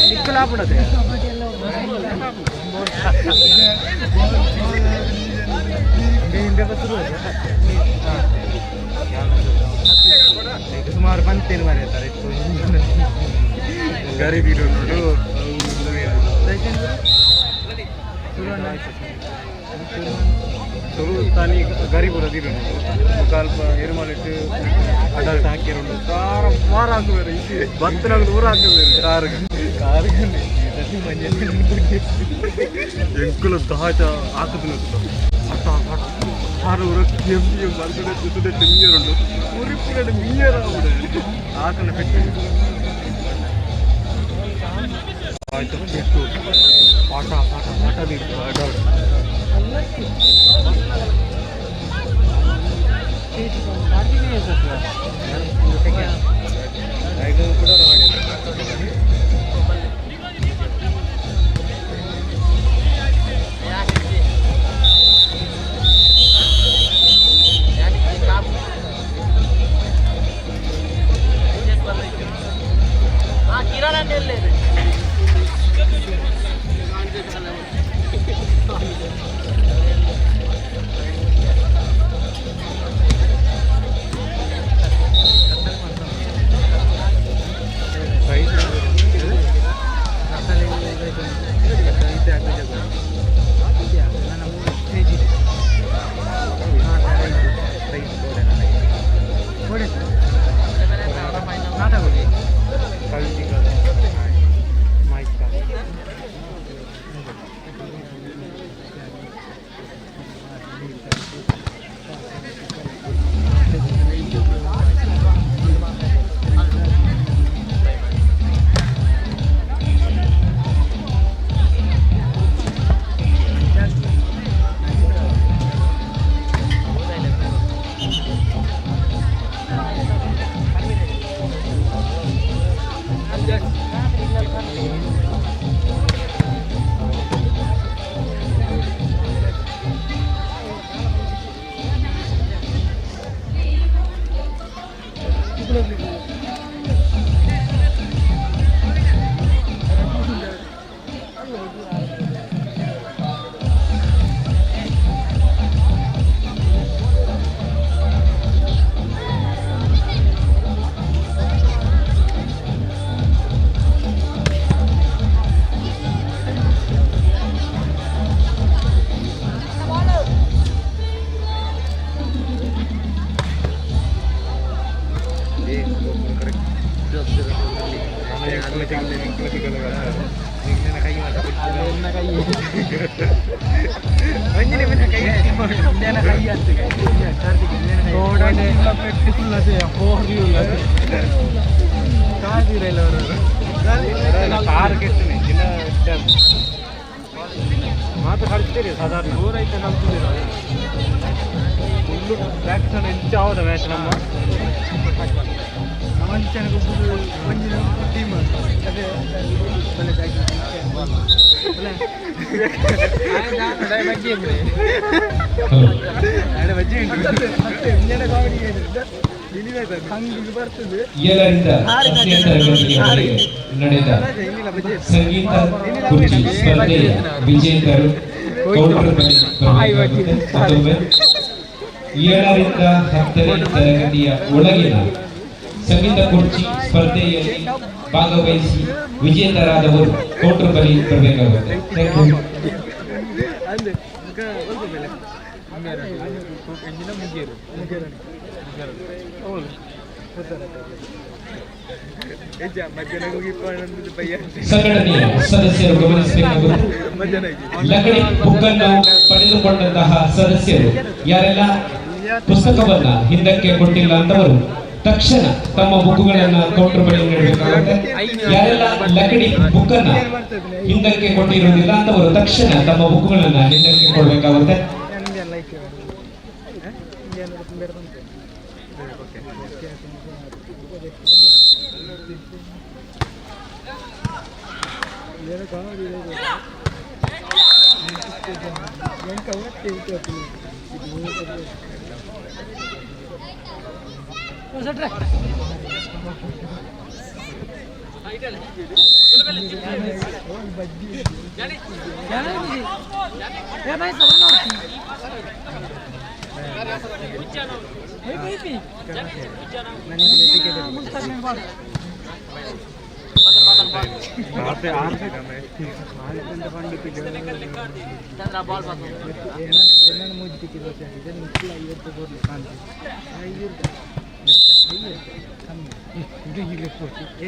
ನಿಕ್ಕಲಾಗ್ಬಿಡತ್ತೆ ಸುಮಾರು ಬಂತೇನು ಮರೆಯುತ್ತಾರೆ ಗರೀಬ್ ಇರೋದು ಸುರುತಾನಿ ಗರೀಬ್ ಇರೋದಿರೋ ಸ್ವಲ್ಪ ಎರುಮಾಲಿಟ್ಟು ಅಡಲ್ಟ್ ಹಾಕಿರೋದು ಕಾರ ಮಾರು ಹಾಕುವೇರು ಇದು ಭತ್ತನಾಗ ಊರು ಹಾಕುವೇರು ಕಾರ್ಗೆ ಎಂಕುಲ ದಾಟ ಹಾಕುದಿಲ್ಲ ಆರು ಊರಕ್ಕೆ ಮಲ್ಗಡೆ ಜೊತೆ ತೆಂಗಿರುಂಡು ಉರಿಪುರ ಮೀಯರಾವುಡೆ ಆಕನ ಪೆಟ್ಟು ಆಯ್ತು ಪೆಟ್ಟು ಪಾಠ ಪಾಠ ಪಾಠದಿತ್ತು ಅಡಲ್ಟ್ ಇದು ಕೂಡ ಕಾರ್ ಕೆಟ್ಟನೆ ಮಾತು ಕಳಿಸ್ತೀರಿ ಸಾಧಾರಣ ಊರೈತೆ ನಮ್ತಿದ್ದೀರ ಫುಲ್ಲು ಬ್ಯಾಟ್ಸ್ಮನ್ ಎಂಚ ಆವದ ಮ್ಯಾಚ್ ನಮ್ಮ ಟೀಮ್ ಅದೇ ಏಳರಿಂದ ಹತ್ತನೇ ತರಗತಿಯವರೆಗೆ ನಡೆದ ಸಂಗೀತ ಕುರ್ಚಿ ಸ್ಪರ್ಧೆಯ ವಿಜೇತರು ಕೌಂಟರ್ಬಲಿ ಬರಬೇಕಾಗುತ್ತೆ. ಮತ್ತೊಮ್ಮೆ 7ರಿಂದ 10ನೇ ತರಗತಿಯ ಒಳಗಿನ ಸಂಗೀತ ಕುರ್ಚಿ ಸ್ಪರ್ಧೆಯಲ್ಲಿ ಭಾಗವಹಿಸಿ ವಿಜೇತರಾದವರು ಕೌಂಟರ್ಬಲಿ ಬರಬೇಕಾಗುತ್ತೆ. Thank you. ಸಂಘಟನೆಯ ಸದಸ್ಯರು ಗಮನಿಸಬೇಕಾಗುತ್ತದೆ. ಲಕಡಿ ಬುಕ್ಕನ್ನು ಪಡೆದುಕೊಂಡಂತಹ ಸದಸ್ಯರು ಯಾರೆಲ್ಲ ಪುಸ್ತಕವನ್ನ ಹಿಂದಕ್ಕೆ ಕೊಟ್ಟಿಲ್ಲ ಅಂತವರು ತಕ್ಷಣ ತಮ್ಮ ಬುಕ್ಕುಗಳನ್ನ ಕೌಂಟರ್ ಬಳಿ ನೀಡಬೇಕಾಗುತ್ತೆ. ಯಾರೆಲ್ಲ ಲಕಡಿ ಬುಕ್ಕನ್ನ ಹಿಂದಕ್ಕೆ ಕೊಟ್ಟಿರುವುದಿಲ್ಲ ಅಂತವರು ತಕ್ಷಣ ತಮ್ಮ ಬುಕ್ಕುಗಳನ್ನ ಹಿಂದಕ್ಕೆ ಕೊಡಬೇಕಾಗುತ್ತೆ.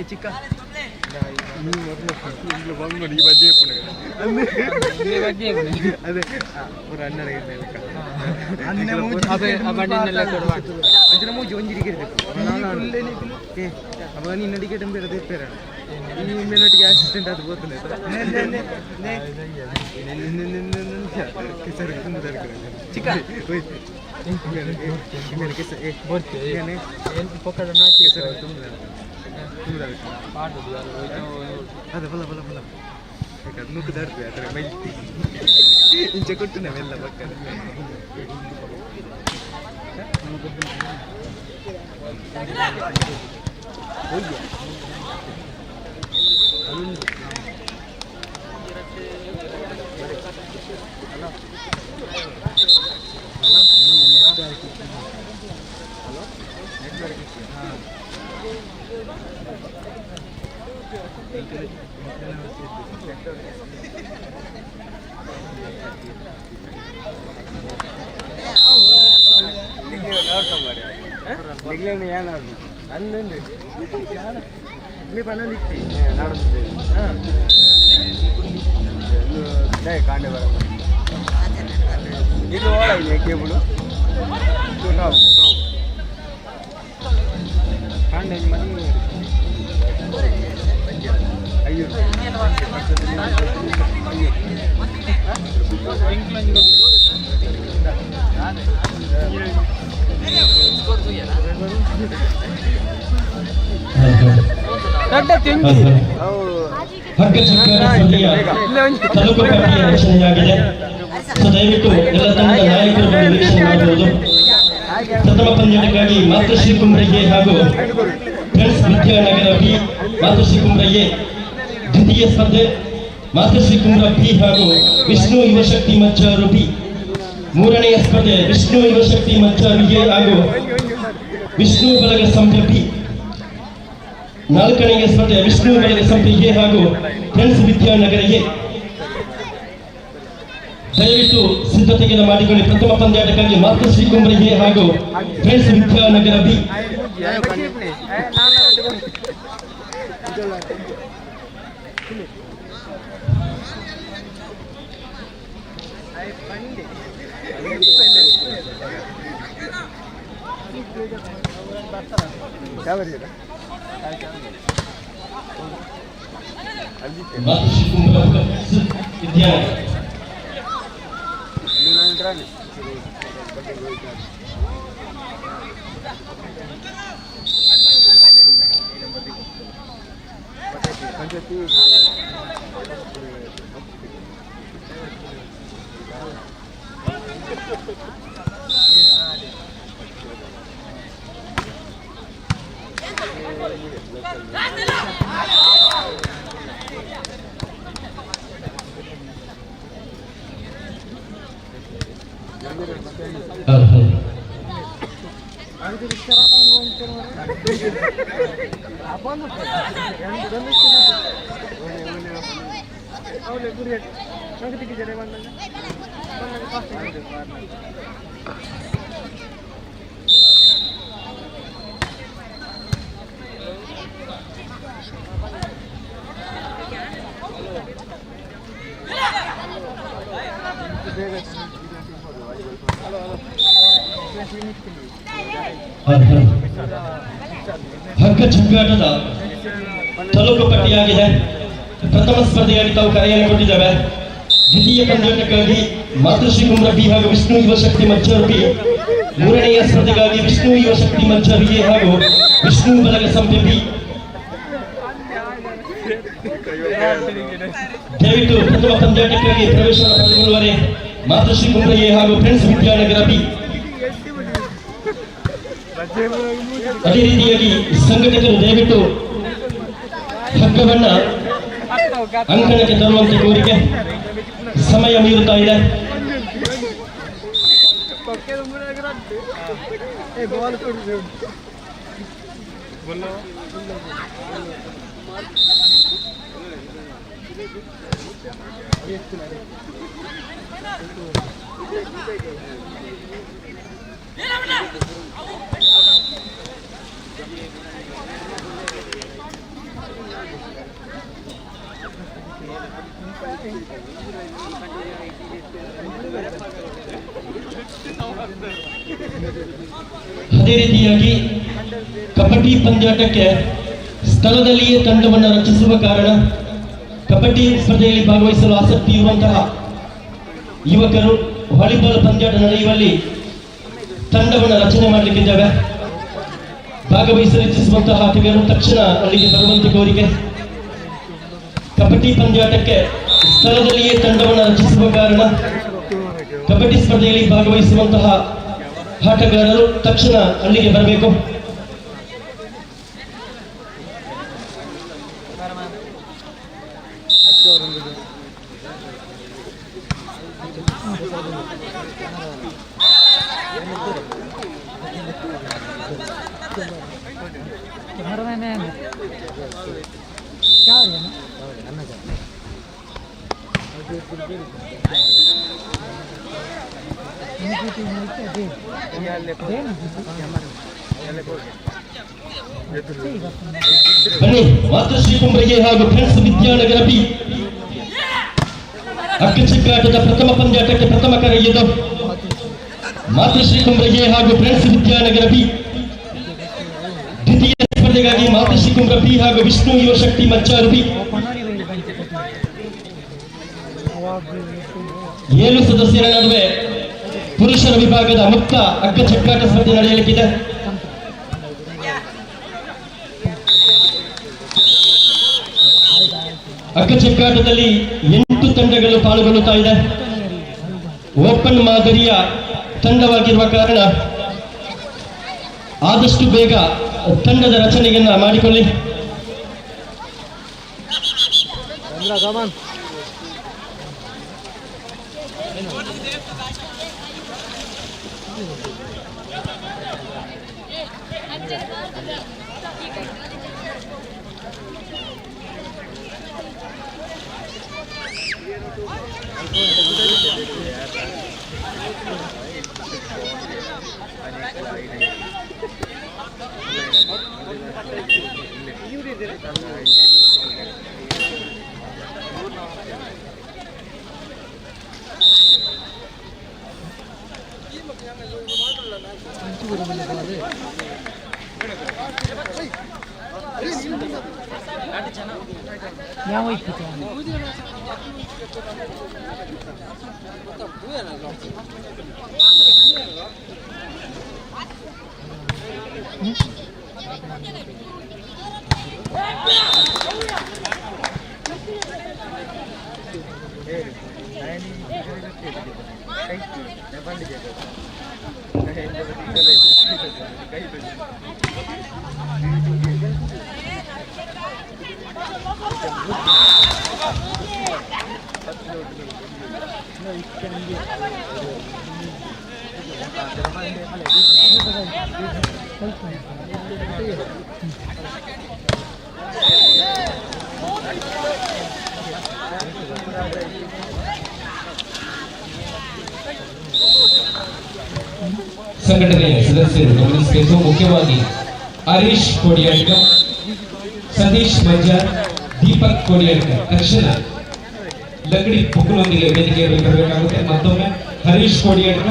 ಚಿಕ್ಕ ಬಂದು ಈ ಬಜ್ಜೆ ಅದೇ ஒரு அண்ணன் ಮೂಜಿ ಒಂಜಿರಿಗೆ ಅವಾಗ ನೀನು ನಡಿಕೆ ಬೇರೆ ಬೇರೆ ಈ ಮೇಲೊಟ್ಟಿಗೆ ಅಸಿಸ್ಟೆಂಟ್ ಅದು ಗೊತ್ತಿಲ್ಲ ಚಿಕ್ಕ ಪೊಕ್ಕಡ ನಾಕಿ ಸರ್ ತುಂಬ ಅದೇ ಬಲ ಬಲ ಬಲ ಯಾಕಂದ್ರೆ ನುಗ್ಗು ದಾಡ್ತದೆ ಅದರ ಮೈ ಇಂಚೆ ಕೊಟ್ಟು ನಾವೆಲ್ಲ ಪಕ್ಕದ ಕಾಂಡೆ ಬರ ಇದು ಓಡಾಗಿದೆ ಕೇಬಲು ಕಾಂಡೆ ಮನೆ ಅಯ್ಯೋ ತಾಲೂಕು ಪಾರ್ಟಿಯ ರಚನೆಯಾಗಿದೆ. ಸೊ ದಯವಿಟ್ಟು ಎಲ್ಲ ತಂಡದ ನಾಯಕರು ಬಂದು ವೀಕ್ಷಣೆ ಮಾಡಬಹುದು. ಪ್ರಥಮ ಪಂದ್ಯಕ್ಕಾಗಿ ಮಾತೃಶ್ರೀ ಕುಂಬ್ರಯ್ಯ ಹಾಗೂ ಫ್ರೆಂಡ್ಸ್ ವಿದ್ಯಾನಗರ ಬಿ ಮಾತೃಶ್ರೀ ಕುಂಬ್ರಯ್ಯ, ದ್ವಿತೀಯ ಸ್ಪರ್ಧೆ ಮಾತೃಶ್ರೀ ಕುಂಬ್ರ ಬಿ ಹಾಗೂ ವಿಷ್ಣು ಯುವಶಕ್ತಿ ಮಚ್ಚಾರು ಬಿ, ಮೂರನೆಯ ಸ್ಪರ್ಧೆ ವಿಷ್ಣು ಯುವಶಕ್ತಿ ಮಚ್ಚಾರು ಎ ಹಾಗೂ ವಿಷ್ಣು ಬಳಗ ಸಂಸ್ಥೆ ಬಿ, ನಾಲ್ಕನೆಯ ಸ್ಪರ್ಧೆ ವಿಷ್ಣು ಬಳಗ ಸಂಸ್ಥೆ ಎ ಹಾಗೂ ಫ್ರೆಂಡ್ಸ್ ವಿದ್ಯಾನಗರ ಎ. ದಯವಿಟ್ಟು ಸಿದ್ಧತೆಯನ್ನು ಮಾಡಿಕೊಳ್ಳಿ. ಪ್ರಥಮ ಪಂದ್ಯಾಟಕ್ಕಾಗಿ ಮಾತೃಶ್ರೀ ಕುಂಬ್ರಯ್ಯ ಹಾಗೂ ಫ್ರೆಂಡ್ಸ್ ವಿದ್ಯಾನಗರ ಬಿ. ಮಾತೃಶ್ರೀ ಕುಂಭ ವಿದ್ಯಾಲಯ ಹಗ್ಗ ಜಗ್ಗಾಟದ ತಾಲೂಕು ಪಟ್ಟಿಯಾಗಿದೆ. ಪ್ರಥಮ ಸ್ಪರ್ಧೆಯಾಗಿ ತಾವು ಕರೆಯನ್ನು ಕೊಟ್ಟಿದ್ದೇವೆ. ದ್ವಿತೀಯ ಪಂದ್ಯಾಟಕ್ಕಾಗಿ ಮಾತೃಶ್ರೀ ಕುಂಬ್ರ ಬಿ ಹಾಗೂ ವಿಷ್ಣು ಯುವ ಶಕ್ತಿ ಮಜ್ಜರುಗಿ, ಮೂರನೆಯ ಸ್ಪರ್ಧೆಗಾಗಿ ವಿಷ್ಣು ಯುವ ಶಕ್ತಿ ಮಜ್ಜರುಗಿ ಹಾಗೂ ವಿಷ್ಣು ಬಲಗ ಸಂಪೆ ಬಿ. ದಯವಿಟ್ಟು ಪ್ರಥಮ ಪಂದ್ಯಾಟಕ್ಕಾಗಿ ಪ್ರವೇಶವನ್ನು ಪಡೆದುಕೊಳ್ಳುವರೆ ಮಾತೃಶ್ರೀ ಕುಂಬ್ರ ಎ ಹಾಗೂ ಫ್ರೆಂಡ್ಸ್ ವಿದ್ಯಾನಗರ ಬಿ. ಅದೇ ರೀತಿಯಾಗಿ ಸಂಘಟಕರು ದಯವಿಟ್ಟು ಹಗ್ಗವನ್ನ ಅಂಕಣಕ್ಕೆ ತರುವಂತೆ ಕೋರಿಕೆ. ಸಮಯ ಮೀರುತ್ತಾ ಇದೆ. ಅದೇ ರೀತಿಯಾಗಿ ಕಬಡ್ಡಿ ಪಂದ್ಯಾಟಕ್ಕೆ ಸ್ಥಳದಲ್ಲಿಯೇ ತಂಡವನ್ನು ರಚಿಸುವ ಕಾರಣ ಕಬಡ್ಡಿ ಸ್ಪರ್ಧೆಯಲ್ಲಿ ಭಾಗವಹಿಸಲು ಆಸಕ್ತಿ ಇರುವಂತಹ ಯುವಕರು ವಾಲಿಬಾಲ್ ಪಂದ್ಯಾಟ ನಡೆಯುವಲ್ಲಿ ತಂಡವನ್ನು ರಚನೆ ಮಾಡಲಿಕ್ಕಿದ್ದೇವೆ. ಭಾಗವಹಿಸಲು ಇಚ್ಛಿಸುವಂತಹ ಆಟಗಾರರು ತಕ್ಷಣ ಅಲ್ಲಿಗೆ ಬರುವಂತೆ ಕೋರಿಕೆ. ಕಬಡ್ಡಿ ಪಂದ್ಯಾಟಕ್ಕೆ ಸ್ಥಳದಲ್ಲಿಯೇ ತಂಡವನ್ನು ರಚಿಸುವ ಕಾರಣ ಕಬಡ್ಡಿ ಸ್ಪರ್ಧೆಯಲ್ಲಿ ಭಾಗವಹಿಸುವಂತಹ ಆಟಗಾರರು ತಕ್ಷಣ ಅಲ್ಲಿಗೆ ಬರಬೇಕು. ಬನ್ನಿ, ಮಾತೃಶ್ರೀ ಕುಂಬ್ರಿಗೆ ಹಾಗೂ ಫ್ರೆಂಡ್ಸ್ ವಿದ್ಯಾನಗರ ಬಿ ಅಕ್ಕಚಿಕ್ಕಾಟದ ಪ್ರಥಮ ಪಂದ್ಯಾಟಕ್ಕೆ ಪ್ರಥಮ ಕರೆಯಿದ್ದು ಮಾತೃಶ್ರೀ ಕುಂಬ್ರಿಗೆ ಹಾಗೂ ಫ್ರೆಂಡ್ಸ್ ವಿದ್ಯಾನಗರ ಬಿ. ದ್ವಿತೀಯ ಸ್ಪರ್ಧೆಗಾಗಿ ಮಾತೃಶ್ರೀ ಕುಂಬ್ರ ಬಿ ಹಾಗೂ ವಿಷ್ಣು ಯುವ ಶಕ್ತಿ ಮಚ್ಚಾರು ಬಿ. 7 ಸದಸ್ಯರ ನಡುವೆ ಪುರುಷರ ವಿಭಾಗದ ಮುಕ್ತ ಅಗ್ಗಚಕ್ಕಾಟ ಸ್ಪರ್ಧೆ ನಡೆಯಲಿಕ್ಕಿದೆ. ಅಗ್ಗಚಕ್ಕಾಟದಲ್ಲಿ 8 ತಂಡಗಳು ಪಾಲ್ಗೊಳ್ಳುತ್ತಾ ಇದೆ. ಓಪನ್ ಮಾದರಿಯ ತಂಡವಾಗಿರುವ ಕಾರಣ ಆದಷ್ಟು ಬೇಗ ತಂಡದ ರಚನೆಯನ್ನ ಮಾಡಿಕೊಳ್ಳಿ. ಸಂಘಟನೆಯ ಸದಸ್ಯರು ಗಮನಿಸಬೇಕು. ಮುಖ್ಯವಾಗಿ ಹರೀಶ್ ಕೋಡಿಯಾಡ್ಕ, ಸತೀಶ್ ಮಜ್ಜಾರ್, ದೀಪಕ್ ಕೋಡಿಯಾಡ್ಕ ತಕ್ಷಣ ಲಂಗಡಿ ಬುಕ್ನೊಂದಿಗೆ ವೇದಿಕೆಗೆ ಬರಬೇಕಾಗುತ್ತೆ. ಮತ್ತೊಮ್ಮೆ ಹರೀಶ್ ಕೋಡಿಯಾಡ್ಕ,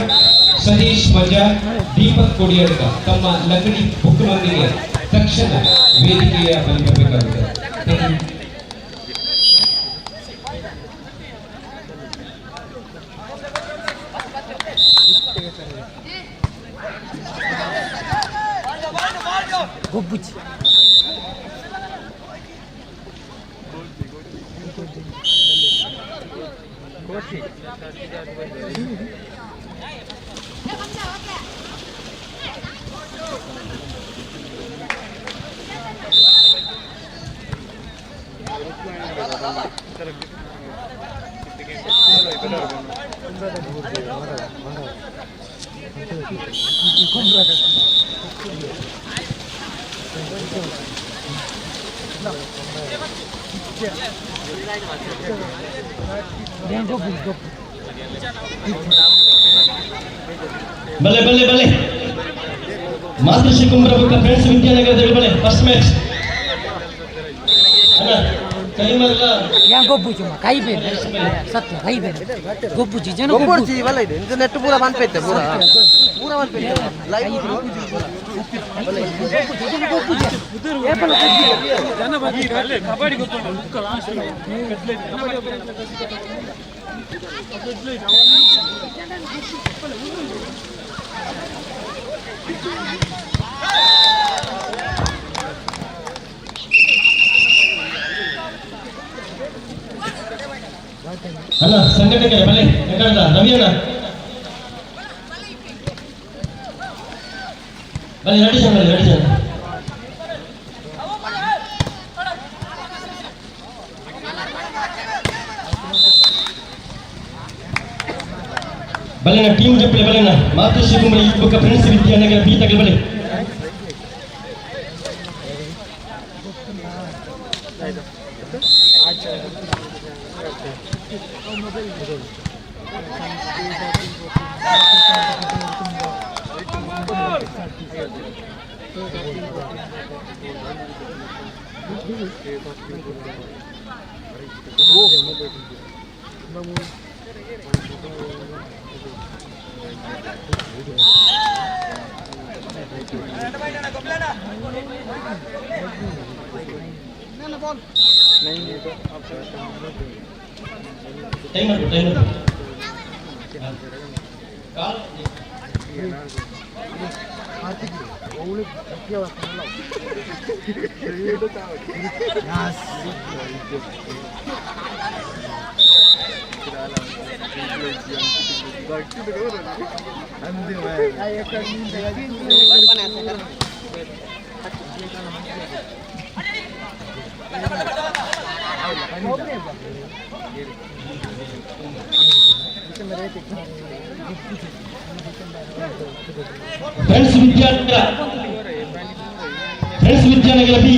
ಸತೀಶ್ ಮಜ್ಜಾರ್, ದೀಪಕ್ ಕೋಡಿಯಾಡ್ಕ ತಮ್ಮ ಲಂಗಡಿ ಬುಕ್ನೊಂದಿಗೆ ತಕ್ಷಣ ವೇದಿಕೆಯ ಬಳಿ ಬರಬೇಕಾಗುತ್ತೆ. ಗೊಬ್ಬುಚ್ಚಿ ಬಲೆ ಬಲೆ ಬಲೆ ಮಾತೃಶ್ರೀ ಕುಂಬ್ರಬುಕ್ಕ ಫ್ರೆಂಡ್ಸ್ ವಿದ್ಯಾನಗರದಲ್ಲಿ ಬಲೆ ಫಸ್ಟ್ ಮ್ಯಾಚ್ ಗೊಬ್ಬುಚ್ಚು ಕೈ ಬೇರೆ ಸತ್ಯ ಕೈ ಬೇರೆ ಗೊಬ್ಬುಚ್ಚಿ ಜನ ಗೊಬ್ಬುಚ್ಚಿ ಇವೆಲ್ಲ ಇದೆ ಇದು ನೆಟ್ ಪೂರ ಬಂದ್ಪೈತೆ ಪೂರ ಪೂರ ಬಂದ್ಪೈತೆ ಲೈವ್ ಕಬಡ್ಡಿ ಅಲ್ಲ ಸಂಘಟಕರೇ ಬಲೆ ಯಾಕಂದ ರವಿಯಣ್ಣ ಬಲೆ ನಡಿಸೋಣ ನಡಿಸೋಣ ಬಲೆನ ಟೀಮ್ ಜಪ್ಪಲೆ ಬಲೆನ ಮಾತೃಶ್ರೀ ಕುಂಬ್ರ ಈ ಬುಕ್ಕ ಫ್ರೆಂಡ್ಸ್ ವಿದ್ಯಾನಗರ ಬಿ ತಗಲಿ ಬಲೆ friends Vidyanagar be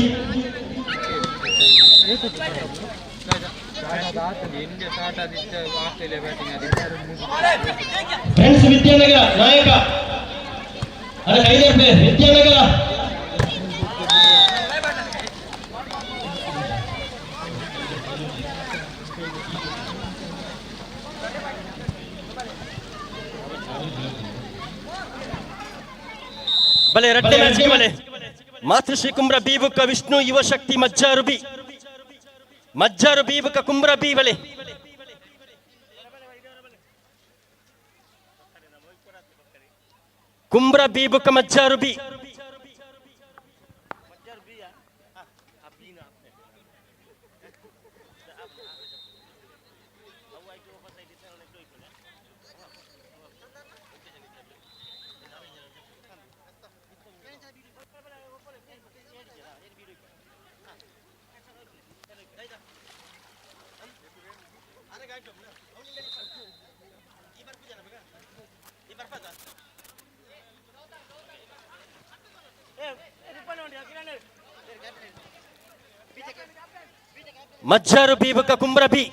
friends Vidyanagar ನಾಯಕ ಅರೆ ಐದೇ ಪ್ಲೇಯರ್ ವಿದ್ಯಾನಗರ ಬಲೆ ರಟ್ಟೆ ಮ್ಯಾಚ್ಗೆ ಬಲೆ ಮಾತೃಶ್ರೀ ಕುಂಬ್ರ ಬೀಬುಕ ವಿಷ್ಣು ಯುವ ಶಕ್ತಿ ಮಜ್ಜಾರು ಬೀಬುಕ ಕುಂಬ್ರ ಬೀವಳೆ ಕುಂಬ್ರ ಬೀಬುಕ ಮಜ್ಜಾರು ಬಿ ಮಜ್ಜಾರು ಬೀಬುಕ ಕುಂಬ್ರ ಬಿ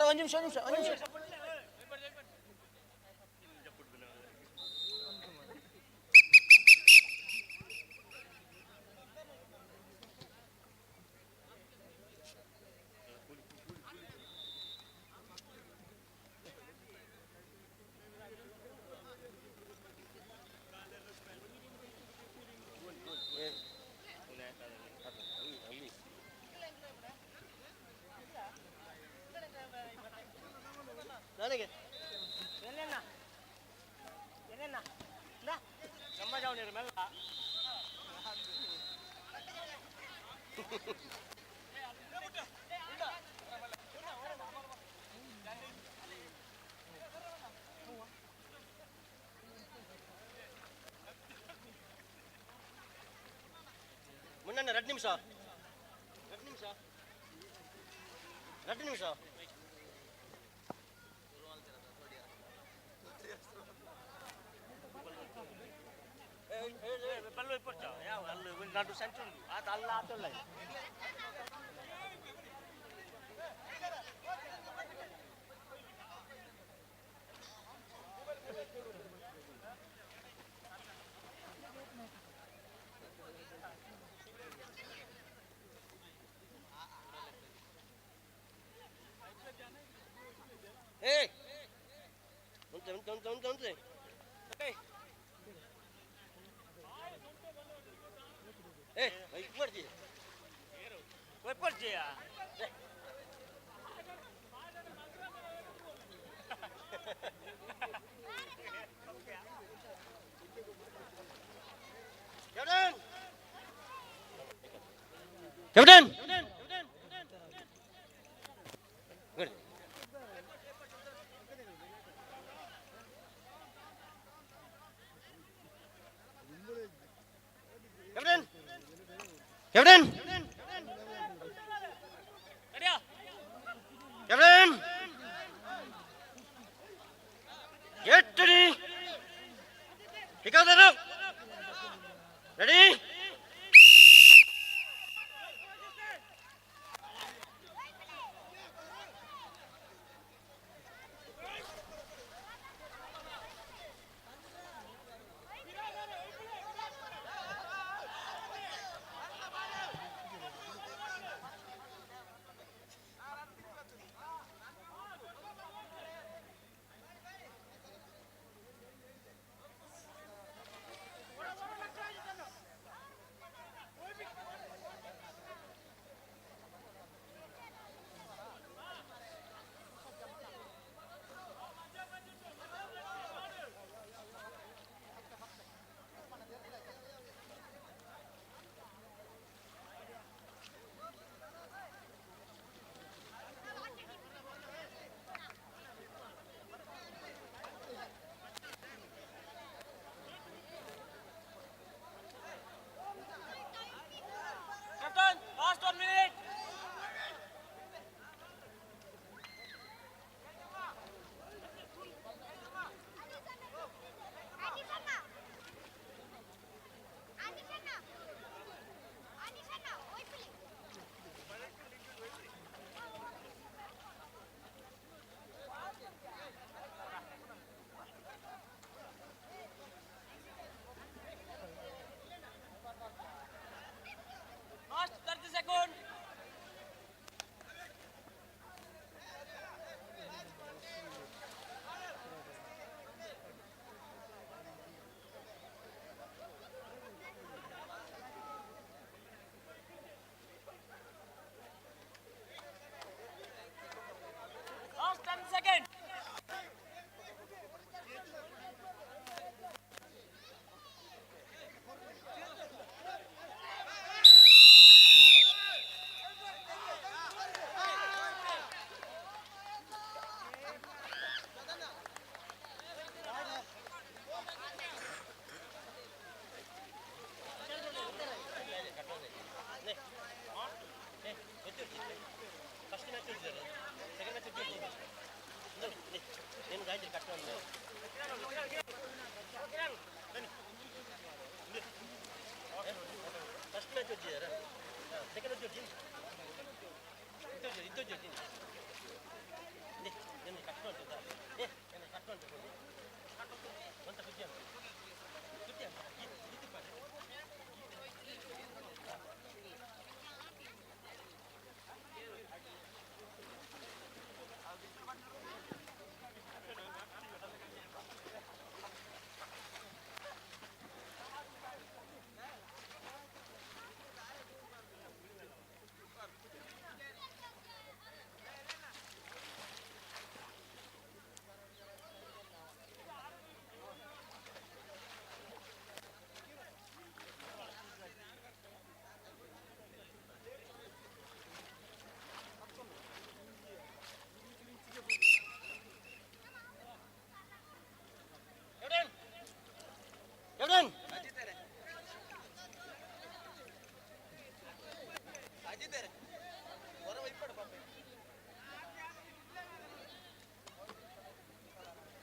ಒಂದು ನಿಮಿಷ ನನಗೆ ಮುನ್ನ 2 ನಿಮಿಷ Captain! Good. Captain! Captain! Captain! Get ready! Pick up the rope! Ready?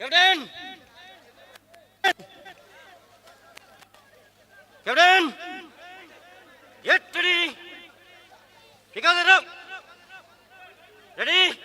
Captain! Captain! Get ready! Pick up the rope! Ready?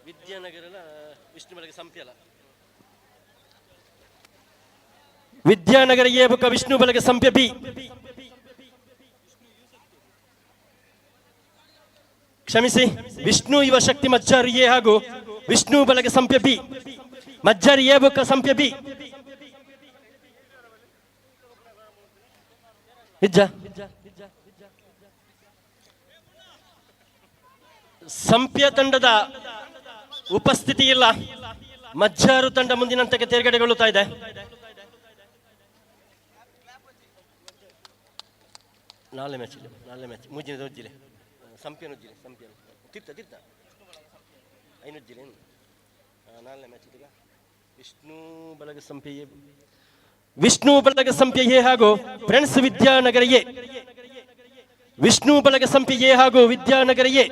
Vidyanagar Vishnu ಬೆಳಗ್ಗೆ ಸಂಪ್ಯಲ ವಿದ್ಯಾನಗರ ಎ ಬುಕ್ಕ ವಿಷ್ಣು ಬೆಳಗ್ಗೆ ಸಂಪ್ಯ ಬಿ ಕ್ಷಮಿಸಿ ವಿಷ್ಣು ಯುವ ಶಕ್ತಿ ಮಜ್ಜಾರಿ ಎ ಹಾಗೂ ವಿಷ್ಣು ಬೆಳಗ್ಗೆ Sampya B Majjari A Bukka Sampya B ವಿಜ್ಜ ಸಂಪ್ಯ ತಂಡದ ಉಪಸ್ಥಿತಿ ಇಲ್ಲ. ಮಜ್ಜಾರು ತಂಡ ಮುಂದಿನ ಹಂತಕ್ಕೆ ತೇರ್ಗಡೆಗೊಳ್ಳುತ್ತಾ ಇದೆ. ನಾಳೆ ಮ್ಯಾಚ್ ಮೂಜಿನ ಉಜ್ಜಿಲೆ ಸಂಪ್ಯನ ಉಜ್ಜಿಲೆ ಸಂಪ್ಯನ ತೀರ್ಥ ಐನುಜ್ಜಿಲೆ ನಾಳೆ ಮ್ಯಾಚ್ ಈಗ ವಿಷ್ಣು ಬಳಗ ಸಂಪ್ಯ ಎ ಹಾಗೂ ಫ್ರೆಂಡ್ಸ್ ವಿದ್ಯಾನಗರ ಎ ವಿಷ್ಣು ಬಳಗ ಸಂಪ್ಯ ಎ ಹಾಗೂ Vidyanagar A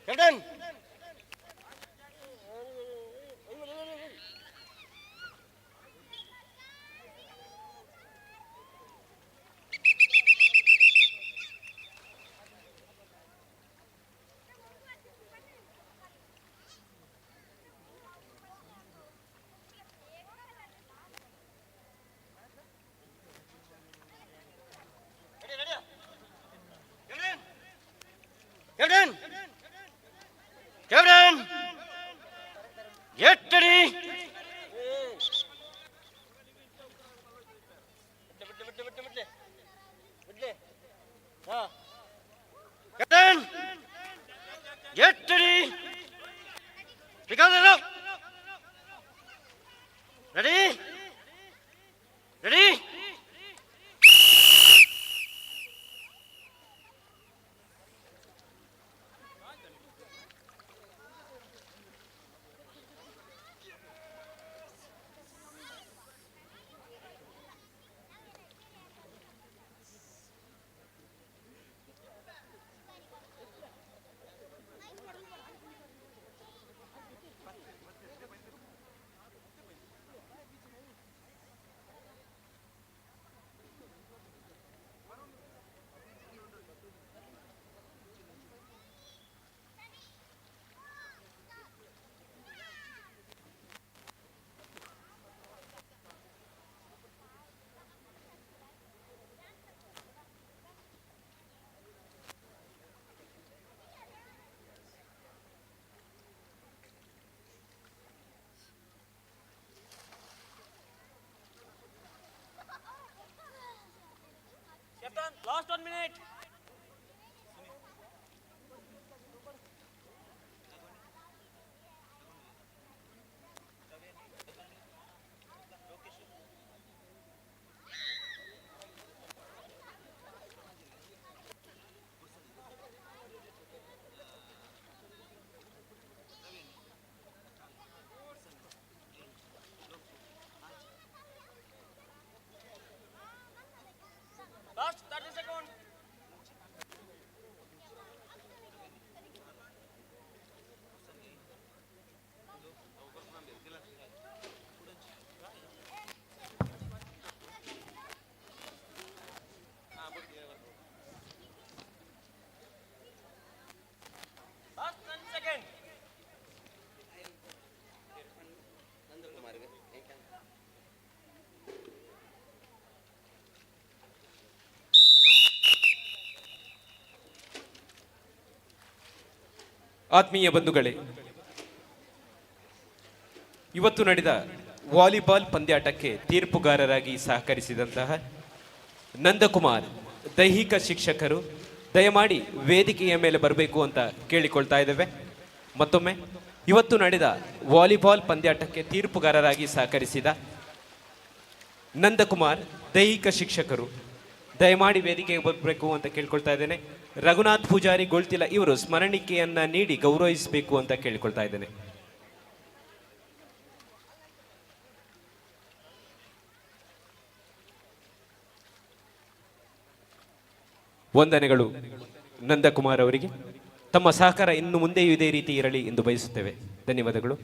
Captain! Captain! Get ready. Because enough. Ready? Ready? Captain, last 1 minute. Last 30 seconds. Last 10 seconds. ಆತ್ಮೀಯ ಬಂಧುಗಳೇ, ಇವತ್ತು ನಡೆದ ವಾಲಿಬಾಲ್ ಪಂದ್ಯಾಟಕ್ಕೆ ತೀರ್ಪುಗಾರರಾಗಿ ಸಹಕರಿಸಿದಂತಹ ನಂದಕುಮಾರ್ ದೈಹಿಕ ಶಿಕ್ಷಕರು ದಯಮಾಡಿ ವೇದಿಕೆಯ ಮೇಲೆ ಬರಬೇಕು ಅಂತ ಕೇಳಿಕೊಳ್ತಾ ಇದ್ದೇವೆ. ಮತ್ತೊಮ್ಮೆ ಇವತ್ತು ನಡೆದ ವಾಲಿಬಾಲ್ ಪಂದ್ಯಾಟಕ್ಕೆ ತೀರ್ಪುಗಾರರಾಗಿ ಸಹಕರಿಸಿದ ನಂದಕುಮಾರ್ ದೈಹಿಕ ಶಿಕ್ಷಕರು ದಯಮಾಡಿ ವೇದಿಕೆಗೆ ಬರಬೇಕು ಅಂತ ಕೇಳ್ಕೊಳ್ತಾ ಇದ್ದೇನೆ. ರಘುನಾಥ್ ಪೂಜಾರಿ ಗೋಳ್ತಿಲ ಇವರು ಸ್ಮರಣಿಕೆಯನ್ನ ನೀಡಿ ಗೌರವಿಸಬೇಕು ಅಂತ ಕೇಳಿಕೊಳ್ತಾ ಇದ್ದೇನೆ. ವಂದನೆಗಳು ನಂದಕುಮಾರ್ ಅವರಿಗೆ. ತಮ್ಮ ಸಹಕಾರ ಇನ್ನು ಮುಂದೆಯೂ ಇದೇ ರೀತಿ ಇರಲಿ ಎಂದು ಬಯಸುತ್ತೇವೆ. ಧನ್ಯವಾದಗಳು.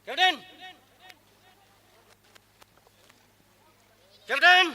Captain! Captain!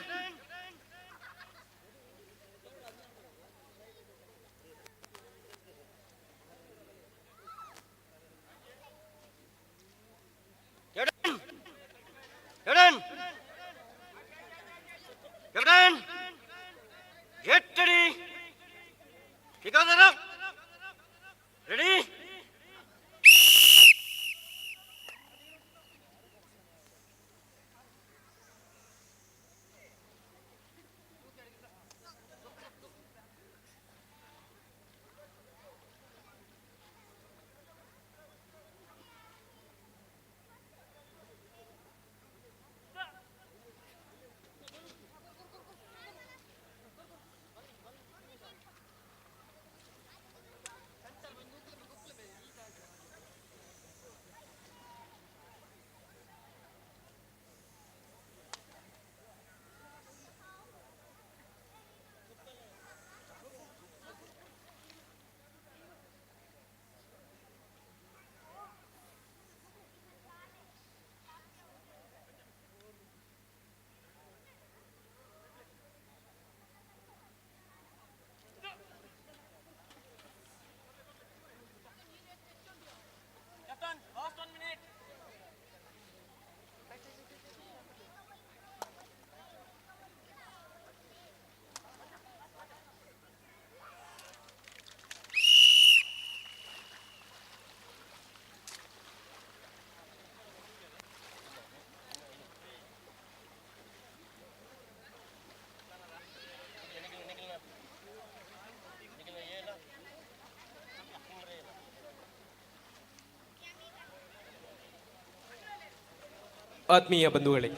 ಆತ್ಮೀಯ ಬಂಧುಗಳೇ,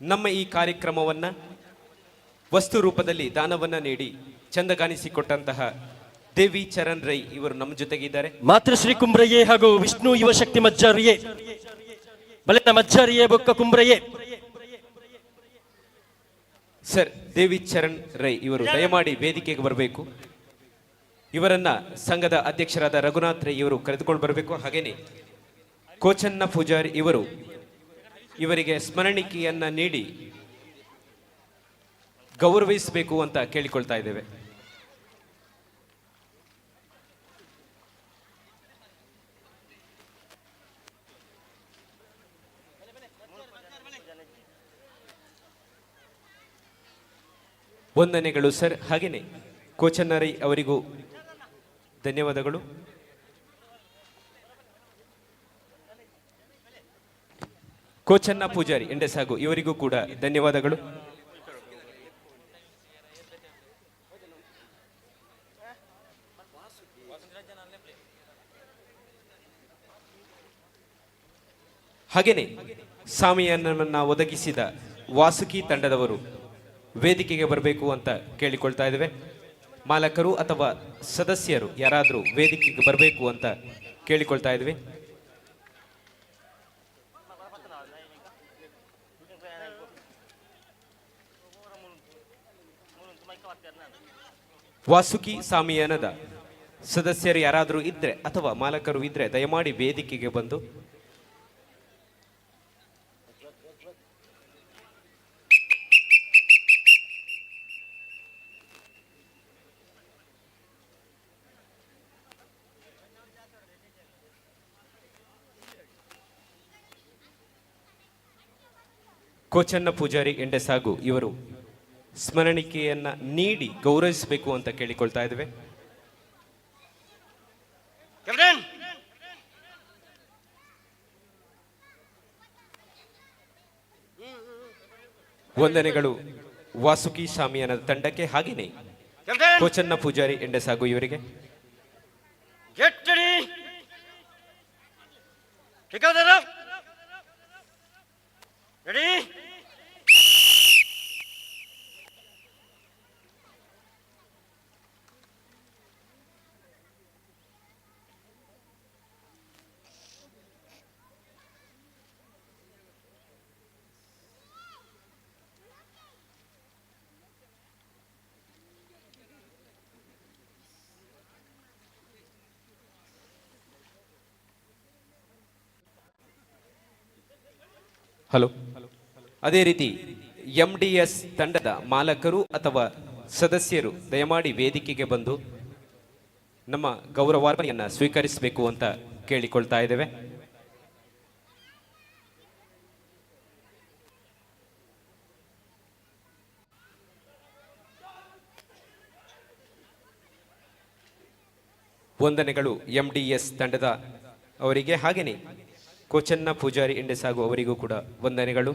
ನಮ್ಮ ಈ ಕಾರ್ಯಕ್ರಮವನ್ನು ವಸ್ತು ರೂಪದಲ್ಲಿ ದಾನವನ್ನು ನೀಡಿ ಚಂದಗಾನಿಸಿಕೊಟ್ಟಂತಹ ದೇವಿ ಚರಣ್ ರೈ ಇವರು ನಮ್ಮ ಜೊತೆಗಿದ್ದಾರೆ. ಮಾತೃಶ್ರೀ ಕುಂಬ್ರಯ್ಯೆ ಹಾಗೂ ವಿಷ್ಣು ಯುವಶಕ್ತಿ ಮಜ್ಜಾರಿಯೇ ಬಲಿನ ಮಜ್ಜಾರಿಯೇ ಬೊಕ್ಕ ಕುಂಬ್ರಯ್ಯೆ. ಸರ್, ದೇವಿ ಚರಣ್ ರೈ ಇವರು ದಯಮಾಡಿ ವೇದಿಕೆಗೆ ಬರಬೇಕು. ಇವರನ್ನ ಸಂಘದ ಅಧ್ಯಕ್ಷರಾದ ರಘುನಾಥ್ ರೈ ಇವರು ಕರೆದುಕೊಂಡು ಬರಬೇಕು. ಹಾಗೇನೆ ಕೋಚನ್ನ ಪೂಜಾರಿ ಇವರು ಇವರಿಗೆ ಸ್ಮರಣಿಕೆಯನ್ನ ನೀಡಿ ಗೌರವಿಸಬೇಕು ಅಂತ ಕೇಳಿಕೊಳ್ತಾ ಇದ್ದೇವೆ. ವಂದನೆಗಳು ಸರ್. ಹಾಗೇನೆ ಕೋಚನ್ನರೈ ಅವರಿಗೂ ಧನ್ಯವಾದಗಳು. ಕೋಚನ್ನ ಪೂಜಾರಿ ಎಂಡೆಸಾಗು ಇವರಿಗೂ ಕೂಡ ಧನ್ಯವಾದಗಳು. ಹಾಗೇನೆ ಸಾಮಿಯನ್ನ ಒದಗಿಸಿದ ವಾಸುಕಿ ತಂಡದವರು ವೇದಿಕೆಗೆ ಬರಬೇಕು ಅಂತ ಕೇಳಿಕೊಳ್ತಾ ಇದ್ದೇವೆ. ಮಾಲಕರು ಅಥವಾ ಸದಸ್ಯರು ಯಾರಾದರೂ ವೇದಿಕೆಗೆ ಬರಬೇಕು ಅಂತ ಕೇಳಿಕೊಳ್ತಾ ಇದ್ವಿ. ವಾಸುಕಿ ಸಾಮಿಯಾನದ ಸದಸ್ಯರು ಯಾರಾದರೂ ಇದ್ರೆ ಅಥವಾ ಮಾಲಕರು ಇದ್ರೆ ದಯಮಾಡಿ ವೇದಿಕೆಗೆ ಬಂದು ಕೋಚನ್ನ ಪೂಜಾರಿ ಎಂಡೆಸಾಗು ಇವರು ಸ್ಮರಣಿಕೆಯನ್ನ ನೀಡಿ ಗೌರವಿಸಬೇಕು ಅಂತ ಕೇಳಿಕೊಳ್ತಾ ಇದ್ದೇವೆ. ವಂದನೆಗಳು ವಾಸುಕಿ ಶಾಮಿಯಾನದ ತಂಡಕ್ಕೆ, ಹಾಗೇನೆ ಕೋಚನ್ನ ಪೂಜಾರಿ ಎಂಡೆಸಾಗು ಇವರಿಗೆ. ಹಲೋ. ಅದೇ ರೀತಿ MDS ತಂಡದ ಮಾಲಕರು ಅಥವಾ ಸದಸ್ಯರು ದಯಮಾಡಿ ವೇದಿಕೆಗೆ ಬಂದು ನಮ್ಮ ಗೌರವಾರ್ಪಣೆಯನ್ನು ಸ್ವೀಕರಿಸಬೇಕು ಅಂತ ಕೇಳಿಕೊಳ್ತಾ ಇದ್ದೇವೆ. ವಂದನೆಗಳು MDS ತಂಡದ ಅವರಿಗೆ, ಹಾಗೆಯೇ ಕೋಚನ್ನ ಪೂಜಾರಿ ಎಂಡೆಸಾಗು ಅವರಿಗೂ ಕೂಡ ವಂದನೆಗಳು.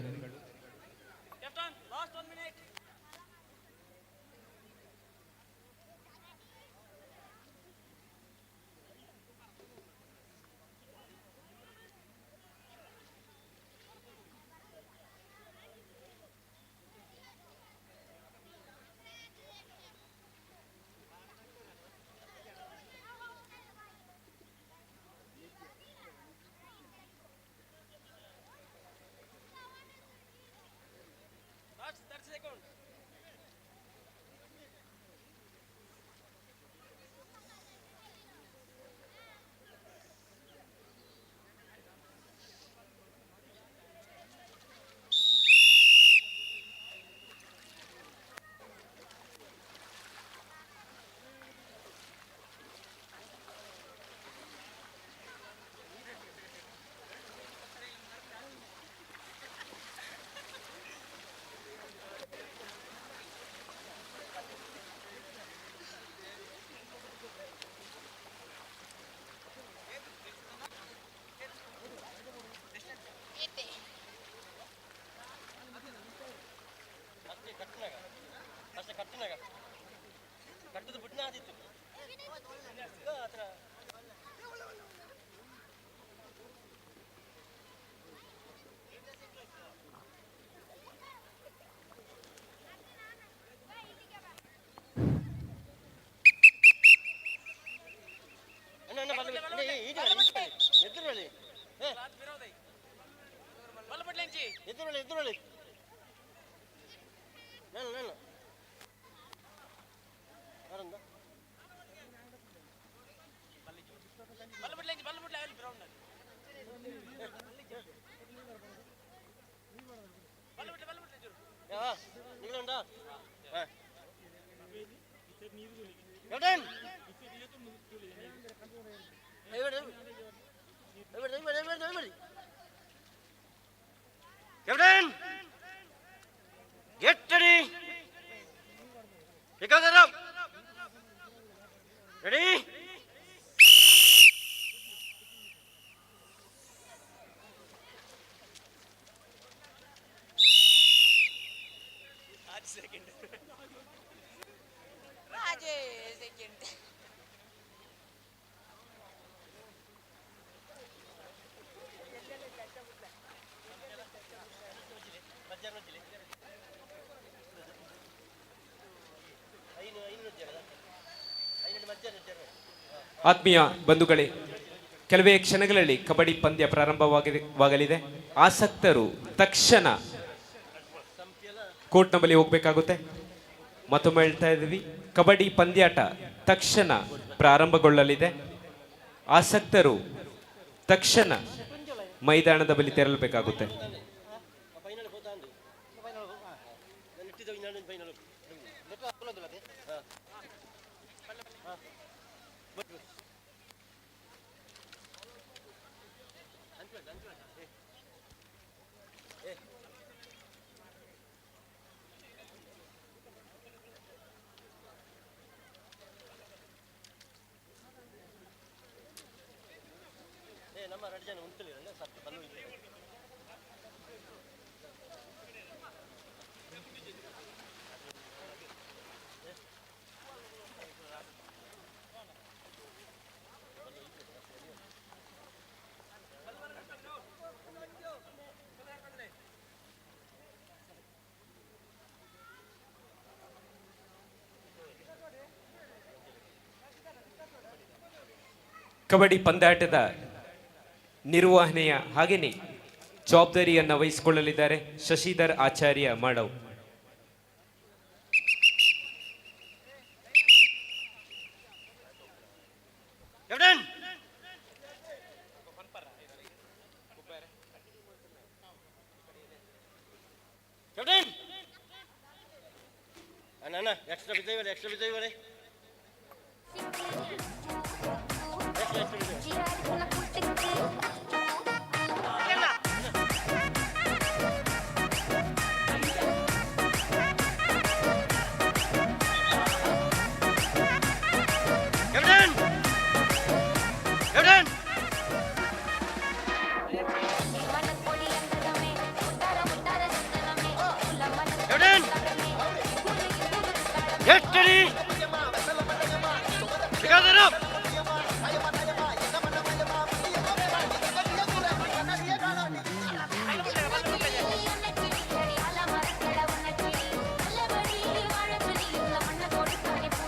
Captain, get ready. Pick up the rope. Ready? Second. Rajesh, second. ಆತ್ಮೀಯ ಬಂಧುಗಳೇ, ಕೆಲವೇ ಕ್ಷಣಗಳಲ್ಲಿ ಕಬಡ್ಡಿ ಪಂದ್ಯ ಪ್ರಾರಂಭವಾಗಲಿದೆ. ಆಸಕ್ತರು ತಕ್ಷಣ ಕೋರ್ಟ್ನ ಬಳಿ ಹೋಗಬೇಕಾಗುತ್ತೆ. ಮತ್ತೊಮ್ಮೆ ಹೇಳ್ತಾ ಇದ್ದೀವಿ, ಕಬಡ್ಡಿ ಪಂದ್ಯಾಟ ತಕ್ಷಣ ಪ್ರಾರಂಭಗೊಳ್ಳಲಿದೆ. ಆಸಕ್ತರು ತಕ್ಷಣ ಮೈದಾನದ ಬಳಿ ತೆರಳಬೇಕಾಗುತ್ತೆ. ಕಬಡ್ಡಿ ಪಂದ್ಯಾಟದ ನಿರ್ವಹಣೆಯ ಹಾಗೆಯೇ ಜವಾಬ್ದಾರಿಯನ್ನು ವಹಿಸಿಕೊಳ್ಳಲಿದ್ದಾರೆ ಶಶಿಧರ್ ಆಚಾರ್ಯ ಮಾಡವ್. extra visual. Get ready! Because it up!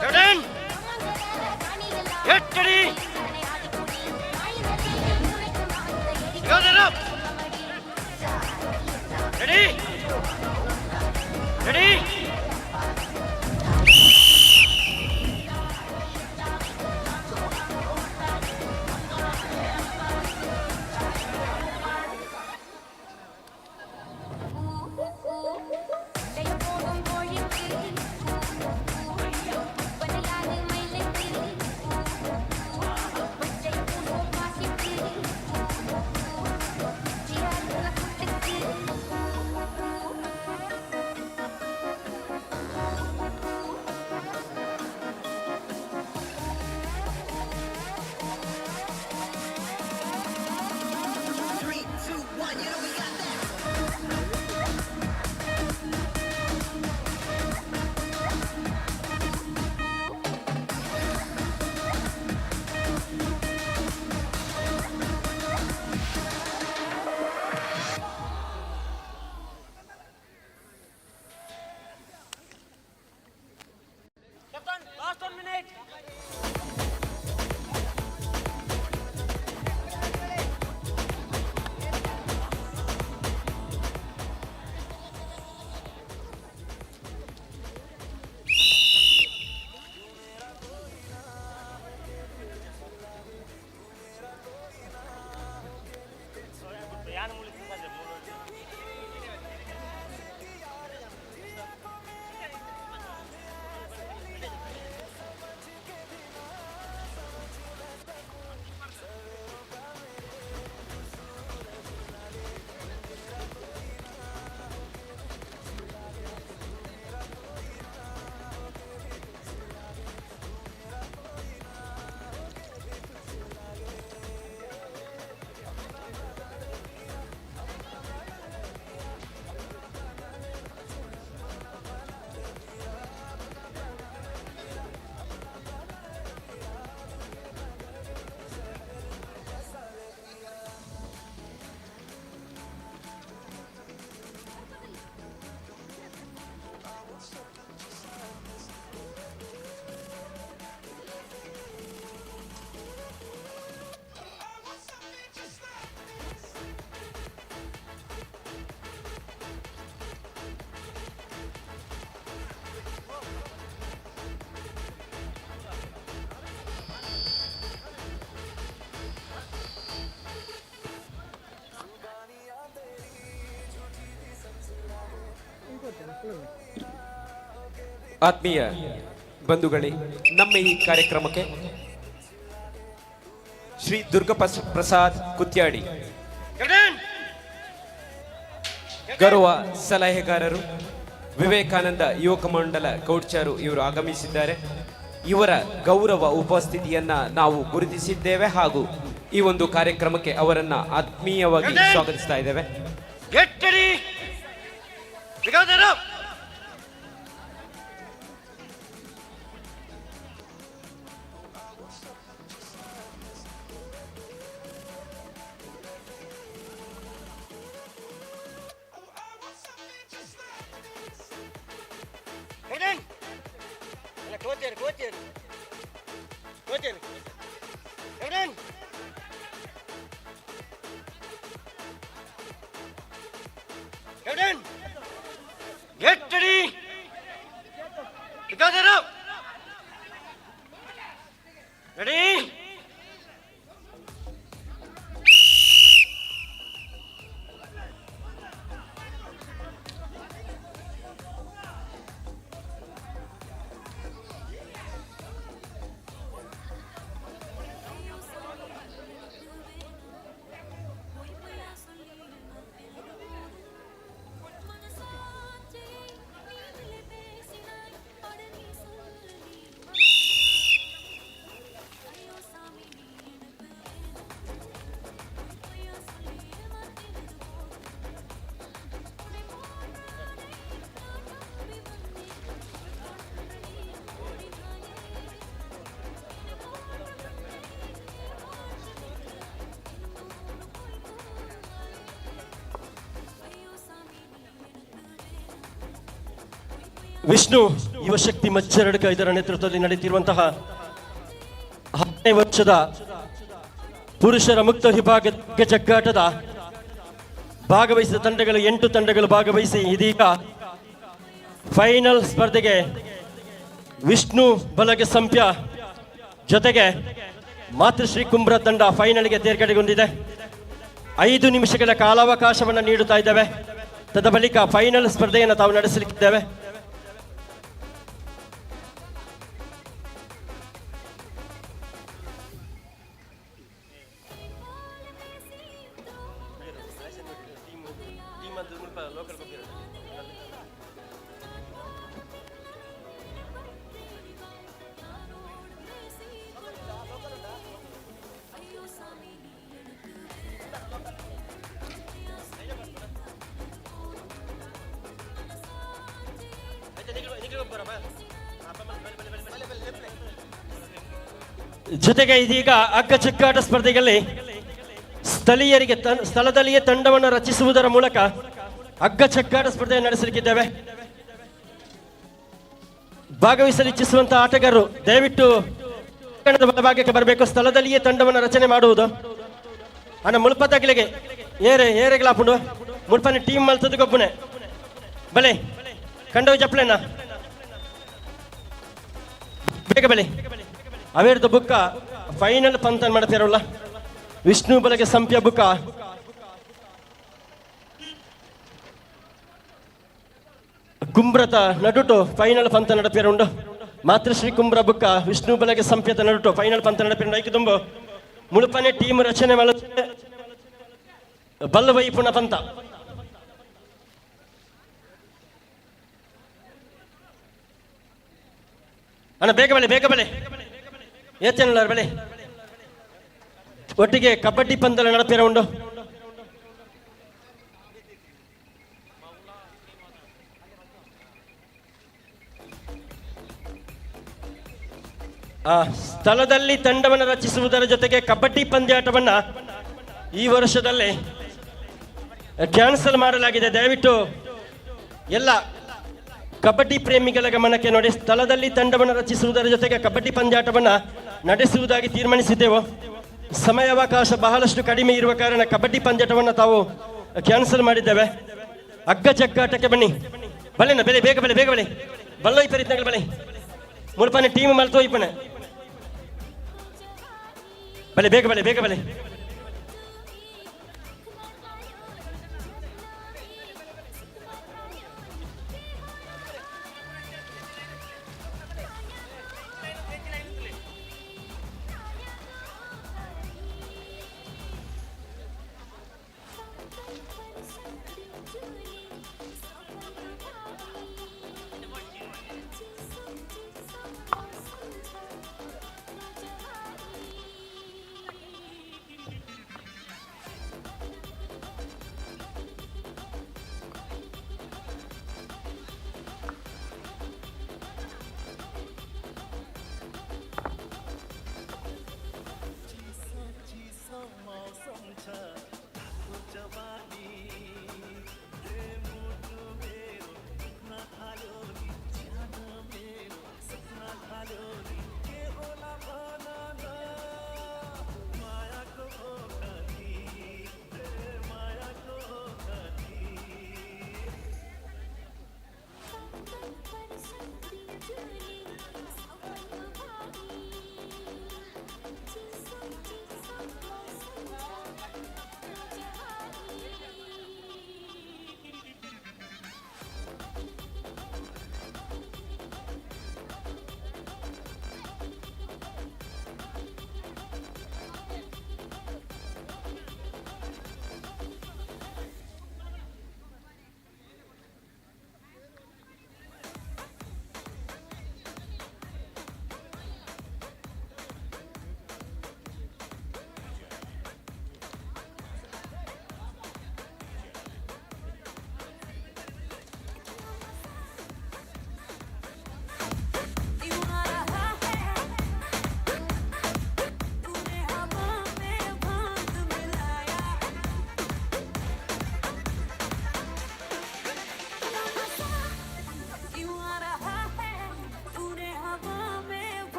Captain! Get ready! Because it up! Ready? Ready? Last 1 minute. ಆತ್ಮೀಯ ಬಂಧುಗಳೇ, ನಮ್ಮ ಈ ಕಾರ್ಯಕ್ರಮಕ್ಕೆ ಶ್ರೀ ದುರ್ಗ ಪ್ರಸಾದ್ ಕುತ್ಯಾಡಿ ಗೌರವ ಸಲಹೆಗಾರರು, ವಿವೇಕಾನಂದ ಯುವಕ ಮಂಡಲ ಕೌಡ್ಚಾರು ಇವರು ಆಗಮಿಸಿದ್ದಾರೆ. ಇವರ ಗೌರವ ಉಪಸ್ಥಿತಿಯನ್ನ ನಾವು ಗುರುತಿಸಿದ್ದೇವೆ ಹಾಗೂ ಈ ಒಂದು ಕಾರ್ಯಕ್ರಮಕ್ಕೆ ಅವರನ್ನ ಆತ್ಮೀಯವಾಗಿ ಸ್ವಾಗತಿಸ್ತಾ ಇದ್ದೇವೆ. Get ready! Because it up! Ready? Vishnu ಯುವಶಕ್ತಿ ಮಜ್ಜರಡ್ಕ ಇದರ ನೇತೃತ್ವದಲ್ಲಿ ನಡೆಯುತ್ತಿರುವಂತಹ 10ನೇ ವರ್ಷದ ಪುರುಷರ ಮುಕ್ತ ವಿಭಾಗ ಜಗ್ಗಾಟದ ಭಾಗವಹಿಸಿದ ತಂಡಗಳು 8 ತಂಡಗಳು ಭಾಗವಹಿಸಿ ಇದೀಗ ಫೈನಲ್ ಸ್ಪರ್ಧೆಗೆ ವಿಷ್ಣು ಬಲಗೆ ಸಂಪ್ಯ ಜೊತೆಗೆ ಮಾತೃಶ್ರೀ ಕುಂಬ್ರ ತಂಡ ಫೈನಲ್ಗೆ ತೇರ್ಗಡೆಗೊಂಡಿದೆ. 5 ನಿಮಿಷಗಳ ಕಾಲಾವಕಾಶವನ್ನು ನೀಡುತ್ತಾ ಇದ್ದೇವೆ. ತದ ಬಳಿಕ ಫೈನಲ್ ಸ್ಪರ್ಧೆಯನ್ನು ತಾವು ನಡೆಸಲಿಕ್ಕಿದ್ದೇವೆ. ಜೊತೆಗೆ ಇದೀಗ ಹಗ್ಗ ಚಕ್ಕಾಟ ಸ್ಪರ್ಧೆಯಲ್ಲಿ ಸ್ಥಳೀಯರಿಗೆ ಸ್ಥಳದಲ್ಲಿಯೇ ತಂಡವನ್ನು ರಚಿಸುವುದರ ಮೂಲಕ ಹಗ್ಗ ಚಕ್ಕಾಟ ಸ್ಪರ್ಧೆ ನಡೆಸಲಿಕ್ಕಿದ್ದೇವೆ. ಭಾಗವಹಿಸಲು ಇಚ್ಛಿಸುವಂತಹ ಆಟಗಾರರು ದಯವಿಟ್ಟು ಬಲಭಾಗಕ್ಕೆ ಬರಬೇಕು. ಸ್ಥಳದಲ್ಲಿಯೇ ತಂಡವನ್ನು ರಚನೆ ಮಾಡುವುದು ಅನ್ನ ಮುಳುಪದಾಗಿಲೆಗೆ ಏರೆಗಳಾಪುಂಡು ಮುಳ್ಪನೆ ಟೀಮ್ ಮಲ್ತದ ಗೊಬ್ಬನೆ ಬಲೆ ಕಂಡವು ಜಪ್ಲೆನ ಬೇಗ ಬಲೆ ಅವೇರ್ದ ಬುಕ್ಕ ಫೈನಲ್ ಪಂತನ್ ಮಾಡ್ತಿರಲ್ಲ. ವಿಷ್ಣು ಬಲಗೆ ಸಂಪ್ಯ ಬುಕ್ಕ ಕುಂಬ್ರತ ನಡುಟು ಫೈನಲ್ ಪಂತ ನಡಪೇರುಂಡು. ಮಾತೃಶ್ರೀ ಕುಂಬ್ರ ಬುಕ್ಕ ವಿಷ್ಣು ಬಲಗೆ ಸಂಪ್ಯತ ನಡುಟು ಫೈನಲ್ ಪಂತ ನಡಪೇರು. ಐದು ತುಂಬು ಮುಳುಪನೆ ಟೀಮ್ ರಚನೆ ಮಾಡುತ್ತೆ ಬಲ್ಲವೈಪುಣ ಪಂತ. ಅಣ್ಣ ಬೇಗ ಬಲೆ ಏತೇನಲ್ಲ ಬಲೆ ಒಟ್ಟಿಗೆ ಕಬಡ್ಡಿ ಪಂದ್ಯ ನಡಪೇರ ಉಂಡು. ಸ್ಥಳದಲ್ಲಿ ತಂಡವನ್ನು ರಚಿಸುವುದರ ಜೊತೆಗೆ ಕಬಡ್ಡಿ ಪಂದ್ಯಾಟವನ್ನ ಈ ವರ್ಷದಲ್ಲಿ ಕ್ಯಾನ್ಸಲ್ ಮಾಡಲಾಗಿದೆ. ದಯವಿಟ್ಟು ಎಲ್ಲ ಕಬಡ್ಡಿ ಪ್ರೇಮಿಗಳ ಗಮನಕ್ಕೆ ನೋಡಿ. ಸ್ಥಳದಲ್ಲಿ ತಂಡವನ್ನು ರಚಿಸುವುದರ ಜೊತೆಗೆ ಕಬಡ್ಡಿ ಪಂದ್ಯಾಟವನ್ನು ನಡೆಸುವುದಾಗಿ ತೀರ್ಮಾನಿಸಿದ್ದೆವು. ಸಮಯಾವಕಾಶ ಬಹಳಷ್ಟು ಕಡಿಮೆ ಇರುವ ಕಾರಣ ಕಬಡ್ಡಿ ಪಂದ್ಯಾಟವನ್ನು ತಾವು ಕ್ಯಾನ್ಸಲ್ ಮಾಡಿದ್ದೇವೆ. ಹಗ್ಗ ಜಗ್ಗಾಟಕ್ಕೆ ಬನ್ನಿ ಬಲೆನ ಬೇಗ ಬಲೆ ಬಲ್ಲೋಯ್ಪರಿತ್ನಗಳು ಬಲೆ ಮುಳ್ಪನೆ ಟೀಮ್ ಮಲ್ತೋಯ್ಪನೆ ಬಲೆ ಬೇಗ ಬಲೆ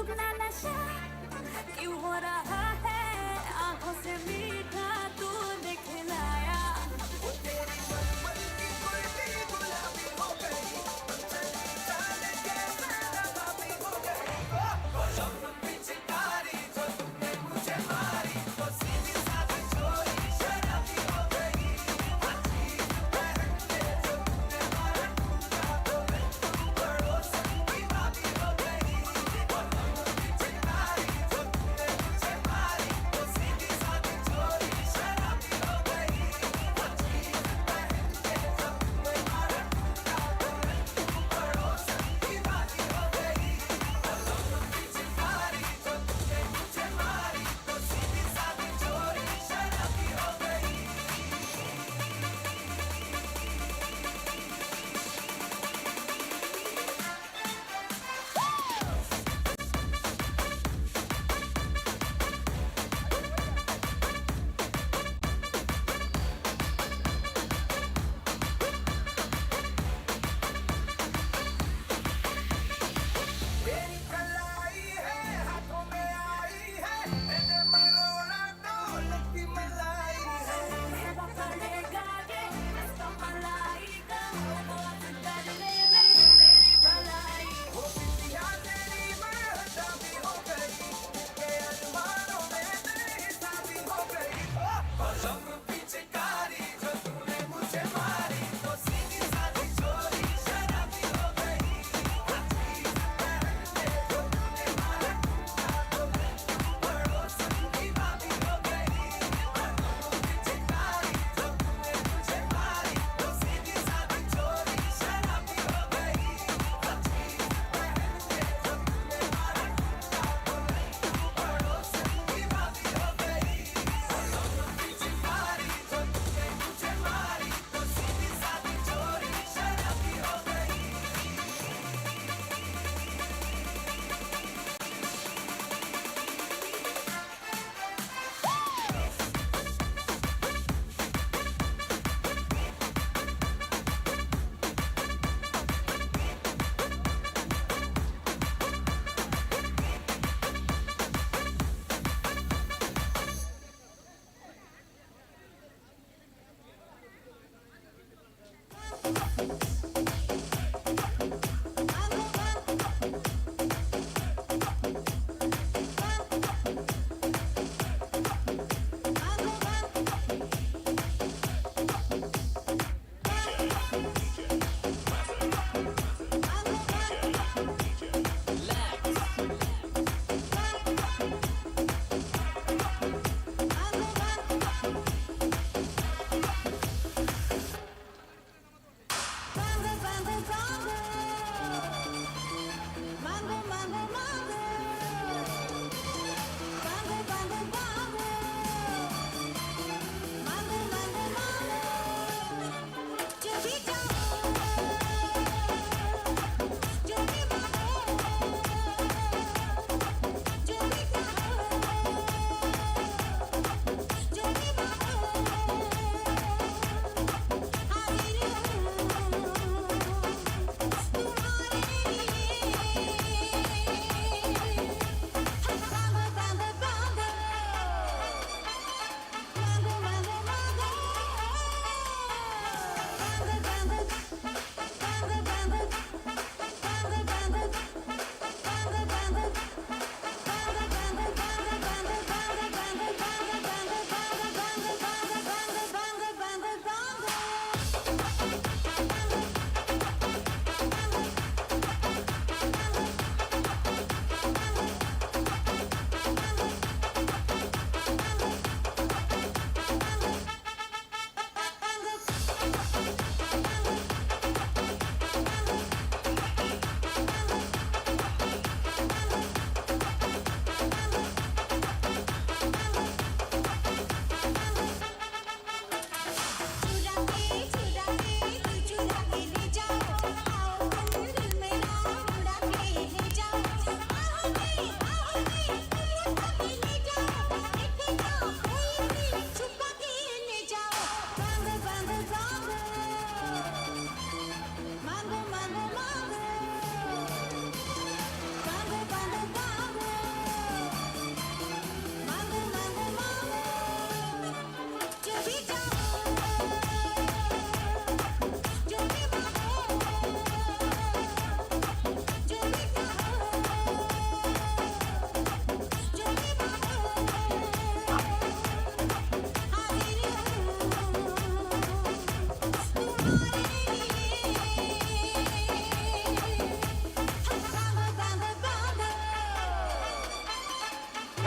अपना नशा क्यों हो रहा है आंखों से मीठा तू दिखलाया तेरी मलमल की कुल्फी गुलाबी हो गई चली चाल के मेरा बाबी हो गई शब्द पिचकारी जो तुमने मुझे मारी तो सीधी सादी चोरी शराबी हो गई अजीब पहन के जो तुमने मारा टूटा तो मैं पड़ोसन की भाभी हो गई पिचकारी जो तुमने मुझे मारी तो सीधी सादी चोरी शराबी हो गई अजीब पहन के जो तुमने मारा टूटा तो मैं पड़ोसन की भाभी हो गई पिचकारी जो तुमने मुझे मारी तो सीधी सादी चोरी शराबी हो गई तेरी कलाई है हाथों में आई है मैंने मरोड़ा ढोलक की मलाई है पकड़ेगा ये इसका मलाई का बात करने में मेरी भलाई वो बिटिया तेरी मर्दा भी हो गई के अरमानों में तेरी शादी हो गई जब पिचकारी जो तूने मुझे मारी तो सीधी सादी चोरी शराबी हो गई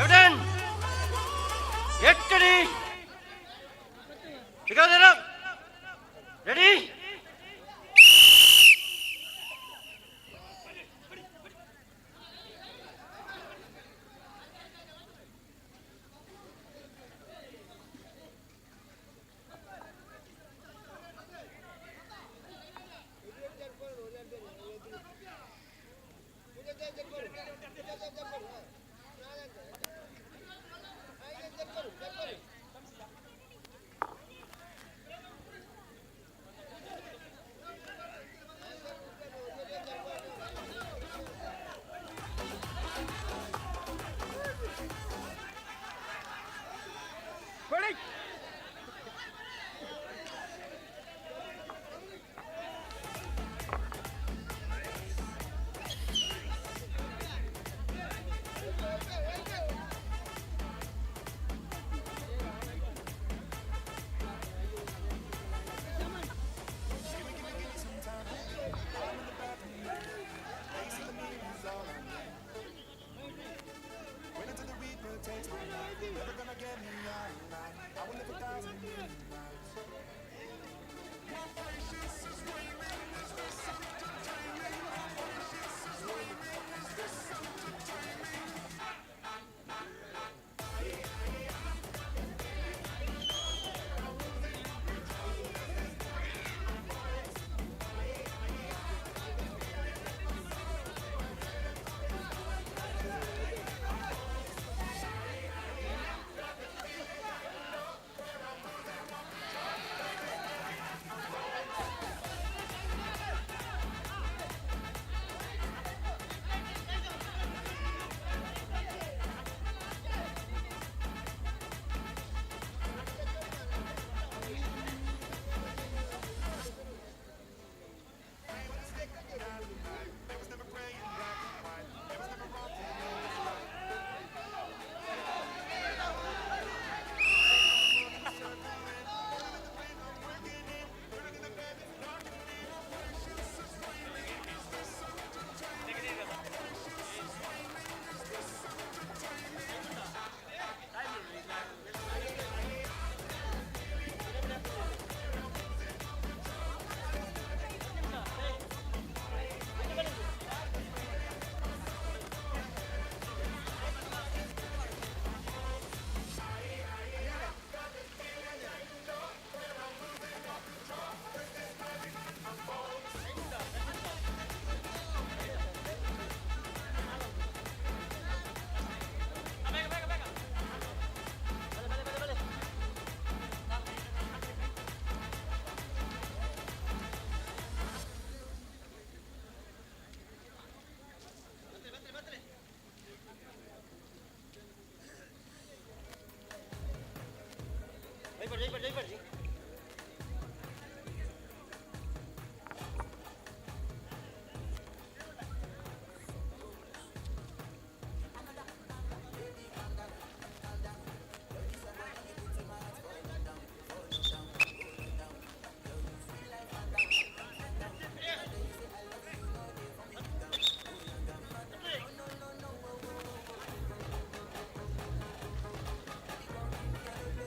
Captain, get ready. Together. Ready?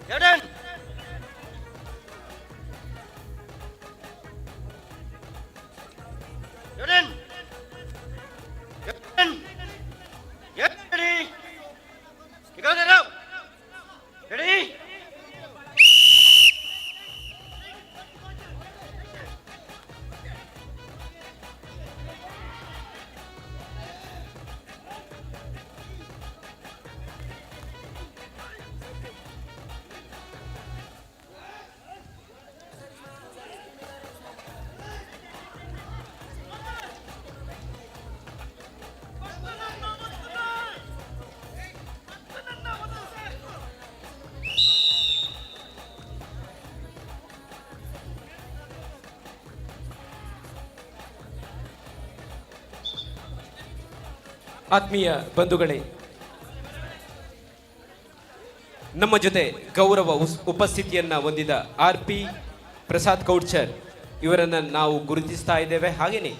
Captain! Captain! Captain! Get ready! Together now! Ready? ಆತ್ಮೀಯ ಬಂಧುಗಳೇ, ನಮ್ಮ ಜೊತೆ ಗೌರವ ಉಪಸ್ಥಿತಿಯನ್ನು ಹೊಂದಿದ RP ಪ್ರಸಾದ್ ಕೌಡ್ಚರ್ ಇವರನ್ನು ನಾವು ಗುರುತಿಸ್ತಾ ಇದ್ದೇವೆ. ಹಾಗೆಯೇ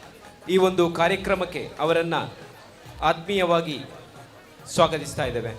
ಈ ಒಂದು ಕಾರ್ಯಕ್ರಮಕ್ಕೆ ಅವರನ್ನು ಆತ್ಮೀಯವಾಗಿ ಸ್ವಾಗತಿಸ್ತಾ ಇದ್ದೇವೆ.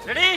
ರೆಡಿ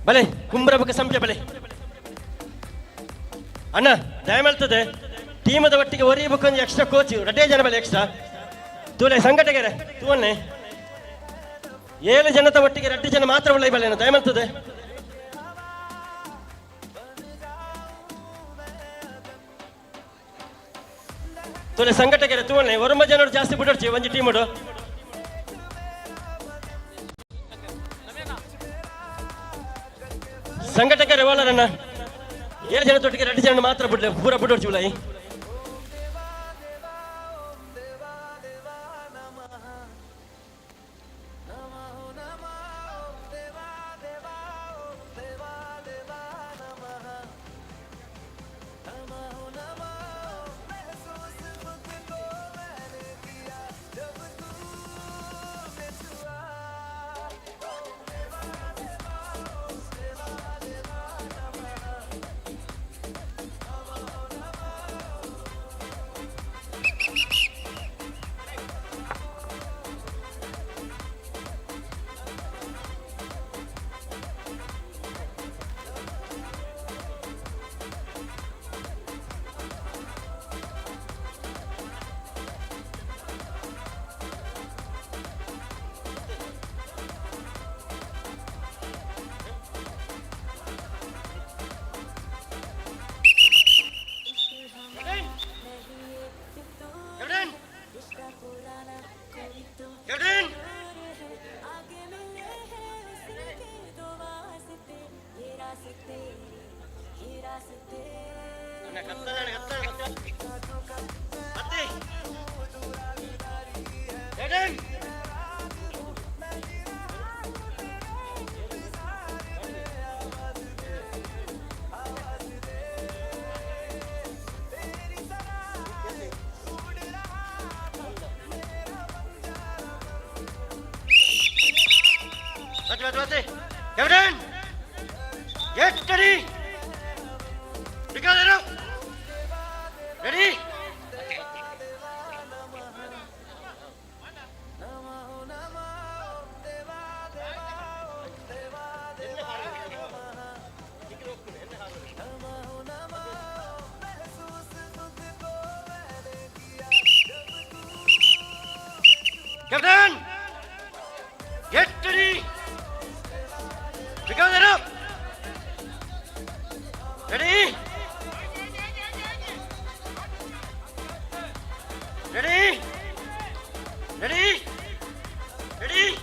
ಬಲೆ ಕುಂಬ್ರ ಬಗ್ಗೆ ಸಂಖ್ಯೆ ಬಲೆ ಅಣ್ಣ ದಯ ಮಾಡ್ತದೆ ಟೀಮದ ಒಟ್ಟಿಗೆ ಒರಿಬೇಕೊಂದು ಎಕ್ಸ್ಟ್ರಾ ಕೋಚ್ ರಡ್ಡೇ ಜನ ಬಲೆ ಎಕ್ಸ್ಟ್ರಾ ತೂಲೆ ಸಂಘಟಕರೇ ತೂವನ್ನೇ 7 ಜನದ ಒಟ್ಟಿಗೆ 2 ಜನ ಮಾತ್ರ ಒಳ್ಳೆ ಬಲೆ ದಯ ಮಾಡ್ತದೆ ತೂಲೆ ಸಂಘಟಕರೇ ತೂವನ್ನೇ 9 ಜನರು ಜಾಸ್ತಿ ಬಿಡೋಡ್ಚಿ ಒಂದು ಟೀಮಡು ಸಂಘಟಕರೇ ಓಲರನ್ನ 7 ಜನ ತೊಟ್ಟಿಗೆ 2 ಜನ ಮಾತ್ರ ಬಿಡ್ಲೆ ಪೂರ ಬಿಡೋಡ್ಚಿ ಉಳಾಯಿ Captain, get ready. Because ready. Captain, get ready. Because ready. Ready. Ready. Ready.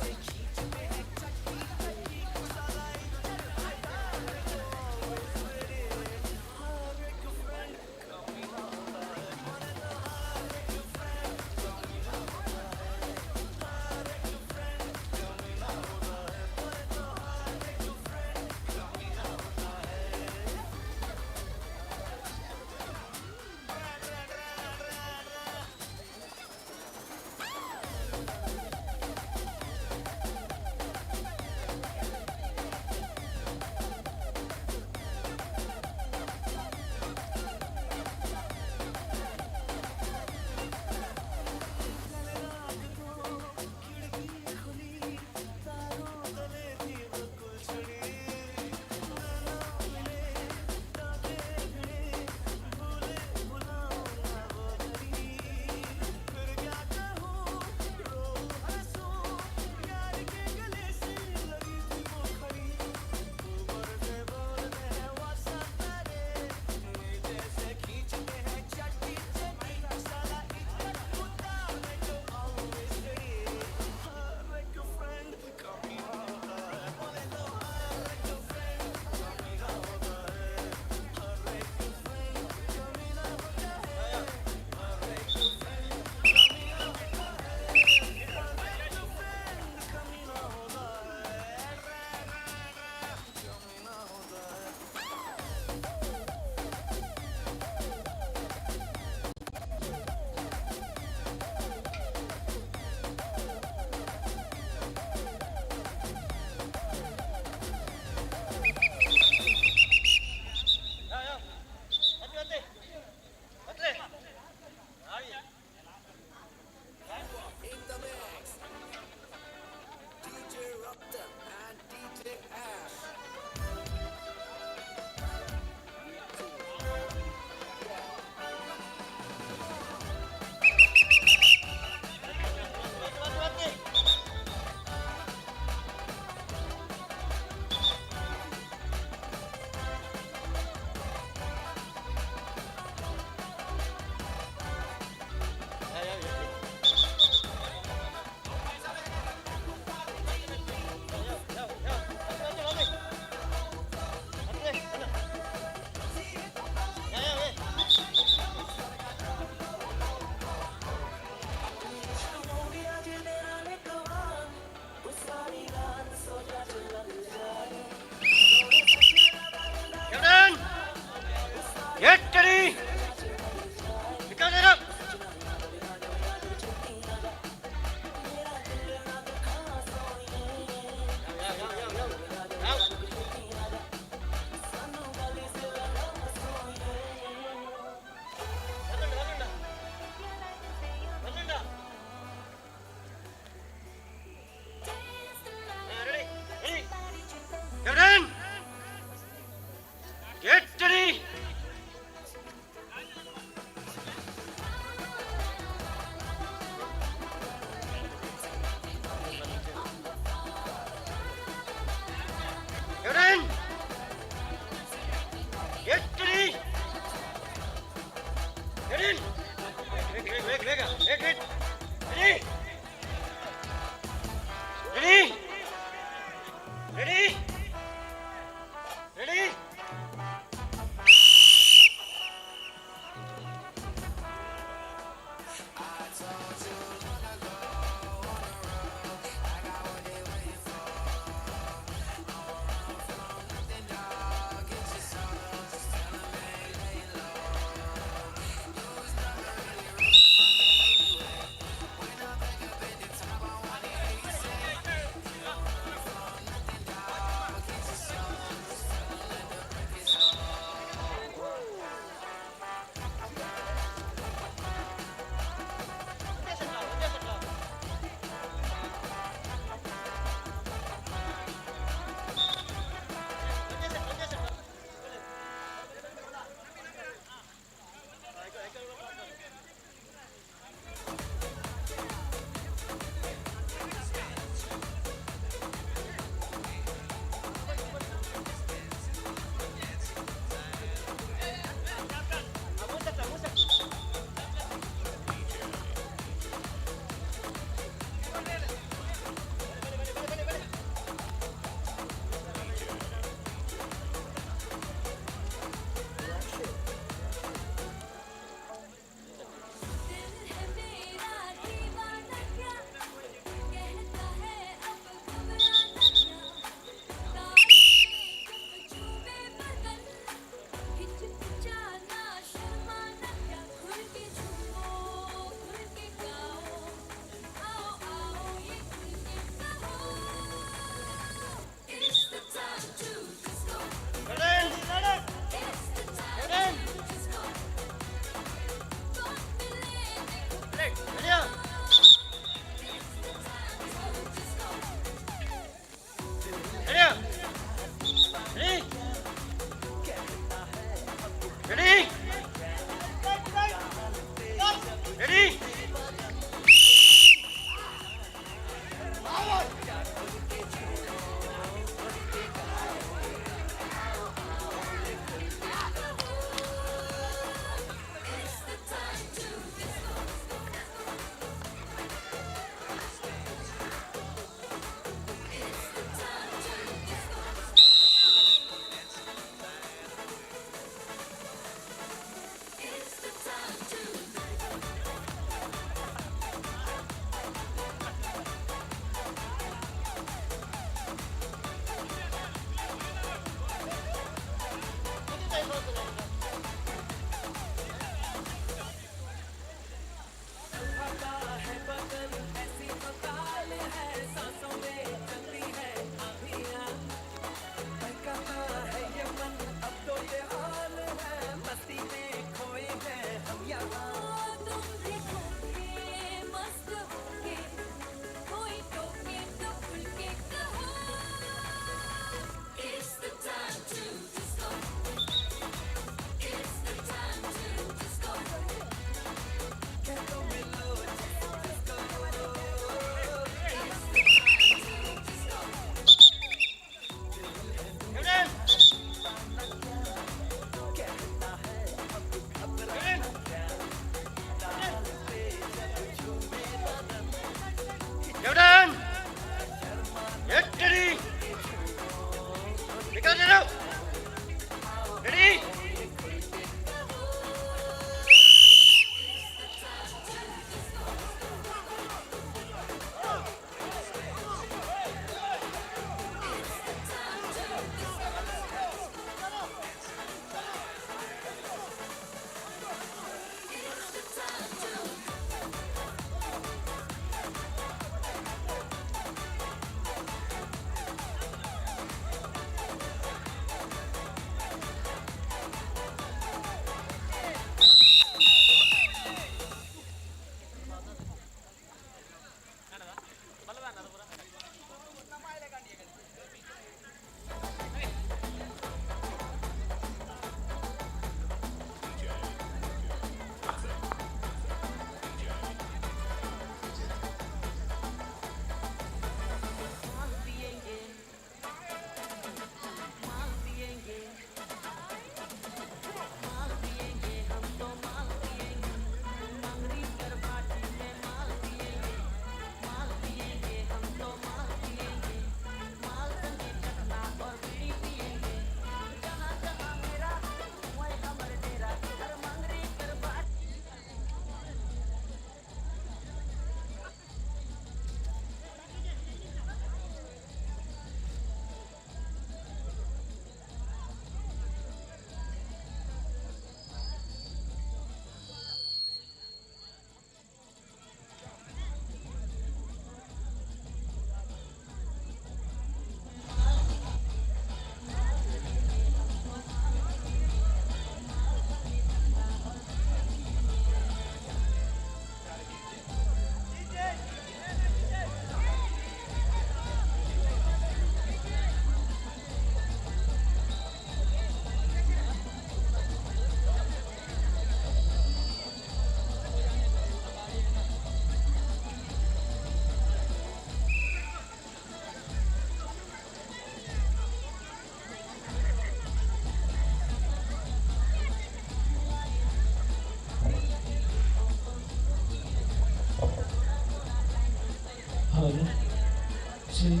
ಸರಿ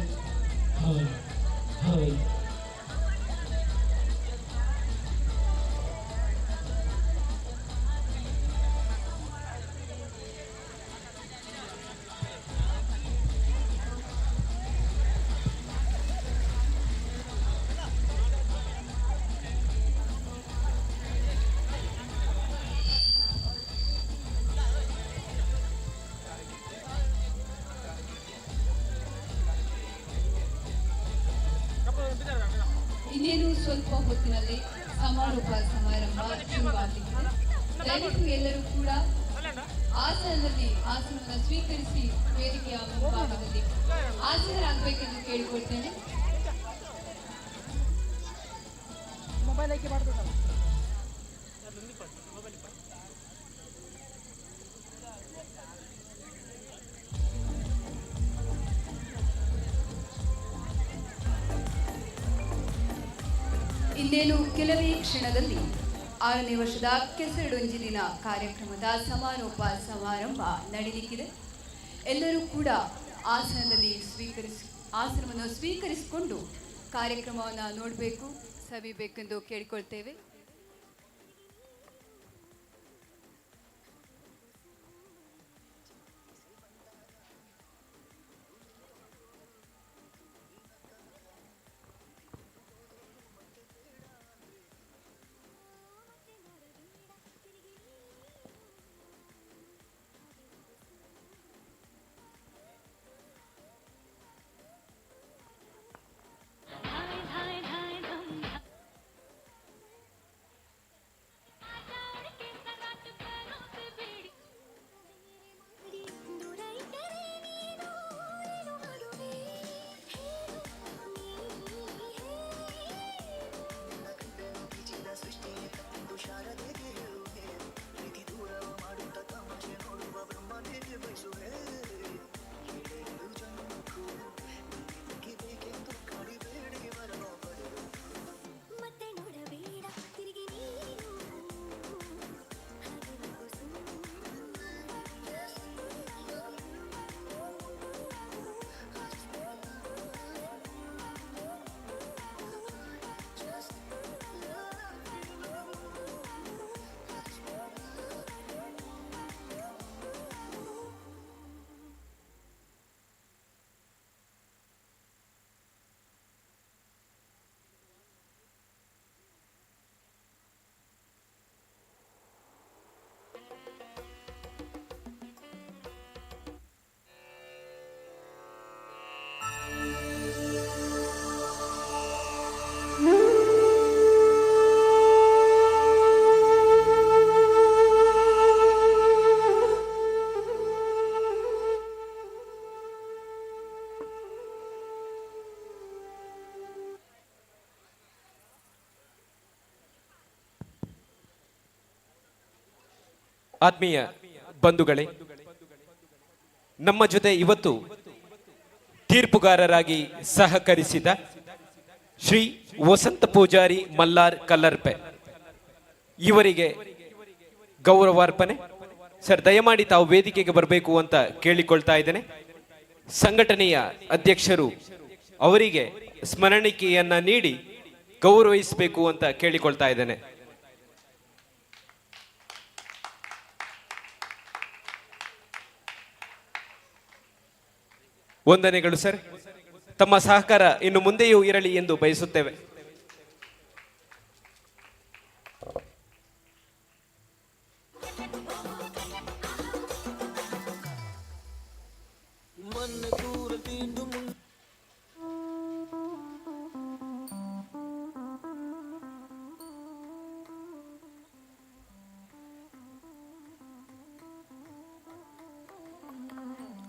ಹಾಯ್ ಹಾಯ್ ಇನ್ನೇನು ಸ್ವಲ್ಪ ಹೊತ್ತಿನಲ್ಲಿ ಸಮಾರೋಪ ಸಮಾರಂಭ ಶುರುವಾಗಲಿದೆ. ದಯವಿಟ್ಟು ಎಲ್ಲರೂ ಕೂಡ ಆಸನದಲ್ಲಿ ಆಸನವನ್ನು ಸ್ವೀಕರಿಸಿ ವೇದಿಕೆಯ ಮುಂಭಾಗದಲ್ಲಿ ಆಸನರಾಗಬೇಕೆಂದು ಕೇಳಿಕೊಳ್ತೇನೆ. ಇನ್ನೇನು ಕೆಲವೇ ಕ್ಷಣದಲ್ಲಿ 6ನೇ ವರ್ಷದ ಕೆಸರಡೊಂಜಿ ದಿನ ಕಾರ್ಯಕ್ರಮದ ಸಮಾರೋಪ ಸಮಾರಂಭ ನಡೆಯಲಿಕ್ಕಿದೆ. ಎಲ್ಲರೂ ಕೂಡ ಆಸನವನ್ನು ಸ್ವೀಕರಿಸಿಕೊಂಡು ಕಾರ್ಯಕ್ರಮವನ್ನು ನೋಡಬೇಕು, ಸವಿಬೇಕೆಂದು ಕೇಳಿಕೊಳ್ತೇವೆ. ಆತ್ಮೀಯ ಬಂಧುಗಳೇ, ನಮ್ಮ ಜೊತೆ ಇವತ್ತು ತೀರ್ಪುಗಾರರಾಗಿ ಸಹಕರಿಸಿದ ಶ್ರೀ ವಸಂತ ಪೂಜಾರಿ ಮಲ್ಲಾರ್ ಕಲ್ಲರ್ಪೆ ಇವರಿಗೆ ಗೌರವಾರ್ಪಣೆ. ಸರ್, ದಯಮಾಡಿ ತಾವು ವೇದಿಕೆಗೆ ಬರಬೇಕು ಅಂತ ಕೇಳಿಕೊಳ್ತಾ ಇದ್ದೇನೆ. ಸಂಘಟನೆಯ ಅಧ್ಯಕ್ಷರು ಅವರಿಗೆ ಸ್ಮರಣಿಕೆಯನ್ನ ನೀಡಿ ಗೌರವಿಸಬೇಕು ಅಂತ ಕೇಳಿಕೊಳ್ತಾ ಇದ್ದೇನೆ. ವಂದನೆಗಳು ಸರ್. ತಮ್ಮ ಸಹಕಾರ ಇನ್ನು ಮುಂದೆಯೂ ಇರಲಿ ಎಂದು ಬಯಸುತ್ತೇವೆ.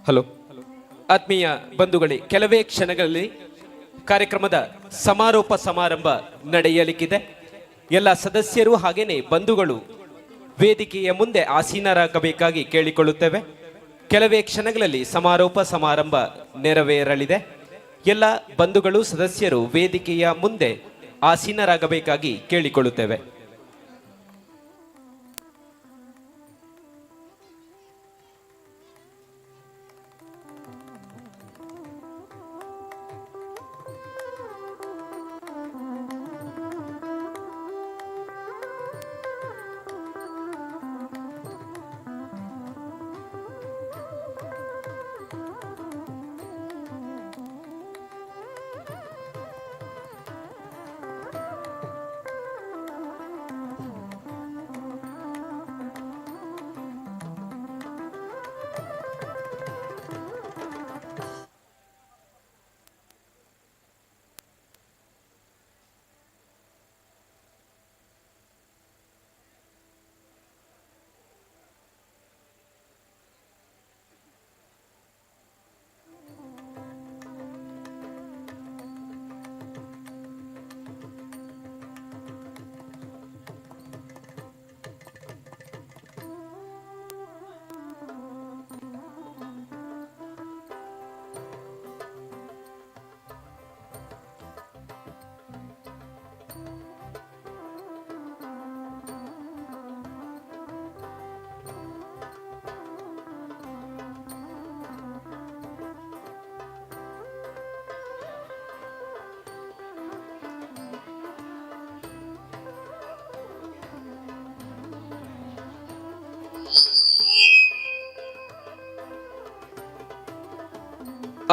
ಹಲೋ ಆತ್ಮೀಯ ಬಂಧುಗಳೇ, ಕೆಲವೇ ಕ್ಷಣಗಳಲ್ಲಿ ಕಾರ್ಯಕ್ರಮದ ಸಮಾರೋಪ ಸಮಾರಂಭ ನಡೆಯಲಿಕ್ಕಿದೆ. ಎಲ್ಲ ಸದಸ್ಯರು ಹಾಗೇನೆ ಬಂಧುಗಳು ವೇದಿಕೆಯ ಮುಂದೆ ಆಸೀನರಾಗಬೇಕಾಗಿ ಕೇಳಿಕೊಳ್ಳುತ್ತೇವೆ. ಕೆಲವೇ ಕ್ಷಣಗಳಲ್ಲಿ ಸಮಾರೋಪ ಸಮಾರಂಭ ನೆರವೇರಲಿದೆ. ಎಲ್ಲ ಬಂಧುಗಳು ಸದಸ್ಯರು ವೇದಿಕೆಯ ಮುಂದೆ ಆಸೀನರಾಗಬೇಕಾಗಿ ಕೇಳಿಕೊಳ್ಳುತ್ತೇವೆ.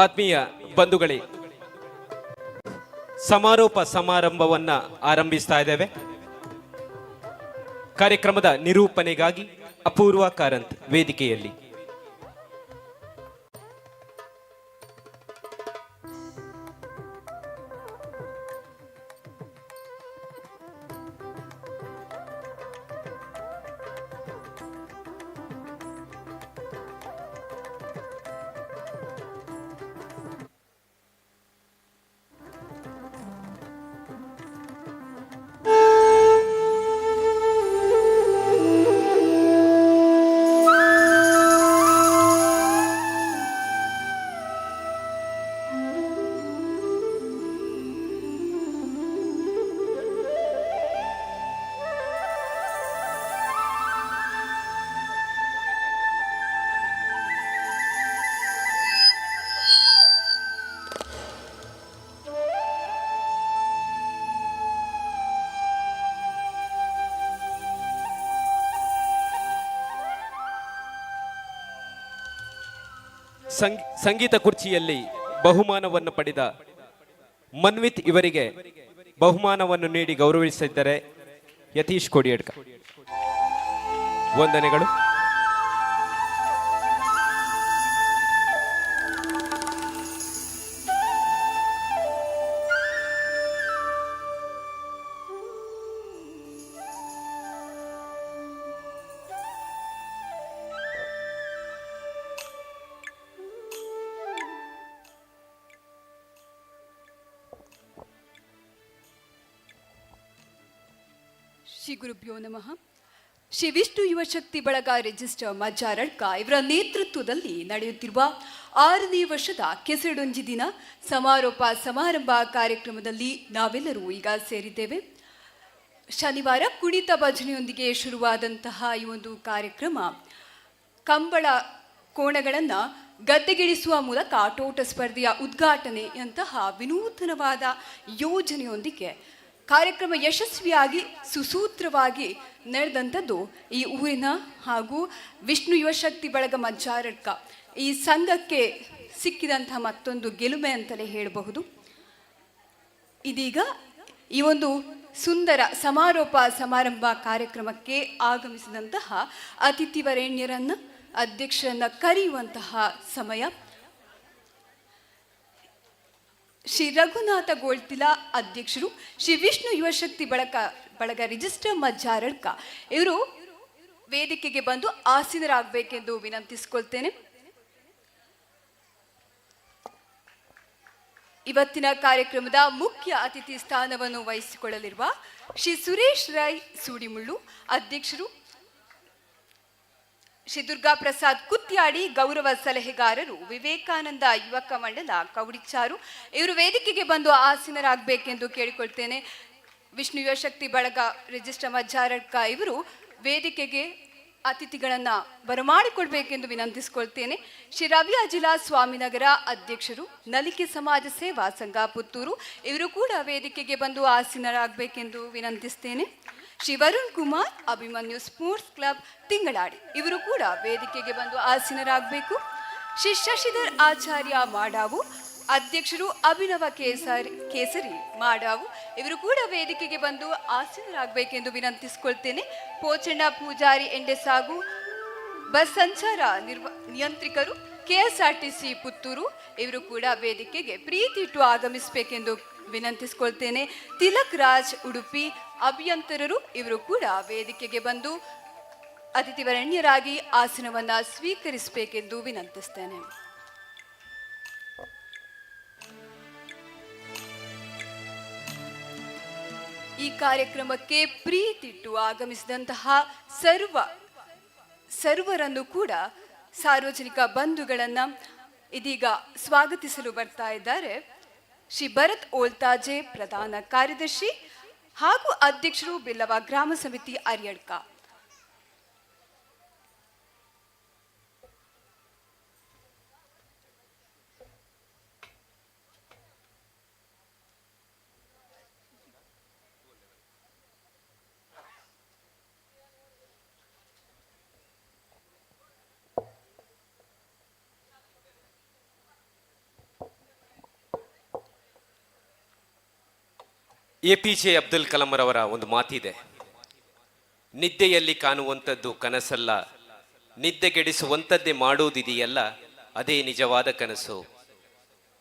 ಆತ್ಮೀಯ ಬಂಧುಗಳೇ, ಸಮಾರೋಪ ಸಮಾರಂಭವನ್ನ ಆರಂಭಿಸ್ತಾ ಇದ್ದೇವೆ. ಕಾರ್ಯಕ್ರಮದ ನಿರೂಪಣೆಗಾಗಿ ಅಪೂರ್ವ ಕಾರಂತ್ ವೇದಿಕೆಯಲ್ಲಿ. ಸಂಗೀತ ಕುರ್ಚಿಯಲ್ಲಿ ಬಹುಮಾನವನ್ನು ಪಡೆದ ಮನ್ವಿತ್ ಇವರಿಗೆ ಬಹುಮಾನವನ್ನು ನೀಡಿ ಗೌರವಿಸಿದ್ದಾರೆ ಯತೀಶ್ ಕೋಡಿಯಡ್ಕ. ವಂದನೆಗಳು. ಶ್ರೀ ಗುರುಭ್ಯೋ ನಮಃ. ಶ್ರೀ ವಿಷ್ಣು ಯುವ ಶಕ್ತಿ ಬಳಗ ರಿಜಿಸ್ಟರ್ ಮಜ್ಜಾರಡ್ಕ ಇವರ ನೇತೃತ್ವದಲ್ಲಿ ನಡೆಯುತ್ತಿರುವ 6ನೇ ವರ್ಷದ ಕೆಸರಡೊಂಜಿ ದಿನ ಸಮಾರೋಪ ಸಮಾರಂಭ ಕಾರ್ಯಕ್ರಮದಲ್ಲಿ ನಾವೆಲ್ಲರೂ ಈಗ ಸೇರಿದ್ದೇವೆ. ಶನಿವಾರ ಕುಣಿತ ಭಜನೆಯೊಂದಿಗೆ ಶುರುವಾದಂತಹ ಈ ಒಂದು ಕಾರ್ಯಕ್ರಮ ಕಂಬಳ ಕೋಣಗಳನ್ನು ಗದ್ದೆಗಿಳಿಸುವ ಮೂಲಕ ಆಟೋಟ ಸ್ಪರ್ಧೆಯ ಉದ್ಘಾಟನೆಯಂತಹ ವಿನೂತನವಾದ ಯೋಜನೆಯೊಂದಿಗೆ ಕಾರ್ಯಕ್ರಮ ಯಶಸ್ವಿಯಾಗಿ ಸುಸೂತ್ರವಾಗಿ ನಡೆದಂಥದ್ದು ಈ ಊರಿನ ಹಾಗೂ ವಿಷ್ಣು ಯುವಶಕ್ತಿ ಬಳಗ ಮಜ್ಜಾರಡ್ಕ ಈ ಸಂಘಕ್ಕೆ ಸಿಕ್ಕಿದಂತಹ ಮತ್ತೊಂದು ಗೆಲುಮೆ ಅಂತಲೇ ಹೇಳಬಹುದು. ಇದೀಗ ಈ ಒಂದು ಸುಂದರ ಸಮಾರೋಪ ಸಮಾರಂಭ ಕಾರ್ಯಕ್ರಮಕ್ಕೆ ಆಗಮಿಸಿದಂತಹ ಅತಿಥಿವರೇಣ್ಯರನ್ನು ಅಧ್ಯಕ್ಷರನ್ನು ಕರೆಯುವಂತಹ ಸಮಯ. ಶ್ರೀ ರಘುನಾಥ ಗೋಳ್ತಿಲ ಅಧ್ಯಕ್ಷರು, ಶ್ರೀ ವಿಷ್ಣು ಯುವಶಕ್ತಿ ಬಳಗ ರಿಜಿಸ್ಟರ್ ಮಜ್ಜಾರಡ್ಕ ಇವರು ವೇದಿಕೆಗೆ ಬಂದು ಆಸೀನರಾಗಬೇಕೆಂದು ವಿನಂತಿಸಿಕೊಳ್ತೇನೆ. ಇವತ್ತಿನ ಕಾರ್ಯಕ್ರಮದ ಮುಖ್ಯ ಅತಿಥಿ ಸ್ಥಾನವನ್ನು ವಹಿಸಿಕೊಳ್ಳಲಿರುವ ಶ್ರೀ ಸುರೇಶ್ ರೈ ಸೂಡಿಮುಳ್ಳು ಅಧ್ಯಕ್ಷರು, ಶ್ರೀ ದುರ್ಗಾ ಪ್ರಸಾದ್ ಕುತ್ಯಾಡಿ ಗೌರವ ಸಲಹೆಗಾರರು, ವಿವೇಕಾನಂದ ಯುವಕ ಮಂಡಲ ಕೌಡಿಚಾರು ಇವರು ವೇದಿಕೆಗೆ ಬಂದು ಆಸೀನರಾಗಬೇಕೆಂದು ಕೇಳಿಕೊಳ್ತೇನೆ. ವಿಷ್ಣು ಯುವಶಕ್ತಿ ಬಳಗ ರಿಜಿಸ್ಟರ್ ಮಜ್ಜಾರಡ್ಕ ಇವರು ವೇದಿಕೆಗೆ ಅತಿಥಿಗಳನ್ನು ಬರಮಾಡಿಕೊಳ್ಬೇಕೆಂದು ವಿನಂತಿಸಿಕೊಳ್ತೇನೆ. ಶ್ರೀ ರವಿ ಅಜಿಲಾ ಸ್ವಾಮಿನಗರ ಅಧ್ಯಕ್ಷರು, ನಲಿಕೆ ಸಮಾಜ ಸೇವಾ ಸಂಘ ಪುತ್ತೂರು ಇವರು ಕೂಡ ವೇದಿಕೆಗೆ ಬಂದು ಆಸೀನರಾಗಬೇಕೆಂದು ವಿನಂತಿಸ್ತೇನೆ. ಶ್ರೀ ವರುಣ್ ಕುಮಾರ್ ಅಭಿಮನ್ಯು ಸ್ಪೋರ್ಟ್ಸ್ ಕ್ಲಬ್ ತಿಂಗಳಾಡಿ ಇವರು ಕೂಡ ವೇದಿಕೆಗೆ ಬಂದು ಆಸೀನರಾಗಬೇಕು. ಶ್ರೀ ಶಶಿಧರ್ ಆಚಾರ್ಯ ಮಾಡಾವು ಅಧ್ಯಕ್ಷರು, ಅಭಿನವ ಕೇಸರಿ ಮಾಡಾವು ಇವರು ಕೂಡ ವೇದಿಕೆಗೆ ಬಂದು ಆಸೀನರಾಗಬೇಕೆಂದು ವಿನಂತಿಸಿಕೊಳ್ತೇನೆ. ಪೋಚಣ್ಣ ಪೂಜಾರಿ ಎಂಡೆಸಾಗು ಬಸ್ ಸಂಚಾರ ನಿಯಂತ್ರಿಕರು, ಕೆಎಸ್ಆರ್ಟಿಸಿ ಪುತ್ತೂರು ಇವರು ಕೂಡ ವೇದಿಕೆಗೆ ಪ್ರೀತಿ ಇಟ್ಟು ಆಗಮಿಸಬೇಕೆಂದು ವಿನಂತಿಸಿಕೊಳ್ತೇನೆ. ತಿಲಕ್ ರಾಜ್ ಉಡುಪಿ ಅಭಿಯಂತರರು ಇವರು ಕೂಡ ವೇದಿಕೆಗೆ ಬಂದು ಅತಿಥಿವರಣ್ಯರಾಗಿ ಆಸನವನ್ನು ಸ್ವೀಕರಿಸಬೇಕೆಂದು ವಿನಂತಿಸ್ತೇನೆ. ಈ ಕಾರ್ಯಕ್ರಮಕ್ಕೆ ಪ್ರೀತಿಟ್ಟು ಆಗಮಿಸಿದಂತಹ ಸರ್ವರನ್ನು ಕೂಡ ಸಾರ್ವಜನಿಕ ಬಂಧುಗಳನ್ನು ಇದೀಗ ಸ್ವಾಗತಿಸಲು ಬರ್ತಾ ಇದ್ದಾರೆ. ಶ್ರೀ ಭರತ್ ಓಲ್ತಾಜೆ ಪ್ರಧಾನ ಕಾರ್ಯದರ್ಶಿ ಹಾಗೂ ಅಧ್ಯಕ್ಷರು, ಬಿಲ್ಲವ ಗ್ರಾಮ ಸಮಿತಿ ಅರಿಯಡ್ಕ. APJ ಅಬ್ದುಲ್ ಕಲಾಂರವರ ಒಂದು ಮಾತಿದೆ, ನಿದ್ದೆಯಲ್ಲಿ ಕಾಣುವಂಥದ್ದು ಕನಸಲ್ಲ, ನಿದ್ದೆಗೆಡಿಸುವಂಥದ್ದೇ ಮಾಡುವುದಿದೆಯಲ್ಲ ಅದೇ ನಿಜವಾದ ಕನಸು.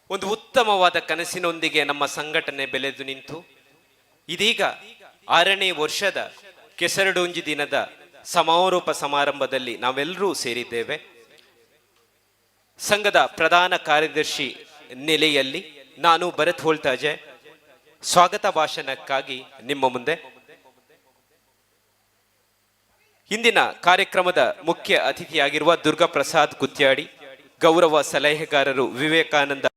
ಒಂದು ಉತ್ತಮವಾದ ಕನಸಿನೊಂದಿಗೆ ನಮ್ಮ ಸಂಘಟನೆ ಬೆಳೆದು ನಿಂತು ಇದೀಗ 6ನೇ ವರ್ಷದ ಕೆಸರಡೊಂಜಿ ದಿನದ ಸಮಾರೋಪ ಸಮಾರಂಭದಲ್ಲಿ ನಾವೆಲ್ಲರೂ ಸೇರಿದ್ದೇವೆ. ಸಂಘದ ಪ್ರಧಾನ ಕಾರ್ಯದರ್ಶಿ ನೆಲೆಯಲ್ಲಿ ನಾನು ಭರತ್ ಹೋಳ್ತಾಜೆ ಸ್ವಾಗತ ಭಾಷಣಕ್ಕಾಗಿ ನಿಮ್ಮ ಮುಂದೆ. ಇಂದಿನ ಕಾರ್ಯಕ್ರಮದ ಮುಖ್ಯ ಅತಿಥಿಯಾಗಿರುವ ದುರ್ಗಾ ಪ್ರಸಾದ್ ಕುತ್ಯಾಡಿ, ಗೌರವ ಸಲಹೆಗಾರರು ವಿವೇಕಾನಂದ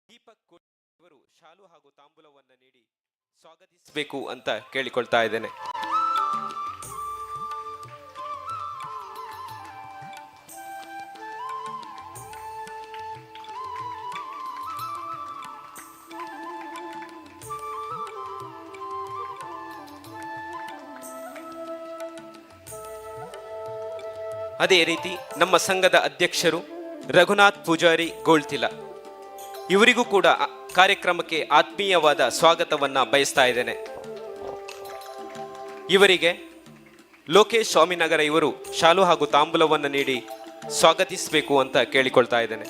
ದೀಪಕ್ ಅವರು ಶಾಲು ಹಾಗೂ ತಾಂಬೂಲವನ್ನು ನೀಡಿ ಸ್ವಾಗತಿಸಬೇಕು ಅಂತ ಕೇಳಿಕೊಳ್ತಾ ಇದ್ದೇನೆ. ಅದೇ ರೀತಿ ನಮ್ಮ ಸಂಘದ ಅಧ್ಯಕ್ಷರು ರಘುನಾಥ್ ಪೂಜಾರಿ ಗೋಳ್ತಿಲ, ಇವರಿಗೂ ಕೂಡ ಕಾರ್ಯಕ್ರಮಕ್ಕೆ ಆತ್ಮೀಯವಾದ ಸ್ವಾಗತವನ್ನ ಬಯಸ್ತಾ ಇದ್ದೇನೆ. ಇವರಿಗೆ ಲೋಕೇಶ್ ಸ್ವಾಮಿನಗರ ಇವರು ಶಾಲು ಹಾಗೂ ತಾಂಬೂಲವನ್ನು ನೀಡಿ ಸ್ವಾಗತಿಸಬೇಕು ಅಂತ ಕೇಳಿಕೊಳ್ತಾ ಇದ್ದೇನೆ.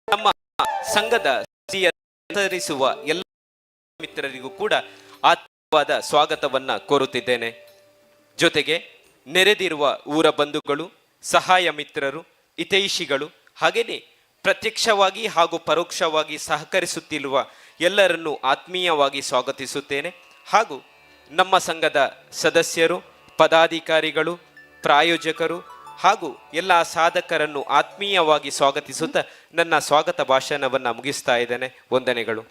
ನಮ್ಮ ಸಂಘದ ಎಲ್ಲ ಮಿತ್ರರಿಗೂ ಕೂಡ ವಾದ ಸ್ವಾಗತವನ್ನ ಕೋರುತ್ತಿದ್ದೇನೆ. ಜೊತೆಗೆ ನೆರೆದಿರುವ ಊರ ಬಂಧುಗಳು, ಸಹಾಯ ಮಿತ್ರರು, ಹಿತೈಷಿಗಳು, ಹಾಗೆಯೇ ಪ್ರತ್ಯಕ್ಷವಾಗಿ ಹಾಗೂ ಪರೋಕ್ಷವಾಗಿ ಸಹಕರಿಸುತ್ತಿರುವ ಎಲ್ಲರನ್ನೂ ಆತ್ಮೀಯವಾಗಿ ಸ್ವಾಗತಿಸುತ್ತೇನೆ. ಹಾಗೂ ನಮ್ಮ ಸಂಘದ ಸದಸ್ಯರು, ಪದಾಧಿಕಾರಿಗಳು, ಪ್ರಾಯೋಜಕರು ಹಾಗೂ ಎಲ್ಲ ಸಾಧಕರನ್ನು ಆತ್ಮೀಯವಾಗಿ ಸ್ವಾಗತಿಸುತ್ತಾ ನನ್ನ ಸ್ವಾಗತ ಭಾಷಣವನ್ನು ಮುಗಿಸ್ತಾ ಇದ್ದೇನೆ. ವಂದನೆಗಳು.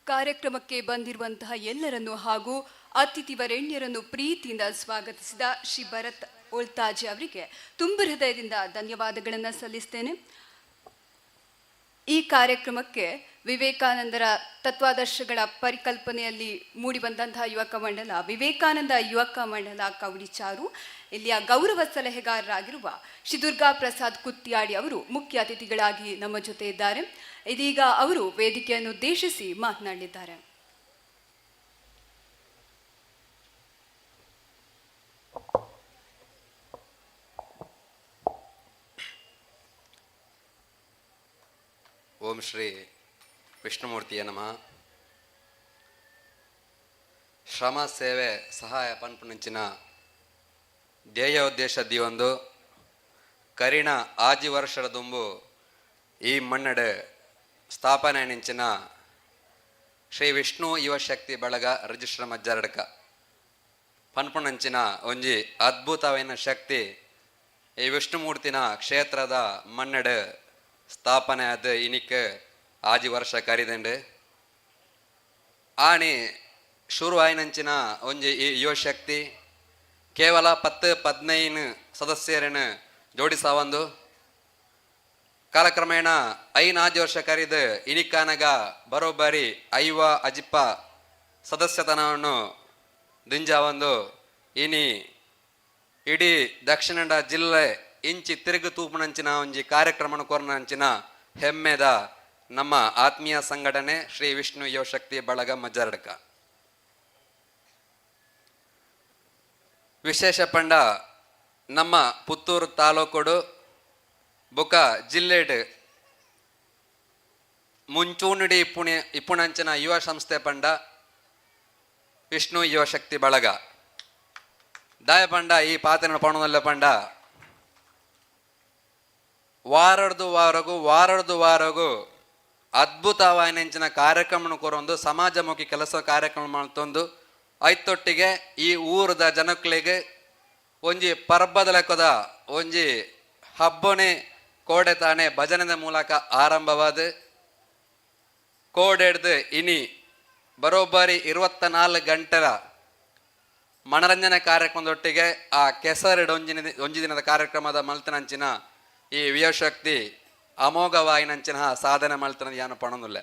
ಕಾರ್ಯಕ್ರಮಕ್ಕೆ ಬಂದಿರುವಂತಹ ಎಲ್ಲರನ್ನು ಹಾಗೂ ಅತಿಥಿ ವರೇಣ್ಯರನ್ನು ಪ್ರೀತಿಯಿಂದ ಸ್ವಾಗತಿಸಿದ ಶ್ರೀ ಭರತ್ ಓಳ್ತಾಜಿ ಅವರಿಗೆ ತುಂಬ ಹೃದಯದಿಂದ ಧನ್ಯವಾದಗಳನ್ನು ಸಲ್ಲಿಸ್ತೇನೆ. ಈ ಕಾರ್ಯಕ್ರಮಕ್ಕೆ ವಿವೇಕಾನಂದರ ತತ್ವಾದರ್ಶಗಳ ಪರಿಕಲ್ಪನೆಯಲ್ಲಿ ಮೂಡಿಬಂದಂತಹ ಯುವಕ ಮಂಡಲ ವಿವೇಕಾನಂದ ಯುವಕ ಮಂಡಲ ಕವಡಿಚಾರು ಇಲ್ಲಿಯ ಗೌರವ ಸಲಹೆಗಾರರಾಗಿರುವ ಶ್ರೀ ದುರ್ಗಾ ಪ್ರಸಾದ್ ಕುತ್ತಿಯಾಡಿ ಅವರು ಮುಖ್ಯ ಅತಿಥಿಗಳಾಗಿ ನಮ್ಮ ಜೊತೆ ಇದ್ದಾರೆ. ಇದೀಗ ಅವರು ವೇದಿಕೆಯನ್ನು ಉದ್ದೇಶಿಸಿ ಮಾತನಾಡಲಿದ್ದಾರೆ. ಓಂ ಶ್ರೀ ವಿಷ್ಣುಮೂರ್ತಿಯ ನಮಃ. ಶ್ರಮ ಸೇವೆ ಸಹಾಯ ಪನ್ಪುನಂಚಿನ ಧ್ಯೇಯೋದ್ದೇಶ ದಿವೊಂದು ಕರಿಣ ಆಜಿ ವರ್ಷದ ದುಂಬು ಈ ಮಣ್ಣಡೆ ಸ್ಥಾಪನೆ ನಿಂಚಿನ ಶ್ರೀ ವಿಷ್ಣು ಯುವ ಶಕ್ತಿ ಬಳಗ ರಿಜಿಸ್ಟರ್ ಮಜ್ಜರಡ್ಕ ಪನ್ಪುನಂಚಿನ ಒಂಜಿ ಅದ್ಭುತವಾದ ಶಕ್ತಿ ಈ ವಿಷ್ಣುಮೂರ್ತಿನ ಕ್ಷೇತ್ರದ ಮಣ್ಣಡೆ ಸ್ಥಾಪನೆ ಅದು ಇನಿಕ್ ಆಜಿ ವರ್ಷ ಕರಿದಂಡು ಆಣಿ ಶುರು ಆಯ್ನಂಚಿನ ಒಂಜಿ ಈ ಯುವ ಶಕ್ತಿ ಕೇವಲ 10-15 ಸದಸ್ಯರನ್ನು ಜೋಡಿಸಾವಂದು ಕಾಲಕ್ರಮೇಣ 5 ವರ್ಷ ಕರಿದು ಇನಿಕಾನಗ ಬರೋಬ್ಬರಿ 5 ಅಜಿಪ್ಪ ಸದಸ್ಯತನವನ್ನು ದಿಂಜಾವಂದು ಇನಿ ಇಡೀ ದಕ್ಷಿಣ ಜಿಲ್ಲೆ ಇಂಚಿ ತಿರುಗು ತೂಪುನಂಚಿನ ಒಂಜಿ ಕಾರ್ಯಕ್ರಮ ಕೊರನಂಚಿನ ಹೆಮ್ಮೆದ ನಮ್ಮ ಆತ್ಮೀಯ ಸಂಘಟನೆ ಶ್ರೀ ವಿಷ್ಣು ಯುವ ಶಕ್ತಿ ಬಳಗ ಮಜ್ಜರಡ್ಕ. ವಿಶೇಷ ಪಂಡ ನಮ್ಮ ಪುತ್ತೂರು ತಾಲೂಕೊಡು ಬೊಕ ಜಿಲ್ಲೆಡ್ ಮುಂಚೂಣಿಡಿ ಇಪ್ಪುಣಂಚಿನ ಯುವ ಸಂಸ್ಥೆ ಪಂಡ ವಿಷ್ಣು ಯುವ ಶಕ್ತಿ ಬಳಗ ದಾಯ ಪಂಡ ಈ ಪಾತ್ರ ಪಣದಲ್ಲ ಪಂಡ ವಾರಡ್ದು ವಾರಗೂ ಅದ್ಭುತವಾಯಿನಂಚಿನ ಕಾರ್ಯಕ್ರಮ ಕೊರೊಂದು ಸಮಾಜಮುಖಿ ಕೆಲಸ ಕಾರ್ಯಕ್ರಮ ಮಾಡ್ತೊಂದು ಐತೊಟ್ಟಿಗೆ ಈ ಊರದ ಜನಕ್ಕಳಿಗೆ ಒಂಜಿ ಪರ್ಬದ ಲೆಕ್ಕದ ಒಂಜಿ ಹಬ್ಬನೆ ಕೋಡೆ ತಾನೆ ಭಜನೆದ ಮೂಲಕ ಆರಂಭವಾದ ಕೋಡೆಡ್ದು ಇನಿ ಬರೋಬ್ಬರಿ 24 ಗಂಟೆರ ಮನರಂಜನೆ ಕಾರ್ಯಕ್ರಮದೊಟ್ಟಿಗೆ ಆ ಕೆಸರೆಡು ಒಂಜಿ ದಿನದ ಕಾರ್ಯಕ್ರಮದ ಮಲ್ತನಂಚಿನ ಈ ಯುವಶಕ್ತಿ ಅಮೋಘವಾಯಿನಂಚಿನ ಸಾಧನೆ ಮಲ್ತನದ ಯಾನು ಪಣನುಲ್ಲೆ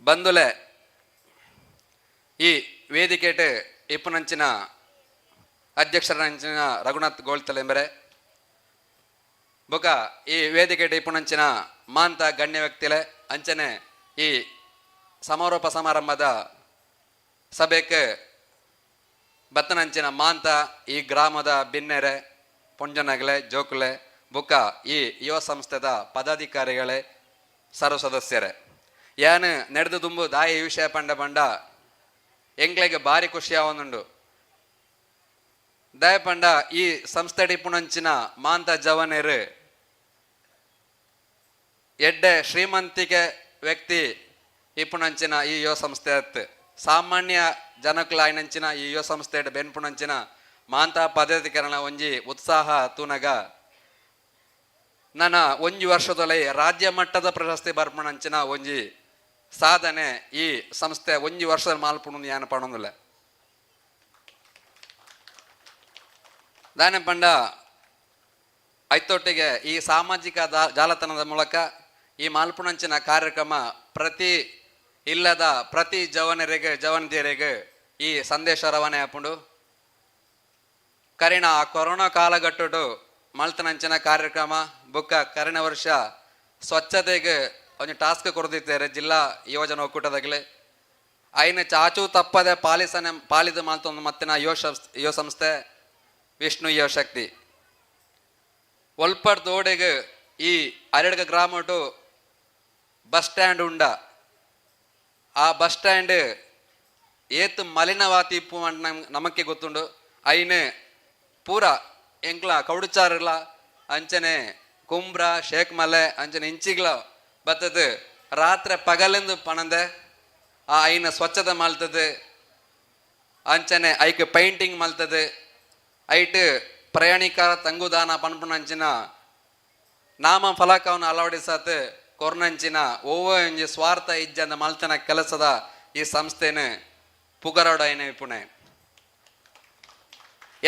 ಬಂದುಲೆ ಈ ವೇದಿಕೆಟ್ ಇಪ್ಪುನಂಚಿನ ಅಧ್ಯಕ್ಷರಂಚಿನ ರಘುನಾಥ್ ಗೋಳ್ತಲೆಂಬರೆ ಬೊಕ ಈ ವೇದಿಕೆಟ್ ಇಪ್ಪುನಂಚಿನ ಮಾಂತ ಗಣ್ಯ ವ್ಯಕ್ತಿಲೆ ಅಂಚನೆ ಈ ಸಮಾರೋಪ ಸಮಾರಂಭದ ಸಭೆಗೆ ಬತ್ತನಂಚಿನ ಮಾಂತ ಈ ಗ್ರಾಮದ ಬಿನ್ನೆರೆ ಪೊಂಜನಗಲೆ ಜೋಕುಲೆ ಬುಕ್ಕ ಈ ಯುವ ಸಂಸ್ಥೆದ ಪದಾಧಿಕಾರಿಗಳೇ ಸರ್ವ ಸದಸ್ಯರೇ ಯಾನು ನಡೆದು ತುಂಬು ದಾಯಿ ವಿಷಯ ಪಂಡ ಎಂಗ್ಲೆಗೆ ಭಾರಿ ಖುಷಿ ಆವೊಂದುಂಡು. ದಯ ಪಂಡ ಈ ಸಂಸ್ಥೆ ಡಿಪ್ಪುನಂಚಿನ ಮಾಂತ ಜವನೇರು ಎಡ್ಡೆ ಶ್ರೀಮಂತಿಕೆ ವ್ಯಕ್ತಿ ಇಪ್ಪುನಂಚಿನ ಈ ಯುವ ಸಂಸ್ಥೆ ಅತ್ತು ಸಾಮಾನ್ಯ ಜನಕ್ಕಲಾಯ್ನಂಚಿನ ಈ ಯುವ ಸಂಸ್ಥೆ ಬೆನ್ಪುನಂಚಿನ ಮಾಂತ ಪದಾಧಿಕರಣ ಒಂಜಿ ಉತ್ಸಾಹ ತೂನಗ ನನ್ನ ಒಂಜಿ ವರ್ಷದೊಲೆ ರಾಜ್ಯ ಮಟ್ಟದ ಪ್ರಶಸ್ತಿ ಬರ್ಪಣಂಚಿನ ಒಂಜಿ ಸಾಧನೆ ಈ ಸಂಸ್ಥೆ ಒಂಜಿ ವರ್ಷದ ಮಾಲ್ಪುಣ ಯಾನು ಪಣೊಂದುಲ್ಲ ದಾನೆ ಪಂಡ ಐತೊಟ್ಟಿಗೆ ಈ ಸಾಮಾಜಿಕ ಜಾಲತಾಣದ ಮೂಲಕ ಈ ಮಾಲ್ಪುಣಂಚಿನ ಕಾರ್ಯಕ್ರಮ ಪ್ರತಿ ಇಲ್ಲದ ಪ್ರತಿ ಜವನದಿಯರಿಗೆ ಈ ಸಂದೇಶ ರವಾನೆ ಹಾಪುಂಡು ಕರಿಣ ಆ ಕೊರೋನಾ ಕಾಲಘಟ್ಟಡು ಮಲ್ತನಂಚಿನ ಕಾರ್ಯಕ್ರಮ ಬುಕ್ಕ ಕರಿಣ ವರ್ಷ ಸ್ವಚ್ಛತೆಗೆ ಒಂದು ಟಾಸ್ಕ್ ಕೊಡ್ದಿದ್ದಾರೆ ಜಿಲ್ಲಾ ಯುವಜನ ಒಕ್ಕೂಟದಾಗಲೇ ಐನ ಚಾಚು ತಪ್ಪದೆ ಪಾಲಿದು ಮಾಲ್ತೊಂದು ಮತ್ತಿನ ಯುವ ಸಂಸ್ಥೆ ವಿಷ್ಣು ಯುವ ಶಕ್ತಿ ಒಲ್ಪಡ್ ದೋಡೆಗೆ ಈ ಅರಡ್ಗ ಗ್ರಾಮಟು ಬಸ್ ಸ್ಟ್ಯಾಂಡ್ ಉಂಡ ಆ ಬಸ್ ಸ್ಟ್ಯಾಂಡ್ ಏತ್ ಮಲಿನವಾತಿ ಇಪ್ಪು ಅಂತ ನಮಕ್ಕೆ ಗೊತ್ತುಂಡು. ಐನ್ ಪೂರ ಎಂಕ್ಲ ಕೌಡುಚಾರಲ್ಲ ಅಂಚನೆ ಕುಂಬ್ರ ಶೇಖ್ ಮಲೆ ಅಂಚನೆ ಇಂಚಿಗ್ಲ ಬತ್ತದು ರಾತ್ರಿ ಪಗಲೆಂದು ಪಣಂದೆ ಆ ಐನ ಸ್ವಚ್ಛತೆ ಮಲ್ತದೆ ಅಂಚನೆ ಐಕ್ ಪೈಂಟಿಂಗ್ ಮಲ್ತದೆ ಐಟ್ ಪ್ರಯಾಣಿಕರ ತಂಗುದಾನ ಪನ್ಪುನಂಚಿನ ನಾಮ ಫಲಕವನ್ನು ಅಳವಡಿಸತ್ ಕೊರ್ನಂಚಿನ ಓವ ಒಂಜಿ ಸ್ವಾರ್ಥ ಇಜ್ಜಂದ ಮಲ್ತನ ಕೆಲಸದ ಈ ಸಂಸ್ಥೆನ ಪುಗರೋಡ ಏನ ಪುಣೆ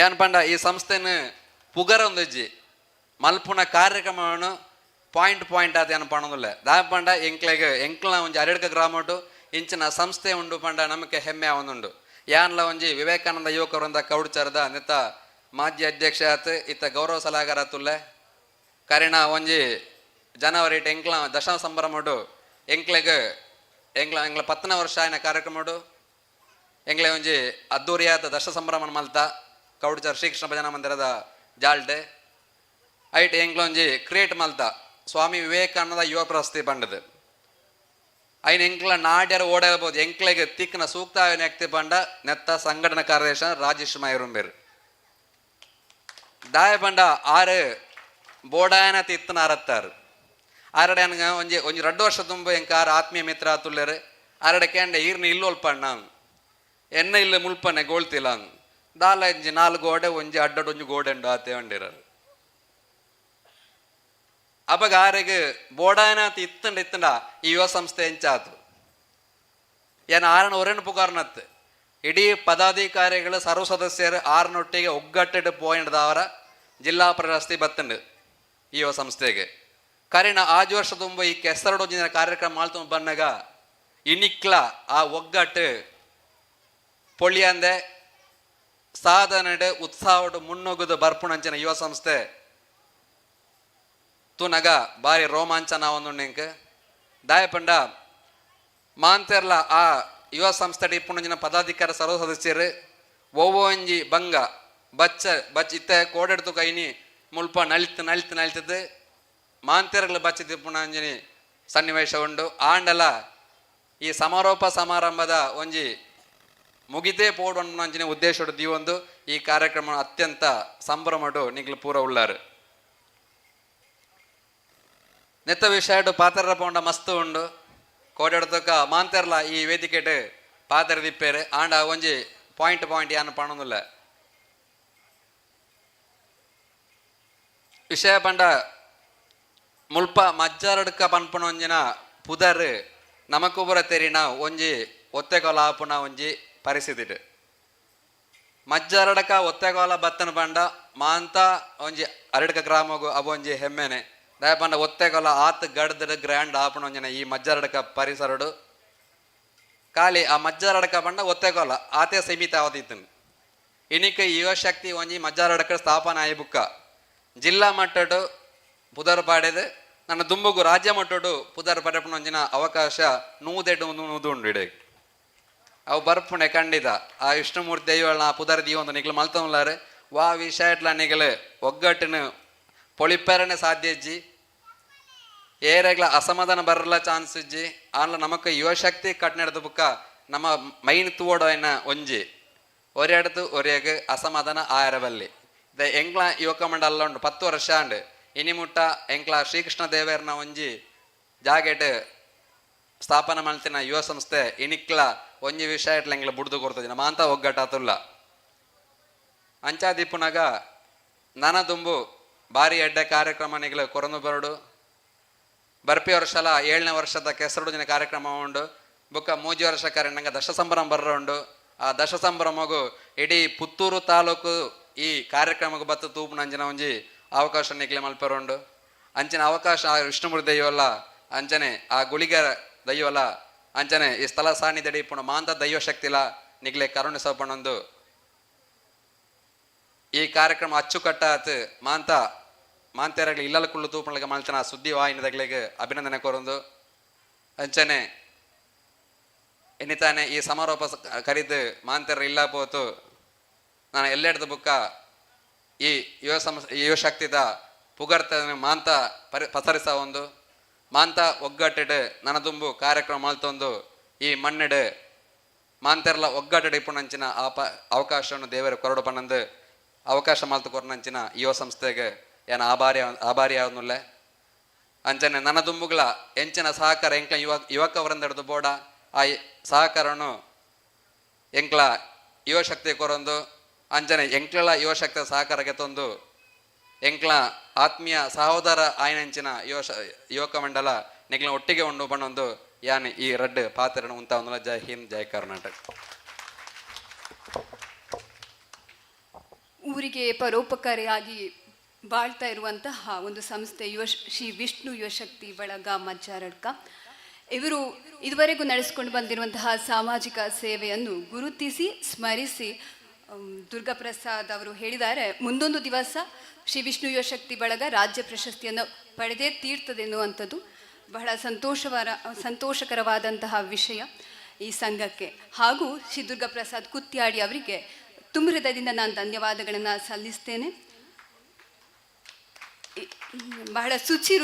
ಏನ್ ಪಂಡ ಈ ಸಂಸ್ಥೆನ ಪುಗರ ಒಂದಿಜ್ಜಿ ಮಲ್ಪುನ ಕಾರ್ಯಕ್ರಮವನ್ನು ಪಾಯಿಂಟ್ ಅದು ಏನು ಪಣದಿಲ್ಲ ದಾಯ ಪಂಡ ಎಂಕ್ಲ ಒಂಜಿ ಅರೆಡ್ಕ ಗ್ರಾಮಟು ಇಂಚಿನ ಸಂಸ್ಥೆ ಉಂಡು ಪಂಡ ನಮಗೆ ಹೆಮ್ಮೆ ಅವನುಂಡು. ಯಾನ್ಲ ಒಂಜಿ ವಿವೇಕಾನಂದ ಯುವಕರಿಂದ ಕೌಡ್ಚಾರದ ನಿತ್ತ ಮಾಜಿ ಅಧ್ಯಕ್ಷ ಆತ್ ಇತ್ತ ಗೌರವ ಸಲಹೆಗಾರ ತುಲ್ಲೆ ಕರಿಣ ಒಂಜಿ ಜನವರಿ ಎಂಕ್ಲ ದಶ ಸಂಭ್ರಮಡು ಎಂಕ್ಲ 10ನೇ ವರ್ಷ ಆಯ್ನ ಕಾರ್ಯಕ್ರಮಡು ಎಂಗ್ಲೆ ಒಂಜಿ ಅದ್ದೂರಿಯಾದ ದಶ ಸಂಭ್ರಮ ಮಲ್ತ ಕೌಡ್ಚಾರ ಶ್ರೀಕೃಷ್ಣ ಭಜನಾ ಮಂದಿರದ ಜಾಲ್ಡೆ ಐಟ್ ಎಂಗ್ಲ ಒಂಜಿ ಕ್ರಿಯೇಟ್ ಮಲ್ತ ಸ್ವಾಮಿ ವಿವೇಕಾನಂದ ಯುವ ಪ್ರಶಸ್ತಿ ಪಂಡದು ಐನ್ ಎಂಕ್ಲ ನಾಡ್ಯರ ಓಡಬಹುದು ಎಂಕ್ಲೆಗೆ ತಿಕ್ನ ಸೂಕ್ತ ನೆಕ್ತಿ ಪಂಡ ನೆತ್ತ ಸಂಘಟನಾ ಕಾರ್ಯದರ್ಶ ರಾಜೇಶ್ ಮೈರುಂಬೇರು ದಾಯ ಪಂಡ ಆರು ಬೋಡಾಯನ ತಿತ್ತನ ಅರತ್ತಾರು ಆರಡೆ ಅನ್ಗ ಒಂಜಿ 2 ವರ್ಷ ತುಂಬ ಎಂಕ ಆರು ಆತ್ಮೀಯ ಮಿತ್ರ ಆತುಲ್ಲೇರು ಆರಡೆ ಕೇಂಡೆ ಈರ್ನ ಇಲ್ಲೊಲ್ಪಣ್ಣ ಎನ್ನ ಇಲ್ಲ ಮುಲ್ಪನೆ ಗೋಳ್ತಿಲ್ಲ ದಾಲ ಒಂಜಿ 4 ಗೋಡೆ ಒಂಜಿ ಅಡ್ಡಡ್ ಒಂಜಿ ಗೋಡೆ ಉಂಡು ಆತೆ ಉಂಡಿರರು ಅವಾಗ ಆರೆಗೆ ಬೋಡಾಯನ ಇತ್ತಂಡ ಈ ಯುವ ಸಂಸ್ಥೆ ಎಂಚಾತು ಏನ್ ಆರನ ಒರೆನ್ ಪುಗಾರ್ನತ್ ಇಡೀ ಪದಾಧಿಕಾರಿಗಳು ಸರ್ವ ಸದಸ್ಯರು ಆರ್ನೊಟ್ಟಿಗೆ ಒಗ್ಗಟ್ಟಿಟ್ಟು ಪೋಯಿಂಡ್ದವರ ಜಿಲ್ಲಾ ಪ್ರಶಸ್ತಿ ಬತ್ತಂಡು ಈ ಯುವ ಸಂಸ್ಥೆಗೆ ಕರಿಣ 5 ವರ್ಷ ತುಂಬ ಈ ಕೆಸರಡೊಂಜಿನ ಕಾರ್ಯಕ್ರಮ ಮಾಡ್ತು ಬಂದಾಗ ಇನಿಕ್ಲ ಆ ಒಗ್ಗಟ್ಟು ಪೊಳಿಯಂದೆ ಸಾಧನೆ ಉತ್ಸಾಹ ಮುನ್ನೋಗುದು ಬರ್ಪುಣಂಚಿನ ಯುವ ಸಂಸ್ಥೆ ತೂನಗ ಬಾರಿ ರೋಮಾಂಚನ ಒಂದುಂಡೆಂಕ್ ದಾಯ ಪಂಡ ಮಾಂತೆರ್ಲ ಆ ಯುವ ಸಂಸ್ಥೆ ಇಪ್ಪುಣಂಜಿನ ಪದಾಧಿಕಾರಿ ಸರ್ವ ಸದಸ್ಯರು ಒವ್ವೊಂಜಿ ಬಂಗ ಬಚ್ಚ ಇತ್ತೆ ಕೋಡೆಡ್ತು ಕೈನಿ ಮುಲ್ಪ ನಳಿತದ್ದು ಮಾಂತೆರ್ಗಳು ಬಚ್ಚ ತಿಪ್ಪುಣಂಜಿನಿ ಸನ್ನಿವೇಶ ಉಂಡು ಆಂಡಲ ಈ ಸಮಾರೋಪ ಸಮಾರಂಭದ ಒಂಜಿ ಮುಗಿದೇ ಪೋಡುವಂಜಿನ ಉದ್ದೇಶ ದೀವೊಂದು ಈ ಕಾರ್ಯಕ್ರಮ ಅತ್ಯಂತ ಸಂಭ್ರಮಡು ನಿಗ್ಲು ಪೂರ ಉಳ್ಳಾರು ನೆತ್ತ ವಿಷಯ ಪಾತ್ರ ಪೋಂಡ ಮಸ್ತ್ ಉಂಡು ಕೋಡೆಡ್ತಕ್ಕ ಮಾಂತೆರ್ಲ ಈ ವೇದಿಕೆಟ್ ಪಾತ್ರ ದಿಪ್ಪೇರೆ ಆಂಡ ಒಂಜಿ ಪಾಯಿಂಟ್ ಯಾನು ಪಣದಿಲ್ಲ ವಿಷಯ ಪಂಡ ಮುಲ್ಪ ಮಜ್ಜಾರಡ್ಕ ಪನ್ಪುಣ ಒಂಜಿನ ಪುದರ್ ನಮಕುಬುರ ತೆರಿನ ಒಂಜಿ ಒತ್ತೆಗೊಲ ಆಪುನ ಒಂಜಿ ಪರಿಸ್ಥಿತಿ ಮಜ್ಜಾರಡಕ ಒತ್ತೆಗೊಲ ಬತ್ತನ ಪಂಡ ಮಾಂತ ಒಂಜಿ ಅರಡ್ಕ ಗ್ರಾಮಗು ಅವು ಒಂಜಿ ಹೆಮ್ಮೆನೆ ದಯ ಪಂಡ ಒತ್ತೆಗೊಲ ಆತ್ ಗಡ್ದ ಗ್ರ್ಯಾಂಡ್ ಆಪುಣ ಒಂಜಿನ ಈ ಮಜ್ಜಾರಡಕ ಪರಿಸರಡು ಖಾಲಿ ಆ ಮಜ್ಜಾರಡಕ ಪಂಡ ಒತ್ತೆಗೊಲ ಆತೆ ಸೀಮಿತ ಅವತಿತ್ತು ಇನಿಕ ಯುವ ಶಕ್ತಿ ಒಂಜಿ ಮಜ್ಜಾರಡಕ ಸ್ಥಾಪನೆ ಆಯಿ ಬುಕ್ಕ ಜಿಲ್ಲಾ ಮಟ್ಟಡು ಪುದರ್ ಪಾಡೆದು ನನ್ನ ದುಂಬುಗು ರಾಜ್ಯ ಮಟ್ಟಡು ಪುದರ್ ಪಡೆಪುಣ ಒಂಜಿನ ಅವಕಾಶ ನೂದು ಉಂಡು ಅವು ಬರ್ಪುಣೆ ಖಂಡಿತ ಆ ವಿಷ್ಣುಮೂರ್ತಿ ದೈವಗಳನ್ನ ಪುದರ್ ದೀವೊಂದು ನಿಗ್ಲು ಮಲ್ತುಲ್ಲಾರೆ ವಾ ವಿಷಯಟ್ಲ ನಿಗಲು ಒಗ್ಗಟ್ಟಿನ ಪೊಳಿಪೆರನೆ ಸಾಧ್ಯ ಇಜ್ಜಿ ಏರೆಗ್ಲ ಅಸಮಾಧಾನ ಬರಲ್ಲ ಚಾನ್ಸ್ ಇಜ್ಜಿ ಆನ್ಲ ನಮಕ್ ಯುವಶಕ್ತಿ ಕಟ್ನೆಡ್ದು ಬುಕ್ಕ ನಮ್ಮ ಮೈನ್ ತೂವೋಡೋಯ್ನ ಒಂಜಿ ಒರೆಡ್ದು ಒರೆಗೆ ಅಸಮಾಧಾನ ಆಯರಬಲ್ಲಿ ಎಂಕ್ಲ ಯುವಕ ಮಂಡಲ ಉಂಡು 10 ವರ್ಷ ಅಂಡ್ ಇನಿ ಮುಟ್ಟ ಎಂಕ್ಲ ಶ್ರೀಕೃಷ್ಣ ದೇವೇರ್ನ ಒಂಜಿ ಜಾಗೆಟ್ ಸ್ಥಾಪನೆ ಮಾಡ್ತಿನ ಯುವ ಸಂಸ್ಥೆ ಇನಿಕ್ಲ ಒಂಜಿ ವಿಷಯ ಇಟ್ಲ ಎಂಗ್ಲ ಬುಡ್ದು ಕೊಡ್ತದಿನ ಮಾಂತ ಒಗ್ಗಟ್ಟಾತುಲ್ಲ ಅಂಚಾದಿಪ್ಪುನಾಗ ನನ್ನ ದುಂಬು ಭಾರಿ ಎಡ್ಡೆ ಕಾರ್ಯಕ್ರಮ ನಿಗ್ಲ ಕೊರಂದು ಬರಡು ಬರ್ಪಿ ವರ್ಷಲ 7ನೇ ವರ್ಷದ ಕೆಸರಡುಜಿನ ಕಾರ್ಯಕ್ರಮ ಉಂಡು ಬುಕ್ಕ 3 ವರ್ಷ ಕರೆಂಡಂಗ ದಶ ಸಂಭ್ರಮ ಬರ್ರ ಉಂಡು ಆ ದಶ ಸಂಭ್ರಮಗು ಇಡೀ ಪುತ್ತೂರು ತಾಲೂಕು ಈ ಕಾರ್ಯಕ್ರಮಕ್ಕೆ ಬತ್ತು ತೂಪು ಅಂಜನ ಒಂಜಿ ಅವಕಾಶ ನಿಗ್ಲೆ ಮಲ್ಪರುಂಡು ಅಂಚನೆ ಅವಕಾಶ ಆ ವಿಷ್ಣುಮೂರ್ತಿ ದೈವಲ್ಲ ಅಂಚನೆ ಆ ಗುಳಿಗರ ದೈವಲ್ಲ ಅಂಚನೆ ಈ ಸ್ಥಳ ಸಾನ್ನಿಧ್ಯ ಪುಣ ಮಾಂತ ದೈವ ಶಕ್ತಿಲ ನಿಗ್ಲೆ ಕರುಣಿಸಪಣೊಂದು ಈ ಕಾರ್ಯಕ್ರಮ ಅಚ್ಚುಕಟ್ಟಾತ್ ಮಾಂತೆರಗ್ಲಿ ಇಲ್ಲಲ ಕುಳ್ಳು ತೂಪಣಗೆ ಮಲ್ತನ ಸುದ್ದಿ ವಾಹಿನಿದಗಳಿಗೆ ಅಭಿನಂದನೆ ಕೋರೊಂದು ಅಂಚನೆ ಎನ್ನಿತಾನೆ ಈ ಸಮಾರೋಪ ಕರೀದು ಮಾಂತೆರ ಇಲ್ಲ ಪೋತು ನಾನು ಎಲ್ಲೆಡ್ದು ಬುಕ್ಕ ಈ ಯುವ ಶಕ್ತಿದ ಪುಗರ್ತ ಮಾಂತ ಪಸರಿಸ ಒಂದು ಮಾಂತ ಒಗ್ಗಟ್ಟೆಡ್ ನನದುಂಬು ಕಾರ್ಯಕ್ರಮ ಮಲ್ತೊಂದು ಈ ಮಣ್ಣೆಡ್ ಮಾಂತೆರ್ಲ ಒಗ್ಗಟ್ಟೆಡ್ ಇಪ್ಪುನಂಚಿನ ಅವಕಾಶವನ್ನು ದೇವರ ಕೊರಡು ಪನ್ನಂದು ಅವಕಾಶ ಮಲ್ತು ಕೊರನಂಚಿನ ಯುವ ಸಂಸ್ಥೆಗೆ ಏನ ಆಭಾರಿ ಆವನುಲ್ಲೆ ಅಂಚನೆ ನನ್ನ ದುಂಬುಗಳ ಎಂಚಿನ ಸಹಕಾರ ಎಂಕ್ಲ ಯುವಕ ವೃಂದಡ್ದು ಬೋಡ ಆ ಸಹಕಾರನು ಎಂಕ್ಲ ಯುವಶಕ್ತಿ ಕೊರೊಂದು ಅಂಚನೆ ಎಂಕ್ಲ ಯುವಶಕ್ತಿ ಸಹಕಾರಕ್ಕೆ ತಂದು ಎಂಕ್ಲ ಆತ್ಮೀಯ ಸಹೋದರ ಆಯ್ನಂಚಿನ ಯುವಕ ಮಂಡಲ ನೆಗ್ಲ ಒಟ್ಟಿಗೆ ಉಂಡು ಬಣ್ಣೊಂದು ಯಾನ್ ಈ ರಡ್ ಪಾತ್ರನ ಉಂತ ಜೈ ಹಿಂದ್ ಜೈ ಕರ್ನಾಟಕ. ಊರಿಗೆ ಪರೋಪಕಾರಿಯಾಗಿ ಬಾಳ್ತಾ ಇರುವಂತಹ ಒಂದು ಸಂಸ್ಥೆ ಶ್ರೀ ವಿಷ್ಣು ಯುವಶಕ್ತಿ ಬಳಗ ಮಜ್ಜಾರಡ್ಕ. ಇವರು ಇದುವರೆಗೂ ನಡೆಸಿಕೊಂಡು ಬಂದಿರುವಂತಹ ಸಾಮಾಜಿಕ ಸೇವೆಯನ್ನು ಗುರುತಿಸಿ ಸ್ಮರಿಸಿ ದುರ್ಗಾಪ್ರಸಾದ್ ಅವರು ಹೇಳಿದ್ದಾರೆ, ಮುಂದೊಂದು ದಿವಸ ಶ್ರೀ ವಿಷ್ಣು ಯುವಶಕ್ತಿ ಬಳಗ ರಾಜ್ಯ ಪ್ರಶಸ್ತಿಯನ್ನು ಪಡೆದೇ ತೀರ್ತದೆ ಎನ್ನುವಂಥದ್ದು ಬಹಳ ಸಂತೋಷಕರವಾದಂತಹ ವಿಷಯ ಈ ಸಂಘಕ್ಕೆ. ಹಾಗೂ ಶ್ರೀ ದುರ್ಗಾಪ್ರಸಾದ್ ಕುತ್ಯಾಡಿ ಅವರಿಗೆ ತುಂಬ ಹೃದಯದಿಂದ ನಾನು ಧನ್ಯವಾದಗಳನ್ನು ಸಲ್ಲಿಸ್ತೇನೆ. ಬಹಳ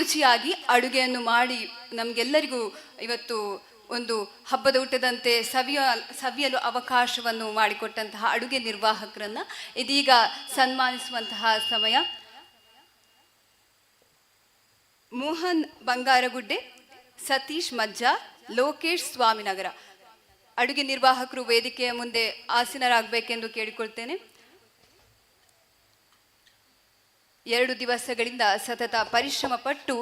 ರುಚಿಯಾಗಿ ಅಡುಗೆಯನ್ನು ಮಾಡಿ ನಮಗೆಲ್ಲರಿಗೂ ಇವತ್ತು ಒಂದು ಹಬ್ಬದ ಊಟದಂತೆ ಸವಿಯಲು ಅವಕಾಶವನ್ನು ಮಾಡಿಕೊಟ್ಟಂತಹ ಅಡುಗೆ ನಿರ್ವಾಹಕರನ್ನು ಇದೀಗ ಸನ್ಮಾನಿಸುವಂತಹ ಸಮಯ. ಮೋಹನ್ ಬಂಗಾರಗುಡ್ಡೆ, ಸತೀಶ್ ಮಜ್ಜಾ, ಲೋಕೇಶ್ ಸ್ವಾಮಿನಗರ ಅಡುಗೆ ನಿರ್ವಾಹಕರು ವೇದಿಕೆಯ ಮುಂದೆ ಆಸೀನರಾಗಬೇಕೆಂದು ಕೇಳಿಕೊಳ್ತೇನೆ. 2 ದಿವಸಗಳಿಂದ ಸತತ ಪರಿಶ್ರಮ ಪಟ್ಟು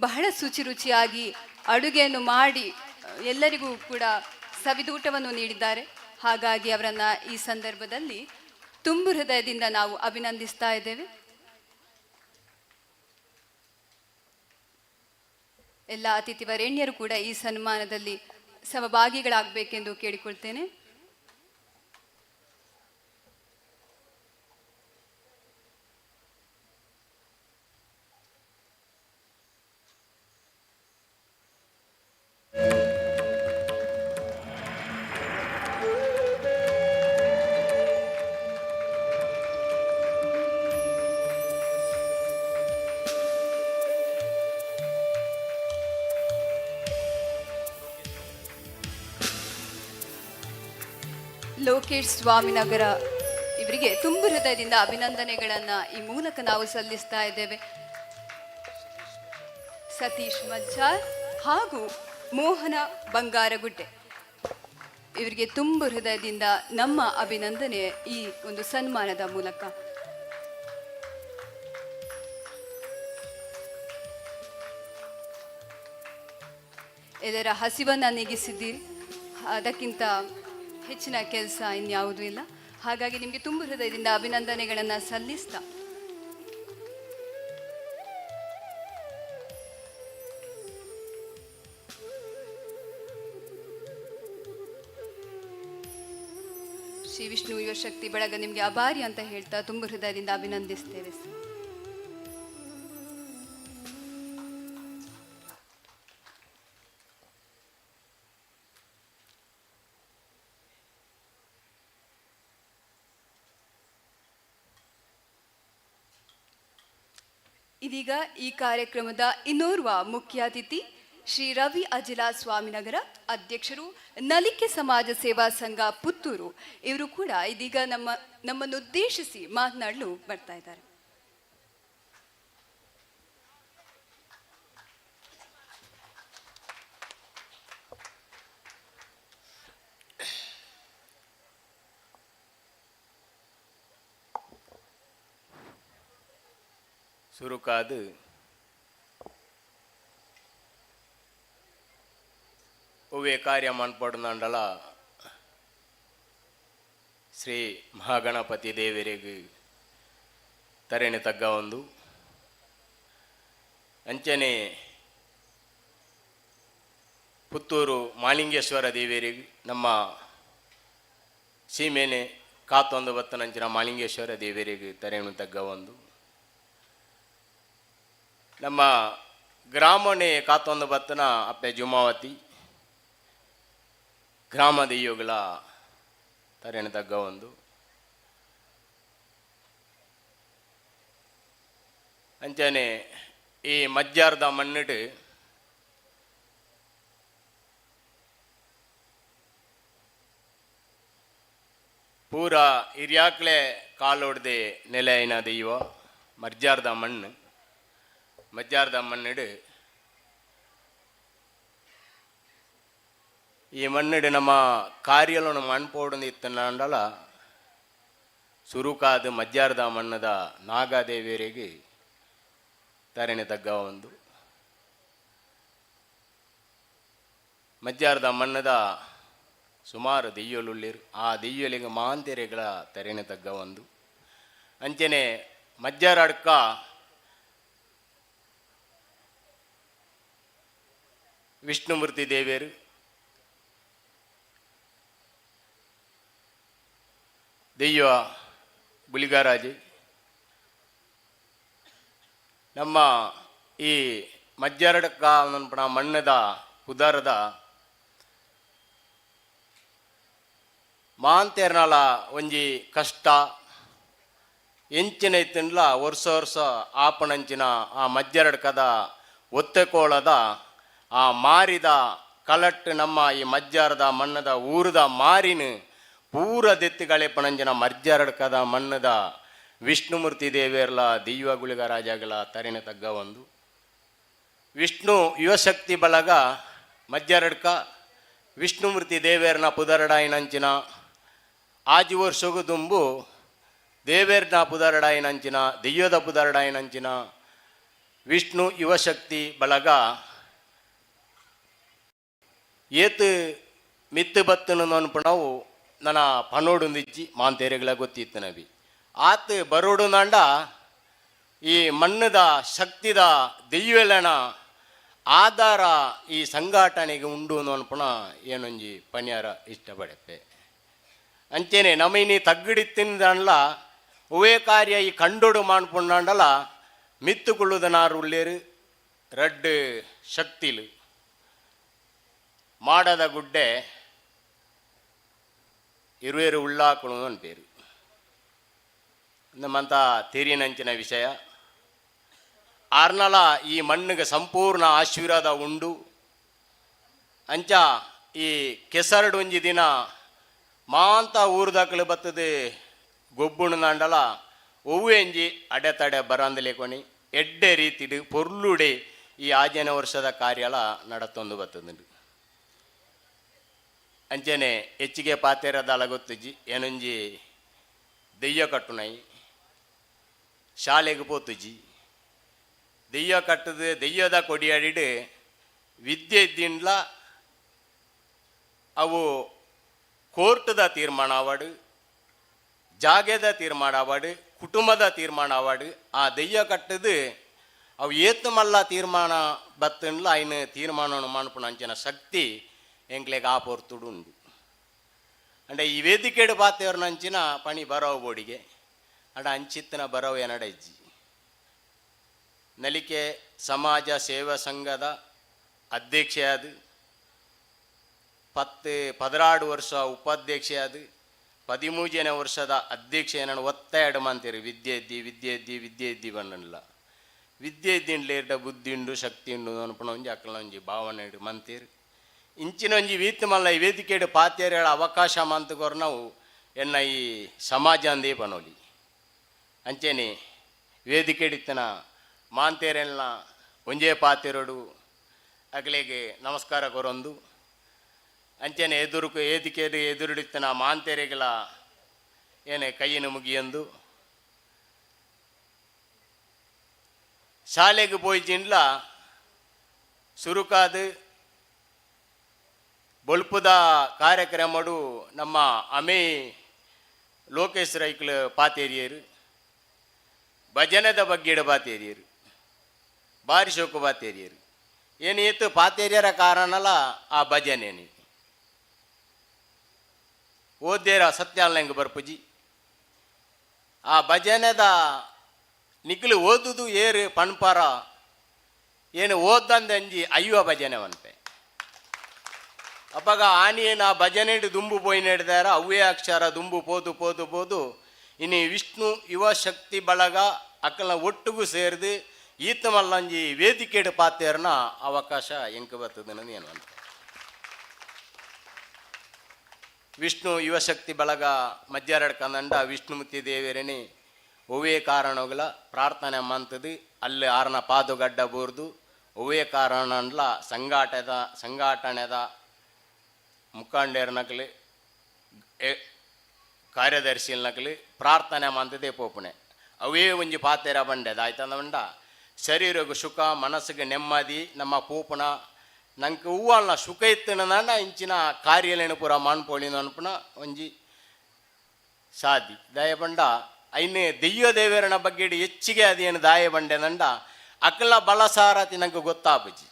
ಬಹಳ ರುಚಿಯಾಗಿ ಅಡುಗೆಯನ್ನು ಮಾಡಿ ಎಲ್ಲರಿಗೂ ಕೂಡ ಸವಿದೂಟವನ್ನು ನೀಡಿದ್ದಾರೆ. ಹಾಗಾಗಿ ಅವರನ್ನು ಈ ಸಂದರ್ಭದಲ್ಲಿ ತುಂಬ ಹೃದಯದಿಂದ ನಾವು ಅಭಿನಂದಿಸ್ತಾ ಇದ್ದೇವೆ. ಎಲ್ಲ ಅತಿಥಿ ವರೇಣ್ಯರು ಕೂಡ ಈ ಸನ್ಮಾನದಲ್ಲಿ ಸಹಭಾಗಿಗಳಾಗಬೇಕೆಂದು ಕೇಳಿಕೊಳ್ತೇನೆ. ಲೋಕೇಶ್ ಸ್ವಾಮಿನಗರ ಇವರಿಗೆ ತುಂಬ ಹೃದಯದಿಂದ ಅಭಿನಂದನೆಗಳನ್ನು ಈ ಮೂಲಕ ನಾವು ಸಲ್ಲಿಸ್ತಾ ಇದ್ದೇವೆ. ಸತೀಶ್ ಮಜ್ಜಾರ್ ಹಾಗೂ ಮೋಹನ ಬಂಗಾರಗುಡ್ಡೆ ಇವರಿಗೆ ತುಂಬ ಹೃದಯದಿಂದ ನಮ್ಮ ಅಭಿನಂದನೆ ಈ ಒಂದು ಸನ್ಮಾನದ ಮೂಲಕ. ಎಲ್ಲರ ಹಸಿವನ್ನು ನೀಗಿಸಿದ್ದೀರಿ, ಅದಕ್ಕಿಂತ ಹೆಚ್ಚಿನ ಕೆಲಸ ಇನ್ಯಾವುದೂ ಇಲ್ಲ. ಹಾಗಾಗಿ ನಿಮಗೆ ತುಂಬ ಹೃದಯದಿಂದ ಅಭಿನಂದನೆಗಳನ್ನು ಸಲ್ಲಿಸ್ತಾ ಶ್ರೀ ವಿಷ್ಣು ಯುವಶಕ್ತಿ ಬಳಗ ನಿಮಗೆ ಆಭಾರಿ ಅಂತ ಹೇಳ್ತಾ ತುಂಬ ಹೃದಯದಿಂದ ಅಭಿನಂದಿಸ್ತೇವೆ. ಇದೀಗ ಈ ಕಾರ್ಯಕ್ರಮದ ಇನ್ನೋರ್ವ ಮುಖ್ಯ ಅತಿಥಿ ಶ್ರೀ ರವಿ ಅಜಿಲ ಸ್ವಾಮಿನಗರ, ಅಧ್ಯಕ್ಷರು ನಲಿಕೆ ಸಮಾಜ ಸೇವಾ ಸಂಘ ಪುತ್ತೂರು. ಇವರು ಕೂಡ ಇದೀಗ ನಮ್ಮನ್ನುದ್ದೇಶಿಸಿ ಮಾತನಾಡಲು ಬರ್ತಾ ಇದ್ದಾರೆ. ಸುರುಕಾದು ಒವ್ವೇ ಕಾರ್ಯ ಮನ್ಪಡ್ನಂಡಲ ಶ್ರೀ ಮಹಾಗಣಪತಿ ದೇವರಿಗೆ ತರಣೆ ತಗ್ಗ ಒಂದು ಅಂಚನೆ ಪುತ್ತೂರು ಮಾಲಿಂಗೇಶ್ವರ ದೇವರಿಗೆ ನಮ್ಮ ಸೀಮೆನೆ ಕಾತೊಂದು ಬತ್ತನಂಚಿನ ಮಾಲಿಂಗೇಶ್ವರ ದೇವರಿಗೆ ತರೇಣು ತಗ್ಗ ಒಂದು ನಮ್ಮ ಗ್ರಾಮನೇ ಕಾತೊಂದು ಬತ್ತನ ಅಪ್ಪೆ ಜುಮಾವತಿ ಗ್ರಾಮ ದೆಯ್ಯೋಗಳ ತರೇಣ ತಗ್ಗ ಒಂದು ಅಂಚನೆ ಈ ಮಜ್ಜಾರ್ದ ಮಣ್ಣಿಟ್ಟು ಪೂರ ಹಿರಿಯಾಕ್ಲೆ ಕಾಲೊಡ್ದೆ ನೆಲೆ ಐನ ದೆಯ್ವ ಮರ್ಜಾರ್ದ ಮಣ್ಣಿಡು ಈ ಮಣ್ಣಿಡು ನಮ್ಮ ಕಾರ್ಯಲು ನಮ್ಮ ಅಣ್ಪೋಡು ಇತ್ತಂಡಲ ಸುರುಕಾದ ಮಜ್ಜಾರ್ದ ಮಣ್ಣದ ನಾಗಾದೇವಿಯರಿಗೆ ತರಣೆ ತಗ್ಗ ಒಂದು ಮಜ್ಜಾರ್ದ ಮಣ್ಣದ ಸುಮಾರು ದೆಯ್ಯಲುಳ್ಳಿರು ಆ ದೆಯ್ಯಲಿಗೆ ಮಾಂತೆರೆಗಳ ತರಣೆ ತಗ್ಗ ಒಂದು ಅಂಚನೆ ಮಜ್ಜಾರಡ್ಕ ವಿಷ್ಣುಮೂರ್ತಿ ದೇವಿಯರು ದೆಯ್ಯ ಬುಲಿಗಾರಾಜಿ ನಮ್ಮ ಈ ಮಜ್ಜಾರಡ್ಕ ಅನ್ಪಣ ಮಣ್ಣದ ಉದಾರದ ಮಾಂತೇರ್ನಾಲ ಒಂಜಿ ಕಷ್ಟ ಎಂಚಿನ ಇತ್ತಿನ್ಲ ವರ್ಷ ಆಪಣಂಚಿನ ಆ ಮಜ್ಜರಡ್ಕದ ಒತ್ತೆಕೋಳದ ಆ ಮಾರಿದ ಕಲಟ್ ನಮ್ಮ ಈ ಮಜ್ಜಾರದ ಮಣ್ಣದ ಊರದ ಮಾರಿನ ಪೂರ ದೆತ್ತಿಗಳೇ ಪಣಂಜಿನ ಮಜ್ಜರಡ್ಕದ ಮಣ್ಣದ ವಿಷ್ಣುಮೂರ್ತಿ ದೇವಿಯರ್ಲ ದೆಯ್ವ ಗುಳಿಗ ರಾಜಗಳ ತರಿನ ತಗ್ಗ ಒಂದು ವಿಷ್ಣು ಯುವಶಕ್ತಿ ಬಳಗ ಮಜ್ಜರಡ್ಕ ವಿಷ್ಣುಮೂರ್ತಿ ದೇವಿಯರ್ನ ಪುದರಡಾಯಿನಂಚಿನ ಆಜಿ ವರ್ಷಗೂ ದುಂಬು ದೇವೇರ್ನ ಪುದರಡಾಯಿನಂಚಿನ ದೆಯ್ಯದ ಪುದರಡಾಯಿನಂಚಿನ ವಿಷ್ಣು ಯುವಶಕ್ತಿ ಬಳಗ ಏತು ಮಿತ್ತು ಬತ್ತನು ಅನ್ಪಣವು ನನ್ನ ಪನೋಡುಂದಿಜ್ಜಿ ಮಾಂತೇರೆಗಳ ಗೊತ್ತಿತ್ತು ನವಿ ಆತ ಬರೋಡು ನಾಂಡ ಈ ಮಣ್ಣದ ಶಕ್ತಿದ ದೆಯ್ಯಲನ ಆಧಾರ ಈ ಸಂಘಟನೆಗೆ ಉಂಡು ಅನ್ಪಣ ಏನೊಂಜಿ ಪನ್ಯಾರ ಇಷ್ಟಪಡಪ್ಪೆ ಅಂಚೆನೆ ನಮೈನಿ ತಗ್ಗಿಡಿತ್ತಿಂದಲ್ಲ ಉವೇ ಕಾರ್ಯ ಈ ಕಂಡೋಡು ಮಾಡ್ಕೊಂಡಲ್ಲ ಮಿತ್ತುಕೊಳ್ಳುದನಾರು ಉಳ್ಳೇರು ರಡ್ಡು ಶಕ್ತಿಲು ಮಾಡದ ಗುಡ್ಡೆ ಇರುವೇರು ಉಳ್ಳಾಕಳು ಅನ್ಪೇರು ನಮ್ಮಂಥ ತೆರಿನಂಚಿನ ವಿಷಯ ಆರ್ನಲ ಈ ಮಣ್ಣಿಗೆ ಸಂಪೂರ್ಣ ಆಶೀರ್ವಾದ ಉಂಡು ಅಂಚ ಈ ಕೆಸರಡು ಒಂಜಿ ದಿನ ಮಾಂತ ಊರ್ದಾಕಲು ಬರ್ತದೆ ಗೊಬ್ಬುಣ ನಾಂಡಲ ಒವ್ವೆ ಎಂಜಿ ಅಡೆತಡೆ ಬರಂದಲೆ ಕೊನಿ ಎಡ್ಡೆ ರೀತಿಡು ಪೊರ್ಲುಡೆ ಈ ಆಜನ ವರ್ಷದ ಕಾರ್ಯಲ ನಡತೊಂದು ಬರ್ತದೆ ಅಂಚನೆ ಹೆಚ್ಚಿಗೆ ಪಾತೆರದಲ ಗೊತ್ತುಜಿ ಏನೊಂಜಿ ದೆಯ್ಯ ಕಟ್ಟುನೈ ಶಾಲೆಗೆ ಪೋತುಜಿ ದೆಯ್ಯ ಕಟ್ಟದು ದೆಯ್ಯದ ಕೊಡಿಯಾಡಿಡು ವಿದ್ಯೆ ಇದ್ದಿಂಡ್ಲ ಅವು ಕೋರ್ಟ್ದ ತೀರ್ಮಾನ ಆವಾಡು ಜಾಗೆದ ತೀರ್ಮಾನ ಆವಾಡು ಕುಟುಂಬದ ತೀರ್ಮಾನ ಆವಾಡು ಆ ದೆಯ್ಯ ಕಟ್ಟದು ಅವು ಏತು ಮಲ್ಲ ತೀರ್ಮಾನ ಬತ್ತಂಡ್ಲ ಐನು ತೀರ್ಮಾನ ಮಾಡ್ಪುಣ ಅಂಚಿನ ಶಕ್ತಿ ಎಂಕ್ಲೆಗೆ ಆ ಪೊರ್ತುಡು ಉಂಡು ಅಂಡ ಈ ವೇದಿಕೆಡು ಪಾತೆಯವ್ರನ್ನ ಅಂಚಿನ ಪಣಿ ಬರವ ಬೋಡಿಗೆ ಅಡ ಅಂಚಿತ್ತಿನ ಬರವ ಏನಡ ಇಜ್ಜಿ ನಲಿಕೆ ಸಮಾಜ ಸೇವಾ ಸಂಘದ ಅಧ್ಯಕ್ಷೆಯಾದ 16 ವರ್ಷ ಉಪಾಧ್ಯಕ್ಷೆಯಾದ 13ನೇ ವರ್ಷದ ಅಧ್ಯಕ್ಷ ಏನನ್ನು ಒತ್ತಾಯ ಮಾಡ್ತೀರಿ ವಿದ್ಯೆ ಇದ್ದಿ ಬಣ್ಣಲ್ಲ ವಿದ್ಯೆ ಇದ್ದಿಂಡ್ಲೇಟ ಬುದ್ಧಿ ಉಂಡು ಶಕ್ತಿ ಉಂಡು ಅನ್ಪಣ ಒಂಜಿ ಅಕ್ಕಲ ಒಂಜಿ ಭಾವನೆ ಇಡು ಮಂತೀರಿ ಇಂಚಿನ ಒಂಜಿ ವೀತ್ ಮಲ್ಲ ಈ ವೇದಿಕೆಡು ಪಾತ್ಯರ ಅವಕಾಶ ಮಂತಗೋರು ನಾವು ಎನ್ನ ಈ ಸಮಾಜ ಅಂದೇ ಪನೋಲಿ ಅಂಚೆನೆ ವೇದಿಕೆಡಿತ್ತನ ಮಾಂತೇರೆಲ್ಲ ಒಂಜೇ ಪಾತೆರಡು ಅಗಲಿಗೆ ನಮಸ್ಕಾರ ಕೊರೊಂದು ಅಂಚೆನೆ ಎದುರುಡಿತ್ತನ ಮಾಂತೇರೆಗಳ ಏನೇ ಕೈಯಿನ ಮುಗಿಯೊಂದು ಶಾಲೆಗೆ ಪೋಯ್ಜಿಂಡ್ಲ ಸುರುಕಾದ ಬೊಲ್ಪುದ ಕಾರ್ಯಕ್ರಮಡು ನಮ್ಮ ಅಮೇ ಲೋಕೇಶ್ ರೈಕ್ಲ ಪಾತೇರಿಯರು ಭಜನದ ಬಗ್ಗೆ ಪಾತೇರಿಯರು ಬಾರಿ ಶೋಕು ಪಾತೇರಿಯರು ಏನು ಏತು ಪಾತೇರಿಯರ ಕಾರಣಲ ಆ ಭಜನೆನಿ ಓದ್ದೇರ ಸತ್ಯಾಲಂಗೆ ಬರ್ಪುಜಿ ಆ ಭಜನೆದ ನಿಕ್ಲು ಓದುದು ಏರು ಪಣ್ಪಾರ ಏನು ಓದಂದಂಜಿ ಅಯ್ಯುವ ಭಜನೆ ಅನ್ಪೆ ಅಪ್ಪಾಗ ಆನಿಯೇನು ಆ ಭಜನೆ ದುಂಬು ಪೋಯಿ ನಡೆದಾರ ಅವೇ ಅಕ್ಷರ ದುಂಬು ಪೋದು ಇನ್ನು ವಿಷ್ಣು ಯುವ ಶಕ್ತಿ ಬಳಗ ಅಕ್ಕಲ ಒಟ್ಟಿಗೂ ಸೇರಿದು ಈತ ಮಲ್ಲಂಜಿ ವೇದಿಕೆಡು ಪಾತೇರ್ನ ಅವಕಾಶ ಎಂಕ ಬರ್ತದೆ ಏನು ಅಂತ ವಿಷ್ಣು ಯುವಶಕ್ತಿ ಬಳಗ ಮಧ್ಯಾರಡ್ ಕನ್ನಡ ವಿಷ್ಣುಮೂರ್ತಿ ದೇವರೇನೆ ಒವೇ ಕಾರಣಗಳ ಪ್ರಾರ್ಥನೆ ಮಂತದು ಅಲ್ಲಿ ಆರನ ಪಾದುಗಡ್ಡ ಬೋರ್ದು ಒವೇ ಕಾರಣಂಡ್ಲ ಸಂಘಾಟನೆದ ಮುಖಂಡರ್ನಕ್ಲಿ ಕಾರ್ಯದರ್ಶಿನಕ್ಲಿ ಪ್ರಾರ್ಥನೆ ಮಂತದೇ ಪೋಪುಣೆ ಅವೇ ಒಂಜಿ ಪಾತೆರ ಬಂಡೆದ ಆಯ್ತಂದ ಶರೀರಗೂ ಸುಖ ಮನಸ್ಸಿಗೆ ನೆಮ್ಮದಿ ನಮ್ಮ ಪೂಪುಣ ನಂಗೆ ಹೂವಲ್ನ ಸುಖ ಇತ್ತನಂಡ ಇಂಚಿನ ಕಾರ್ಯಲೇನು ಪೂರ ಮಾನ್ಪೋಳಿನ ಅನ್ಪುಣ ಒಂಜಿ ಸಾಧಿ ದಯ ಬಂಡ ಐನೇ ದೆಯ್ಯ ದೇವರನ ಬಗ್ಗೆ ಹೆಚ್ಚಿಗೆ ಅದೇನು ದಾಯ ಬಂಡೆನಂಡ ಅಕಲ ಬಲಸಾರತಿ ನಂಗೆ ಗೊತ್ತಾಪಜಿ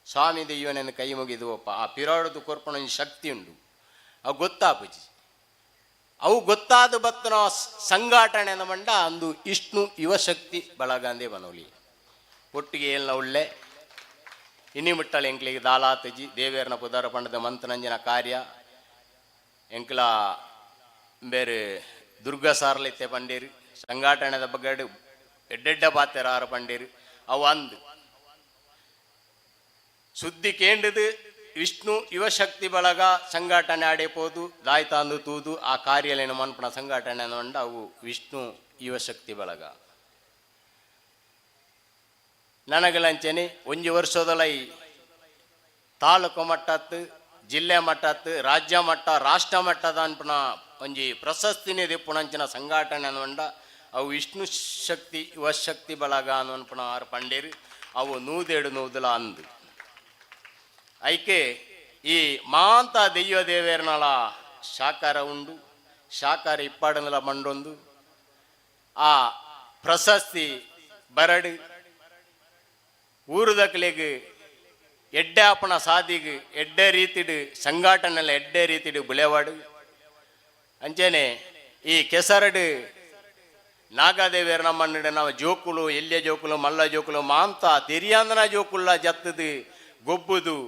ಸ್ವಾಮಿ ದೆಯ್ಯನೇನು ಕೈ ಮುಗಿದುವಪ್ಪ ಆ ಪಿರಾಡದು ಕೊರ್ಪಣ ಶಕ್ತಿ ಉಂಡು ಅವು ಗೊತ್ತಾಪಜಿ ಅವು ಗೊತ್ತಾದ ಬತ್ತನ ಸಂಘಾಟನೆ ಮಂಡ ಅಂದು ವಿಷ್ಣು ಯುವಶಕ್ತಿ ಬಳಗಂದೇ ಬನೋಲಿ ಒಟ್ಟಿಗೆ ಏಲ್ನ ಒಳ್ಳೆ ಇನಿ ಮುಟ್ಟಳ ಎಂಕ್ಲಿಗೆ ದಾಲಾತಜಿ ದೇವೇರನ ಪುದಾರ ಪಂಡದ ಮಂತ್ರನಂಜನ ಕಾರ್ಯ ಎಂಕ್ಲ ಬೇರೆ ದುರ್ಗ ಸಾರ್ಲಿತ್ತೆ ಪಂಡೇರಿ ಸಂಘಾಟನೆದ ಬಗ್ಗೆ ಎಡ್ಡೆಡ್ಡ ಪಾತೆರ ಆರು ಪಂಡೇರಿ ಅವು ಅಂದು ಸುದ್ದಿ ಕೇಂದ್ರದು ವಿಷ್ಣು ಯುವಶಕ್ತಿ ಬಳಗ ಸಂಘಟನೆ ಆಡೇಪೋದು ದಾಯ್ತಾಂದು ತೂದು ಆ ಕಾರ್ಯಲೇನು ಮನ್ಪಣ ಸಂಘಟನೆ ಅಂದ ಅವು ವಿಷ್ಣು ಯುವಶಕ್ತಿ ಬಳಗ ನನಗಲಂಚನೆ ಒಂಜಿ ವರ್ಷದಲೈ ತಾಲೂಕು ಮಟ್ಟತ್ತು ಜಿಲ್ಲೆ ಮಟ್ಟತ್ತು ರಾಜ್ಯ ಮಟ್ಟ ರಾಷ್ಟ್ರ ಮಟ್ಟದ ಅನ್ಪಣ ಒಂಜಿ ಪ್ರಶಸ್ತಿನೇ ದಿಪ್ಪುಣಂಚಿನ ಸಂಘಟನೆ ಅನ್ವಂಡ ಅವು ವಿಷ್ಣು ಶಕ್ತಿ ಯುವಶಕ್ತಿ ಬಳಗ ಅನ್ಪಣ ಆರು ಪಂಡೇರು ಅವು ನೂದೇಡು ನೂದಲ ಅಂದು ಐಕೆ ಈ ಮಾಂತ ದೆಯ್ಯ ದೇವೇರನಲ ಶಾಕಾರ ಉಂಡು ಶಾಕಾರ ಇಪ್ಪಾಡನಲ ಮಂಡೊಂದು ಆ ಪ್ರಶಸ್ತಿ ಬರಡು ಊರುದಕ್ಲೆಗ್ ಎಡ್ಡೆ ಆಪಣ ಸಾದಿಗೆ ಎಡ್ಡೆ ರೀತಿಡು ಸಂಘಟನೆಲ್ಲ ಎಡ್ಡೆ ರೀತಿಡು ಬಿಳೆವಾಡು ಅಂಚೆನೆ ಈ ಕೆಸರಡು ನಾಗದೇವೇರನ ಮಣ್ಣಿಡ ನಾವು ಜೋಕುಲು ಎಲ್ಯ ಜೋಕುಲು ಮಲ್ಲ ಜೋಕುಲು ಮಾಂತ ತಿರಿಯಾಂದನ ಜೋಕುಲ್ಲ ಜತ್ತದು ಗೊಬ್ಬುದು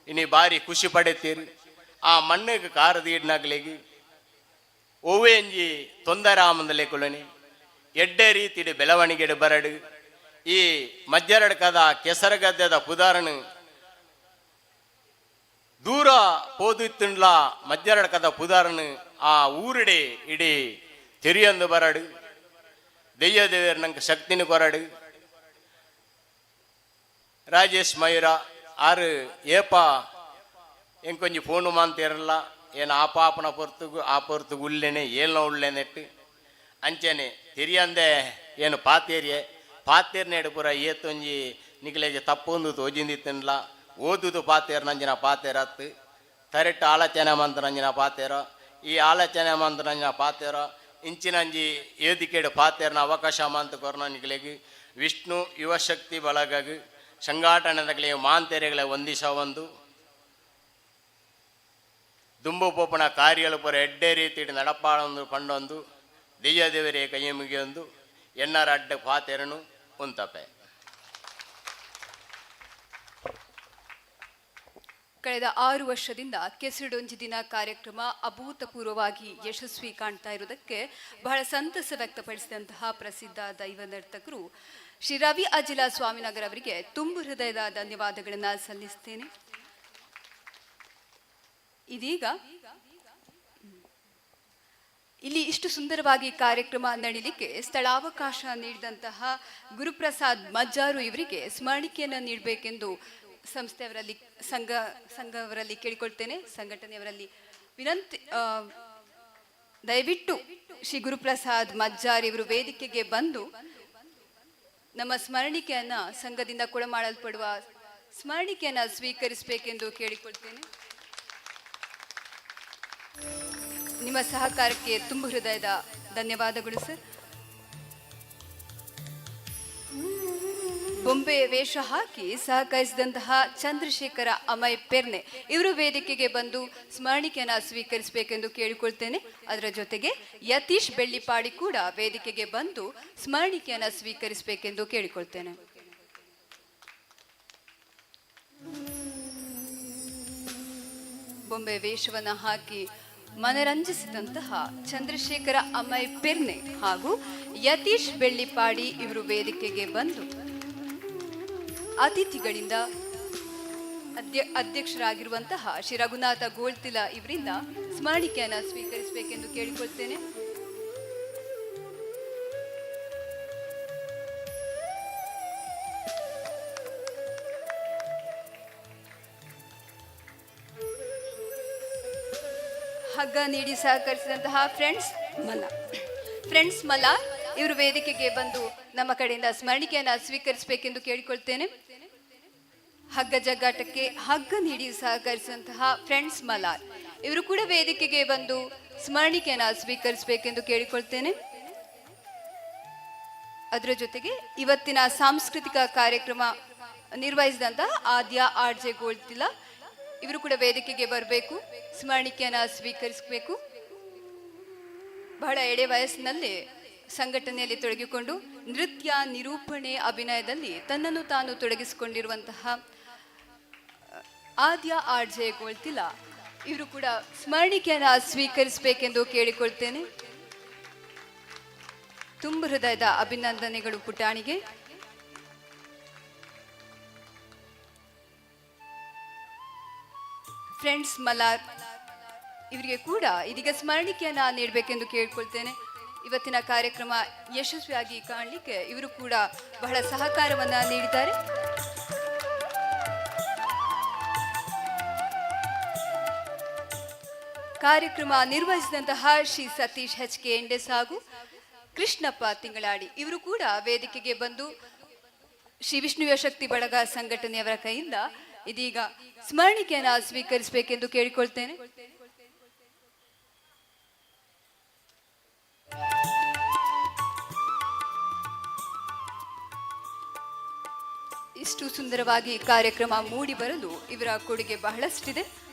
ಇನಿ ಬಾರಿ ಖುಷಿ ಪಡೆತೀರಿ ಆ ಮಣ್ಣಿಗೆ ಕಾರದ ಇಡ್ನಾಗ್ಲಿಗೆ ಓವೇ ಎಂಜಿ ತೊಂದರೆ ಆಮಂದಲೆ ಕುಲನಿ ಎಡ್ಡೆ ರೀತಿಡು ಬೆಳವಣಿಗೆಡು ಬರಡು ಈ ಮಧ್ಯರಡ್ ಕದ ಕೆಸರ ಗದ್ದೆದ ಪುದಾರನು ದೂರ ಪೋದಿತ್ತುಂಡ್ಲ ಮಧ್ಯರಡ್ ಕದ ಪುದಾರನು ಆ ಊರಿಡೆ ಇಡೀ ತೆರಿಯಂದು ಬರಡು ದೆಯ್ಯ ದೇವೇರ್ ನಂಗೆ ಶಕ್ತಿನ ಕೊರಡು ರಾಜೇಶ್ ಮಯೂರ ಆರು ಏಪ ಎಂಕೊಂಜಿ ಫೋನು ಮಾಂತಿರಲ್ಲ ಏನು ಆ ಪಾಪನ ಪೊರ್ತುಗು ಉಲ್ಲೆನೆ ಏಲ್ನ ಉಳ್ಳೆನೆಟ್ಟು ಅಂಚೆನೆ ತಿರಿಯಂದೆ ಏನು ಪಾತೇರಿಯೆ ಪಾತೇರ್ನೇಡು ಪೂರ ಏತೊಂಜಿ ನಿಕ್ಲೆಗೆ ತಪ್ಪೊಂದು ತೋಜಿಂದಿತ್ತನ್ಲ ಓದುದು ಪಾತೇರ್ ನಂಜಿನ ಪಾತೇರತ್ತು ತರೆಟ್ಟು ಆಲೋಚನೆ ಮಂತ್ರ ನಂಜಿನ ಪಾತೇರ ಈ ಆಲೋಚನೆ ಮಂತ್ರ ನಂಜಿನ ಪಾತೇರ ಇಂಚಿನಂಜಿ ಏದಿಕೆಡು ಪಾತೇರ್ನ ಅವಕಾಶ ಮಂತ ಕೊರನ ನಿಕ್ಲೆಗೆ ವಿಷ್ಣು ಯುವಶಕ್ತಿ ಬಳಗಗ್ ಸಂಘಾಟನೆದಗಳಿಗೆ ಮಾಂತೆರೆಗಳ ಒಂದಿಶ ಒಂದು ದುಂಬು ಪೋಪನ ಕಾರ್ಯಗಳು ಪೂರ ಎಡ್ಡೆ ರೀತಿ ನಡಪಾಡೊಂದು ಪಂಡೊಂದು ದೆಯ್ಯ ದೇವರೇ ಕೈ ಮುಗಿಯೊಂದು ಎನ್ನರ ಅಡ್ಡ ಪಾತೆರನು ಉಂತಪೆ. ಕಳೆದ 6 ವರ್ಷದಿಂದ ಕೆಸರಡೊಂಜಿ ದಿನ ಕಾರ್ಯಕ್ರಮ ಅಭೂತಪೂರ್ವವಾಗಿ ಯಶಸ್ವಿ ಕಾಣ್ತಾ ಇರುವುದಕ್ಕೆ ಬಹಳ ಸಂತಸ ವ್ಯಕ್ತಪಡಿಸಿದಂತಹ ಪ್ರಸಿದ್ಧ ದೈವ ನರ್ತಕರು ಶ್ರೀ ರವಿ ಅಜಿಲ ಸ್ವಾಮಿನಗರ್ ಅವರಿಗೆ ತುಂಬು ಹೃದಯದ ಧನ್ಯವಾದಗಳನ್ನು ಸಲ್ಲಿಸ್ತೇನೆ. ಇದೀಗ ಇಲ್ಲಿ ಇಷ್ಟು ಸುಂದರವಾಗಿ ಕಾರ್ಯಕ್ರಮ ನಡೀಲಿಕ್ಕೆ ಸ್ಥಳಾವಕಾಶ ನೀಡಿದಂತಹ ಗುರುಪ್ರಸಾದ್ ಮಜ್ಜಾರು ಇವರಿಗೆ ಸ್ಮರಣಿಕೆಯನ್ನು ನೀಡಬೇಕೆಂದು ಸಂಸ್ಥೆಯವರಲ್ಲಿ ಸಂಘವರಲ್ಲಿ ಕೇಳಿಕೊಳ್ತೇನೆ. ಸಂಘಟನೆಯವರಲ್ಲಿ ವಿನಂತಿ, ದಯವಿಟ್ಟು ಶ್ರೀ ಗುರುಪ್ರಸಾದ್ ಮಜ್ಜಾರ್ ಇವರು ವೇದಿಕೆಗೆ ಬಂದು ನಮ್ಮ ಸ್ಮರಣಿಕೆಯನ್ನ ಸಂಘದಿಂದ ಕೊಡಮಾಡಲ್ಪಡುವ ಸ್ಮರಣಿಕೆಯನ್ನ ಸ್ವೀಕರಿಸಬೇಕೆಂದು ಕೇಳಿಕೊಳ್ತೇನೆ. ನಿಮ್ಮ ಸಹಕಾರಕ್ಕೆ ತುಂಬು ಹೃದಯದ ಧನ್ಯವಾದಗಳು ಸರ್. ಬೊಂಬೆ ವೇಷ ಹಾಕಿ ಸಹಕರಿಸಿದಂತಹ ಚಂದ್ರಶೇಖರ ಅಮಯ್ ಪೆರ್ನೆ ಇವರು ವೇದಿಕೆಗೆ ಬಂದು ಸ್ಮರಣಿಕೆಯನ್ನು ಸ್ವೀಕರಿಸಬೇಕೆಂದು ಕೇಳಿಕೊಳ್ತೇನೆ. ಅದರ ಜೊತೆಗೆ ಯತೀಶ್ ಬೆಳ್ಳಿಪಾಡಿ ಕೂಡ ವೇದಿಕೆಗೆ ಬಂದು ಸ್ಮರಣಿಕೆಯನ್ನು ಸ್ವೀಕರಿಸಬೇಕೆಂದು ಕೇಳಿಕೊಳ್ತೇನೆ. ಬೊಂಬೆ ವೇಷವನ್ನು ಹಾಕಿ ಮನರಂಜಿಸಿದಂತಹ ಚಂದ್ರಶೇಖರ ಅಮಯ್ ಪೆರ್ನೆ ಹಾಗೂ ಯತೀಶ್ ಬೆಳ್ಳಿಪಾಡಿ ಇವರು ವೇದಿಕೆಗೆ ಬಂದು ಅತಿಥಿಗಳಿಂದ ಅಧ್ಯಕ್ಷರಾಗಿರುವಂತಹ ಶ್ರೀ ರಘುನಾಥ ಗೋಳ್ತಿಲ ಇವರಿಂದ ಸ್ಮರಣಿಕೆಯನ್ನು ಸ್ವೀಕರಿಸಬೇಕೆಂದು ಕೇಳಿಕೊಳ್ತೇನೆ. ಹಗ್ಗ ನೀಡಿ ಸಹಕರಿಸಿದಂತಹ ಫ್ರೆಂಡ್ಸ್ ಮಲಾರ್ ಇವರು ವೇದಿಕೆಗೆ ಬಂದು ನಮ್ಮ ಕಡೆಯಿಂದ ಸ್ಮರಣಿಕೆಯನ್ನು ಸ್ವೀಕರಿಸಬೇಕೆಂದು ಕೇಳಿಕೊಳ್ತೇನೆ. ಹಗ್ಗ ಜಗ್ಗಾಟಕ್ಕೆ ಹಗ್ಗ ನೀಡಿ ಸಹಕರಿಸಿದಂತಹ ಫ್ರೆಂಡ್ಸ್ ಮಲಾರ್ ಇವರು ಕೂಡ ವೇದಿಕೆಗೆ ಬಂದು ಸ್ಮರಣಿಕೆಯನ್ನು ಸ್ವೀಕರಿಸಬೇಕೆಂದು ಕೇಳಿಕೊಳ್ತೇನೆ. ಅದರ ಜೊತೆಗೆ ಇವತ್ತಿನ ಸಾಂಸ್ಕೃತಿಕ ಕಾರ್ಯಕ್ರಮ ನಿರ್ವಹಿಸಿದಂತಹ ಆದ್ಯ ಆರ್ಜೆ ಗೋಳ್ತಿಲ ಇವರು ಕೂಡ ವೇದಿಕೆಗೆ ಬರಬೇಕು, ಸ್ಮರಣಿಕೆಯನ್ನು ಸ್ವೀಕರಿಸಬೇಕು. ಬಹಳ ಎಳೆ ವಯಸ್ಸಿನಲ್ಲಿ ಸಂಘಟನೆಯಲ್ಲಿ ತೊಡಗಿಕೊಂಡು ನೃತ್ಯ, ನಿರೂಪಣೆ, ಅಭಿನಯದಲ್ಲಿ ತನ್ನನ್ನು ತಾನು ತೊಡಗಿಸಿಕೊಂಡಿರುವಂತಹ ಆದ್ಯ ಆರ್ಜೆ ಗೋಳ್ತಿಲ ಇವರು ಕೂಡ ಸ್ಮರಣಿಕೆಯನ್ನು ಸ್ವೀಕರಿಸಬೇಕೆಂದು ಕೇಳಿಕೊಳ್ತೇನೆ. ತುಂಬ ಹೃದಯದ ಅಭಿನಂದನೆಗಳು ಪುಟಾಣಿಗೆ. ಫ್ರೆಂಡ್ಸ್ ಮಲಾರ್ ಇವರಿಗೆ ಕೂಡ ಇದೀಗ ಸ್ಮರಣಿಕೆಯನ್ನ ನೀಡಬೇಕೆಂದು ಕೇಳ್ಕೊಳ್ತೇನೆ. ಇವತ್ತಿನ ಕಾರ್ಯಕ್ರಮ ಯಶಸ್ವಿಯಾಗಿ ಕಾಣಲಿಕ್ಕೆ ಇವರು ಕೂಡ ಬಹಳ ಸಹಕಾರವನ್ನ ನೀಡಿದ್ದಾರೆ. ಕಾರ್ಯಕ್ರಮ ನಿರ್ವಹಿಸಿದಂತಹ ಶ್ರೀ ಸತೀಶ್ HK ಎಂಡೆಸ್ ಹಾಗೂ ಕೃಷ್ಣಪ್ಪ ತಿಂಗಳಾಡಿ ಇವರು ಕೂಡ ವೇದಿಕೆಗೆ ಬಂದು ಶ್ರೀ ವಿಷ್ಣು ಯುವಶಕ್ತಿ ಬಳಗ ಸಂಘಟನೆಯವರ ಕೈಯಿಂದ ಇದೀಗ ಸ್ಮರಣಿಕೆಯನ್ನು ಸ್ವೀಕರಿಸಬೇಕೆಂದು ಕೇಳಿಕೊಳ್ತೇನೆ. ಇಷ್ಟು ಸುಂದರವಾಗಿ ಕಾರ್ಯಕ್ರಮ ಮೂಡಿ ಬರಲು ಇವರ ಕೊಡುಗೆ ಬಹಳಷ್ಟಿದೆ.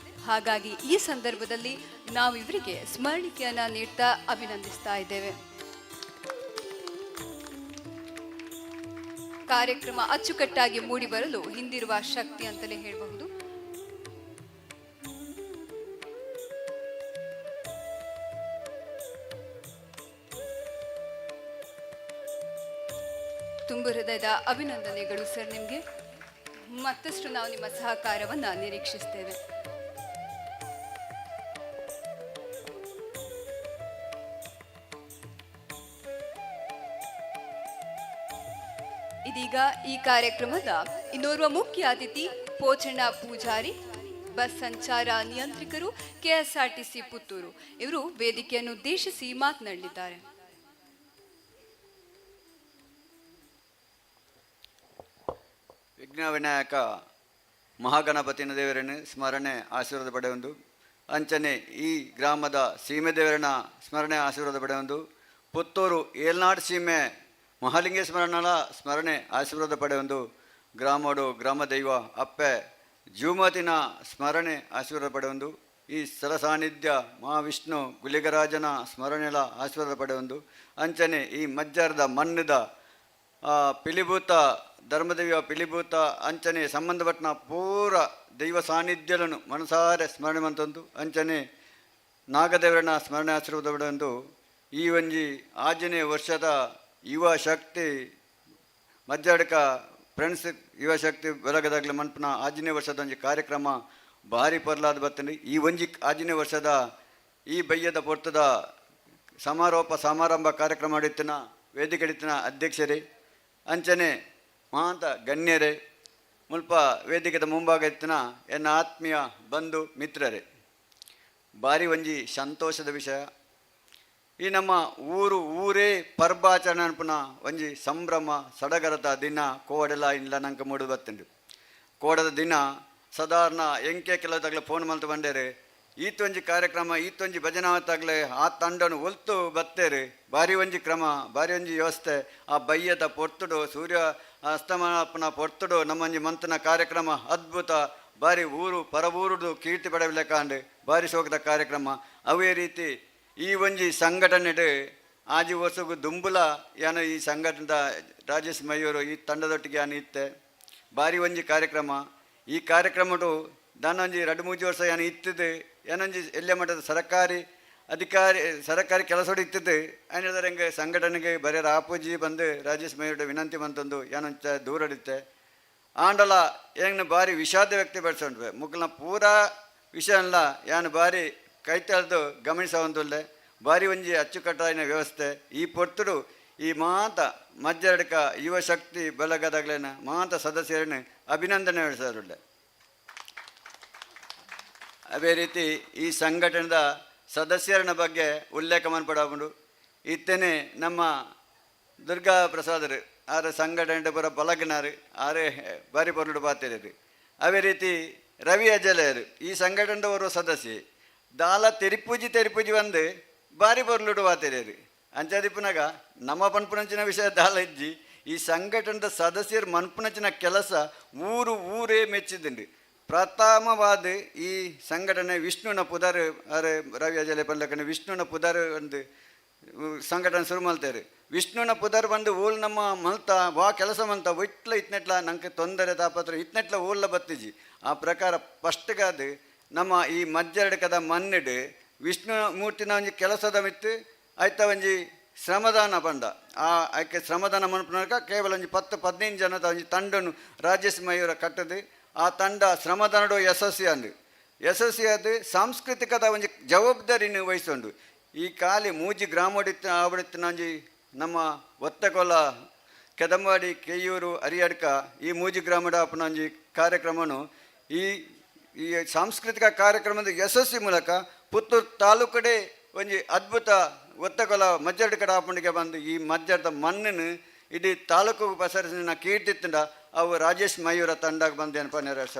ಹಾಗಾಗಿ ಈ ಸಂದರ್ಭದಲ್ಲಿ ನಾವು ಇವರಿಗೆ ಸ್ಮರಣಿಕೆಯನ್ನು ನೀಡ್ತಾ ಅಭಿನಂದಿಸ್ತಾ ಇದ್ದೇವೆ. ಕಾರ್ಯಕ್ರಮ ಅಚ್ಚುಕಟ್ಟಾಗಿ ಮೂಡಿ ಬರಲು ಹಿಂದಿರುವ ಶಕ್ತಿ ಅಂತಲೇ ಹೇಳಬಹುದು. ತುಂಬ ಹೃದಯದ ಅಭಿನಂದನೆಗಳು ಸರ್ ನಿಮಗೆ. ಮತ್ತಷ್ಟು ನಾವು ನಿಮ್ಮ ಸಹಕಾರವನ್ನು ನಿರೀಕ್ಷಿಸ್ತೇವೆ. ಇದೀಗ ಈ ಕಾರ್ಯಕ್ರಮದ ಇನ್ನೋರ್ವ ಮುಖ್ಯ ಅತಿಥಿ ಪೋಚಣ್ಣ ಪೂಜಾರಿ, ಬಸ್ ಸಂಚಾರ ನಿಯಂತ್ರಕರು, KSRTC ಪುತ್ತೂರು ಇವರು ವೇದಿಕೆಯನ್ನು ಉದ್ದೇಶಿಸಿ ಮಾತನಾಡಲಿದ್ದಾರೆ. ವಿಘ್ನ ವಿನಾಯಕ ಮಹಾಗಣಪತಿನ ದೇವರನ್ನು ಸ್ಮರಣೆ ಆಶೀರ್ವಾದ ಪಡೆಯೊಂದು, ಅಂಚನೆ ಈ ಗ್ರಾಮದ ಸೀಮೆ ದೇವರನ್ನ ಸ್ಮರಣೆ ಆಶೀರ್ವಾದ ಪಡೆಯೊಂದು, ಪುತ್ತೂರು ಏಲ್ನಾಡು ಸೀಮೆ ಮಹಾಲಿಂಗೇಶ್ವರನ ಸ್ಮರಣೆ ಆಶೀರ್ವಾದ ಪಡೆಯೊಂದು, ಗ್ರಾಮಡು ಗ್ರಾಮ ದೈವ ಅಪ್ಪೆ ಜೂಮತಿನ ಸ್ಮರಣೆ ಆಶೀರ್ವಾದ ಪಡೆಯೊಂದು, ಈ ಸ್ಥಳ ಸಾನ್ನಿಧ್ಯ ಮಹಾವಿಷ್ಣು ಗುಲಿಗರಾಜನ ಸ್ಮರಣೆಲ ಆಶೀರ್ವಾದ ಪಡೆಯೊಂದು, ಅಂಚನೆ ಈ ಮಜ್ಜರದ ಮಣ್ಣದ ಪಿಲಿಭೂತ ಧರ್ಮದೈವ ಪಿಲಿಭೂತ ಅಂಚನೆ ಸಂಬಂಧಪಟ್ಟ ಪೂರ ದೈವ ಸಾನ್ನಿಧ್ಯలను ಮನಸಾರೆ ಸ್ಮರಣೆ ಮಂತೊಂದು, ಅಂಚನೆ ನಾಗದೇವರನ್ನ ಸ್ಮರಣೆ ಆಶೀರ್ವಾದ ಪಡೆಯೊಂದು, ಈ ಒಂಜಿ ಆಂಜನೇಯ ವರ್ಷದ ಯುವ ಶಕ್ತಿ ಮಜ್ಜಾಡಕ ಫ್ರೆಂಡ್ಸ್ ಯುವ ಶಕ್ತಿ ಬೆಳಗದಾಗಲೇ ಮನ್ಪನ ಆಂಜನೇಯ ವರ್ಷದ ಒಂಜಿ ಕಾರ್ಯಕ್ರಮ ಭಾರಿ ಪರ್ಲಾದ ಬರ್ತದೆ. ಈ ಒಂಜಿ ಆಂಜನೇಯ ವರ್ಷದ ಈ ಬಯ್ಯದ ಪೊರ್ತದ ಸಮಾರಂಭ ಕಾರ್ಯಕ್ರಮ ಮಾಡಿತ್ತಿನ ವೇದಿಕೆ ಹಿಡಿತಿನ ಅಧ್ಯಕ್ಷರೇ, ಅಂಚನೆ ಮಹಾಂತ ಗಣ್ಯರೇ, ಮುಲ್ಪ ವೇದಿಕೆದ ಮುಂಭಾಗ ಇತ್ತಿನ ಎನ್ನ ಆತ್ಮೀಯ ಬಂಧು ಮಿತ್ರರೇ, ಭಾರಿ ಒಂಜಿ ಸಂತೋಷದ ವಿಷಯ. ಈ ನಮ್ಮ ಊರೇ ಪರ್ಬಾಚರಣೆ ಅನ್ಪುನ ಒಂಜಿ ಸಂಭ್ರಮ ಸಡಗರದ ದಿನ ಕೋಡೆಲ್ಲ ಇಲ್ಲ ನಂಗೆ ಮೂಡು ಬತ್ತಂಡು. ಕೋಡದ ದಿನ ಸಾಧಾರಣ ಎಂಕೆ ಕೆಲವತ್ತಾಗಲೇ ಫೋನ್ ಮಲ್ತು ಬಂಡೇರೆ, ಈತೊಂಜಿ ಕಾರ್ಯಕ್ರಮ ಈತೊಂಜಿ ಭಜನಾವತ್ತಾಗಲೇ ಆ ತಂಡನು ಒಲ್ತು ಬತ್ತೇರಿ, ಭಾರಿ ಒಂಜಿ ಕ್ರಮ ಭಾರಿ ಒಂಜಿ ವ್ಯವಸ್ಥೆ. ಆ ಬಯ್ಯದ ಪೊರ್ತುಡು ಸೂರ್ಯ ಅಸ್ತಮಾನಪ್ಪನ ಪೊರ್ತುಡು ನಮ್ಮಂಜಿ ಮಂತನ ಕಾರ್ಯಕ್ರಮ ಅದ್ಭುತ, ಭಾರಿ ಊರು ಪರಬೂರುಡು ಕೀರ್ತಿ ಪಡೆಯಲೇಕಾಂಡು ಭಾರಿ ಶೋಕದ ಕಾರ್ಯಕ್ರಮ. ಅವೇ ರೀತಿ ಈ ಒಂಜಿ ಸಂಘಟನೆಡು ಆಜಿ ವರ್ಷಗೂ ದುಂಬುಲ ಯಾನು ಈ ಸಂಘಟನೆದ ರಾಜೇಶ್ ಮಯೂರು ಈ ತಂಡದೊಟ್ಟಿಗೆ ಯಾನು ಇತ್ತೆ ಭಾರಿ ಒಂಜಿ ಕಾರ್ಯಕ್ರಮ. ಈ ಕಾರ್ಯಕ್ರಮಡು ದಾನೊಂಜಿ 2-3 ವರ್ಷ ಯಾನು ಇತ್ತಿದ್ದು ಏನೊಂಜಿ ಎಲ್ಲೆ ಮಟ್ಟದ ಸರಕಾರಿ ಕೆಲಸೋಡು ಇತ್ತಿದ್ದು ಏನಿದ್ದಾರೆ ಹೆಂಗೆ ಸಂಘಟನೆಗೆ ಬರೀ ಆಪೂಜಿ ಬಂದು ರಾಜೇಶ್ ಮಯೂರು ವಿನಂತಿ ಬಂತಂದು ಏನೊಂಚ ದೂರಡಿತ್ತೆ. ಆಂಡಲ ಏನು ಬಾರಿ ವಿಷಾದ ವ್ಯಕ್ತಪಡಿಸೋಣ್ವೆ ಮುಗ್ಲನ ಪೂರಾ ವಿಷಯಲ್ಲ ಯಾನು ಬಾರಿ ಕೈತಲ್ದು ಗಮನಿಸೊಂದುಲ್ಲೆ ಬಾರಿ ಒಂಜಿ ಅಚ್ಚುಕಟ್ಟಾಯಿನ ವ್ಯವಸ್ಥೆ ಈ ಪೊರ್ತುಡು ಈ ಮಾತ ಮಧ್ಯಡಕ ಯುವ ಶಕ್ತಿ ಬೆಳಗದಾಗಲೇನ ಮಾತ ಸದಸ್ಯರನ್ನು ಅಭಿನಂದನೆ ಹೇಳಿಸೋರುಳ್ಳೆ. ಅದೇ ರೀತಿ ಈ ಸಂಘಟನೆದ ಸದಸ್ಯರನ ಬಗ್ಗೆ ಉಲ್ಲೇಖ ಮನ್ಪಡಾಕೊಂಡು ಇತ್ತೇನೆ ನಮ್ಮ ದುರ್ಗಾ ಪ್ರಸಾದರು ಆರ ಸಂಘಟನೆ ಪುರ ಬಲಗನಾರು ಆರೇ ಬಾರಿ ಪೊರ್ಲು ಪಾತಿರು. ಅದೇ ರೀತಿ ರವಿ ಅಜಲೆಯರು ಈ ಸಂಘಟನೆದ ಓರ್ವ ಸದಸ್ಯೆ ದಾಲ ತೆರಿಪೂಜಿ ಒಂದು ಬಾರಿ ಪೊರ್ಲುಡು ಪಾತಿರು. ಅಂಚಾದಿಪ್ಪನಾಗ ನಮ್ಮ ಪನ್ಪುನಂಚಿನ ವಿಷಯ ದಾಲ ಇಜ್ಜಿ ಈ ಸಂಘಟನೆದ ಸದಸ್ಯರು ಮನ್ಪುನಂಚಿನ ಕೆಲಸ ಊರೇ ಮೆಚ್ಚಿದ್ದುಂಡು. ಪ್ರಥಮವಾದ ಈ ಸಂಘಟನೆ ವಿಷ್ಣುನ ಪುದರ್ ಅರೆ ರವಿ ಅಜಲೆ ಪಲ್ಲಕನ ವಿಷ್ಣುನ ಪುದರ್ ಒಂದು ಸಂಘಟನೆ ಶುರು ಮಾಡ್ತಾರೆ. ವಿಷ್ಣುನ ಪುದರ್ ಬಂದು ಊಲ್ ನಮ್ಮ ಮಲ್ತ ವಾ ಕೆಲಸ ಮಂತ ಇಟ್ಲ ಇತ್ನೆಟ್ಲ ನಂಗೆ ತೊಂದರೆ ತಾಪತ್ರ ಇತ್ನೆಟ್ಲ ಊರ್ಲ ಬತ್ತಿಜಿ ಆ ಪ್ರಕಾರ ಫಸ್ಟ್ಗಾದ ನಮ್ಮ ಈ ಮಜ್ಜರಡಕದ ಮನ್ನಿಡು ವಿಷ್ಣು ಮೂರ್ತಿನ ಒಂಜಿ ಕೆಲಸದ ಮಿತ್ತು ಆಯ್ತ ಒಂಜಿ ಶ್ರಮದಾನ ಪಂಡ ಆ ಆಯ್ಕೆ ಶ್ರಮದಾನ ಮನ್ಪುನಕ ಕೇವಲ ಒಂಜಿ 10-15 ಜನದ ಒಂಜಿ ತಂಡನು ರಾಜೇಶ್ ಮಯೂರ ಕಟ್ಟದು. ಆ ತಂಡ ಶ್ರಮದಾನಡು ಯಶಸ್ವಿ ಅದು ಸಾಂಸ್ಕೃತಿಕದ ಒಂಜಿ ಜವಾಬ್ದಾರಿನ ವಹಿಸೊಂಡು ಈ ಕಾಲಿ ಮೂಜಿ ಗ್ರಾಮಡಿತ್ತ ಆವಡಿತ್ತಿನಂಜಿ ನಮ್ಮ ಒತ್ತಕೊಲ ಕೆದಂಬಾಡಿ ಕೆಯ್ಯೂರು ಹರಿಯಡ್ಕ ಈ ಮೂಜಿ ಗ್ರಾಮದ ಅಪ್ಪನಂಜಿ ಕಾರ್ಯಕ್ರಮನು ಈ ಸಾಂಸ್ಕೃತಿಕ ಕಾರ್ಯಕ್ರಮದ ಯಶಸ್ವಿ ಮೂಲಕ ಪುತ್ತೂರು ತಾಲೂಕಡೆ ಒಂಜಿ ಅದ್ಭುತ ಒತ್ತಕೊಲ ಮಜ್ಜರ್ಡ್ ಕಡೆ ಆಪಣಿಗೆ ಬಂದು ಈ ಮಜ್ಜರ್ದ ಮಣ್ಣನ್ನು ಇಡೀ ತಾಲೂಕು ಪಸರಿಸಿನ ಕೀರ್ತಿತ್ತಿಂದ ಅವು ರಾಜೇಶ್ ಮಯೂರ ತಂಡಕ್ಕೆ ಬಂದು ಏನಪ್ಪ ನೆರವೇರಿಸ.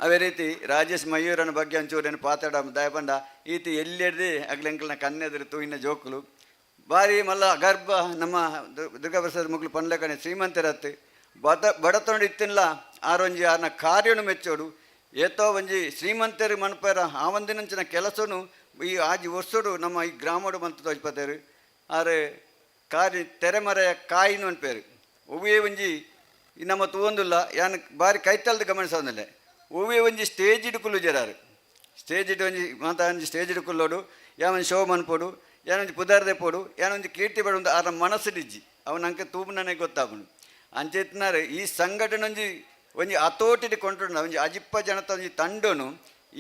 ಅದೇ ರೀತಿ ರಾಜೇಶ್ ಮಯೂರನ ಬಗ್ಗೆ ಒಂಚೂರೇನು ಪಾತಾಡ ದಯಪಂಡ ಈತಿ ಎಲ್ಲಿಡ್ದು ಅಗ್ಲೆಂಕಲ್ನ ಕನ್ನೆದ್ರು ತೂಯಿನ ಜೋಕುಲು ಬಾರಿ ಮಲ್ಲ ಗರ್ಭ ನಮ್ಮ ದುರ್ಗಾಪ್ರಸಾದ್ ಮುಗ್ಲು ಪಂಡ್ಲಕನೆ ಶ್ರೀಮಂತರತ್ತು ಬಡತೊಂಡು ಇತ್ತಿಲ್ಲ ಆರೊಂಜಿ ಆರ್ನ ಕಾರ್ಯನು ಮೆಚ್ಚೋಡು ಏತೋ ಒಂಜಿ ಶ್ರೀಮಂತರು ಮನ್ಪೇರ ಆ ಒಂದಿನಂಚಿನ ಕೆಲಸನು ಈ ಆಜಿ ವರ್ಷೋಡು ನಮ್ಮ ಈ ಗ್ರಾಮಡು ಮಂತ ತೋಜ್ಪತೇರು ಆರು ಕಾರ್ಯ ತೆರೆಮರೆಯ ಕಾಯಿನು ಅನ್ಪೇರು ಒವ್ವೇ ಒಂಜಿ ನಮ್ಮ ತೂವೊಂದುಲ್ಲ ಯಾನು ಬಾರಿ ಕೈತಲ್ದು ಗಮನಿಸೋದಿಲ್ಲ ಒವ್ವೇ ಒಂಜಿ ಸ್ಟೇಜ್ ಇಡುಕುಲು ಜರಾರು ಸ್ಟೇಜ್ ಇಟ್ಟು ಒಂಜಿ ಮಾತಾ ಒಂಜಿ ಸ್ಟೇಜ್ ಇಡುಕುಲ್ಲೋಡು ಯಾವೊಂದು ಶೋ ಮನ್ಪೋಡು ಏನೊಂದು ಪುದಾರ್ದೆ ಪೋಡು ಏನೊಂದು ಕೀರ್ತಿ ಪಡು ಆರ ಮನಸ್ಸಿಡಿಜ್ಜಿ ಅವನು ನಂಗೆ ತೂಪು ನನಗೆ ಗೊತ್ತಾಗುನು ಅಂಚೆತ್ನಾರು ಈ ಸಂಘಟನೆ ಒಂಜಿ ಹತೋಟಿಡಿ ಕೊಂಡ್ರು ಒಂಜಿ ಅಜಿಪ್ಪ ಜನತ ಒಂಜಿ ತಂಡನು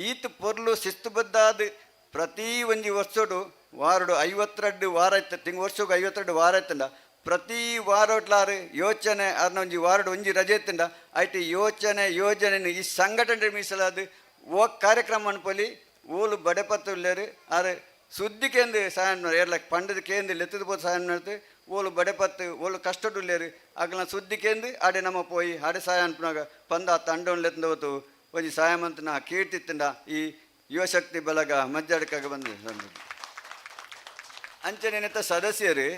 ಈತ ಪೊರ್ಲು ಶಿಸ್ತುಬದ್ಧಾದ ಪ್ರತಿ ಒಂಜಿ ವರ್ಷಡು ವಾರಡು 52 ವಾರ ಇತ್ತು ತಿಂಗ್ ವರ್ಷಕ್ಕೆ 52 ವಾರ ಇತ್ತಂಡ ಪ್ರತಿ ವಾರೊಟ್ಲಾರು ಯೋಚನೆ ಅದನ್ನ ಒಂಜಿ ವಾರಡು ಒಂಜಿ ರಜೆ ಇತ್ತಂಡ ಐಟಿ ಯೋಜನೆ ಈ ಸಂಘಟನೆ ಮೀಸಲಾದ ಓ ಕಾರ್ಯಕ್ರಮ ಅನ್ಪೊಲಿ ಓಲು ಬಡೆಪತ್ತು ಉಳ್ಳೇರು ಆರು ಸುದ್ದಿ ಕೇಂದ್ರ ಸಹಾಯ ಏರ್ಲ ಪಂಡದ ಕೇಂದ್ರ ಲೆತ್ತದ ಪೋದು ಸಹಾಯ ಮಾಡ್ತು ಓಲು ಬಡೆಪತ್ತು ಓಲು ಕಷ್ಟಡುಳ್ಳೇರು ಆಗಲ ಸುದ್ದಿ ಕೇಂದ್ರ ಆಡೆ ನಮ್ಮ ಪೋಯಿ ಆಡೆ ಸಹಾಯ ಅನ್ಪನಾಗ ಪಂದ ತಂಡವನ್ನು ಲೆತ್ತದ ಹೋತು ಒಂಜಿ ಸಹಾಯ ಮಂತನ ಕೀರ್ತಿತ್ತಂಡ ಈ ಯುವಶಕ್ತಿ ಬಲಗ ಮಜ್ಜಾಡಕಾಗ ಬಂದು ಅಂಚನೆತ ಸದಸ್ಯರು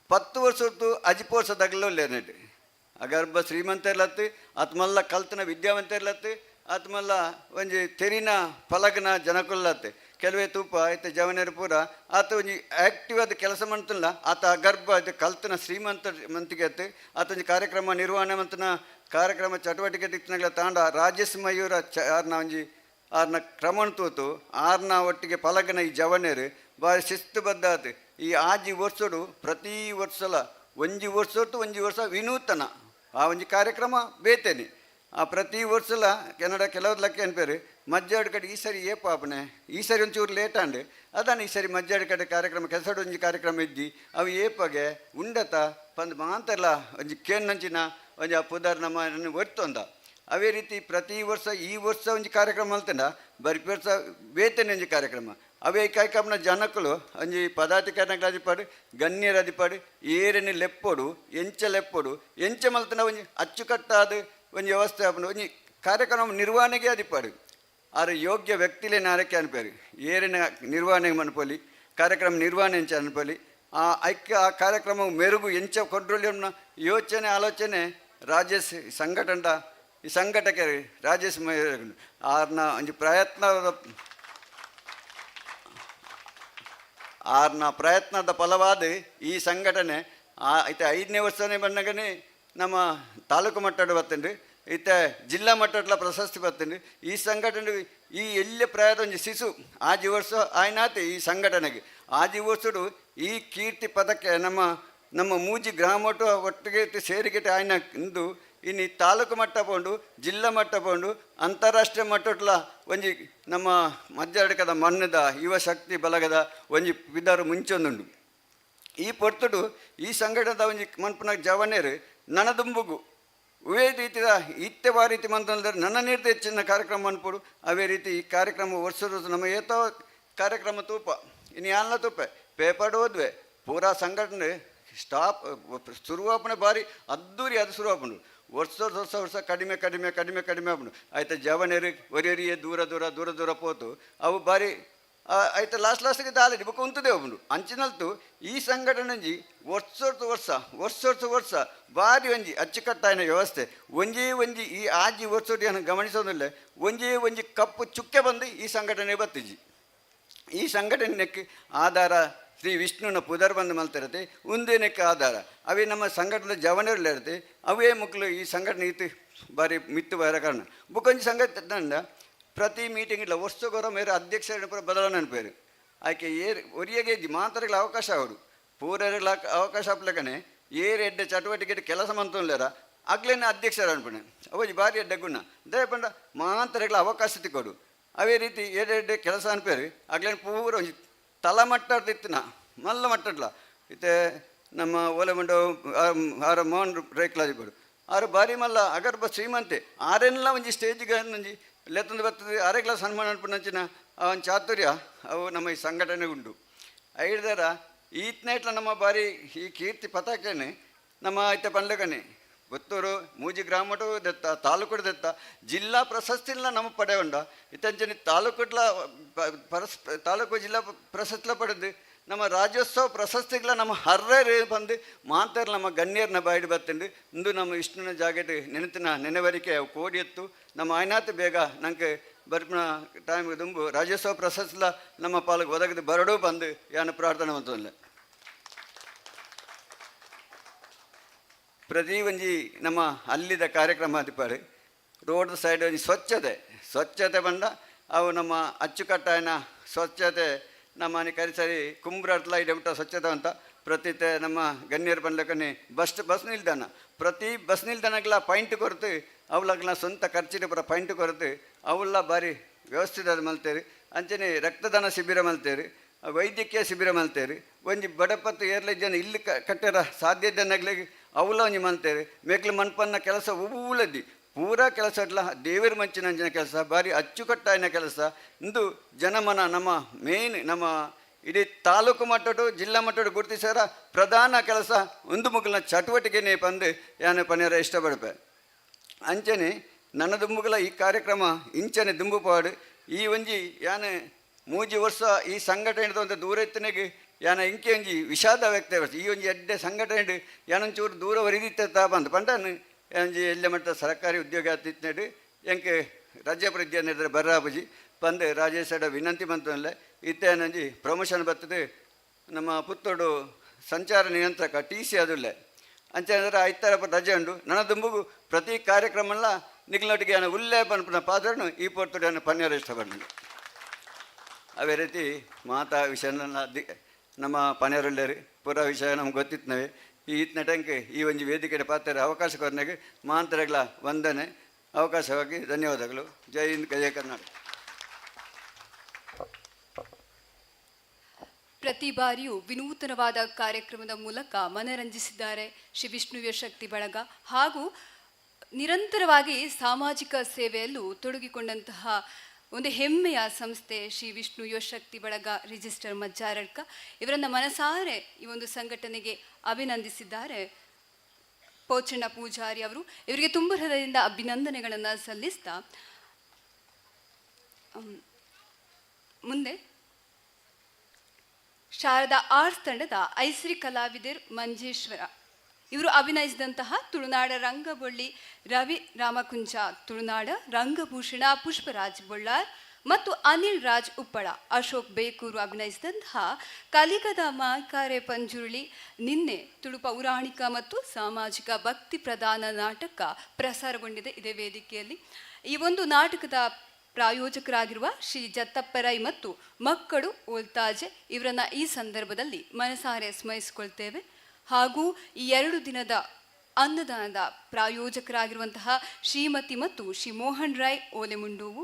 10 ವರ್ಷದ್ದು ಅಜಿಪೋರ್ಸದಾಗಲೂ ಲೇನಟ್ಟು ಅಗರ್ಭ ಶ್ರೀಮಂತರ್ಲತ್ತು ಆತ್ಮಲ್ಲ ಕಲ್ತನ ವಿದ್ಯಾವಂತರ್ಲತ್ತು ಆತ್ಮಲ್ಲ ಒಂಜಿ ತೆರಿನ ಫಲಕನ ಜನಕುಲ್ಲತ್ತೆ ಕೆಲವೇ ತೂಪ ಆಯ್ತು ಜವನರು ಪೂರ ಆತ ಒಂಜಿ ಆ್ಯಕ್ಟಿವ್ ಆದ ಕೆಲಸ ಮಾಡ್ತಲ್ಲ ಆತ ಅಗರ್ಭ ಅದು ಕಲ್ತನ ಮಂತಿಗೆ ಆತು ಆತ ಒಂಜಿ ಕಾರ್ಯಕ್ರಮ ನಿರ್ವಹಣೆ ಮಂತನ ಕಾರ್ಯಕ್ರಮ ಚಟುವಟಿಕೆ ತಿಕ್ಕಿನಾಗಲ ತಾಂಡ ರಾಜೇಶ್ ಮಯೂರ ಆರ್ನ ಒಂಜಿ ಆರ್ನ ಕ್ರಮಣ ತೂತು ಆರ್ನ ಒಟ್ಟಿಗೆ ಫಲಕನ ಈ ಜವನೇರು ಬಾರಿ ಶಿಸ್ತುಬದ್ಧ ಆತು ಈ ಆಜಿ ವರ್ಷಡು ಪ್ರತಿ ವರ್ಷಲ ಒಂಜಿ ವರ್ಷ ವಿನೂತನ ಆ ಒಂಜಿ ಕಾರ್ಯಕ್ರಮ ಬೇತೇನೆ ಆ ಪ್ರತಿ ವರ್ಷಲ ಕೆಲವ್ರ ಲೆಕ್ಕ ಅನ್ಪೇರು ಮಜ್ಜಾಡ್ ಕಡೆ ಈ ಸರಿ ಪಾಪನೆ ಈ ಸರಿ ಒಂಚೂರು ಲೇಟ್ ಅಂಡು ಅದಾನ ಈ ಸರಿ ಮಜ್ಜಾಡ್ ಕಡೆ ಕಾರ್ಯಕ್ರಮ ಕೆಸಡು ಒಂಜಿ ಕಾರ್ಯಕ್ರಮ ಇದ್ದಿ ಅವು ಏಪಗೆ ಉಂಡತ ಪಂದ್ ಮಾಂತಲ್ಲ ಒಂಜಿ ಕೇನ್ನಂಚಿನ ಒಂಜಿ ಆ ಪುದಾರ್ ನಮ್ಮ ಒರ್ತೊಂದ ಅವೇ ರೀತಿ ಪ್ರತಿ ವರ್ಷ ಈ ವರ್ಷ ಒಂಜಿ ಕಾರ್ಯಕ್ರಮ ಮಲ್ತಂಡ ಬರಿ ವರ್ಷ ಬೇತೇನೆ ಒಂಜಿ ಕಾರ್ಯಕ್ರಮ ಅವೇ ಕಾರ್ಯಕ್ರಮನ ಜನಕ್ಕಳು ಒಂಜಿ ಪದಾಧಿಕಾರಿಗಳ ಅದಿಪಾಡು ಗಣ್ಯರ ಅದಿಪಾಡು ಏರನೆ ಲೆಪ್ಪೋಡು ಎಂಚ ಮಲ್ತನ ಒಂಜಿ ಅಚ್ಚುಕಟ್ಟಾದ ಒಂಜಿ ವ್ಯವಸ್ಥೆ ಆಪುಂಡು ಒಂಜಿ ಕಾರ್ಯಕ್ರಮ ನಿರ್ವಹಣೆಗೆ ಅದಿಪಾಡು ಆರು ಯೋಗ್ಯ ವ್ಯಕ್ತಿಲೇ ನಾರಕ್ಕೆ ಅನ್ಪೇರು ಏರಿನ ನಿರ್ವಹಣೆ ಮನ್ಪೊಲಿ ಕಾರ್ಯಕ್ರಮ ನಿರ್ವಹಣೆ ಎಂಚ ಅನ್ಪೊಲಿ ಆ ಐಕ್ಯ ಆ ಕಾರ್ಯಕ್ರಮ ಮೆರುಗು ಎಂಚ ಕೊಡ್ರೊಳ್ಳಿ ಯೋಚನೆ ಆಲೋಚನೆ ರಾಜೇಶ್ ಸಂಘಟಂಡ ಈ ಸಂಘಟಕ ರಾಜೇಶ್ ಆರ್ನ ಒಂಜಿ ಪ್ರಯತ್ನದ ಫಲವಾದ ಈ ಸಂಘಟನೆ ಐತೆ 5ನೇ ವರ್ಷನೇ ಬಂದಾಗನೇ ನಮ್ಮ ತಾಲೂಕು ಮಟ್ಟದ ಬರ್ತಂಡು ಇತ್ತೆ ಜಿಲ್ಲಾ ಮಟ್ಟದ ಪ್ರಶಸ್ತಿ ಬರ್ತಂಡು ಈ ಸಂಘಟನೆ ಈ ಎಲ್ಲೇ ಪ್ರಾಯದ ಒಂಜಿ ಶಿಶು ಆಜಿ ವರ್ಷ ಆಯ್ನಾತೆ ಈ ಸಂಘಟನೆಗೆ ಆಜಿ ವರ್ಷಡು ಈ ಕೀರ್ತಿ ಪದಕ್ಕೆ ನಮ್ಮ ನಮ್ಮ ಮೂಜಿ ಗ್ರಾಮಟು ಒಟ್ಟಿಗೆ ಸೇರಿಗೆಟ್ಟು ಆಯ್ನ ಇಂದು ಇನ್ನು ತಾಲೂಕು ಮಟ್ಟ ಪೋಂಡು ಜಿಲ್ಲಾ ಮಟ್ಟ ಪೋಂಡು ಅಂತಾರಾಷ್ಟ್ರೀಯ ಮಟ್ಟಟ್ಲ ಒಂಜಿ ನಮ್ಮ ಮಧ್ಯಡಕದ ಮಣ್ಣದ ಯುವ ಶಕ್ತಿ ಬಲಗದ ಒಂಜಿ ವಿಧಾರು ಮುಂಚೊಂದುಂಡು. ಈ ಪೊರ್ತುಡು ಈ ಸಂಘಟನೆದ ಒಂಜಿ ಮನ್ಪುನ ಜವನೇರು ನನದುಂಬುಗು ಅವೇ ರೀತಿಯ ಇತ್ತೆ ರೀತಿ ಮಂತಂದ್ರೆ ನನ್ನ ನೀರ್ದು ಹೆಚ್ಚಿನ ಕಾರ್ಯಕ್ರಮ ಅನ್ಪೋಡು ಅವೇ ರೀತಿ ಈ ಕಾರ್ಯಕ್ರಮ ವರ್ಷ ನಮ್ಮ ಏತೋ ಕಾರ್ಯಕ್ರಮ ತೂಪ ಇನ್ನು ಯಾಲ್ನ ತೂಪೆ ಪೇಪರ್ ಓದ್ವೆ ಪೂರಾ ಸಂಘಟನೆ ಸ್ಟಾಪ್ ಶುರುವಾಪಣೆ ಭಾರಿ ಅದ್ದೂರಿ ಅದು ಶುರುವಾಪುಂಡು ವರ್ಷ ಕಡಿಮೆ ಕಡಿಮೆ ಕಡಿಮೆ ಕಡಿಮೆ ಆಪುಂಡು ಆಯ್ತು ಜವನೇರು ಒರಿಯರಿಯೇ ದೂರ ದೂರ ದೂರ ದೂರ ಪೋತು ಅವು ಭಾರಿ ಆಯ್ತು ಲಾಸ್ಟ್ಗೆ ದಾಲಡಿ ಬುಕ್ ಉಂತದೆ ಉಂಡು ಅಂಚಿನಲ್ತು ಈ ಸಂಘಟನೆ ವರ್ಷ ಭಾರಿ ಒಂಜಿ ಅಚ್ಚುಕಟ್ಟಾಯಿನ ವ್ಯವಸ್ಥೆ ಒಂಜಿ ಈ ಆಜಿ ವರ್ಷೋಟಿ ಅನ್ನು ಗಮನಿಸೋದಿಲ್ಲ ಒಂಜಿ ಕಪ್ಪು ಚುಕ್ಕೆ ಬಂದು ಈ ಸಂಘಟನೆ ಬತ್ತಿಜಿ ಈ ಸಂಘಟನೆಕ್ಕೆ ಆಧಾರ ಶ್ರೀ ವಿಷ್ಣುನ ಪುದರ್ ಬಂದು ಮಲ್ತಿರತ್ತೆ ಉಂದೇನಕ್ಕೆ ಆಧಾರ ಅವೇ ನಮ್ಮ ಸಂಘಟನೆ ಜವನರಲ್ಲಿ ಇರುತ್ತೆ ಅವೇ ಮಕ್ಕಳು ಈ ಸಂಘಟನೆ ಇತ್ತು ಭಾರಿ ಮಿತ್ತು ಬರ ಕಾರಣ ಬುಕ್ಕೊಂಜಿ ಸಂಘಟನೆ ಪ್ರತಿ ಮೀಟಿಂಗ್ ಇಲ್ಲ ವರ್ಷಗೊರ ಮೇರೆ ಅಧ್ಯಕ್ಷರ ಪೂರ ಬದಲಾವಣೆ ಅನ್ಪೇರು ಆಕೆ ಒರಿಯಗೆ ಮಾತಾಡಲು ಅವಕಾಶ ಅವರು ಪೂರಗಳ ಅವಕಾಶ ಅಪ್ಲಕನೆ ಎಡ್ಡೆ ಚಟುವಟಿಕೆ ಕೆಲಸ ಮಂತುಲ್ಲಾರ ಆಗ್ಲೇನೆ ಅಧ್ಯಕ್ಷರ ಅನ್ಪಣೆ ಅವಜಿ ಭಾರಿ ಎಡ್ಡೆ ಗುಣ ದಯಪಂಡ ಮಾತಾಡಗಳ ಅವಕಾಶ ತಿಕ್ಕೊಡು ಅವೇ ರೀತಿ ಎಡ್ಡೆ ಕೆಲಸ ಅನ್ಪೇರು ಆಗ್ಲೇನೆ ಪೂರ ಒಂಜಿ ತಲಮಟ್ಟದಿತ್ತಿನ ಮಲ್ಲ ಮಟ್ಟಡ್ಲ ಇತ್ತೆ ನಮ್ಮ ಓಲೆ ಮಂಡ ಆರ ಮೋಹನ್ ರೇಕ್ಲಾಜಿಗಳು ಆರು ಭಾರಿ ಮಲ್ಲ ಅಗರ್ಭ ಶ್ರೀಮಂತೆ ಆರೆಲ್ಲ ಒಂಜಿ ಸ್ಟೇಜಿಗೆ ಒಂಜಿ ಲೆತ್ತಂದು ಬರ್ತದೆ ಆರೇ ಕ್ಲಾಸ್ ಸನ್ಮಾನ ಅನ್ಪುನಂಚಿನ ಅವನ ಚಾತುರ್ಯ ಅವು ನಮ್ಮ ಈ ಸಂಘಟನೆ ಉಂಡು ಐದರ ಈತ್ನೈಟ್ಲ ನಮ್ಮ ಬಾರಿ ಈ ಕೀರ್ತಿ ಪತಾಕನೆ ನಮ್ಮ ಇತ್ತೆ ಪಂಡ್ಲಕನೆ ಪುತ್ತೂರು ಮೂಜಿ ಗ್ರಾಮಟು ದೆತ್ತ ತಾಲೂಕು ದೆತ್ತ ಜಿಲ್ಲಾ ಪ್ರಶಸ್ತಿಲ್ಲ ನಮ್ಮ ಪಡೆ ಉಂಡ ಇತ್ತಂಚನೆ ತಾಲೂಕು ಜಿಲ್ಲಾ ಪ್ರಶಸ್ತಿಲ ಪಡೆದು ನಮ್ಮ ರಾಜ್ಯೋತ್ಸವ ಪ್ರಶಸ್ತಿಗಳ ನಮ್ಮ ಹರ್ರೇ ಬಂದು ಮಾತಾರ ನಮ್ಮ ಗಣ್ಯರ್ನ ಬಾಯಿಡ್ ಬತ್ತಂಡು ಇಂದು ನಮ್ಮ ವಿಷ್ಣುನ ಜಾಗಟ್ ನೆನತಿನ ನೆನೆವರಿಕೆ ಅವು ಕೋಡಿ ಎತ್ತು ನಮ್ಮ ಆಯ್ನಾತ್ ಬೇಗ ನಂಗೆ ಬರ್ಪಿನ ಟೈಮ್ ದುಂಬು ರಾಜ್ಯೋತ್ಸವ ಪ್ರಶಸ್ತಿಲ ನಮ್ಮ ಪಾಲಕ್ಕೆ ಒದಗದು ಬರಡೂ ಬಂದು ಯಾನ ಪ್ರಾರ್ಥನೆ ಬಂತಲ್ಲ ಪ್ರತಿ ಒಂಜಿ ನಮ್ಮ ಅಲ್ಲಿದ ಕಾರ್ಯಕ್ರಮ ಅದಿಪಾಡು ರೋಡ್ ಸೈಡ್ ಒಂಜಿ ಸ್ವಚ್ಛತೆ ಬಂದ ಅವು ನಮ್ಮ ಅಚ್ಚುಕಟ್ಟಾಯನ ಸ್ವಚ್ಛತೆ ನಮ್ಮ ಕರಿಸರಿ ಕುಂಬ್ರಟ್ಲ ಇಡಬಿಟ್ಟ ಸ್ವಚ್ಛತೆ ಅಂತ ಪ್ರತಿ ನಮ್ಮ ಗಣ್ಯರು ಬಂಡ್ಲಕನೆ ಬಸ್ ನಿಲ್ದಾಣ ಪ್ರತಿ ಬಸ್ ನಿಲ್ದಾಣಗಳ ಪಾಯಿಂಟ್ ಕೊರತು ಅವಳಗಳ ಸ್ವಂತ ಖರ್ಚಿನ ಪರ ಪಾಯಿಂಟ್ ಕೊರತು ಅವಳ ಭಾರಿ ವ್ಯವಸ್ಥಿತ ಮಲ್ತೇರಿ ಅಂಚನೆ ರಕ್ತದಾನ ಶಿಬಿರ ಮಲ್ತೇರಿ ವೈದ್ಯಕೀಯ ಶಿಬಿರ ಮಲ್ತೇರಿ ಒಂಜಿ ಬಡಪತ್ತು ಏರ್ಲೆ ಜನ ಇಲ್ಲಿ ಕಟ್ಟರ ಸಾಧ್ಯತೆನಾಗ್ಲಿಗೆ ಅವಳ ಒಂಜಿ ಮಲ್ತೇರಿ ಮೇಕ್ಲು ಮನ್ಪನ್ನ ಕೆಲಸ ಉಳ್ಳದ್ದಿ ಪೂರಾ ಕೆಲಸ ಇಟ್ಲ ದೇವರ ಮಂಚಿನಂಚಿನ ಕೆಲಸ ಭಾರಿ ಅಚ್ಚುಕಟ್ಟಾಯಿನ ಕೆಲಸ ಇಂದು ಜನಮನ ನಮ್ಮ ಮೇನ್ ನಮ್ಮ ಇಡೀ ತಾಲೂಕು ಮಟ್ಟಡು ಜಿಲ್ಲಾ ಮಟ್ಟಡು ಗುರುತಿಸಾರ ಪ್ರಧಾನ ಕೆಲಸ ಒಂದು ಮುಗಿಲಿನ ಚಟುವಟಿಕೆನೇ ಬಂದು ಯಾನೆ ಪನ್ಯಾರ ಇಷ್ಟಪಡ್ಪೆ ಅಂಚನೆ ನನ್ನ ದುಂಬುಗಳ ಈ ಕಾರ್ಯಕ್ರಮ ಇಂಚನೆ ದುಂಬುಪಾಡು ಈ ಒಂಜಿ ಯಾನೆ ಮೂಜಿ ವರ್ಷ ಈ ಸಂಘಟನೆ ಒಂದು ದೂರ ಎತ್ತನೆಗೆ ಯಾನ ಇಂಕೆ ಒಂಜಿ ವಿಷಾದ ವ್ಯಕ್ತ ಈ ಒಂಜಿ ಎಡ್ಡೆ ಸಂಘಟನೆ ಯಾನೊಂಚೂರು ದೂರ ವರಿದಿತ್ತ ಬಂದು ಪಂಡನು ಎಂಜಿ ಎಲ್ಲ ಮಟ್ಟ ಸರ್ಕಾರಿ ಉದ್ಯೋಗ ಆತಿತ್ತು ಎಂಕೆ ರಾಜ್ಯ ಪ್ರಜ್ಞೆ ನಿರ್ಧಾರ ಬರ್ರಾಬುಜಿ ಬಂದು ರಾಜೇಶ್ ವಿನಂತಿ ಬಂತಲ್ಲ ಇತ್ತೇನಂಜಿ ಪ್ರಮೋಷನ್ ಬರ್ತದೆ ನಮ್ಮ ಪುತ್ತೂರು ಸಂಚಾರ ನಿಯಂತ್ರಕ TC ಅದುಲ್ಲೆ ಅಂಚಂದ್ರೆ ಐತರ ರಜೆ ಉಂಡು ನನ್ನ ದುಂಬುಗು ಪ್ರತಿ ಕಾರ್ಯಕ್ರಮಲ್ಲ ನಿಗ್ಲೊಟ್ಟಿಗೆ ನಾನು ಉಲ್ಲೇ ಪನ್ಪನ ಪಾತ್ರನು ಈ ಪೊರ್ತುಡು ಪನ್ಯಾರ ಇಷ್ಟಪಡ್ಡು ಅವೇ ರೀತಿ ಮಾತಾ ವಿಷಯ ನಮ್ಮ ಪನ್ಯಾರುಳ್ಳೇರಿ ಪೂರ ವಿಷಯ ನಮ್ಗೆ ಗೊತ್ತಿತ್ತನವೆ ಈ ನಟಂಗೆ ಈ ಒಂದು ವೇದಿಕೆ ಪಾತ್ರ ಅವಕಾಶ ಕೊರನೆಗೆ ಮಾಂತರಗಳ ವಂದನೆ ಅವಕಾಶವಾಗಿ ಧನ್ಯವಾದಗಳು. ಜೈ ಹಿಂದ್ ಜೈ ಕರ್ನಾಟಕ. ಪ್ರತಿ ಬಾರಿಯೂ ವಿನೂತನವಾದ ಕಾರ್ಯಕ್ರಮದ ಮೂಲಕ ಮನರಂಜಿಸಿದ್ದಾರೆ ಶ್ರೀ ವಿಷ್ಣು ಯುವಶಕ್ತಿ ಬಳಗ ಹಾಗೂ ನಿರಂತರವಾಗಿ ಸಾಮಾಜಿಕ ಸೇವೆಯಲ್ಲೂ ತೊಡಗಿಕೊಂಡಂತಹ ಒಂದು ಹೆಮ್ಮೆಯ ಸಂಸ್ಥೆ ಶ್ರೀ ವಿಷ್ಣು ಯುವಶಕ್ತಿ ಬಳಗ ರಿಜಿಸ್ಟರ್ ಮಜ್ಜಾರಡ್ಕ. ಇವರನ್ನು ಮನಸಾರೆ ಈ ಒಂದು ಸಂಘಟನೆಗೆ ಅಭಿನಂದಿಸಿದ್ದಾರೆ ಪೋಚಣ್ಣ ಪೂಜಾರಿ ಅವರು. ಇವರಿಗೆ ತುಂಬ ಹೃದಯದಿಂದ ಅಭಿನಂದನೆಗಳನ್ನು ಸಲ್ಲಿಸ್ತಾ ಮುಂದೆ ಶಾರದಾ ಆರ್ಟ್ಸ್ ತಂಡದ ಐಶ್ರಿ ಕಲಾವಿದರು ಮಂಜೇಶ್ವರ ಇವರು ಅಭಿನಯಿಸಿದಂತಹ ತುಳುನಾಡ ರಂಗಬೊಳ್ಳಿ ರವಿ ರಾಮಕುಂಜ ತುಳುನಾಡ ರಂಗಭೂಷಣ ಪುಷ್ಪರಾಜ್ ಬೊಳ್ಳಾರ್ ಮತ್ತು ಅನಿಲ್ ರಾಜ್ ಉಪ್ಪಳ ಅಶೋಕ್ ಬೇಕೂರು ಅಭಿನಯಿಸಿದಂತಹ ಕಲಿಕದ ಮಾಕಾರೆ ಪಂಜುರುಳಿ ನಿನ್ನೆ ತುಳು ಪೌರಾಣಿಕ ಮತ್ತು ಸಾಮಾಜಿಕ ಭಕ್ತಿ ಪ್ರಧಾನ ನಾಟಕ ಪ್ರಸಾರಗೊಂಡಿದೆ ಇದೇ ವೇದಿಕೆಯಲ್ಲಿ. ಈ ಒಂದು ನಾಟಕದ ಪ್ರಾಯೋಜಕರಾಗಿರುವ ಶ್ರೀ ಜತ್ತಪ್ಪರೈ ಮತ್ತು ಮಕ್ಕಳು ಓಲ್ತಾಜೆ ಇವರನ್ನು ಈ ಸಂದರ್ಭದಲ್ಲಿ ಮನಸಾರೆ ಸ್ಮರಿಸಿಕೊಳ್ತೇವೆ. ಹಾಗೂ ಈ 2 ದಿನದ ಅನ್ನದಾನದ ಪ್ರಾಯೋಜಕರಾಗಿರುವಂತಹ ಶ್ರೀಮತಿ ಮತ್ತು ಶ್ರೀ ಮೋಹನ್ ರೈ ಓಲೆಮುಂಡೋವು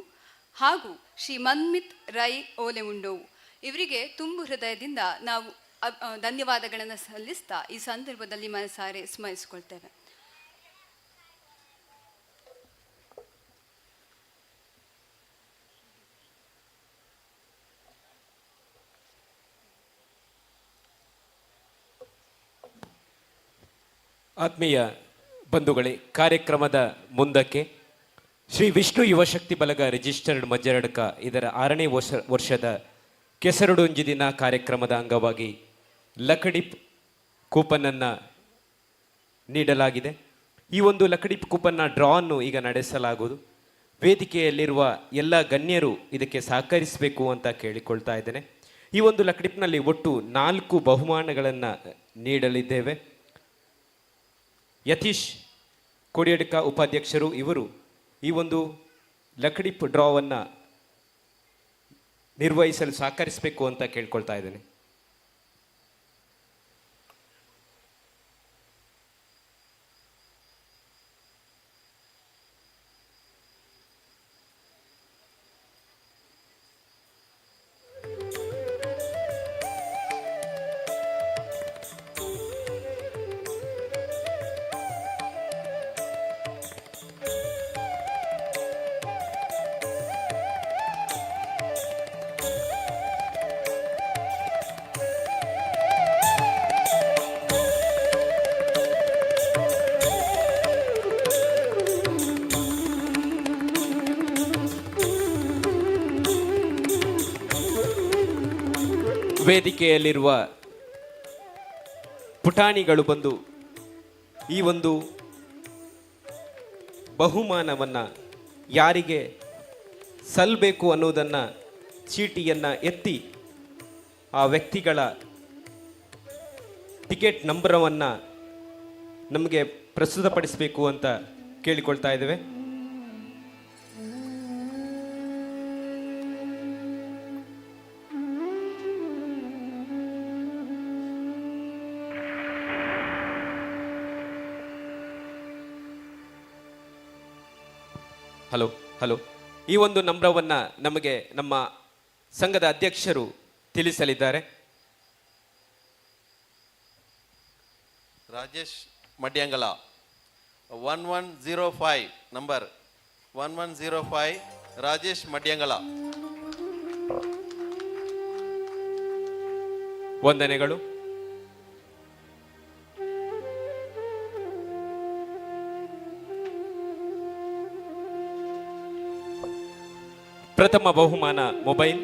ಹಾಗೂ ಶ್ರೀ ಮನ್ಮಿತ್ ರೈ ಓಲೆಮುಂಡೋವು ಇವರಿಗೆ ತುಂಬು ಹೃದಯದಿಂದ ನಾವು ಧನ್ಯವಾದಗಳನ್ನು ಸಲ್ಲಿಸ್ತಾ ಈ ಸಂದರ್ಭದಲ್ಲಿ ಮನಸಾರೆ ಸ್ಮರಿಸಿಕೊಳ್ತೇವೆ. ಆತ್ಮೀಯ ಬಂಧುಗಳೇ, ಕಾರ್ಯಕ್ರಮದ ಮುಂದಕ್ಕೆ ಶ್ರೀ ವಿಷ್ಣು ಯುವಶಕ್ತಿ ಬಲಗ ರಿಜಿಸ್ಟರ್ಡ್ ಮಜ್ಜರಡ್ಕ ಇದರ 6ನೇ ವರ್ಷದ ಕೆಸರಡೊಂಜಿ ದಿನ ಕಾರ್ಯಕ್ರಮದ ಅಂಗವಾಗಿ ಲಕಡಿಪ್ ಕೂಪನನ್ನು ನೀಡಲಾಗಿದೆ. ಈ ಒಂದು ಲಕಡಿಪ್ ಕೂಪನ್ನ ಡ್ರಾವನ್ನು ಈಗ ನಡೆಸಲಾಗುವುದು. ವೇದಿಕೆಯಲ್ಲಿರುವ ಎಲ್ಲ ಗಣ್ಯರು ಇದಕ್ಕೆ ಸಹಕರಿಸಬೇಕು ಅಂತ ಕೇಳಿಕೊಳ್ತಾ ಇದ್ದೇನೆ. ಈ ಒಂದು ಲಕಡಿಪ್ನಲ್ಲಿ ಒಟ್ಟು 4 ಬಹುಮಾನಗಳನ್ನು ನೀಡಲಿದ್ದೇವೆ. ಯತೀಶ್ ಕೊಡಿಯಡ್ಕ ಉಪಾಧ್ಯಕ್ಷರು ಇವರು ಈ ಒಂದು ಲಕಡಿಪ್ ಡ್ರಾವನ್ನು ನಿರ್ವಹಿಸಲು ಸಹಕರಿಸಬೇಕು ಅಂತ ಕೇಳ್ಕೊಳ್ತಾ ಇದ್ದೇನೆ. ವೇದಿಕೆಯಲ್ಲಿರುವ ಪುಟಾಣಿಗಳು ಬಂದು ಈ ಒಂದು ಬಹುಮಾನವನ್ನು ಯಾರಿಗೆ ಸಲ್ಲಬೇಕು ಅನ್ನೋದನ್ನು ಚೀಟಿಯನ್ನು ಎತ್ತಿ ಆ ವ್ಯಕ್ತಿಗಳ ಟಿಕೆಟ್ ನಂಬರವನ್ನು ನಮಗೆ ಪ್ರಸ್ತುತಪಡಿಸಬೇಕು ಅಂತ ಕೇಳಿಕೊಳ್ತಾ ಇದ್ದೇವೆ. ಹಲೋ, ಈ ಒಂದು ನಂಬರವನ್ನು ನಮಗೆ ನಮ್ಮ ಸಂಘದ ಅಧ್ಯಕ್ಷರು ತಿಳಿಸಲಿದ್ದಾರೆ. ರಾಜೇಶ್ ಮಡ್ಯಂಗಲ 1105 ನಂಬರ್ 1105 ರಾಜೇಶ್ ಮಡ್ಯಂಗಲ. ವಂದನೆಗಳು. ಪ್ರಥಮ ಬಹುಮಾನ ಮೊಬೈಲ್,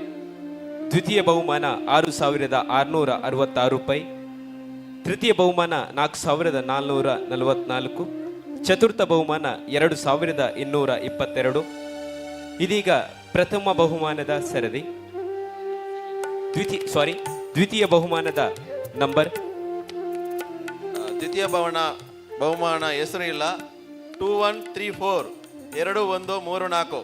ದ್ವಿತೀಯ ಬಹುಮಾನ 6,666 ರೂಪಾಯಿ, ತೃತೀಯ ಬಹುಮಾನ 4,444, ಚತುರ್ಥ ಬಹುಮಾನ 2,222. ಇದೀಗ ಪ್ರಥಮ ಬಹುಮಾನದ ಸರದಿ. ದ್ವಿತೀಯ ಬಹುಮಾನದ ನಂಬರ್. ದ್ವಿತೀಯ ಬಹುಮಾನ ಹೆಸರು ಇಲ್ಲ. 2134 2134.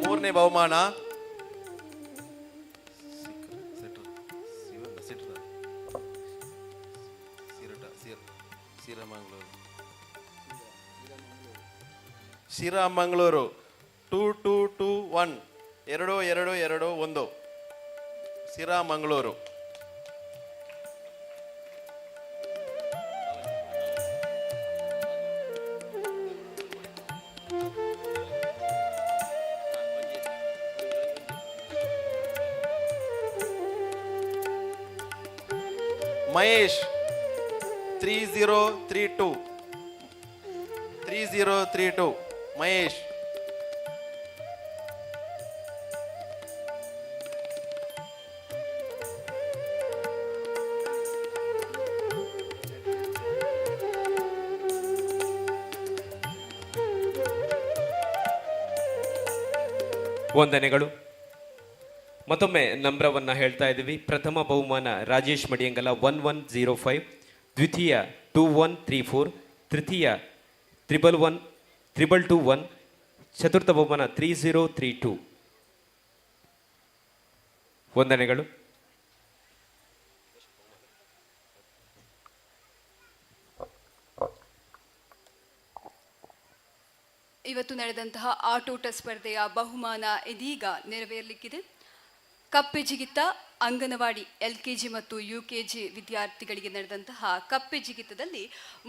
ಮೂರನೇ ಬಹುಮಾನ ಶ್ರೀರಾಮಂಗಳೂರು 2221 2221 ಶ್ರೀರಾಮಂಗಳೂರು. ಮಹೇಶ್ 3032 ಮಹೇಶ್. ವಂದನೆಗಳು. ಮತ್ತೊಮ್ಮೆ ನಂಬರವನ್ನು ಹೇಳ್ತಾ ಇದ್ದೀವಿ. ಪ್ರಥಮ ಬಹುಮಾನ ರಾಜೇಶ್ ಮಡಿಯಂಗಲ 1105, ದ್ವಿತೀಯ 2134, ತೃತೀಯ 111, ಚತುರ್ಥ ಬಹುಮಾನ 3032. ವಂದನೆಗಳು. ಇವತ್ತು ನಡೆದಂತಹ ಆಟೋಟ ಸ್ಪರ್ಧೆಯ ಬಹುಮಾನ ಇದೀಗ ನೆರವೇರಲಿಕ್ಕಿದೆ. ಕಪ್ಪೆ ಜಿಗಿತ ಅಂಗನವಾಡಿ LKG ಮತ್ತು UKG ವಿದ್ಯಾರ್ಥಿಗಳಿಗೆ ನಡೆದಂತಹ ಕಪ್ಪೆ ಜಿಗಿತದಲ್ಲಿ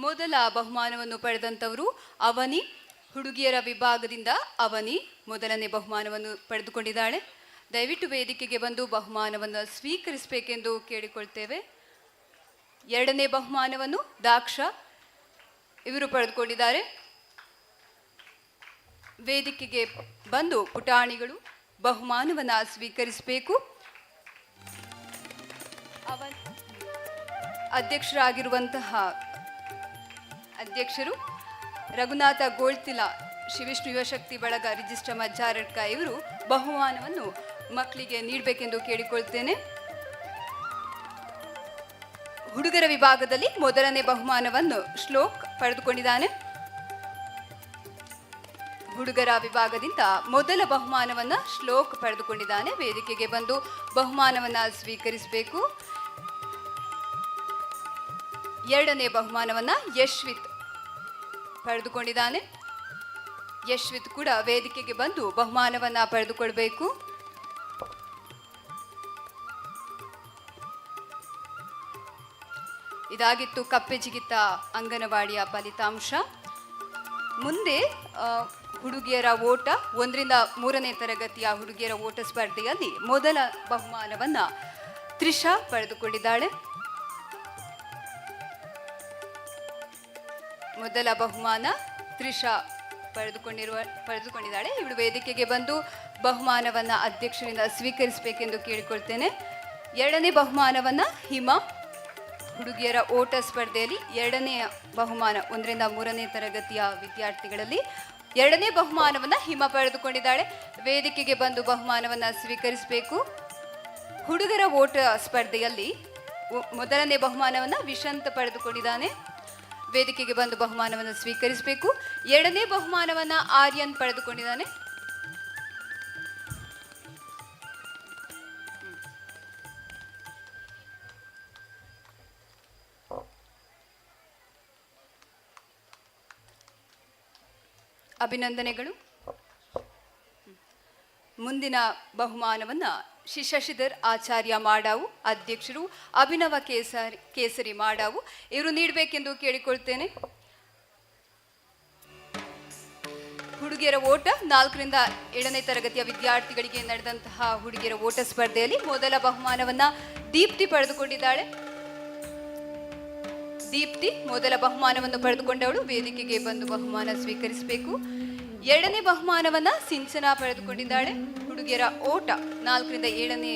ಮೊದಲ ಬಹುಮಾನವನ್ನು ಪಡೆದಂಥವರು ಅವನಿ. ಹುಡುಗಿಯರ ವಿಭಾಗದಿಂದ ಅವನಿ ಮೊದಲನೇ ಬಹುಮಾನವನ್ನು ಪಡೆದುಕೊಂಡಿದ್ದಾಳೆ. ದಯವಿಟ್ಟು ವೇದಿಕೆಗೆ ಬಂದು ಬಹುಮಾನವನ್ನು ಸ್ವೀಕರಿಸಬೇಕೆಂದು ಕೇಳಿಕೊಳ್ತೇವೆ. ಎರಡನೇ ಬಹುಮಾನವನ್ನು ದಾಕ್ಷ ಇವರು ಪಡೆದುಕೊಂಡಿದ್ದಾರೆ. ವೇದಿಕೆಗೆ ಬಂದು ಪುಟಾಣಿಗಳು ಬಹುಮಾನವನ್ನು ಸ್ವೀಕರಿಸಬೇಕು. ಅಧ್ಯಕ್ಷರಾಗಿರುವಂತಹ ಅಧ್ಯಕ್ಷರು ರಘುನಾಥ ಗೋಳ್ತಿಲ ಶ್ರೀ ವಿಷ್ಣು ಯುವಶಕ್ತಿ ಬಳಗ ರಿಜಿಸ್ಟರ್ ಮಜ್ಜಾರಡ್ಕ ಇವರು ಬಹುಮಾನವನ್ನು ಮಕ್ಕಳಿಗೆ ನೀಡಬೇಕೆಂದು ಕೇಳಿಕೊಳ್ತೇನೆ. ಹುಡುಗರ ವಿಭಾಗದಲ್ಲಿ ಮೊದಲನೇ ಬಹುಮಾನವನ್ನು ಶ್ಲೋಕ್ ಪಡೆದುಕೊಂಡಿದ್ದಾನೆ. ಹುಡುಗರ ವಿಭಾಗದಿಂದ ಮೊದಲ ಬಹುಮಾನವನ್ನು ಶ್ಲೋಕ್ ಪಡೆದುಕೊಂಡಿದ್ದಾನೆ. ವೇದಿಕೆಗೆ ಬಂದು ಬಹುಮಾನವನ್ನು ಸ್ವೀಕರಿಸಬೇಕು. ಎರಡನೇ ಬಹುಮಾನವನ್ನು ಯಶ್ವಿತ್ ಪಡೆದುಕೊಂಡಿದ್ದಾನೆ. ಯಶ್ವಿತ್ ಕೂಡ ವೇದಿಕೆಗೆ ಬಂದು ಬಹುಮಾನವನ್ನು ಪಡೆದುಕೊಳ್ಬೇಕು. ಇದಾಗಿತ್ತು ಕಪ್ಪೆ ಜಿಗಿತ ಅಂಗನವಾಡಿಯ ಫಲಿತಾಂಶ. ಮುಂದೆ ಹುಡುಗಿಯರ ಓಟ 1ರಿಂದ 3ನೇ ತರಗತಿಯ ಹುಡುಗಿಯರ ಓಟ ಸ್ಪರ್ಧೆಯಲ್ಲಿ ಮೊದಲ ಬಹುಮಾನವನ್ನು ತ್ರಿಷಾ ಪಡೆದುಕೊಂಡಿದ್ದಾಳೆ. ಮೊದಲ ಬಹುಮಾನ ತ್ರಿಷಾ ಪಡೆದುಕೊಂಡಿದ್ದಾಳೆ. ಇವಳು ವೇದಿಕೆಗೆ ಬಂದು ಬಹುಮಾನವನ್ನು ಅಧ್ಯಕ್ಷರಿಂದ ಸ್ವೀಕರಿಸಬೇಕೆಂದು ಕೇಳಿಕೊಳ್ತೇನೆ. ಎರಡನೇ ಬಹುಮಾನವನ್ನು ಹಿಮಾ ಹುಡುಗಿಯರ ಓಟ ಸ್ಪರ್ಧೆಯಲ್ಲಿ ಎರಡನೇ ಬಹುಮಾನ 1ರಿಂದ 3ನೇ ತರಗತಿಯ ವಿದ್ಯಾರ್ಥಿಗಳಲ್ಲಿ ಎರಡನೇ ಬಹುಮಾನವನ್ನು ಹಿಮಾ ಪಡೆದುಕೊಂಡಿದ್ದಾಳೆ. ವೇದಿಕೆಗೆ ಬಂದು ಬಹುಮಾನವನ್ನು ಸ್ವೀಕರಿಸಬೇಕು. ಹುಡುಗರ ಓಟ ಸ್ಪರ್ಧೆಯಲ್ಲಿ ಮೊದಲನೇ ಬಹುಮಾನವನ್ನು ವಿಶಾಂತ್ ಪಡೆದುಕೊಂಡಿದ್ದಾನೆ. ವೇದಿಕೆಗೆ ಬಂದು ಬಹುಮಾನವನ್ನು ಸ್ವೀಕರಿಸಬೇಕು. ಎರಡನೇ ಬಹುಮಾನವನ್ನು ಆರ್ಯನ್ ಪಡೆದುಕೊಂಡಿದ್ದಾನೆ. ಅಭಿನಂದನೆಗಳು. ಮುಂದಿನ ಬಹುಮಾನವನ್ನು ಶ್ರೀ ಶಶಿಧರ್ ಆಚಾರ್ಯ ಮಾಡಾವು ಅಧ್ಯಕ್ಷರು ಅಭಿನವ ಕೇಸರಿ ಮಾಡಾವು ಇವರು ನೀಡಬೇಕೆಂದು ಕೇಳಿಕೊಳ್ತೇನೆ. ಹುಡುಗಿಯರ ಓಟ 4ರಿಂದ 7ನೇ ತರಗತಿಯ ವಿದ್ಯಾರ್ಥಿಗಳಿಗೆ ನಡೆದಂತಹ ಹುಡುಗಿಯರ ಓಟ ಸ್ಪರ್ಧೆಯಲ್ಲಿ ಮೊದಲ ಬಹುಮಾನವನ್ನು ದೀಪ್ತಿ ಪಡೆದುಕೊಂಡಿದ್ದಾಳೆ. ದೀಪ್ತಿ ಮೊದಲ ಬಹುಮಾನವನ್ನು ಪಡೆದುಕೊಂಡವಳು. ವೇದಿಕೆಗೆ ಬಂದು ಬಹುಮಾನ ಸ್ವೀಕರಿಸಬೇಕು. ಎರಡನೇ ಬಹುಮಾನವನ್ನು ಸಿಂಚನ ಪಡೆದುಕೊಂಡಿದ್ದಾಳೆ. ಹುಡುಗಿಯರ ಓಟ 4ರಿಂದ 7ನೇ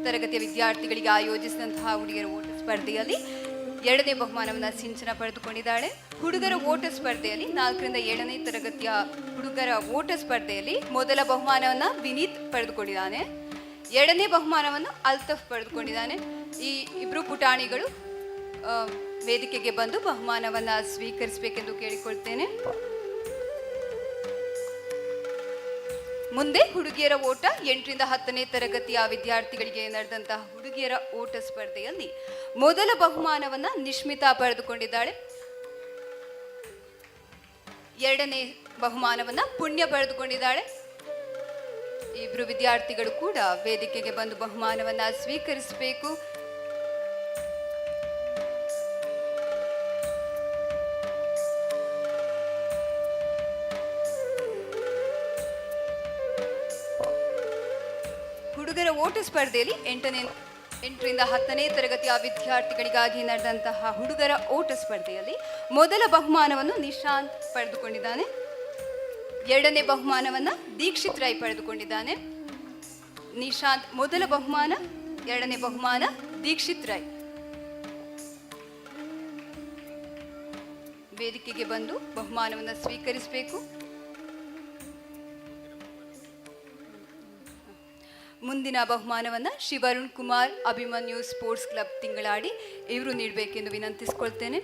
ತರಗತಿಯ ವಿದ್ಯಾರ್ಥಿಗಳಿಗೆ ಆಯೋಜಿಸಿದಂತಹ ಹುಡುಗಿಯರ ಓಟ ಸ್ಪರ್ಧೆಯಲ್ಲಿ ಎರಡನೇ ಬಹುಮಾನವನ್ನು ಸಿಂಚನ ಪಡೆದುಕೊಂಡಿದ್ದಾಳೆ. ಹುಡುಗರ ಓಟ ಸ್ಪರ್ಧೆಯಲ್ಲಿ 4ರಿಂದ 7ನೇ ತರಗತಿಯ ಹುಡುಗರ ಓಟ ಸ್ಪರ್ಧೆಯಲ್ಲಿ ಮೊದಲ ಬಹುಮಾನವನ್ನು ವಿನೀತ್ ಪಡೆದುಕೊಂಡಿದ್ದಾನೆ. ಎರಡನೇ ಬಹುಮಾನವನ್ನು ಅಲ್ತಫ್ ಪಡೆದುಕೊಂಡಿದ್ದಾನೆ. ಈ ಇಬ್ಬರು ಪುಟಾಣಿಗಳು ವೇದಿಕೆಗೆ ಬಂದು ಬಹುಮಾನವನ್ನು ಸ್ವೀಕರಿಸಬೇಕೆಂದು ಕೇಳಿಕೊಳ್ತೇನೆ. ಮುಂದೆ ಹುಡುಗಿಯರ ಓಟ 8ರಿಂದ 10ನೇ ತರಗತಿಯ ವಿದ್ಯಾರ್ಥಿಗಳಿಗೆ ನಡೆದಂತಹ ಹುಡುಗಿಯರ ಓಟ ಸ್ಪರ್ಧೆಯಲ್ಲಿ ಮೊದಲ ಬಹುಮಾನವನ್ನು ನಿಶ್ಮಿತಾ ಪಡೆದುಕೊಂಡಿದ್ದಾಳೆ. ಎರಡನೇ ಬಹುಮಾನವನ್ನು ಪುಣ್ಯ ಪಡೆದುಕೊಂಡಿದ್ದಾಳೆ. ಇಬ್ಬರು ವಿದ್ಯಾರ್ಥಿಗಳು ಕೂಡ ವೇದಿಕೆಗೆ ಬಂದು ಬಹುಮಾನವನ್ನು ಸ್ವೀಕರಿಸಬೇಕು. ಹುಡುಗರ ಓಟ ಸ್ಪರ್ಧೆಯಲ್ಲಿ 8ರಿಂದ 10ನೇ ತರಗತಿಯ ವಿದ್ಯಾರ್ಥಿಗಳಿಗಾಗಿ ನಡೆದಂತಹ ಹುಡುಗರ ಓಟ ಸ್ಪರ್ಧೆಯಲ್ಲಿ ಮೊದಲ ಬಹುಮಾನವನ್ನು ನಿಶಾಂತ್ ಪಡೆದುಕೊಂಡಿದ್ದಾನೆ. ಎರಡನೇ ಬಹುಮಾನವನ್ನು ದೀಕ್ಷಿತ್ ರೈ ಪಡೆದುಕೊಂಡಿದ್ದಾನೆ. ನಿಶಾಂತ್ ಮೊದಲ ಬಹುಮಾನ, ಎರಡನೇ ಬಹುಮಾನ ದೀಕ್ಷಿತ್ ರೈ. ವೇದಿಕೆಗೆ ಬಂದು ಬಹುಮಾನವನ್ನು ಸ್ವೀಕರಿಸಬೇಕು. ಮುಂದಿನ ಬಹುಮಾನವನ್ನು ಶ್ರೀ ವರುಣ್ ಕುಮಾರ್ ಅಭಿಮನ್ಯು ಸ್ಪೋರ್ಟ್ಸ್ ಕ್ಲಬ್ ತಿಂಗಳಾಡಿ ಇವರು ನೀಡಬೇಕೆಂದು ವಿನಂತಿಸಿಕೊಳ್ತೇನೆ.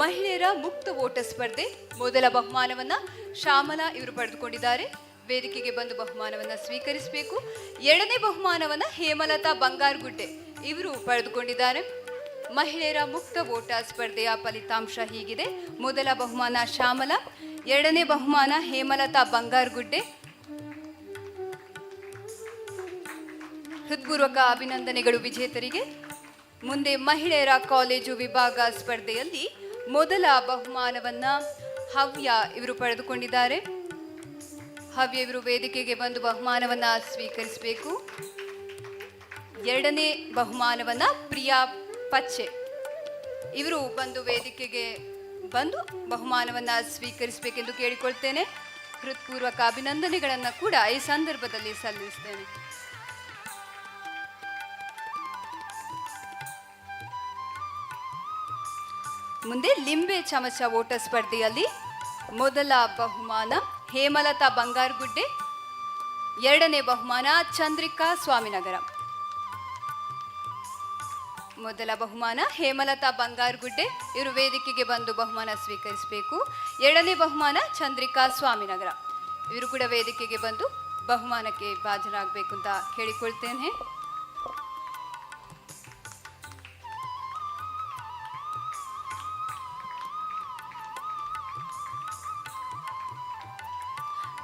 ಮಹಿಳೆಯರ ಮುಕ್ತ ಓಟ ಸ್ಪರ್ಧೆ ಮೊದಲ ಬಹುಮಾನವನ್ನು ಶ್ಯಾಮಲಾ ಇವರು ಪಡೆದುಕೊಂಡಿದ್ದಾರೆ. ವೇದಿಕೆಗೆ ಬಂದು ಬಹುಮಾನವನ್ನು ಸ್ವೀಕರಿಸಬೇಕು. ಎರಡನೇ ಬಹುಮಾನವನ್ನು ಹೇಮಲತಾ ಬಂಗಾರಗುಡ್ಡೆ ಇವರು ಪಡೆದುಕೊಂಡಿದ್ದಾರೆ. ಮಹಿಳೆಯರ ಮುಕ್ತ ಓಟ ಸ್ಪರ್ಧೆಯ ಫಲಿತಾಂಶ ಹೀಗಿದೆ. ಮೊದಲ ಬಹುಮಾನ ಶ್ಯಾಮಲಾ, ಎರಡನೇ ಬಹುಮಾನ ಹೇಮಲತಾ ಬಂಗಾರಗುಡ್ಡೆ. ಹೃತ್ಪೂರ್ವಕ ಅಭಿನಂದನೆಗಳು ವಿಜೇತರಿಗೆ. ಮುಂದೆ ಮಹಿಳೆಯರ ಕಾಲೇಜು ವಿಭಾಗ ಸ್ಪರ್ಧೆಯಲ್ಲಿ ಮೊದಲ ಬಹುಮಾನವನ್ನ ಹವ್ಯ ಇವರು ಪಡೆದುಕೊಂಡಿದ್ದಾರೆ. ಹವ್ಯ ಇವರು ವೇದಿಕೆಗೆ ಬಂದು ಬಹುಮಾನವನ್ನ ಸ್ವೀಕರಿಸಬೇಕು. ಎರಡನೇ ಬಹುಮಾನವನ್ನ ಪ್ರಿಯಾ ಪಚ್ಚೆ ಇವರು ಬಂದು ವೇದಿಕೆಗೆ ಬಂದು ಬಹುಮಾನವನ್ನ ಸ್ವೀಕರಿಸಬೇಕೆಂದು ಕೇಳಿಕೊಳ್ತೇನೆ. ಹೃತ್ಪೂರ್ವಕ ಅಭಿನಂದನೆಗಳನ್ನು ಕೂಡ ಈ ಸಂದರ್ಭದಲ್ಲಿ ಸಲ್ಲಿಸ್ತೇನೆ. ಮುಂದೆ ಲಿಂಬೆ ಚಮಚ ಓಟ ಸ್ಪರ್ಧೆಯಲ್ಲಿ ಮೊದಲ ಬಹುಮಾನ ಹೇಮಲತಾ ಬಂಗಾರಗುಡ್ಡೆ, ಎರಡನೇ ಬಹುಮಾನ ಚಂದ್ರಿಕಾ ಸ್ವಾಮಿನಗರ. ಮೊದಲ ಬಹುಮಾನ ಹೇಮಲತಾ ಬಂಗಾರಗುಡ್ಡೆ ಇವರು ವೇದಿಕೆಗೆ ಬಂದು ಬಹುಮಾನ ಸ್ವೀಕರಿಸಬೇಕು. ಎರಡನೇ ಬಹುಮಾನ ಚಂದ್ರಿಕಾ ಸ್ವಾಮಿನಗರ ಇವರು ಕೂಡ ವೇದಿಕೆಗೆ ಬಂದು ಬಹುಮಾನಕ್ಕೆ ಭಾಜನರಾಗಬೇಕು ಅಂತ ಕೇಳಿಕೊಳ್ತೇನೆ.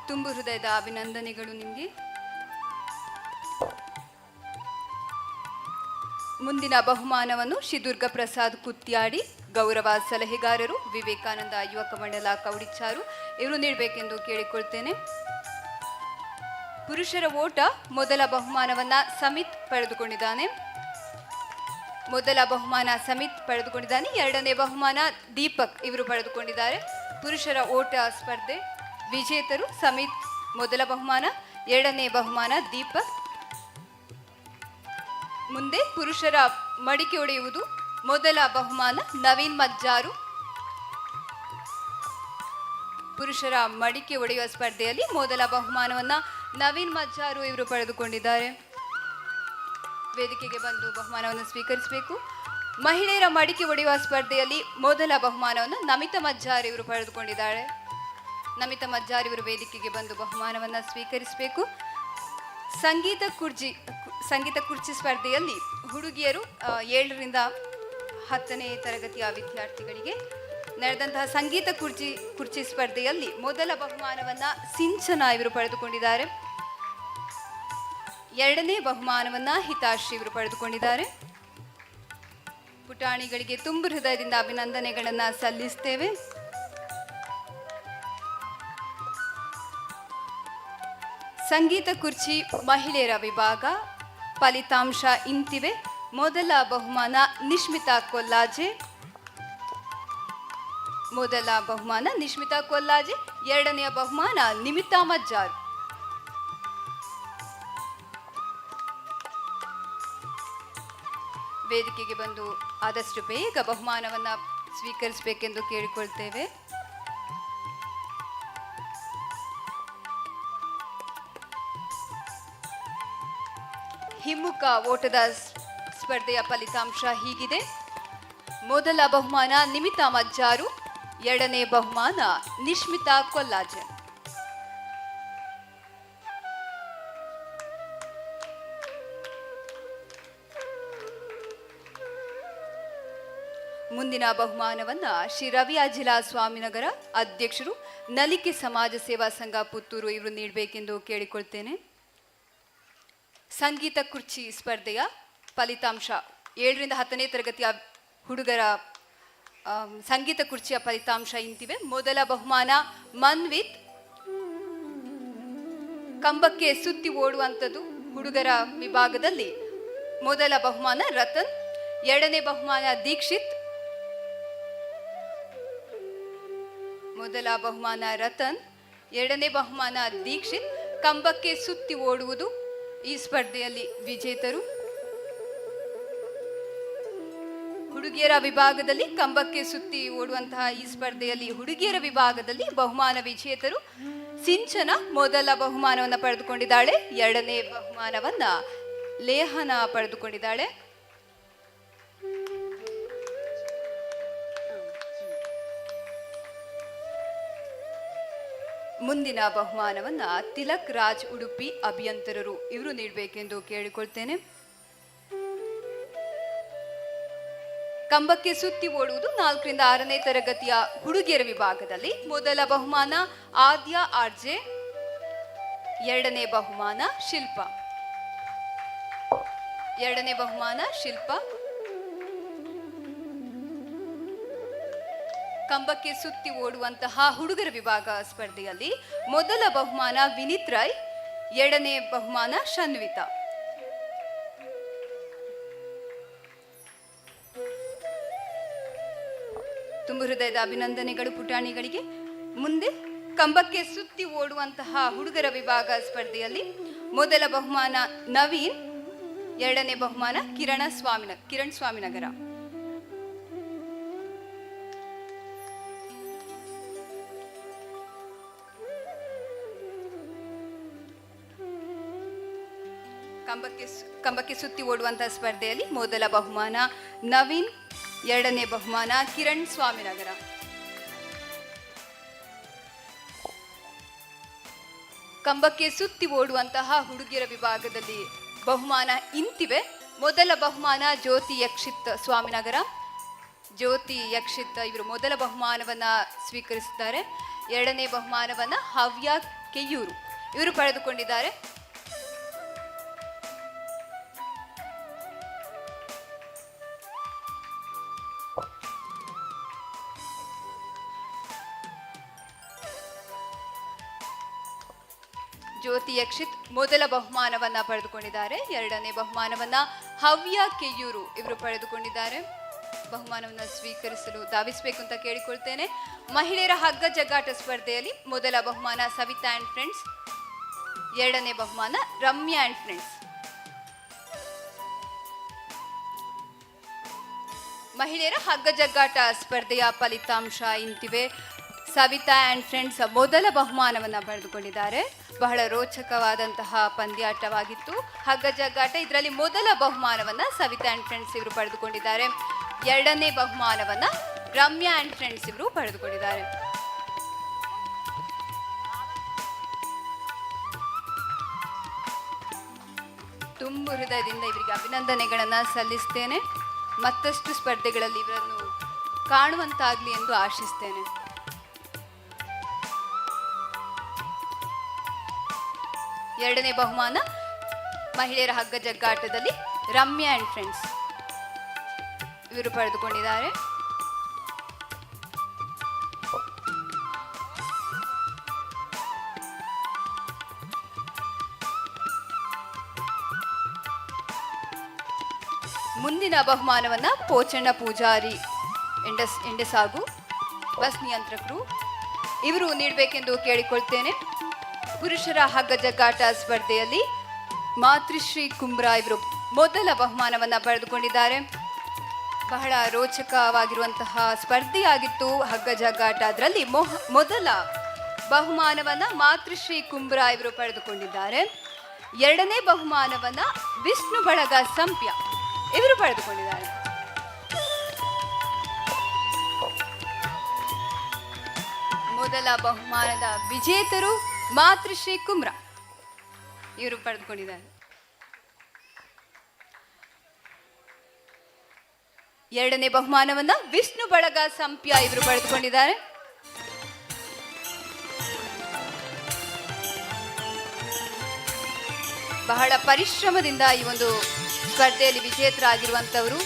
ತುಂಬು ಹೃದಯದ ಅಭಿನಂದನೆಗಳು ನಿಮಗೆ. ಮುಂದಿನ ಬಹುಮಾನವನ್ನು ಶ್ರೀ ದುರ್ಗಾ ಪ್ರಸಾದ್ ಕುತ್ಯಾಡಿ ಗೌರವ ಸಲಹೆಗಾರರು ವಿವೇಕಾನಂದ ಯುವಕ ಮಂಡಲ ಕೌಡಿಚಾರು ಇವರು ನೀಡಬೇಕೆಂದು ಕೇಳಿಕೊಳ್ತೇನೆ. ಪುರುಷರ ಓಟ ಮೊದಲ ಬಹುಮಾನವನ್ನ ಸಮಿತ್ ಪಡೆದುಕೊಂಡಿದ್ದಾನೆ. ಮೊದಲ ಬಹುಮಾನ ಸಮಿತ್ ಪಡೆದುಕೊಂಡಿದ್ದಾನೆ. ಎರಡನೇ ಬಹುಮಾನ ದೀಪಕ್ ಇವರು ಪಡೆದುಕೊಂಡಿದ್ದಾರೆ. ಪುರುಷರ ಓಟ ಸ್ಪರ್ಧೆ ವಿಜೇತರು ಸಮಿತ್ ಮೊದಲ ಬಹುಮಾನ, ಎರಡನೇ ಬಹುಮಾನ ದೀಪಕ್. ಮುಂದೆ ಪುರುಷರ ಮಡಿಕೆ ಹೊಡೆಯುವುದು ಮೊದಲ ಬಹುಮಾನ ನವೀನ್ ಮಜ್ಜಾರು. ಪುರುಷರ ಮಡಿಕೆ ಹೊಡೆಯುವ ಸ್ಪರ್ಧೆಯಲ್ಲಿ ಮೊದಲ ಬಹುಮಾನವನ್ನ ನವೀನ್ ಮಜ್ಜಾರು ಇವರು ಪಡೆದುಕೊಂಡಿದ್ದಾರೆ. ವೇದಿಕೆಗೆ ಬಂದು ಬಹುಮಾನವನ್ನು ಸ್ವೀಕರಿಸಬೇಕು. ಮಹಿಳೆಯರ ಮಡಿಕೆ ಹೊಡೆಯುವ ಸ್ಪರ್ಧೆಯಲ್ಲಿ ಮೊದಲ ಬಹುಮಾನವನ್ನು ನಮಿತಾ ಮಜ್ಜಾರ್ ಇವರು ಪಡೆದುಕೊಂಡಿದ್ದಾರೆ. ನಮಿತಾ ಮಜ್ಜಾರ್ ಇವರು ವೇದಿಕೆಗೆ ಬಂದು ಬಹುಮಾನವನ್ನು ಸ್ವೀಕರಿಸಬೇಕು. ಸಂಗೀತ ಕುರ್ಚಿ ಸ್ಪರ್ಧೆಯಲ್ಲಿ ಹುಡುಗಿಯರು 7ರಿಂದ 10ನೇ ತರಗತಿಯ ವಿದ್ಯಾರ್ಥಿಗಳಿಗೆ ನಡೆದಂತಹ ಸಂಗೀತ ಕುರ್ಚಿ ಸ್ಪರ್ಧೆಯಲ್ಲಿ ಮೊದಲ ಬಹುಮಾನವನ್ನು ಸಿಂಚನ ಇವರು ಪಡೆದುಕೊಂಡಿದ್ದಾರೆ. ಎರಡನೇ ಬಹುಮಾನವನ್ನು ಹಿತಾಶ್ರೀ ಇವರು ಪಡೆದುಕೊಂಡಿದ್ದಾರೆ. ಪುಟಾಣಿಗಳಿಗೆ ತುಂಬು ಹೃದಯದಿಂದ ಅಭಿನಂದನೆಗಳನ್ನು ಸಲ್ಲಿಸ್ತೇವೆ. ಸಂಗೀತ ಕುರ್ಚಿ ಮಹಿಳೆಯರ ವಿಭಾಗ ಫಲಿತಾಂಶ ಇಂತಿವೆ. ಮೊದಲ ಬಹುಮಾನ ನಿಶ್ಮಿತಾ ಕೊಲ್ಲಾಜೆ, ಮೊದಲ ಬಹುಮಾನ ನಿಶ್ಮಿತಾ ಕೊಲ್ಲಾಜೆ, ಎರಡನೆಯ ಬಹುಮಾನ ನಿಮಿತಾ ಮಜ್ಜಾರ್. ವೇದಿಕೆಗೆ ಬಂದು ಆದಷ್ಟು ಬೇಗ ಬಹುಮಾನವನ್ನು ಸ್ವೀಕರಿಸಬೇಕೆಂದು ಕೇಳಿಕೊಳ್ತೇವೆ. ಹಿಮ್ಮುಖ ಓಟದ ಸ್ಪರ್ಧೆಯ ಫಲಿತಾಂಶ ಹೀಗಿದೆ. ಮೊದಲ ಬಹುಮಾನ ನಿಮಿತಾ ಮಜ್ಜಾರು, ಎರಡನೇ ಬಹುಮಾನ ನಿಶ್ಮಿತಾ ಕೊಲ್ಲಾಜೆ. ಮುಂದಿನ ಬಹುಮಾನವನ್ನು ಶ್ರೀ ರವಿ ಅಜಿಲಾ ಸ್ವಾಮಿನಗರ ಅಧ್ಯಕ್ಷರು ನಲಿಕೆ ಸಮಾಜ ಸೇವಾ ಸಂಘ ಪುತ್ತೂರು ಇವರು ನೀಡಬೇಕೆಂದು ಕೇಳಿಕೊಳ್ತೇನೆ. ಸಂಗೀತ ಕುರ್ಚಿ ಸ್ಪರ್ಧೆಯ ಫಲಿತಾಂಶ 7ರಿಂದ 10ನೇ ತರಗತಿಯ ಹುಡುಗರ ಸಂಗೀತ ಕುರ್ಚಿಯ ಫಲಿತಾಂಶ ಇಂತಿವೆ. ಮೊದಲ ಬಹುಮಾನ ಮನ್ವಿತ್, ಕಂಬಕ್ಕೆ ಸುತ್ತಿ ಓಡುವಂಥದ್ದು ಹುಡುಗರ ವಿಭಾಗದಲ್ಲಿ ಮೊದಲ ಬಹುಮಾನ ರತನ್, ಎರಡನೇ ಬಹುಮಾನ ದೀಕ್ಷಿತ್. ಮೊದಲ ಬಹುಮಾನ ರತನ್, ಎರಡನೇ ಬಹುಮಾನ ದೀಕ್ಷಿತ್. ಕಂಬಕ್ಕೆ ಸುತ್ತಿ ಓಡುವುದು ಈ ಸ್ಪರ್ಧೆಯಲ್ಲಿ ವಿಜೇತರು. ಹುಡುಗಿಯರ ವಿಭಾಗದಲ್ಲಿ ಕಂಬಕ್ಕೆ ಸುತ್ತಿ ಓಡುವಂತಹ ಈ ಸ್ಪರ್ಧೆಯಲ್ಲಿ ಹುಡುಗಿಯರ ವಿಭಾಗದಲ್ಲಿ ಬಹುಮಾನ ವಿಜೇತರು ಸಿಂಚನ ಮೊದಲ ಬಹುಮಾನವನ್ನ ಪಡೆದುಕೊಂಡಿದ್ದಾಳೆ. ಎರಡನೇ ಬಹುಮಾನವನ್ನ ಲೇಹನ ಪಡೆದುಕೊಂಡಿದ್ದಾಳೆ. ಮುಂದಿನ ಬಹುಮಾನವನ್ನ ತಿಲಕ್ ರಾಜ್ ಉಡುಪಿ ಅಭಿಯಂತರರು ಇವರು ನೀಡಬೇಕೆಂದು ಕೇಳಿಕೊಳ್ತೇನೆ. ಕಂಬಕ್ಕೆ ಸುತ್ತಿ ಓಡುವುದು 4ರಿಂದ 6ನೇ ತರಗತಿಯ ಹುಡುಗಿಯರ ವಿಭಾಗದಲ್ಲಿ ಮೊದಲ ಬಹುಮಾನ ಆದ್ಯ ಆರ್ಜೆ, ಎರಡನೇ ಬಹುಮಾನ ಶಿಲ್ಪ. ಎರಡನೇ ಬಹುಮಾನ ಶಿಲ್ಪ. ಕಂಬಕ್ಕೆ ಸುತ್ತಿ ಓಡುವಂತಹ ಹುಡುಗರ ವಿಭಾಗ ಸ್ಪರ್ಧೆಯಲ್ಲಿ ಮೊದಲ ಬಹುಮಾನ ವಿನಿತ್ ರಾಯ್, ಎರಡನೇ ಬಹುಮಾನ ಶನ್ವಿತಾ. ತುಂಬ ಹೃದಯದ ಅಭಿನಂದನೆಗಳು ಪುಟಾಣಿಗಳಿಗೆ. ಮುಂದೆ ಕಂಬಕ್ಕೆ ಸುತ್ತಿ ಓಡುವಂತಹ ಹುಡುಗರ ವಿಭಾಗ ಸ್ಪರ್ಧೆಯಲ್ಲಿ ಮೊದಲ ಬಹುಮಾನ ನವೀನ್, ಎರಡನೇ ಬಹುಮಾನ ಕಿರಣ್ ಸ್ವಾಮಿನಗರ. ಕಂಬಕ್ಕೆ ಸುತ್ತಿ ಓಡುವಂತಹ ಸ್ಪರ್ಧೆಯಲ್ಲಿ ಮೊದಲ ಬಹುಮಾನ ನವೀನ್, ಎರಡನೇ ಬಹುಮಾನ ಕಿರಣ್ ಸ್ವಾಮಿನಗರ. ಕಂಬಕ್ಕೆ ಸುತ್ತಿ ಓಡುವಂತಹ ಹುಡುಗಿಯರ ವಿಭಾಗದಲ್ಲಿ ಬಹುಮಾನ ಇಂತಿವೆ. ಮೊದಲ ಬಹುಮಾನ ಜ್ಯೋತಿ ಯಕ್ಷಿತ್ ಸ್ವಾಮಿನಗರ. ಜ್ಯೋತಿ ಯಕ್ಷಿತ್ ಇವರು ಮೊದಲ ಬಹುಮಾನವನ್ನ ಸ್ವೀಕರಿಸಿದ್ದಾರೆ. ಎರಡನೇ ಬಹುಮಾನವನ್ನ ಹವ್ಯ ಕೆಯೂರು ಇವರು ಪಡೆದುಕೊಂಡಿದ್ದಾರೆ. ಜ್ಯೋತಿ ಯಕ್ಷಿತ್ ಮೊದಲ ಬಹುಮಾನವನ್ನ ಪಡೆದುಕೊಂಡಿದ್ದಾರೆ. ಎರಡನೇ ಬಹುಮಾನವನ್ನ ಹವ್ಯ ಕೆಯೂರು ಇವರು ಪಡೆದುಕೊಂಡಿದ್ದಾರೆ. ಬಹುಮಾನವನ್ನು ಸ್ವೀಕರಿಸಲು ಧಾವಿಸಬೇಕು ಅಂತ ಕೇಳಿಕೊಳ್ತೇನೆ. ಮಹಿಳೆಯರ ಹಗ್ಗ ಜಗ್ಗಾಟ ಸ್ಪರ್ಧೆಯಲ್ಲಿ ಮೊದಲ ಬಹುಮಾನ ಸವಿತಾ ಆ್ಯಂಡ್ ಫ್ರೆಂಡ್ಸ್, ಎರಡನೇ ಬಹುಮಾನ ರಮ್ಯಾ ಆ್ಯಂಡ್ ಫ್ರೆಂಡ್ಸ್. ಮಹಿಳೆಯರ ಹಗ್ಗ ಜಗ್ಗಾಟ ಸ್ಪರ್ಧೆಯ ಫಲಿತಾಂಶ ಇಂತಿವೆ. ಸವಿತಾ ಆ್ಯಂಡ್ ಫ್ರೆಂಡ್ಸ್ ಮೊದಲ ಬಹುಮಾನವನ್ನು ಪಡೆದುಕೊಂಡಿದ್ದಾರೆ. ಬಹಳ ರೋಚಕವಾದಂತಹ ಪಂದ್ಯಾಟವಾಗಿತ್ತು ಹಗ್ಗ ಜಗ್ಗಾಟ. ಇದರಲ್ಲಿ ಮೊದಲ ಬಹುಮಾನವನ್ನು ಸವಿತಾ ಆ್ಯಂಡ್ ಫ್ರೆಂಡ್ಸ್ ಇವರು ಪಡೆದುಕೊಂಡಿದ್ದಾರೆ. ಎರಡನೇ ಬಹುಮಾನವನ್ನು ರಮ್ಯಾ ಆ್ಯಂಡ್ ಫ್ರೆಂಡ್ಸ್ ಇವರು ಪಡೆದುಕೊಂಡಿದ್ದಾರೆ. ತುಂಬ ಹೃದಯದಿಂದ ಇವರಿಗೆ ಅಭಿನಂದನೆಗಳನ್ನು ಸಲ್ಲಿಸ್ತೇನೆ. ಮತ್ತಷ್ಟು ಸ್ಪರ್ಧೆಗಳಲ್ಲಿ ಇವರನ್ನು ಕಾಣುವಂತಾಗಲಿ ಎಂದು ಆಶಿಸ್ತೇನೆ. ಎರಡನೇ ಬಹುಮಾನ ಮಹಿಳೆಯರ ಹಗ್ಗ ಜಗ್ಗಾಟದಲ್ಲಿ ರಮ್ಯಾ ಆ್ಯಂಡ್ ಫ್ರೆಂಡ್ಸ್ ಇವರು ಪಡೆದುಕೊಂಡಿದ್ದಾರೆ. ಮುಂದಿನ ಬಹುಮಾನವನ್ನು ಪೋಚಣ್ಣ ಪೂಜಾರಿ ಎಂಡಸಾಗು ಬಸ್ ನಿಯಂತ್ರಕರು ಇವರು ನೀಡಬೇಕೆಂದು ಕೇಳಿಕೊಳ್ತೇನೆ. ಪುರುಷರ ಹಗ್ಗ ಜಗ್ಗಾಟ ಸ್ಪರ್ಧೆಯಲ್ಲಿ ಮಾತೃಶ್ರೀ ಕುಂಬ್ರಾ ಇವರು ಮೊದಲ ಬಹುಮಾನವನ್ನು ಪಡೆದುಕೊಂಡಿದ್ದಾರೆ. ಬಹಳ ರೋಚಕವಾಗಿರುವಂತಹ ಸ್ಪರ್ಧೆಯಾಗಿತ್ತು ಹಗ್ಗ ಜಗ್ಗಾಟ. ಅದರಲ್ಲಿ ಮೊದಲ ಬಹುಮಾನವನ್ನು ಮಾತೃಶ್ರೀ ಕುಂಬ್ರಾ ಇವರು ಪಡೆದುಕೊಂಡಿದ್ದಾರೆ. ಎರಡನೇ ಬಹುಮಾನವನ್ನು ವಿಷ್ಣು ಬಳಗ ಸಂಪ್ಯ ಇವರು ಪಡೆದುಕೊಂಡಿದ್ದಾರೆ. ಮೊದಲ ಬಹುಮಾನದ ವಿಜೇತರು ಮಾತೃಶ್ರೀ ಕುಮ್ರಾ ಇವರು ಪಡೆದುಕೊಂಡಿದ್ದಾರೆ. ಎರಡನೇ ಬಹುಮಾನವನ್ನ ವಿಷ್ಣು ಬಳಗ ಸಂಪ್ಯ ಇವರು ಪಡೆದುಕೊಂಡಿದ್ದಾರೆ. ಬಹಳ ಪರಿಶ್ರಮದಿಂದ ಈ ಒಂದು ಸ್ಪರ್ಧೆಯಲ್ಲಿ ವಿಜೇತರಾಗಿರುವಂತವರು.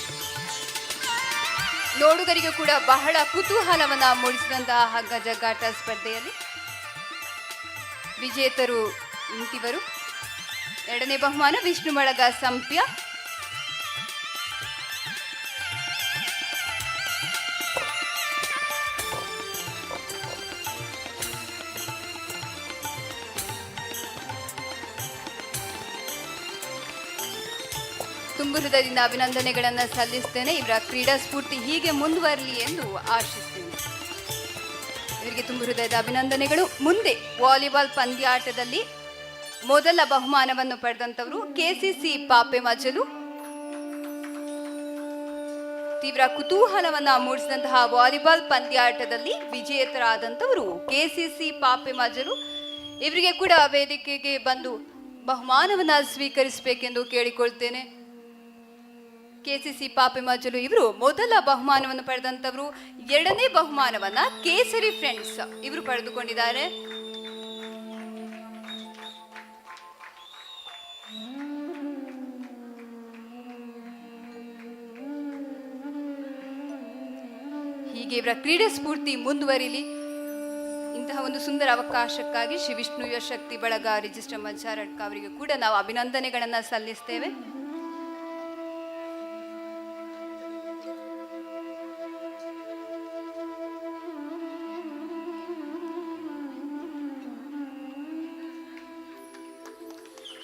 ನೋಡುಗರಿಗೂ ಕೂಡ ಬಹಳ ಕುತೂಹಲವನ್ನ ಮೂಡಿಸಿದಂತಹ ಹಗ್ಗ ಜಗ್ಗಾಟ ಸ್ಪರ್ಧೆಯಲ್ಲಿ ವಿಜೇತರು ಇಂತಿವರು. ಎರಡನೇ ಬಹುಮಾನ ವಿಷ್ಣು ಬಳಗ ಸಂಪ್ಯ, ತುಂಬು ಹೃದಯದಿಂದ ಅಭಿನಂದನೆಗಳನ್ನು ಸಲ್ಲಿಸ್ತೇನೆ. ಇವರ ಕ್ರೀಡಾ ಸ್ಫೂರ್ತಿ ಹೀಗೆ ಮುಂದುವರಲಿ ಎಂದು ಆಶಿಸ್ತೇನೆ. ಇವರಿಗೆ ತುಂಬು ಹೃದಯದ ಅಭಿನಂದನೆಗಳು. ಮುಂದೆ ವಾಲಿಬಾಲ್ ಪಂದ್ಯಾಟದಲ್ಲಿ ಮೊದಲ ಬಹುಮಾನವನ್ನು ಪಡೆದಂತವರು ಕೆಸಿಸಿ ಪಾಪೆ ಮಜಲು. ತೀವ್ರ ಕುತೂಹಲವನ್ನ ಮೂಡಿಸಿದಂತಹ ವಾಲಿಬಾಲ್ ಪಂದ್ಯಾಟದಲ್ಲಿ ವಿಜೇತರಾದಂಥವರು ಕೆಸಿಸಿ ಪಾಪೆ ಮಜಲು. ಇವರಿಗೆ ಕೂಡ ವೇದಿಕೆಗೆ ಬಂದು ಬಹುಮಾನವನ್ನ ಸ್ವೀಕರಿಸಬೇಕೆಂದು ಕೇಳಿಕೊಳ್ತೇನೆ. ಕೆಸಿಸಿ ಪಾಪೆ ಮಜಲು ಇವರು ಮೊದಲ ಬಹುಮಾನವನ್ನು ಪಡೆದಂತವರು. ಎರಡನೇ ಬಹುಮಾನವನ್ನ ಕೇಸರಿ ಫ್ರೆಂಡ್ಸ್ ಇವರು ಪಡೆದುಕೊಂಡಿದ್ದಾರೆ. ಹೀಗೆ ಇವರ ಕ್ರೀಡೆ ಸ್ಫೂರ್ತಿ ಮುಂದುವರಿಲಿ. ಇಂತಹ ಒಂದು ಸುಂದರ ಅವಕಾಶಕ್ಕಾಗಿ ಶ್ರೀ ವಿಷ್ಣು ಯುವಶಕ್ತಿ ಬಳಗ ರಿಜಿಸ್ಟರ್ ಮಂಚಾರಡ್ಕ ಅವರಿಗೆ ಕೂಡ ನಾವು ಅಭಿನಂದನೆಗಳನ್ನ ಸಲ್ಲಿಸ್ತೇವೆ.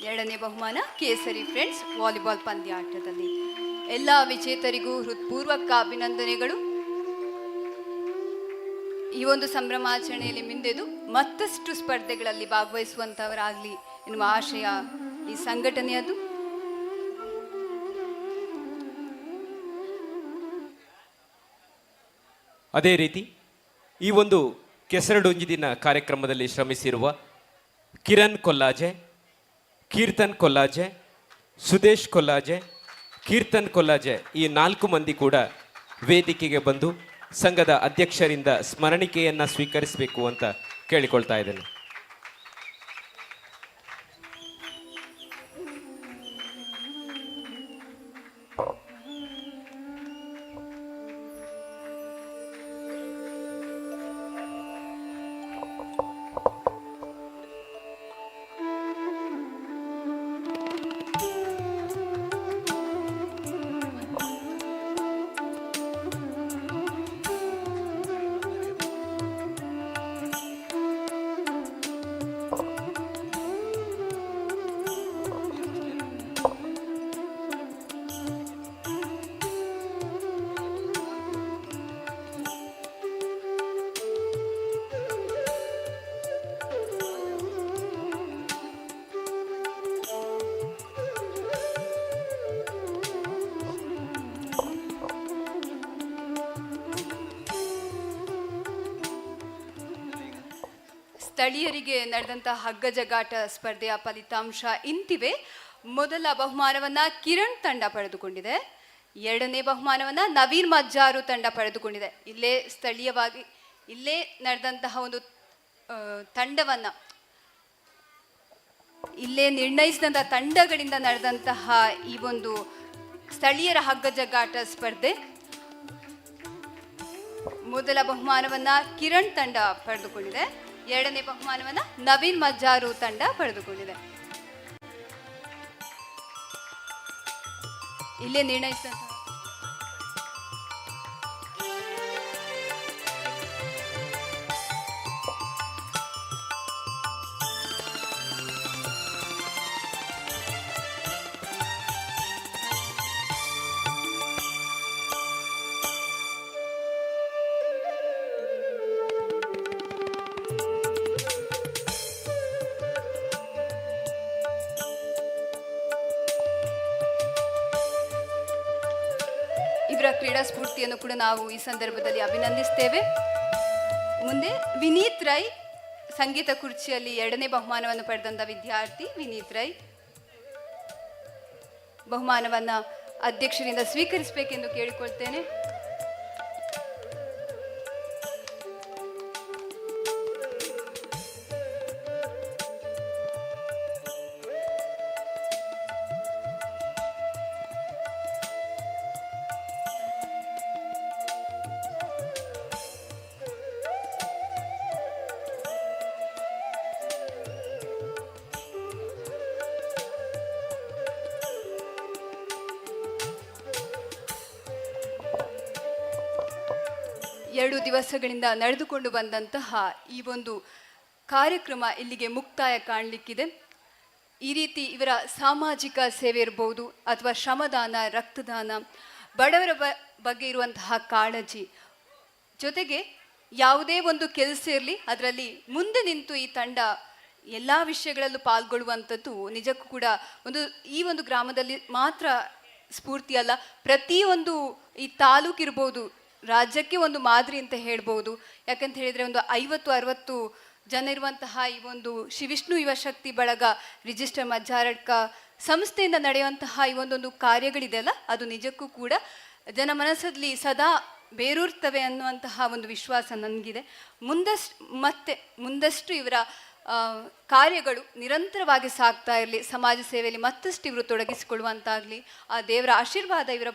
ಎರಡನೇ ಬಹುಮಾನ ಕೇಸರಿ ಫ್ರೆಂಡ್ಸ್ ವಾಲಿಬಾಲ್ ಪಂದ್ಯಾಟದಲ್ಲಿ. ಎಲ್ಲ ವಿಜೇತರಿಗೂ ಹೃತ್ಪೂರ್ವಕ ಅಭಿನಂದನೆಗಳು. ಈ ಒಂದು ಸಂಭ್ರಮಾಚರಣೆಯಲ್ಲಿ ಮಿಂದೆದು ಮತ್ತಷ್ಟು ಸ್ಪರ್ಧೆಗಳಲ್ಲಿ ಭಾಗವಹಿಸುವಂತವರಾಗಲಿ ಎನ್ನುವ ಆಶಯ ಈ ಸಂಘಟನೆಯದು. ಅದೇ ರೀತಿ ಈ ಒಂದು ಕೆಸರಡೊಂಜಿ ದಿನ ಕಾರ್ಯಕ್ರಮದಲ್ಲಿ ಶ್ರಮಿಸಿರುವ ಕಿರಣ್ ಕೊಲ್ಲಾಜೆ, ಕೀರ್ತನ್ ಕೊಲ್ಲಾಜೆ, ಸುದೇಶ್ ಕೊಲ್ಲಾಜೆ, ಕೀರ್ತನ್ ಕೊಲ್ಲಾಜೆ ಈ 4 ಮಂದಿ ಕೂಡ ವೇದಿಕೆಗೆ ಬಂದು ಸಂಘದ ಅಧ್ಯಕ್ಷರಿಂದ ಸ್ಮರಣಿಕೆಯನ್ನು ಸ್ವೀಕರಿಸಬೇಕು ಅಂತ ಕೇಳಿಕೊಳ್ತಾ ಇದ್ದೇನೆ. ಸ್ಥಳೀಯರಿಗೆ ನಡೆದಂತಹ ಹಗ್ಗ ಜಗಾಟ ಸ್ಪರ್ಧೆಯ ಫಲಿತಾಂಶ ಇಂತಿವೆ. ಮೊದಲ ಬಹುಮಾನವನ್ನ ಕಿರಣ್ ತಂಡ ಪಡೆದುಕೊಂಡಿದೆ. ಎರಡನೇ ಬಹುಮಾನವನ್ನ ನವೀನ್ ಮಜ್ಜಾರು ತಂಡ ಪಡೆದುಕೊಂಡಿದೆ. ಇಲ್ಲೇ ಸ್ಥಳೀಯವಾಗಿ ಇಲ್ಲೇ ನಡೆದಂತಹ ಒಂದು ತಂಡವನ್ನ ಇಲ್ಲೇ ನಿರ್ಣಯಿಸಿದಂತಹ ತಂಡಗಳಿಂದ ನಡೆದಂತಹ ಈ ಒಂದು ಸ್ಥಳೀಯರ ಹಗ್ಗ ಜಗಾಟ ಸ್ಪರ್ಧೆ ಮೊದಲ ಬಹುಮಾನವನ್ನ ಕಿರಣ್ ತಂಡ ಪಡೆದುಕೊಂಡಿದೆ. ಎರಡನೇ ಬಹುಮಾನವನ್ನ ನವೀನ್ ಮಜ್ಜಾರು ತಂಡ ಪಡೆದುಕೊಂಡಿದೆ. ಇಲ್ಲೇ ನಿರ್ಣಯಿಸಿದಂತಹ ಇವರ ಕ್ರೀಡಾ ಸ್ಫೂರ್ತಿಯನ್ನು ಕೂಡ ನಾವು ಈ ಸಂದರ್ಭದಲ್ಲಿ ಅಭಿನಂದಿಸ್ತೇವೆ. ಮುಂದೆ ವಿನೀತ್ ರೈ ಸಂಗೀತ ಕುರ್ಚಿಯಲ್ಲಿ ಎರಡನೇ ಬಹುಮಾನವನ್ನು ಪಡೆದಂತ ವಿದ್ಯಾರ್ಥಿ ವಿನೀತ್ ರೈ ಬಹುಮಾನವನ್ನ ಅಧ್ಯಕ್ಷರಿಂದ ಸ್ವೀಕರಿಸಬೇಕೆಂದು ಕೇಳಿಕೊಳ್ತೇನೆ. ಎರಡು ದಿವಸಗಳಿಂದ ನಡೆದುಕೊಂಡು ಬಂದಂತಹ ಈ ಒಂದು ಕಾರ್ಯಕ್ರಮ ಇಲ್ಲಿಗೆ ಮುಕ್ತಾಯ ಕಾಣಲಿಕ್ಕಿದೆ. ಈ ರೀತಿ ಇವರ ಸಾಮಾಜಿಕ ಸೇವೆ ಇರಬಹುದು ಅಥವಾ ಶ್ರಮದಾನ, ರಕ್ತದಾನ, ಬಡವರ ಬಗ್ಗೆ ಇರುವಂತಹ ಕಾಳಜಿ, ಜೊತೆಗೆ ಯಾವುದೇ ಒಂದು ಕೆಲಸ ಇರಲಿ ಅದರಲ್ಲಿ ಮುಂದೆ ನಿಂತು ಈ ತಂಡ ಎಲ್ಲ ವಿಷಯಗಳಲ್ಲೂ ಪಾಲ್ಗೊಳ್ಳುವಂಥದ್ದು ನಿಜಕ್ಕೂ ಕೂಡ ಈ ಒಂದು ಗ್ರಾಮದಲ್ಲಿ ಮಾತ್ರ ಸ್ಫೂರ್ತಿ ಅಲ್ಲ, ಪ್ರತಿಯೊಂದು ಈ ತಾಲೂಕು ಇರ್ಬೋದು, ರಾಜ್ಯಕ್ಕೆ ಒಂದು ಮಾದರಿ ಅಂತ ಹೇಳ್ಬೋದು. ಯಾಕಂತ ಹೇಳಿದರೆ ಒಂದು 50-60 ಜನ ಇರುವಂತಹ ಈ ಒಂದು ಶ್ರೀ ವಿಷ್ಣು ಯುವಶಕ್ತಿ ಬಳಗ ರಿಜಿಸ್ಟರ್ ಮಜ್ಜಾರಡ್ಕ ಸಂಸ್ಥೆಯಿಂದ ನಡೆಯುವಂತಹ ಈ ಒಂದೊಂದು ಕಾರ್ಯಗಳಿದೆಯಲ್ಲ, ಅದು ನಿಜಕ್ಕೂ ಕೂಡ ಜನ ಮನಸ್ಸಲ್ಲಿ ಸದಾ ಬೇರೂರ್ತವೆ ಅನ್ನುವಂತಹ ಒಂದು ವಿಶ್ವಾಸ ನನಗಿದೆ. ಮುಂದಷ್ಟು ಇವರ ಕಾರ್ಯಗಳು ನಿರಂತರವಾಗಿ ಸಾಗ್ತಾ ಇರಲಿ, ಸಮಾಜ ಸೇವೆಯಲ್ಲಿ ಮತ್ತಷ್ಟು ಇವರು ತೊಡಗಿಸಿಕೊಳ್ಳುವಂತಾಗಲಿ, ಆ ದೇವರ ಆಶೀರ್ವಾದ ಇವರ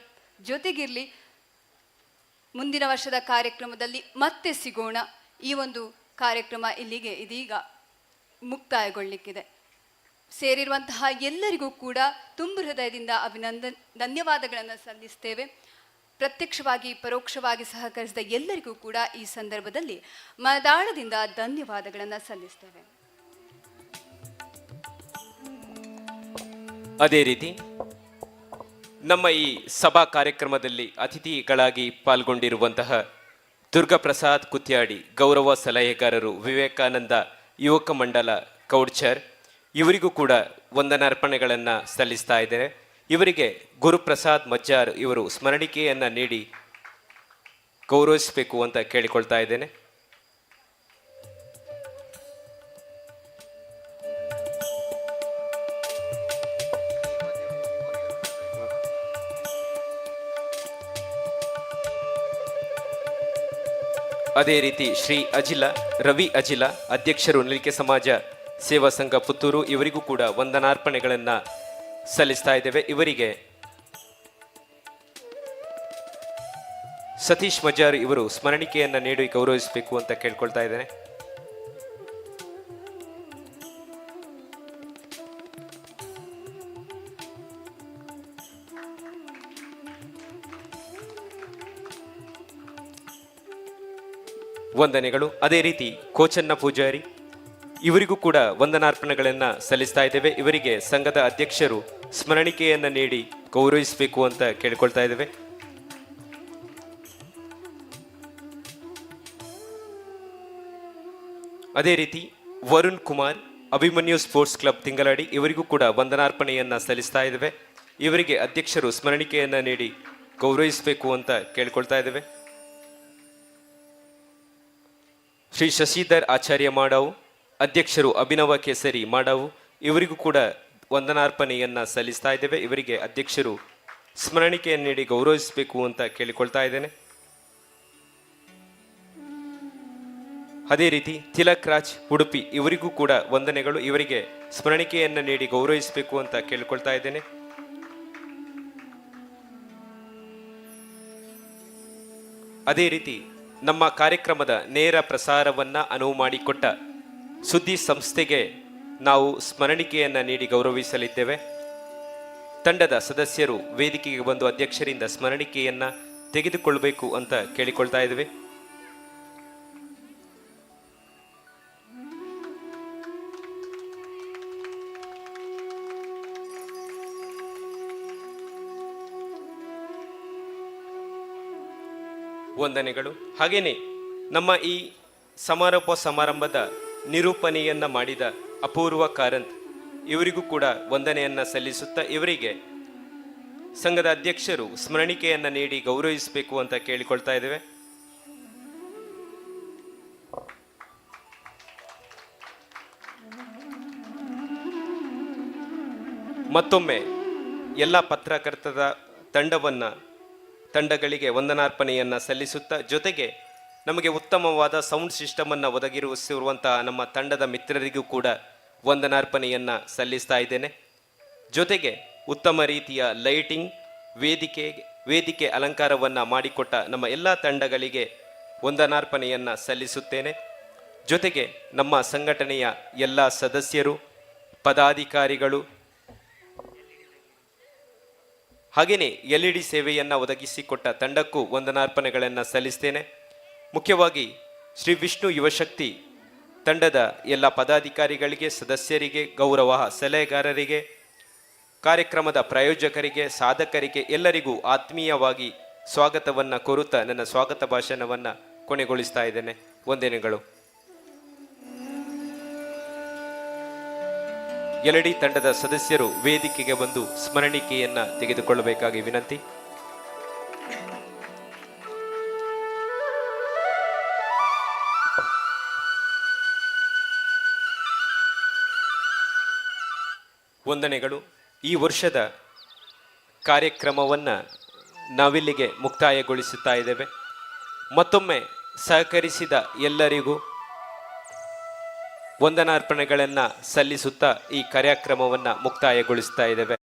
ಜೊತೆಗಿರಲಿ. ಮುಂದಿನ ವರ್ಷದ ಕಾರ್ಯಕ್ರಮದಲ್ಲಿ ಮತ್ತೆ ಸಿಗೋಣ. ಈ ಒಂದು ಕಾರ್ಯಕ್ರಮ ಇಲ್ಲಿಗೆ ಇದೀಗ ಮುಕ್ತಾಯಗೊಳ್ಳಿಕ್ಕಿದೆ. ಸೇರಿರುವಂತಹ ಎಲ್ಲರಿಗೂ ಕೂಡ ತುಂಬ ಹೃದಯದಿಂದ ಧನ್ಯವಾದಗಳನ್ನು ಸಲ್ಲಿಸ್ತೇವೆ. ಪ್ರತ್ಯಕ್ಷವಾಗಿ ಪರೋಕ್ಷವಾಗಿ ಸಹಕರಿಸಿದ ಎಲ್ಲರಿಗೂ ಕೂಡ ಈ ಸಂದರ್ಭದಲ್ಲಿ ಮನದಾಳದಿಂದ ಧನ್ಯವಾದಗಳನ್ನು ಸಲ್ಲಿಸ್ತೇವೆ. ಅದೇ ರೀತಿ ನಮ್ಮ ಈ ಸಭಾ ಕಾರ್ಯಕ್ರಮದಲ್ಲಿ ಅತಿಥಿಗಳಾಗಿ ಪಾಲ್ಗೊಂಡಿರುವಂತಹ ದುರ್ಗಾಪ್ರಸಾದ್ ಕುತ್ಯಾಡಿ ಗೌರವ ಸಲಹೆಗಾರರು, ವಿವೇಕಾನಂದ ಯುವಕ ಮಂಡಲ ಕೌಡ್ಚರ್, ಇವರಿಗೂ ಕೂಡ ವಂದನಾರ್ಪಣೆಗಳನ್ನು ಸಲ್ಲಿಸ್ತಾ ಇದ್ದಾರೆ. ಇವರಿಗೆ ಗುರುಪ್ರಸಾದ್ ಮಜ್ಜಾರ್ ಇವರು ಸ್ಮರಣಿಕೆಯನ್ನು ನೀಡಿ ಗೌರವಿಸಬೇಕು ಅಂತ ಕೇಳಿಕೊಳ್ತಾ ಇದ್ದೇನೆ. ಅದೇ ರೀತಿ ಶ್ರೀ ರವಿ ಅಜಿಲ ಅಧ್ಯಕ್ಷರು ನಲಿಕೆ ಸಮಾಜ ಸೇವಾ ಸಂಘ ಪುತ್ತೂರು, ಇವರಿಗೂ ಕೂಡ ವಂದನಾರ್ಪಣೆಗಳನ್ನು ಸಲ್ಲಿಸ್ತಾ ಇದ್ದೇವೆ. ಇವರಿಗೆ ಸತೀಶ್ ಮಜಾರ್ ಇವರು ಸ್ಮರಣಿಕೆಯನ್ನು ನೀಡಿ ಗೌರವಿಸಬೇಕು ಅಂತ ಕೇಳ್ಕೊಳ್ತಾ ಇದ್ದೇನೆ. ವಂದನೆಗಳು. ಅದೇ ರೀತಿ ಕೋಚನ್ನ ಪೂಜಾರಿ ಇವರಿಗೂ ಕೂಡ ವಂದನಾರ್ಪಣೆಗಳನ್ನು ಸಲ್ಲಿಸ್ತಾ ಇದ್ದೇವೆ. ಇವರಿಗೆ ಸಂಘದ ಅಧ್ಯಕ್ಷರು ಸ್ಮರಣಿಕೆಯನ್ನು ನೀಡಿ ಗೌರವಿಸಬೇಕು ಅಂತ ಕೇಳಿಕೊಳ್ತಾ ಇದ್ದೇವೆ. ಅದೇ ರೀತಿ ವರುಣ್ ಕುಮಾರ್ ಅಭಿಮನ್ಯು ಸ್ಪೋರ್ಟ್ಸ್ ಕ್ಲಬ್ ತಿಂಗಳಾಡಿ, ಇವರಿಗೂ ಕೂಡ ವಂದನಾರ್ಪಣೆಯನ್ನು ಸಲ್ಲಿಸ್ತಾ ಇದ್ದೇವೆ. ಇವರಿಗೆ ಅಧ್ಯಕ್ಷರು ಸ್ಮರಣಿಕೆಯನ್ನು ನೀಡಿ ಗೌರವಿಸಬೇಕು ಅಂತ ಕೇಳಿಕೊಳ್ತಾ ಇದ್ದೇವೆ. ಶ್ರೀ ಶಶಿಧರ್ ಆಚಾರ್ಯ ಮಾಡಾವು ಅಧ್ಯಕ್ಷರು ಅಭಿನವ ಕೇಸರಿ ಮಾಡಾವು, ಇವರಿಗೂ ಕೂಡ ವಂದನಾರ್ಪಣೆಯನ್ನು ಸಲ್ಲಿಸ್ತಾ ಇದ್ದೇವೆ. ಇವರಿಗೆ ಅಧ್ಯಕ್ಷರು ಸ್ಮರಣಿಕೆಯನ್ನು ನೀಡಿ ಗೌರವಿಸಬೇಕು ಅಂತ ಕೇಳಿಕೊಳ್ತಾ ಇದ್ದೇನೆ. ಅದೇ ರೀತಿ ತಿಲಕ್ ರಾಜ್ ಉಡುಪಿ ಇವರಿಗೂ ಕೂಡ ವಂದನೆಗಳು. ಇವರಿಗೆ ಸ್ಮರಣಿಕೆಯನ್ನು ನೀಡಿ ಗೌರವಿಸಬೇಕು ಅಂತ ಕೇಳಿಕೊಳ್ತಾ ಇದ್ದೇನೆ. ಅದೇ ರೀತಿ ನಮ್ಮ ಕಾರ್ಯಕ್ರಮದ ನೇರ ಪ್ರಸಾರವನ್ನು ಅನುವು ಮಾಡಿಕೊಟ್ಟ ಸುದ್ದಿ ಸಂಸ್ಥೆಗೆ ನಾವು ಸ್ಮರಣಿಕೆಯನ್ನು ನೀಡಿ ಗೌರವಿಸಲಿದ್ದೇವೆ. ತಂಡದ ಸದಸ್ಯರು ವೇದಿಕೆಗೆ ಬಂದು ಅಧ್ಯಕ್ಷರಿಂದ ಸ್ಮರಣಿಕೆಯನ್ನು ತೆಗೆದುಕೊಳ್ಳಬೇಕು ಅಂತ ಕೇಳಿಕೊಳ್ತಾ ಇದ್ದೇವೆ. ವಂದನೆಗಳು. ಹಾಗೇನೆ ನಮ್ಮ ಈ ಸಮಾರಂಭದ ನಿರೂಪಣೆಯನ್ನ ಮಾಡಿದ ಅಪೂರ್ವ ಕಾರಂತ್ ಇವರಿಗೂ ಕೂಡ ವಂದನೆಯನ್ನ ಸಲ್ಲಿಸುತ್ತಾ ಇವರಿಗೆ ಸಂಘದ ಅಧ್ಯಕ್ಷರು ಸ್ಮರಣಿಕೆಯನ್ನ ನೀಡಿ ಗೌರವಿಸಬೇಕು ಅಂತ ಕೇಳಿಕೊಳ್ತಾ ಇದ್ದೇವೆ. ಮತ್ತೊಮ್ಮೆ ಎಲ್ಲ ಪತ್ರಕರ್ತರ ತಂಡಗಳಿಗೆ ವಂದನಾರ್ಪಣೆಯನ್ನು ಸಲ್ಲಿಸುತ್ತಾ ಜೊತೆಗೆ ನಮಗೆ ಉತ್ತಮವಾದ ಸೌಂಡ್ ಸಿಸ್ಟಮನ್ನು ಒದಗಿಸಿರುವಂತಹ ನಮ್ಮ ತಂಡದ ಮಿತ್ರರಿಗೂ ಕೂಡ ವಂದನಾರ್ಪಣೆಯನ್ನು ಸಲ್ಲಿಸ್ತಾ ಇದ್ದೇನೆ. ಜೊತೆಗೆ ಉತ್ತಮ ರೀತಿಯ ಲೈಟಿಂಗ್, ವೇದಿಕೆ ಅಲಂಕಾರವನ್ನು ಮಾಡಿಕೊಟ್ಟ ನಮ್ಮ ಎಲ್ಲ ತಂಡಗಳಿಗೆ ವಂದನಾರ್ಪಣೆಯನ್ನು ಸಲ್ಲಿಸುತ್ತೇನೆ. ಜೊತೆಗೆ ನಮ್ಮ ಸಂಘಟನೆಯ ಎಲ್ಲ ಸದಸ್ಯರು, ಪದಾಧಿಕಾರಿಗಳು ಹಾಗೆಯೇ LED ಸೇವೆಯನ್ನು ಒದಗಿಸಿಕೊಟ್ಟ ತಂಡಕ್ಕೂ ವಂದನಾರ್ಪಣೆಗಳನ್ನು ಸಲ್ಲಿಸ್ತೇನೆ. ಮುಖ್ಯವಾಗಿ ಶ್ರೀ ವಿಷ್ಣು ಯುವಶಕ್ತಿ ತಂಡದ ಎಲ್ಲ ಪದಾಧಿಕಾರಿಗಳಿಗೆ, ಸದಸ್ಯರಿಗೆ, ಗೌರವ ಸಲಹೆಗಾರರಿಗೆ, ಕಾರ್ಯಕ್ರಮದ ಪ್ರಾಯೋಜಕರಿಗೆ, ಸಾಧಕರಿಗೆ ಎಲ್ಲರಿಗೂ ಆತ್ಮೀಯವಾಗಿ ಸ್ವಾಗತವನ್ನು ಕೋರುತ್ತಾ ನನ್ನ ಸ್ವಾಗತ ಭಾಷಣವನ್ನು ಕೊನೆಗೊಳಿಸ್ತಾ ಇದ್ದೇನೆ. ವಂದನೆಗಳು. ಎಲಡಿ ತಂಡದ ಸದಸ್ಯರು ವೇದಿಕೆಗೆ ಬಂದು ಸ್ಮರಣಿಕೆಯನ್ನ ತೆಗೆದುಕೊಳ್ಳಬೇಕಾಗಿ ವಿನಂತಿ. ವಂದನೆಗಳು. ಈ ವರ್ಷದ ಕಾರ್ಯಕ್ರಮವನ್ನು ನಾವಿಲ್ಲಿಗೆ ಮುಕ್ತಾಯಗೊಳಿಸುತ್ತಾ ಇದ್ದೇವೆ. ಮತ್ತೊಮ್ಮೆ ಸಹಕರಿಸಿದ ಎಲ್ಲರಿಗೂ ವಂದನಾರ್ಪಣೆಗಳನ್ನು ಸಲ್ಲಿಸುತ್ತಾ ಈ ಕಾರ್ಯಕ್ರಮವನ್ನು ಮುಕ್ತಾಯಗೊಳಿಸ್ತಾ ಇದ್ದೇವೆ.